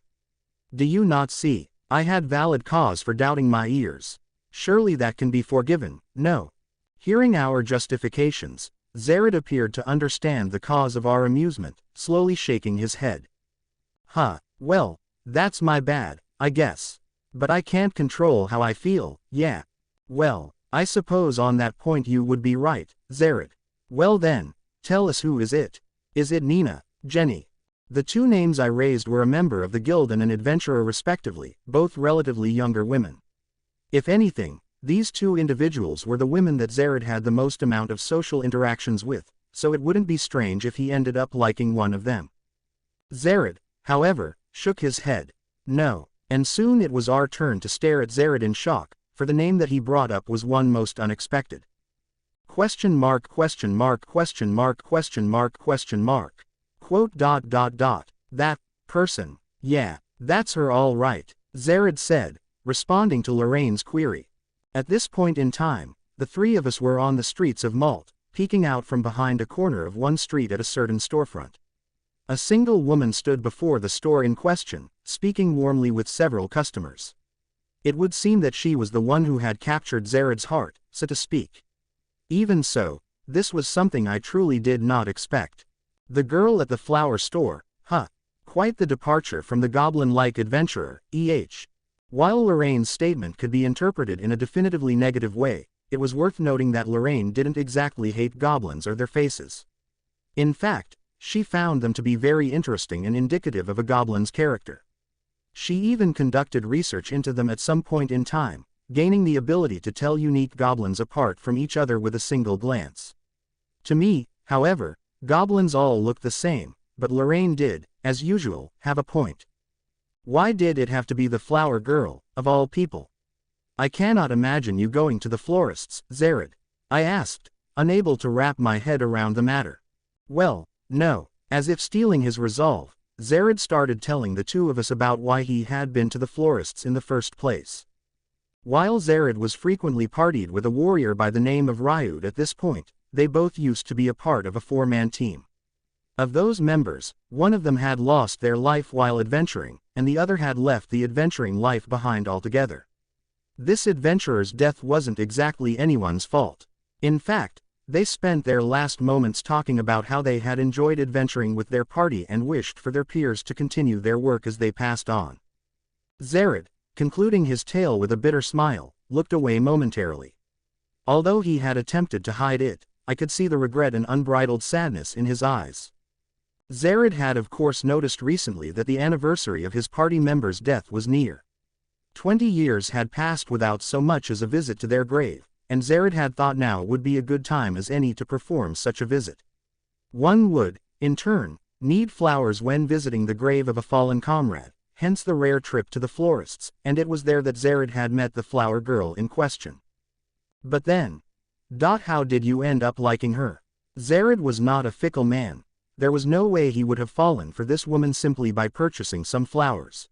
Do you not see? I had valid cause for doubting my ears. Surely that can be forgiven, no? Hearing our justifications, Zared appeared to understand the cause of our amusement, slowly shaking his head. Well, that's my bad, I guess. But I can't control how I feel, yeah. Well, I suppose on that point you would be right, Zared. Well then, tell us, who is it? Is it Nina, Jenny? The two names I raised were a member of the guild and an adventurer respectively, both relatively younger women. If anything, these two individuals were the women that Zared had the most amount of social interactions with, so it wouldn't be strange if he ended up liking one of them. Zared, however, shook his head. No, and soon it was our turn to stare at Zared in shock, for the name that he brought up was one most unexpected. ? That person, yeah, that's her all right, Zared said, responding to Lorraine's query. At this point in time, the three of us were on the streets of Malt, peeking out from behind a corner of one street at a certain storefront. A single woman stood before the store in question, speaking warmly with several customers. It would seem that she was the one who had captured Zared's heart, so to speak. Even so, this was something I truly did not expect. The girl at the flower store, quite the departure from the goblin-like adventurer, While Lorraine's statement could be interpreted in a definitively negative way, it was worth noting that Lorraine didn't exactly hate goblins or their faces. In fact, she found them to be very interesting and indicative of a goblin's character. She even conducted research into them at some point in time, gaining the ability to tell unique goblins apart from each other with a single glance. To me, however, goblins all look the same, but Lorraine did, as usual, have a point. Why did it have to be the flower girl, of all people? I cannot imagine you going to the florist's, Zared. I asked, unable to wrap my head around the matter. Well, no, as if stealing his resolve, Zared started telling the two of us about why he had been to the florist's in the first place. While Zared was frequently partied with a warrior by the name of Ryud at this point, they both used to be a part of a four-man team. Of those members, one of them had lost their life while adventuring, and the other had left the adventuring life behind altogether. This adventurer's death wasn't exactly anyone's fault. In fact, they spent their last moments talking about how they had enjoyed adventuring with their party and wished for their peers to continue their work as they passed on. Zared, concluding his tale with a bitter smile, looked away momentarily. Although he had attempted to hide it, I could see the regret and unbridled sadness in his eyes. Zared had of course noticed recently that the anniversary of his party member's death was near. 20 years had passed without so much as a visit to their grave, and Zared had thought now would be a good time as any to perform such a visit. One would, in turn, need flowers when visiting the grave of a fallen comrade, hence the rare trip to the florist's, and it was there that Zared had met the flower girl in question. But then, how did you end up liking her? Zared was not a fickle man. There was no way he would have fallen for this woman simply by purchasing some flowers.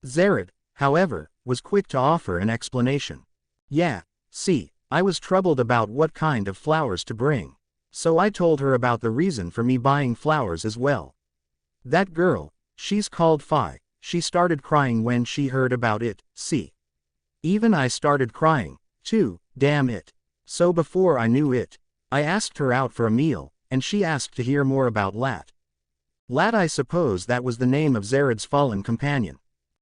Zared, however, was quick to offer an explanation. Yeah, see, I was troubled about what kind of flowers to bring. So I told her about the reason for me buying flowers as well. That girl, she's called Fi, she started crying when she heard about it, see. Even I started crying, too, damn it. So before I knew it, I asked her out for a meal, and she asked to hear more about Lat. Lat, I suppose that was the name of Zared's fallen companion.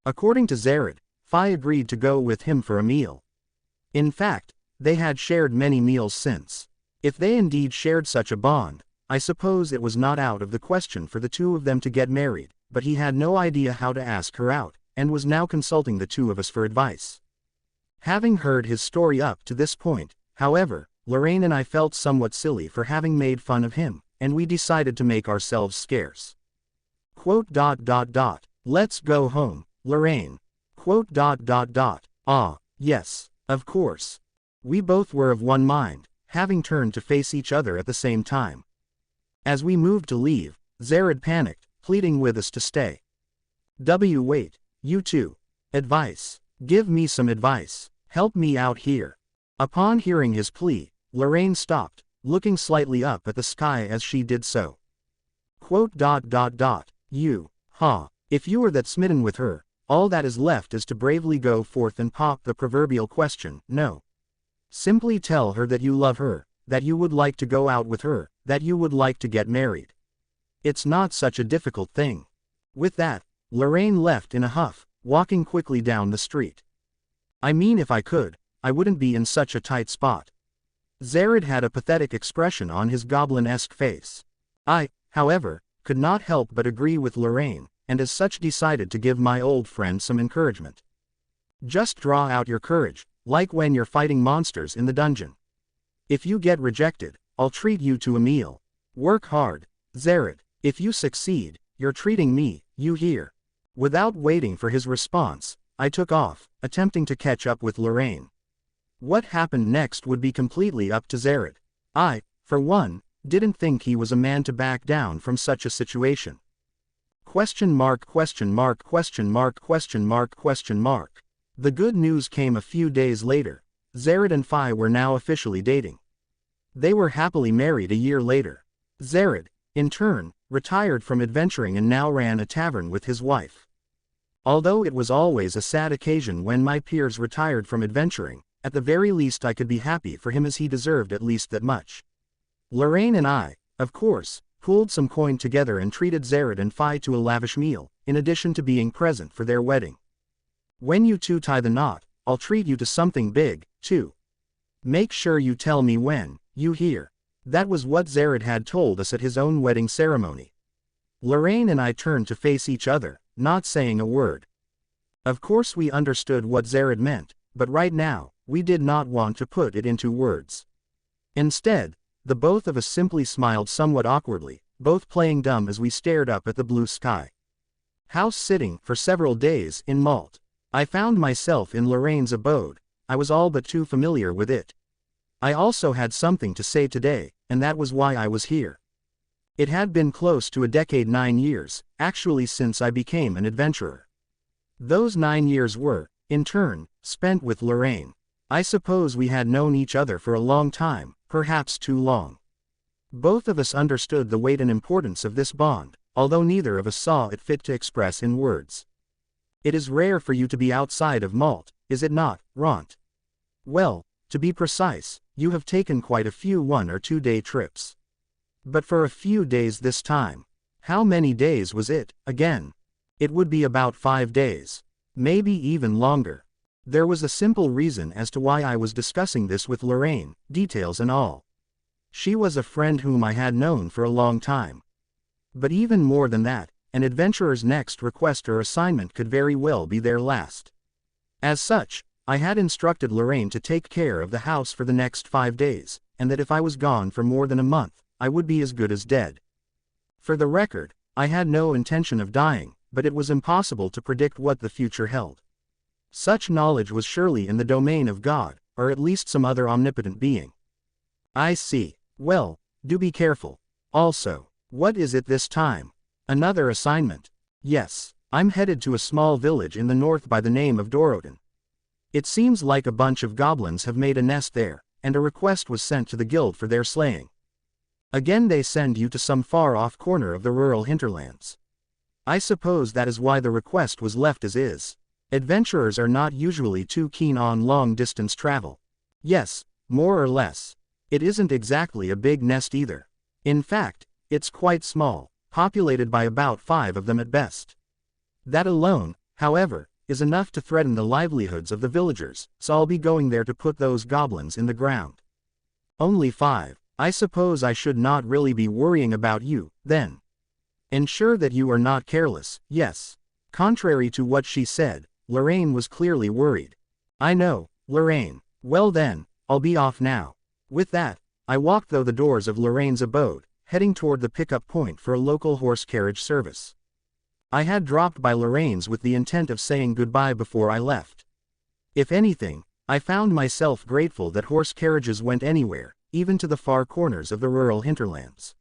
According to Zared, Fi agreed to go with him for a meal. In fact, they had shared many meals since. If they indeed shared such a bond, I suppose it was not out of the question for the two of them to get married, but he had no idea how to ask her out, and was now consulting the two of us for advice. Having heard his story up to this point, however, Lorraine and I felt somewhat silly for having made fun of him, and we decided to make ourselves scarce. Let's go home, Lorraine. Ah, yes, of course. We both were of one mind, having turned to face each other at the same time. As we moved to leave, Zared panicked, pleading with us to stay. Wait, you two. Advice. Give me some advice. Help me out here. Upon hearing his plea, Lorraine stopped, looking slightly up at the sky as she did so. You, if you are that smitten with her, all that is left is to bravely go forth and pop the proverbial question, no. Simply tell her that you love her, that you would like to go out with her, that you would like to get married. It's not such a difficult thing. With that, Lorraine left in a huff, walking quickly down the street. I mean, if I could, I wouldn't be in such a tight spot. Zared had a pathetic expression on his goblin-esque face. I, however, could not help but agree with Lorraine, and as such decided to give my old friend some encouragement. Just draw out your courage, like when you're fighting monsters in the dungeon. If you get rejected, I'll treat you to a meal. Work hard, Zared. If you succeed, you're treating me, you hear. Without waiting for his response, I took off, attempting to catch up with Lorraine. What happened next would be completely up to Zared. I, for one, didn't think he was a man to back down from such a situation. The good news came a few days later. Zared and Fi were now officially dating. They were happily married a year later. Zared, in turn, retired from adventuring and now ran a tavern with his wife. Although it was always a sad occasion when my peers retired from adventuring, at the very least I could be happy for him as he deserved at least that much. Lorraine and I, of course, pooled some coin together and treated Zared and Fi to a lavish meal, in addition to being present for their wedding. When you two tie the knot, I'll treat you to something big, too. Make sure you tell me when, you hear. That was what Zared had told us at his own wedding ceremony. Lorraine and I turned to face each other, not saying a word. Of course we understood what Zared meant, but right now, we did not want to put it into words. Instead, the both of us simply smiled somewhat awkwardly, both playing dumb as we stared up at the blue sky. House sitting for several days in Malt. I found myself in Lorraine's abode. I was all but too familiar with it. I also had something to say today, and that was why I was here. It had been close to a decade, 9 years, actually, since I became an adventurer. Those 9 years were, in turn, spent with Lorraine. I suppose we had known each other for a long time, perhaps too long. Both of us understood the weight and importance of this bond, although neither of us saw it fit to express in words. It is rare for you to be outside of Malt, is it not, Rentt? Well, to be precise, you have taken quite a few 1 or 2 day trips. But for a few days this time. How many days was it, again? It would be about 5 days. Maybe even longer. There was a simple reason as to why I was discussing this with Lorraine, details and all. She was a friend whom I had known for a long time. But even more than that, an adventurer's next request or assignment could very well be their last. As such, I had instructed Lorraine to take care of the house for the next 5 days, and that if I was gone for more than a month, I would be as good as dead. For the record, I had no intention of dying, but it was impossible to predict what the future held. Such knowledge was surely in the domain of God, or at least some other omnipotent being. I see. Well, do be careful. Also, what is it this time? Another assignment? Yes, I'm headed to a small village in the north by the name of Doroden. It seems like a bunch of goblins have made a nest there, and a request was sent to the guild for their slaying. Again they send you to some far-off corner of the rural hinterlands. I suppose that is why the request was left as is. Adventurers are not usually too keen on long-distance travel. Yes, more or less. It isn't exactly a big nest either. In fact, it's quite small, populated by about 5 of them at best. That alone, however, is enough to threaten the livelihoods of the villagers, so I'll be going there to put those goblins in the ground. Only 5. I suppose I should not really be worrying about you, then. Ensure that you are not careless, yes. Contrary to what she said, Lorraine was clearly worried. I know, Lorraine. Well then, I'll be off now. With that, I walked through the doors of Lorraine's abode, heading toward the pickup point for a local horse carriage service. I had dropped by Lorraine's with the intent of saying goodbye before I left. If anything, I found myself grateful that horse carriages went anywhere, even to the far corners of the rural hinterlands.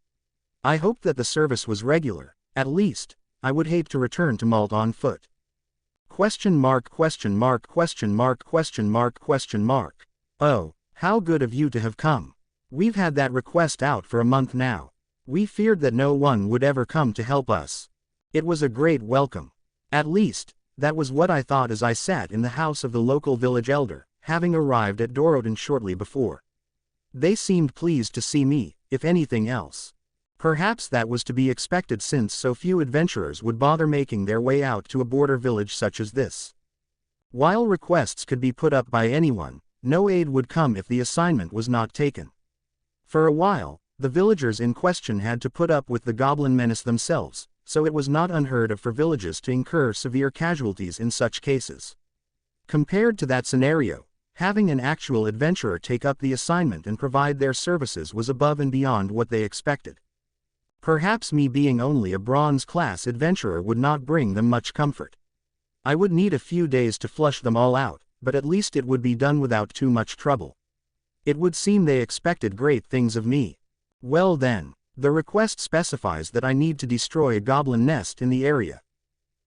I hoped that the service was regular. At least, I would hate to return to Malt on foot. Question mark, question mark, question mark, question mark, question mark. Oh, how good of you to have come. We've had that request out for a month now. We feared that no one would ever come to help us. It was a great welcome. At least, that was what I thought as I sat in the house of the local village elder, having arrived at Doroden shortly before. They seemed pleased to see me, if anything else. Perhaps that was to be expected since so few adventurers would bother making their way out to a border village such as this. While requests could be put up by anyone, no aid would come if the assignment was not taken. For a while, the villagers in question had to put up with the goblin menace themselves, so it was not unheard of for villages to incur severe casualties in such cases. Compared to that scenario, having an actual adventurer take up the assignment and provide their services was above and beyond what they expected. Perhaps me being only a bronze-class adventurer would not bring them much comfort. I would need a few days to flush them all out, but at least it would be done without too much trouble. It would seem they expected great things of me. Well then, the request specifies that I need to destroy a goblin nest in the area.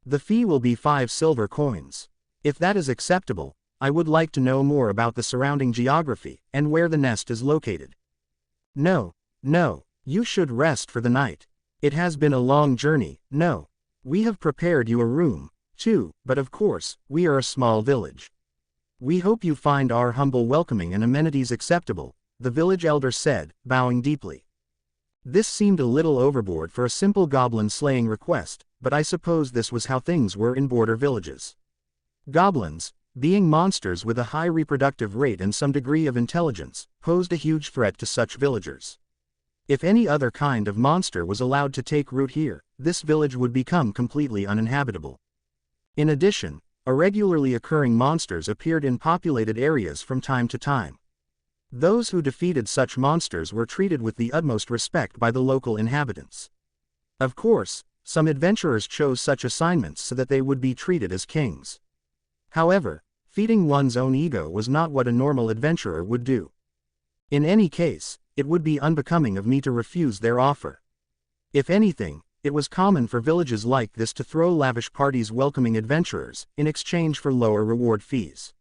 The fee will be 5 silver coins. If that is acceptable, I would like to know more about the surrounding geography, and where the nest is located. No, you should rest for the night. It has been a long journey. No. We have prepared you a room, too, but of course, we are a small village. We hope you find our humble welcoming and amenities acceptable, the village elder said, bowing deeply. This seemed a little overboard for a simple goblin slaying request, but I suppose this was how things were in border villages. Goblins, being monsters with a high reproductive rate and some degree of intelligence, posed a huge threat to such villagers. If any other kind of monster was allowed to take root here, this village would become completely uninhabitable. In addition, irregularly occurring monsters appeared in populated areas from time to time. Those who defeated such monsters were treated with the utmost respect by the local inhabitants. Of course, some adventurers chose such assignments so that they would be treated as kings. However, feeding one's own ego was not what a normal adventurer would do. In any case, it would be unbecoming of me to refuse their offer. If anything, it was common for villages like this to throw lavish parties welcoming adventurers, in exchange for lower reward fees.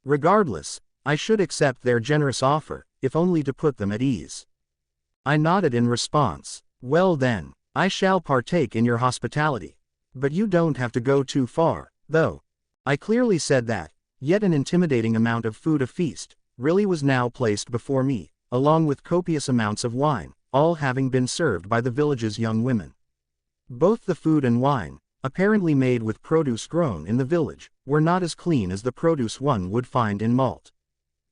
Regardless, I should accept their generous offer, if only to put them at ease. I nodded in response. Well then, I shall partake in your hospitality. But you don't have to go too far, though. I clearly said that, yet an intimidating amount of food, a feast, really was now placed before me, along with copious amounts of wine, all having been served by the village's young women. Both the food and wine, apparently made with produce grown in the village, were not as clean as the produce one would find in Malt.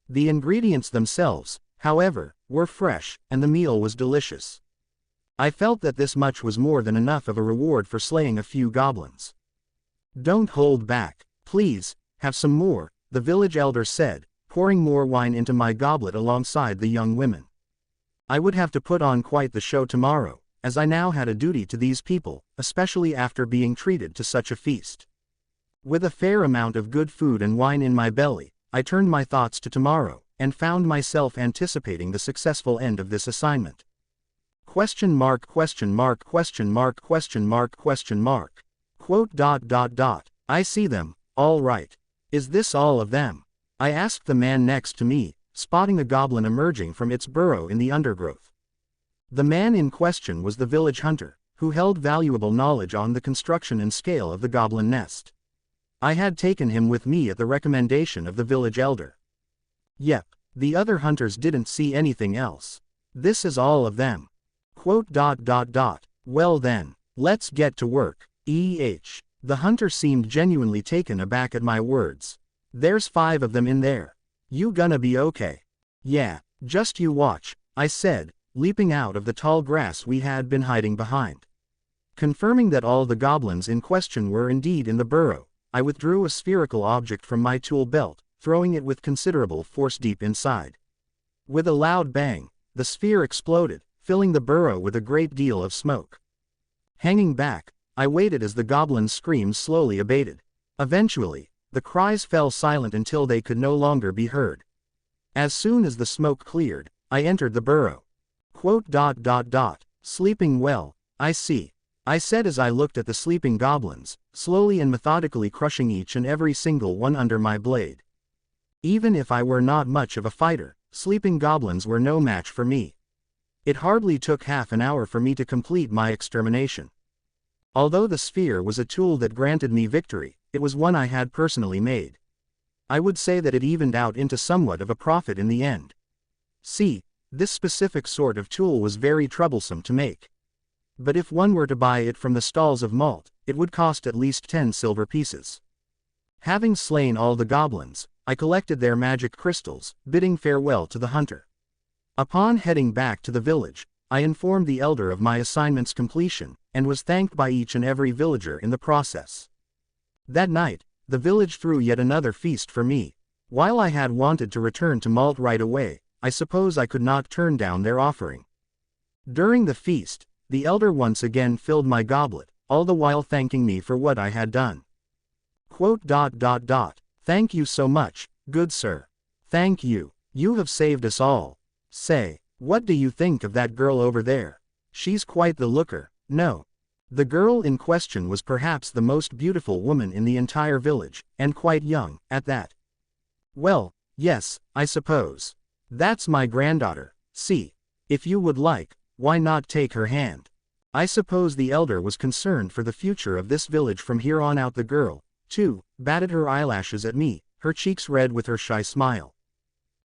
The ingredients themselves, however, were fresh, and the meal was delicious. I felt that this much was more than enough of a reward for slaying a few goblins. Don't hold back, please, have some more, the village elder said, pouring more wine into my goblet alongside the young women. I would have to put on quite the show tomorrow, as I now had a duty to these people, especially after being treated to such a feast. With a fair amount of good food and wine in my belly, I turned my thoughts to tomorrow, and found myself anticipating the successful end of this assignment. Question mark question mark question mark question mark question mark. Quote dot dot dot. I see them, all right. Is this all of them? I asked the man next to me, spotting a goblin emerging from its burrow in the undergrowth. The man in question was the village hunter, who held valuable knowledge on the construction and scale of the goblin nest. I had taken him with me at the recommendation of the village elder. Yep, the other hunters didn't see anything else. This is all of them. Quote dot dot dot. Well then, let's get to work. The hunter seemed genuinely taken aback at my words. There's 5 of them in there. You gonna be okay? Yeah, just you watch, I said, leaping out of the tall grass we had been hiding behind. Confirming that all the goblins in question were indeed in the burrow, I withdrew a spherical object from my tool belt, throwing it with considerable force deep inside. With a loud bang, the sphere exploded, filling the burrow with a great deal of smoke. Hanging back, I waited as the goblins' screams slowly abated. Eventually, the cries fell silent until they could no longer be heard. As soon as the smoke cleared, I entered the burrow. Quote dot dot dot. Sleeping well, I see, I said as I looked at the sleeping goblins, slowly and methodically crushing each and every single one under my blade. Even if I were not much of a fighter, sleeping goblins were no match for me. It hardly took half an hour for me to complete my extermination. Although the sphere was a tool that granted me victory, it was one I had personally made. I would say that it evened out into somewhat of a profit in the end. See, this specific sort of tool was very troublesome to make. But if one were to buy it from the stalls of malt, it would cost at least 10 silver pieces. Having slain all the goblins, I collected their magic crystals, bidding farewell to the hunter. Upon heading back to the village, I informed the elder of my assignment's completion, and was thanked by each and every villager in the process. That night, the village threw yet another feast for me. While I had wanted to return to Malt right away, I suppose I could not turn down their offering. During the feast, the elder once again filled my goblet, all the while thanking me for what I had done. Quote dot dot dot. Thank you so much, good sir. Thank you. You have saved us all. Say, what do you think of that girl over there? She's quite the looker, no? The girl in question was perhaps the most beautiful woman in the entire village, and quite young, at that. Well, yes, I suppose. That's my granddaughter. See, if you would like, why not take her hand? I suppose the elder was concerned for the future of this village from here on out. The girl, too, batted her eyelashes at me, her cheeks red with her shy smile.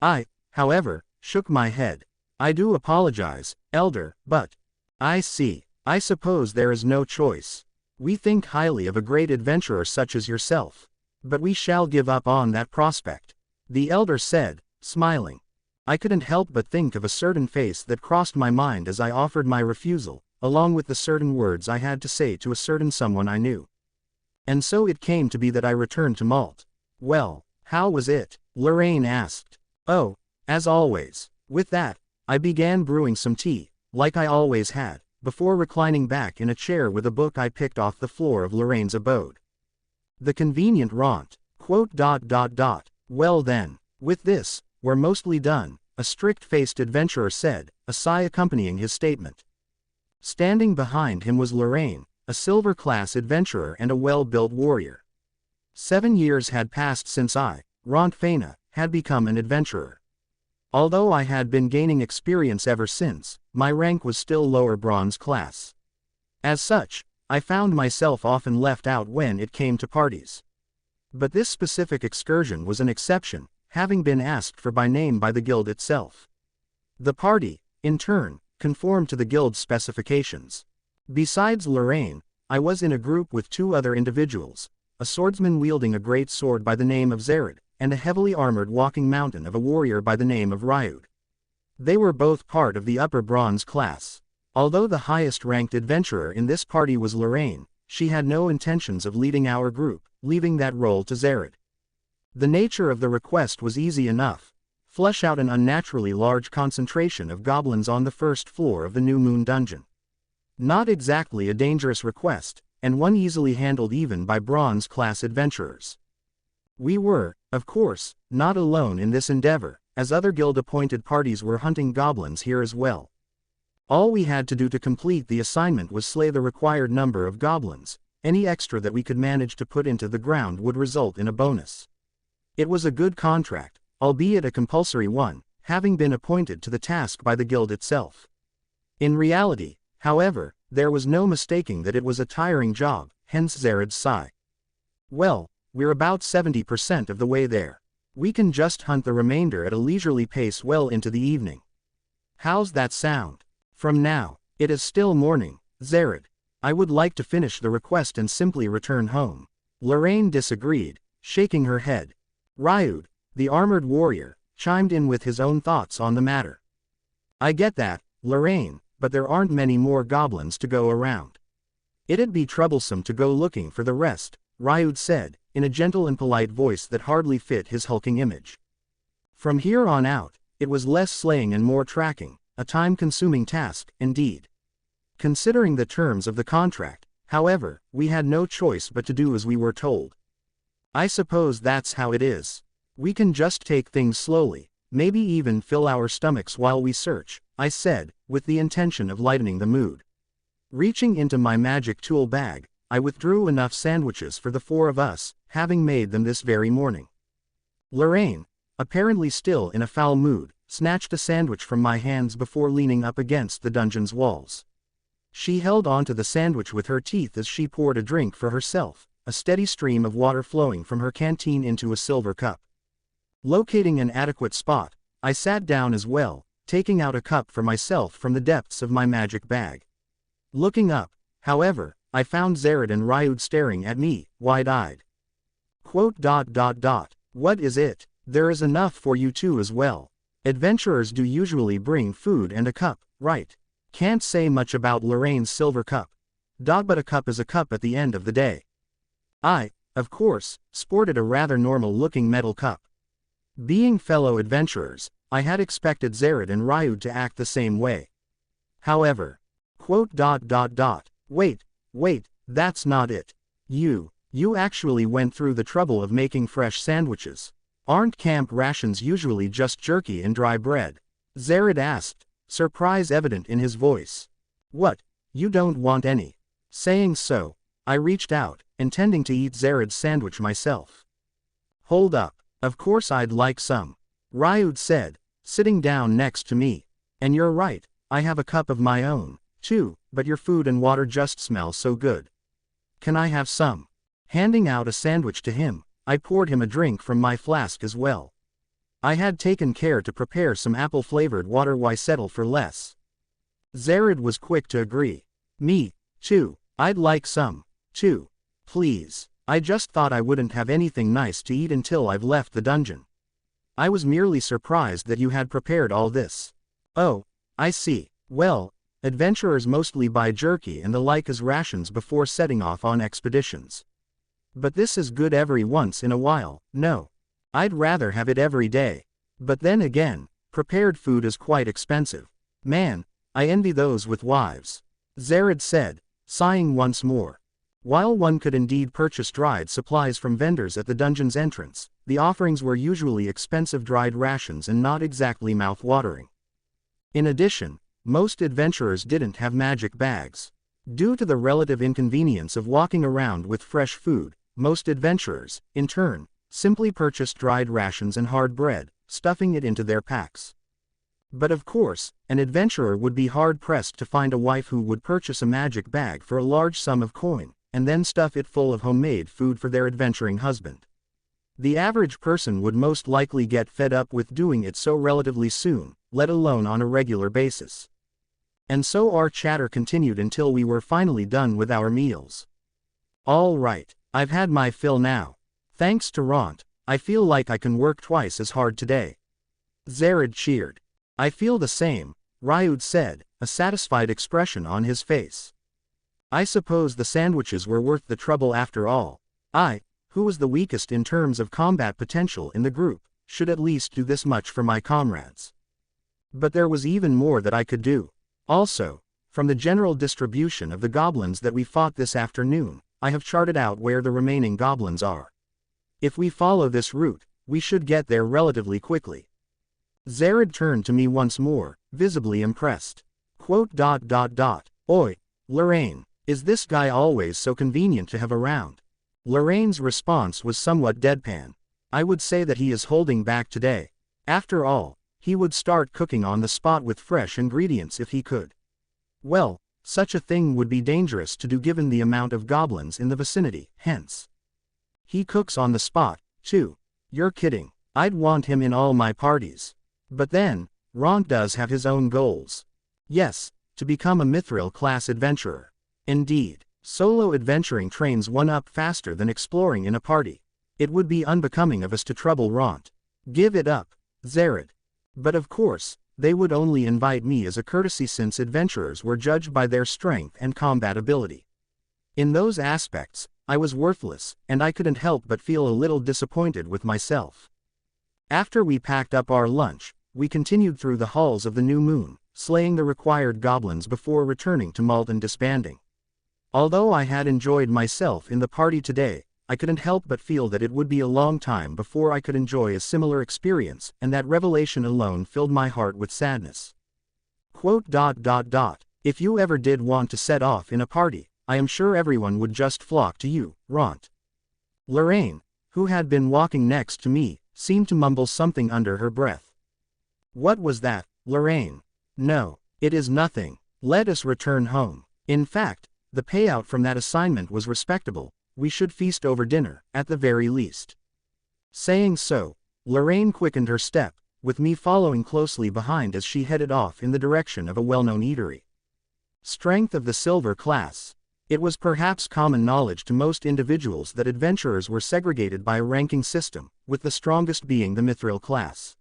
I, however, shook my head. I do apologize, elder, but... I see. I suppose there is no choice. We think highly of a great adventurer such as yourself. But we shall give up on that prospect, the elder said, smiling. I couldn't help but think of a certain face that crossed my mind as I offered my refusal, along with the certain words I had to say to a certain someone I knew. And so it came to be that I returned to Malt. Well, how was it? Lorraine asked. Oh, as always. With that, I began brewing some tea, like I always had, before reclining back in a chair with a book I picked off the floor of Lorraine's abode. The convenient raunt. Quote dot dot dot. Well then, with this, we're mostly done, a strict-faced adventurer said, a sigh accompanying his statement. Standing behind him was Lorraine, a silver-class adventurer and a well-built warrior. 7 years had passed since I, Rentt Faina, had become an adventurer. Although I had been gaining experience ever since, my rank was still lower bronze class. As such, I found myself often left out when it came to parties. But this specific excursion was an exception, having been asked for by name by the guild itself. The party, in turn, conformed to the guild's specifications. Besides Lorraine, I was in a group with 2 other individuals, a swordsman wielding a great sword by the name of Zared, and a heavily armored walking mountain of a warrior by the name of Ryud. They were both part of the upper bronze class. Although the highest-ranked adventurer in this party was Lorraine, she had no intentions of leading our group, leaving that role to Zared. The nature of the request was easy enough. Flush out an unnaturally large concentration of goblins on the first floor of the New Moon dungeon. Not exactly a dangerous request, and one easily handled even by bronze-class adventurers. We were, of course, not alone in this endeavor, as other guild-appointed parties were hunting goblins here as well. All we had to do to complete the assignment was slay the required number of goblins. Any extra that we could manage to put into the ground would result in a bonus. It was a good contract, albeit a compulsory one, having been appointed to the task by the guild itself. In reality, however, there was no mistaking that it was a tiring job, hence Zered's sigh. Well, we're about 70% of the way there. We can just hunt the remainder at a leisurely pace well into the evening. How's that sound? From now, it is still morning, Zered. I would like to finish the request and simply return home. Lorraine disagreed, shaking her head. Ryud, the armored warrior, chimed in with his own thoughts on the matter. I get that, Lorraine, but there aren't many more goblins to go around. It'd be troublesome to go looking for the rest, Ryud said, in a gentle and polite voice that hardly fit his hulking image. From here on out, it was less slaying and more tracking, a time-consuming task, indeed. Considering the terms of the contract, however, we had no choice but to do as we were told. I suppose that's how it is. We can just take things slowly, maybe even fill our stomachs while we search, I said, with the intention of lightening the mood. Reaching into my magic tool bag, I withdrew enough sandwiches for the four of us, having made them this very morning. Lorraine, apparently still in a foul mood, snatched a sandwich from my hands before leaning up against the dungeon's walls. She held onto the sandwich with her teeth as she poured a drink for herself, a steady stream of water flowing from her canteen into a silver cup. Locating an adequate spot, I sat down as well, taking out a cup for myself from the depths of my magic bag. Looking up, however, I found Zered and Ryud staring at me, wide-eyed. What is it? There is enough for you two as well. Adventurers do usually bring food and a cup, right? Can't say much about Lorraine's silver cup. But a cup is a cup at the end of the day. I, of course, sported a rather normal-looking metal cup. Being fellow adventurers, I had expected Zered and Ryud to act the same way. However, Wait, that's not it. You actually went through the trouble of making fresh sandwiches. Aren't camp rations usually just jerky and dry bread? Zered asked, surprise evident in his voice. What, you don't want any? Saying so, I reached out, intending to eat Zered's sandwich myself. Hold up, of course I'd like some, Ryud said, sitting down next to me. And you're right, I have a cup of my own, too, but your food and water just smell so good. Can I have some? Handing out a sandwich to him, I poured him a drink from my flask as well. I had taken care to prepare some apple-flavored water. Why settle for less? Zered was quick to agree. Me, too, I'd like some, too. Please, I just thought I wouldn't have anything nice to eat until I've left the dungeon. I was merely surprised that you had prepared all this. Oh, I see. Well, adventurers mostly buy jerky and the like as rations before setting off on expeditions. But this is good every once in a while. No. I'd rather have it every day. But then again, prepared food is quite expensive. Man, I envy those with wives. Zered said, sighing once more. While one could indeed purchase dried supplies from vendors at the dungeon's entrance, the offerings were usually expensive dried rations and not exactly mouth-watering. In addition, most adventurers didn't have magic bags. Due to the relative inconvenience of walking around with fresh food, most adventurers, in turn, simply purchased dried rations and hard bread, stuffing it into their packs. But of course, an adventurer would be hard-pressed to find a wife who would purchase a magic bag for a large sum of coin, and then stuff it full of homemade food for their adventuring husband. The average person would most likely get fed up with doing it so relatively soon, let alone on a regular basis. And so our chatter continued until we were finally done with our meals. All right, I've had my fill now. Thanks to Rentt, I feel like I can work twice as hard today. Zered cheered. I feel the same, Ryud said, a satisfied expression on his face. I suppose the sandwiches were worth the trouble after all. who was the weakest in terms of combat potential in the group, should at least do this much for my comrades. But there was even more that I could do. Also, from the general distribution of the goblins that we fought this afternoon, I have charted out where the remaining goblins are. If we follow this route, we should get there relatively quickly. Zared turned to me once more, visibly impressed. Oi, Lorraine, is this guy always so convenient to have around? Lorraine's response was somewhat deadpan. I would say that he is holding back today. After all, he would start cooking on the spot with fresh ingredients if he could. Well, such a thing would be dangerous to do given the amount of goblins in the vicinity, hence. He cooks on the spot, too. You're kidding. I'd want him in all my parties. But then, Rentt does have his own goals. Yes, to become a mithril class adventurer. Indeed, solo adventuring trains one up faster than exploring in a party. It would be unbecoming of us to trouble Rentt. Give it up, Zared. But of course, they would only invite me as a courtesy since adventurers were judged by their strength and combat ability. In those aspects, I was worthless, and I couldn't help but feel a little disappointed with myself. After we packed up our lunch, we continued through the halls of the New Moon, slaying the required goblins before returning to Malt and disbanding. Although I had enjoyed myself in the party today, I couldn't help but feel that it would be a long time before I could enjoy a similar experience, and that revelation alone filled my heart with sadness. If you ever did want to set off in a party, I am sure everyone would just flock to you, Rentt. Lorraine, who had been walking next to me, seemed to mumble something under her breath. What was that, Lorraine? No, it is nothing. Let us return home. In fact, the payout from that assignment was respectable. We should feast over dinner, at the very least. Saying so, Lorraine quickened her step, with me following closely behind as she headed off in the direction of a well-known eatery. Strength of the silver class. It was perhaps common knowledge to most individuals that adventurers were segregated by a ranking system, with the strongest being the mithril class.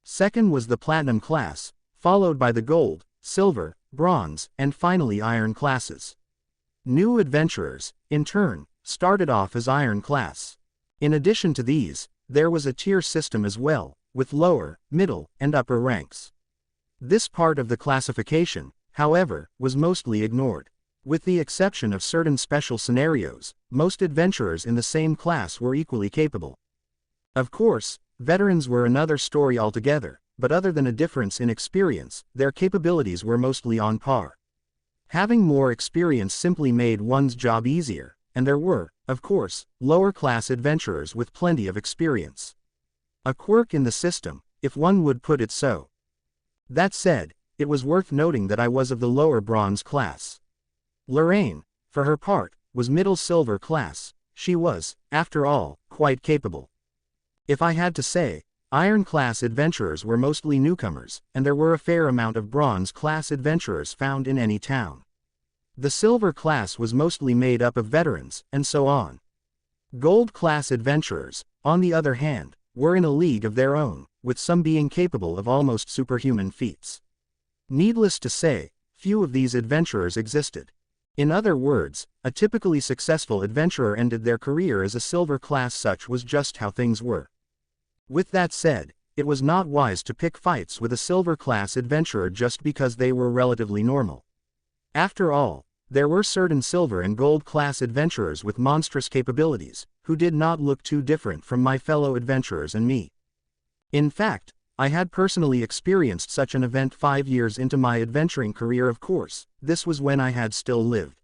Second was the platinum class, followed by the gold, silver, bronze, and finally iron classes. New adventurers, in turn, started off as iron class. In addition to these, there was a tier system as well, with lower, middle, and upper ranks. This part of the classification, however, was mostly ignored. With the exception of certain special scenarios, most adventurers in the same class were equally capable. Of course, veterans were another story altogether, but other than a difference in experience, their capabilities were mostly on par. Having more experience simply made one's job easier, and there were, of course, lower-class adventurers with plenty of experience. A quirk in the system, if one would put it so. That said, it was worth noting that I was of the lower bronze class. Lorraine, for her part, was middle silver class. She was, after all, quite capable. If I had to say, iron-class adventurers were mostly newcomers, and there were a fair amount of bronze-class adventurers found in any town. The silver class was mostly made up of veterans, and so on. Gold-class adventurers, on the other hand, were in a league of their own, with some being capable of almost superhuman feats. Needless to say, few of these adventurers existed. In other words, a typically successful adventurer ended their career as a silver class. Such was just how things were. With that said, it was not wise to pick fights with a silver class adventurer just because they were relatively normal. After all, there were certain silver and gold class adventurers with monstrous capabilities, who did not look too different from my fellow adventurers and me. In fact, I had personally experienced such an event 5 years into my adventuring career. Of course, this was when I had still lived.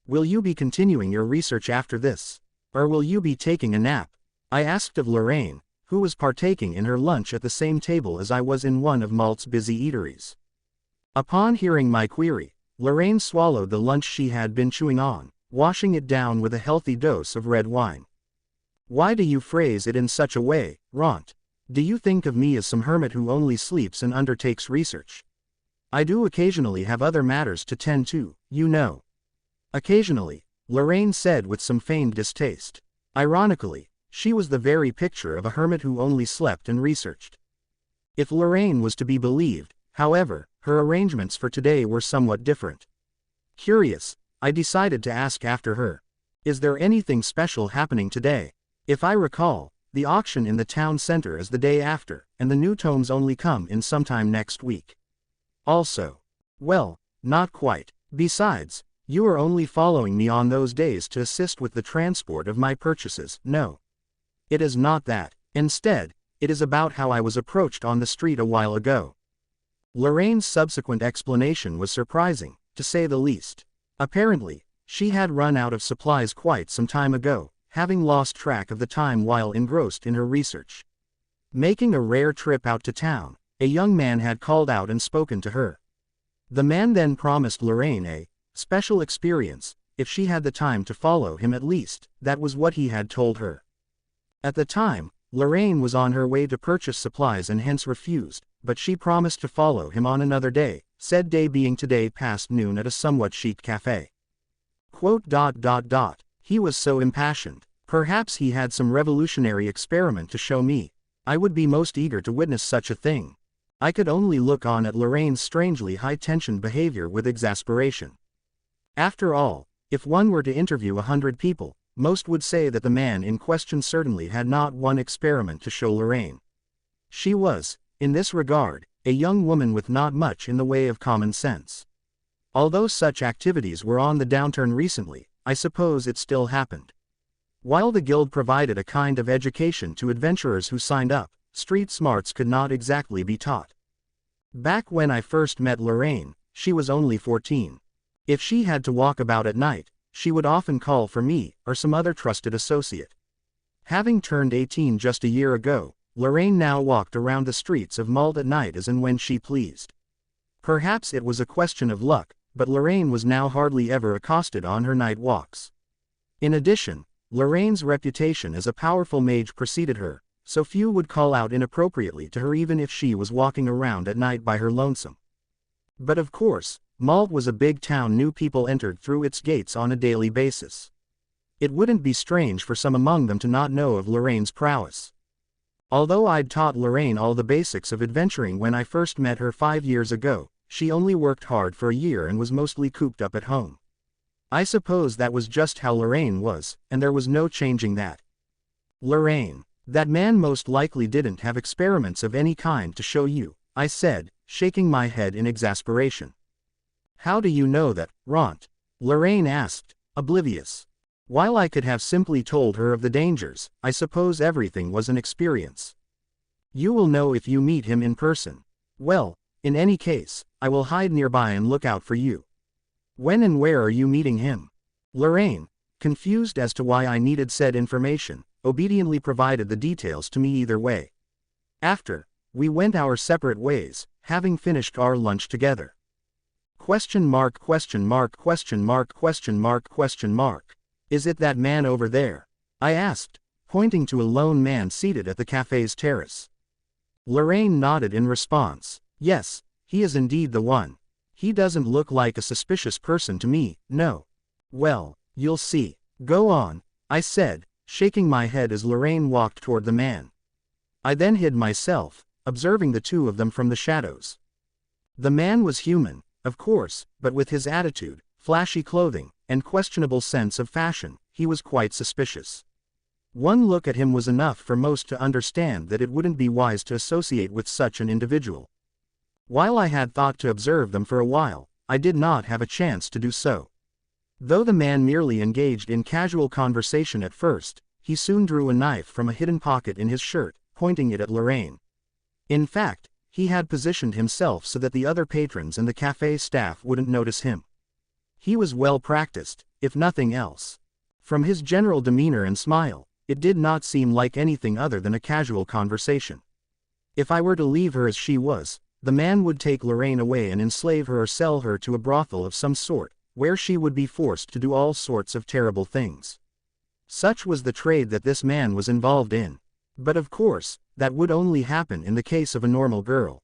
Will you be continuing your research after this? Or will you be taking a nap? I asked of Lorraine, who was partaking in her lunch at the same table as I was in one of Malt's busy eateries. Upon hearing my query, Lorraine swallowed the lunch she had been chewing on, washing it down with a healthy dose of red wine. Why do you phrase it in such a way, Rentt? Do you think of me as some hermit who only sleeps and undertakes research? I do occasionally have other matters to tend to, you know. Occasionally, Lorraine said with some feigned distaste. Ironically, she was the very picture of a hermit who only slept and researched. If Lorraine was to be believed, however, her arrangements for today were somewhat different. Curious, I decided to ask after her. Is there anything special happening today? If I recall, the auction in the town center is the day after, and the new tomes only come in sometime next week. Also. Well, not quite. Besides, you are only following me on those days to assist with the transport of my purchases. No. It is not that. Instead, it is about how I was approached on the street a while ago. Lorraine's subsequent explanation was surprising, to say the least. Apparently, she had run out of supplies quite some time ago, having lost track of the time while engrossed in her research. Making a rare trip out to town, a young man had called out and spoken to her. The man then promised Lorraine a special experience, if she had the time to follow him at least. That was what he had told her. At the time, Lorraine was on her way to purchase supplies and hence refused, but she promised to follow him on another day, said day being today past noon at a somewhat chic cafe. He was so impassioned. Perhaps he had some revolutionary experiment to show me. I would be most eager to witness such a thing. I could only look on at Lorraine's strangely high-tension behavior with exasperation. After all, if one were to interview 100 people, most would say that the man in question certainly had not one experiment to show Lorraine. She was, in this regard, a young woman with not much in the way of common sense. Although such activities were on the downturn recently, I suppose it still happened. While the guild provided a kind of education to adventurers who signed up, street smarts could not exactly be taught. Back when I first met Lorraine, she was only 14. If she had to walk about at night, she would often call for me, or some other trusted associate. Having turned 18 just a year ago, Lorraine now walked around the streets of Malt at night as and when she pleased. Perhaps it was a question of luck, but Lorraine was now hardly ever accosted on her night walks. In addition, Lorraine's reputation as a powerful mage preceded her, so few would call out inappropriately to her even if she was walking around at night by her lonesome. But of course, Malt was a big town new people entered through its gates on a daily basis. It wouldn't be strange for some among them to not know of Lorraine's prowess. Although I'd taught Lorraine all the basics of adventuring when I first met her 5 years ago, she only worked hard for a year and was mostly cooped up at home. I suppose that was just how Lorraine was, and there was no changing that. Lorraine, that man most likely didn't have experiments of any kind to show you, I said, shaking my head in exasperation. How do you know that, Rentt? Lorraine asked, oblivious. While I could have simply told her of the dangers, I suppose everything was an experience. You will know if you meet him in person. Well, in any case, I will hide nearby and look out for you. When and where are you meeting him? Lorraine, confused as to why I needed said information, obediently provided the details to me either way. After, we went our separate ways, having finished our lunch together. ? Is it that man over there? I asked, pointing to a lone man seated at the cafe's terrace. Lorraine nodded in response. Yes, he is indeed the one. He doesn't look like a suspicious person to me, no. Well, you'll see. Go on, I said, shaking my head as Lorraine walked toward the man. I then hid myself, observing the two of them from the shadows. The man was human, of course, but with his attitude, flashy clothing, and questionable sense of fashion, he was quite suspicious. One look at him was enough for most to understand that it wouldn't be wise to associate with such an individual. While I had thought to observe them for a while, I did not have a chance to do so. Though the man merely engaged in casual conversation at first, he soon drew a knife from a hidden pocket in his shirt, pointing it at Lorraine. In fact, he had positioned himself so that the other patrons and the cafe staff wouldn't notice him. He was well practiced, if nothing else. From his general demeanor and smile, it did not seem like anything other than a casual conversation. If I were to leave her as she was, the man would take Lorraine away and enslave her or sell her to a brothel of some sort, where she would be forced to do all sorts of terrible things. Such was the trade that this man was involved in. But of course, that would only happen in the case of a normal girl.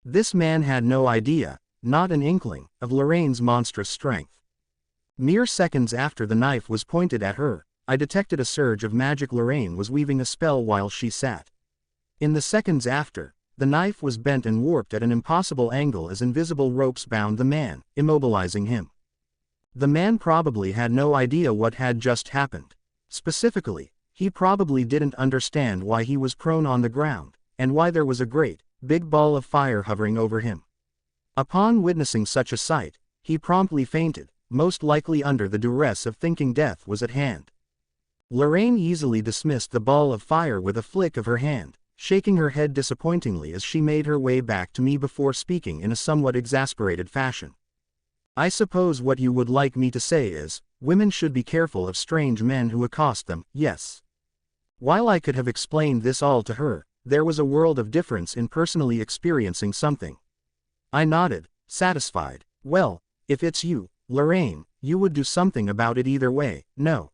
This man had no idea, not an inkling, of Lorraine's monstrous strength. Mere seconds after the knife was pointed at her, I detected a surge of magic. Lorraine was weaving a spell while she sat. In the seconds after, the knife was bent and warped at an impossible angle as invisible ropes bound the man, immobilizing him. The man probably had no idea what had just happened. Specifically, he probably didn't understand why he was prone on the ground, and why there was a great, big ball of fire hovering over him. Upon witnessing such a sight, he promptly fainted, most likely under the duress of thinking death was at hand. Lorraine easily dismissed the ball of fire with a flick of her hand, shaking her head disappointingly as she made her way back to me before speaking in a somewhat exasperated fashion. I suppose what you would like me to say is, women should be careful of strange men who accost them, yes. While I could have explained this all to her, there was a world of difference in personally experiencing something. I nodded, satisfied. Well, if it's you, Lorraine, you would do something about it either way, no.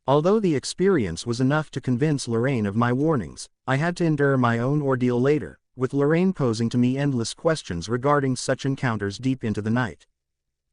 Although the experience was enough to convince Lorraine of my warnings, I had to endure my own ordeal later, with Lorraine posing to me endless questions regarding such encounters deep into the night.